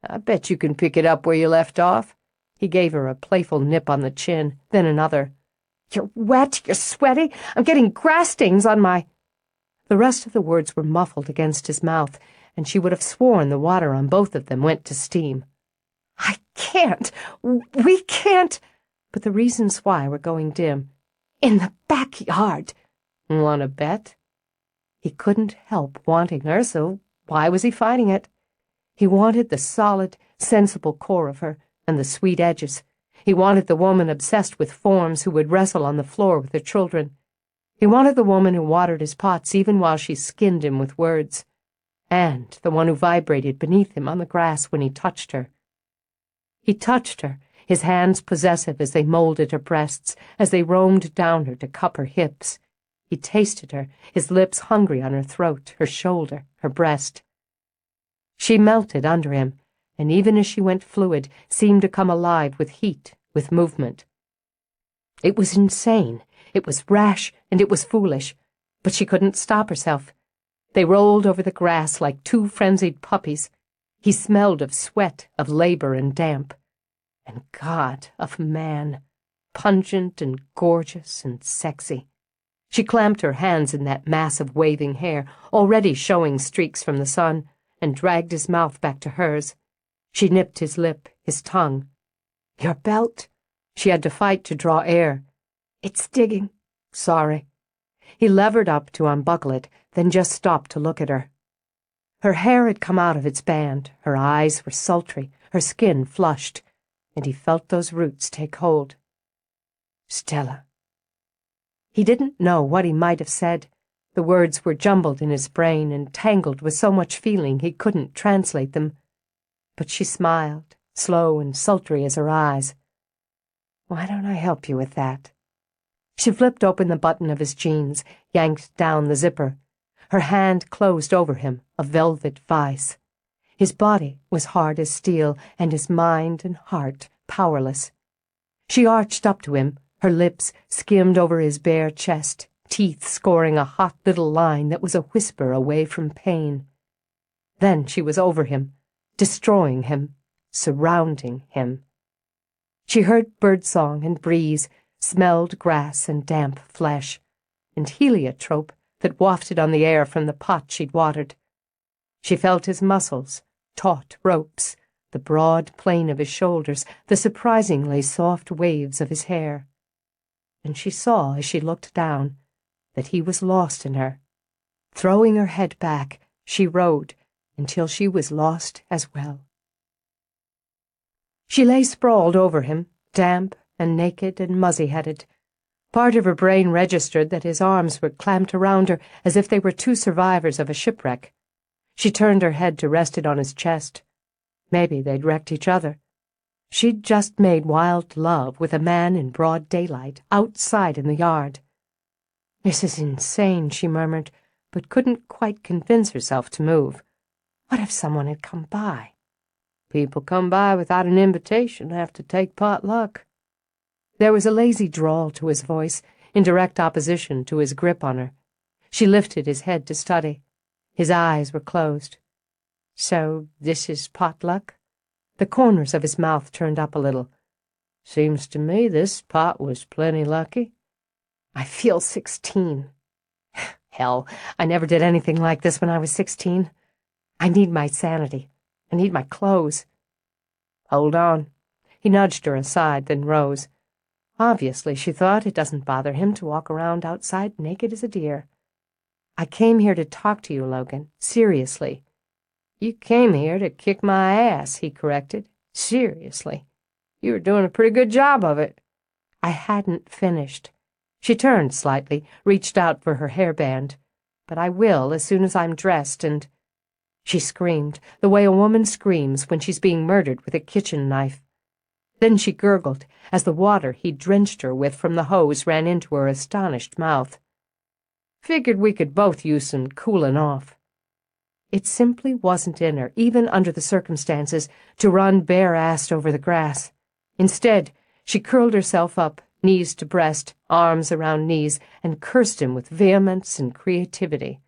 S1: "I bet you can pick it up where you left off."
S2: He gave her a playful nip on the chin, then another. "You're wet, you're sweaty. I'm getting grass stains on my—" The rest of the words were muffled against his mouth, and she would have sworn the water on both of them went to steam. "I can't. We can't." But the reasons why were going dim. "In the backyard."
S1: "Want to bet?"
S2: He couldn't help wanting her, so why was he fighting it? He wanted the solid, sensible core of her, and the sweet edges. He wanted the woman obsessed with forms who would wrestle on the floor with her children. He wanted the woman who watered his pots even while she skinned him with words. And the one who vibrated beneath him on the grass when he touched her. He touched her, his hands possessive as they molded her breasts, as they roamed down her to cup her hips. He tasted her, his lips hungry on her throat, her shoulder, her breast. She melted under him, and even as she went fluid, seemed to come alive with heat, with movement. It was insane, it was rash, and it was foolish, but she couldn't stop herself. They rolled over the grass like two frenzied puppies. He smelled of sweat, of labor and damp. And God, of man, pungent and gorgeous and sexy. She clamped her hands in that mass of waving hair, already showing streaks from the sun, and dragged his mouth back to hers. She nipped his lip, his tongue. "Your belt?" She had to fight to draw air. "It's digging." "Sorry." He levered up to unbuckle it, then just stopped to look at her. Her hair had come out of its band, her eyes were sultry, her skin flushed, and he felt those roots take hold. "Stella." He didn't know what he might have said. The words were jumbled in his brain and tangled with so much feeling he couldn't translate them. But she smiled, slow and sultry as her eyes. "Why don't I help you with that?" She flipped open the button of his jeans, yanked down the zipper. Her hand closed over him, a velvet vice. His body was hard as steel, and his mind and heart powerless. She arched up to him, her lips skimmed over his bare chest, teeth scoring a hot little line that was a whisper away from pain. Then she was over him, destroying him, surrounding him. She heard birdsong and breeze, smelled grass and damp flesh, and heliotrope that wafted on the air from the pot she'd watered. She felt his muscles, taut ropes,
S1: the broad plane of his shoulders, the surprisingly soft waves of his hair. And she saw, as she looked down, that he was lost in her. Throwing her head back, she rode until she was lost as well. She lay sprawled over him, damp and naked and muzzy-headed. Part of her brain registered that his arms were clamped around her as if they were two survivors of a shipwreck. She turned her head to rest it on his chest. Maybe they'd wrecked each other. She'd just made wild love with a man in broad daylight, outside in the yard. "This is insane," she murmured, but couldn't quite convince herself to move. What if someone had come by? People come by without an invitation have to take pot luck. There was a lazy drawl to his voice, in direct opposition to his grip on her. She lifted his head to study. His eyes were closed. "So this is pot luck?" The corners of his mouth turned up a little. "Seems to me this pot was plenty lucky." "I feel 16. Hell, I never did anything like this when I was 16. I need my sanity. I need my clothes." "Hold on." He nudged her aside, then rose. Obviously, she thought, it doesn't bother him to walk around outside naked as a deer. "I came here to talk to you, Logan. Seriously." "You came here to kick my ass," he corrected. "Seriously. You were doing a pretty good job of it." I hadn't finished. She turned slightly, reached out for her hairband. "But I will as soon as I'm dressed and—" She screamed, the way a woman screams when she's being murdered with a kitchen knife. Then she gurgled as the water he drenched her with from the hose ran into her astonished mouth. "Figured we could both use some cooling off." It simply wasn't in her, even under the circumstances, to run bare-assed over the grass. Instead, she curled herself up, knees to breast, arms around knees, and cursed him with vehemence and creativity.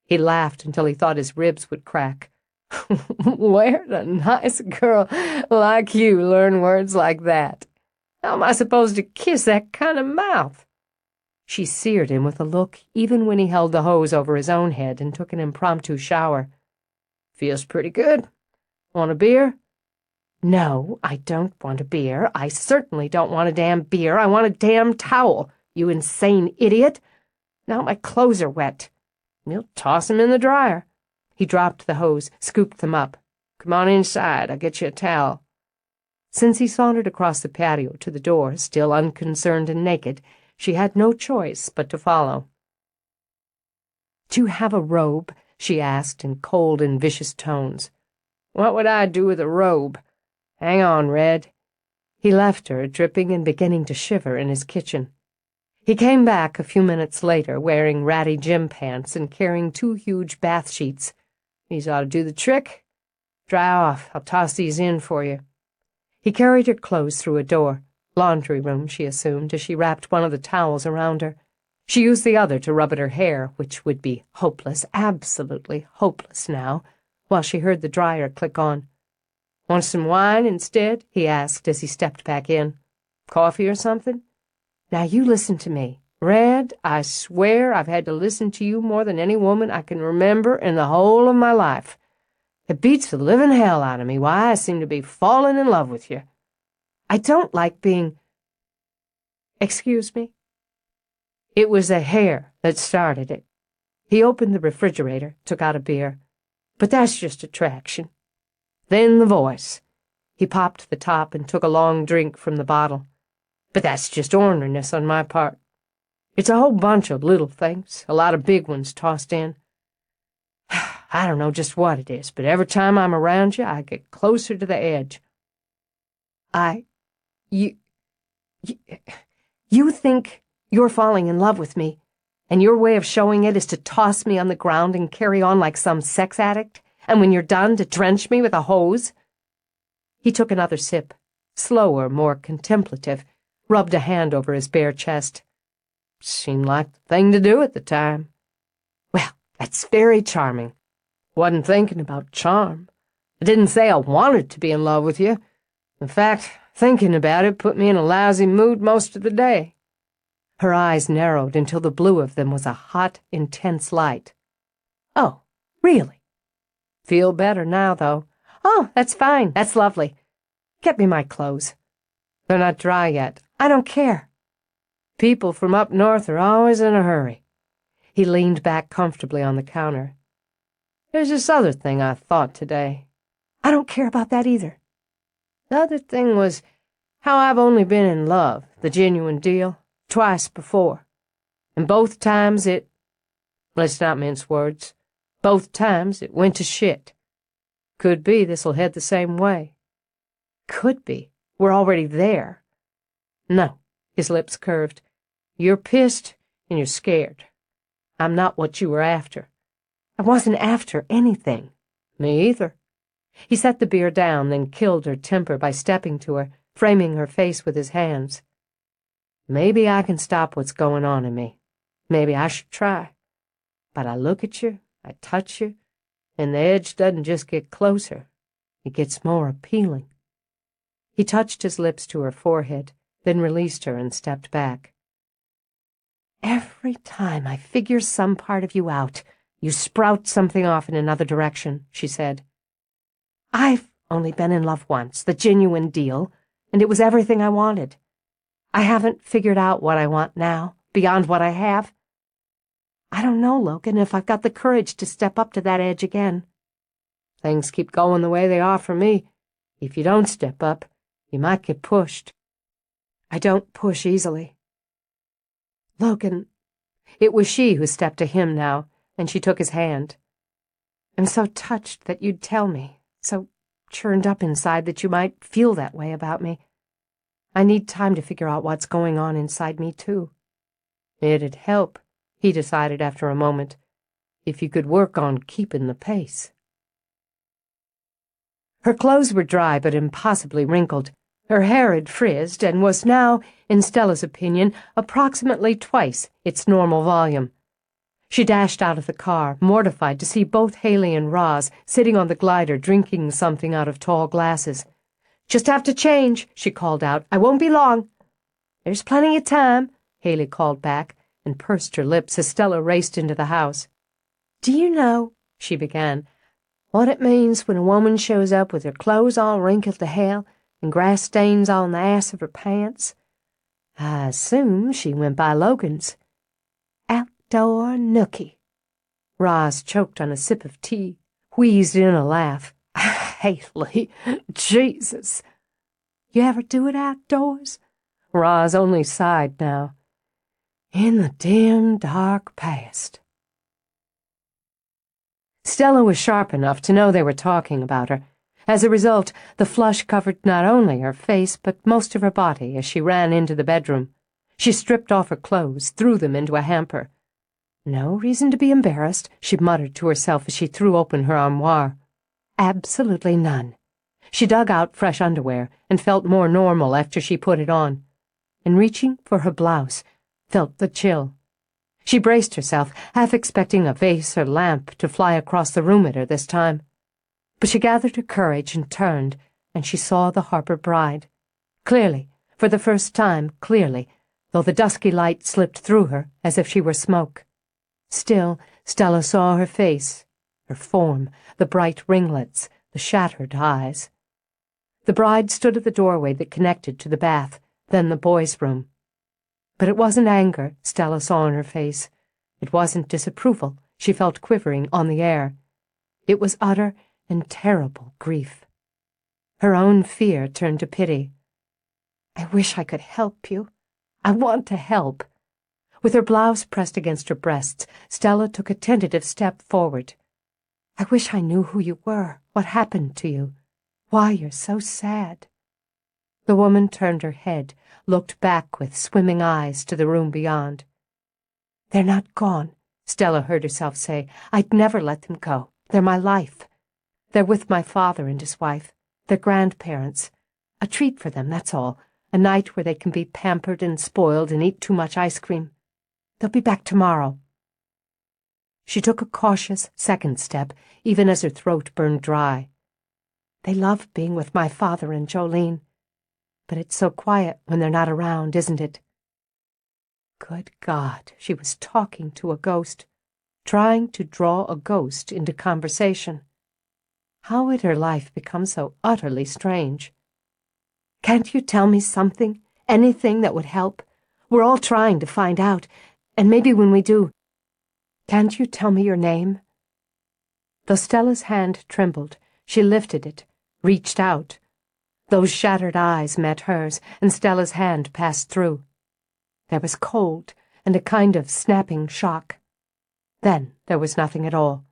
S1: He laughed until he thought his ribs would crack. "Where'd a nice girl like you learn words like that? How am I supposed to kiss that kind of mouth?" She seared him with a look, even when he held the hose over his own head and took an impromptu shower. "Feels pretty good. Want a beer?" "No, I don't want a beer. I certainly don't want a damn beer. I want a damn towel, you insane idiot. Now my clothes are wet." "We'll toss 'em in the dryer." He dropped the hose, scooped them up. "Come on inside. I'll get you a towel." Since he sauntered across the patio to the door, still unconcerned and naked, she had no choice but to follow. "Do you have a robe?" she asked in cold and vicious tones. "What would I do with a robe? Hang on, Red." He left her, dripping and beginning to shiver, in his kitchen. He came back a few minutes later, wearing ratty gym pants and carrying 2 huge bath sheets. "These ought to do the trick. Dry off. I'll toss these in for you." He carried her clothes through a door. Laundry room, she assumed, as she wrapped one of the towels around her. She used the other to rub at her hair, which would be hopeless, absolutely hopeless now, while she heard the dryer click on. "Want some wine instead?" he asked as he stepped back in. "Coffee or something?" "Now you listen to me. Red, I swear I've had to listen to you more than any woman I can remember in the whole of my life. It beats the living hell out of me why I seem to be falling in love with you. I don't like being—" "Excuse me?" It was the hair that started it. He opened the refrigerator, took out a beer. "But that's just attraction." Then the voice. He popped the top and took a long drink from the bottle. "But that's just orneriness on my part. It's a whole bunch of little things, a lot of big ones tossed in. I don't know just what it is, but every time I'm around you, I get closer to the edge." You think you're falling in love with me, and your way of showing it is to toss me on the ground and carry on like some sex addict, and when you're done, to drench me with a hose?" He took another sip, slower, more contemplative, rubbed a hand over his bare chest. "Seemed like the thing to do at the time." "Well, that's very charming." "Wasn't thinking about charm. I didn't say I wanted to be in love with you. In fact, thinking about it put me in a lousy mood most of the day." Her eyes narrowed until the blue of them was a hot, intense light. "Oh, really?" "Feel better now, though. Oh, that's fine. That's lovely. Get me my clothes. They're not dry yet. I don't care. People from up north are always in a hurry. He leaned back comfortably on the counter. There's this other thing I thought today.
S2: I don't care about that either.
S1: The other thing was how I've only been in love, the genuine deal, twice before. And both times let's not mince words, both times it went to shit. Could be this'll head the same way.
S2: Could be. We're already there.
S1: No, his lips curved. You're pissed and you're scared. I'm not what you were after.
S2: I wasn't after anything.
S1: Me either. He set the beer down, then killed her temper by stepping to her, framing her face with his hands. Maybe I can stop what's going on in me. Maybe I should try. But I look at you, I touch you, and the edge doesn't just get closer. It gets more appealing. He touched his lips to her forehead, then released her and stepped back.
S2: Every time I figure some part of you out, you sprout something off in another direction, she said. I've only been in love once, the genuine deal, and it was everything I wanted. I haven't figured out what I want now, beyond what I have. I don't know, Logan, if I've got the courage to step up to that edge again.
S1: Things keep going the way they are for me. If you don't step up, you might get pushed.
S2: I don't push easily. Logan.
S1: It was she who stepped to him now, and she took his hand.
S2: I'm so touched that you'd tell me, so churned up inside that you might feel that way about me. I need time to figure out what's going on inside me, too.
S1: It'd help, he decided after a moment, if you could work on keeping the pace. Her clothes were dry but impossibly wrinkled. Her hair had frizzed and was now, in Stella's opinion, approximately twice its normal volume. She dashed out of the car, mortified to see both Haley and Roz sitting on the glider drinking something out of tall glasses.
S2: Just have to change, she called out. I won't be long.
S1: There's plenty of time, Haley called back, and pursed her lips as Stella raced into the house.
S2: Do you know, she began, what it means when a woman shows up with her clothes all wrinkled to hell and grass stains on the ass of her pants? I assume she went by Logan's. Outdoor nookie.
S1: Roz choked on a sip of tea, wheezed in a laugh.
S2: Haley, Jesus. You ever do it outdoors?
S1: Roz only sighed now.
S2: In the dim, dark past.
S1: Stella was sharp enough to know they were talking about her. As a result, the flush covered not only her face but most of her body as she ran into the bedroom. She stripped off her clothes, threw them into a hamper.
S2: No reason to be embarrassed, she muttered to herself as she threw open her armoire. Absolutely none.
S1: She dug out fresh underwear and felt more normal after she put it on, and reaching for her blouse, felt the chill. She braced herself, half expecting a vase or lamp to fly across the room at her this time. But she gathered her courage and turned, and she saw the Harper bride. Clearly, for the first time, clearly, though the dusky light slipped through her as if she were smoke. Still, Stella saw her face, her form, the bright ringlets, the shattered eyes. The bride stood at the doorway that connected to the bath, then the boys' room. But it wasn't anger Stella saw in her face. It wasn't disapproval she felt quivering on the air. It was utter and terrible grief. Her own fear turned to pity.
S2: I wish I could help you. I want to help.
S1: With her blouse pressed against her breasts, Stella took a tentative step forward.
S2: I wish I knew who you were, what happened to you, why you're so sad.
S1: The woman turned her head, looked back with swimming eyes to the room beyond.
S2: They're not gone, Stella heard herself say. I'd never let them go. They're my life. They're with my father and his wife, their grandparents. A treat for them, that's all. A night where they can be pampered and spoiled and eat too much ice cream. They'll be back tomorrow.
S1: She took a cautious second step, even as her throat burned dry.
S2: They love being with my father and Jolene. But it's so quiet when they're not around, isn't it?
S1: Good God, she was talking to a ghost, trying to draw a ghost into conversation. How had her life become so utterly strange? "Can't you tell me something, anything that would help? We're all trying to find out, and maybe when we do, can't you tell me your name?" Though Stella's hand trembled, she lifted it, reached out. Those shattered eyes met hers, and Stella's hand passed through. There was cold and a kind of snapping shock. Then there was nothing at all.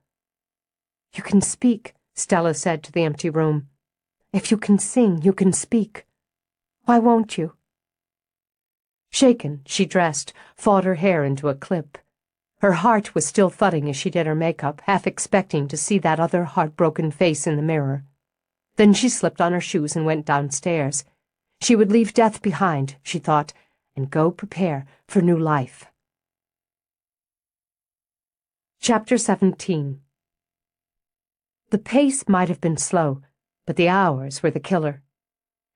S1: "You can speak," Stella said to the empty room. "If you can sing, you can speak. Why won't you?" Shaken, she dressed, fought her hair into a clip. Her heart was still thudding as she did her makeup, half expecting to see that other heartbroken face in the mirror. Then she slipped on her shoes and went downstairs. She would leave death behind, she thought, and go prepare for new life. Chapter 17. The pace might have been slow, but the hours were the killer.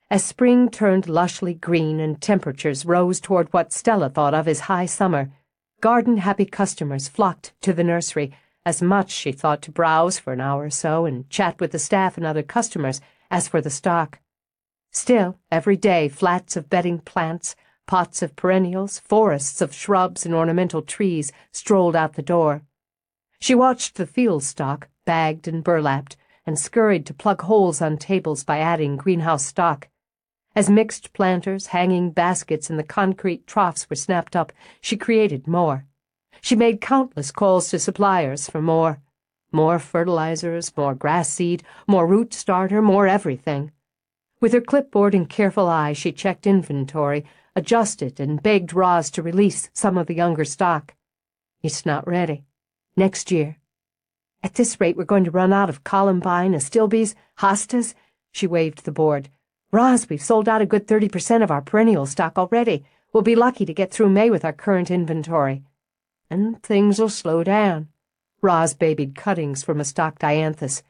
S1: As spring turned lushly green and temperatures rose toward what Stella thought of as high summer, garden-happy customers flocked to the nursery, as much, she thought, to browse for an hour or so and chat with the staff and other customers as for the stock. Still, every day flats of bedding plants, pots of perennials, forests of shrubs and ornamental trees strolled out the door. She watched the field stock, bagged and burlapped, and scurried to plug holes on tables by adding greenhouse stock. As mixed planters, hanging baskets, and the concrete troughs were snapped up, she created more. She made countless calls to suppliers for more. More fertilizers, more grass seed, more root starter, more everything. With her clipboard and careful eye, she checked inventory, adjusted, and begged Roz to release some of the younger stock. "It's not ready. Next year. At this rate, we're going to run out of columbine, astilbes, hostas." She waved the board. "Roz, we've sold out a good 30% of our perennial stock already. We'll be lucky to get through May with our current inventory. And things'll slow down." Roz babied cuttings from a stock dianthus.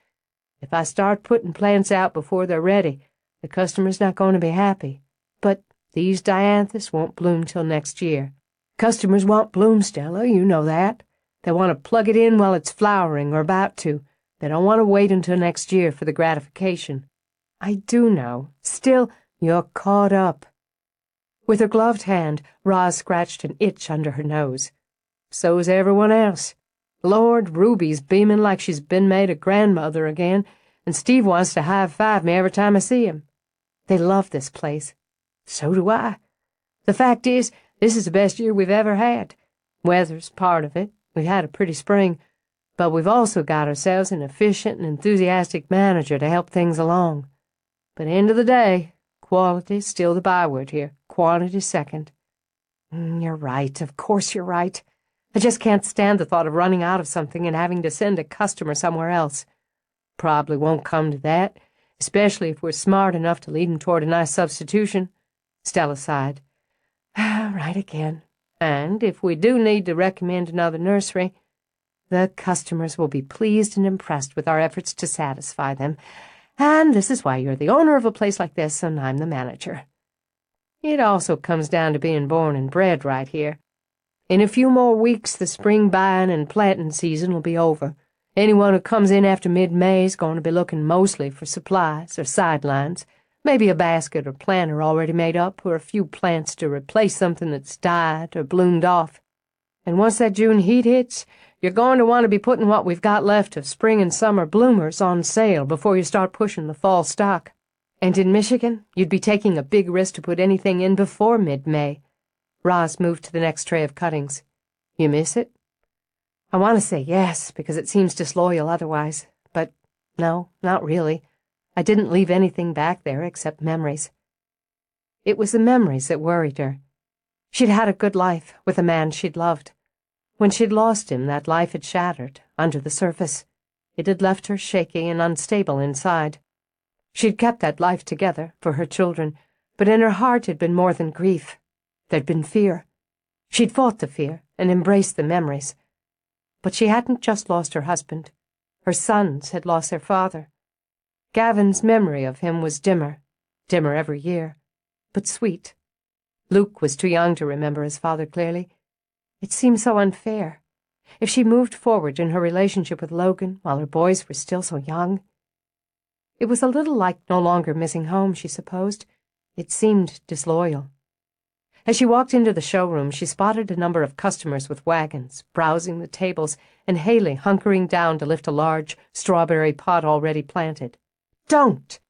S1: "If I start putting plants out before they're ready, the customer's not going to be happy. But these dianthus won't bloom till next year. Customers want bloom, Stella, you know that. They want to plug it in while it's flowering or about to. They don't want to wait until next year for the gratification." "I do know. Still, you're caught up." With her gloved hand, Roz scratched an itch under her nose. "So's everyone else. Lord, Ruby's beaming like she's been made a grandmother again, and Steve wants to high-five me every time I see him. They love this place. So do I. The fact is, this is the best year we've ever had. Weather's part of it. We've had a pretty spring, but we've also got ourselves an efficient and enthusiastic manager to help things along. But end of the day, quality's still the byword here. Quantity second." "You're right. Of course you're right. I just can't stand the thought of running out of something and having to send a customer somewhere else. Probably won't come to that, especially if we're smart enough to lead him toward a nice substitution." Stella sighed. "Right again. And if we do need to recommend another nursery, the customers will be pleased and impressed with our efforts to satisfy them. And this is why you're the owner of a place like this and I'm the manager. It also comes down to being born and bred right here. In a few more weeks, the spring buying and planting season will be over. Anyone who comes in after mid-May is going to be looking mostly for supplies or sidelines, maybe a basket or planter already made up, or a few plants to replace something that's died or bloomed off. And once that June heat hits, you're going to want to be putting what we've got left of spring and summer bloomers on sale before you start pushing the fall stock. And in Michigan, you'd be taking a big risk to put anything in before mid-May." Roz moved to the next tray of cuttings. "You miss it?" "I want to say yes, because it seems disloyal otherwise. But no, not really. I didn't leave anything back there except memories." It was the memories that worried her. She'd had a good life with a man she'd loved. When she'd lost him, that life had shattered under the surface. It had left her shaky and unstable inside. She'd kept that life together for her children, but in her heart had been more than grief. There'd been fear. She'd fought the fear and embraced the memories. But she hadn't just lost her husband. Her sons had lost their father. Gavin's memory of him was dimmer every year, but sweet. Luke was too young to remember his father clearly. It seemed so unfair. If she moved forward in her relationship with Logan while her boys were still so young, It was a little like no longer missing home, she supposed. It seemed disloyal. As she walked into the showroom, she spotted a number of customers with wagons, browsing the tables, and Haley hunkering down to lift a large strawberry pot already planted. "Don't!"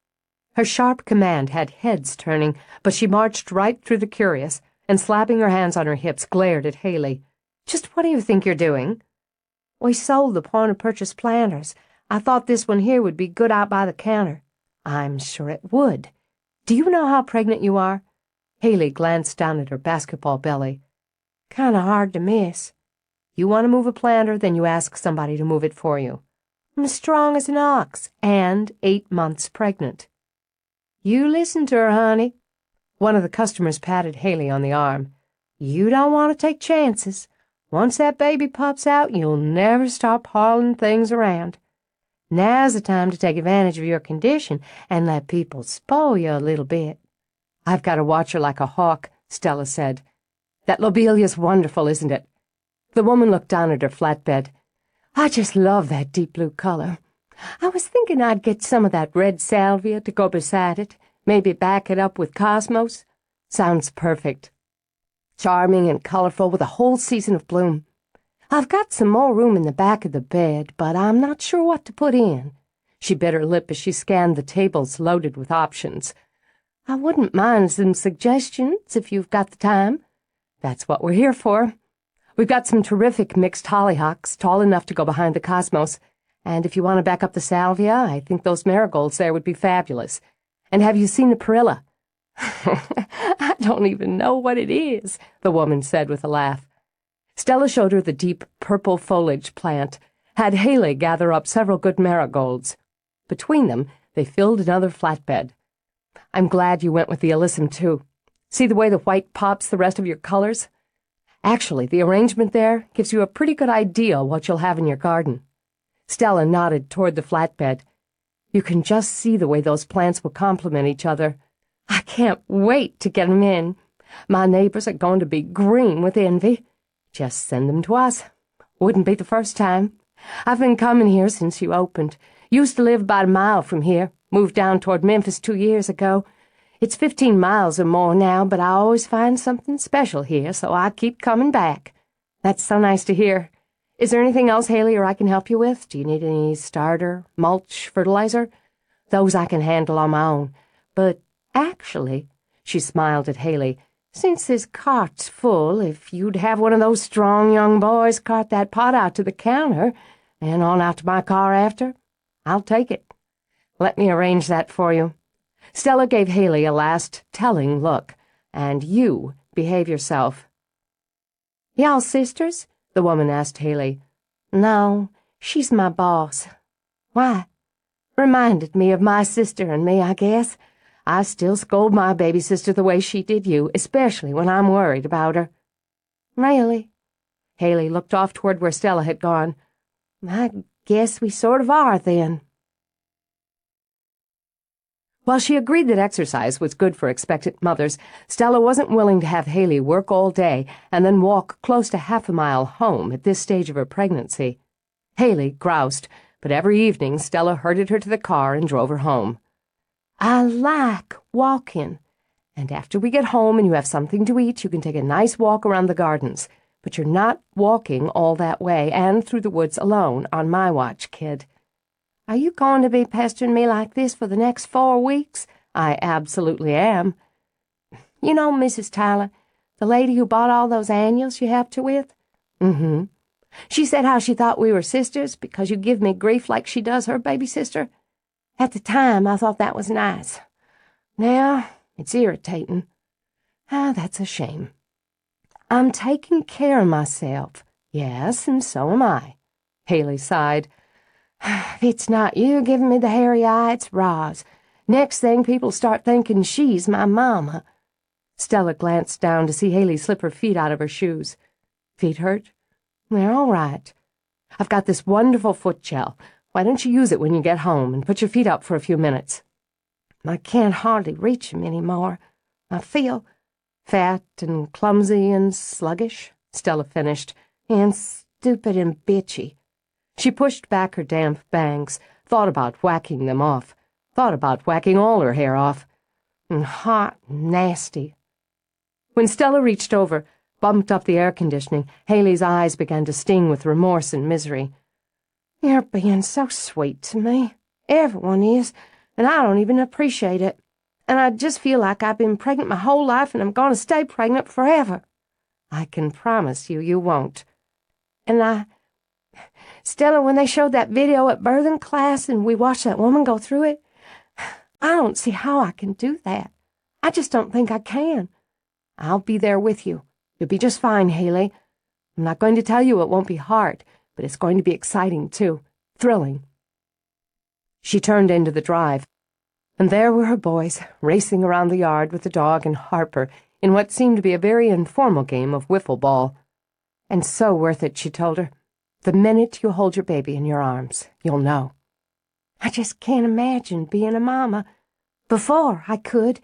S1: Her sharp command had heads turning, but she marched right through the curious, and slapping her hands on her hips, glared at Haley. "Just what do you think you're doing?" "We sold the point-of-purchase planters. I thought this one here would be good out by the counter." "I'm sure it would. Do you know how pregnant you are?" Haley glanced down at her basketball belly. "Kinda hard to miss." "You want to move a planter, then you ask somebody to move it for you." "I'm as strong as an ox, and 8 months pregnant." "You listen to her, honey." One of the customers patted Haley on the arm. "You don't want to take chances. Once that baby pops out, you'll never stop hauling things around. Now's the time to take advantage of your condition and let people spoil you a little bit." "I've got to watch her like a hawk," Stella said. "That lobelia's wonderful, isn't it?" The woman looked down at her flatbed. "I just love that deep blue color. I was thinking I'd get some of that red salvia to go beside it, maybe back it up with cosmos." "Sounds perfect. Charming and colorful with a whole season of bloom. I've got some more room in the back of the bed, but I'm not sure what to put in." She bit her lip as she scanned the tables loaded with options. "I wouldn't mind some suggestions if you've got the time." "That's what we're here for. We've got some terrific mixed hollyhocks, tall enough to go behind the cosmos. And if you want to back up the salvia, I think those marigolds there would be fabulous. And have you seen the perilla?" "I don't even know what it is," the woman said with a laugh. Stella showed her the deep purple foliage plant, had Haley gather up several good marigolds. Between them, they filled another flatbed. "I'm glad you went with the alyssum, too. See the way the white pops the rest of your colors? Actually, the arrangement there gives you a pretty good idea what you'll have in your garden." Stella nodded toward the flatbed. "You can just see the way those plants will complement each other. I can't wait to get 'em in. My neighbors are going to be green with envy. Just send them to us. Wouldn't be the first time. I've been coming here since you opened. Used to live about a mile from here. Moved down toward Memphis 2 years ago. It's 15 miles or more now, but I always find something special here, so I keep coming back." "That's so nice to hear. Is there anything else Haley or I can help you with? Do you need any starter, mulch, fertilizer?" "Those I can handle on my own. But actually," she smiled at Haley, "since this cart's full, if you'd have one of those strong young boys cart that pot out to the counter and on out to my car after, I'll take it." "Let me arrange that for you." Stella gave Haley a last telling look. "And you behave yourself." "Y'all sisters?" the woman asked Haley. "No, she's my boss." "Why?" "Reminded me of my sister and me, I guess. I still scold my baby sister the way she did you, especially when I'm worried about her." "Really?" Haley looked off toward where Stella had gone. "I guess we sort of are, then." While she agreed that exercise was good for expectant mothers, Stella wasn't willing to have Haley work all day and then walk close to half a mile home at this stage of her pregnancy. Haley groused, but every evening Stella herded her to the car and drove her home. "I like walking. And after we get home and you have something to eat, you can take a nice walk around the gardens. But you're not walking all that way and through the woods alone on my watch, kid." "Are you going to be pestering me like this for the next 4 weeks?" "I absolutely am." "You know Mrs. Tyler, the lady who bought all those annuals you helped her with?" "Mm-hmm." "She said how she thought we were sisters because you give me grief like she does her baby sister. At the time, I thought that was nice. Now, it's irritating." That's a shame." "I'm taking care of myself." "Yes, and so am I." Haley sighed. "If it's not you giving me the hairy eye, it's Roz. Next thing, people start thinking she's my mama." Stella glanced down to see Haley slip her feet out of her shoes. "Feet hurt?" "They're all right. I've got this wonderful foot gel. Why don't you use it when you get home and put your feet up for a few minutes?" "I can't hardly reach 'em any more. I feel—" "Fat and clumsy and sluggish," Stella finished, "and stupid and bitchy." She pushed back her damp bangs, thought about whacking them off. Thought about whacking all her hair off. And hot and nasty. When Stella reached over, bumped up the air conditioning, Haley's eyes began to sting with remorse and misery. "You're being so sweet to me. Everyone is, and I don't even appreciate it. And I just feel like I've been pregnant my whole life and I'm going to stay pregnant forever." "I can promise you won't."
S2: Stella, when they showed that video at birthing class and we watched that woman go through it, I don't see how I can do that. I just don't think I can."
S1: "I'll be there with you. You'll be just fine, Haley. I'm not going to tell you it won't be hard, but it's going to be exciting, too. Thrilling." She turned into the drive, and there were her boys, racing around the yard with the dog and Harper in what seemed to be a very informal game of wiffle ball. "And so worth it," she told her. "The minute you hold your baby in your arms, you'll know."
S2: "I just can't imagine being a mama. Before, I could,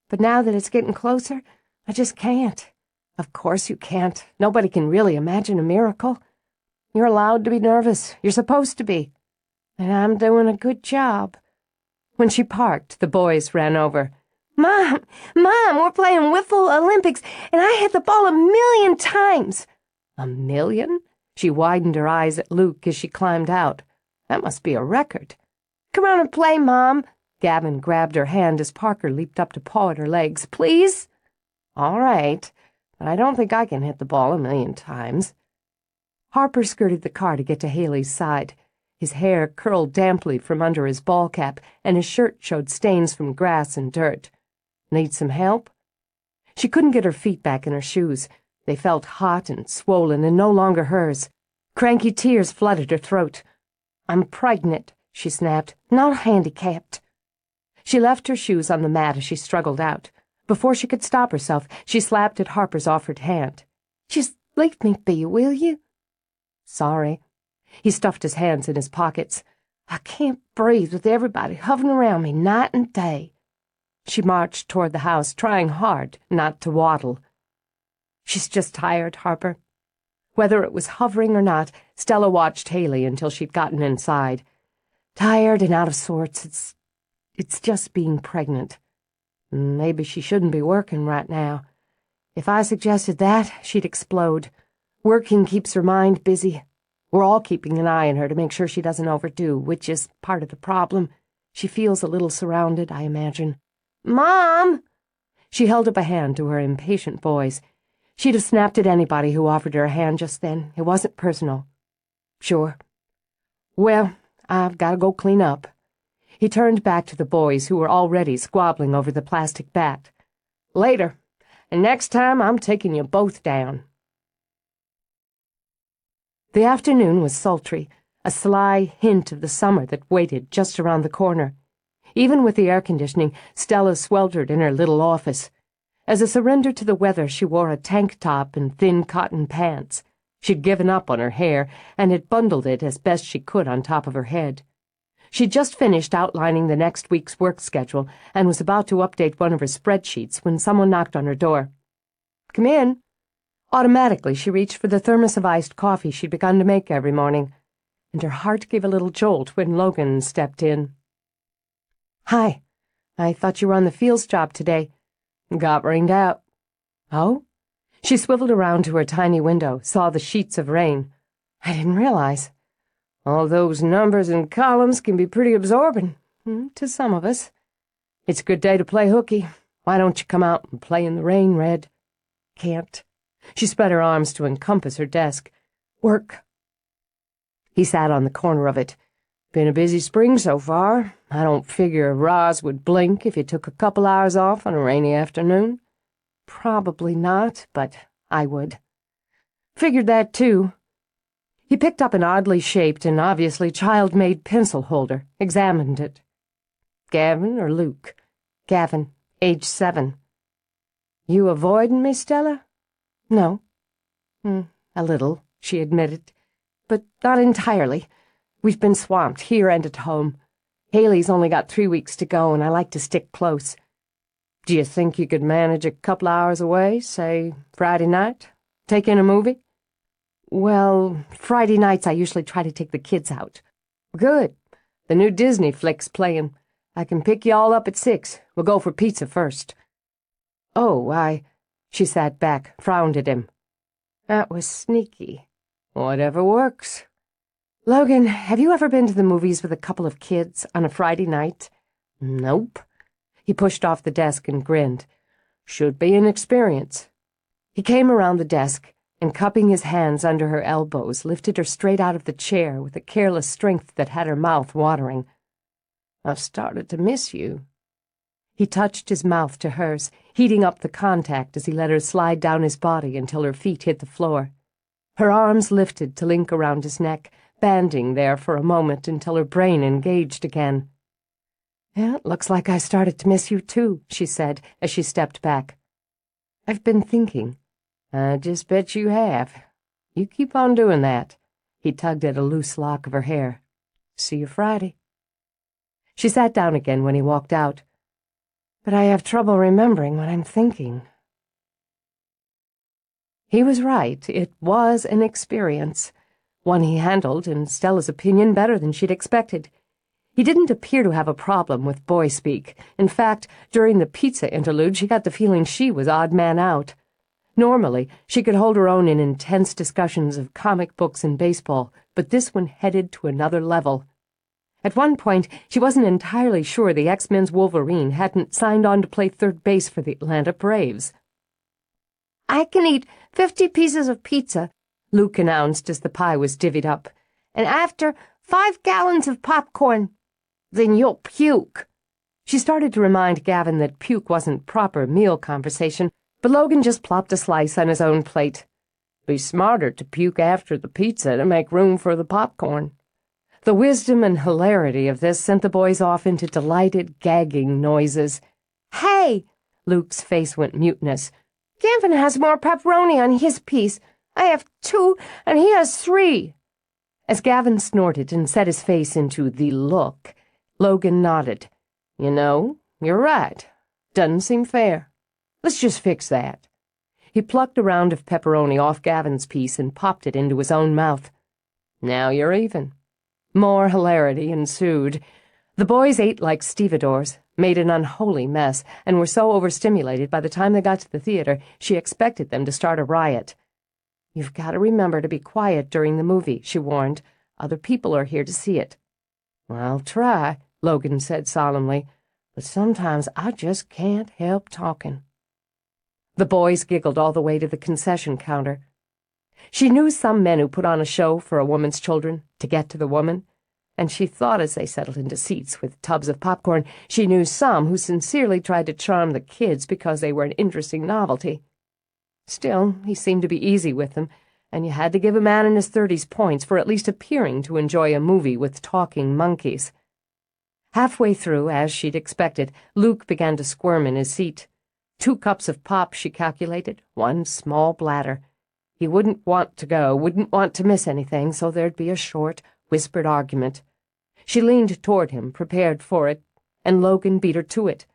S2: but now that it's getting closer, I just can't."
S1: "Of course you can't. Nobody can really imagine a miracle. You're allowed to be nervous. You're supposed to be."
S2: "And I'm doing a good job."
S1: When she parked, the boys ran over.
S2: Mom, we're playing Wiffle Olympics, and I hit the ball 1,000,000 times."
S1: "1,000,000?" She widened her eyes at Luke as she climbed out. "That must be a record."
S2: "Come on and play, Mom."
S1: Gavin grabbed her hand as Parker leaped up to paw at her legs. "Please?" "All right, but I don't think I can hit the ball 1,000,000 times." Harper skirted the car to get to Haley's side. His hair curled damply from under his ball cap, and his shirt showed stains from grass and dirt. "Need some help?" She couldn't get her feet back in her shoes. They felt hot and swollen and no longer hers. Cranky tears flooded her throat. "I'm pregnant," she snapped, "not handicapped." She left her shoes on the mat as she struggled out. Before she could stop herself, she slapped at Harper's offered hand.
S2: "Just leave me be, will you?"
S1: "Sorry." He stuffed his hands in his pockets.
S2: "I can't breathe with everybody hovering around me night and day."
S1: She marched toward the house, trying hard not to waddle. "She's just tired, Harper." Whether it was hovering or not, Stella watched Haley until she'd gotten inside. "Tired and out of sorts. It's just being pregnant. Maybe she shouldn't be working right now. If I suggested that, she'd explode. Working keeps her mind busy. We're all keeping an eye on her to make sure she doesn't overdo, which is part of the problem. She feels a little surrounded, I imagine."
S2: "Mom!"
S1: She held up a hand to her impatient boys. She'd have snapped at anybody who offered her a hand just then. It wasn't personal. "Sure. Well, I've got to go clean up." He turned back to the boys who were already squabbling over the plastic bat. "Later, and next time I'm taking you both down." The afternoon was sultry, a sly hint of the summer that waited just around the corner. Even with the air conditioning, Stella sweltered in her little office. As a surrender to the weather, she wore a tank top and thin cotton pants. She'd given up on her hair and had bundled it as best she could on top of her head. She'd just finished outlining the next week's work schedule and was about to update one of her spreadsheets when someone knocked on her door. "Come in." Automatically, she reached for the thermos of iced coffee she'd begun to make every morning, and her heart gave a little jolt when Logan stepped in. "Hi. I thought you were on the fields job today." "Got rained out." "Oh?" She swiveled around to her tiny window, saw the sheets of rain. "I didn't realize. All those numbers and columns can be pretty absorbing, to some of us. It's a good day to play hooky. Why don't you come out and play in the rain, Red?" "Can't." She spread her arms to encompass her desk. "Work." He sat on the corner of it. "Been a busy spring so far. I don't figure Roz would blink if you took a couple hours off on a rainy afternoon." "Probably not, but I would." "Figured that, too." He picked up an oddly shaped and obviously child-made pencil holder, examined it. "Gavin or Luke?" "Gavin, age 7. "You avoiding me, Stella?" "No." "A little," she admitted, "but not entirely. We've been swamped here and at home. Haley's only got 3 weeks to go, and I like to stick close. Do you think you could manage a couple hours away, say Friday night? Take in a movie?" "Well, Friday nights I usually try to take the kids out." "Good. The new Disney flick's playing. I can pick you all up at 6. We'll go for pizza first. Oh, She sat back, frowned at him. That was sneaky. Whatever works. Logan, have you ever been to the movies with a couple of kids on a Friday night? Nope. He pushed off the desk and grinned. Should be an experience. He came around the desk and, cupping his hands under her elbows, lifted her straight out of the chair with a careless strength that had her mouth watering. I've started to miss you. He touched his mouth to hers, heating up the contact as he let her slide down his body until her feet hit the floor. Her arms lifted to link around his neck, banding there for a moment until her brain engaged again. Yeah, it looks like I started to miss you too, she said as she stepped back. I've been thinking. I just bet you have. You keep on doing that. He tugged at a loose lock of her hair. See you Friday. She sat down again when he walked out. But I have trouble remembering what I'm thinking. He was right. It was an experience. One he handled, in Stella's opinion, better than she'd expected. He didn't appear to have a problem with boy speak. In fact, during the pizza interlude, she got the feeling she was odd man out. Normally, she could hold her own in intense discussions of comic books and baseball, but this one headed to another level. At one point, she wasn't entirely sure the X-Men's Wolverine hadn't signed on to play third base for the Atlanta Braves. I can eat 50 pieces of pizza, Luke announced as the pie was divvied up, and after 5 gallons of popcorn. Then you'll puke. She started to remind Gavin that puke wasn't proper meal conversation, but Logan just plopped a slice on his own plate. Be smarter to puke after the pizza to make room for the popcorn. The wisdom and hilarity of this sent the boys off into delighted, gagging noises. Hey! Luke's face went mutinous. Gavin has more pepperoni on his piece. I have 2, and he has 3. As Gavin snorted and set his face into the look, Logan nodded. You know, you're right. Doesn't seem fair. Let's just fix that. He plucked a round of pepperoni off Gavin's piece and popped it into his own mouth. Now you're even. More hilarity ensued. The boys ate like stevedores, made an unholy mess, and were so overstimulated by the time they got to the theater she expected them to start a riot. You've got to remember to be quiet during the movie, she warned. Other people are here to see it. I'll try, Logan said solemnly, but sometimes I just can't help talking. The boys giggled all the way to the concession counter. She knew some men who put on a show for a woman's children to get to the woman, and she thought as they settled into seats with tubs of popcorn, she knew some who sincerely tried to charm the kids because they were an interesting novelty. Still, he seemed to be easy with them, and you had to give a man in his 30s points for at least appearing to enjoy a movie with talking monkeys. Halfway through, as she'd expected, Luke began to squirm in his seat. 2 cups of pop, she calculated, 1 small bladder. He wouldn't want to go, wouldn't want to miss anything, so there'd be a short, whispered argument. She leaned toward him, prepared for it, and Logan beat her to it.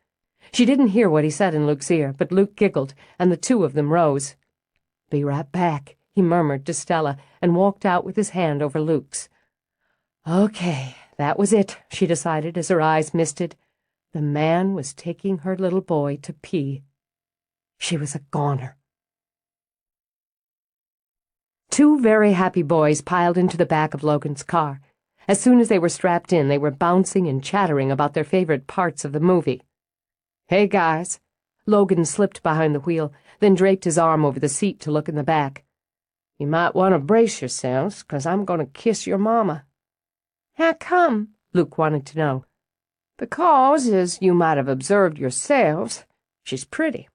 S1: She didn't hear what he said in Luke's ear, but Luke giggled, and the 2 of them rose. Be right back, he murmured to Stella, and walked out with his hand over Luke's. Okay, that was it, she decided as her eyes misted. The man was taking her little boy to pee. She was a goner. 2 very happy boys piled into the back of Logan's car. As soon as they were strapped in, they were bouncing and chattering about their favorite parts of the movie. Hey, guys. Logan slipped behind the wheel, then draped his arm over the seat to look in the back. You might want to brace yourselves, 'cause I'm going to kiss your mama. How come? Luke wanted to know. Because, as you might have observed yourselves, she's pretty,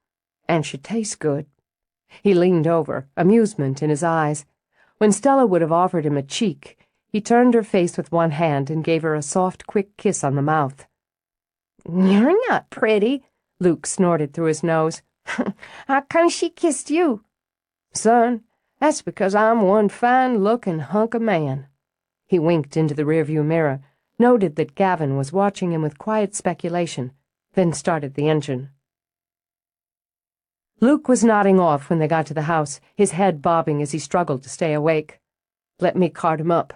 S1: and she tastes good. He leaned over, amusement in his eyes. When Stella would have offered him a cheek, he turned her face with one hand and gave her a soft, quick kiss on the mouth. You're not pretty, Luke snorted through his nose. How come she kissed you? Son, that's because I'm one fine-looking hunk of man. He winked into the rearview mirror, noted that Gavin was watching him with quiet speculation, then started the engine. Luke was nodding off when they got to the house, his head bobbing as he struggled to stay awake. Let me cart him up.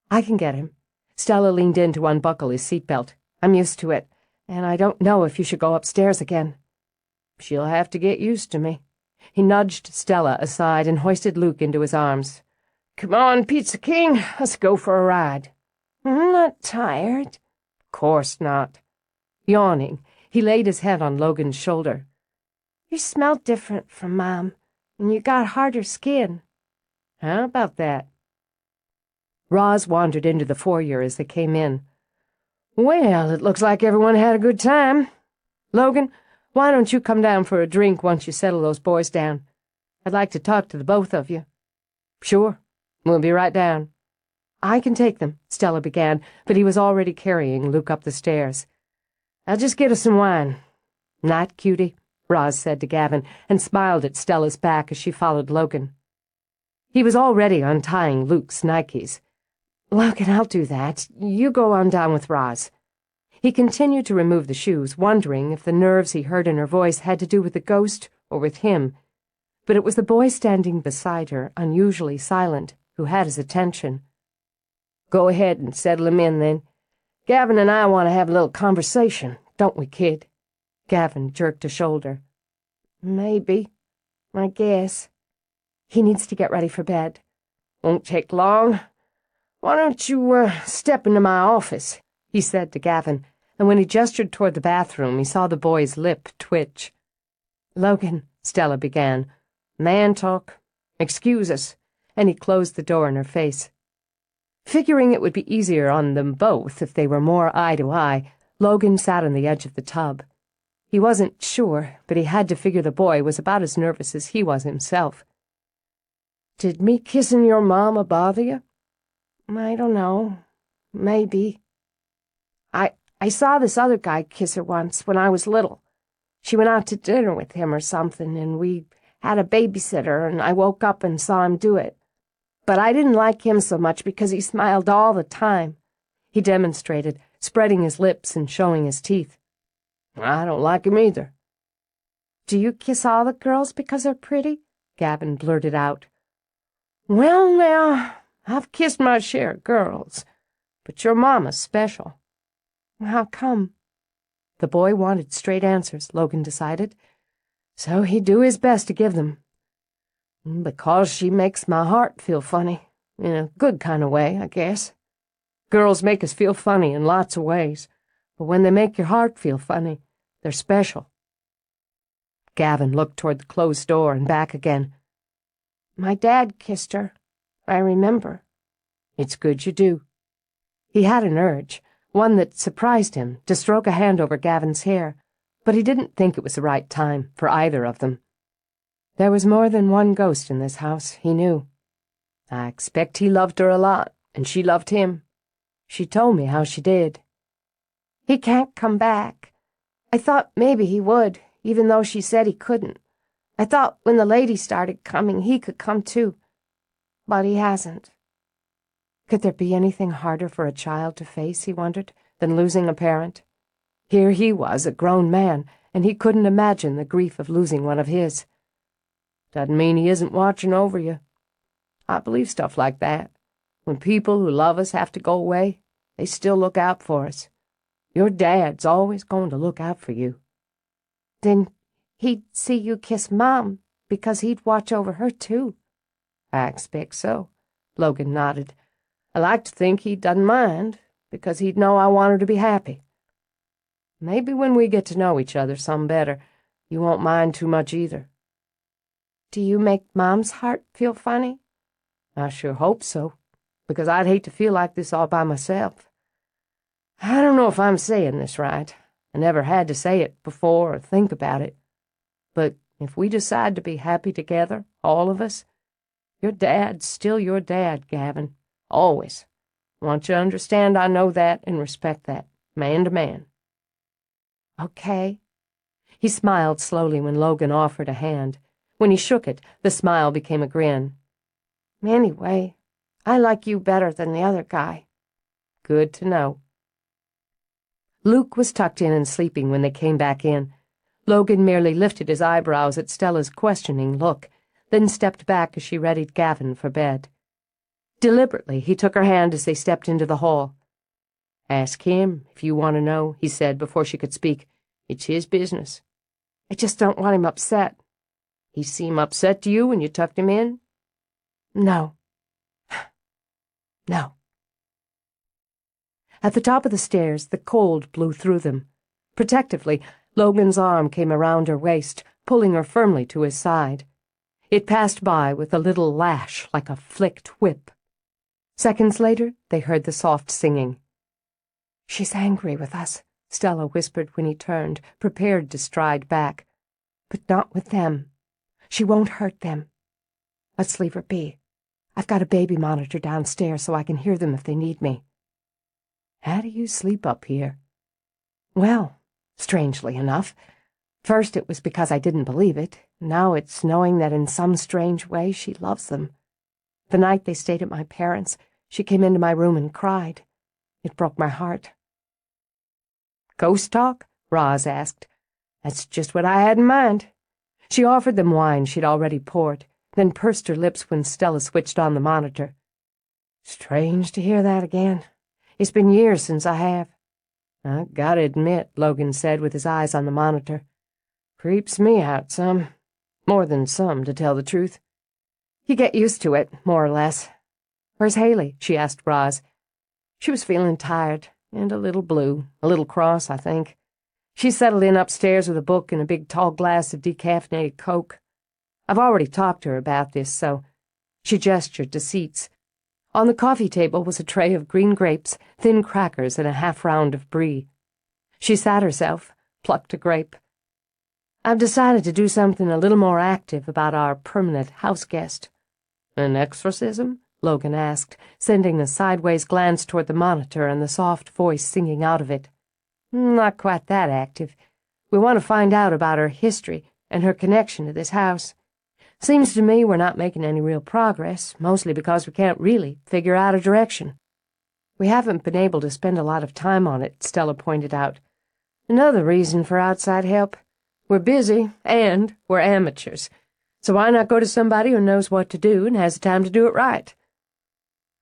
S1: I can get him. Stella leaned in to unbuckle his seatbelt. I'm used to it. and I don't know if you should go upstairs again." "She'll have to get used to me." He nudged Stella aside and hoisted Luke into his arms. "Come on, Pizza King, let's go for a ride."
S2: "I'm not tired."
S1: "Course not." Yawning, he laid his head on Logan's shoulder.
S2: "You smell different from Mom, and you got harder skin."
S1: "How about that?" Roz wandered into the foyer as they came in. "Well, it looks like everyone had a good time. Logan, why don't you come down for a drink once you settle those boys down? I'd like to talk to the both of you." "Sure. We'll be right down." "I can take them," Stella began, but he was already carrying Luke up the stairs. "I'll just get us some wine." "Night, cutie," Roz said to Gavin, and smiled at Stella's back as she followed Logan. He was already untying Luke's Nikes. "Logan, I'll do that. You go on down with Roz." He continued to remove the shoes, wondering if the nerves he heard in her voice had to do with the ghost or with him. But it was the boy standing beside her, unusually silent, who had his attention. "Go ahead and settle him in, then. Gavin and I want to have a little conversation, don't we, kid?" Gavin jerked a shoulder.
S2: "Maybe. I guess."
S1: "He needs to get ready for bed." "Won't take long. Why don't you step into my office?" he said to Gavin, and when he gestured toward the bathroom, he saw the boy's lip twitch. "Logan," Stella began. "Man talk. Excuse us," and he closed the door in her face. Figuring it would be easier on them both if they were more eye to eye, Logan sat on the edge of the tub. He wasn't sure, but he had to figure the boy was about as nervous as he was himself. "Did me kissing your mama bother you?"
S2: "I don't know. Maybe. I saw this other guy kiss her once when I was little. She went out to dinner with him or something, and we had a babysitter, and I woke up and saw him do it. But I didn't like him so much because he smiled all the time." He demonstrated, spreading his lips and showing his teeth. "I don't like him either." "Do you kiss all the girls because they're pretty?" Gavin blurted out.
S1: "Well, now, I've kissed my share of girls, but your mama's special."
S2: "How come?"
S1: The boy wanted straight answers, Logan decided, so he'd do his best to give them. "Because she makes my heart feel funny, in a good kind of way, I guess. Girls make us feel funny in lots of ways, but when they make your heart feel funny, they're special." Gavin looked toward the closed door and back again.
S2: "My dad kissed her. I remember."
S1: "It's good you do." He had an urge, one that surprised him, to stroke a hand over Gavin's hair, but he didn't think it was the right time for either of them. There was more than one ghost in this house, he knew. I expect he loved her a lot, and she loved him. She told me how she did.
S2: "He can't come back. I thought maybe he would, even though she said he couldn't. I thought when the lady started coming, he could come too. But he hasn't."
S1: Could there be anything harder for a child to face, he wondered, than losing a parent? Here he was, a grown man, and he couldn't imagine the grief of losing one of his. Doesn't mean he isn't watching over you. I believe stuff like that. When people who love us have to go away, they still look out for us. Your dad's always going to look out for you."
S2: "Then he'd see you kiss Mom, because he'd watch over her too."
S1: "I expect so," Logan nodded. "I like to think he doesn't mind, because he'd know I want her to be happy. Maybe when we get to know each other some better, you won't mind too much either."
S2: "Do you make Mom's heart feel funny?"
S1: "I sure hope so, because I'd hate to feel like this all by myself. I don't know if I'm saying this right. I never had to say it before or think about it. But if we decide to be happy together, all of us, your dad's still your dad, Gavin. Always. Want you to understand I know that and respect that, man to man."
S2: "Okay."
S1: He smiled slowly when Logan offered a hand. When he shook it, the smile became a grin.
S2: "Anyway, I like you better than the other guy."
S1: "Good to know." Luke was tucked in and sleeping when they came back in. Logan merely lifted his eyebrows at Stella's questioning look, then stepped back as she readied Gavin for bed. Deliberately, he took her hand as they stepped into the hall. "Ask him, if you want to know," he said before she could speak. "It's his business."
S2: "I just don't want him upset."
S1: "He seem upset to you when you tucked him in?"
S2: "No. No."
S1: At the top of the stairs, the cold blew through them. Protectively, Logan's arm came around her waist, pulling her firmly to his side. It passed by with a little lash like a flicked whip. Seconds later, they heard the soft singing.
S2: "She's angry with us,"
S1: Stella whispered when he turned, prepared to stride back.
S2: "But not with them. She won't hurt them. Let's leave her be. I've got a baby monitor downstairs so I can hear them if they need me."
S1: "How do you sleep up here?"
S2: "Well, strangely enough. First it was because I didn't believe it. Now it's knowing that in some strange way she loves them. The night they stayed at my parents', she came into my room and cried. It broke my heart."
S1: "Ghost talk?" Roz asked. "That's just what I had in mind." She offered them wine she'd already poured, then pursed her lips when Stella switched on the monitor.
S2: "Strange to hear that again. It's been years since I have."
S1: "I gotta admit," Logan said with his eyes on the monitor, "creeps me out some. More than some, to tell the truth."
S2: "You get used to it, more or less."
S1: "Where's Haley?" she asked Roz.
S2: "She was feeling tired, and a little blue,
S1: A little cross, I think. She settled in upstairs with a book and a big tall glass of decaffeinated Coke. I've already talked to her about this, so—" She gestured to seats. On the coffee table was a tray of green grapes, thin crackers, and a half-round of brie. She sat herself, plucked a grape. "I've decided to do something a little more active about our permanent house guest." "An exorcism?" Logan asked, sending a sideways glance toward the monitor and the soft voice singing out of it. "Not quite that active. We want to find out about her history and her connection to this house. Seems to me we're not making any real progress, mostly because we can't really figure out a direction."
S2: "We haven't been able to spend a lot of time on it," Stella pointed out.
S1: "Another reason for outside help. We're busy, and we're amateurs. So why not go to somebody who knows what to do and has the time to do it right?"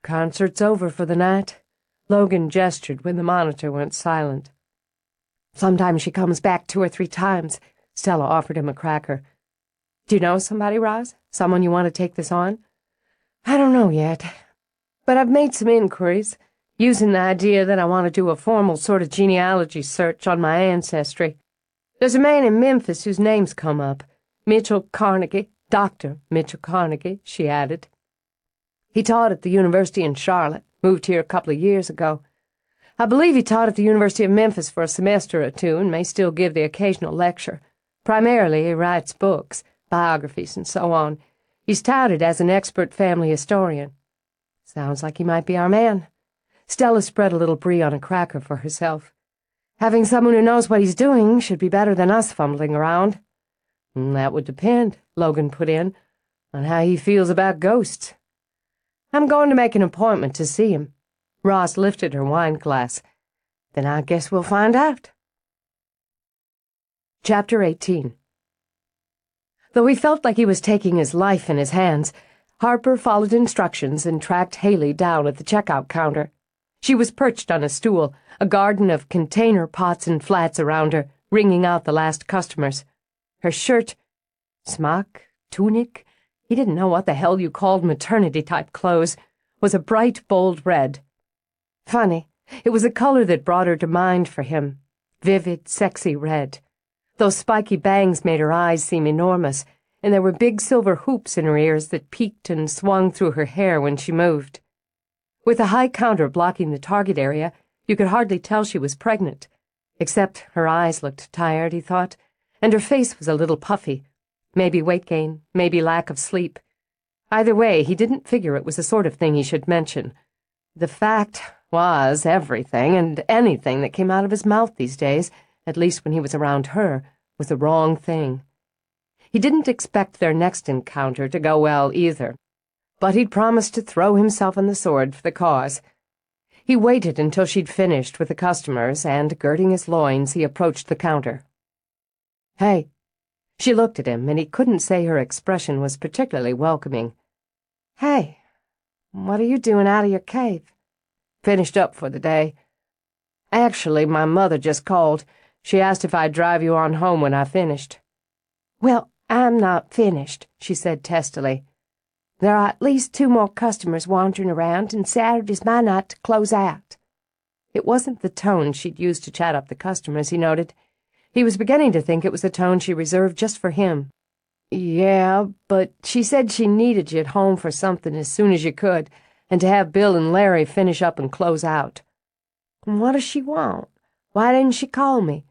S1: "Concert's over for the night." Logan gestured when the monitor went silent.
S2: "Sometimes she comes back 2 or 3 times.
S1: Stella offered him a cracker. "Do you know somebody, Roz? Someone you want to take this on?"
S2: "I don't know yet.
S1: But I've made some inquiries, using the idea that I want to do a formal sort of genealogy search on my ancestry. There's a man in Memphis whose name's come up. Mitchell Carnegie. Dr. Mitchell Carnegie," she added. "He taught at the University in Charlotte, moved here a couple of years ago. I believe he taught at the University of Memphis for a semester or 2 and may still give the occasional lecture. Primarily, he writes books, biographies, and so on. He's touted as an expert family historian."
S2: "Sounds like he might be our man."
S1: Stella spread a little brie on a cracker for herself.
S2: "Having someone who knows what he's doing should be better than us fumbling around."
S1: "That would depend," Logan put in, "on how he feels about ghosts." "I'm going to make an appointment to see him." Roz lifted her wine glass. "Then I guess we'll find out." Chapter 18. Though he felt like he was taking his life in his hands, Harper followed instructions and tracked Haley down at the checkout counter. She was perched on a stool, a garden of container pots and flats around her, ringing out the last customers. Her shirt, smock, tunic, he didn't know what the hell you called maternity-type clothes, was a bright, bold red. Funny, it was a color that brought her to mind for him. Vivid, sexy red. Those spiky bangs made her eyes seem enormous, and there were big silver hoops in her ears that peeked and swung through her hair when she moved. With a high counter blocking the target area, you could hardly tell she was pregnant. Except her eyes looked tired, he thought, and her face was a little puffy. Maybe weight gain, maybe lack of sleep. Either way, he didn't figure it was the sort of thing he should mention. The fact was everything and anything that came out of his mouth these days, at least when he was around her, was the wrong thing. He didn't expect their next encounter to go well either, but he'd promised to throw himself on the sword for the cause. He waited until she'd finished with the customers, and, girding his loins, he approached the counter. "Hey." She looked at him, and he couldn't say her expression was particularly welcoming.
S2: "Hey, what are you doing out of your cave?"
S1: "Finished up for the day." Actually, my mother just called. She asked if I'd drive you on home when I finished."
S2: "Well, I'm not finished," she said testily. "There are at least 2 more customers wandering around, and Saturday's my night to close out."
S1: It wasn't the tone she'd used to chat up the customers, he noted. He was beginning to think it was the tone she reserved just for him. "Yeah, but she said she needed you at home for something as soon as you could, and to have Bill and Larry finish up and close out."
S2: "What does she want? Why didn't she call me?"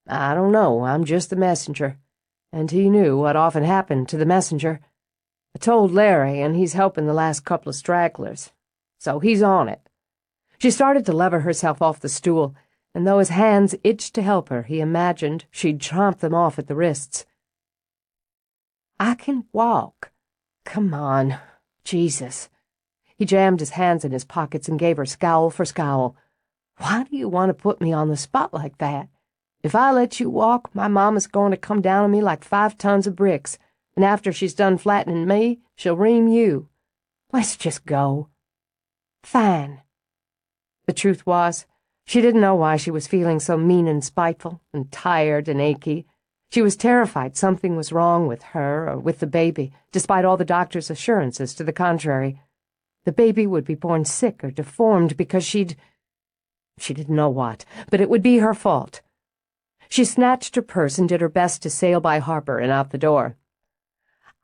S1: "I don't know. I'm just the messenger." And he knew what often happened to the messenger. "I told Larry, and he's helping the last couple of stragglers. So he's on it." She started to lever herself off the stool, and though his hands itched to help her, he imagined she'd chomp them off at the wrists.
S2: "I can walk."
S1: "Come on. Jesus." He jammed his hands in his pockets and gave her scowl for scowl.
S2: "Why do you want to put me on the spot like that?
S1: If I let you walk, my mama's going to come down on me like 5 tons of bricks, and after she's done flattening me, she'll ream you. Let's just go."
S2: "Fine."
S1: The truth was, she didn't know why she was feeling so mean and spiteful and tired and achy. She was terrified something was wrong with her or with the baby, despite all the doctor's assurances to the contrary. The baby would be born sick or deformed because she didn't know what, but it would be her fault. She snatched her purse and did her best to sail by Harper and out the door.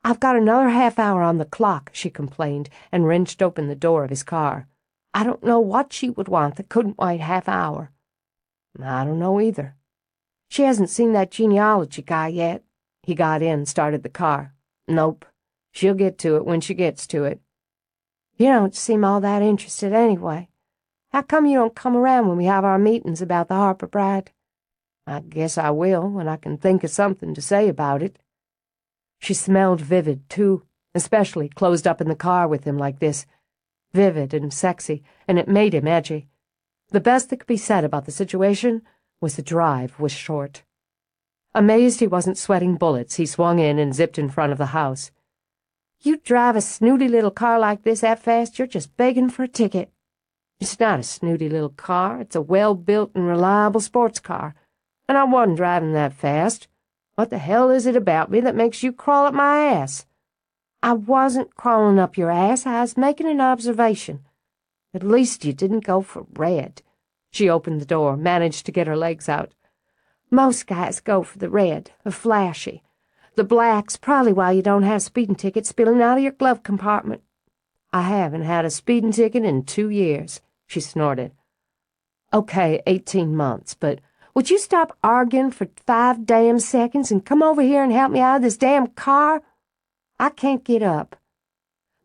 S2: "I've got another half-hour on the clock," she complained, and wrenched open the door of his car. "I don't know what she would want that couldn't wait half-hour."
S1: "I don't know either."
S2: "She hasn't seen that genealogy guy yet."
S1: He got in, started the car. "Nope. She'll get to it when she gets to it."
S2: "You don't seem all that interested anyway. How come you don't come around when we have our meetings about the Harper bride?"
S1: "I guess I will when I can think of something to say about it." She smelled vivid, too, especially closed up in the car with him like this. Vivid and sexy, and it made him edgy. The best that could be said about the situation was the drive was short. Amazed he wasn't sweating bullets, he swung in and zipped in front of the house.
S2: "You drive a snooty little car like this that fast, you're just begging for a ticket."
S1: "It's not a snooty little car. It's a well-built and reliable sports car. And I wasn't driving that fast. What the hell is it about me that makes you crawl up my ass?"
S2: "I wasn't crawling up your ass. I was making an observation."
S1: "At least you didn't go for red." She opened the door, managed to get her legs out.
S2: "Most guys go for the red, the flashy. The black's probably why you don't have speeding tickets spilling out of your glove compartment."
S1: "I haven't had a speeding ticket in 2 years, she snorted. "Okay, 18 months, but
S2: would you stop arguing for 5 damn seconds and come over here and help me out of this damn car? I can't get up."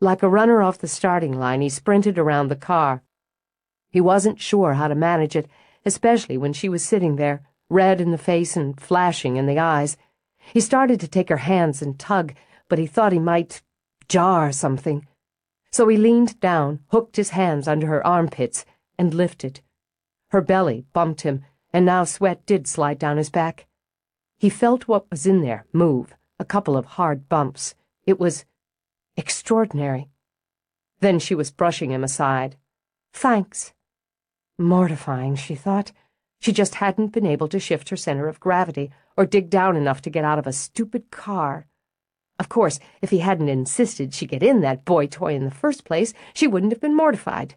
S1: Like a runner off the starting line, he sprinted around the car. He wasn't sure how to manage it, especially when she was sitting there, red in the face and flashing in the eyes. He started to take her hands and tug, but he thought he might jar something. So he leaned down, hooked his hands under her armpits, and lifted. Her belly bumped him, and now sweat did slide down his back. He felt what was in there move, a couple of hard bumps. It was extraordinary. Then she was brushing him aside.
S2: "Thanks."
S1: Mortifying, she thought. She just hadn't been able to shift her center of gravity or dig down enough to get out of a stupid car. Of course, if he hadn't insisted she get in that boy toy in the first place, she wouldn't have been mortified.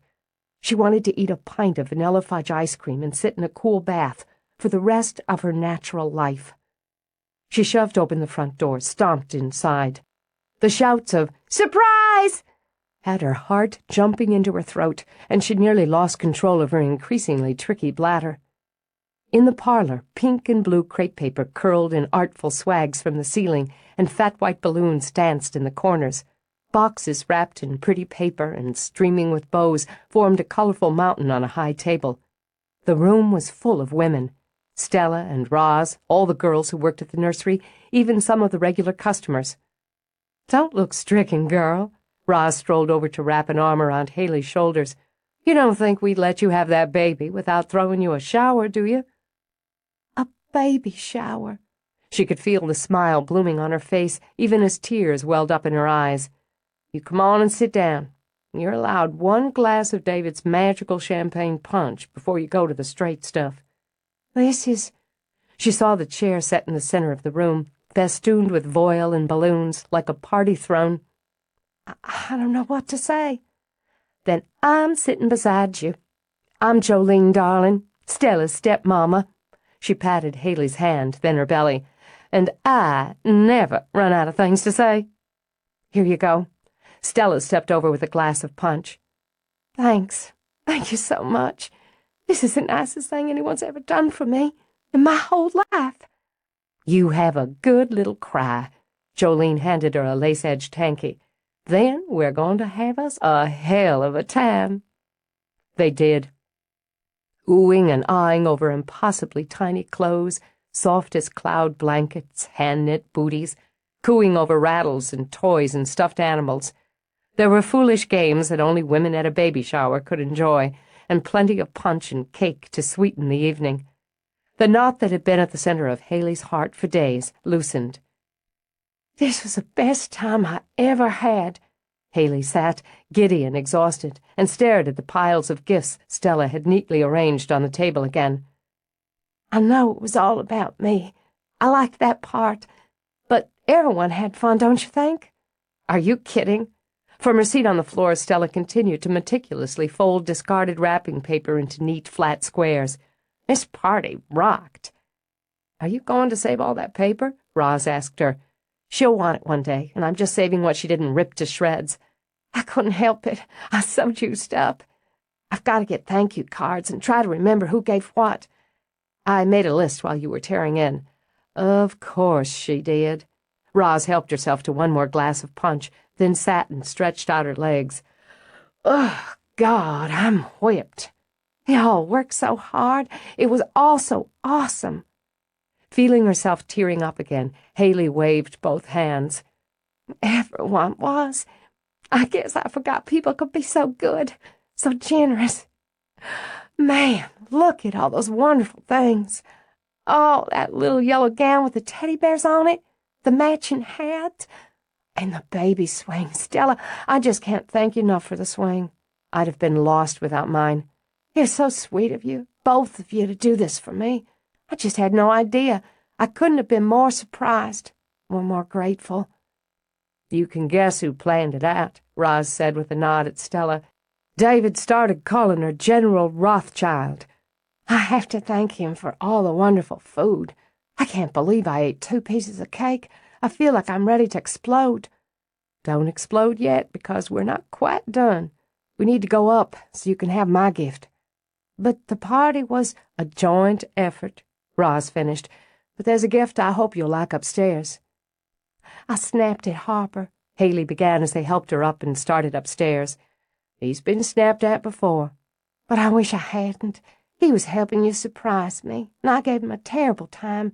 S1: She wanted to eat a pint of vanilla fudge ice cream and sit in a cool bath for the rest of her natural life. She shoved open the front door, stomped inside. The shouts of "Surprise!" had her heart jumping into her throat, and she nearly lost control of her increasingly tricky bladder. In the parlor, pink and blue crepe paper curled in artful swags from the ceiling, and fat white balloons danced in the corners. Boxes wrapped in pretty paper and streaming with bows formed a colorful mountain on a high table. The room was full of women. Stella and Roz, all the girls who worked at the nursery, even some of the regular customers. "Don't look stricken, girl." Roz strolled over to wrap an arm around Haley's shoulders. "You don't think we'd let you have that baby without throwing you a shower, do you?"
S2: "A baby shower."
S1: She could feel the smile blooming on her face, even as tears welled up in her eyes. "You come on and sit down. You're allowed one glass of David's magical champagne punch before you go to the straight stuff.
S2: This is—"
S1: She saw the chair set in the center of the room, festooned with voile and balloons, like a party throne.
S2: I don't know what to say.
S1: Then I'm sitting beside you. I'm Jolene, darling, Stella's stepmama. She patted Haley's hand, then her belly. And I never run out of things to say. Here you go. Stella stepped over with a glass of punch.
S2: Thanks. Thank you so much. This is the nicest thing anyone's ever done for me in my whole life.
S1: You have a good little cry. Jolene handed her a lace-edged hanky. Then we're going to have us a hell of a time. They did. Oohing and eyeing over impossibly tiny clothes, soft as cloud blankets, hand-knit booties, cooing over rattles and toys and stuffed animals. There were foolish games that only women at a baby shower could enjoy, and plenty of punch and cake to sweeten the evening. The knot that had been at the center of Haley's heart for days loosened.
S2: This was the best time I ever had.
S1: Haley sat, giddy and exhausted, and stared at the piles of gifts Stella had neatly arranged on the table again.
S2: I know it was all about me. I liked that part. But everyone had fun, don't you think?
S1: Are you kidding? From her seat on the floor, Stella continued to meticulously fold discarded wrapping paper into neat, flat squares. This party rocked. Are you going to save all that paper? Roz asked her. She'll want it one day, and I'm just saving what she didn't rip to shreds.
S2: I couldn't help it. I was so juiced up. I've got to get thank you cards and try to remember who gave what.
S1: I made a list while you were tearing in. Of course she did. Roz helped herself to one more glass of punch, then sat and stretched out her legs. Oh, God, I'm whipped.
S2: They all worked so hard. It was all so awesome.
S1: Feeling herself tearing up again, Haley waved both hands.
S2: Everyone was. I guess I forgot people could be so good, so generous. Man, look at all those wonderful things. Oh, that little yellow gown with the teddy bears on it, the matching hat, and the baby swing. Stella, I just can't thank you enough for the swing.
S1: I'd have been lost without mine.
S2: It's so sweet of you, both of you, to do this for me. I just had no idea. I couldn't have been more surprised or more grateful.
S1: You can guess who planned it out, Roz said with a nod at Stella. David started calling her General Rothchild.
S2: I have to thank him for all the wonderful food. I can't believe I ate 2 pieces of cake. I feel like I'm ready to explode.
S1: Don't explode yet, because we're not quite done. We need to go up so you can have my gift.
S2: But the party was
S1: a joint effort, Roz finished, but there's a gift I hope you'll like upstairs.
S2: I snapped at Harper,
S1: Haley began as they helped her up and started upstairs. He's been snapped at before.
S2: But I wish I hadn't. He was helping you surprise me, and I gave him a terrible time.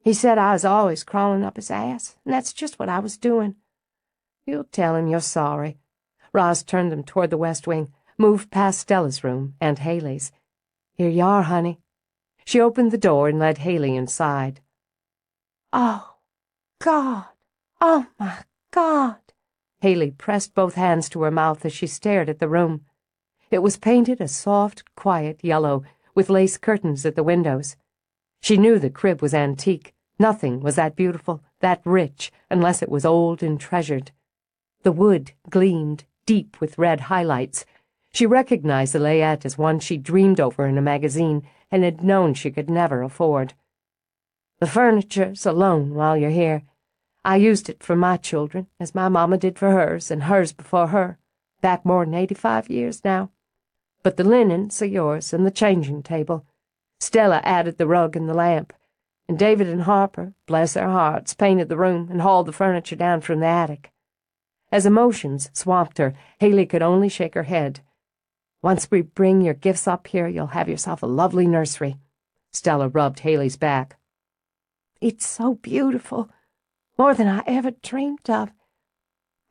S2: He said I was always crawling up his ass, and that's just what I was doing.
S1: You'll tell him you're sorry. Roz turned them toward the west wing, moved past Stella's room and Haley's. Here you are, honey. She opened the door and led Haley inside.
S2: Oh, God. Oh, my God.
S1: Haley pressed both hands to her mouth as she stared at the room. It was painted a soft, quiet yellow, with lace curtains at the windows. She knew the crib was antique. Nothing was that beautiful, that rich, unless it was old and treasured. The wood gleamed, deep with red highlights. She recognized the layette as one she'd dreamed over in a magazine and had known she could never afford. The furniture's a loan while you're here. I used it for my children, as my mama did for hers and hers before her, back more than 85 years now. But the linens are yours and the changing table. Stella added the rug and the lamp, and David and Harper, bless their hearts, painted the room and hauled the furniture down from the attic. As emotions swamped her, Haley could only shake her head. Once we bring your gifts up here, you'll have yourself a lovely nursery. Stella rubbed Haley's back.
S2: It's so beautiful, more than I ever dreamed of.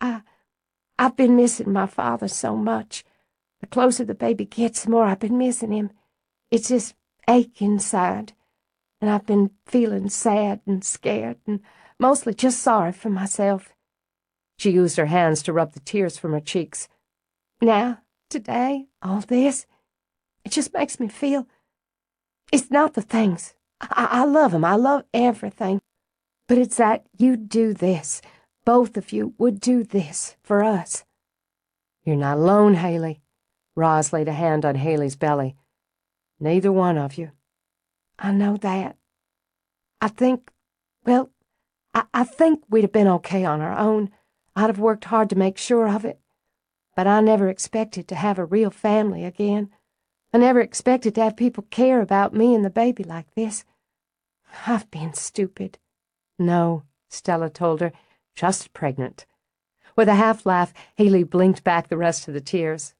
S2: I've been missing my father so much. The closer the baby gets, the more I've been missing him. It's this ache inside, and I've been feeling sad and scared and mostly just sorry for myself.
S1: She used her hands to rub the tears from her cheeks.
S2: Now, today, all this, it just makes me feel... It's not the things. I love 'em. I love everything. But it's that you'd do this. Both of you would do this for us.
S1: You're not alone, Haley. Roz laid a hand on Haley's belly. Neither one of you.
S2: I know that. I think we'd have been okay on our own. I'd have worked hard to make sure of it. But I never expected to have a real family again. I never expected to have people care about me and the baby like this. I've been stupid.
S1: No, Stella told her, just pregnant. With a half-laugh, Haley blinked back the rest of the tears.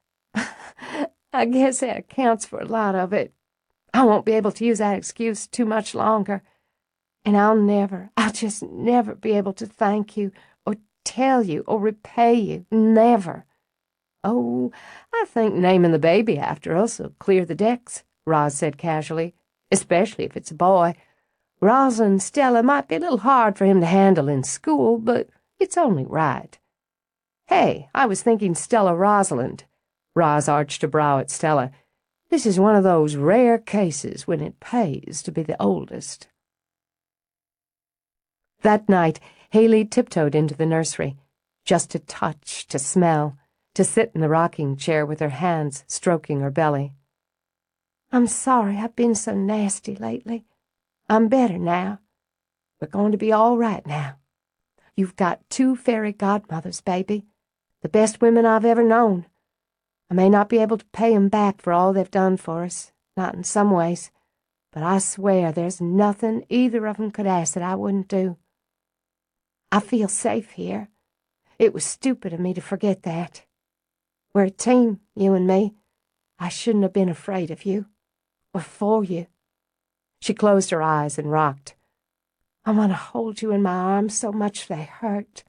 S2: I guess that accounts for a lot of it. I won't be able to use that excuse too much longer. And I'll just never be able to thank you or tell you or repay you. Never.
S1: Oh, I think naming the baby after us will clear the decks, Roz said casually, especially if it's a boy. Rosa and Stella might be a little hard for him to handle in school, but it's only right. Hey, I was thinking Stella Rosalind. Roz arched a brow at Stella. This is one of those rare cases when it pays to be the oldest. That night, Haley tiptoed into the nursery, just to touch, to smell, to sit in the rocking chair with her hands stroking her belly.
S2: I'm sorry I've been so nasty lately. I'm better now. We're going to be all right now. You've got 2 fairy godmothers, baby. The best women I've ever known. I may not be able to pay 'em back for all they've done for us, not in some ways, but I swear there's nothing either of 'em could ask that I wouldn't do. I feel safe here. It was stupid of me to forget that. We're a team, you and me. I shouldn't have been afraid of you, or for you.
S1: She closed her eyes and rocked.
S2: I want to hold you in my arms so much they hurt.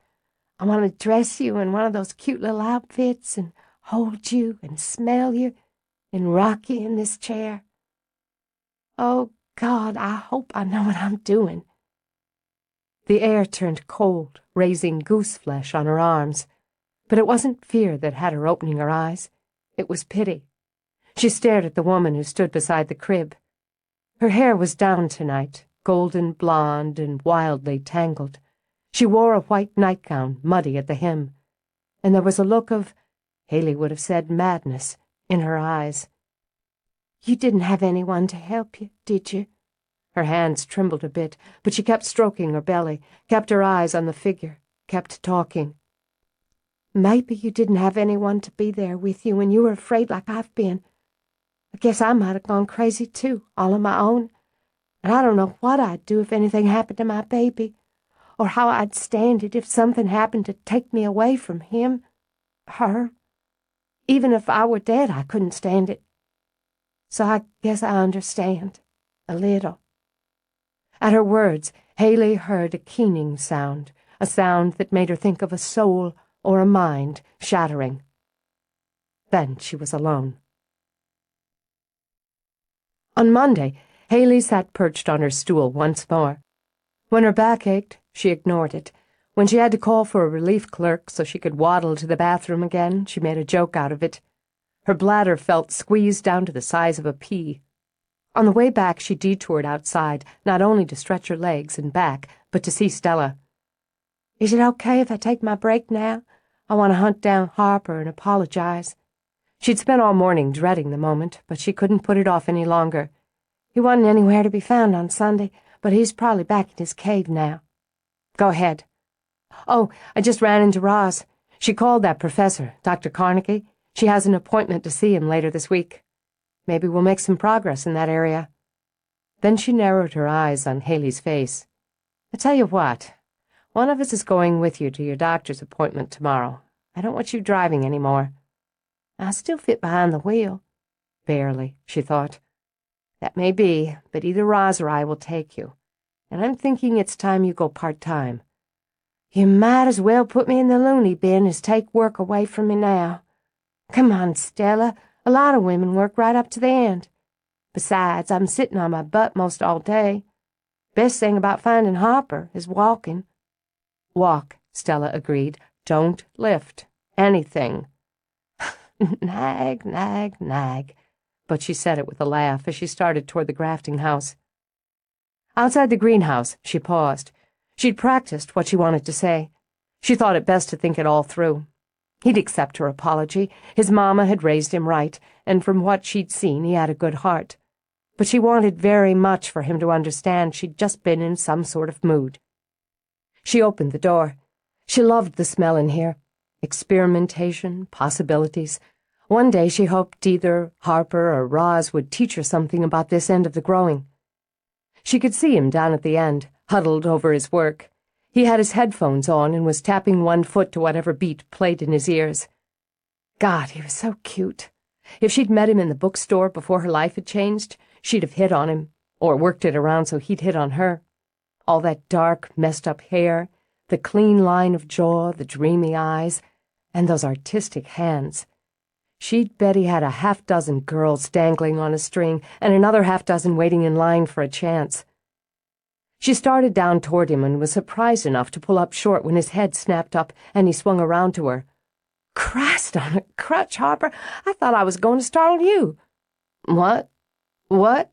S2: I want to dress you in one of those cute little outfits and hold you and smell you and rock you in this chair. Oh, God, I hope I know what I'm doing.
S1: The air turned cold, raising goose flesh on her arms. But it wasn't fear that had her opening her eyes. It was pity. She stared at the woman who stood beside the crib. Her hair was down tonight, golden blonde and wildly tangled. She wore a white nightgown, muddy at the hem, and there was a look of, Haley would have said madness, in her eyes.
S2: You didn't have anyone to help you, did you?
S1: Her hands trembled a bit, but she kept stroking her belly, kept her eyes on the figure, kept talking.
S2: Maybe you didn't have anyone to be there with you when you were afraid like I've been. I guess I might have gone crazy too, all on my own. And I don't know what I'd do if anything happened to my baby, or how I'd stand it if something happened to take me away from him, her. Even if I were dead, I couldn't stand it. So I guess I understand, a little.
S1: At her words, Haley heard a keening sound, a sound that made her think of a soul or a mind shattering. Then she was alone. On Monday, Haley sat perched on her stool once more. When her back ached, she ignored it. When she had to call for a relief clerk so she could waddle to the bathroom again, she made a joke out of it. Her bladder felt squeezed down to the size of a pea. On the way back, she detoured outside, not only to stretch her legs and back, but to see Stella.
S2: Is it okay if I take my break now? I want to hunt down Harper and apologize.
S1: She'd spent all morning dreading the moment, but she couldn't put it off any longer.
S2: He wasn't anywhere to be found on Sunday, but he's probably back in his cave now.
S1: Go ahead. Oh, I just ran into Roz. She called that professor, Dr. Carnegie. She has an appointment to see him later this week. Maybe we'll make some progress in that area. Then she narrowed her eyes on Haley's face. I tell you what, one of us is going with you to your doctor's appointment tomorrow. I don't want you driving any more.
S2: I still fit behind the wheel.
S1: Barely, she thought. That may be, but either Roz or I will take you. And I'm thinking it's time you go part-time.
S2: You might as well put me in the loony bin as take work away from me now. Come on, Stella. A lot of women work right up to the end. Besides, I'm sitting on my butt most all day. Best thing about finding Harper is walking.
S1: Walk, Stella agreed. Don't lift. Anything. Nag, nag, nag. But she said it with a laugh as she started toward the grafting house. Outside the greenhouse, she paused. She'd practiced what she wanted to say. She thought it best to think it all through. He'd accept her apology. His mama had raised him right, and from what she'd seen, he had a good heart. But she wanted very much for him to understand she'd just been in some sort of mood. She opened the door. She loved the smell in here. Experimentation, possibilities. One day she hoped either Harper or Roz would teach her something about this end of the growing. She could see him down at the end, huddled over his work. He had his headphones on and was tapping one foot to whatever beat played in his ears. God, he was so cute. If she'd met him in the bookstore before her life had changed, she'd have hit on him, or worked it around so he'd hit on her. All that dark, messed-up hair, the clean line of jaw, the dreamy eyes, and those artistic hands. She'd bet he had a half-dozen girls dangling on a string and another half-dozen waiting in line for a chance. She started down toward him and was surprised enough to pull up short when his head snapped up and he swung around to her. Christ on a crutch, Harper! I thought I was going to startle you. What? What?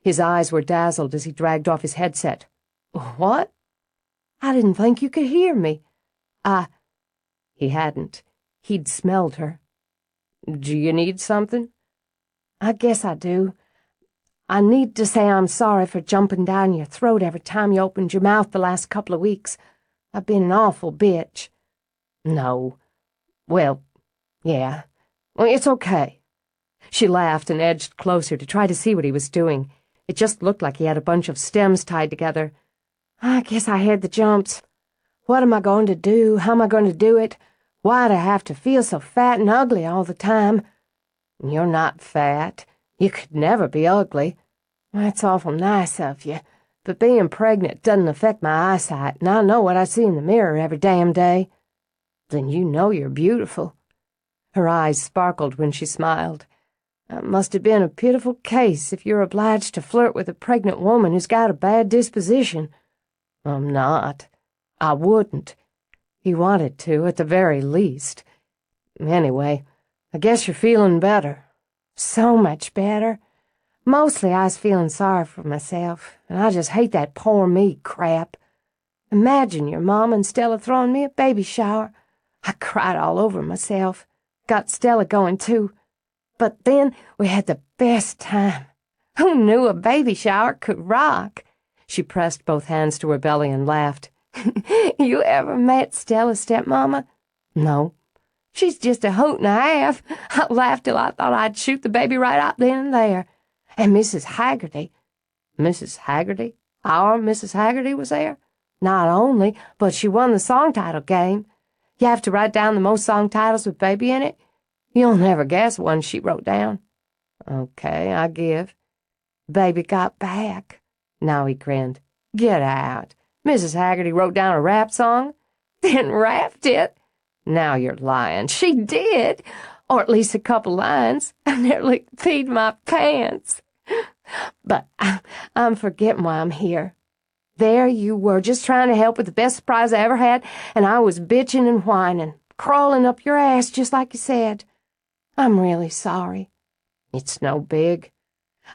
S1: His eyes were dazzled as he dragged off his headset. What? I didn't think you could hear me. He hadn't. He'd smelled her. Do you need something? I guess I do. I need to say I'm sorry for jumping down your throat every time you opened your mouth the last couple of weeks. I've been an awful bitch. No. Well, yeah. Well, it's okay. She laughed and edged closer to try to see what he was doing. It just looked like he had a bunch of stems tied together. I guess I had the jumps. What am I going to do? How am I going to do it? Why'd I have to feel so fat and ugly all the time? You're not fat. You could never be ugly. That's awful nice of you, but being pregnant doesn't affect my eyesight, and I know what I see in the mirror every damn day. Then you know you're beautiful. Her eyes sparkled when she smiled. That must have been a pitiful case if you're obliged to flirt with a pregnant woman who's got a bad disposition. I'm not. I wouldn't. He wanted to, at the very least. Anyway, I guess you're feeling better. So much better. Mostly I was feeling sorry for myself, and I just hate that poor me crap. Imagine your mom and Stella throwing me a baby shower. I cried all over myself. Got Stella going, too. But then we had the best time. Who knew a baby shower could rock? She pressed both hands to her belly and laughed. You ever met Stella's stepmama? No. She's just a hoot and a half. I laughed till I thought I'd shoot the baby right out then and there. And Mrs. Haggerty. Mrs. Haggerty? Our Mrs. Haggerty was there? Not only, but she won the song title game. You have to write down the most song titles with baby in it. You'll never guess one she wrote down. Okay, I give. Baby got back. Now he grinned. Get out. Mrs. Haggerty wrote down a rap song? Then rapped it? Now you're lying. She did. Or at least a couple lines. I nearly peed my pants. But I'm forgetting why I'm here. There you were, just trying to help with the best surprise I ever had, and I was bitching and whining, crawling up your ass just like you said. I'm really sorry. It's no big.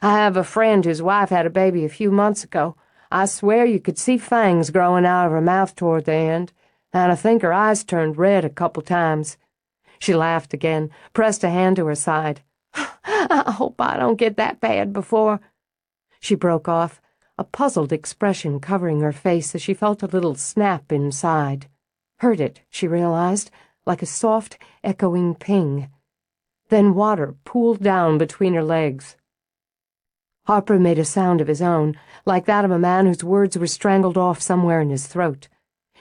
S1: I have a friend whose wife had a baby a few months ago. I swear you could see fangs growing out of her mouth toward the end, and I think her eyes turned red a couple times. She laughed again, pressed a hand to her side. I hope I don't get that bad before. She broke off, a puzzled expression covering her face as she felt a little snap inside. Heard it, she realized, like a soft, echoing ping. Then water pooled down between her legs. Harper made a sound of his own, like that of a man whose words were strangled off somewhere in his throat.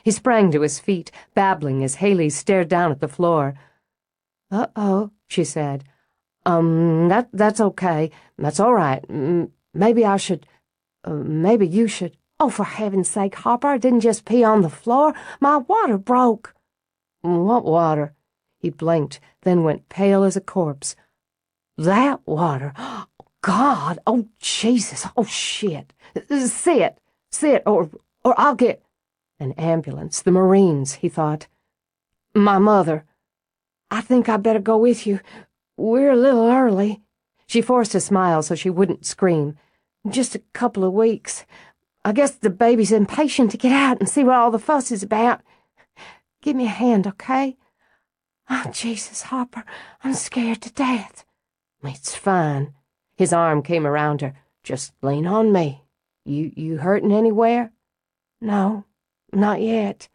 S1: He sprang to his feet, babbling as Haley stared down at the floor. Uh-oh, she said. That's okay. That's all right. Maybe I should... maybe you should... Oh, for heaven's sake, Harper, I didn't just pee on the floor. My water broke. What water? He blinked, then went pale as a corpse. That water... God! Oh, Jesus! Oh, shit! Sit, or I'll get... An ambulance, the Marines, he thought. My mother.
S2: I think I better go with you. We're a little early."
S1: She forced a smile so she wouldn't scream.
S2: "Just a couple of weeks. I guess the baby's impatient to get out and see what all the fuss is about. Give me a hand, okay? Oh, Jesus, Harper, I'm scared to death."
S1: "It's fine." His arm came around her. "Just lean on me. You hurting anywhere?"
S2: "No, not yet."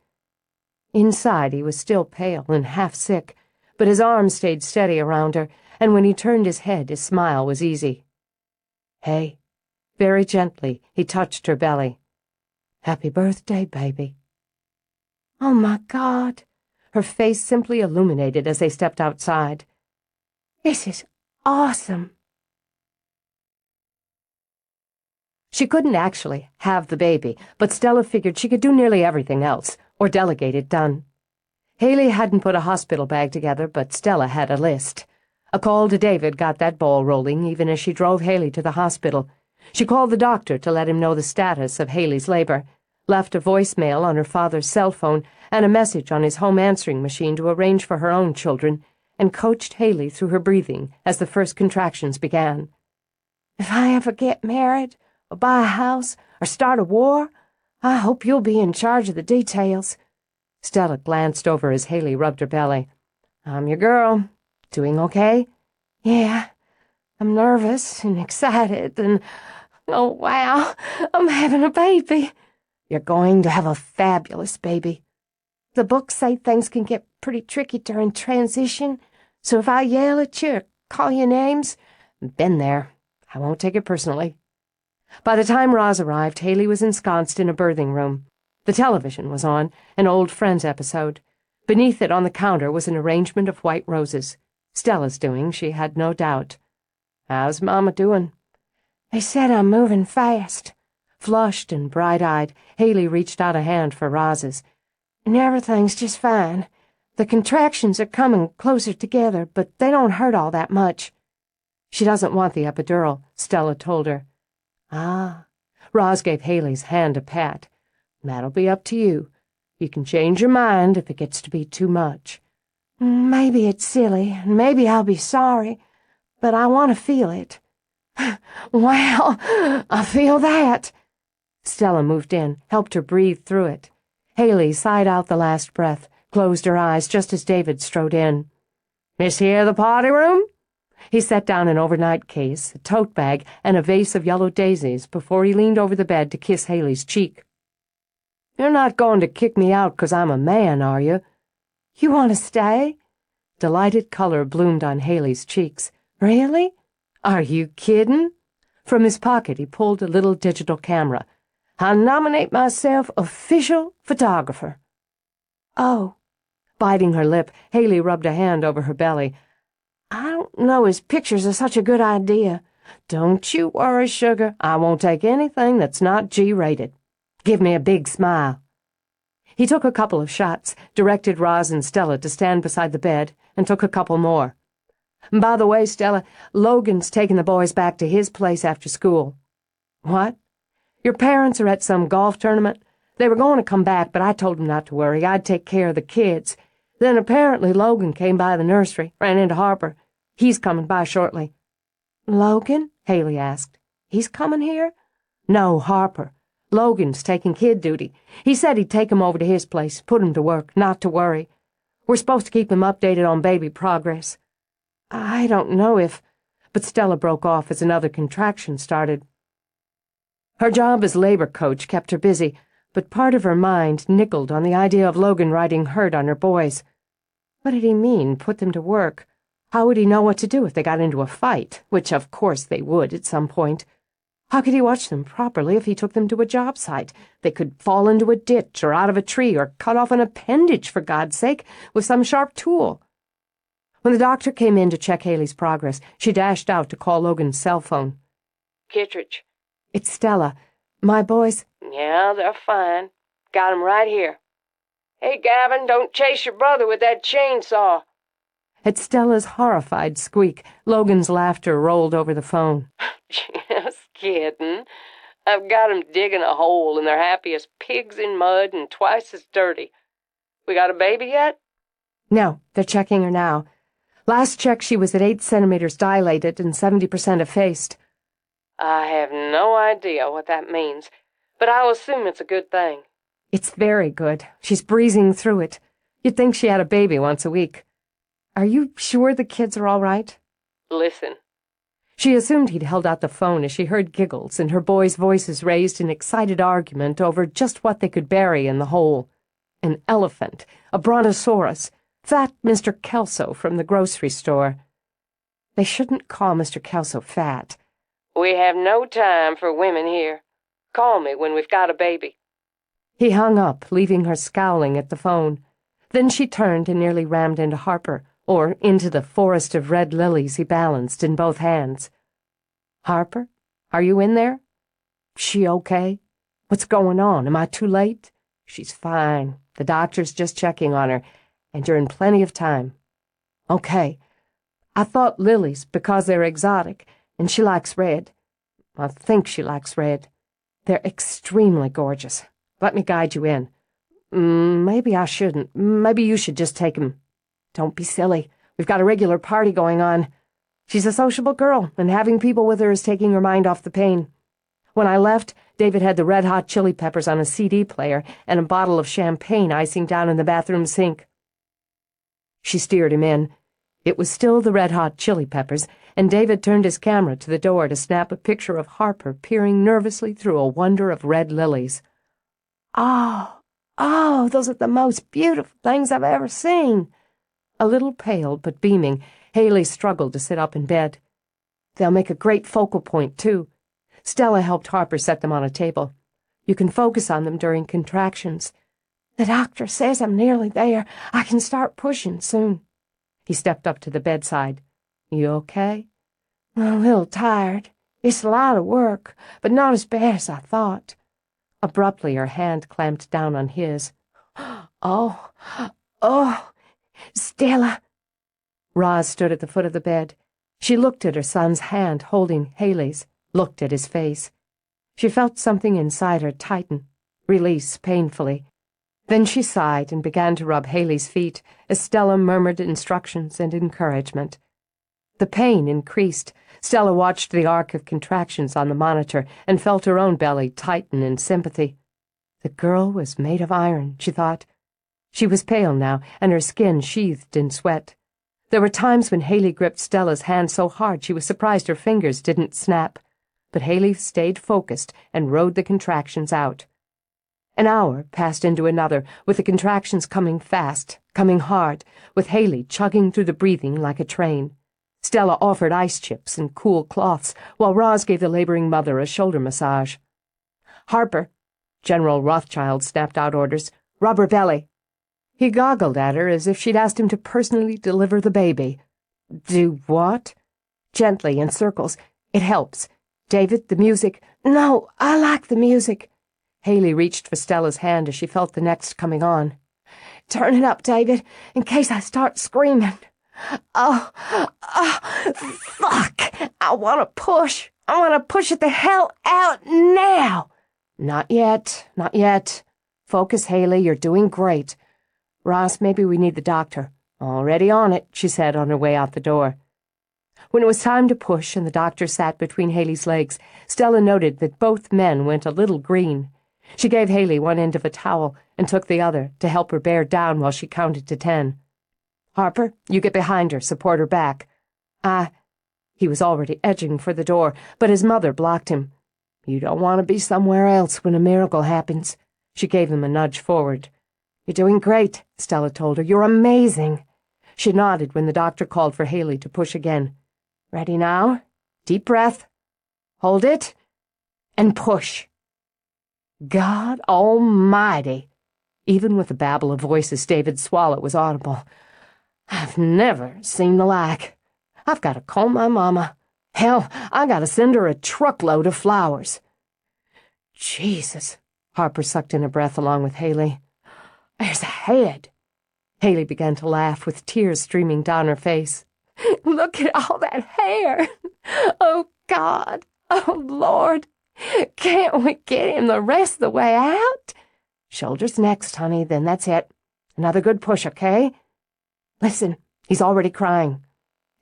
S1: Inside, he was still pale and half sick, but his arm stayed steady around her, and when he turned his head, his smile was easy. "Hey." Very gently, he touched her belly. "Happy birthday, baby."
S2: "Oh, my God."
S1: Her face simply illuminated as they stepped outside.
S2: "This is awesome."
S1: She couldn't actually have the baby, but Stella figured she could do nearly everything else, or delegate it done. Haley hadn't put a hospital bag together, but Stella had a list. A call to David got that ball rolling even as she drove Haley to the hospital. She called the doctor to let him know the status of Haley's labor, left a voicemail on her father's cell phone and a message on his home answering machine to arrange for her own children, and coached Haley through her breathing as the first contractions began.
S2: "If I ever get married, or buy a house, or start a war, I hope you'll be in charge of the details."
S1: Stella glanced over as Haley rubbed her belly. "I'm your girl. Doing okay?"
S2: "Yeah, I'm nervous and excited and, oh, wow, I'm having a baby."
S1: "You're going to have a fabulous baby."
S2: "The books say things can get pretty tricky during transition, so if I yell at you or call you names..."
S1: "Been there. I won't take it personally." By the time Roz arrived, Haley was ensconced in a birthing room. The television was on, an old Friends episode. Beneath it on the counter was an arrangement of white roses. Stella's doing, she had no doubt. "How's Mama doing?"
S2: "They said I'm moving fast."
S1: Flushed and bright-eyed, Haley reached out a hand for Roz's.
S2: "And everything's just fine. The contractions are coming closer together, but they don't hurt all that much."
S1: "She doesn't want the epidural," Stella told her.
S2: "Ah."
S1: Roz gave Haley's hand a pat. "That'll be up to you. You can change your mind if it gets to be too much."
S2: "Maybe it's silly, and maybe I'll be sorry, but I want to feel it." "Wow, I feel that."
S1: Stella moved in, helped her breathe through it. Haley sighed out the last breath, closed her eyes just as David strode in. "Miss here the party room?" He set down an overnight case, a tote bag, and a vase of yellow daisies before he leaned over the bed to kiss Haley's cheek. "You're not going to kick me out 'cause I'm a man, are you?"
S2: "You want to stay?"
S1: Delighted color bloomed on Haley's cheeks.
S2: "Really?"
S1: "Are you kidding?" From his pocket he pulled a little digital camera. "I nominate myself official photographer."
S2: "Oh."
S1: Biting her lip, Haley rubbed a hand over her belly.
S2: "I don't know as pictures are such a good idea."
S1: "Don't you worry, sugar. I won't take anything that's not G-rated. Give me a big smile." He took a couple of shots, directed Roz and Stella to stand beside the bed, and took a couple more. "By the way, Stella, Logan's taking the boys back to his place after school." "What?" "Your parents are at some golf tournament. They were going to come back, but I told them not to worry. I'd take care of the kids. Then apparently Logan came by the nursery, ran into Harper. He's coming by shortly."
S2: "Logan?"
S1: Haley asked.
S2: "He's coming here?"
S1: "No, Harper. Logan's taking kid duty. He said he'd take him over to his place, put him to work, not to worry. We're supposed to keep him updated on baby progress." "I don't know if—" But Stella broke off as another contraction started. Her job as labor coach kept her busy, but part of her mind nickeled on the idea of Logan riding herd on her boys. What did he mean, put them to work? How would he know what to do if they got into a fight, which of course they would at some point? How could he watch them properly if he took them to a job site? They could fall into a ditch or out of a tree or cut off an appendage, for God's sake, with some sharp tool. When the doctor came in to check Haley's progress, she dashed out to call Logan's cell phone. "Kittredge." "It's Stella. My boys—"
S3: "Yeah, they're fine. Got 'em right here. Hey, Gavin, don't chase your brother with that chainsaw."
S1: At Stella's horrified squeak, Logan's laughter rolled over the phone.
S3: "Just kidding. I've got 'em digging a hole, and they're happy as pigs in mud and twice as dirty. We got a baby yet?"
S1: No, they're checking her now. Last check she was at 8 centimeters dilated and 70% effaced.
S3: I have no idea what that means, but I'll assume it's a good thing.
S1: It's very good. She's breezing through it. You'd think she had a baby once a week. Are you sure the kids are all right?
S3: Listen.
S1: She assumed he'd held out the phone as she heard giggles and her boys' voices raised in excited argument over just what they could bury in the hole. An elephant, a brontosaurus, fat Mr. Kelso from the grocery store. They shouldn't call Mr. Kelso fat.
S3: We have no time for women here. Call me when we've got a baby.
S1: He hung up, leaving her scowling at the phone. Then she turned and nearly rammed into Harper, or into the forest of red lilies he balanced in both hands. Harper, are you in there? She okay? What's going on? Am I too late? She's fine. The doctor's just checking on her, and you're in plenty of time. Okay. I thought lilies because they're exotic, and she likes red. I think she likes red. They're extremely gorgeous. Let me guide you in. Maybe I shouldn't. Maybe you should just take him. Don't be silly. We've got a regular party going on. She's a sociable girl, and having people with her is taking her mind off the pain. When I left, David had the Red Hot Chili Peppers on a CD player and a bottle of champagne icing down in the bathroom sink. She steered him in. It was still the Red Hot Chili Peppers, and David turned his camera to the door to snap a picture of Harper peering nervously through a wonder of red lilies. Oh, those are the most beautiful things I've ever seen. A little pale but beaming, Haley struggled to sit up in bed. They'll make a great focal point, too. Stella helped Harper set them on a table. You can focus on them during contractions. The doctor says I'm nearly there. I can start pushing soon. He stepped up to the bedside. You okay? A little tired. It's a lot of work, but not as bad as I thought. Abruptly, her hand clamped down on his. Oh, Stella. Roz stood at the foot of the bed. She looked at her son's hand holding Haley's, looked at his face. She felt something inside her tighten, release painfully. Then she sighed and began to rub Haley's feet as Stella murmured instructions and encouragement. The pain increased. Stella watched the arc of contractions on the monitor and felt her own belly tighten in sympathy. The girl was made of iron, she thought. She was pale now, and her skin sheathed in sweat. There were times when Haley gripped Stella's hand so hard she was surprised her fingers didn't snap. But Haley stayed focused and rode the contractions out. An hour passed into another, with the contractions coming fast, coming hard, with Haley chugging through the breathing like a train. Stella offered ice chips and cool cloths, while Roz gave the laboring mother a shoulder massage. Harper, General Rothchild snapped out orders, rub her belly. He goggled at her as if she'd asked him to personally deliver the baby. Do what? Gently, in circles. It helps. David, the music. No, I like the music. Haley reached for Stella's hand as she felt the next coming on. Turn it up, David, in case I start screaming. Oh, fuck! I want to push. I want to push it the hell out now. Not yet, not yet. Focus, Haley, you're doing great. Ross, maybe we need the doctor. Already on it, she said on her way out the door. When it was time to push and the doctor sat between Haley's legs, Stella noted that both men went a little green. She gave Haley one end of a towel and took the other to help her bear down while she counted to 10. Harper, you get behind her, support her back. He was already edging for the door, but his mother blocked him. You don't want to be somewhere else when a miracle happens. She gave him a nudge forward. You're doing great, Stella told her. You're amazing. She nodded when the doctor called for Haley to push again. Ready now? Deep breath. Hold it. And push. God Almighty! Even with the babble of voices David swallowed was audible. I've never seen the like. I've got to call my mama. Hell, I got to send her a truckload of flowers. Jesus. Harper sucked in a breath along with Haley. There's a head. Haley began to laugh with tears streaming down her face. Look at all that hair. Oh, God. Oh, Lord. Can't we get him the rest of the way out? Shoulders next, honey, then that's it. Another good push, okay? Listen, he's already crying.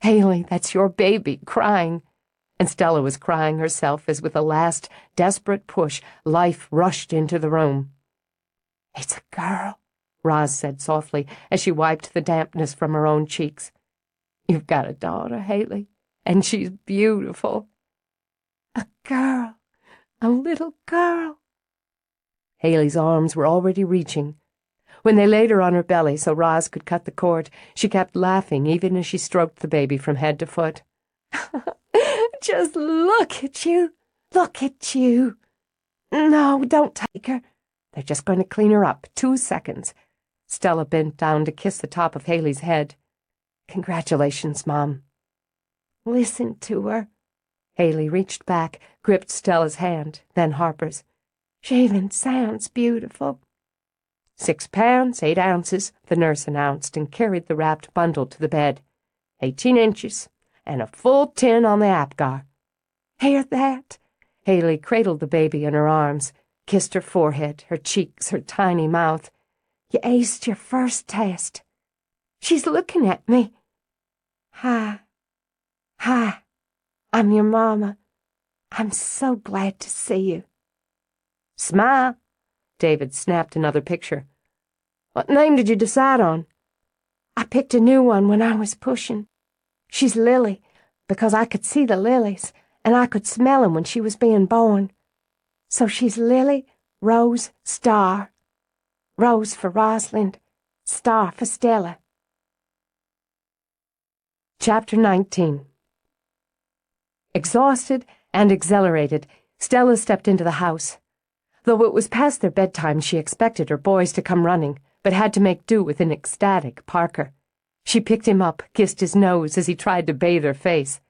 S1: Haley, that's your baby, crying. And Stella was crying herself as with a last desperate push, life rushed into the room. It's a girl, Roz said softly as she wiped the dampness from her own cheeks. You've got a daughter, Haley, and she's beautiful. A girl, a little girl. Haley's arms were already reaching. When they laid her on her belly so Roz could cut the cord, she kept laughing even as she stroked the baby from head to foot. Just look at you. Look at you. No, don't take her. They're just going to clean her up. 2 seconds. Stella bent down to kiss the top of Haley's head. Congratulations, Mom. Listen to her. Haley reached back, gripped Stella's hand, then Harper's. She even sounds beautiful. 6 pounds, 8 ounces, the nurse announced, and carried the wrapped bundle to the bed. 18 inches, and a full 10 on the Apgar. Hear that? Haley cradled the baby in her arms, kissed her forehead, her cheeks, her tiny mouth. You aced your first test. She's looking at me. Hi. Hi. I'm your mama. I'm so glad to see you. Smile. David snapped another picture. What name did you decide on? I picked a new one when I was pushing. She's Lily, because I could see the lilies, and I could smell 'em when she was being born. So she's Lily, Rose, Star. Rose for Rosalind, Star for Stella. Chapter 19. Exhausted and exhilarated, Stella stepped into the house. Though it was past their bedtime, she expected her boys to come running, but had to make do with an ecstatic Parker. She picked him up, kissed his nose as he tried to bathe her face.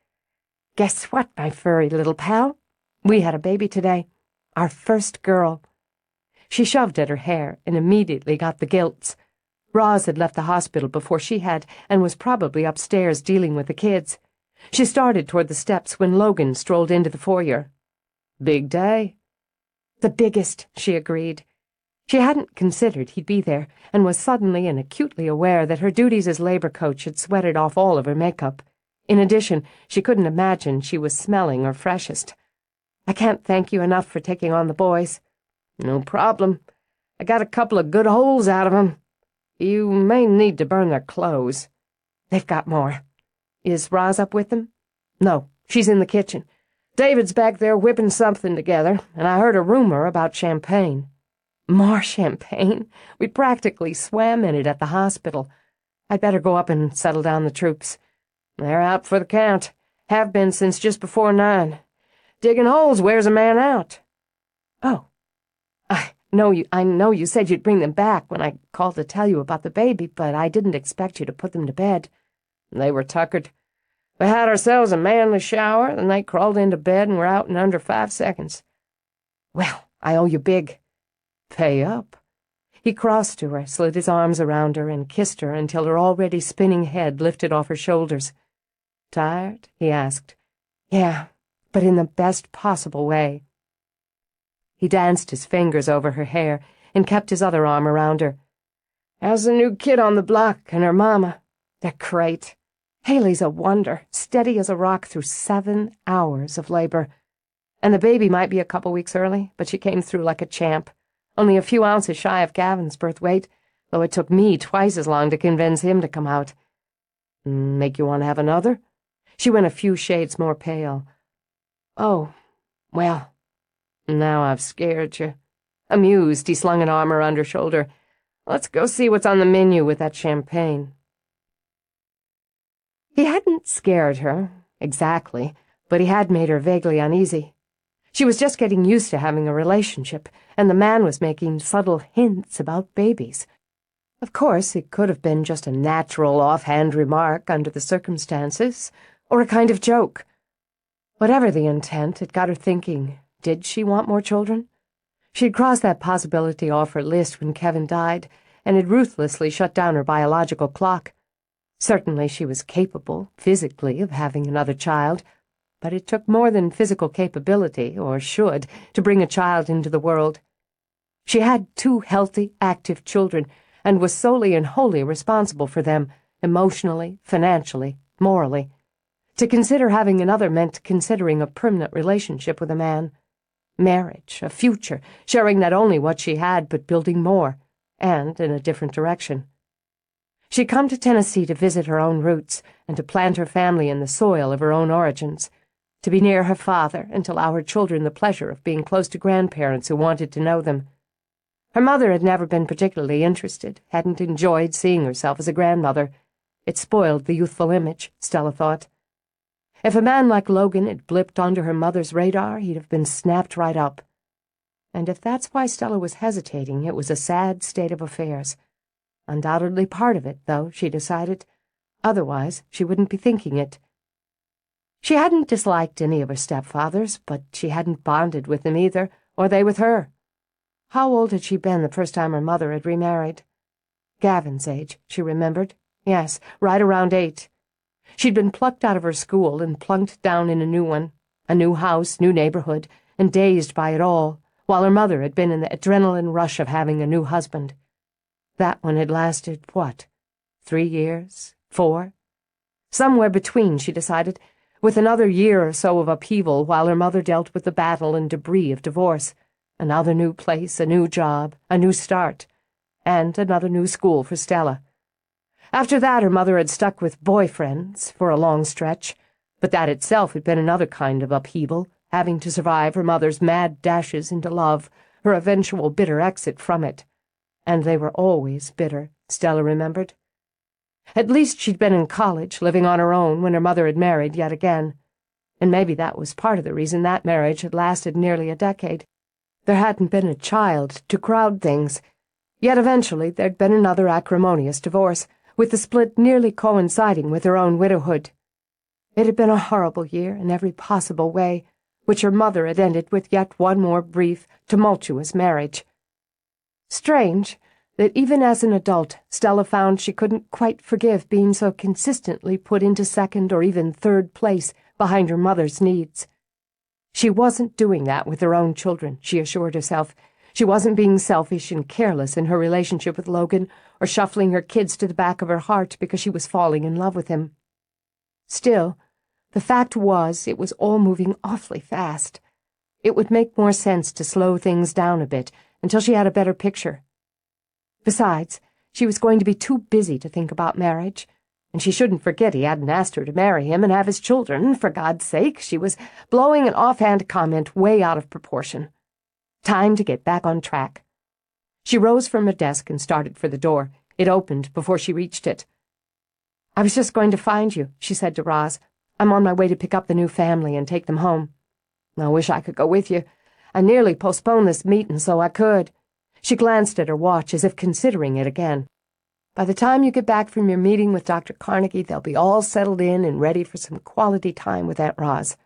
S1: Guess what, my furry little pal? We had a baby today. Our first girl. She shoved at her hair and immediately got the gilts. Roz had left the hospital before she had and was probably upstairs dealing with the kids. She started toward the steps when Logan strolled into the foyer. Big day. The biggest, she agreed. She hadn't considered he'd be there and was suddenly and acutely aware that her duties as labor coach had sweated off all of her makeup. In addition, she couldn't imagine she was smelling her freshest. I can't thank you enough for taking on the boys. No problem. I got a couple of good holes out of 'em. You may need to burn their clothes. They've got more. Is Roz up with them? No, she's in the kitchen. David's back there whipping something together, and I heard a rumor about champagne. More champagne? We practically swam in it at the hospital. I'd better go up and settle down the troops. They're out for the count. Have been since just before 9. Digging holes wears a man out. Oh. I know you said you'd bring them back when I called to tell you about the baby, but I didn't expect you to put them to bed. They were tuckered. We had ourselves a manly shower, then they crawled into bed and were out in under 5 seconds. Well, I owe you big. Pay up. He crossed to her, slid his arms around her, and kissed her until her already spinning head lifted off her shoulders. Tired? He asked. Yeah, but in the best possible way. He danced his fingers over her hair and kept his other arm around her. How's the new kid on the block and her mama? They're great. Haley's a wonder, steady as a rock through 7 hours of labor. And the baby might be a couple weeks early, but she came through like a champ. Only a few ounces shy of Gavin's birth weight, though it took me twice as long to convince him to come out. Make you want to have another? She went a few shades more pale. Oh, well, now I've scared you. Amused, he slung an arm around her shoulder. Let's go see what's on the menu with that champagne. He hadn't scared her, exactly, but he had made her vaguely uneasy. She was just getting used to having a relationship, and the man was making subtle hints about babies. Of course, it could have been just a natural offhand remark under the circumstances, or a kind of joke. Whatever the intent, it got her thinking, did she want more children? She'd crossed that possibility off her list when Kevin died, and had ruthlessly shut down her biological clock. Certainly she was capable, physically, of having another child, but it took more than physical capability, or should, to bring a child into the world. She had 2 healthy, active children, and was solely and wholly responsible for them, emotionally, financially, morally. To consider having another meant considering a permanent relationship with a man. Marriage, a future, sharing not only what she had, but building more, and in a different direction. She'd come to Tennessee to visit her own roots and to plant her family in the soil of her own origins, to be near her father and to allow her children the pleasure of being close to grandparents who wanted to know them. Her mother had never been particularly interested, hadn't enjoyed seeing herself as a grandmother. It spoiled the youthful image, Stella thought. If a man like Logan had blipped onto her mother's radar, he'd have been snapped right up. And if that's why Stella was hesitating, it was a sad state of affairs. Undoubtedly part of it, though, she decided. Otherwise, she wouldn't be thinking it. She hadn't disliked any of her stepfathers, but she hadn't bonded with them either, or they with her. How old had she been the first time her mother had remarried? Gavin's age, she remembered. Yes, right around 8. She'd been plucked out of her school and plunked down in a new one, a new house, new neighborhood, and dazed by it all, while her mother had been in the adrenaline rush of having a new husband. That one had lasted, what, 3 years? 4? Somewhere between, she decided, with another year or so of upheaval while her mother dealt with the battle and debris of divorce, another new place, a new job, a new start, and another new school for Stella. After that, her mother had stuck with boyfriends for a long stretch, but that itself had been another kind of upheaval, having to survive her mother's mad dashes into love, her eventual bitter exit from it. And they were always bitter, Stella remembered. At least she'd been in college, living on her own, when her mother had married yet again. And maybe that was part of the reason that marriage had lasted nearly a decade. There hadn't been a child to crowd things. Yet eventually there'd been another acrimonious divorce, with the split nearly coinciding with her own widowhood. It had been a horrible year in every possible way, which her mother had ended with yet one more brief, tumultuous marriage. Strange that even as an adult, Stella found she couldn't quite forgive being so consistently put into second or even third place behind her mother's needs. She wasn't doing that with her own children, she assured herself. She wasn't being selfish and careless in her relationship with Logan, or shuffling her kids to the back of her heart because she was falling in love with him. Still, the fact was it was all moving awfully fast. It would make more sense to slow things down a bit until she had a better picture. Besides, she was going to be too busy to think about marriage, and she shouldn't forget he hadn't asked her to marry him and have his children, for God's sake. She was blowing an offhand comment way out of proportion. Time to get back on track. She rose from her desk and started for the door. It opened before she reached it. "I was just going to find you," she said to Roz. "I'm on my way to pick up the new family and take them home. I wish I could go with you. I nearly postponed this meeting so I could." She glanced at her watch as if considering it again. "By the time you get back from your meeting with Dr. Carnegie, they'll be all settled in and ready for some quality time with Aunt Roz.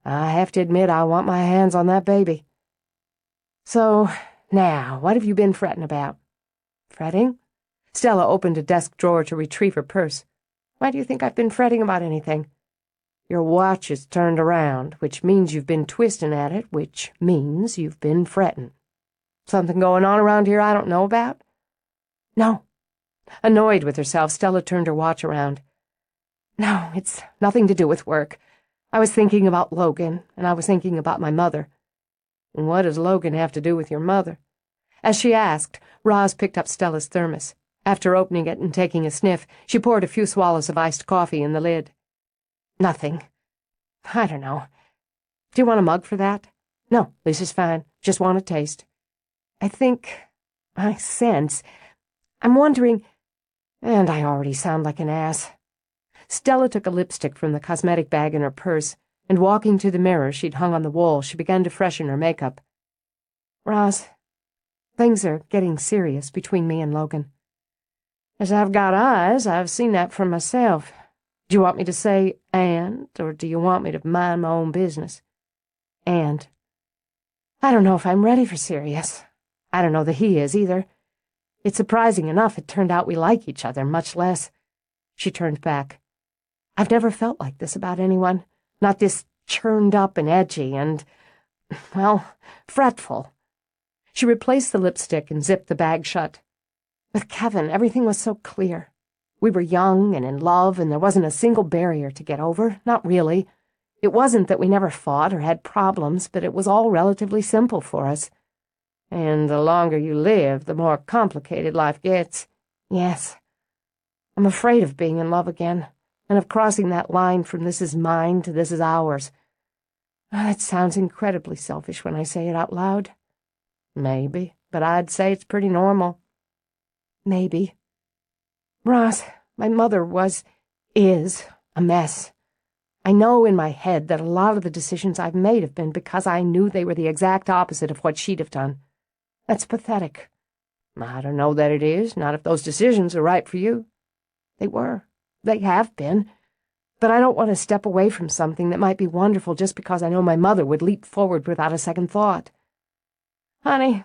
S1: I have to admit I want my hands on that baby. So, now, what have you been fretting about?" "Fretting?" Stella opened a desk drawer to retrieve her purse. "Why do you think I've been fretting about anything?" "Your watch is turned around, which means you've been twisting at it, which means you've been fretting. Something going on around here I don't know about?" "No." Annoyed with herself, Stella turned her watch around. "No, it's nothing to do with work. I was thinking about Logan, and I was thinking about my mother." "And what does Logan have to do with your mother?" As she asked, Roz picked up Stella's thermos. After opening it and taking a sniff, she poured a few swallows of iced coffee in the lid. "Nothing. I don't know. Do you want a mug for that?" "No, this is fine. Just want a taste." I sense, I'm wondering, and I already sound like an ass." Stella took a lipstick from the cosmetic bag in her purse, and walking to the mirror she'd hung on the wall, she began to freshen her makeup. "Roz, things are getting serious between me and Logan." "As I've got eyes, I've seen that for myself. Do you want me to say and, or do you want me to mind my own business?" "And. I don't know if I'm ready for serious. I don't know that he is either. It's surprising enough it turned out we like each other, much less." She turned back. "I've never felt like this about anyone. Not this churned up and edgy and, well, fretful." She replaced the lipstick and zipped the bag shut. With Kevin, everything was so clear. We were young and in love, and there wasn't a single barrier to get over, not really. It wasn't that we never fought or had problems, but it was all relatively simple for us. And the longer you live, the more complicated life gets. Yes. I'm afraid of being in love again, and of crossing that line from this is mine to this is ours. It sounds incredibly selfish when I say it out loud. Maybe, but I'd say it's pretty normal. Maybe. Ross, my mother is a mess. I know in my head that a lot of the decisions I've made have been because I knew they were the exact opposite of what she'd have done. That's pathetic. I don't know that it is, not if those decisions are right for you. They were. They have been. But I don't want to step away from something that might be wonderful just because I know my mother would leap forward without a second thought. Honey,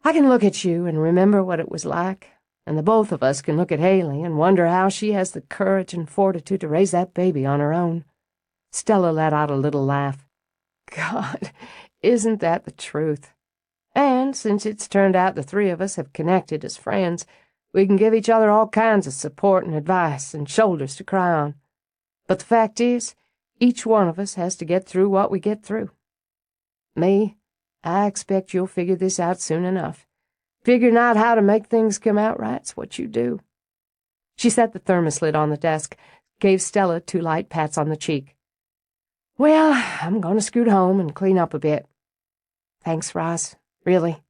S1: I can look at you and remember what it was like, and the both of us can look at Haley and wonder how she has the courage and fortitude to raise that baby on her own. Stella let out a little laugh. God, isn't that the truth? And since it's turned out the three of us have connected as friends, we can give each other all kinds of support and advice and shoulders to cry on. But the fact is, each one of us has to get through what we get through. Me, I expect you'll figure this out soon enough. Figuring out how to make things come out right's what you do. She set the thermos lid on the desk, gave Stella 2 light pats on the cheek. Well, I'm going to scoot home and clean up a bit. Thanks, Ross, really.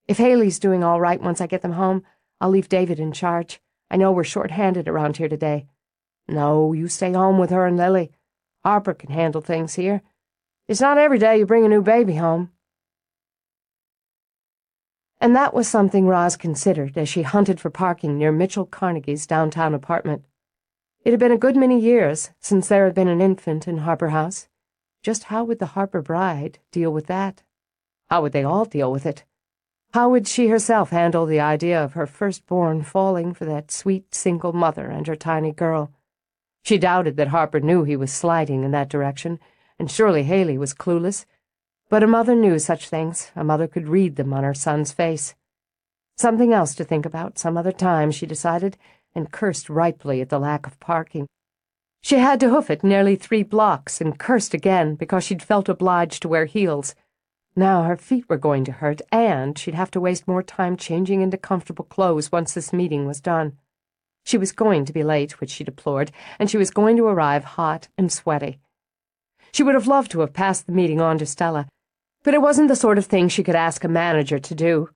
S1: If Haley's doing all right once I get them home, I'll leave David in charge. I know we're short-handed around here today. No, you stay home with her and Lily. Harper can handle things here. It's not every day you bring a new baby home. And that was something Roz considered as she hunted for parking near Mitchell Carnegie's downtown apartment. It had been a good many years since there had been an infant in Harper House. Just how would the Harper bride deal with that? How would they all deal with it? How would she herself handle the idea of her firstborn falling for that sweet single mother and her tiny girl? She doubted that Harper knew he was sliding in that direction, and surely Haley was clueless. But a mother knew such things. A mother could read them on her son's face. Something else to think about some other time, she decided, and cursed ripely at the lack of parking. She had to hoof it nearly 3 blocks, and cursed again because she'd felt obliged to wear heels. Now her feet were going to hurt, and she'd have to waste more time changing into comfortable clothes once this meeting was done. She was going to be late, which she deplored, and she was going to arrive hot and sweaty. She would have loved to have passed the meeting on to Stella, but it wasn't the sort of thing she could ask a manager to do.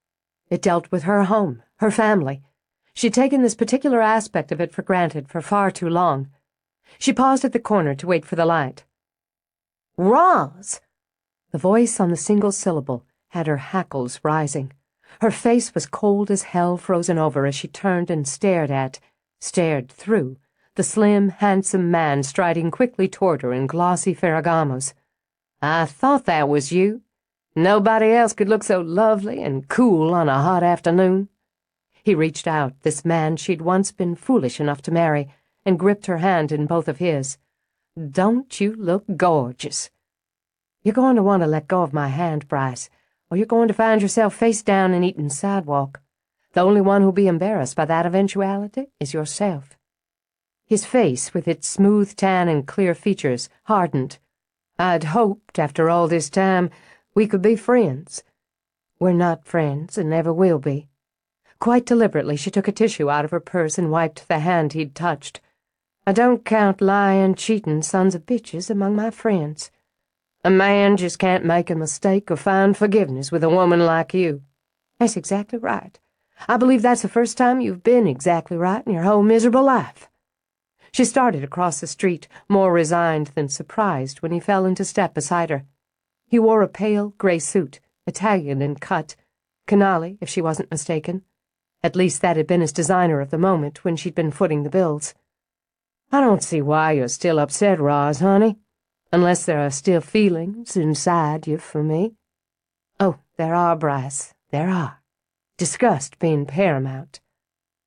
S1: It dealt with her home, her family. She'd taken this particular aspect of it for granted for far too long. She paused at the corner to wait for the light. Roz! The voice on the single syllable had her hackles rising. Her face was cold as hell frozen over as she turned and stared through, the slim, handsome man striding quickly toward her in glossy Ferragamos. I thought that was you. Nobody else could look so lovely and cool on a hot afternoon. He reached out, this man she'd once been foolish enough to marry, and gripped her hand in both of his. Don't you look gorgeous? You're going to want to let go of my hand, Bryce, or you're going to find yourself face down in Eaton's sidewalk. The only one who'll be embarrassed by that eventuality is yourself. His face, with its smooth tan and clear features, hardened. I'd hoped, after all this time, we could be friends. We're not friends, and never will be. Quite deliberately, she took a tissue out of her purse and wiped the hand he'd touched. I don't count lying, cheating sons of bitches among my friends. A man just can't make a mistake or find forgiveness with a woman like you. That's exactly right. I believe that's the first time you've been exactly right in your whole miserable life. She started across the street, more resigned than surprised when he fell into step beside her. He wore a pale gray suit, Italian in cut, Canali, if she wasn't mistaken. At least that had been his designer of the moment when she'd been footing the bills. I don't see why you're still upset, Roz, honey, unless there are still feelings inside you for me. Oh, there are, Bryce, there are. Disgust being paramount.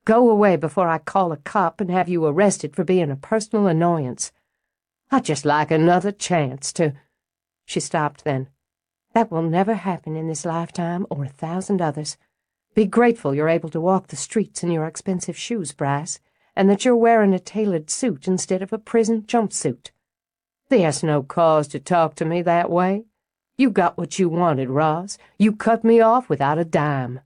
S1: Go away before I call a cop and have you arrested for being a personal annoyance. I'd just like another chance to— She stopped then. That will never happen in this lifetime or 1,000 others. Be grateful you're able to walk the streets in your expensive shoes, Bryce, and that you're wearing a tailored suit instead of a prison jumpsuit. There's no cause to talk to me that way. You got what you wanted, Roz. You cut me off without a dime.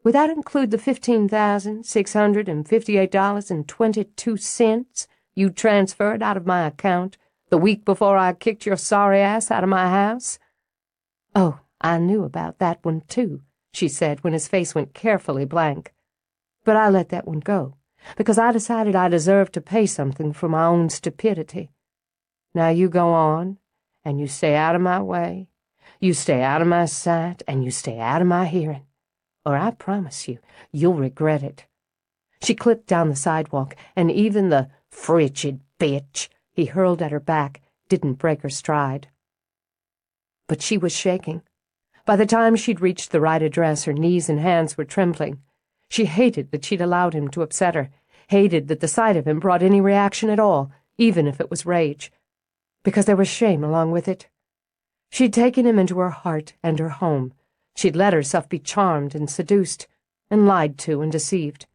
S1: Would that include the $15,658.22 you transferred out of my account the week before I kicked your sorry ass out of my house?"
S2: "Oh, I knew about that one, too," she said when his face went carefully blank. "But I let that one go, because I decided I deserved to pay something for my own stupidity. Now you go on, and you stay out of my way, you stay out of my sight, and you stay out of my hearing, or I promise you'll regret it." She clipped down the sidewalk, and even the "frigid bitch" he hurled at her back didn't break her stride. But she was shaking. By the time she'd reached the right address, her knees and hands were trembling. She hated that she'd allowed him to upset her, hated that the sight of him brought any reaction at all, even if it was rage, because there was shame along with it. She'd taken him into her heart and her home. She'd let herself be charmed and seduced, and lied to and deceived.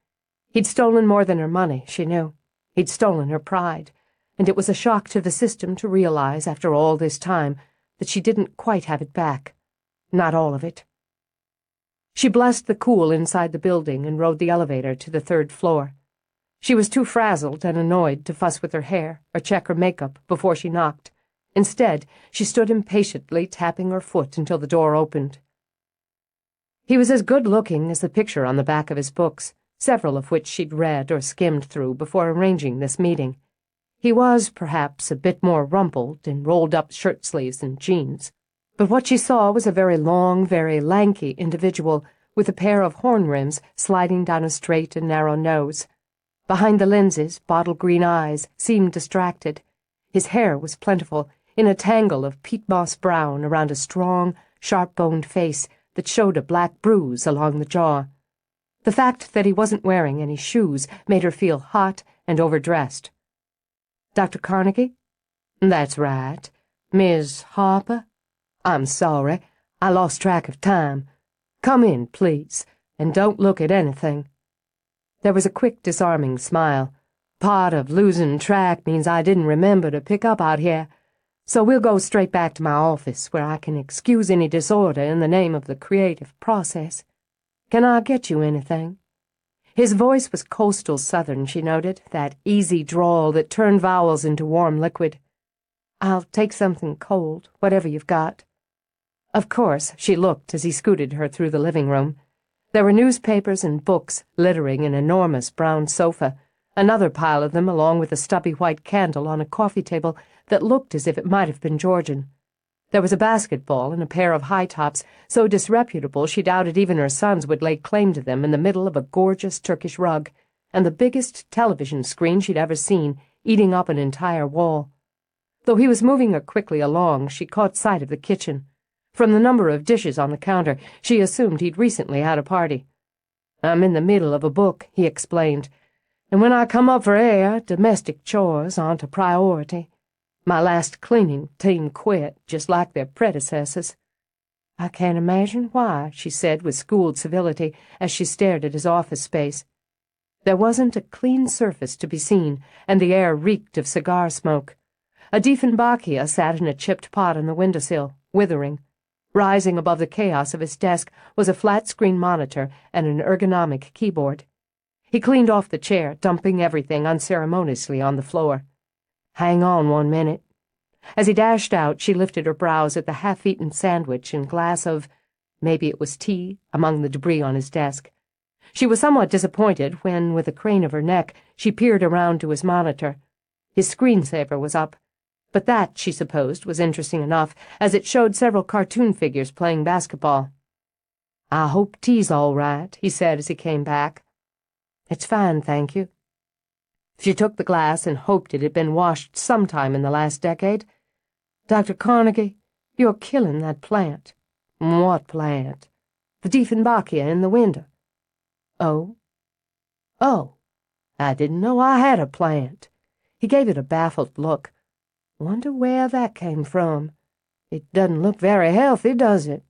S2: He'd stolen more than her money, she knew. He'd stolen her pride, and it was a shock to the system to realize, after all this time, that she didn't quite have it back. Not all of it. She blessed the cool inside the building and rode the elevator to the 3rd floor. She was too frazzled and annoyed to fuss with her hair or check her makeup before she knocked. Instead, she stood impatiently tapping her foot until the door opened. He was as good-looking as the picture on the back of his books, several of which she'd read or skimmed through before arranging this meeting. He was, perhaps, a bit more rumpled in rolled-up shirt-sleeves and jeans, but what she saw was a very long, very lanky individual with a pair of horn rims sliding down a straight and narrow nose. Behind the lenses, bottle-green eyes seemed distracted. His hair was plentiful, in a tangle of peat moss brown around a strong, sharp-boned face that showed a black bruise along the jaw. The fact that he wasn't wearing any shoes made her feel hot and overdressed. "Dr. Carnegie?" "That's right. Miss Harper? I'm sorry. I lost track of time. Come in, please, and don't look at anything." There was a quick, disarming smile. "Part of losing track means I didn't remember to pick up out here, so we'll go straight back to my office where I can excuse any disorder in the name of the creative process. Can I get you anything?" His voice was coastal Southern, she noted, that easy drawl that turned vowels into warm liquid. "I'll take something cold, whatever you've got." Of course, she looked as he scooted her through the living room. There were newspapers and books littering an enormous brown sofa, another pile of them along with a stubby white candle on a coffee table that looked as if it might have been Georgian. There was a basketball and a pair of high tops so disreputable she doubted even her sons would lay claim to them in the middle of a gorgeous Turkish rug, and the biggest television screen she'd ever seen, eating up an entire wall. Though he was moving her quickly along, she caught sight of the kitchen. From the number of dishes on the counter, she assumed he'd recently had a party. "I'm in the middle of a book," he explained, "and when I come up for air, domestic chores aren't a priority. My last cleaning team quit, just like their predecessors." "I can't imagine why," she said with schooled civility as she stared at his office space. There wasn't a clean surface to be seen, and the air reeked of cigar smoke. A Diefenbachia sat in a chipped pot on the windowsill, withering. Rising above the chaos of his desk was a flat-screen monitor and an ergonomic keyboard. He cleaned off the chair, dumping everything unceremoniously on the floor. "Hang on 1 minute." As he dashed out, she lifted her brows at the half-eaten sandwich and glass of, maybe it was tea, among the debris on his desk. She was somewhat disappointed when, with a crane of her neck, she peered around to his monitor. His screensaver was up, but that, she supposed, was interesting enough, as it showed several cartoon figures playing basketball. "I hope tea's all right," he said as he came back. "It's fine, thank you." She took the glass and hoped it had been washed sometime in the last decade. "Dr. Carnegie, you're killing that plant." "What plant?" "The Diefenbachia in the window." "Oh? Oh, I didn't know I had a plant." He gave it a baffled look. "Wonder where that came from. It doesn't look very healthy, does it?"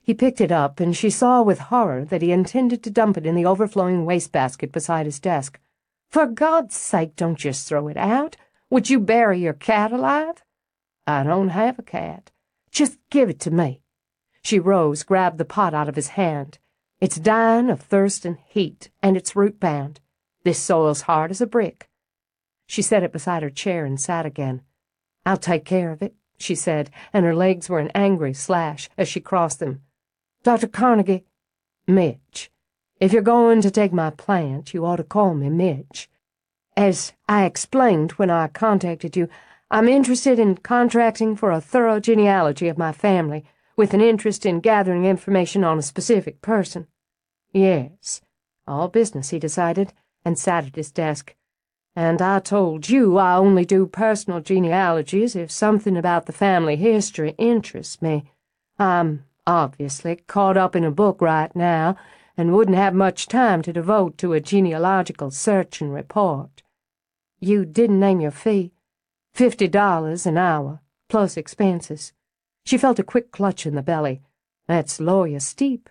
S2: He picked it up, and she saw with horror that he intended to dump it in the overflowing wastebasket beside his desk. For God's sake, don't just throw it out. Would you bury your cat alive?" "I don't have a cat." "Just give it to me." She rose, grabbed the pot out of his hand. "It's dying of thirst and heat, and it's root-bound. This soil's hard as a brick." She set it beside her chair and sat again. "I'll take care of it," she said, and her legs were an angry slash as she crossed them. "Dr. Carnegie—" "Mitch. If you're going to take my plant, you ought to call me Mitch. As I explained when I contacted you, I'm interested in contracting for a thorough genealogy of my family, with an interest in gathering information on a specific person." "Yes, all business," he decided, and sat at his desk. "And I told you I only do personal genealogies if something about the family history interests me. I'm obviously caught up in a book right now, and wouldn't have much time to devote to a genealogical search and report." "You didn't name your fee." $50 an hour, plus expenses." She felt a quick clutch in the belly. "That's lawyer steep.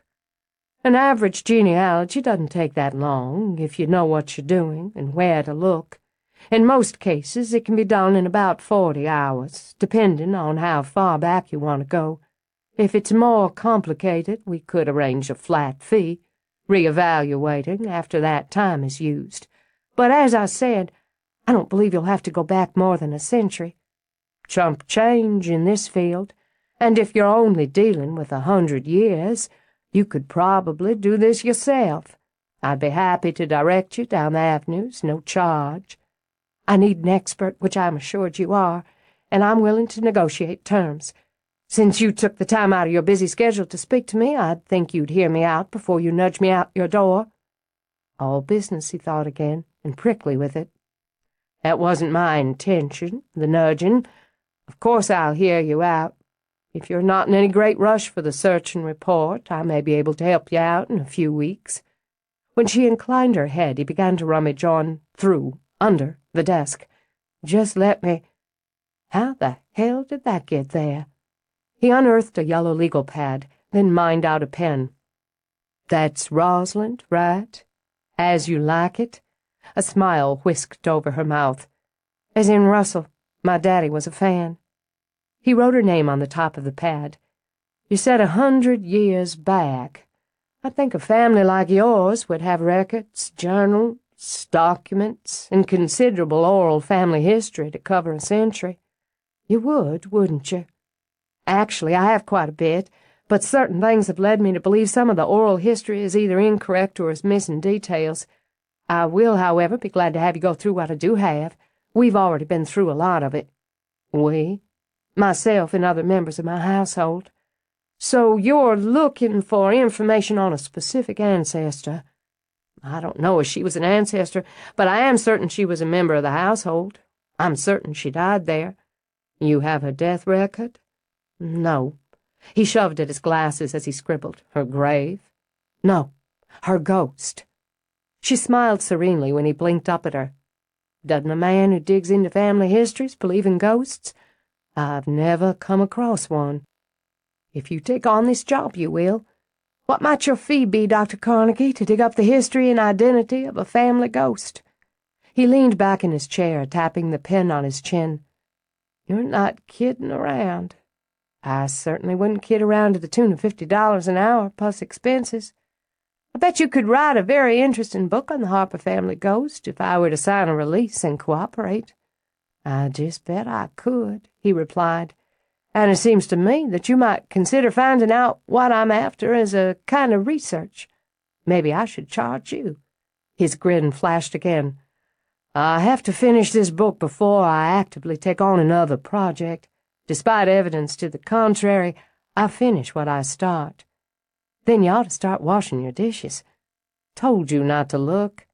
S2: An average genealogy doesn't take that long, if you know what you're doing and where to look. In most cases, it can be done in about 40 hours, depending on how far back you want to go. If it's more complicated, we could arrange a flat fee, reevaluating after that time is used. But as I said, I don't believe you'll have to go back more than a century. Chump change in this field, and if you're only dealing with 100 years, you could probably do this yourself. I'd be happy to direct you down the avenues, no charge. I need an expert, which I'm assured you are, and I'm willing to negotiate terms. Since you took the time out of your busy schedule to speak to me, I'd think you'd hear me out before you nudge me out your door." All business, he thought again, and prickly with it. "That wasn't my intention, the nudging. Of course I'll hear you out. If you're not in any great rush for the search and report, I may be able to help you out in a few weeks." When she inclined her head, he began to rummage on, through, under the desk. "Just let me—" How the hell did that get there? He unearthed a yellow legal pad, then mined out a pen. "That's Rosalind, right? As you like it?" A smile whisked over her mouth. "As in Russell. My daddy was a fan." He wrote her name on the top of the pad. "You said 100 years back. I think a family like yours would have records, journals, documents, and considerable oral family history to cover a century. You would, wouldn't you?" "Actually, I have quite a bit, but certain things have led me to believe some of the oral history is either incorrect or is missing details. I will, however, be glad to have you go through what I do have. We've already been through a lot of it." "We?" "Myself and other members of my household." "So you're looking for information on a specific ancestor." "I don't know if she was an ancestor, but I am certain she was a member of the household. I'm certain she died there." "You have her death record?" "No." He shoved at his glasses as he scribbled. "Her grave?" "No. Her ghost." She smiled serenely when he blinked up at her. "Doesn't a man who digs into family histories believe in ghosts? I've never come across one." "If you take on this job, you will. What might your fee be, Dr. Carnegie, to dig up the history and identity of a family ghost?" He leaned back in his chair, tapping the pen on his chin. "You're not kidding around." "I certainly wouldn't kid around to the tune of $50 an hour, plus expenses. I bet you could write a very interesting book on the Harper family ghost if I were to sign a release and cooperate." "I just bet I could," he replied. "And it seems to me that you might consider finding out what I'm after as a kind of research. Maybe I should charge you." His grin flashed again. "I have to finish this book before I actively take on another project. Despite evidence to the contrary, I finish what I start." "Then you ought to start washing your dishes." "Told you not to look."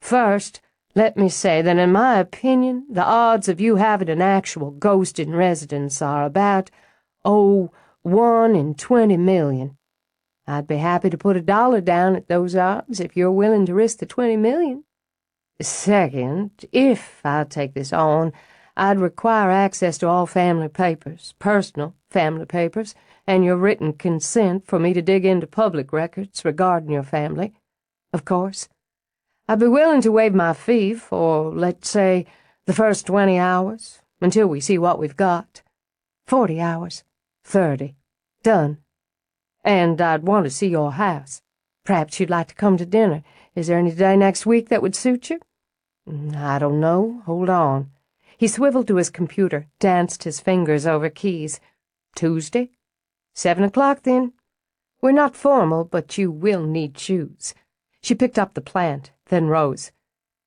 S2: "First, let me say that in my opinion, the odds of you having an actual ghost in residence are about, 1 in 20 million. I'd be happy to put $1 down at those odds if you're willing to risk the 20 million. Second, if I take this on, I'd require access to all family papers, personal family papers, and your written consent for me to dig into public records regarding your family. Of course,
S3: I'd be willing to waive my fee for, let's say, the first 20 hours, until we see what we've got.
S2: 40 hours.
S3: 30. Done. And I'd want to see your house.
S2: Perhaps you'd like to come to dinner. Is there any day next week that would suit you?
S3: I don't know. Hold on.
S1: He swiveled to his computer, danced his fingers over keys.
S3: Tuesday? 7 o'clock, then. We're not formal, but you will need shoes.
S1: She picked up the plant, then rose.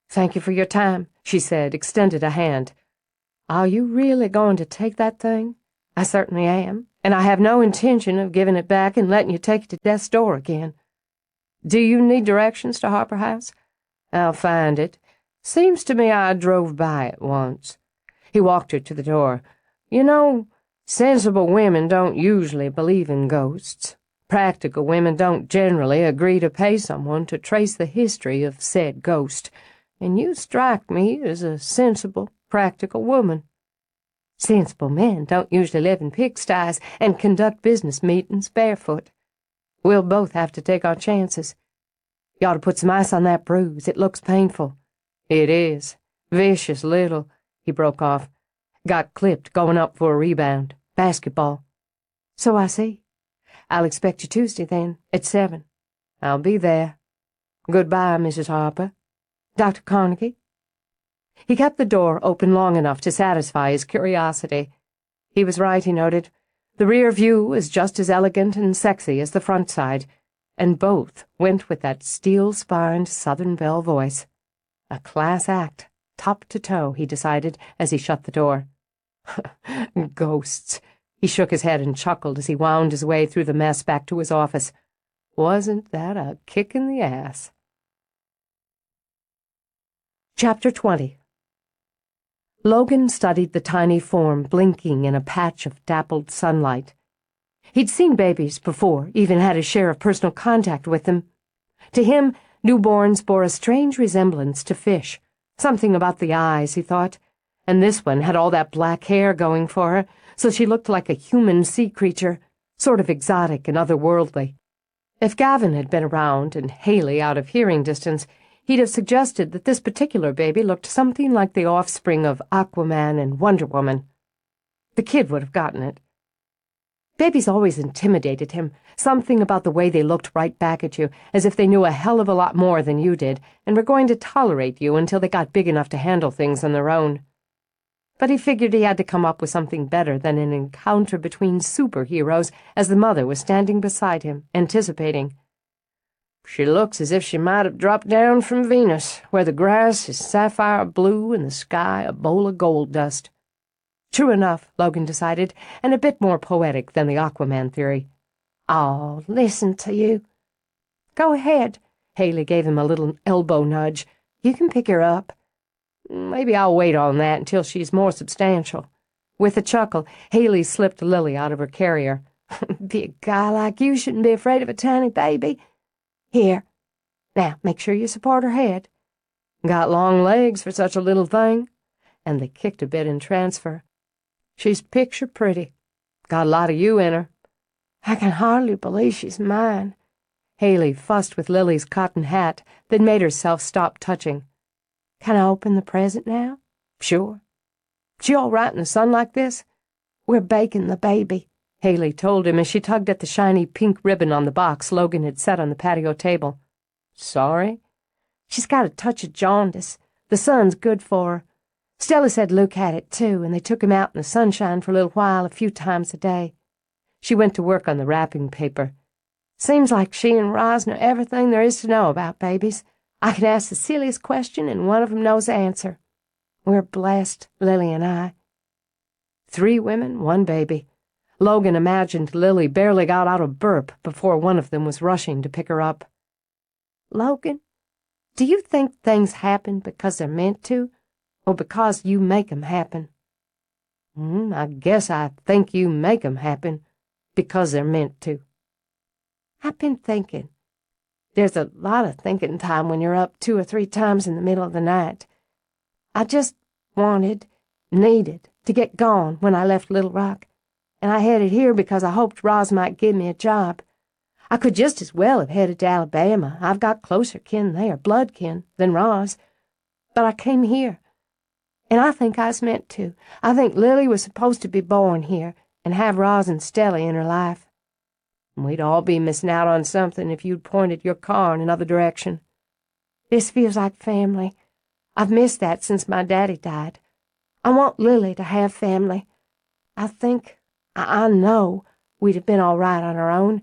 S3: Thank you for your time, she said, extended a hand.
S1: Are you really going to take that thing?
S3: I certainly am, and I have no intention of giving it back and letting you take it to death's door again. Do you need directions to Harper House? I'll find it. Seems to me I drove by it once. He walked her to the door. You know, sensible women don't usually believe in ghosts. Practical women don't generally agree to pay someone to trace the history of said ghost, and you strike me as a sensible, practical woman.
S1: Sensible men don't usually live in pigsties and conduct business meetings barefoot.
S3: We'll both have to take our chances.
S1: You ought to put some ice on that bruise. It looks painful.
S3: It is. Vicious little. He broke off. Got clipped going up for a rebound. Basketball.
S1: So I see. I'll expect you Tuesday, then, at 7.
S3: I'll be there. Goodbye, Mrs. Harper.
S1: Dr. Carnegie?
S2: He kept the door open long enough to satisfy his curiosity. He was right, he noted. The rear view was just as elegant and sexy as the front side, and both went with that steel-spined Southern Belle voice. A class act, top to toe, he decided as he shut the door.
S3: Ghosts. He shook his head and chuckled as he wound his way through the mess back to his office. Wasn't that a kick in the ass?
S1: Chapter 20. Logan studied the tiny form blinking in a patch of dappled sunlight. He'd seen babies before, even had his share of personal contact with them. To him, newborns bore a strange resemblance to fish. Something about the eyes, he thought. And this one had all that black hair going for her, so she looked like a human sea creature, sort of exotic and otherworldly. If Gavin had been around and Haley out of hearing distance, he'd have suggested that this particular baby looked something like the offspring of Aquaman and Wonder Woman. The kid would have gotten it. Babies always intimidated him, something about the way they looked right back at you, as if they knew a hell of a lot more than you did, and were going to tolerate you until they got big enough to handle things on their own. But he figured he had to come up with something better than an encounter between superheroes as the mother was standing beside him, anticipating.
S3: She looks as if she might have dropped down from Venus, where the grass is sapphire blue and the sky a bowl of gold dust.
S1: True enough, Logan decided, and a bit more poetic than the Aquaman theory.
S2: Oh, listen to you.
S1: Go ahead. Haley gave him a little elbow nudge. You can pick her up.
S3: Maybe I'll wait on that until she's more substantial.
S1: With a chuckle, Haley slipped Lily out of her carrier.
S2: Big guy like you shouldn't be afraid of a tiny baby. Here. Now, make sure you support her head.
S3: Got long legs for such a little thing.
S1: And they kicked a bit in transfer.
S3: She's picture pretty. Got a lot of you in her.
S2: I can hardly believe she's mine.
S1: Haley fussed with Lily's cotton hat, then made herself stop touching.
S2: Can I open the present now?
S3: Sure. She all right in the sun like this?
S2: We're baking the baby,
S1: Haley told him as she tugged at the shiny pink ribbon on the box Logan had set on the patio table.
S3: Sorry?
S2: She's got a touch of jaundice. The sun's good for her. Stella said Luke had it too, and they took him out in the sunshine for a little while a few times a day.
S1: She went to work on the wrapping paper.
S2: Seems like she and Roz know everything there is to know about babies. I can ask the silliest question, and one of them knows the answer. We're blessed, Lily and I.
S1: 3 women, 1 baby. Logan imagined Lily barely got out of burp before one of them was rushing to pick her up.
S2: Logan, do you think things happen because they're meant to, or because you make 'em happen?
S3: I guess I think you make 'em happen because they're meant to.
S2: I've been thinking. There's a lot of thinking time when you're up 2 or 3 times in the middle of the night. I just needed to get gone when I left Little Rock, and I headed here because I hoped Roz might give me a job. I could just as well have headed to Alabama. I've got closer kin there, blood kin, than Roz. But I came here, and I think I was meant to. I think Lily was supposed to be born here and have Roz and Stella in her life. We'd all be missing out on something if you'd pointed your car in another direction. This feels like family. I've missed that since my daddy died. I want Lily to have family. I know we'd have been all right on our own,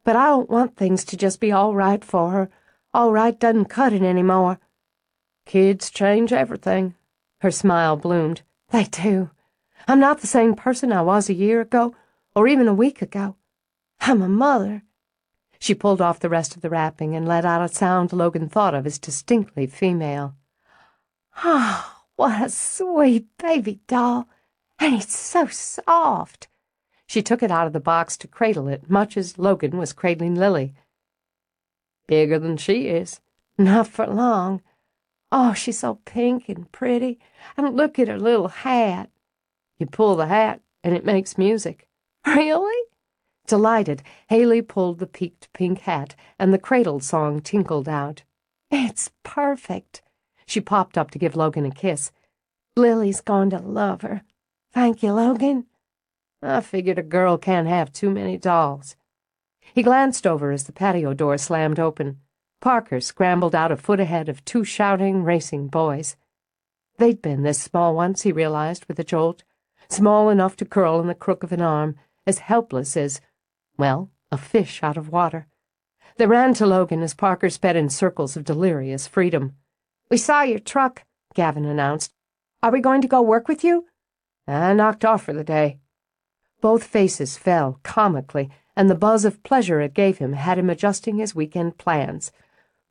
S2: but I don't want things to just be all right for her. All right doesn't cut it anymore.
S3: Kids change everything. Her smile bloomed.
S2: They do. I'm not the same person I was a year ago, or even a week ago. I'm a mother.
S3: She pulled off the rest of the wrapping and let out a sound Logan thought of as distinctly female.
S2: Oh, what a sweet baby doll. And it's so soft.
S3: She took it out of the box to cradle it, much as Logan was cradling Lily. Bigger than she is.
S2: Not for long. Oh, she's so pink and pretty. And look at her little hat.
S3: You pull the hat, and it makes music.
S2: Really?
S3: Delighted, Haley pulled the peaked pink hat, and the cradle song tinkled out.
S2: It's perfect. She popped up to give Logan a kiss. Lily's going to love her. Thank you, Logan.
S3: I figured a girl can't have too many dolls. He glanced over as the patio door slammed open. Parker scrambled out a foot ahead of two shouting, racing boys. They'd been this small once, he realized with a jolt, small enough to curl in the crook of an arm, as helpless as, well, a fish out of water. They ran to Logan as Parker sped in circles of delirious freedom.
S2: We saw your truck, Gavin announced. Are we going to go work with you?
S3: I knocked off for the day. Both faces fell, comically, and the buzz of pleasure it gave him had him adjusting his weekend plans.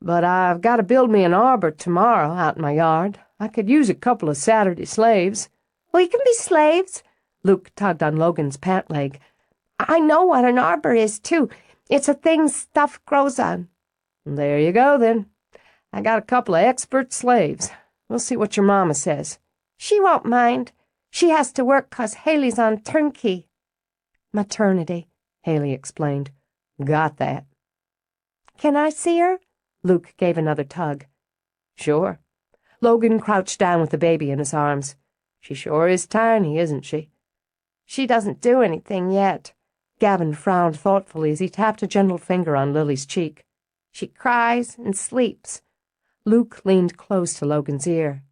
S3: But I've got to build me an arbor tomorrow out in my yard. I could use a couple of Saturday slaves.
S2: We can be slaves.
S3: Luke tugged on Logan's pant leg.
S2: I know what an arbor is, too. It's a thing stuff grows on.
S3: There you go, then. I got a couple of expert slaves. We'll see what your mama says.
S2: She won't mind. She has to work 'cause Haley's on turnkey.
S3: Maternity, Haley explained. Got that.
S2: Can I see her?
S3: Luke gave another tug. Sure. Logan crouched down with the baby in his arms. She sure is tiny, isn't she?
S2: She doesn't do anything yet.
S3: Gavin frowned thoughtfully as he tapped a gentle finger on Lily's cheek.
S2: She cries and sleeps.
S3: Luke leaned close to Logan's ear.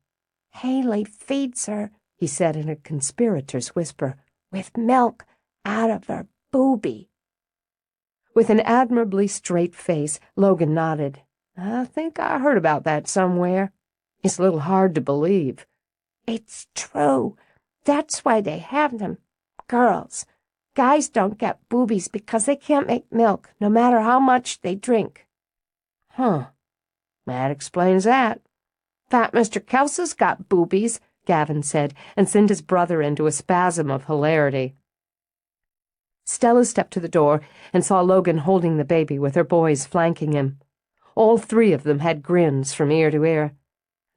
S2: Haley feeds her, he said in a conspirator's whisper, with milk out of her boobie.
S3: With an admirably straight face, Logan nodded. I think I heard about that somewhere. It's a little hard to believe.
S2: It's true. That's why they have them. Girls. Guys don't get boobies because they can't make milk, no matter how much they drink.
S3: Huh. That explains that.
S2: Fat Mr. Kelsey's got boobies, Gavin said, and sent his brother into a spasm of hilarity.
S3: Stella stepped to the door and saw Logan holding the baby with her boys flanking him. All three of them had grins from ear to ear.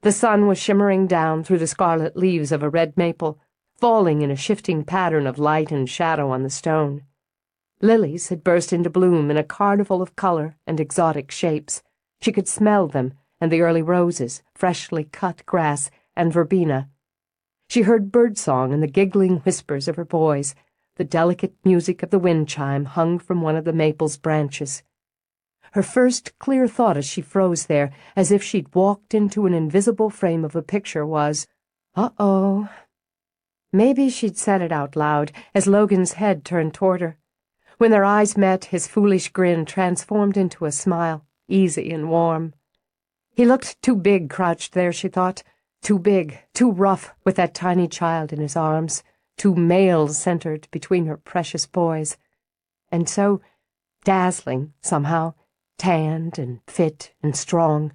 S3: The sun was shimmering down through the scarlet leaves of a red maple, falling in a shifting pattern of light and shadow on the stone. Lilies had burst into bloom in a carnival of color and exotic shapes. She could smell them, and the early roses, freshly cut grass, and verbena. She heard birdsong and the giggling whispers of her boys. The delicate music of the wind chime hung from one of the maple's branches. Her first clear thought as she froze there, as if she'd walked into an invisible frame of a picture, was, uh-oh. Maybe she'd said it out loud as Logan's head turned toward her. When their eyes met, his foolish grin transformed into a smile, easy and warm. He looked too big crouched there, she thought. Too big, too rough, with that tiny child in his arms. Too male-centered between her precious boys. And so dazzling, somehow, tanned and fit and strong.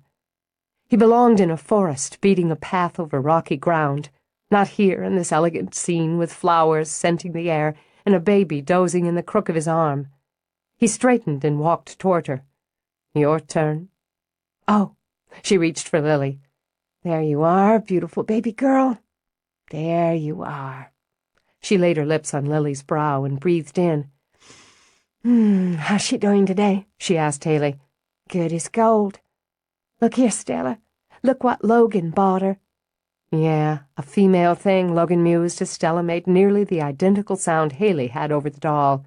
S3: He belonged in a forest, beating a path over rocky ground, not here in this elegant scene with flowers scenting the air and a baby dozing in the crook of his arm. He straightened and walked toward her. Your turn.
S2: Oh,
S3: she reached for Lily.
S2: There you are, beautiful baby girl. There you are.
S3: She laid her lips on Lily's brow and breathed in.
S2: How's she doing today? She asked Haley. Good as gold. Look here, Stella. Look what Logan bought her.
S3: Yeah, a female thing, Logan mused as Stella made nearly the identical sound Haley had over the doll.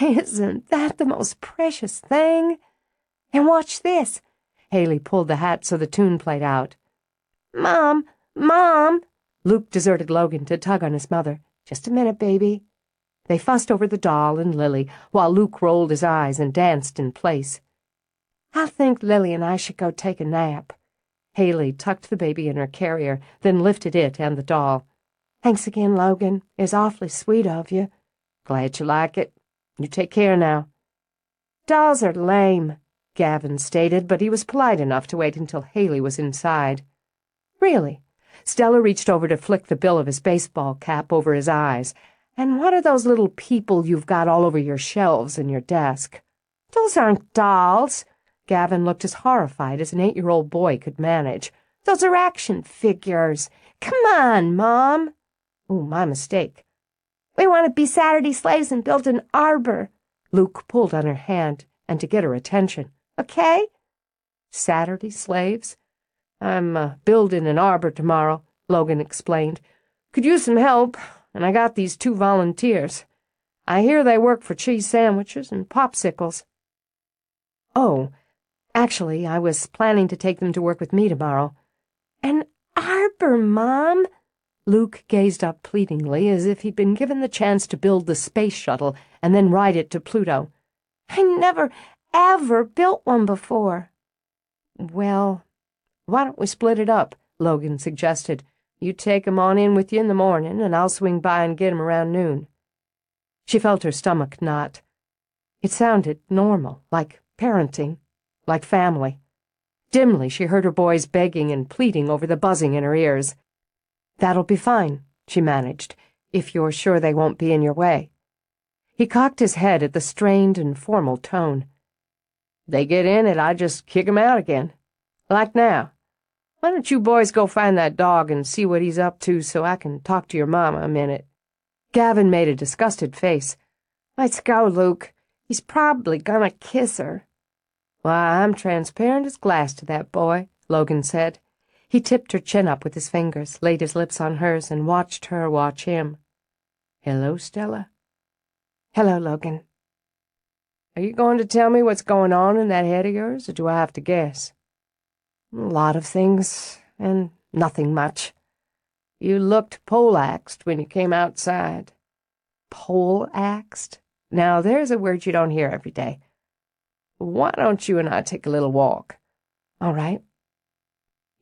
S2: Isn't that the most precious thing? And watch this.
S3: Haley pulled the hat so the tune played out.
S2: Mom! Mom!
S3: Luke deserted Logan to tug on his mother.
S2: Just a minute, baby.
S3: They fussed over the doll and Lily, while Luke rolled his eyes and danced in place.
S2: I think Lily and I should go take a nap.
S3: Haley tucked the baby in her carrier, then lifted it and the doll.
S2: Thanks again, Logan. It's awfully sweet of you.
S3: Glad you like it. You take care now.
S2: Dolls are lame,
S3: Gavin stated, but he was polite enough to wait until Haley was inside.
S2: Really?
S3: Stella reached over to flick the bill of his baseball cap over his eyes. And what are those little people you've got all over your shelves in your desk?
S2: Those aren't dolls.
S3: Gavin looked as horrified as an 8-year-old boy could manage.
S2: Those are action figures. Come on, Mom.
S3: Oh, my mistake.
S2: We want to be Saturday slaves and build an arbor.
S3: Luke pulled on her hand, and to get her attention.
S2: Okay?
S3: Saturday slaves? I'm building an arbor tomorrow, Logan explained. Could use some help, and I got these 2 volunteers. I hear they work for cheese sandwiches and popsicles. Oh, actually, I was planning to take them to work with me tomorrow.
S2: An arbor, Mom?
S3: Luke gazed up pleadingly as if he'd been given the chance to build the space shuttle and then ride it to Pluto.
S2: I never, ever built one before.
S3: Well, why don't we split it up? Logan suggested. You take 'em on in with you in the morning, and I'll swing by and get 'em around noon. She felt her stomach knot. It sounded normal, like parenting, like family. Dimly, she heard her boys begging and pleading over the buzzing in her ears. That'll be fine, she managed, if you're sure they won't be in your way. He cocked his head at the strained and formal tone. They get in it, I just kick 'em out again. Like now. Why don't you boys go find that dog and see what he's up to so I can talk to your mama a minute? Gavin made a disgusted face.
S2: Let's go, Luke. He's probably gonna kiss her.
S3: Why, I'm transparent as glass to that boy, Logan said. He tipped her chin up with his fingers, laid his lips on hers, and watched her watch him. Hello, Stella.
S2: Hello, Logan.
S3: Are you going to tell me what's going on in that head of yours, or do I have to guess?
S2: A lot of things, and nothing much.
S3: You looked poleaxed when you came outside.
S2: Poleaxed?
S3: Now, there's a word you don't hear every day. Why don't you and I take a little walk?
S2: All right.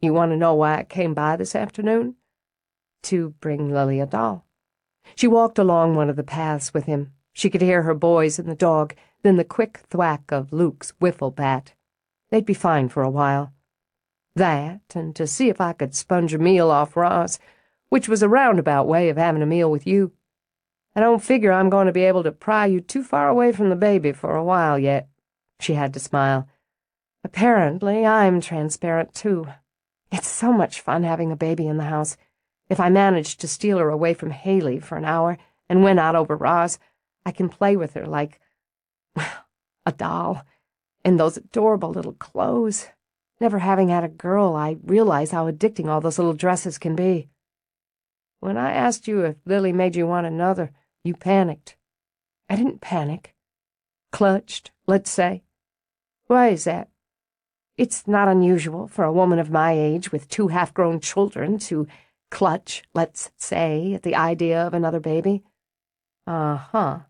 S3: You want to know why I came by this afternoon? To bring Lily a doll. She walked along one of the paths with him. She could hear her boys and the dog, then the quick thwack of Luke's wiffle bat. They'd be fine for a while. That, and to see if I could sponge a meal off Roz, which was a roundabout way of having a meal with you. I don't figure I'm going to be able to pry you too far away from the baby for a while yet. She had to smile.
S2: Apparently, I'm transparent, too. It's so much fun having a baby in the house. If I manage to steal her away from Haley for an hour and win out over Roz, I can play with her like, well, a doll, in those adorable little clothes. Never having had a girl, I realize how addicting all those little dresses can be.
S3: When I asked you if Lily made you want another, you panicked.
S2: I didn't panic.
S3: Clutched, let's say.
S2: Why is that?
S3: It's not unusual for a woman of my age with 2 half-grown children to clutch, let's say, at the idea of another baby.
S2: Uh-huh.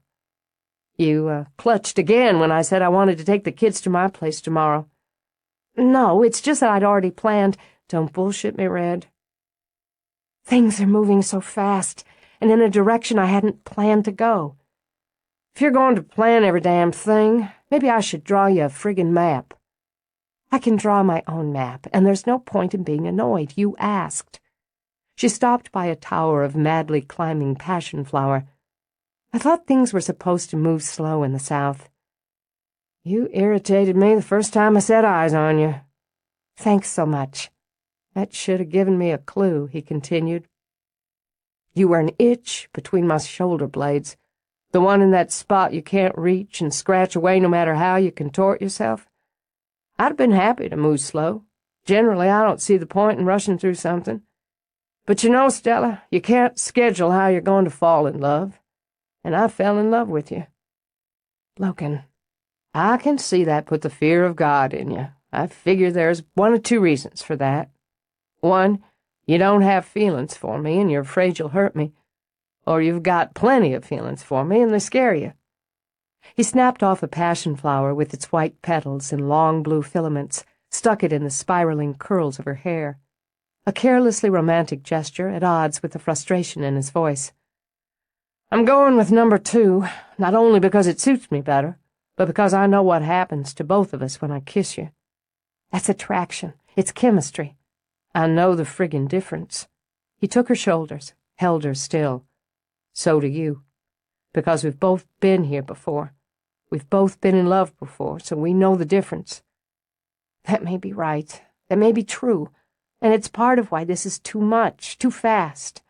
S3: You clutched again when I said I wanted to take the kids to my place tomorrow.
S2: No, it's just that I'd already planned.
S3: Don't bullshit me, Red.
S2: Things are moving so fast, and in a direction I hadn't planned to go.
S3: If you're going to plan every damn thing, maybe I should draw you a friggin' map.
S2: I can draw my own map, and there's no point in being annoyed. You asked.
S3: She stopped by a tower of madly climbing passion flower.
S2: I thought things were supposed to move slow in the South.
S3: You irritated me the first time I set eyes on you.
S2: Thanks so much.
S3: That should have given me a clue, he continued. You were an itch between my shoulder blades. The one in that spot you can't reach and scratch away no matter how you contort yourself? I'd have been happy to move slow. Generally, I don't see the point in rushing through something. But you know, Stella, you can't schedule how you're going to fall in love. And I fell in love with you. Logan, I can see that put the fear of God in you. I figure there's one of two reasons for that. One, you don't have feelings for me and you're afraid you'll hurt me. Or you've got plenty of feelings for me and they scare you. He snapped off a passion flower with its white petals and long blue filaments, stuck it in the spiraling curls of her hair. A carelessly romantic gesture at odds with the frustration in his voice. I'm going with number 2, not only because it suits me better, but because I know what happens to both of us when I kiss you. That's attraction. It's chemistry. I know the friggin' difference. He took her shoulders, held her still. So do you. Because we've both been here before. We've both been in love before, so we know the difference. That may be right. That may be true. And it's part of why this is too much, too fast.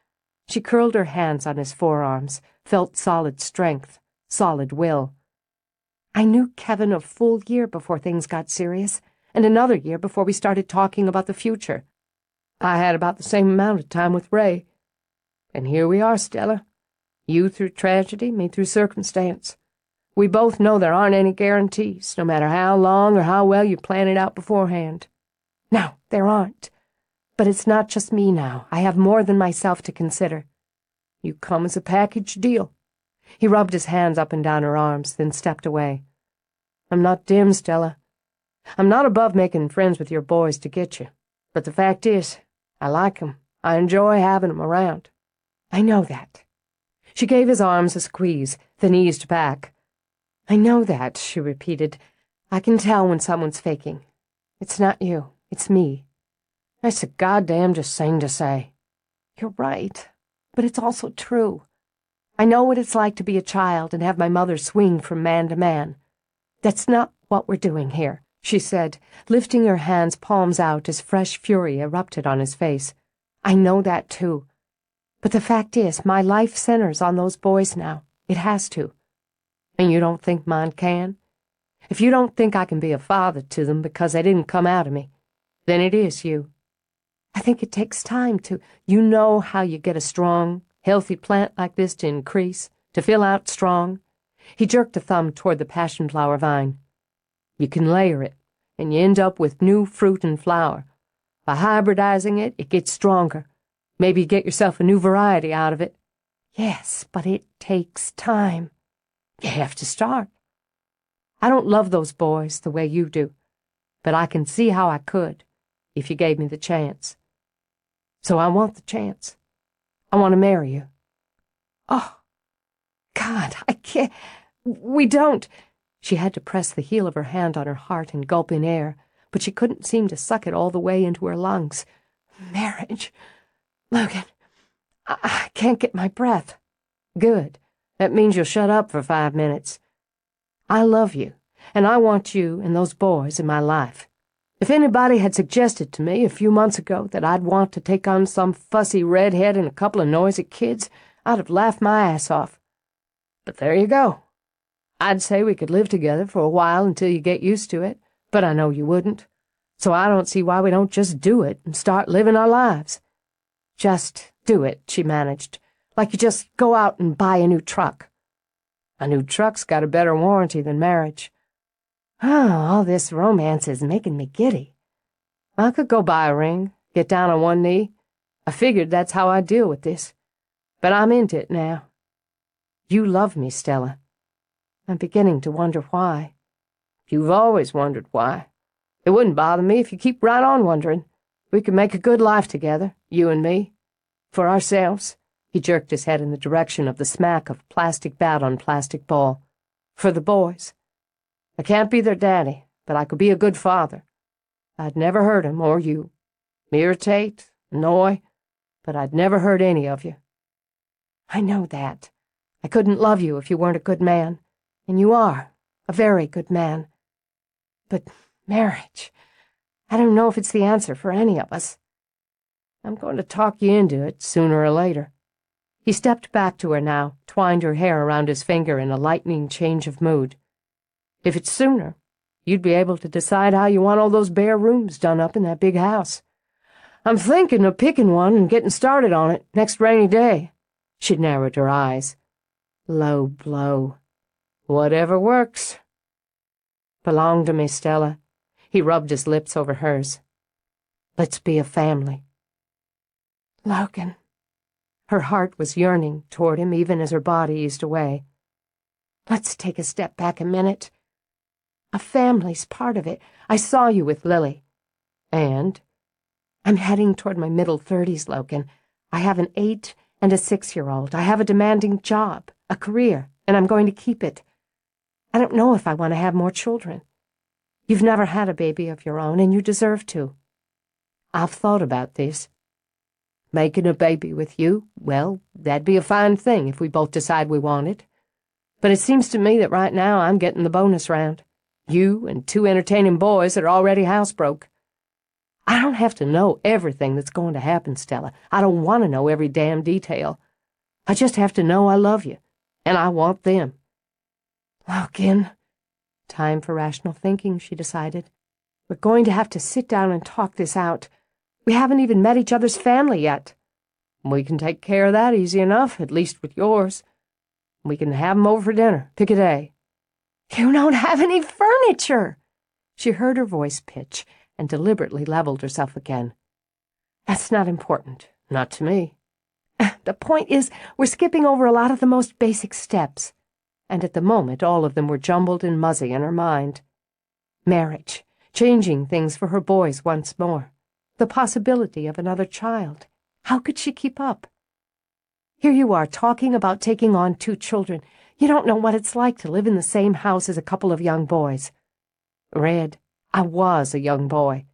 S3: She curled her hands on his forearms, felt solid strength, solid will. I knew Kevin a full year before things got serious, and another year before we started talking about the future. I had about the same amount of time with Ray. And here we are, Stella. You through tragedy, me through circumstance. We both know there aren't any guarantees, no matter how long or how well you plan it out beforehand. No, there aren't. But it's not just me now. I have more than myself to consider. You come as a package deal. He rubbed his hands up and down her arms, then stepped away. I'm not dim, Stella. I'm not above making friends with your boys to get you. But the fact is, I like 'em. I enjoy having 'em around. I know that. She gave his arms a squeeze, then eased back. I know that, she repeated. I can tell when someone's faking. It's not you. It's me. That's a goddamnedest thing to say. You're right, but it's also true. I know what it's like to be a child and have my mother swing from man to man. That's not what we're doing here, she said, lifting her hands palms out as fresh fury erupted on his face. I know that, too. But the fact is, my life centers on those boys now. It has to. And you don't think mine can? If you don't think I can be a father to them because they didn't come out of me, then it is you. I think it takes time to, you know how you get a strong, healthy plant like this to increase, to fill out strong. He jerked a thumb toward the passion flower vine. You can layer it, and you end up with new fruit and flower. By hybridizing it, it gets stronger. Maybe you get yourself a new variety out of it. Yes, but it takes time. You have to start. I don't love those boys the way you do, but I can see how I could, if you gave me the chance. So I want the chance. I want to marry you. Oh, God, I can't. We don't. She had to press the heel of her hand on her heart and gulp in air, but she couldn't seem to suck it all the way into her lungs. Marriage. Logan, I can't get my breath. Good. That means you'll shut up for 5 minutes. I love you, and I want you and those boys in my life. If anybody had suggested to me a few months ago that I'd want to take on some fussy redhead and a couple of noisy kids, I'd have laughed my ass off. But there you go. I'd say we could live together for a while until you get used to it, but I know you wouldn't. So I don't see why we don't just do it and start living our lives. Just do it, she managed, like you just go out and buy a new truck. A new truck's got a better warranty than marriage. Oh, all this romance is making me giddy. I could go buy a ring, get down on one knee. I figured that's how I deal with this. But I'm into it now. You love me, Stella. I'm beginning to wonder why. You've always wondered why. It wouldn't bother me if you keep right on wondering. We could make a good life together, you and me. For ourselves. He jerked his head in the direction of the smack of plastic bat on plastic ball. For the boys. I can't be their daddy, but I could be a good father. I'd never hurt him or you. Irritate, annoy, but I'd never hurt any of you. I know that. I couldn't love you if you weren't a good man, and you are, a very good man. But marriage, I don't know if it's the answer for any of us. I'm going to talk you into it sooner or later. He stepped back to her now, twined her hair around his finger in a lightning change of mood. "If it's sooner, you'd be able to decide how you want all those bare rooms done up in that big house. I'm thinking of picking one and getting started on it next rainy day." She narrowed her eyes. Low blow. "Whatever works." "Belong to me, Stella." He rubbed his lips over hers. "Let's be a family."
S2: Logan.
S3: Her heart was yearning toward him even as her body eased away.
S2: Let's take a step back a minute. A family's part of it. I saw you with Lily.
S3: And?
S2: I'm heading toward my middle 30s, Logan. I have an 8 and a 6-year-old. I have a demanding job, a career, and I'm going to keep it. I don't know if I want to have more children. You've never had a baby of your own, and you deserve to.
S3: I've thought about this. Making a baby with you, well, that'd be a fine thing if we both decide we want it. But it seems to me that right now I'm getting the bonus round. You and 2 entertaining boys that are already housebroke. I don't have to know everything that's going to happen, Stella. I don't want to know every damn detail. I just have to know I love you, and I want them.
S2: Logan.
S3: Time for rational thinking, she decided.
S2: We're going to have to sit down and talk this out. We haven't even met each other's family yet.
S3: We can take care of that easy enough, at least with yours. We can have 'em over for dinner. Pick a day.
S2: You don't have any furniture.
S3: She heard her voice pitch and deliberately leveled herself again.
S2: That's not important.
S3: Not to me.
S2: The point is, we're skipping over a lot of the most basic steps.
S3: And at the moment, all of them were jumbled and muzzy in her mind. Marriage, changing things for her boys once more. The possibility of another child. How could she keep up? Here you are talking about taking on 2 children. You don't know what it's like to live in the same house as a couple of young boys. Red, I was a young boy.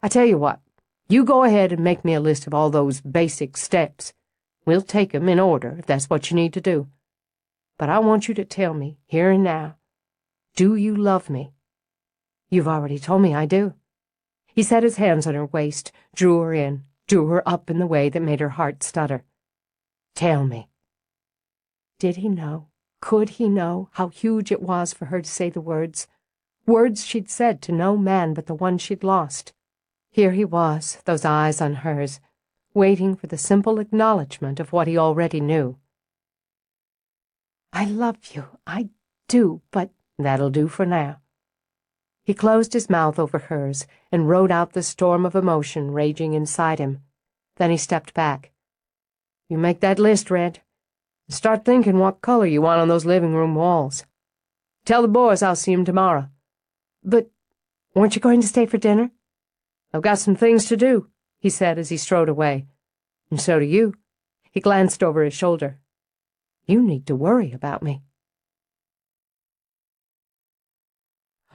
S3: I tell you what, you go ahead and make me a list of all those basic steps. We'll take 'em in order if that's what you need to do. But I want you to tell me, here and now, do you love me?
S2: You've already told me I do.
S3: He set his hands on her waist, drew her in, drew her up in the way that made her heart stutter. Tell me. Did he know, could he know, how huge it was for her to say the words? Words she'd said to no man but the one she'd lost. Here he was, those eyes on hers, waiting for the simple acknowledgement of what he already knew.
S2: I love you, I do, but
S3: that'll do for now. He closed his mouth over hers and rode out the storm of emotion raging inside him. Then he stepped back. You make that list, Red. Start thinking what color you want on those living room walls. Tell the boys I'll see 'em tomorrow.
S2: But weren't you going to stay for dinner?
S3: I've got some things to do, he said as he strode away. And so do you. He glanced over his shoulder. You need to worry about me.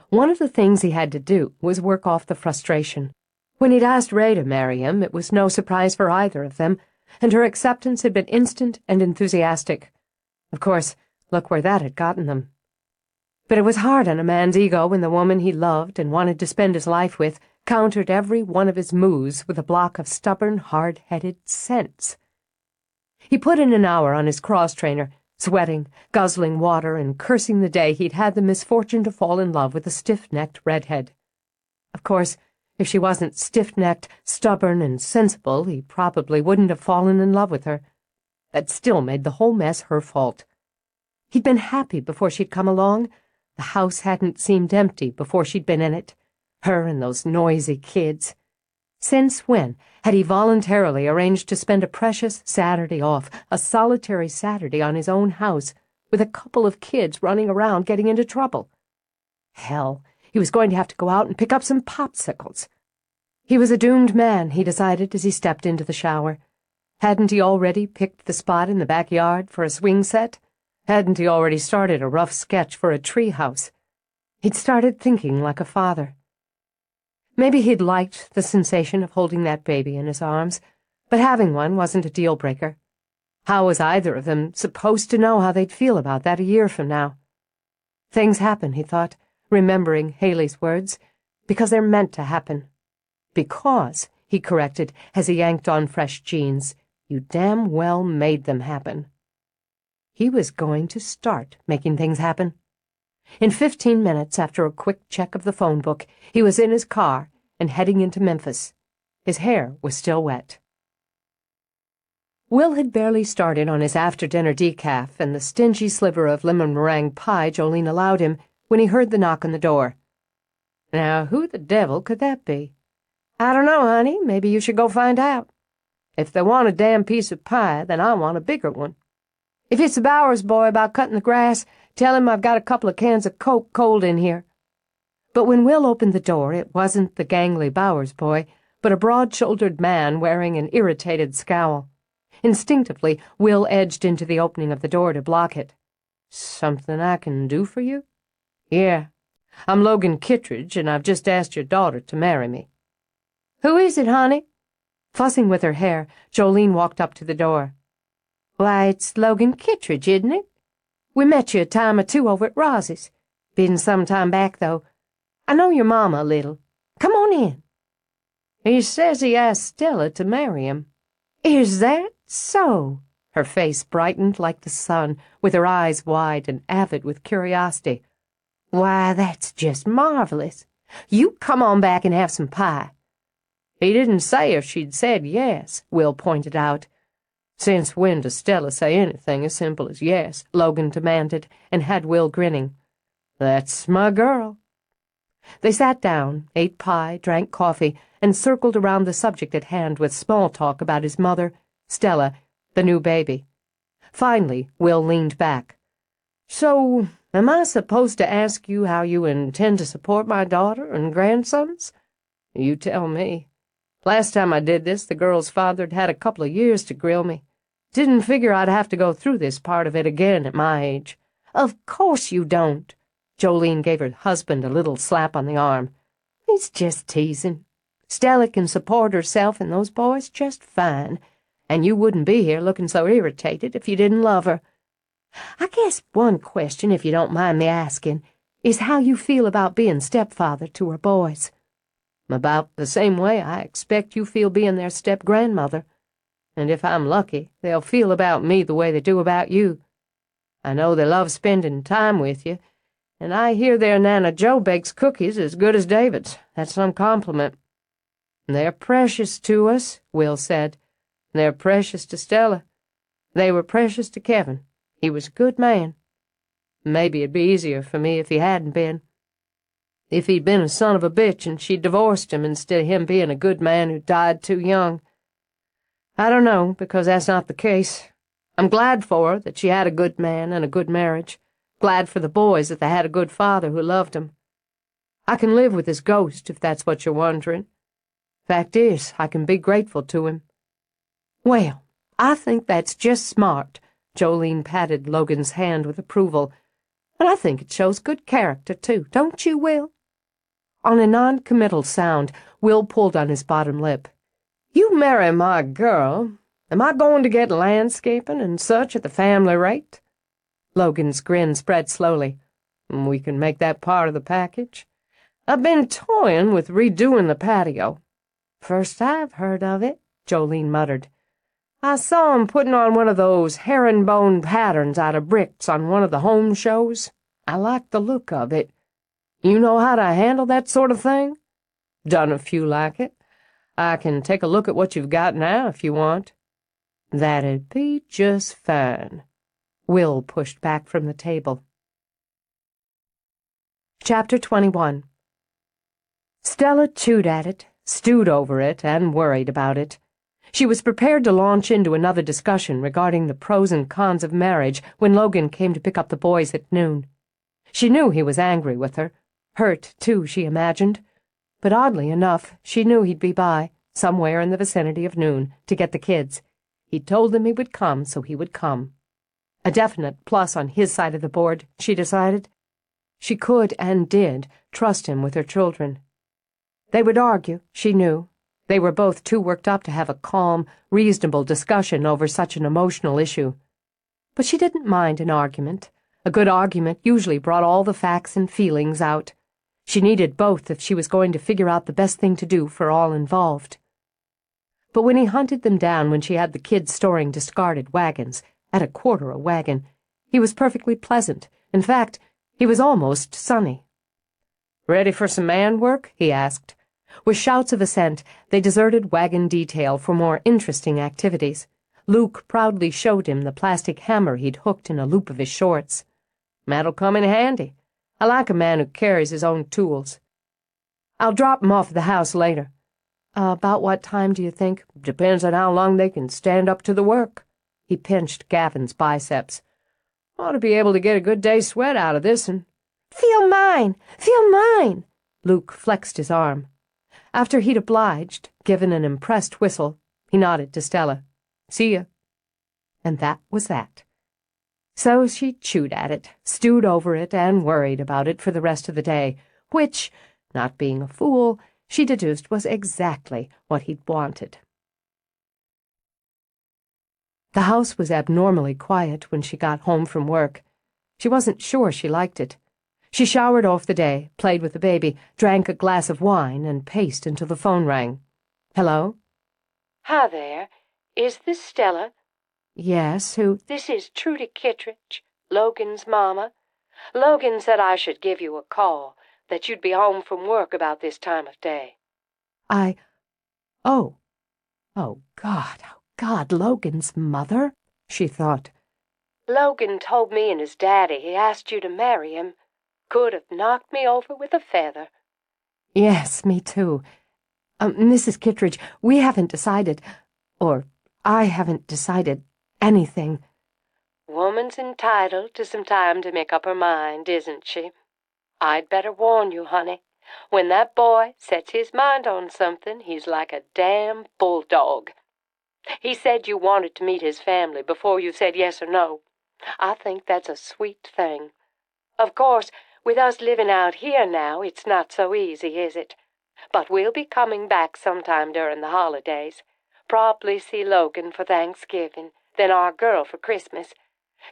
S3: One of the things he had to do was work off the frustration. When he'd asked Ray to marry him, it was no surprise for either of them, and her acceptance had been instant and enthusiastic. Of course, look where that had gotten them. But it was hard on a man's ego when the woman he loved and wanted to spend his life with countered every one of his moves with a block of stubborn, hard-headed sense. He put in an hour on his cross-trainer, sweating, guzzling water, and cursing the day he'd had the misfortune to fall in love with a stiff-necked redhead. Of course, if she wasn't stiff-necked, stubborn, and sensible, he probably wouldn't have fallen in love with her. That still made the whole mess her fault. He'd been happy before she'd come along. The house hadn't seemed empty before she'd been in it. Her and those noisy kids. Since when had he voluntarily arranged to spend a precious Saturday off, a solitary Saturday on his own house, with a couple of kids running around getting into trouble? Hell, he was going to have to go out and pick up some popsicles. He was a doomed man, he decided as he stepped into the shower. Hadn't he already picked the spot in the backyard for a swing set? Hadn't he already started a rough sketch for a tree house? He'd started thinking like a father. Maybe he'd liked the sensation of holding that baby in his arms, but having one wasn't a deal-breaker. How was either of them supposed to know how they'd feel about that a year from now? Things happen, he thought, remembering Haley's words, because they're meant to happen. Because, he corrected as he yanked on fresh jeans,
S1: You damn well made them happen. He was going to start making things happen. In 15 minutes, after a quick check of the phone book, he was in his car and heading into Memphis. His hair was still wet. Will had barely started on his after-dinner decaf and the stingy sliver of lemon meringue pie Jolene allowed him when he heard the knock on the door. Now, who the devil could that be? I don't know, honey. Maybe you should go find out. If they want a damn piece of pie, then I want a bigger one. If it's the Bowers boy about cutting the grass, tell him I've got a couple of cans of Coke cold in here. But when Will opened the door, it wasn't the gangly Bowers boy, but a broad-shouldered man wearing an irritated scowl. Instinctively, Will edged into the opening of the door to block it. Something I can do for you? Yeah. I'm Logan Kittredge, and I've just asked your daughter to marry me. Who is it, honey? Fussing with her hair, Jolene walked up to the door. Why, it's Logan Kittredge, isn't it? We met you a time or two over at Ross's. Been some time back, though. I know your mama a little. Come on in. He says he asked Stella to marry him. Is that so? Her face brightened like the sun, with her eyes wide and avid with curiosity. Why, that's just marvelous. You come on back and have some pie. He didn't say if she'd said yes, Will pointed out. Since when does Stella say anything as simple as yes? Logan demanded, and had Will grinning. That's my girl. They sat down, ate pie, drank coffee, and circled around the subject at hand with small talk about his mother, Stella, the new baby. Finally, Will leaned back. So, am I supposed to ask you how you intend to support my daughter and grandsons? You tell me. Last time I did this, the girl's father'd had a couple of years to grill me. Didn't figure I'd have to go through this part of it again at my age. Of course you don't. Jolene gave her husband a little slap on the arm. He's just teasing. Stella can support herself and those boys just fine, and you wouldn't be here looking so irritated if you didn't love her. I guess one question, if you don't mind me asking, is how you feel about being stepfather to her boys. About the same way I expect you feel being their step-grandmother. And if I'm lucky, they'll feel about me the way they do about you. I know they love spending time with you, and I hear their Nana Jo bakes cookies as good as David's. That's some compliment. They're precious to us, Will said. They're precious to Stella. They were precious to Kevin. He was a good man. Maybe it'd be easier for me if he hadn't been. If he'd been a son of a bitch and she'd divorced him instead of him being a good man who died too young. I don't know, because that's not the case. I'm glad for her that she had a good man and a good marriage. Glad for the boys that they had a good father who loved them. I can live with his ghost, if that's what you're wondering. Fact is, I can be grateful to him. Well, I think that's just smart. Jolene patted Logan's hand with approval. And I think it shows good character, too. Don't you, Will? On a non-committal sound, Will pulled on his bottom lip. You marry my girl. Am I going to get landscaping and such at the family rate? Logan's grin spread slowly. We can make that part of the package. I've been toying with redoing the patio. First I've heard of it, Jolene muttered. I saw 'em putting on one of those herringbone patterns out of bricks on one of the home shows. I like the look of it. You know how to handle that sort of thing? Done a few like it. I can take a look at what you've got now if you want. That'd be just fine. Will pushed back from the table. Chapter 21. Stella chewed at it, stewed over it, and worried about it. She was prepared to launch into another discussion regarding the pros and cons of marriage when Logan came to pick up the boys at noon. She knew he was angry with her. Hurt, too, she imagined. But oddly enough, she knew he'd be by, somewhere in the vicinity of noon, to get the kids. He'd told them he would come, so he would come. A definite plus on his side of the board, she decided. She could and did trust him with her children. They would argue, she knew. They were both too worked up to have a calm, reasonable discussion over such an emotional issue. But she didn't mind an argument. A good argument usually brought all the facts and feelings out. She needed both if she was going to figure out the best thing to do for all involved. But when he hunted them down when she had the kids storing discarded wagons, at $1/4 a wagon, he was perfectly pleasant. In fact, he was almost sunny. "Ready for some man work?" he asked. With shouts of assent, they deserted wagon detail for more interesting activities. Luke proudly showed him the plastic hammer he'd hooked in a loop of his shorts. "That'll come in handy. I like a man who carries his own tools. I'll drop 'em off at the house later." "About what time do you think?" "Depends on how long they can stand up to the work." He pinched Gavin's biceps. "Ought to be able to get a good day's sweat out of this'n."
S2: "Feel mine! Feel mine!"
S1: Luke flexed his arm. After he'd obliged, given an impressed whistle, he nodded to Stella. "See ya." And that was that. So she chewed at it, stewed over it, and worried about it for the rest of the day, which, not being a fool, she deduced was exactly what he'd wanted. The house was abnormally quiet when she got home from work. She wasn't sure she liked it. She showered off the day, played with the baby, drank a glass of wine, and paced until the phone rang. "Hello?"
S3: Hi there. Is this Stella?
S1: "Yes, who?"
S3: This is Trudy Kittredge, Logan's mama. Logan said I should give you a call, that you'd be home from work about this time of day.
S1: Oh. Oh, God, Logan's mother?" she thought.
S3: Logan told me and his daddy he asked you to marry him. Could have knocked me over with a feather.
S1: "Yes, me too. Mrs. Kittredge, we haven't decided, or I haven't decided anything."
S3: Woman's entitled to some time to make up her mind, isn't she? I'd better warn you, honey. When that boy sets his mind on something, he's like a damn bulldog. He said you wanted to meet his family before you said yes or no. I think that's a sweet thing. Of course, with us living out here now, it's not so easy, is it? But we'll be coming back sometime during the holidays. Probably see Logan for Thanksgiving, then our girl for Christmas.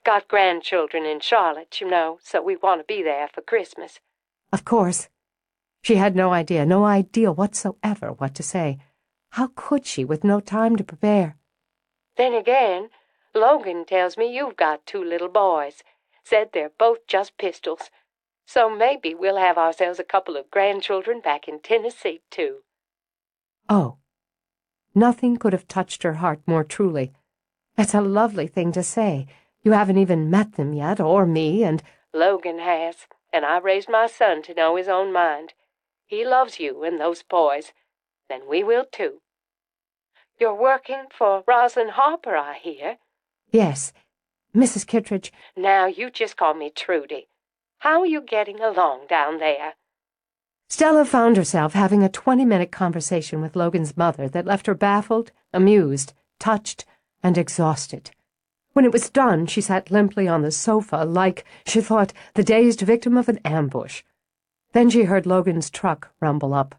S3: Got grandchildren in Charlotte, you know, so we want to be there for Christmas.
S1: Of course. She had no idea whatsoever what to say. How could she, with no time to prepare?
S3: Then again, Logan tells me you've got 2 little boys. Said they're both just pistols. So maybe we'll have ourselves a couple of grandchildren back in Tennessee, too.
S1: Oh. Nothing could have touched her heart more truly. It's a lovely thing to say. You haven't even met them yet, or me, and—
S3: Logan has, and I raised my son to know his own mind. He loves you and those boys. Then we will, too. You're working for Rosalind Harper, I hear.
S1: Yes, Mrs. Kittredge.
S3: Now you just call me Trudy. How are you getting along down there?
S1: Stella found herself having a 20-minute conversation with Logan's mother that left her baffled, amused, touched, and exhausted. When it was done, she sat limply on the sofa like, she thought, the dazed victim of an ambush. Then she heard Logan's truck rumble up.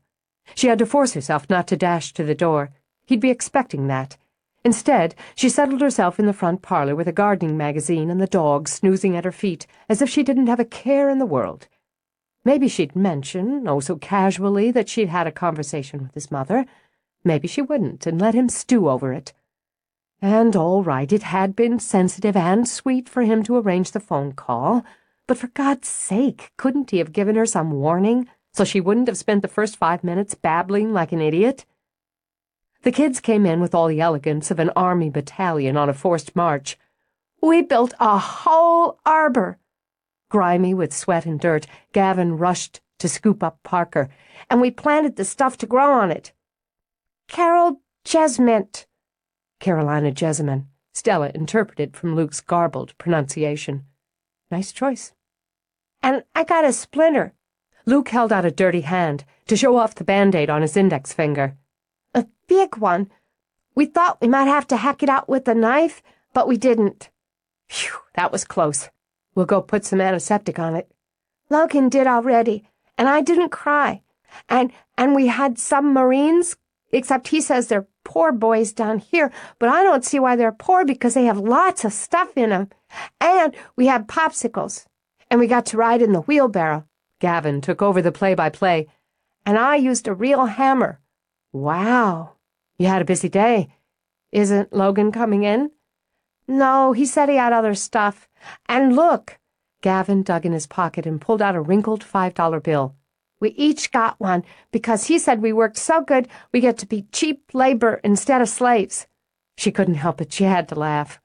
S1: She had to force herself not to dash to the door. He'd be expecting that. Instead, she settled herself in the front parlor with a gardening magazine and the dog snoozing at her feet as if she didn't have a care in the world. Maybe she'd mention, oh so casually, that she'd had a conversation with his mother. Maybe she wouldn't, and let him stew over it. And all right, it had been sensitive and sweet for him to arrange the phone call, but for God's sake, couldn't he have given her some warning, so she wouldn't have spent the first 5 minutes babbling like an idiot? The kids came in with all the elegance of an army battalion on a forced march.
S2: "We built a whole arbor."
S1: Grimy with sweat and dirt, Gavin rushed to scoop up Parker.
S2: "And we planted the stuff to grow on it." "Carol Jesmint."
S1: Carolina Jessamine, Stella interpreted from Luke's garbled pronunciation. Nice choice.
S2: "And I got a splinter."
S1: Luke held out a dirty hand to show off the Band-Aid on his index finger.
S2: "A big one. We thought we might have to hack it out with a knife, but we didn't."
S1: Phew, that was close. We'll go put some antiseptic on it.
S2: "Logan did already, and I didn't cry. And we had some Marines, except he says they're poor boys down here, but I don't see why they're poor because they have lots of stuff in them. And we had popsicles, and we got to ride in the wheelbarrow."
S1: Gavin took over the play-by-play.
S2: "And I used a real hammer."
S1: Wow.
S3: You had a busy day. Isn't Logan coming in?"
S2: "No, he said he had other stuff. And look."
S3: Gavin dug in his pocket and pulled out a wrinkled $5 bill.
S2: "We each got one because he said we worked so good we get to be cheap labor instead of slaves."
S3: She couldn't help it. She had to laugh.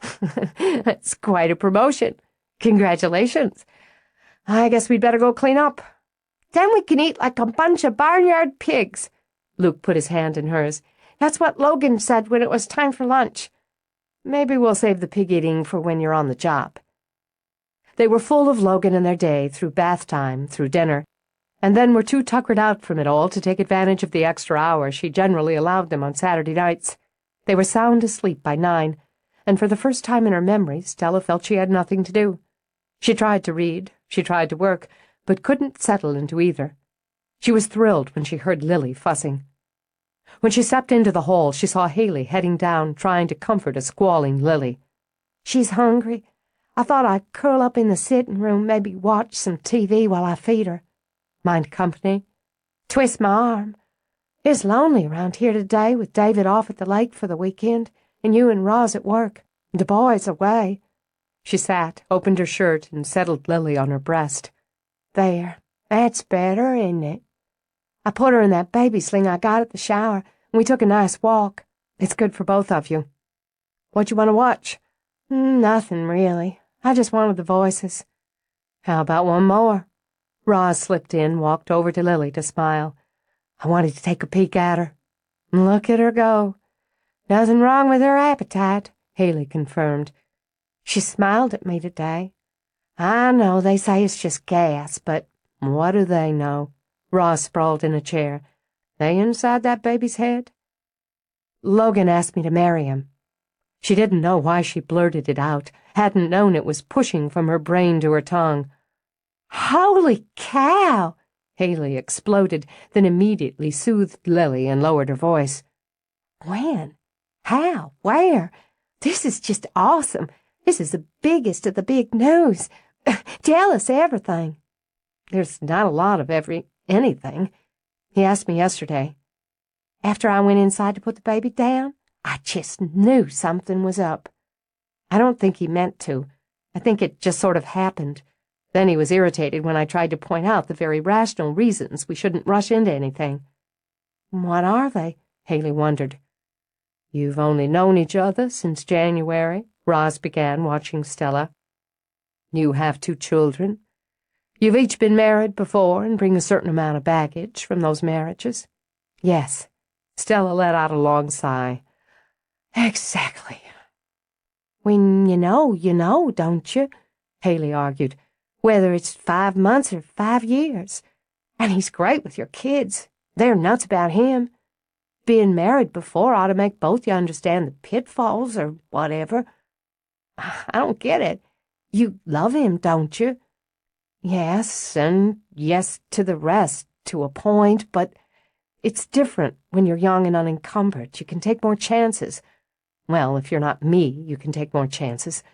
S3: "It's quite a promotion. Congratulations. I guess we'd better go clean up."
S2: "Then we can eat like a bunch of barnyard pigs."
S3: Luke put his hand in hers.
S2: "That's what Logan said when it was time for lunch."
S3: "Maybe we'll save the pig eating for when you're on the job." They were full of Logan and their day, through bath time, through dinner, and then were too tuckered out from it all to take advantage of the extra hour she generally allowed them on Saturday nights. They were sound asleep by 9, and for the first time in her memory, Stella felt she had nothing to do. She tried to read, she tried to work, but couldn't settle into either. She was thrilled when she heard Lily fussing. When she stepped into the hall, she saw Haley heading down, trying to comfort a squalling Lily.
S2: "She's hungry. I thought I'd curl up in the sitting room, maybe watch some TV while I feed her."
S3: "Mind company?"
S2: "Twist my arm. It's lonely around here today with David off at the lake for the weekend and you and Roz at work. The boys away."
S3: She sat, opened her shirt, and settled Lily on her breast.
S2: "There, that's better, isn't it? I put her in that baby sling I got at the shower, and we took a nice walk."
S3: "It's good for both of you. What you want to watch?"
S2: "Nothing, really. I just wanted the voices."
S3: "How about one more?" Roz slipped in, walked over to Lily to smile. "I wanted to take a peek at her."
S2: "Look at her go. Nothing wrong with her appetite," Haley confirmed. "She smiled at me today. I know they say it's just gas, but what do they know?"
S3: Roz sprawled in a chair.
S2: "They inside that baby's head?"
S3: "Logan asked me to marry him." She didn't know why she blurted it out, hadn't known it was pushing from her brain to her tongue.
S2: "Holy cow!"
S3: Haley exploded, then immediately soothed Lily and lowered her voice.
S2: "When? How? Where? This is just awesome. This is the biggest of the big news. Tell us everything."
S3: "There's not a lot of anything. He asked me yesterday."
S2: "After I went inside to put the baby down? I just knew something was up."
S3: "I don't think he meant to. I think it just sort of happened. Then he was irritated when I tried to point out the very rational reasons we shouldn't rush into anything."
S2: "What are they?"
S3: Haley wondered. "You've only known each other since January," Roz began, watching Stella. "You have 2 children. You've each been married before and bring a certain amount of baggage from those marriages."
S2: "Yes."
S3: Stella let out a long sigh.
S2: "Exactly." "When you know, don't you?" Haley argued. "Whether it's 5 months or 5 years. And he's great with your kids. They're nuts about him. Being married before ought to make both you understand the pitfalls or whatever. I don't get it. You love him, don't you?" "Yes, and yes to the rest, to a point, but it's different when you're young and unencumbered. You can take more chances. Well, if you're not me, you can take more chances.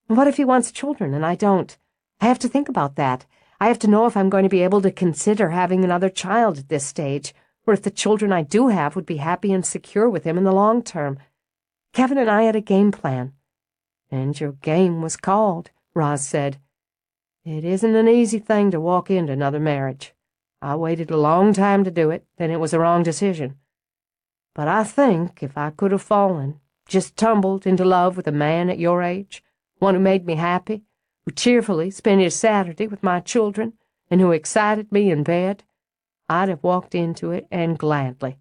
S2: What if he wants children and I don't? I have to think about that. I have to know if I'm going to be able to consider having another child at this stage, or if the children I do have would be happy and secure with him in the long term. Kevin and I had a game plan." "And your game was called," Roz said. "It isn't an easy thing to walk into another marriage. I waited a long time to do it, then it was the wrong decision. But I think if I could have fallen, just tumbled into love with a man at your age, one who made me happy, who cheerfully spent his Saturday with my children, and who excited me in bed, I'd have walked into it, and gladly."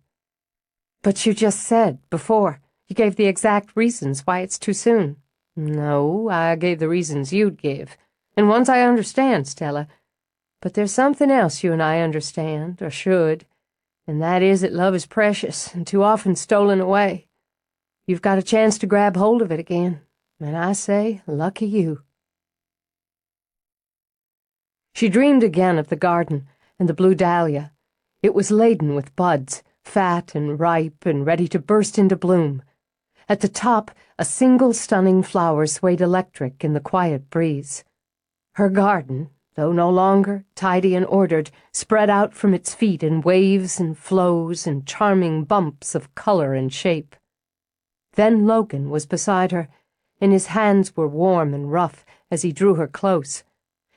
S2: "But you just said, before, you gave the exact reasons why it's too soon." "No, I gave the reasons you'd give, and ones I understand, Stella. But there's something else you and I understand, or should, and that is that love is precious and too often stolen away. You've got a chance to grab hold of it again, and I say, lucky you." She dreamed again of the garden and the blue dahlia. It was laden with buds, fat and ripe and ready to burst into bloom. At the top, a single stunning flower swayed electric in the quiet breeze. Her garden,
S1: though no longer tidy and ordered, spread out from its feet in waves and flows and charming bumps of color and shape. Then Logan was beside her, and his hands were warm and rough as he drew her close.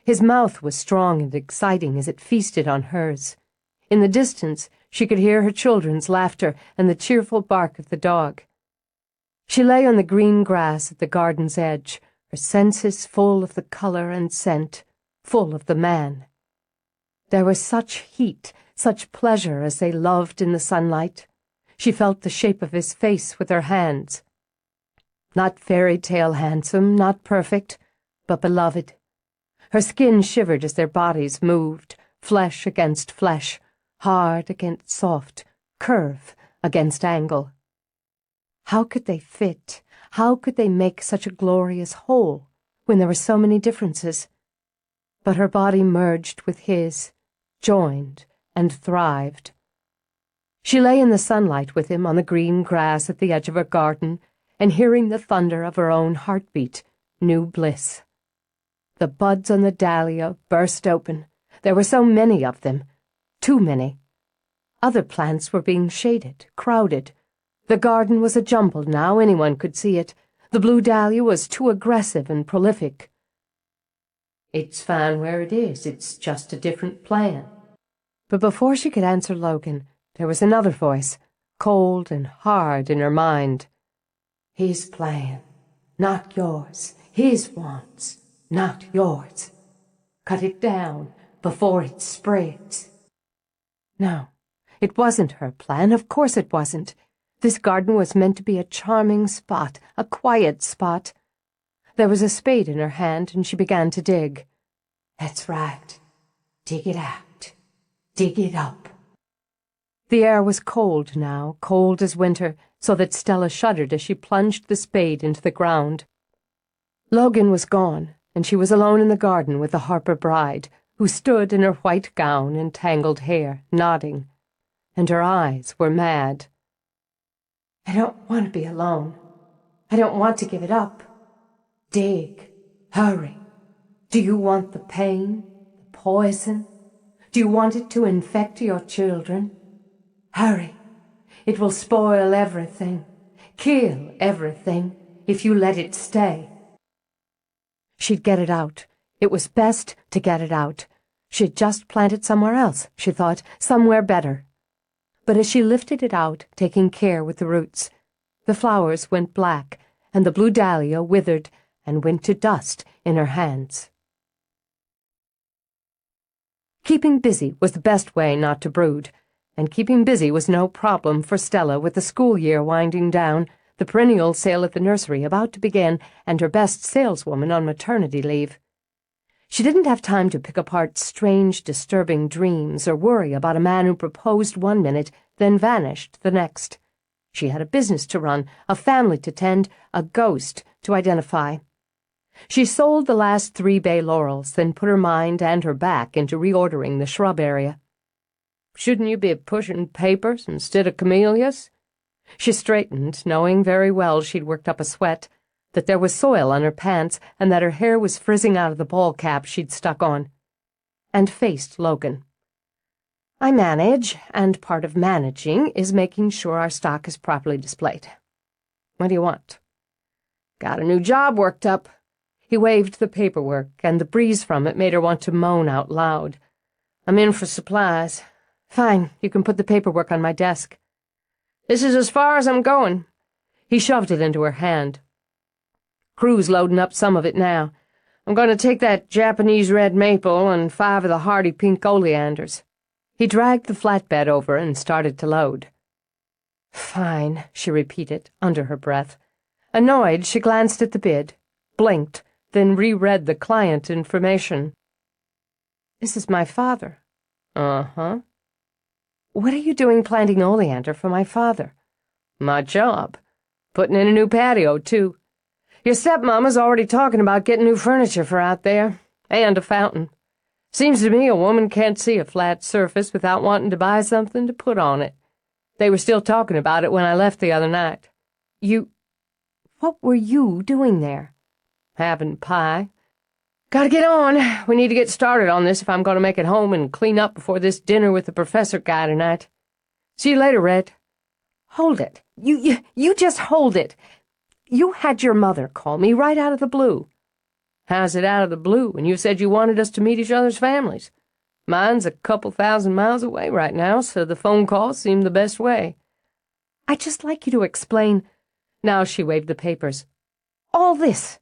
S1: His mouth was strong and exciting as it feasted on hers. In the distance, she could hear her children's laughter and the cheerful bark of the dog. She lay on the green grass at the garden's edge, her senses full of the color and scent, full of the man. There was such heat, such pleasure as they loved in the sunlight. She felt the shape of his face with her hands. Not fairy-tale handsome, not perfect, but beloved. Her skin shivered as their bodies moved, flesh against flesh, hard against soft, curve against angle. How could they fit? How could they make such a glorious whole when there were so many differences? But her body merged with his, joined and thrived. She lay in the sunlight with him on the green grass at the edge of her garden, and hearing the thunder of her own heartbeat, knew bliss. The buds on the dahlia burst open. There were so many of them, too many. Other plants were being shaded, crowded. The garden was a jumble now, anyone could see it. The blue dahlia was too aggressive and prolific.
S3: It's fine where it is, it's just a different plan.
S1: But before she could answer Logan, there was another voice, cold and hard in her mind.
S2: His plan, not yours. His wants, not yours. Cut it down before it spreads.
S1: No, it wasn't her plan. Of course it wasn't. This garden was meant to be a charming spot, a quiet spot. There was a spade in her hand, and she began to dig.
S2: That's right. Dig it out. Dig it up.
S1: The air was cold now, cold as winter, so that Stella shuddered as she plunged the spade into the ground. Logan was gone, and she was alone in the garden with the Harper bride, who stood in her white gown and tangled hair, nodding, and her eyes were mad.
S2: I don't want to be alone. I don't want to give it up. Dig. Hurry. Do you want the pain, the poison? Do you want it to infect your children? Hurry. It will spoil everything, kill everything, if you let it stay.
S1: She'd get it out. It was best to get it out. She'd just plant it somewhere else, she thought, somewhere better. But as she lifted it out, taking care with the roots, the flowers went black, and the blue dahlia withered and went to dust in her hands. Keeping busy was the best way not to brood, and keeping busy was no problem for Stella with the school year winding down, the perennial sale at the nursery about to begin, and her best saleswoman on maternity leave. She didn't have time to pick apart strange, disturbing dreams or worry about a man who proposed one minute, then vanished the next. She had a business to run, a family to tend, a ghost to identify. She sold the last 3 bay laurels, then put her mind and her back into reordering the shrub area.
S3: Shouldn't you be pushing papers instead of camellias?
S1: She straightened, knowing very well she'd worked up a sweat, that there was soil on her pants, and that her hair was frizzing out of the ball cap she'd stuck on, and faced Logan. I manage, and part of managing is making sure our stock is properly displayed. What do you want?
S3: Got a new job worked up.
S1: He waved the paperwork, and the breeze from it made her want to moan out loud.
S3: I'm in for supplies.
S1: Fine, you can put the paperwork on my desk.
S3: This is as far as I'm going.
S1: He shoved it into her hand.
S3: Crew's loading up some of it now. I'm going to take that Japanese red maple and 5 of the hardy pink oleanders.
S1: He dragged the flatbed over and started to load. Fine, she repeated, under her breath. Annoyed, she glanced at the bid, blinked, then reread the client information. This is my father.
S3: Uh-huh.
S1: What are you doing planting oleander for my father?
S3: My job. Putting in a new patio, too. Your stepmama's already talking about getting new furniture for out there, and a fountain. Seems to me a woman can't see a flat surface without wanting to buy something to put on it. They were still talking about it when I left the other night.
S1: What were you doing there?
S3: Having pie. Gotta get on. We need to get started on this if I'm going to make it home and clean up before this dinner with the professor guy tonight. See you later, Red.
S1: Hold it. You just hold it. You had your mother call me right out of the blue.
S3: How's it out of the blue when you said you wanted us to meet each other's families? Mine's a couple 1,000 miles away right now, so the phone call seemed the best way.
S1: I'd just like you to explain.
S3: Now she waved the papers.
S1: All this.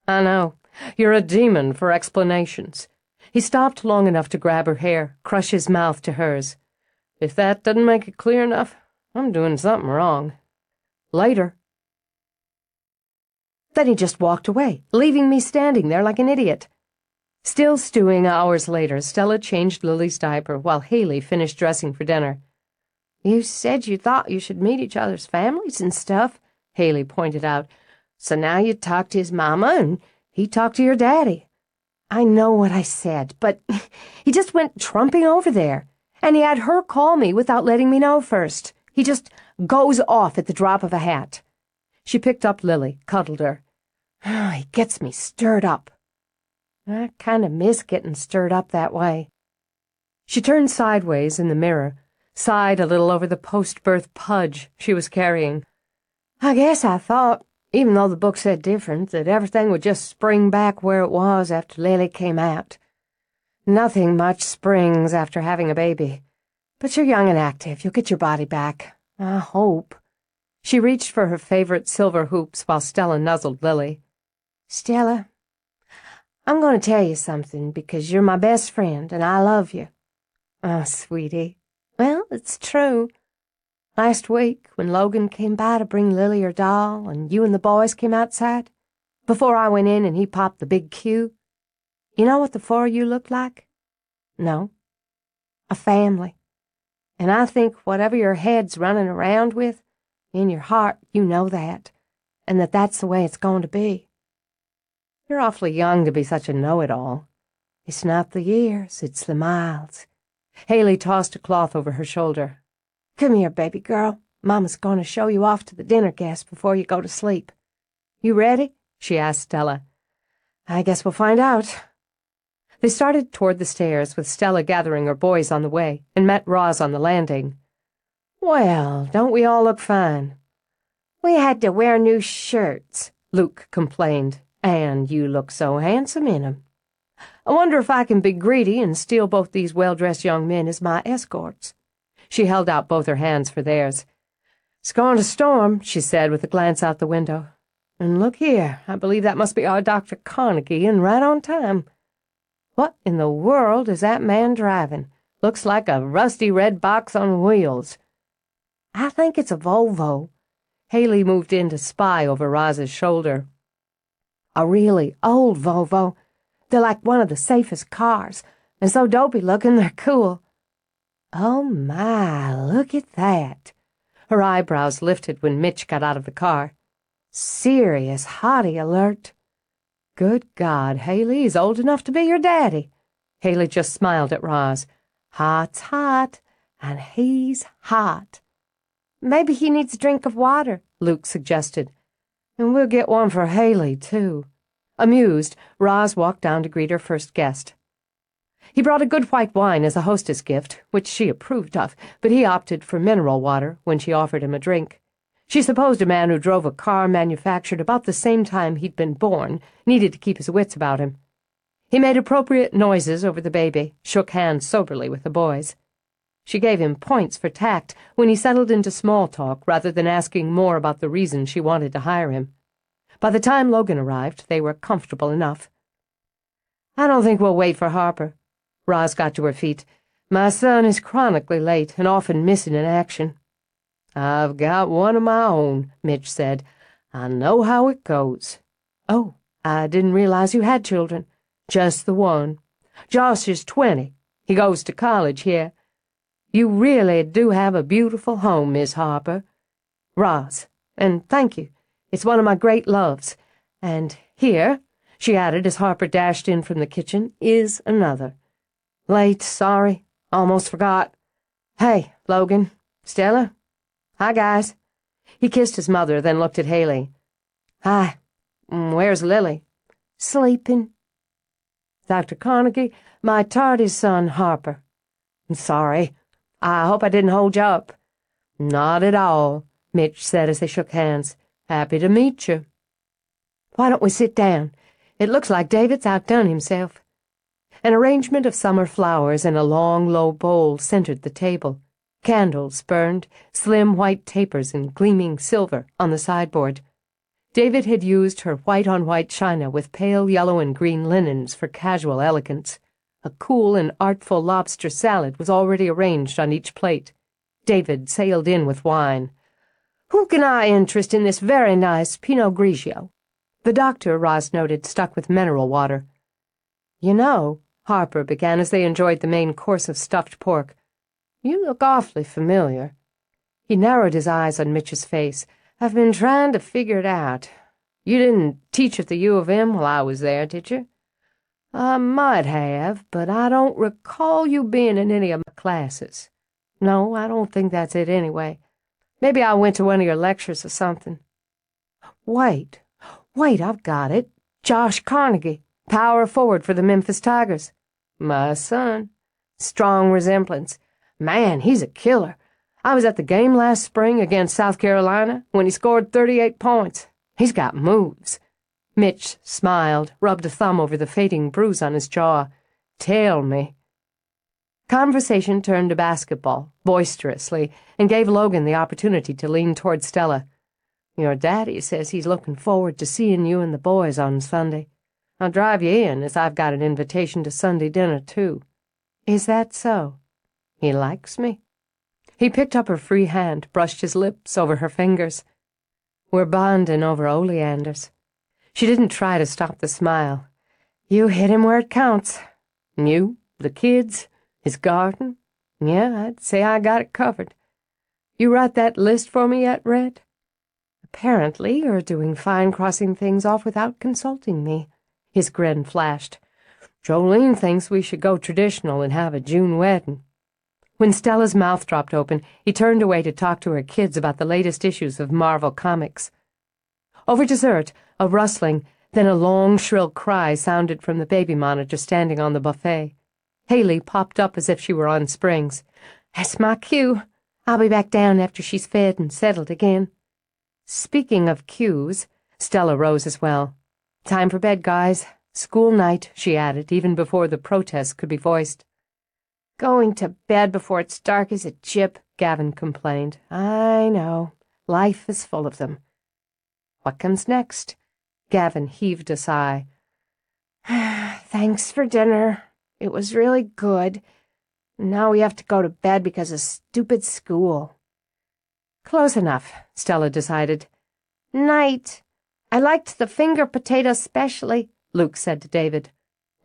S3: I know. You're a demon for explanations. He stopped long enough to grab her hair, crush his mouth to hers. If that doesn't make it clear enough, I'm doing something wrong. Later.
S1: Then he just walked away, leaving me standing there like an idiot.
S3: Still stewing hours later, Stella changed Lily's diaper while Haley finished dressing for dinner.
S1: You said you thought you should meet each other's families and stuff, Haley pointed out. So now you talk to his mama and he talked to your daddy. I know what I said, but he just went trumping over there. And he had her call me without letting me know first. He just goes off at the drop of a hat.
S3: She picked up Lily, cuddled her.
S1: Oh, he gets me stirred up. I kind of miss getting stirred up that way.
S3: She turned sideways in the mirror, sighed a little over the post-birth pudge she was carrying.
S1: I guess I thought, even though the book said different, that everything would just spring back where it was after Lily came out. Nothing much springs after having a baby. But you're young and active. You'll get your body back. I hope.
S3: She reached for her favorite silver hoops while Stella nuzzled Lily.
S1: Stella, I'm going to tell you something because you're my best friend and I love you. Oh, sweetie. Well, it's true. Last week, when Logan came by to bring Lily her doll and you and the boys came outside, before I went in and he popped the big cue, you know what the four of you looked like? No. A family. And I think whatever your head's running around with, in your heart you know that, and that's the way it's going to be. You're awfully young to be such a know-it-all. It's not the years, it's the miles.
S3: Haley tossed a cloth over her shoulder.
S1: Come here, baby girl. Mama's going to show you off to the dinner guests before you go to sleep. You ready? She asked Stella. I guess we'll find out.
S3: They started toward the stairs with Stella gathering her boys on the way and met Roz on the landing.
S1: Well, don't we all look fine? We had to wear new shirts, Luke complained. And you look so handsome in 'em. I wonder if I can be greedy and steal both these well-dressed young men as my escorts.
S3: She held out both her hands for theirs.
S1: It's going to storm, she said with a glance out the window. And look here, I believe that must be our Dr. Carnegie, and right on time. What in the world is that man driving? Looks like a rusty red box on wheels. I think it's a Volvo.
S3: Haley moved in to spy over Roz's shoulder.
S1: A really old Volvo. They're like one of the safest cars, and so dopey-looking they're cool. Oh, my, look at that.
S3: Her eyebrows lifted when Mitch got out of the car.
S1: Serious hottie alert. Good God, Haley, he's old enough to be your daddy.
S3: Haley just smiled at Roz.
S1: Hot's hot, and he's hot. Maybe he needs a drink of water, Luke suggested. And we'll get one for Haley, too.
S3: Amused, Roz walked down to greet her first guest. He brought a good white wine as a hostess gift, which she approved of, but he opted for mineral water when she offered him a drink. She supposed a man who drove a car manufactured about the same time he'd been born needed to keep his wits about him. He made appropriate noises over the baby, shook hands soberly with the boys. She gave him points for tact when he settled into small talk rather than asking more about the reason she wanted to hire him. By the time Logan arrived, they were comfortable enough.
S1: I don't think we'll wait for Harper.
S3: Roz got to her feet.
S1: My son is chronically late and often missing in action.
S3: I've got one of my own, Mitch said. I know how it goes.
S1: Oh, I didn't realize you had children.
S3: Just the one. Josh is 20. He goes to college here.
S1: You really do have a beautiful home, Miss Harper.
S3: Roz, and thank you. It's one of my great loves. And here, she added as Harper dashed in from the kitchen, is another.
S1: Late, sorry. Almost forgot. Hey, Logan. Stella. Hi, guys.
S3: He kissed his mother, then looked at Haley.
S1: Hi.
S3: Where's Lily?
S1: Sleeping.
S3: Dr. Carnegie, my tardy son, Harper. Sorry. I hope I didn't hold you up. Not at all, Mitch said as they shook hands. Happy to meet you. Why don't we sit down? It looks like David's outdone himself. An arrangement of summer flowers in a long, low bowl centered the table. Candles burned, slim white tapers in gleaming silver on the sideboard. David had used her white-on-white china with pale yellow and green linens for casual elegance. A cool and artful lobster salad was already arranged on each plate. David sailed in with wine. Who can I interest in this very nice Pinot Grigio? The doctor, Roz noted, stuck with mineral water. You know, Harper began as they enjoyed the main course of stuffed pork, you look awfully familiar. He narrowed his eyes on Mitch's face. I've been trying to figure it out. You didn't teach at the U of M while I was there, did you? I might have, but I don't recall you being in any of my classes. No, I don't think that's it anyway. Maybe I went to one of your lectures or something. Wait, I've got it. Josh Carnegie, power forward for the Memphis Tigers. My son. Strong resemblance. Man, he's a killer. I was at the game last spring against South Carolina when he scored 38 points. He's got moves. Mitch smiled, rubbed a thumb over the fading bruise on his jaw. Tell me. Conversation turned to basketball, boisterously, and gave Logan the opportunity to lean toward Stella. Your daddy says he's looking forward to seeing you and the boys on Sunday. I'll drive you in, as I've got an invitation to Sunday dinner, too. Is that so? He likes me. He picked up her free hand, brushed his lips over her fingers. We're bonding over oleanders. She didn't try to stop the smile. You hit him where it counts. You, the kids, his garden. Yeah, I'd say I got it covered. You write that list for me yet, Red? Apparently you're doing fine crossing things off without consulting me. His grin flashed. Jolene thinks we should go traditional and have a June wedding. When Stella's mouth dropped open, he turned away to talk to her kids about the latest issues of Marvel Comics. Over dessert, a rustling, then a long, shrill cry sounded from the baby monitor standing on the buffet. Haley popped up as if she were on springs. That's my cue. I'll be back down after she's fed and settled again. Speaking of cues, Stella rose as well. Time for bed, guys. School night, she added, even before the protest could be voiced. Going to bed before it's dark is a chip, Gavin complained. I know. Life is full of them. What comes next? Gavin heaved a sigh. Thanks for dinner. It was really good. Now we have to go to bed because of stupid school. Close enough, Stella decided. Night. I liked the finger potato specially, Luke said to David.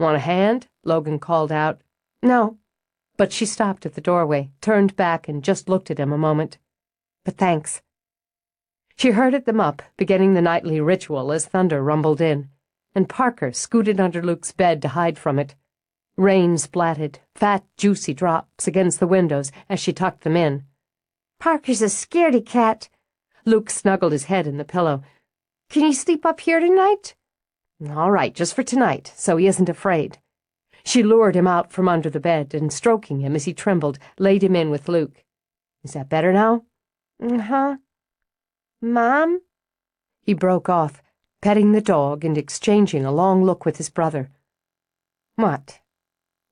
S3: Want a hand? Logan called out. No. But she stopped at the doorway, turned back, and just looked at him a moment. But thanks. She herded them up, beginning the nightly ritual as thunder rumbled in, and Parker scooted under Luke's bed to hide from it. Rain splatted, fat, juicy drops against the windows as she tucked them in. Parker's a scaredy cat. Luke snuggled his head in the pillow. Can you sleep up here tonight? All right, just for tonight, so he isn't afraid. She lured him out from under the bed and, stroking him as he trembled, laid him in with Luke. Is that better now? Uh-huh. Mom? He broke off, petting the dog and exchanging a long look with his brother. What?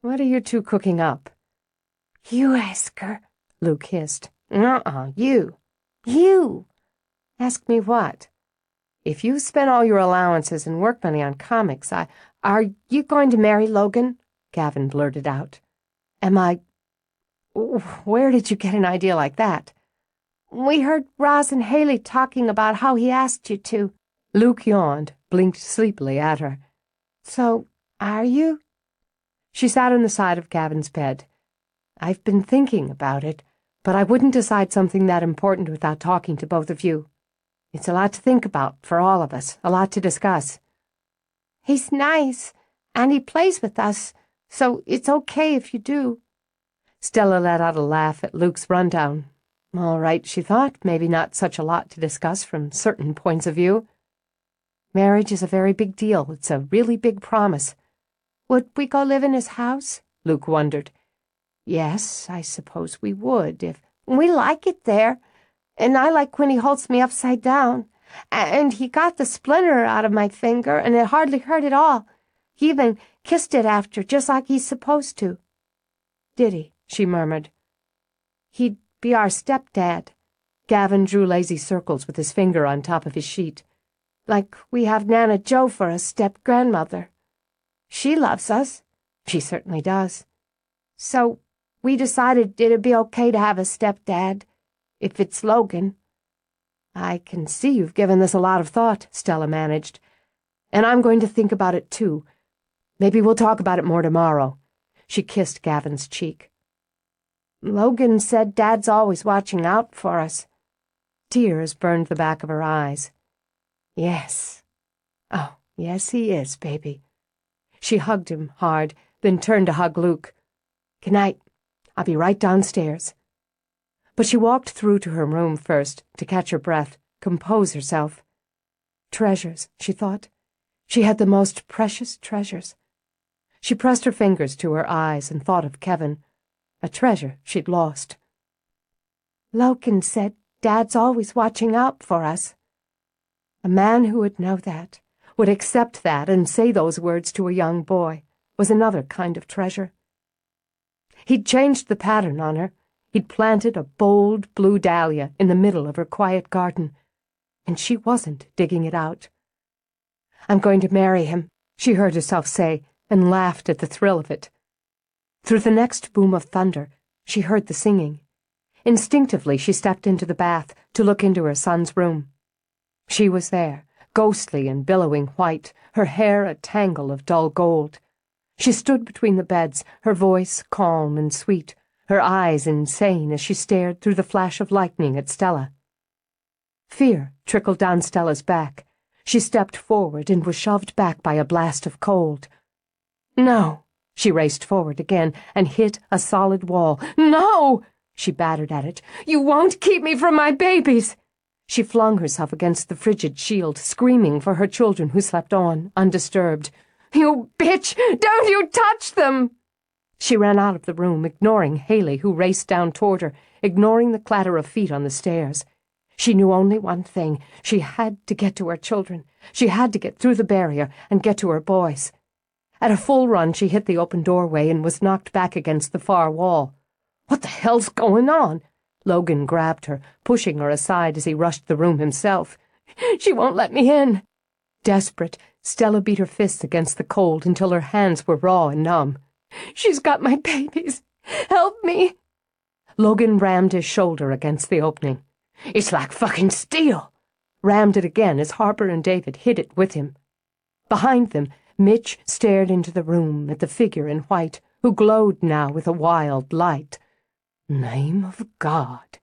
S3: What are you two cooking up? You ask her, Luke hissed. You. You. Ask me what? If you spent all your allowances and work money on comics, Are you going to marry Logan? Gavin blurted out. Am I... Where did you get an idea like that? We heard Roz and Haley talking about how he asked you to. Luke yawned, blinked sleepily at her. So, are you? She sat on the side of Gavin's bed. I've been thinking about it, but I wouldn't decide something that important without talking to both of you. It's a lot to think about for all of us, a lot to discuss. He's nice, and he plays with us, so it's okay if you do. Stella let out a laugh at Luke's rundown. All right, she thought, maybe not such a lot to discuss from certain points of view. Marriage is a very big deal. It's a really big promise.
S2: Would we go live in his house?
S3: Luke wondered.
S2: Yes, I suppose we would, if we like it there. And I like when he holds me upside down. And he got the splinter out of my finger, and it hardly hurt at all. He even kissed it after, just like he's supposed to.
S3: Did he? She murmured.
S2: He'd be our stepdad.
S3: Gavin drew lazy circles with his finger on top of his sheet.
S2: Like we have Nana Jo for a step-grandmother. She loves us.
S3: She certainly does.
S2: So we decided it'd be okay to have a stepdad, if it's Logan.
S3: I can see you've given this a lot of thought, Stella managed. And I'm going to think about it, too. Maybe we'll talk about it more tomorrow. She kissed Gavin's cheek.
S2: Logan said Dad's always watching out for us.
S3: Tears burned the back of her eyes.
S2: Yes.
S3: Oh, yes, he is, baby. She hugged him hard, then turned to hug Luke. Good night. I'll be right downstairs. But she walked through to her room first, to catch her breath, compose herself. Treasures, she thought. She had the most precious treasures. She pressed her fingers to her eyes and thought of Kevin, a treasure she'd lost.
S2: Logan said Dad's always watching out for us.
S3: A man who would know that, would accept that and say those words to a young boy, was another kind of treasure. He'd changed the pattern on her. He'd planted a bold blue dahlia in the middle of her quiet garden, and she wasn't digging it out. I'm going to marry him, she heard herself say, and laughed at the thrill of it. Through the next boom of thunder, she heard the singing. Instinctively, she stepped into the bath to look into her son's room. She was there, ghostly and billowing white, her hair a tangle of dull gold. She stood between the beds, her voice calm and sweet, her eyes insane as she stared through the flash of lightning at Stella. Fear trickled down Stella's back. She stepped forward and was shoved back by a blast of cold. No! She raced forward again and hit a solid wall. No! She battered at it. You won't keep me from my babies! She flung herself against the frigid shield, screaming for her children who slept on, undisturbed. You bitch! Don't you touch them! She ran out of the room, ignoring Haley, who raced down toward her, ignoring the clatter of feet on the stairs. She knew only one thing. She had to get to her children. She had to get through the barrier and get to her boys. At a full run, she hit the open doorway and was knocked back against the far wall. What the hell's going on? Logan grabbed her, pushing her aside as he rushed the room himself. She won't let me in. Desperate, Stella beat her fists against the cold until her hands were raw and numb. She's got my babies. Help me. Logan rammed his shoulder against the opening. It's like fucking steel. Rammed it again as Harper and David hit it with him. Behind them, Mitch stared into the room at the figure in white, who glowed now with a wild light. Name of God.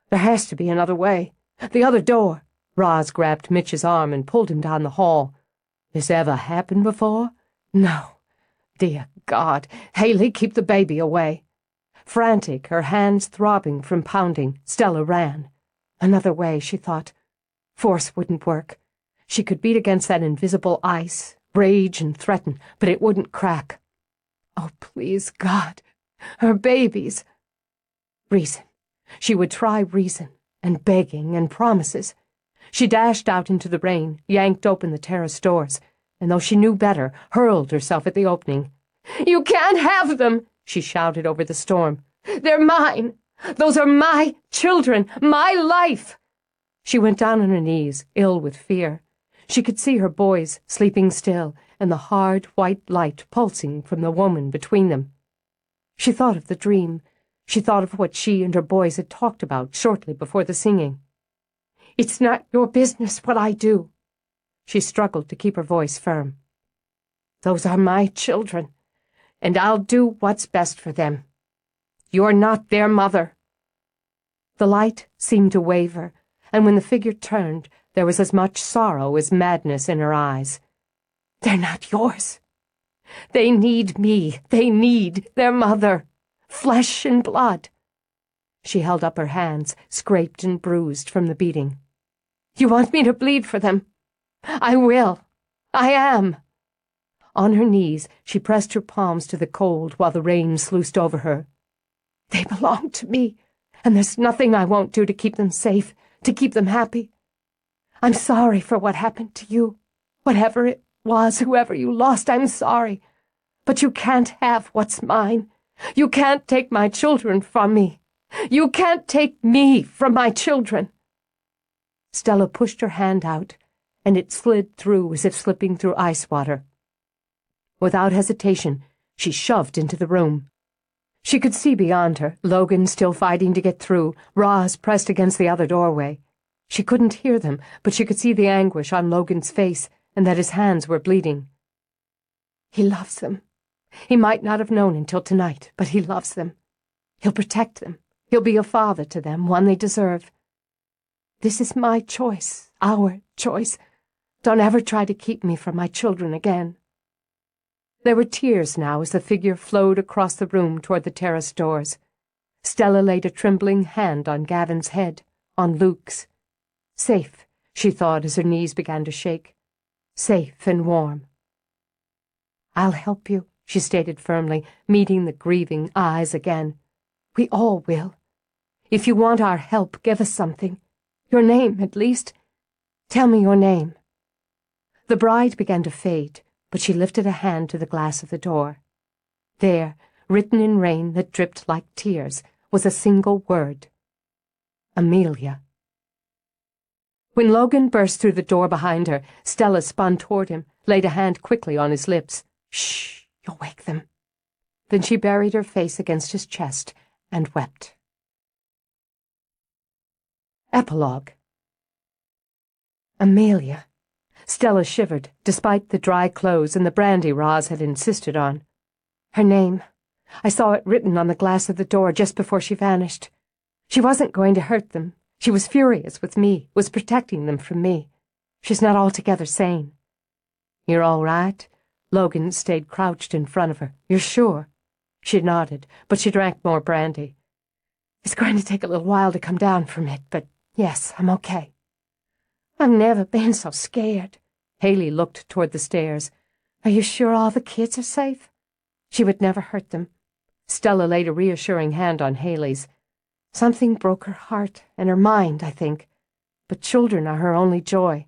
S3: There has to be another way. The other door. Roz grabbed Mitch's arm and pulled him down the hall. This ever happened before? No. Dear God. Haley, keep the baby away. Frantic, her hands throbbing from pounding, Stella ran. Another way, she thought. Force wouldn't work. She could beat against that invisible ice, rage and threaten, but it wouldn't crack. Oh, please, God. Her babies. Reason. She would try reason, and begging, and promises. She dashed out into the rain, yanked open the terrace doors, and though she knew better, hurled herself at the opening. You can't have them, she shouted over the storm. They're mine. Those are my children, my life. She went down on her knees, ill with fear. She could see her boys sleeping still, and the hard white light pulsing from the woman between them. She thought of the dream. She thought of what she and her boys had talked about shortly before the singing. It's not your business what I do. She struggled to keep her voice firm. Those are my children, and I'll do what's best for them. You're not their mother. The light seemed to waver, and when the figure turned, there was as much sorrow as madness in her eyes. They're not yours. They need me. They need their mother. Flesh and blood. She held up her hands, scraped and bruised from the beating. You want me to bleed for them? I will. I am.
S1: On her knees, she pressed her palms to the cold while the rain sluiced over her. "They belong to me, and there's nothing I won't do to keep them safe, to keep them happy. I'm sorry for what happened to you. Whatever it was, whoever you lost, I'm sorry. But you can't have what's mine. You can't take my children from me. You can't take me from my children." Stella pushed her hand out, and it slid through as if slipping through ice water. Without hesitation, she shoved into the room. She could see beyond her, Logan still fighting to get through, Roz pressed against the other doorway. She couldn't hear them, but she could see the anguish on Logan's face and that his hands were bleeding. He loves them. He might not have known until tonight, but he loves them. He'll protect them. He'll be a father to them, one they deserve. This is my choice, our choice. Don't ever try to keep me from my children again. There were tears now as the figure flowed across the room toward the terrace doors. Stella laid a trembling hand on Gavin's head, on Luke's. Safe, she thought as her knees began to shake. Safe and warm. "I'll help you," she stated firmly, meeting the grieving eyes again. "We all will. If you want our help, give us something. Your name, at least. Tell me your name." The bride began to fade, but she lifted a hand to the glass of the door. There, written in rain that dripped like tears, was a single word. Amelia. When Logan burst through the door behind her, Stella spun toward him, laid a hand quickly on his lips. "Shh, you'll wake them." Then she buried her face against his chest and wept. Epilogue. Amelia. Stella shivered, despite the dry clothes and the brandy Roz had insisted on. Her name. I saw it written on the glass of the door just before she vanished. She wasn't going to hurt them. She was furious with me, was protecting them from me. She's not altogether sane. "You're all right?" Logan stayed crouched in front of her. "You're sure?" She nodded, but she drank more brandy. "It's going to take a little while to come down from it, but yes, I'm okay." "I've never been so scared." Haley looked toward the stairs. "Are you sure all the kids are safe?" She would never hurt them. Stella laid a reassuring hand on Haley's. Something broke her heart and her mind, I think. But children are her only joy.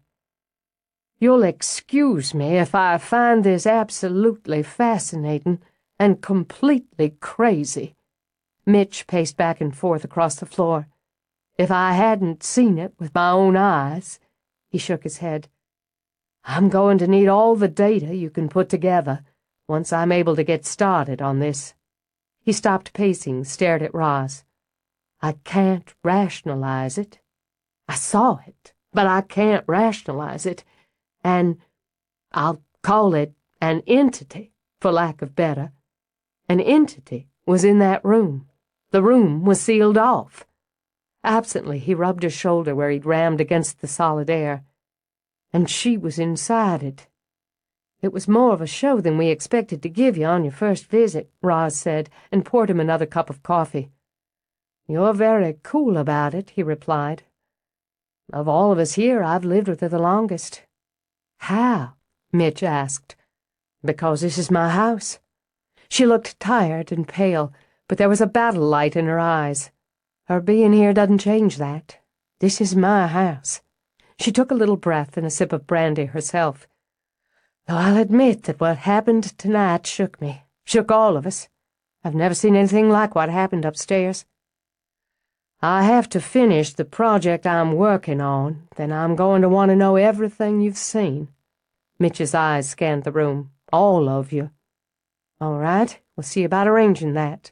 S1: "You'll excuse me if I find this absolutely fascinating and completely crazy." Mitch paced back and forth across the floor. "If I hadn't seen it with my own eyes," he shook his head. "I'm going to need all the data you can put together once I'm able to get started on this." He stopped pacing, stared at Roz. "I can't rationalize it. I saw it, but I can't rationalize it. And I'll call it an entity, for lack of better. An entity was in that room. The room was sealed off." Absently, he rubbed his shoulder where he'd rammed against the solid air. "And she was inside it." "It was more of a show than we expected to give you on your first visit," Roz said, and poured him another cup of coffee. "You're very cool about it," he replied. "Of all of us here, I've lived with her the longest." "How?" Mitch asked. "Because this is my house." She looked tired and pale, but there was a battle light in her eyes. "Her being here doesn't change that. This is my house." She took a little breath and a sip of brandy herself. "Though I'll admit that what happened tonight shook me, shook all of us. I've never seen anything like what happened upstairs. I have to finish the project I'm working on, then I'm going to want to know everything you've seen." Mitch's eyes scanned the room. "All of you." "All right, we'll see about arranging that."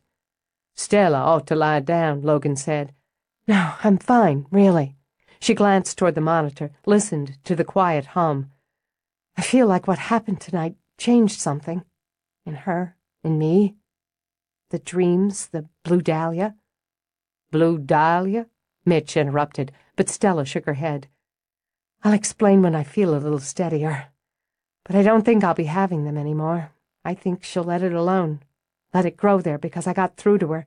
S1: "Stella ought to lie down," Logan said. "No, I'm fine, really." She glanced toward the monitor, listened to the quiet hum. "I feel like what happened tonight changed something. In her, in me. The dreams, the blue dahlia." "Blue dahlia?" Mitch interrupted, but Stella shook her head. "I'll explain when I feel a little steadier. But I don't think I'll be having them anymore. I think she'll let it alone. Let it grow there because I got through to her.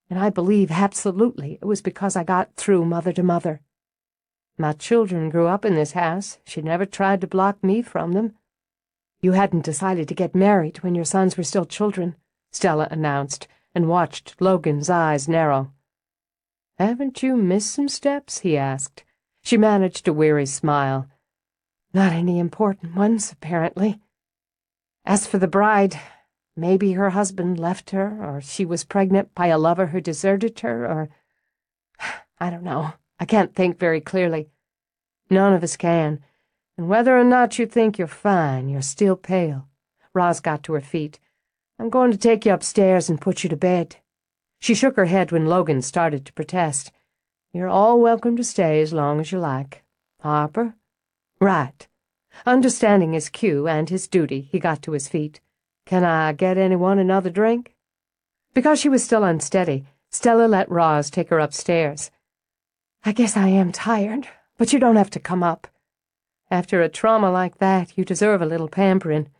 S1: And I believe absolutely it was because I got through mother to mother. My children grew up in this house. She never tried to block me from them."
S3: You hadn't decided to get married when your sons were still children," Stella announced, and watched Logan's eyes narrow. "Haven't you missed some steps?" he asked. She managed a weary smile. "Not any important ones, apparently. As for the bride, maybe her husband left her, or she was pregnant by a lover who deserted her, or... I don't know. I can't think very clearly. None of us can. And whether or not you think you're fine, you're still pale." Roz got to her feet. "I'm going to take you upstairs and put you to bed." She shook her head when Logan started to protest. "You're all welcome to stay as long as you like. Harper?" "Right." Understanding his cue and his duty, he got to his feet. "Can I get anyone another drink?" Because she was still unsteady, Stella let Roz take her upstairs. "I guess I am tired, but you don't have to come up. After a trauma like that, you deserve a little pampering.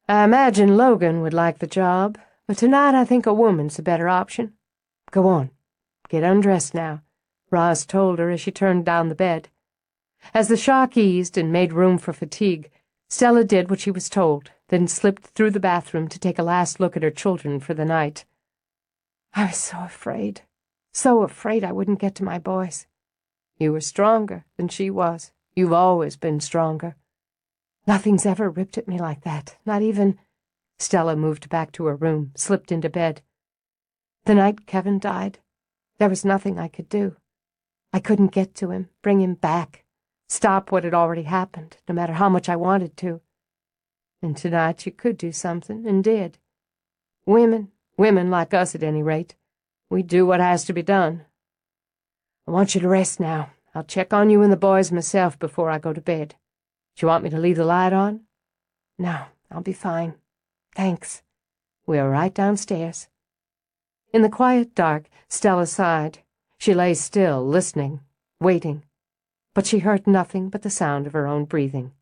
S3: I imagine Logan would like the job, but tonight I think a woman's a better option. Go on, get undressed now," Roz told her as she turned down the bed. As the shock eased and made room for fatigue, Stella did what she was told, then slipped through the bathroom to take a last look at her children for the night. "I was so afraid I wouldn't get to my boys." "You were stronger than she was. You've always been stronger." "Nothing's ever ripped at me like that, not even—" Stella moved back to her room, slipped into bed. "The night Kevin died, there was nothing I could do. I couldn't get to him, bring him back, stop what had already happened, no matter how much I wanted to. And tonight you could do something, and did. Women like us at any rate, we do what has to be done. I want you to rest now. I'll check on you and the boys myself before I go to bed. Do you want me to leave the light on?" "No, I'll be fine. Thanks." "We're right downstairs." In the quiet dark, Stella sighed. She lay still, listening, waiting, but she heard nothing but the sound of her own breathing.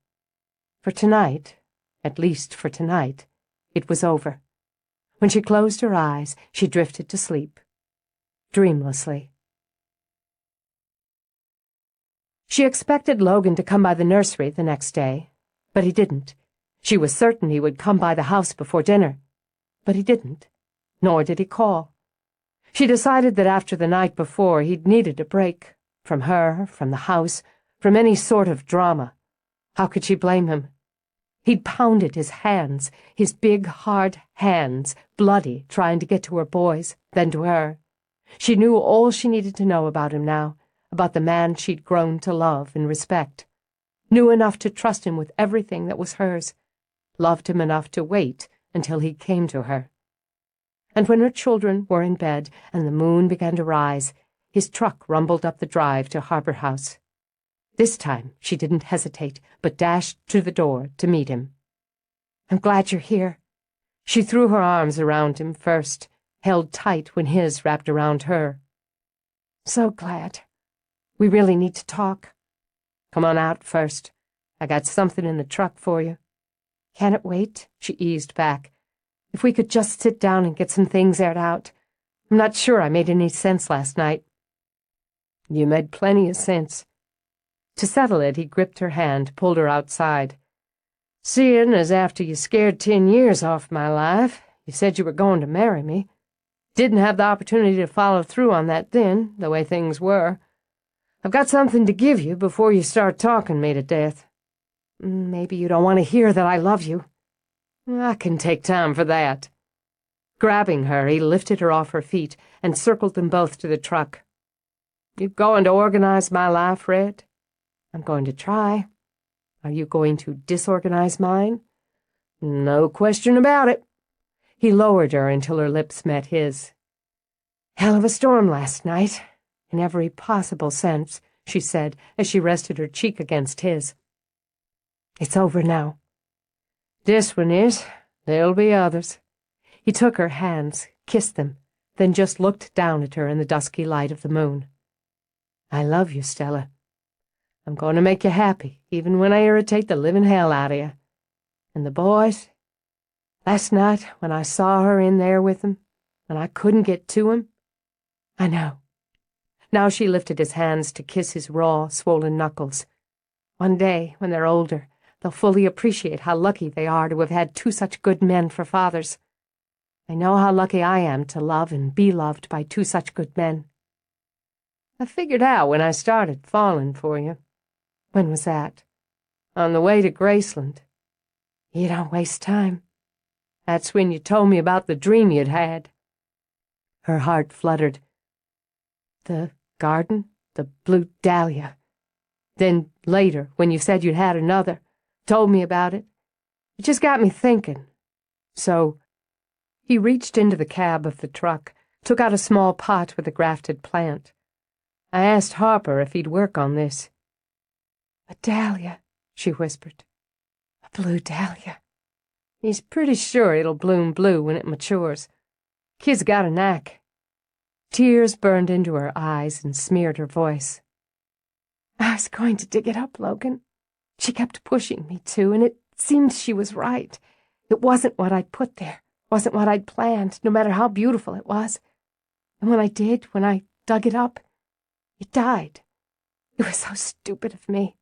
S3: For tonight, at least for tonight, it was over. When she closed her eyes, she drifted to sleep, dreamlessly. She expected Logan to come by the nursery the next day, but he didn't. She was certain he would come by the house before dinner, but he didn't, nor did he call. She decided that after the night before he'd needed a break, from her, from the house, from any sort of drama. How could she blame him? He'd pounded his hands, his big, hard hands, bloody, trying to get to her boys, then to her. She knew all she needed to know about him now, about the man she'd grown to love and respect. Knew enough to trust him with everything that was hers. Loved him enough to wait until he came to her. And when her children were in bed and the moon began to rise, his truck rumbled up the drive to Harper House. This time she didn't hesitate, but dashed to the door to meet him. "I'm glad you're here." She threw her arms around him first, held tight when his wrapped around her. "So glad. We really need to talk." "Come on out first. I got something in the truck for you." "Can it wait?" She eased back. "If we could just sit down and get some things aired out. I'm not sure I made any sense last night." "You made plenty of sense." To settle it, he gripped her hand, pulled her outside. "Seeing as after you scared 10 years off my life, you said you were going to marry me. Didn't have the opportunity to follow through on that then, the way things were. I've got something to give you before you start talking me to death." "Maybe you don't want to hear that I love you." "I can take time for that." Grabbing her, he lifted her off her feet and circled them both to the truck. "You going to organize my life, Red?" "I'm going to try." "Are you going to disorganize mine?" "No question about it." He lowered her until her lips met his. "Hell of a storm last night, in every possible sense," she said as she rested her cheek against his. "It's over now." "This one is. There'll be others." He took her hands, kissed them, then just looked down at her in the dusky light of the moon. "I love you, Stella. I'm going to make you happy, even when I irritate the living hell out of you. And the boys? Last night, when I saw her in there with him, when I couldn't get to him, I know." Now she lifted his hands to kiss his raw, swollen knuckles. "One day, when they're older,
S1: they'll fully appreciate how lucky they are to have had two such good men for fathers. I know how lucky I am to love and be loved by two such good men. I figured out when I started falling for you.
S2: When was that?
S1: On the way to Graceland.
S2: You don't waste time.
S1: That's when you told me about the dream you'd had.
S2: Her heart fluttered. The garden? The blue dahlia.
S1: Then later, when you said you'd had another, told me about it, it just got me thinking. So, he reached into the cab of the truck, took out a small pot with a grafted plant. I asked Harper if he'd work on this.
S2: A dahlia, she whispered. A blue dahlia.
S1: He's pretty sure it'll bloom blue when it matures. Kid's got a knack. Tears burned into her eyes and smeared her voice.
S2: I was going to dig it up, Logan. She kept pushing me to, and it seemed she was right. It wasn't what I'd put there, wasn't what I'd planned, no matter how beautiful it was. And when I dug it up, it died. It was so stupid of me.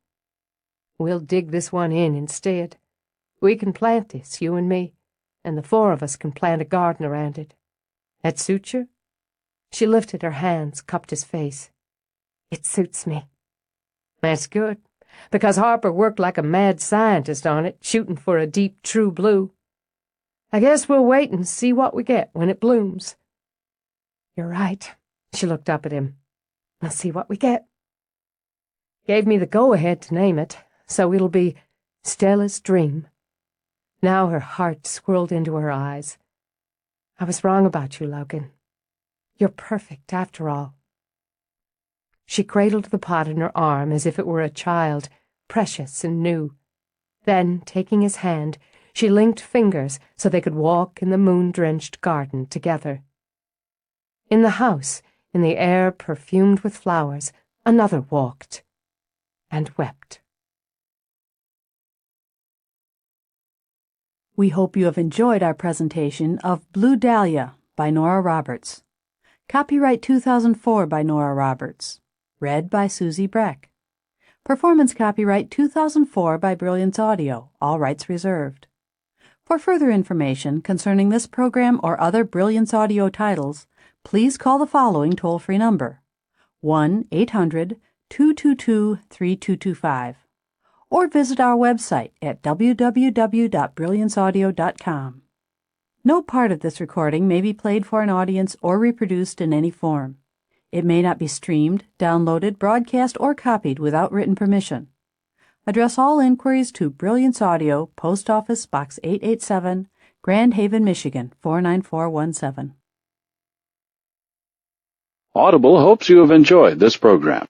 S1: We'll dig this one in instead. We can plant this, you and me, and the four of us can plant a garden around it. That suit you?
S2: She lifted her hands, cupped his face. It suits me.
S1: That's good, because Harper worked like a mad scientist on it, shooting for a deep, true blue. I guess we'll wait and see what we get when it blooms.
S2: You're right. She looked up at him. We'll see what we get.
S1: Gave me the go-ahead to name it, so it'll be Stella's Dream.
S2: Now her heart swirled into her eyes. I was wrong about you, Logan. You're perfect, after all. She cradled the pot in her arm as if it were a child, precious and new. Then, taking his hand, she linked fingers so they could walk in the moon-drenched garden together. In the house, in the air perfumed with flowers, another walked and wept.
S4: We hope you have enjoyed our presentation of Blue Dahlia by Nora Roberts. Copyright 2004 by Nora Roberts. Read by Susie Breck. Performance copyright 2004 by Brilliance Audio, all rights reserved. For further information concerning this program or other Brilliance Audio titles, please call the following toll-free number, 1-800-222-3225, or visit our website at www.brillianceaudio.com. No part of this recording may be played for an audience or reproduced in any form. It may not be streamed, downloaded, broadcast, or copied without written permission. Address all inquiries to Brilliance Audio, Post Office Box 887, Grand Haven, Michigan 49417.
S5: Audible hopes you have enjoyed this program.